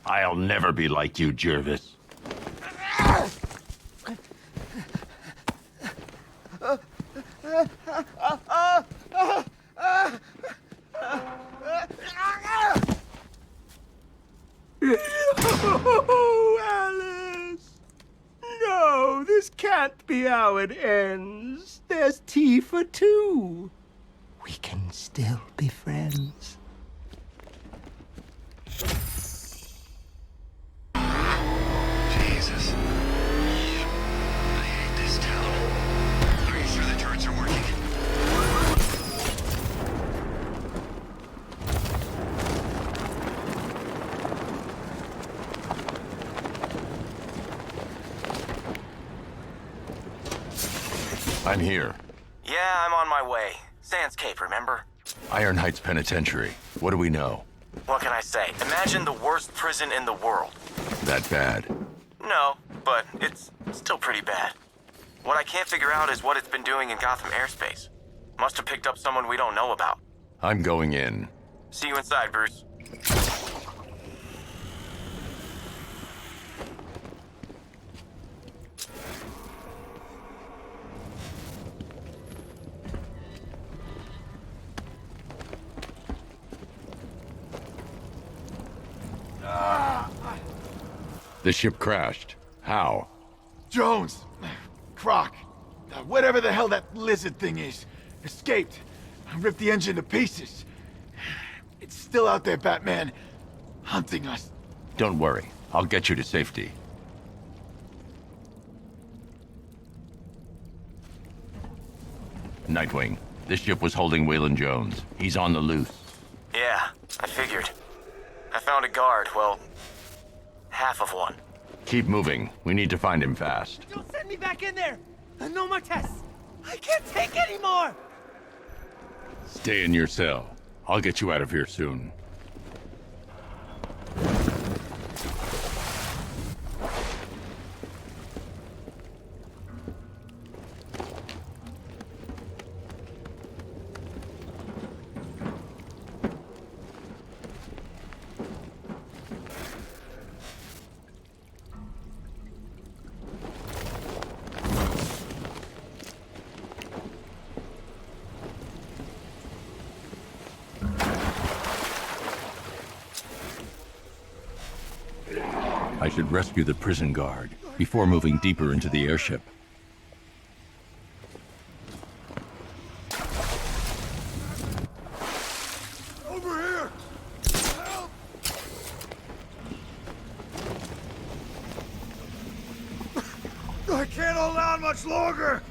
I'll never be like you, Jervis. Oh, Alice! No, this can't be how it ends. There's tea for two. We can still be friends. Jesus. I hate this town. Are you sure the turrets are working? I'm here. Yeah, I'm on my way. Sands Cape, remember? Iron Heights Penitentiary. What do we know? What can I say? Imagine the worst prison in the world. That bad? No, but it's still pretty bad. What I can't figure out is what it's been doing in Gotham airspace. Must have picked up someone we don't know about. I'm going in. See you inside, Bruce. The ship crashed. How? Jones! Croc! Whatever the hell that lizard thing is. Escaped. Ripped the engine to pieces. It's still out there, Batman. Hunting us. Don't worry. I'll get you to safety. Nightwing, this ship was holding Waylon Jones. He's on the loose. Yeah, I figured. I found a guard, well, half of one. Keep moving. We need to find him fast. Don't send me back in there! No more tests! I can't take anymore! Stay in your cell. I'll get you out of here soon. I should rescue the prison guard before moving deeper into the airship. Over here! Help! I can't hold on much longer!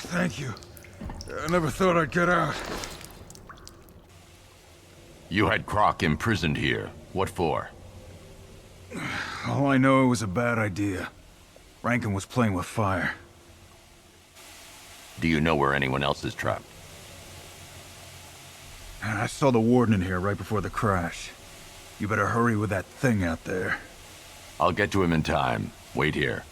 Thank you. I never thought I'd get out. You had Croc imprisoned here. What for? All I know, it was a bad idea. Rankin was playing with fire. Do you know where anyone else is trapped? I saw the warden in here right before the crash. You better hurry with that thing out there. I'll get to him in time. Wait here.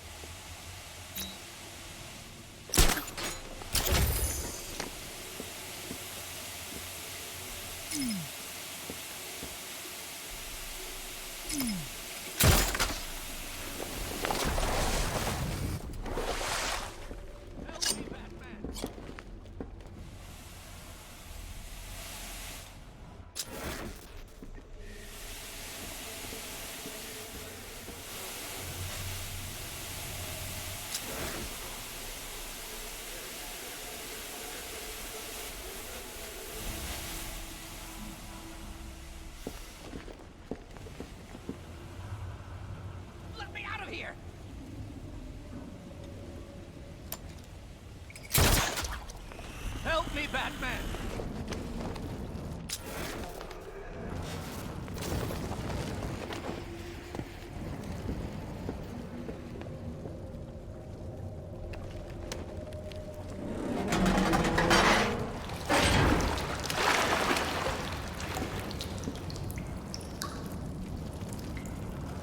of here! Help me, Batman!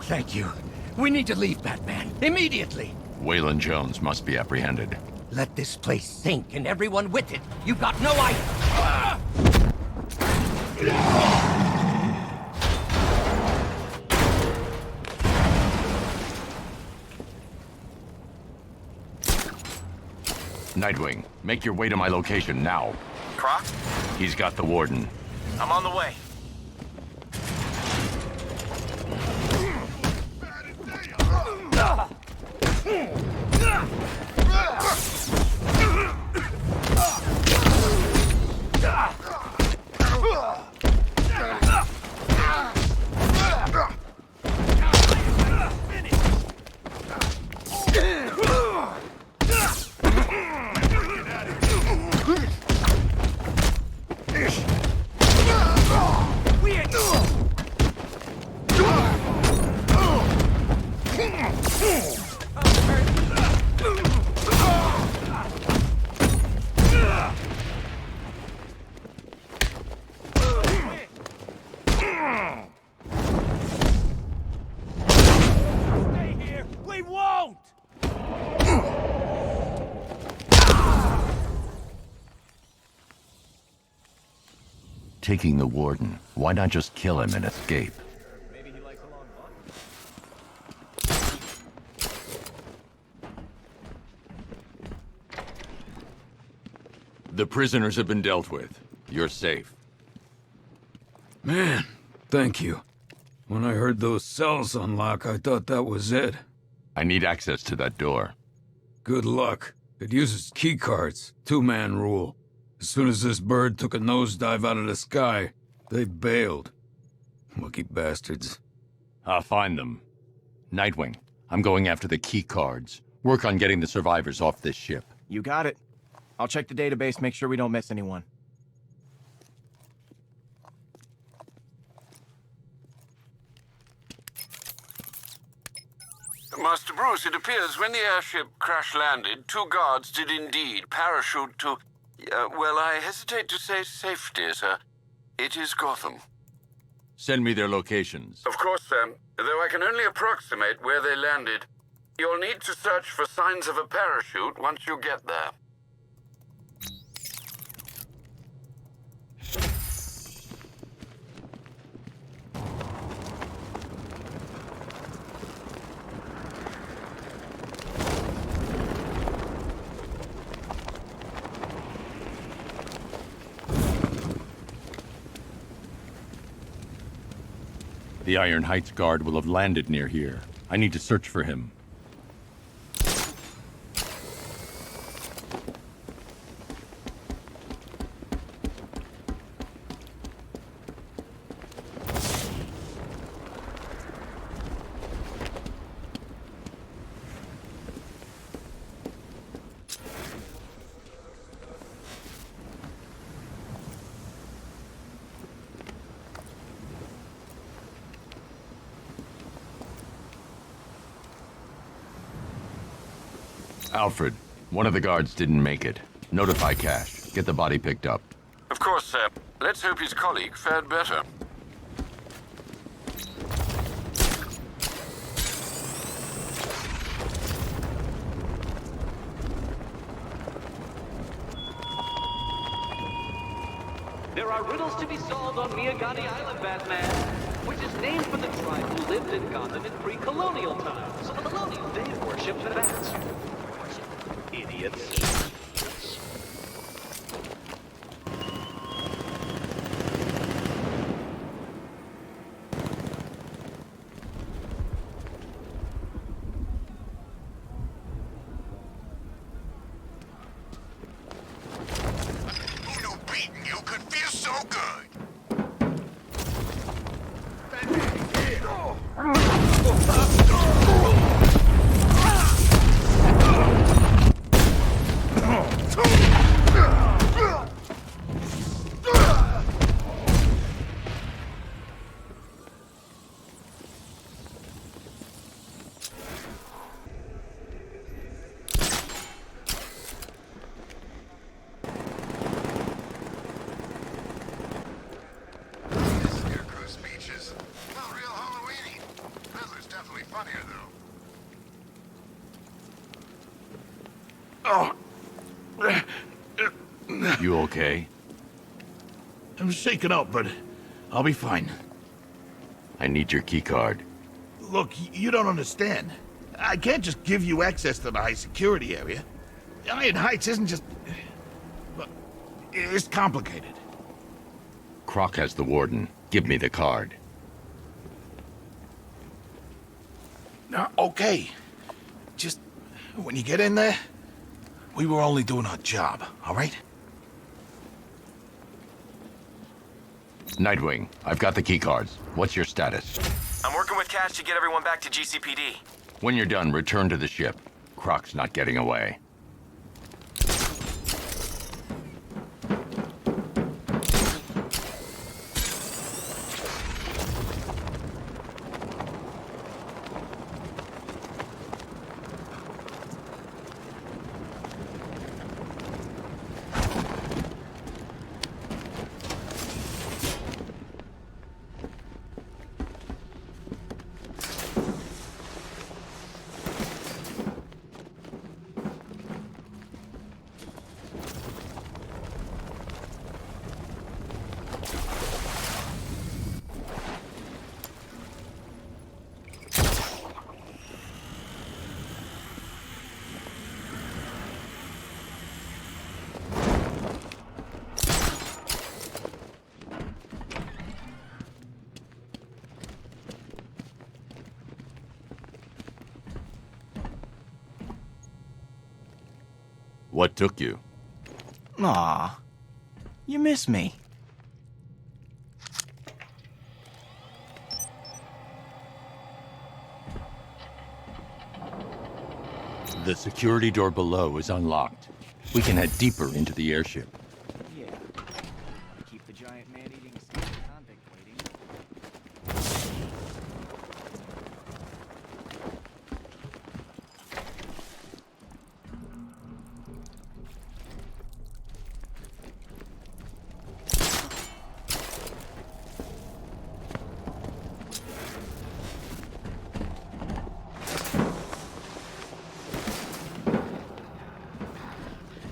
Thank you. We need to leave, Batman. Immediately! Waylon Jones must be apprehended. Let this place sink and everyone with it. You've got no idea. Ah! Nightwing, make your way to my location now. Croc? He's got the Warden. I'm on the way. Taking the Warden. Why not just kill him and escape? The prisoners have been dealt with. You're safe. Man, thank you. When I heard those cells unlock, I thought that was it. I need access to that door. Good luck. It uses keycards. Two-man rule. As soon as this bird took a nosedive out of the sky, they bailed. Lucky bastards. I'll find them. Nightwing, I'm going after the key cards. Work on getting the survivors off this ship. You got it. I'll check the database, make sure we don't miss anyone. Master Bruce, it appears when the airship crash-landed, 2 guards did indeed parachute to... well, I hesitate to say safety, sir. It is Gotham. Send me their locations. Of course, sir. Though I can only approximate where they landed. You'll need to search for signs of a parachute once you get there. The Iron Heights guard will have landed near here. I need to search for him. Alfred, one of the guards didn't make it. Notify Cash. Get the body picked up. Of course, sir. Let's hope his colleague fared better. There are riddles to be solved on Miyagani Island, Batman, which is named for the tribe who lived in Gotham in pre-colonial times. They worshipped bats. Idiots. Who knew beating you could feel so good? funnier, though. Oh. You okay? I'm shaken up, but I'll be fine. I need your keycard. Look, you don't understand. I can't just give you access to the high security area. Iron Heights isn't just... But it's complicated. Croc has the warden. Give me the card. Okay. Just, when you get in there, we were only doing our job, all right? Nightwing, I've got the keycards. What's your status? I'm working with Cash to get everyone back to GCPD. When you're done, return to the ship. Croc's not getting away. What took you? Aw, you miss me. The security door below is unlocked. We can head deeper into the airship. Yeah. Keep the giant man-eating convict waiting.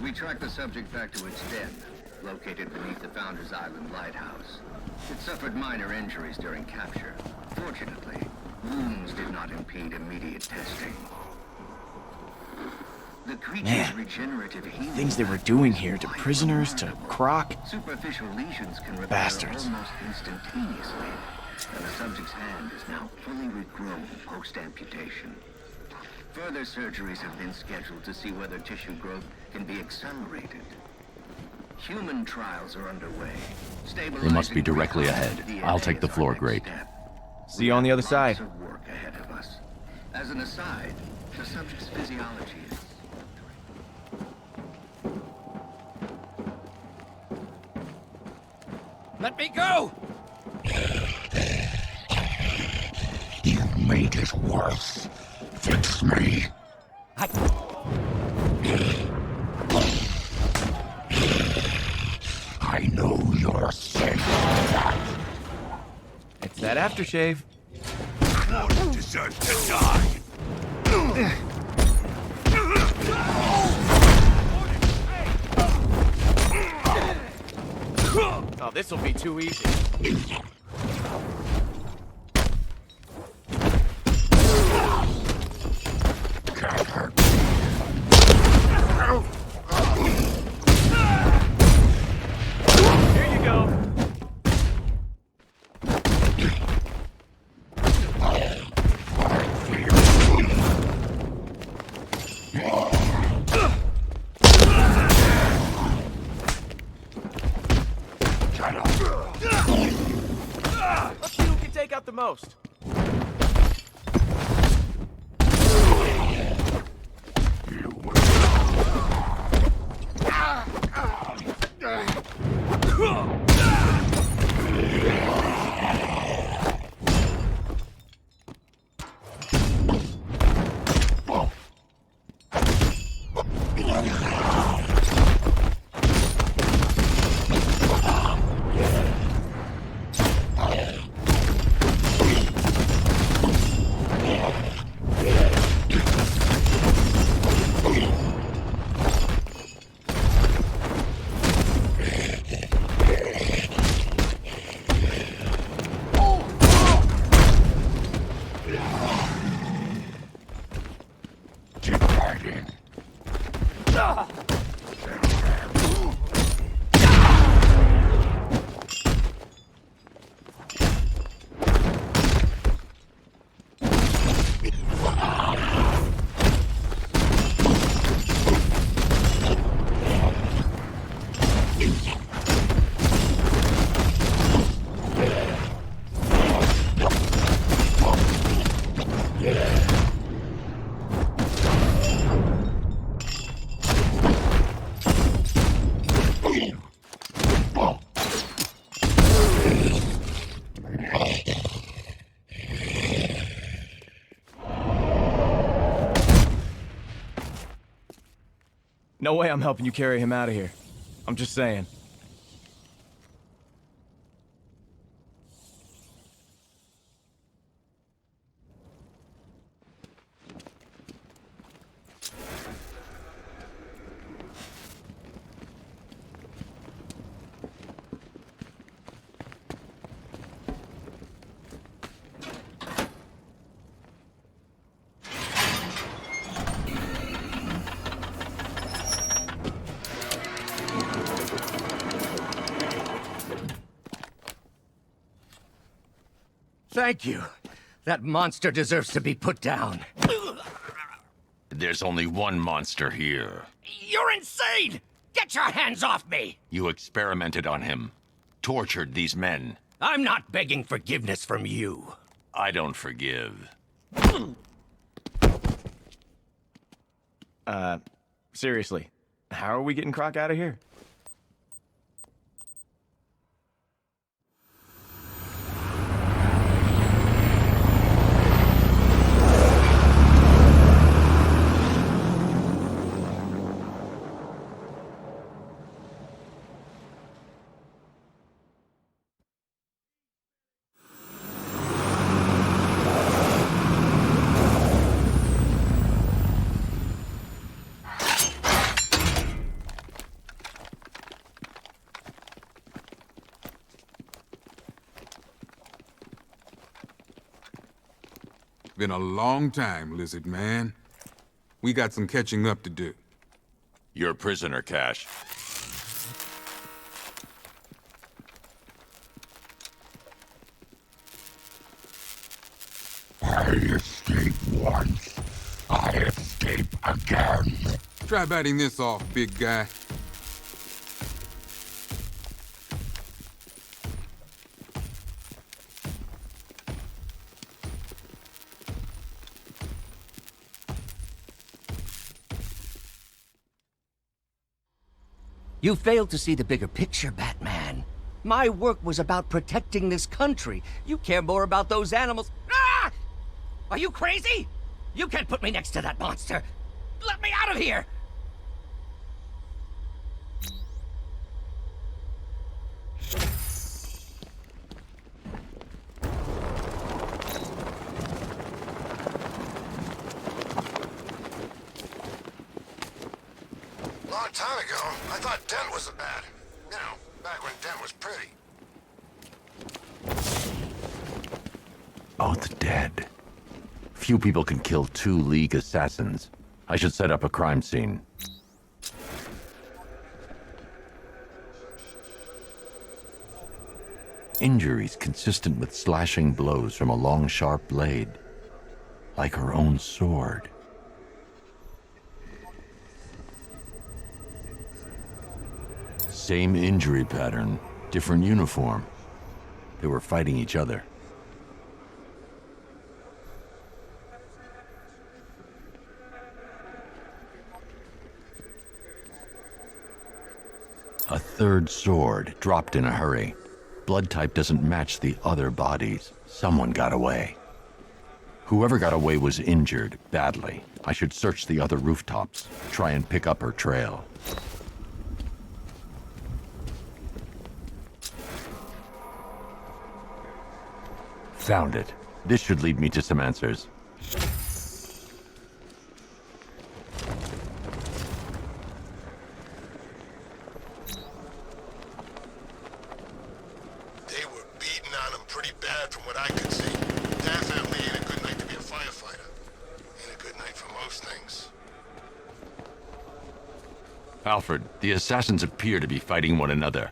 We tracked the subject back to its den, located beneath the Founders Island lighthouse. It suffered minor injuries during capture. Fortunately, wounds did not impede immediate testing. The creature's Man, regenerative healing things they were doing here to prisoners, to Croc. Superficial lesions can repair Bastards. almost instantaneously, and the subject's hand is now fully regrown post-amputation. Further surgeries have been scheduled to see whether tissue growth can be accelerated. Human trials are underway. They must be directly ahead. I'll take the floor grate. See you on the other side. Lots of work ahead of us. As an aside, the subject's physiology is... Let me go! You made it worse. Fix me. I know you're sick of that. It's that aftershave. Warden deserves to die. Oh, this'll be too easy. Can't hurt. Here you go. Let's see who can take out the most. hiding. No way I'm helping you carry him out of here. I'm just saying. Thank you. That monster deserves to be put down. There's only one monster here. You're insane! Get your hands off me! You experimented on him. Tortured these men. I'm not begging forgiveness from you. I don't forgive. Seriously, how are we getting Croc out of here? Been a long time, Lizard Man. We got some catching up to do. You're a prisoner, Cash. I escaped once. I escape again. Try biting this off, big guy. You failed to see the bigger picture, Batman. My work was about protecting this country. You care more about those animals. Ah! Are you crazy? You can't put me next to that monster. Let me out of here! Long time ago, I thought Dent was a bad. You know, back when Dent was pretty. Oh, the dead. Few people can kill 2 League assassins. I should set up a crime scene. Injuries consistent with slashing blows from a long, sharp blade. Like her own sword. Same injury pattern, different uniform. They were fighting each other. A third sword, dropped in a hurry. Blood type doesn't match the other bodies. Someone got away. Whoever got away was injured, badly. I should search the other rooftops, try and pick up her trail. Found it. This should lead me to some answers. They were beating on him pretty bad from what I could see. Definitely ain't a good night to be a firefighter. Ain't a good night for most things. Alfred, the assassins appear to be fighting one another.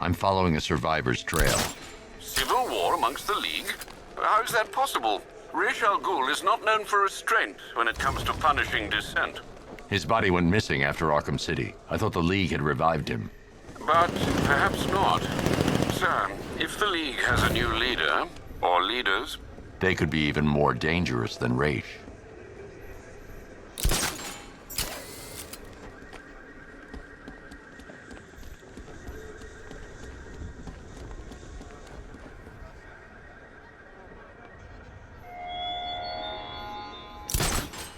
I'm following a survivor's trail. Civil war amongst the League? How is that possible? Ra's al Ghul is not known for restraint when it comes to punishing dissent. His body went missing after Arkham City. I thought the League had revived him. But perhaps not. Sir, if the League has a new leader, or leaders... They could be even more dangerous than Ra's.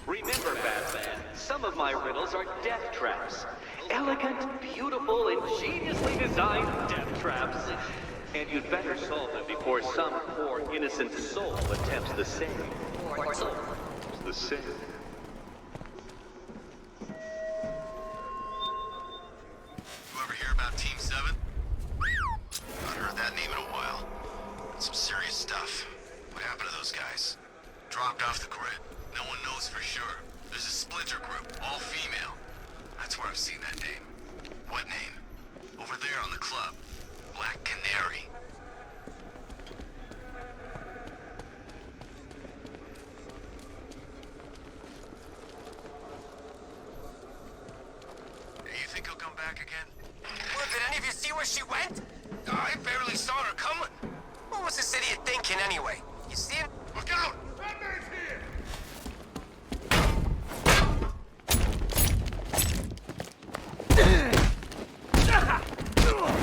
Remember, Batman, some of my riddles are death traps. Elegant, beautiful, ingeniously designed death traps. And you'd better solve them before some poor innocent soul attempts the same. The same. You ever hear about Team 7? Not heard that name in a while. Some serious stuff. What happened to those guys? Dropped off the grid. No one knows for sure. There's a splinter group, all female. That's where I've seen that name. What name? Over there on the club. Black Canary. You think he'll come back again? Well, did any of you see where she went? I barely saw her coming. What was this idiot thinking anyway? You see him? Look out! Batman's here!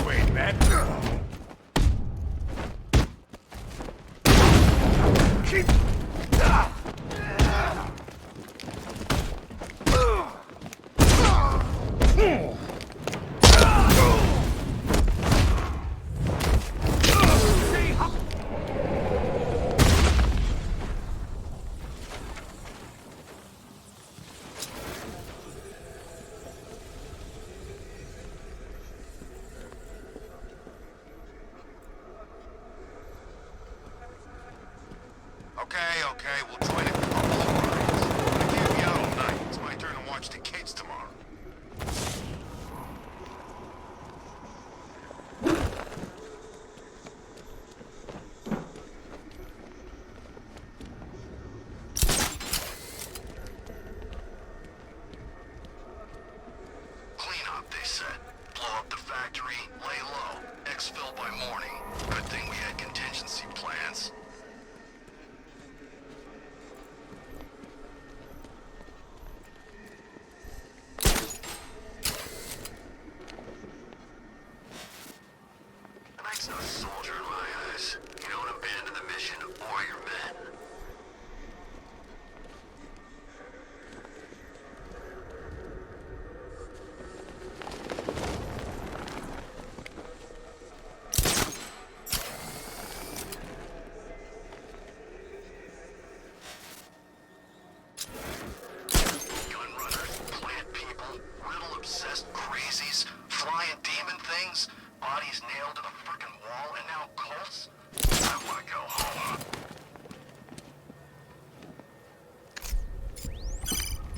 Wait, man. Keep... Okay, we'll join it. I can't be out all night. It's my turn to watch the kids tomorrow. Clean up, they said. Blow up the factory, lay low. Exfil by morning. Good thing we had contingency plans. A soldier in my eyes. You don't abandon the mission or your men. Gunrunners, plant people, riddle-obsessed crazies, flying demon things, bodies nailed to the frickin' wall, and now cults? I wanna go home.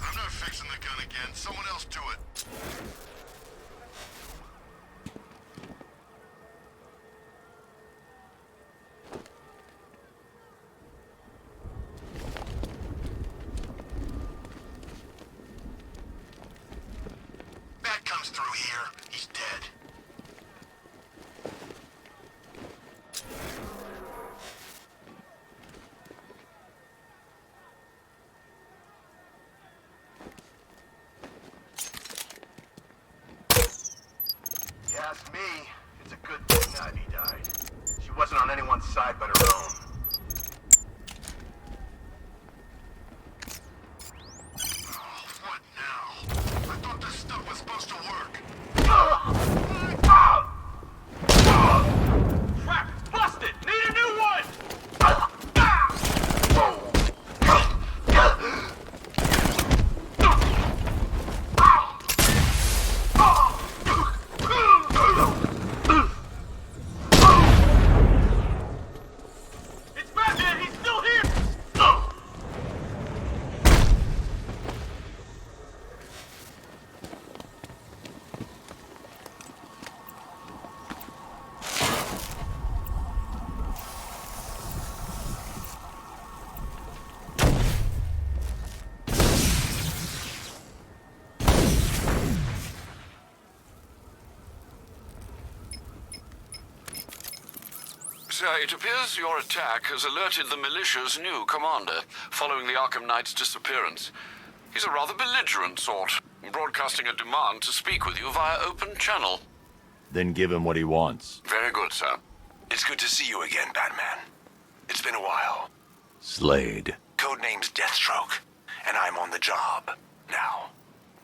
I'm not fixing the gun again. Someone else do it. Bat comes through here. He's dead. You ask me, it's a good thing Ivy died. She wasn't on anyone's side but her own. Oh, what now? I thought this stuff was supposed to work. Crap! Busted! Need a new one! It appears your attack has alerted the militia's new commander, following the Arkham Knight's disappearance. He's a rather belligerent sort, broadcasting a demand to speak with you via open channel. Then give him what he wants. Very good, sir. It's good to see you again, Batman. It's been a while. Slade. Codename's Deathstroke, and I'm on the job now.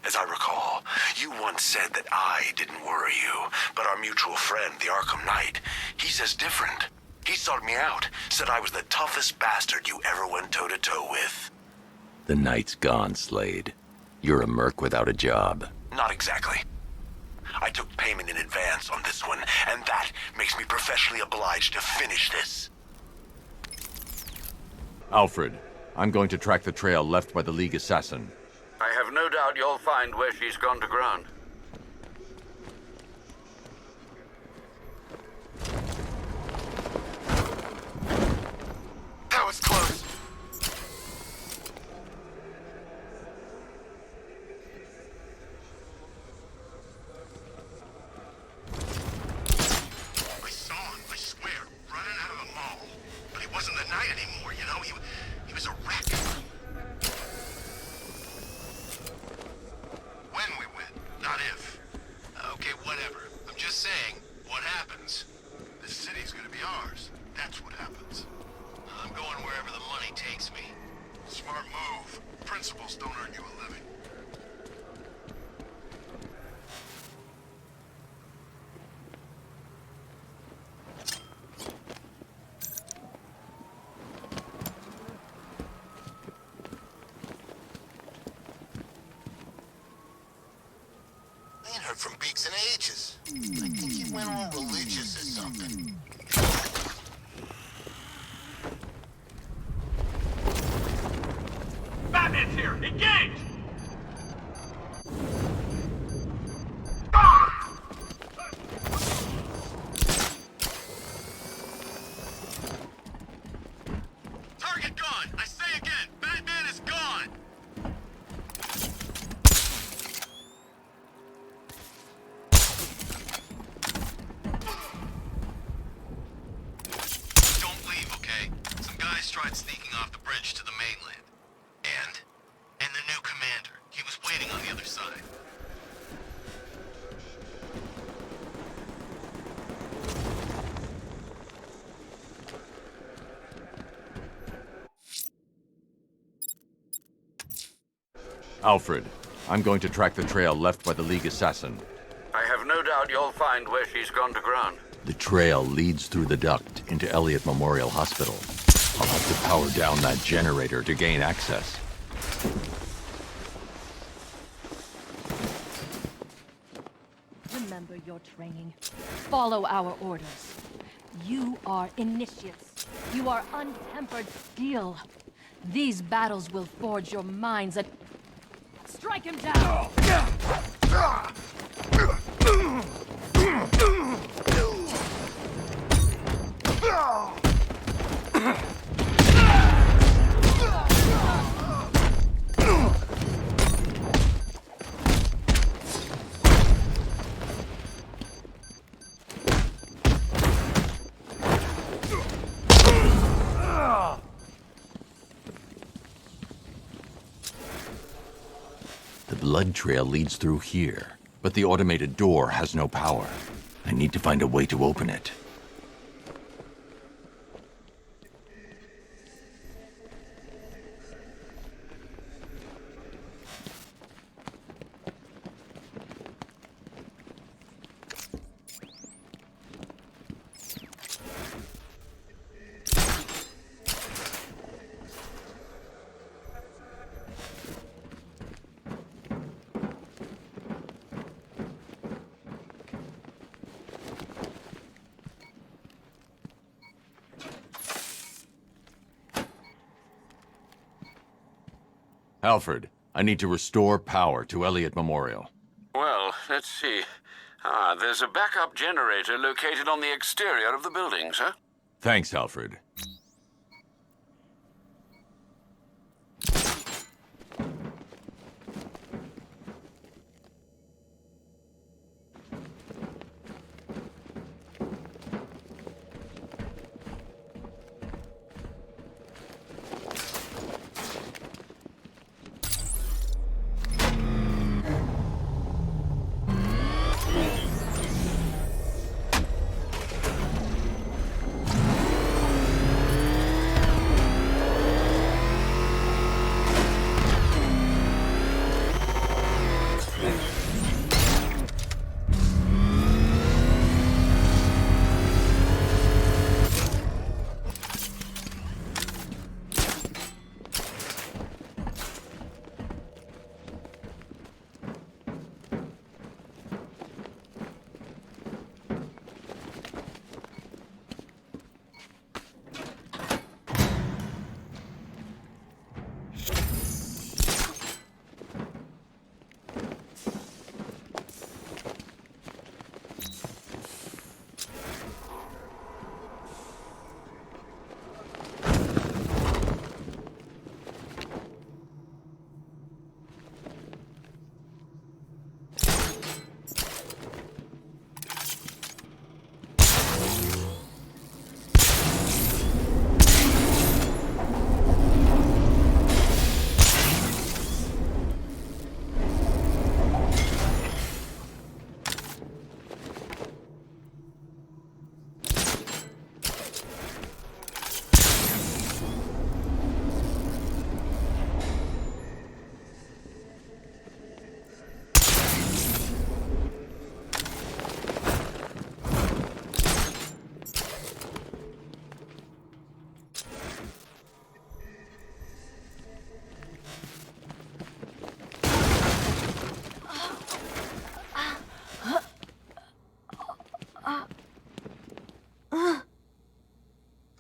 As I recall, you once said that I didn't worry you, but our mutual friend, the Arkham Knight, he says different. He sought me out, said I was the toughest bastard you ever went toe-to-toe with. The night's gone, Slade. You're a merc without a job. Not exactly. I took payment in advance on this one, and that makes me professionally obliged to finish this. Alfred, I'm going to track the trail left by the League assassin. I have no doubt you'll find where she's gone to ground. That was close. I saw him, I swear, running out of the mall. But he wasn't the Knight anymore, you know? He was a wreck. When we win, not if. Okay, whatever. I'm just saying, what happens? This city's gonna be ours. That's what happens. I'm going wherever the money takes me. Smart move. Principals don't earn you a living. I ain't heard from Beaks in ages. I think he went all religious or something. Batman's here! Engage! Target gone! I say again, Batman is gone! Don't leave, okay? Some guys tried sneaking off the bridge to the mainland. And the new commander. He was waiting on the other side. Alfred, I'm going to track the trail left by the League assassin. I have no doubt you'll find where she's gone to ground. The trail leads through the duct into Elliott Memorial Hospital. I'll have to power down that generator to gain access. Remember your training. Follow our orders. You are initiates. You are untempered steel. These battles will forge your minds and... Strike him down! The blood trail leads through here, but the automated door has no power. I need to find a way to open it. Alfred, I need to restore power to Elliott Memorial. Well, let's see. There's a backup generator located on the exterior of the building, sir. Thanks, Alfred.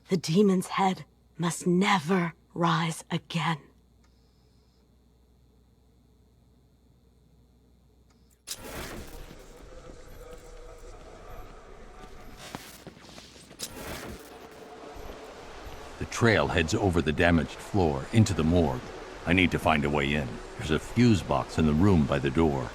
The demon's head must never rise again. The trail heads over the damaged floor into the morgue. I need to find a way in. There's a fuse box in the room by the door.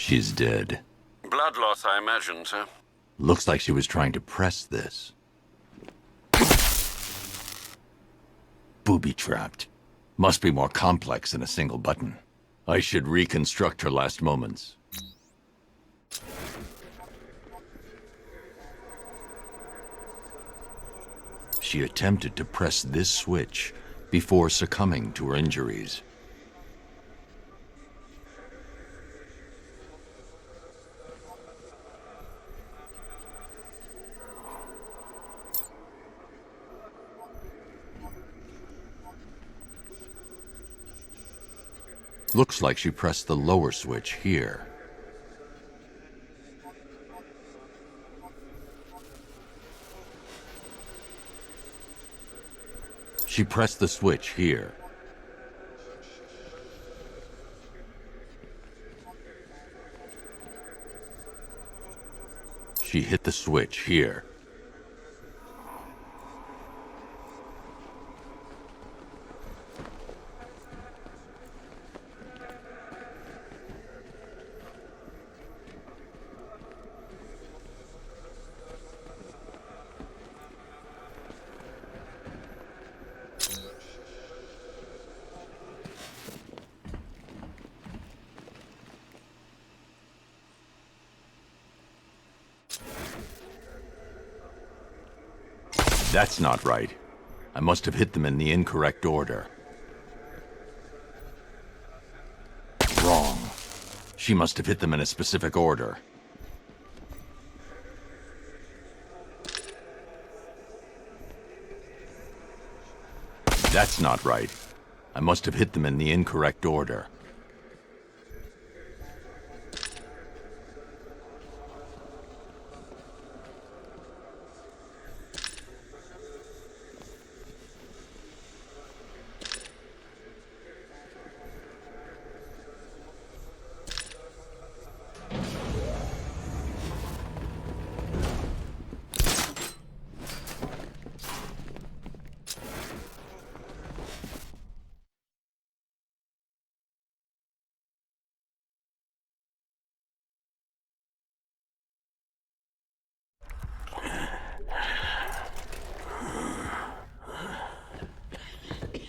She's dead. Blood loss, I imagine, sir. Looks like she was trying to press this. Booby-trapped. Must be more complex than a single button. I should reconstruct her last moments. She attempted to press this switch before succumbing to her injuries. Looks like she pressed the lower switch here. She pressed the switch here. She hit the switch here. That's not right. I must have hit them in the incorrect order. Wrong. She must have hit them in a specific order. That's not right. I must have hit them in the incorrect order.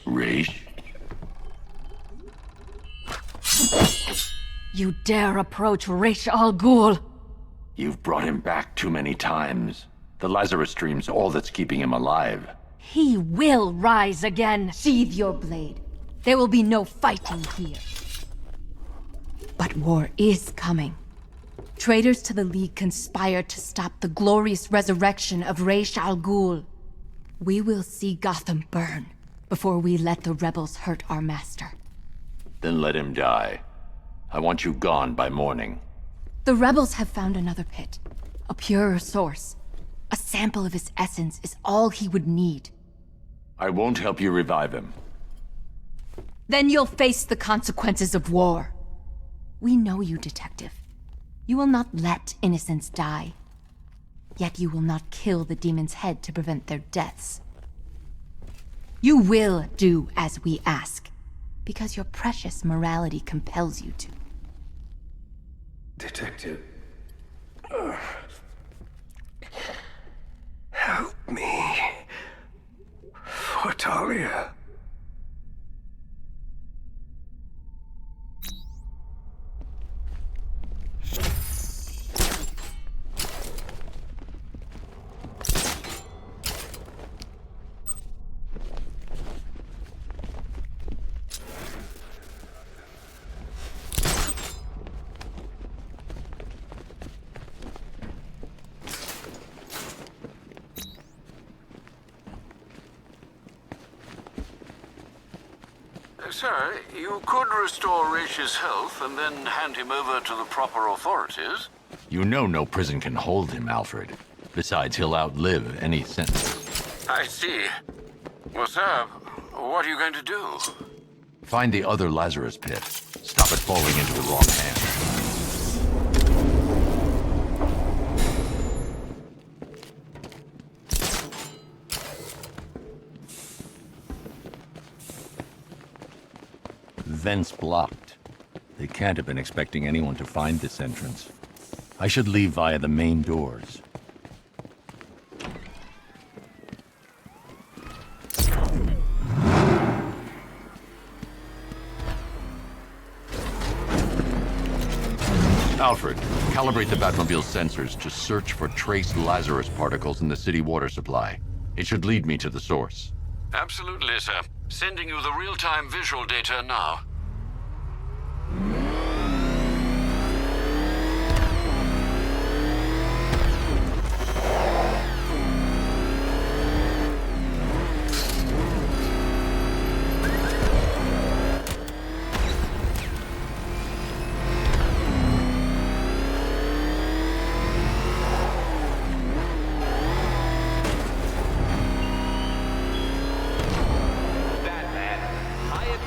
Raish? You dare approach Raish Al Ghul? You've brought him back too many times. The Lazarus Stream's all that's keeping him alive. He will rise again. Sheathe your blade. There will be no fighting here. But war is coming. Traitors to the League conspire to stop the glorious resurrection of Raish Al Ghul. We will see Gotham burn before we let the rebels hurt our master. Then let him die. I want you gone by morning. The rebels have found another pit. A purer source. A sample of his essence is all he would need. I won't help you revive him. Then you'll face the consequences of war. We know you, Detective. You will not let innocents die. Yet you will not kill the demon's head to prevent their deaths. You will do as we ask, because your precious morality compels you to. Detective. Help me. For Talia. Sir, you could restore Raish's health and then hand him over to the proper authorities. You know no prison can hold him, Alfred. Besides, he'll outlive any sentence. I see. Well, sir, what are you going to do? Find the other Lazarus pit. Stop it falling into the wrong hands. Vents blocked. They can't have been expecting anyone to find this entrance. I should leave via the main doors. Alfred, calibrate the Batmobile's sensors to search for trace Lazarus particles in the city water supply. It should lead me to the source. Absolutely, sir. Sending you the real-time visual data now.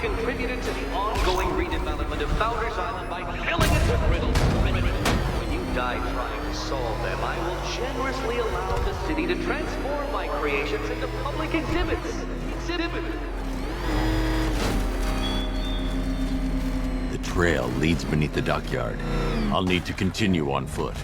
Contributed to the ongoing redevelopment of Founders Island by filling it with riddles. When you die trying to solve them, I will generously allow the city to transform my creations into public exhibits. The trail leads beneath the dockyard. I'll need to continue on foot.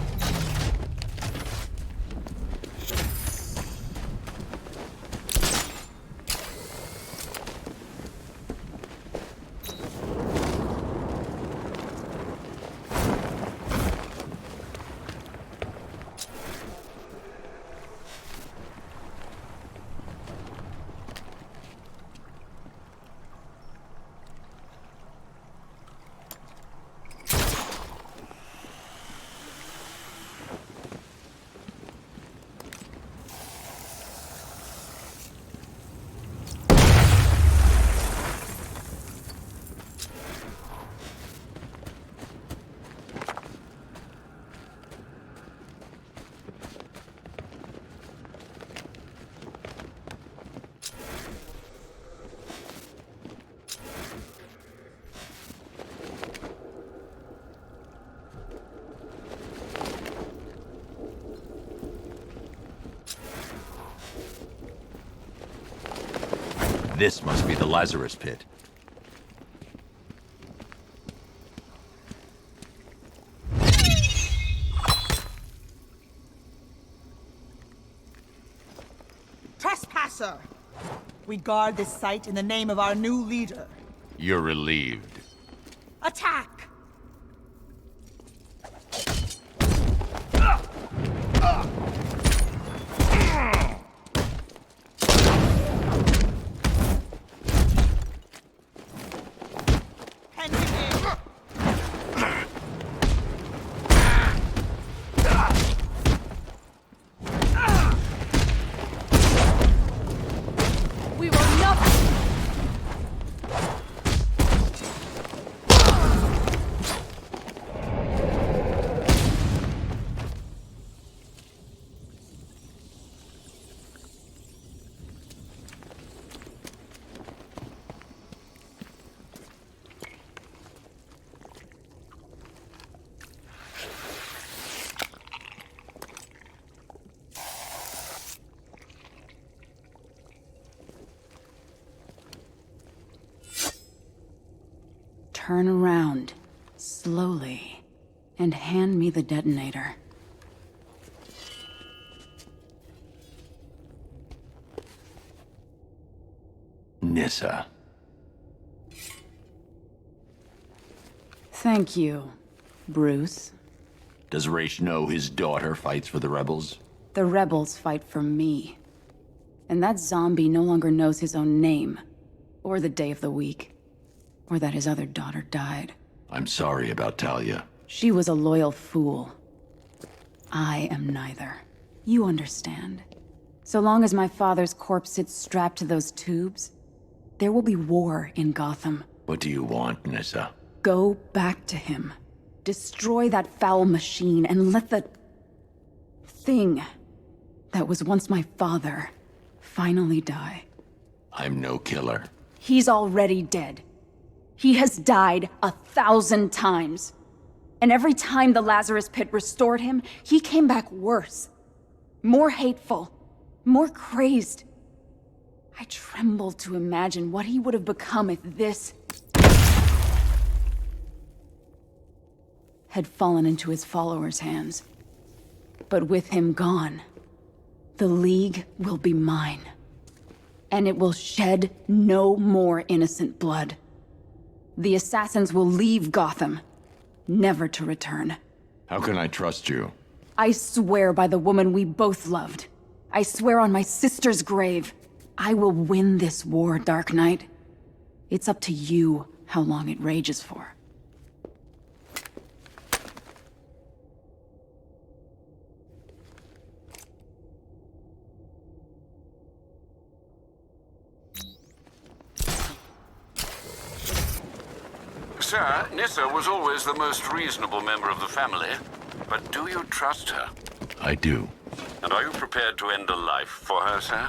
This must be the Lazarus pit. Trespasser! We guard this site in the name of our new leader. You're relieved. Attack! We were nothing! turn around, slowly, and hand me the detonator. Nyssa. Thank you, Bruce. Does Ra's know his daughter fights for the rebels? The rebels fight for me. And that zombie no longer knows his own name, or the day of the week, or that his other daughter died. I'm sorry about Talia. She was a loyal fool. I am neither. You understand. So long as my father's corpse sits strapped to those tubes, there will be war in Gotham. What do you want, Nyssa? Go back to him. Destroy that foul machine and let the thing that was once my father finally die. I'm no killer. He's already dead. He has died 1,000 times. And every time the Lazarus Pit restored him, he came back worse. More hateful. More crazed. I tremble to imagine what he would have become if this had fallen into his followers' hands. But with him gone, the League will be mine. And it will shed no more innocent blood. The assassins will leave Gotham, never to return. How can I trust you? I swear by the woman we both loved. I swear on my sister's grave. I will win this war, Dark Knight. It's up to you how long it rages for. Sir, Nyssa was always the most reasonable member of the family. But do you trust her? I do. And are you prepared to end a life for her, sir?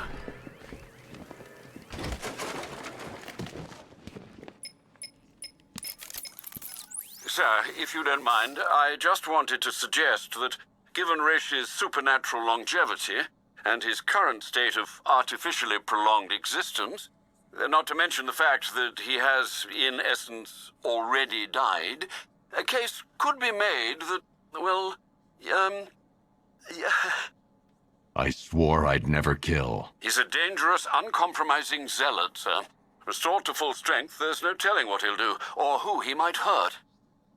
Sir, if you don't mind, I just wanted to suggest that, given Rash's supernatural longevity and his current state of artificially prolonged existence, not to mention the fact that he has, in essence, already died, a case could be made that, well, I swore I'd never kill. He's a dangerous, uncompromising zealot, sir. Restored to full strength, there's no telling what he'll do, or who he might hurt.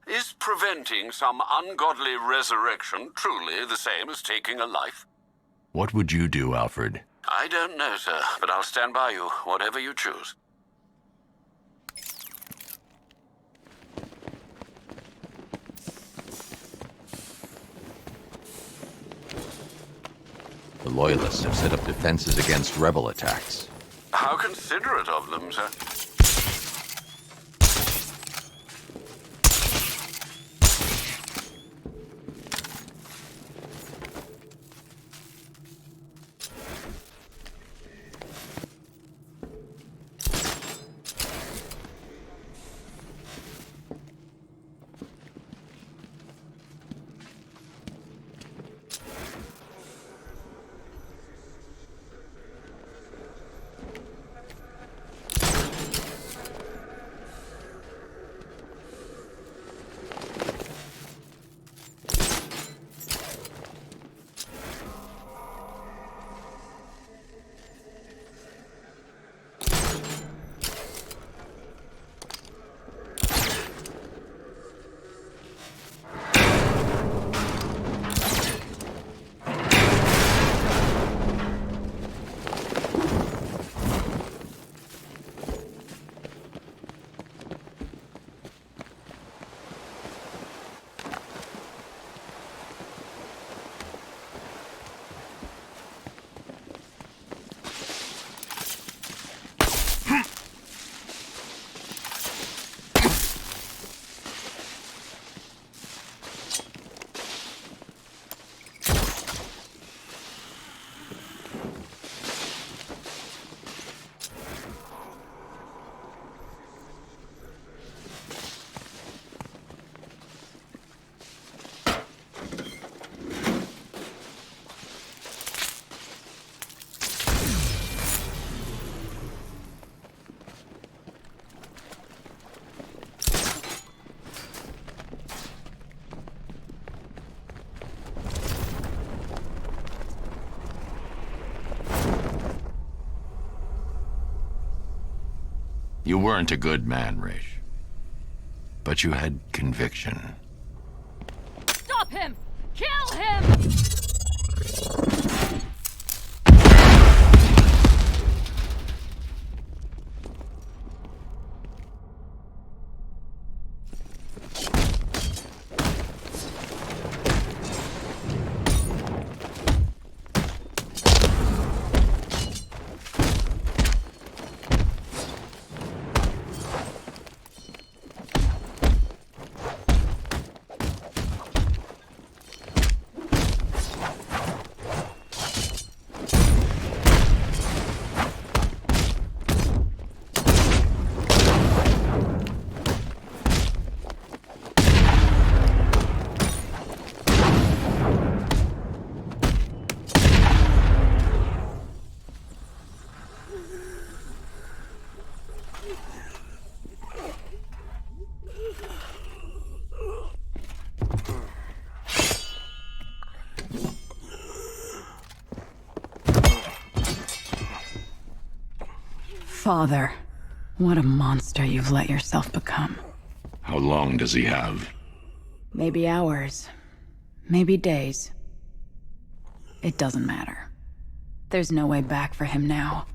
Is preventing some ungodly resurrection truly the same as taking a life? What would you do, Alfred? I don't know, sir, but I'll stand by you, whatever you choose. The Loyalists have set up defenses against rebel attacks. How considerate of them, sir. You weren't a good man, Raish. But you had conviction. Stop him! Kill him! Father, what a monster you've let yourself become. How long does he have? Maybe hours. Maybe days. It doesn't matter. There's no way back for him now.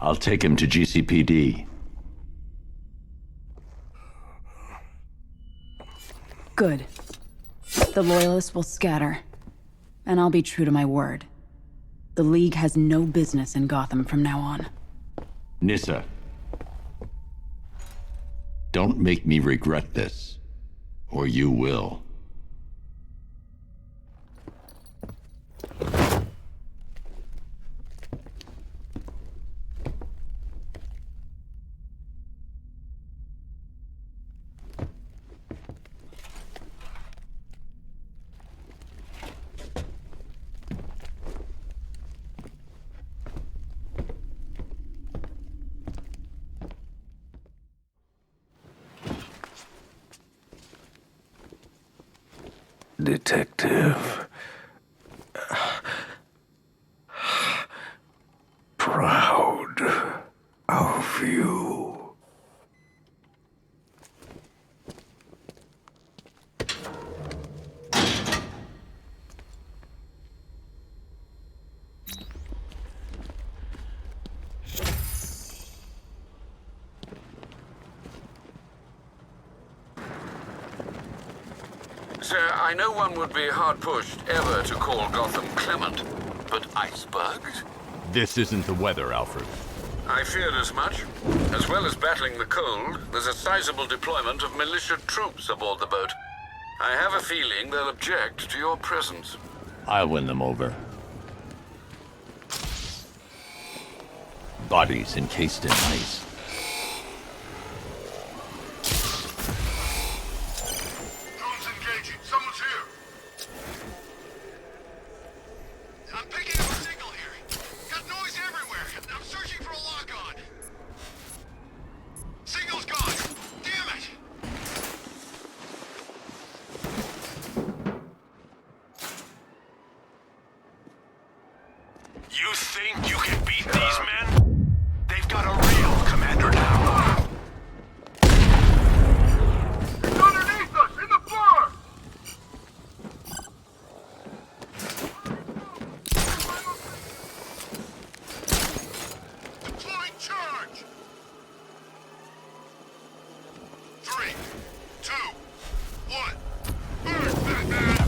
I'll take him to GCPD. Good. The Loyalists will scatter. And I'll be true to my word. The League has no business in Gotham from now on. Nissa. Don't make me regret this. Or you will. Detective. Proud of you. Sir, I know one would be hard-pushed ever to call Gotham clement, but icebergs? This isn't the weather, Alfred. I feared as much. As well as battling the cold, there's a sizable deployment of militia troops aboard the boat. I have a feeling they'll object to your presence. I'll win them over. Bodies encased in ice. Drone's engaging. Someone's here. I'm picking up a signal here. Got noise everywhere. I'm searching for a lock-on. Signal's gone. Damn it! You think you can beat these men? They've got a real commander now. It's underneath us, in the floor! Deploying charge! 3, 2, 1. Burn, Batman!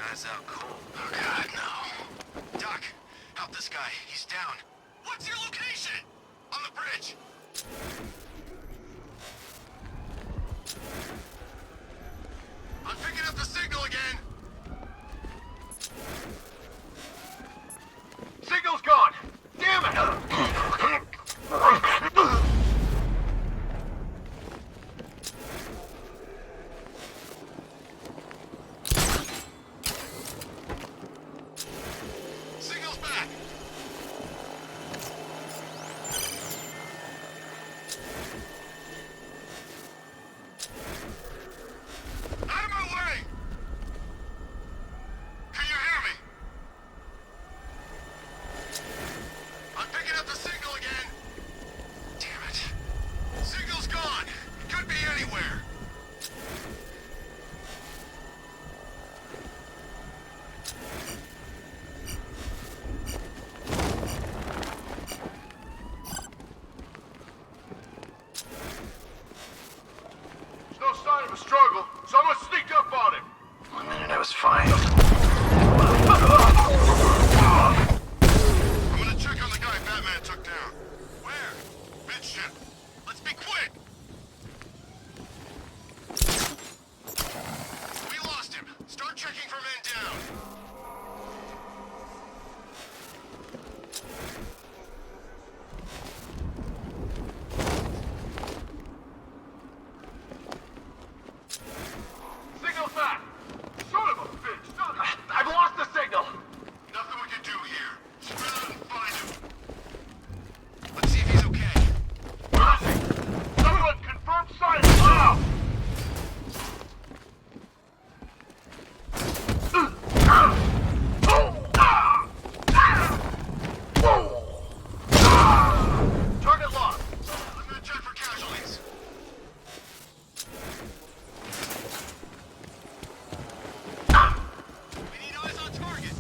Spaz out cold. Oh God, no. Doc, help this guy. He's down. What's your location? On the bridge. I'm picking up the signal again. Signal's gone! Damn it! Signal's back. Out of my way! Can you hear me? I'm picking up the signal again. Damn it. Signal's gone. Could be anywhere. There's no sign of a struggle, so I'm gonna sneak up on him. 1 minute I was fine. I'm gonna check on the guy Batman took down. Where? Midship. Let's be quick. We lost him. Start checking for men down. Signal's back! Son of a bitch! I've lost the signal! Nothing we can do here. Spread out and find him. Let's see if he's okay. Where is he? Someone confirm silence now! Target locked. I'm gonna check for casualties. We need eyes on target.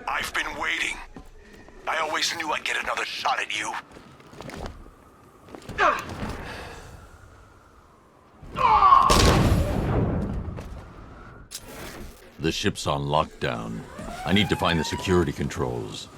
I've been waiting. I always knew I'd get another shot at you. The ship's on lockdown. I need to find the security controls.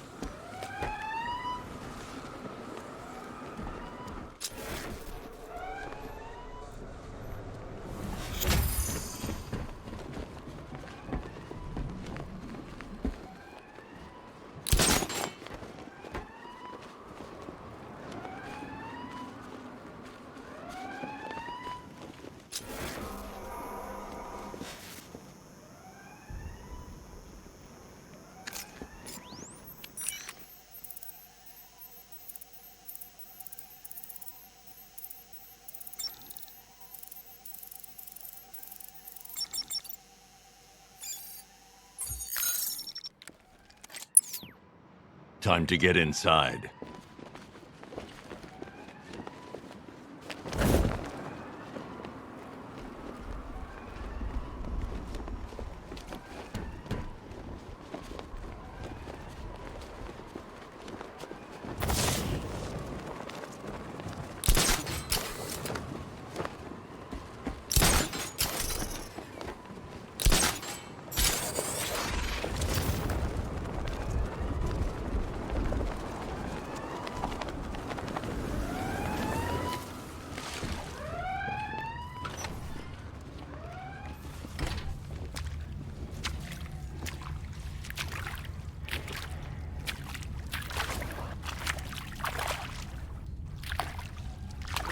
Time to get inside.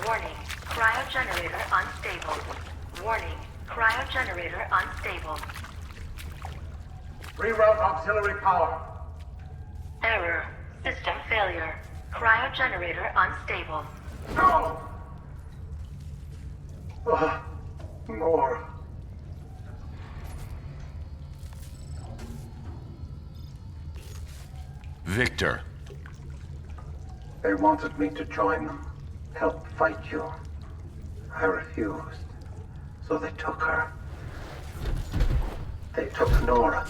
Warning, cryogenerator unstable. Warning, cryogenerator unstable. Reroute auxiliary power. Error, system failure. Cryogenerator unstable. No! More. Victor. They wanted me to join them, help fight you. I refused, so they took her. They took Nora.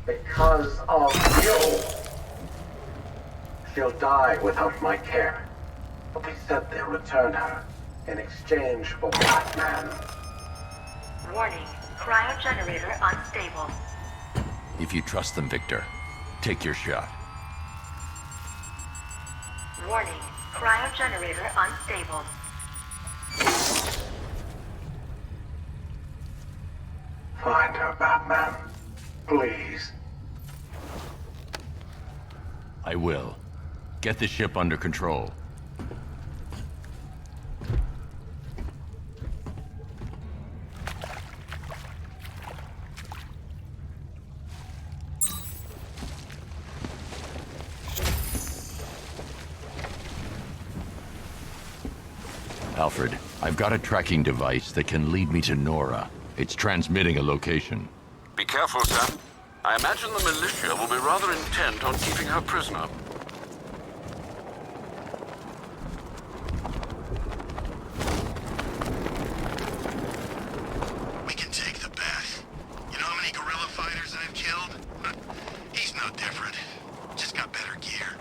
Because of you! She'll die without my care. But they said they'll return her in exchange for Batman. Warning, cryogenerator unstable. If you trust them, Victor, take your shot. Warning, cryogenerator unstable. Find her, Batman. Please. I will. Get the ship under control. Alfred, I've got a tracking device that can lead me to Nora. It's transmitting a location. Be careful, sir. I imagine the militia will be rather intent on keeping her prisoner. We can take the bath. You know how many guerrilla fighters I've killed? He's no different. Just got better gear.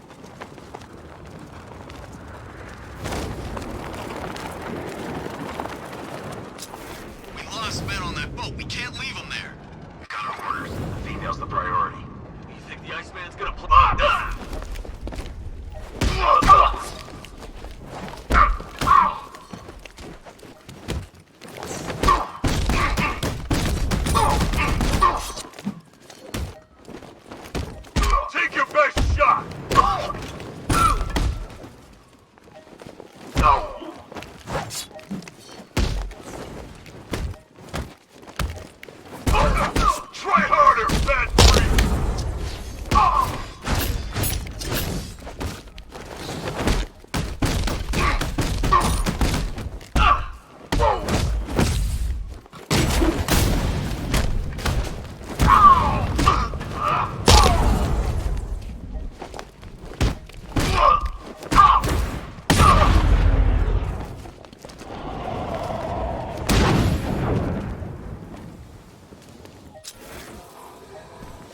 We lost men on that boat. We can't leave them there. We got our orders. The female's the priority. You think the Iceman's gonna play? Take your best shot! Try harder, bad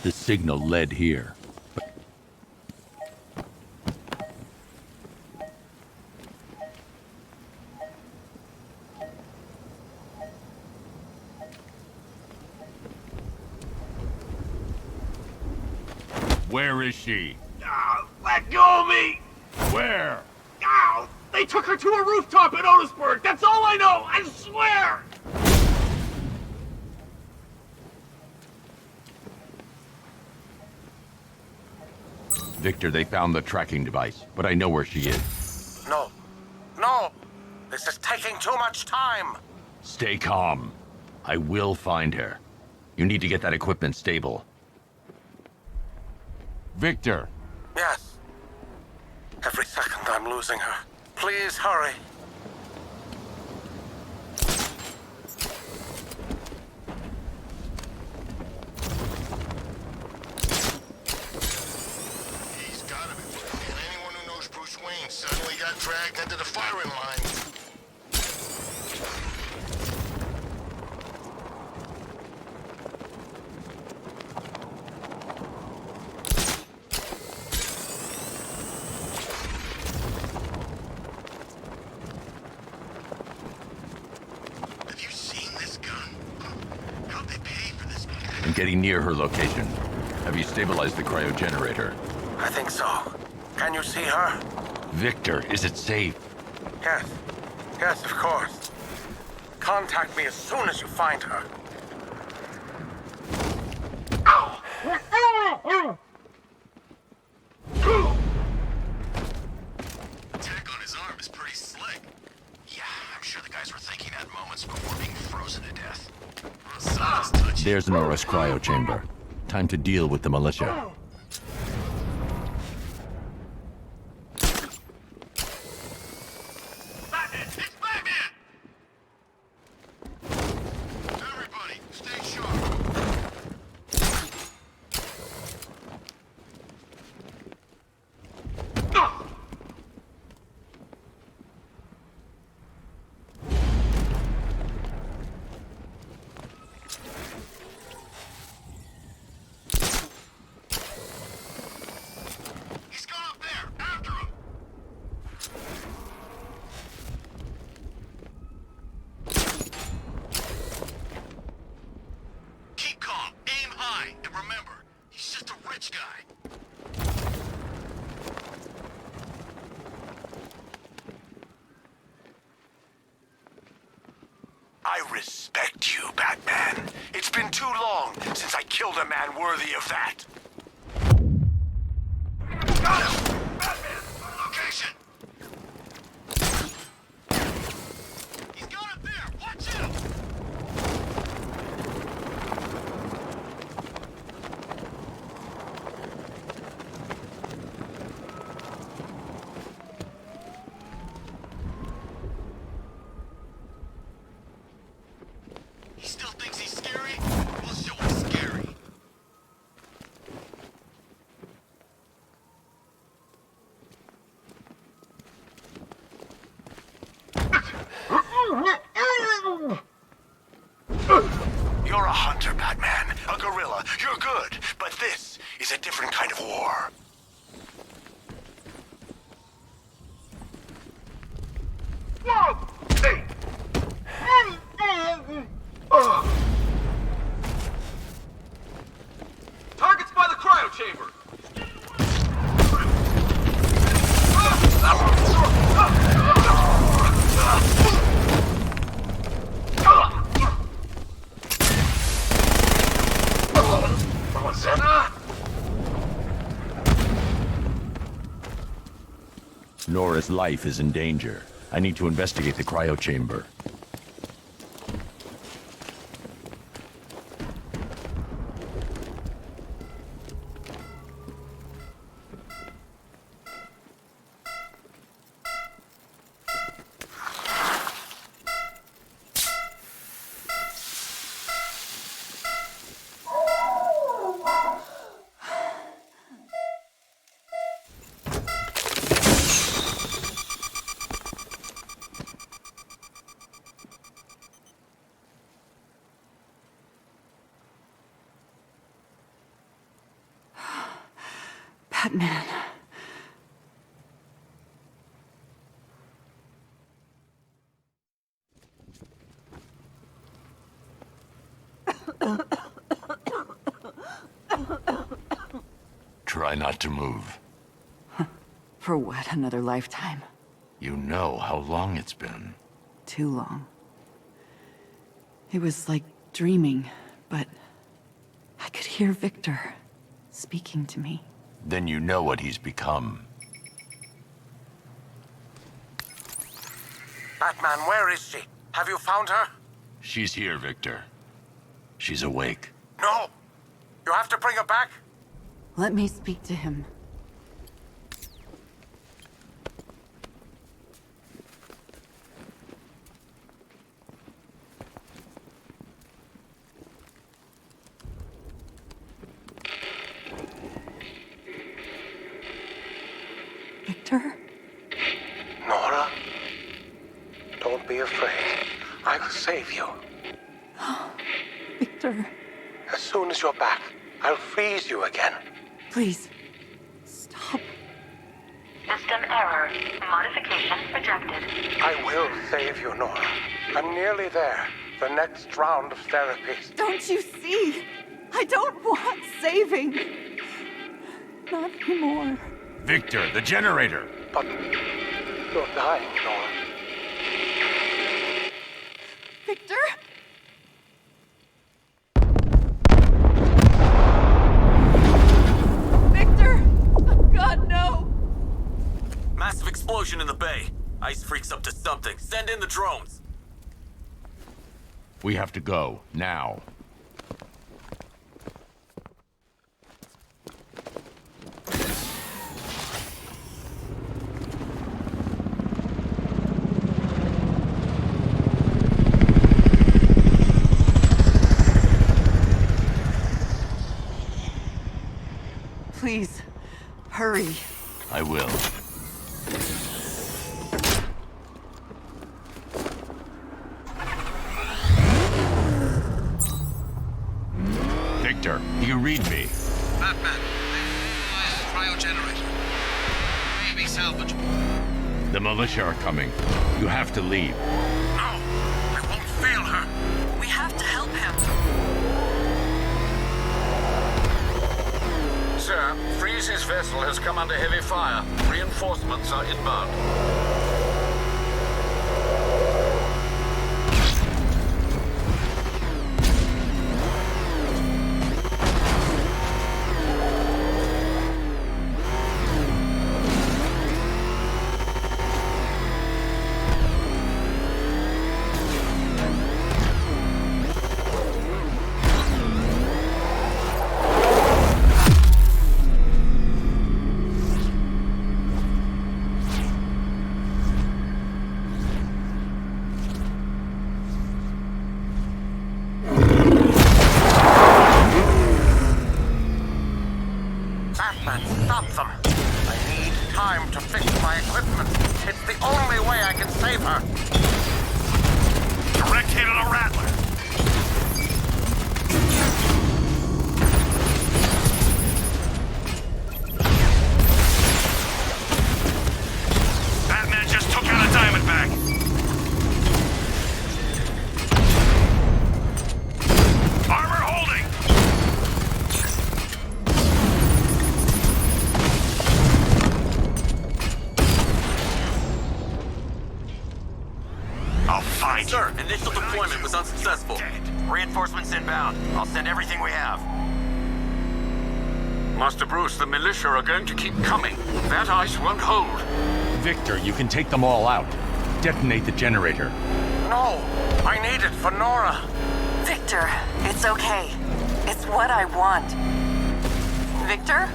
The signal led here. Where is she? Let go of me! Where? They took her to a rooftop in Otisburg! That's all I know! I swear! Victor, they found the tracking device, but I know where she is. No. No! This is taking too much time! Stay calm. I will find her. You need to get that equipment stable. Victor! Yes. Every second I'm losing her. Please hurry. He's gotta be working. Anyone who knows Bruce Wayne suddenly got dragged into the firing line. I'm getting near her location. Have you stabilized the cryogenerator? I think so. Can you see her? Victor, is it safe? Yes. Yes, of course. Contact me as soon as you find her. Attack on his arm is pretty slick. Yeah, I'm sure the guys were thinking that moments before being frozen to death. There's Nora's cryo chamber. Time to deal with the militia. rich guy. I respect you, Batman. It's been too long since I killed a man worthy of that. Got him! Batman! Location! He's got him there! Watch out! He still thinks he's scary? We'll show him scary. You're a hunter, Batman. A gorilla. You're good. But this is a different kind of war. Hey! Target's by the cryo chamber. What's that? Nora's life is in danger. I need to investigate the cryo chamber. Batman. Try not to move. For what, another lifetime? You know how long it's been. Too long. It was like dreaming, but I could hear Victor speaking to me. Then you know what he's become. Batman, where is she? Have you found her? She's here, Victor. She's awake. No! You have to bring her back? Let me speak to him. Victor? Nora? Don't be afraid. I will save you. Victor. As soon as you're back, I'll freeze you again. Please. Stop. System error. Modification rejected. I will save you, Nora. I'm nearly there. The next round of therapies. Don't you see? I don't want saving. Not anymore. Victor, the generator! But you're dying, Nora. Victor? Victor! Oh, God, no! Massive explosion in the bay. Ice freaks up to something. Send in the drones. We have to go, now. Please, hurry. I will. Victor, do you read me? Batman, cryo generator. Maybe salvageable. The militia are coming. You have to leave. No, I won't fail her. We have to help him. Sir, Crisis vessel has come under heavy fire. Reinforcements are inbound. Stop them. I need time to fix my equipment. It's the only way I can save her. Direct hit on a Rattler. Batman just took out a Diamondback. Armor holding. I'll find you. Sir, initial deployment was unsuccessful. Reinforcements inbound. I'll send everything we have. Master Bruce, the militia are going to keep coming. That ice won't hold. Victor, you can take them all out. Detonate the generator. No, I need it for Nora. Victor, it's okay. It's what I want. Victor?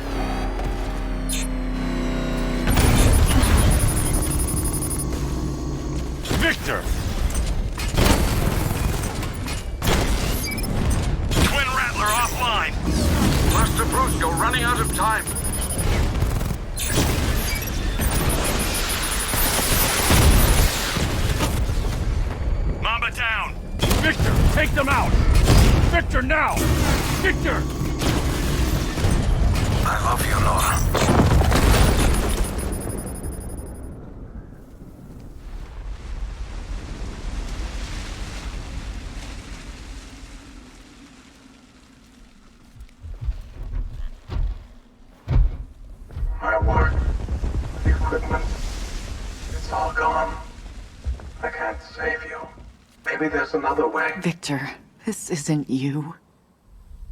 Victor! Twin Rattler offline. Master Bruce, you're running out of time. Mamba down. Victor, take them out! Victor, now! Victor! I love you, Nora. My work, the equipment, it's all gone. I can't save you. Maybe there's another way. Victor, this isn't you.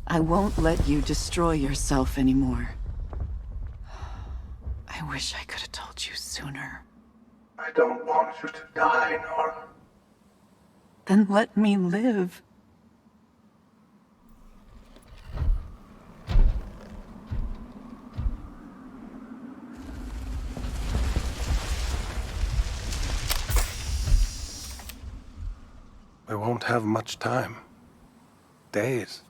I won't let you destroy yourself anymore. I wish I could have told you sooner. I don't want you to die, Nora. Then let me live. We won't have much time. Days.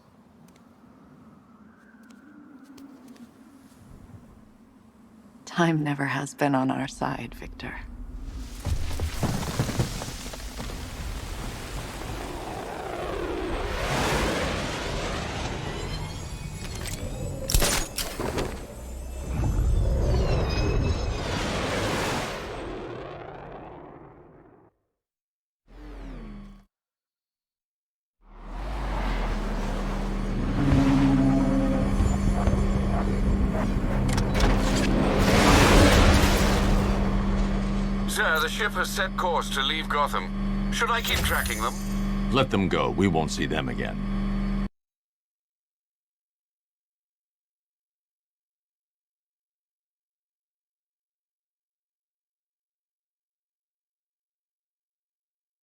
Time never has been on our side, Victor. Sir, the ship has set course to leave Gotham. Should I keep tracking them? Let them go. We won't see them again.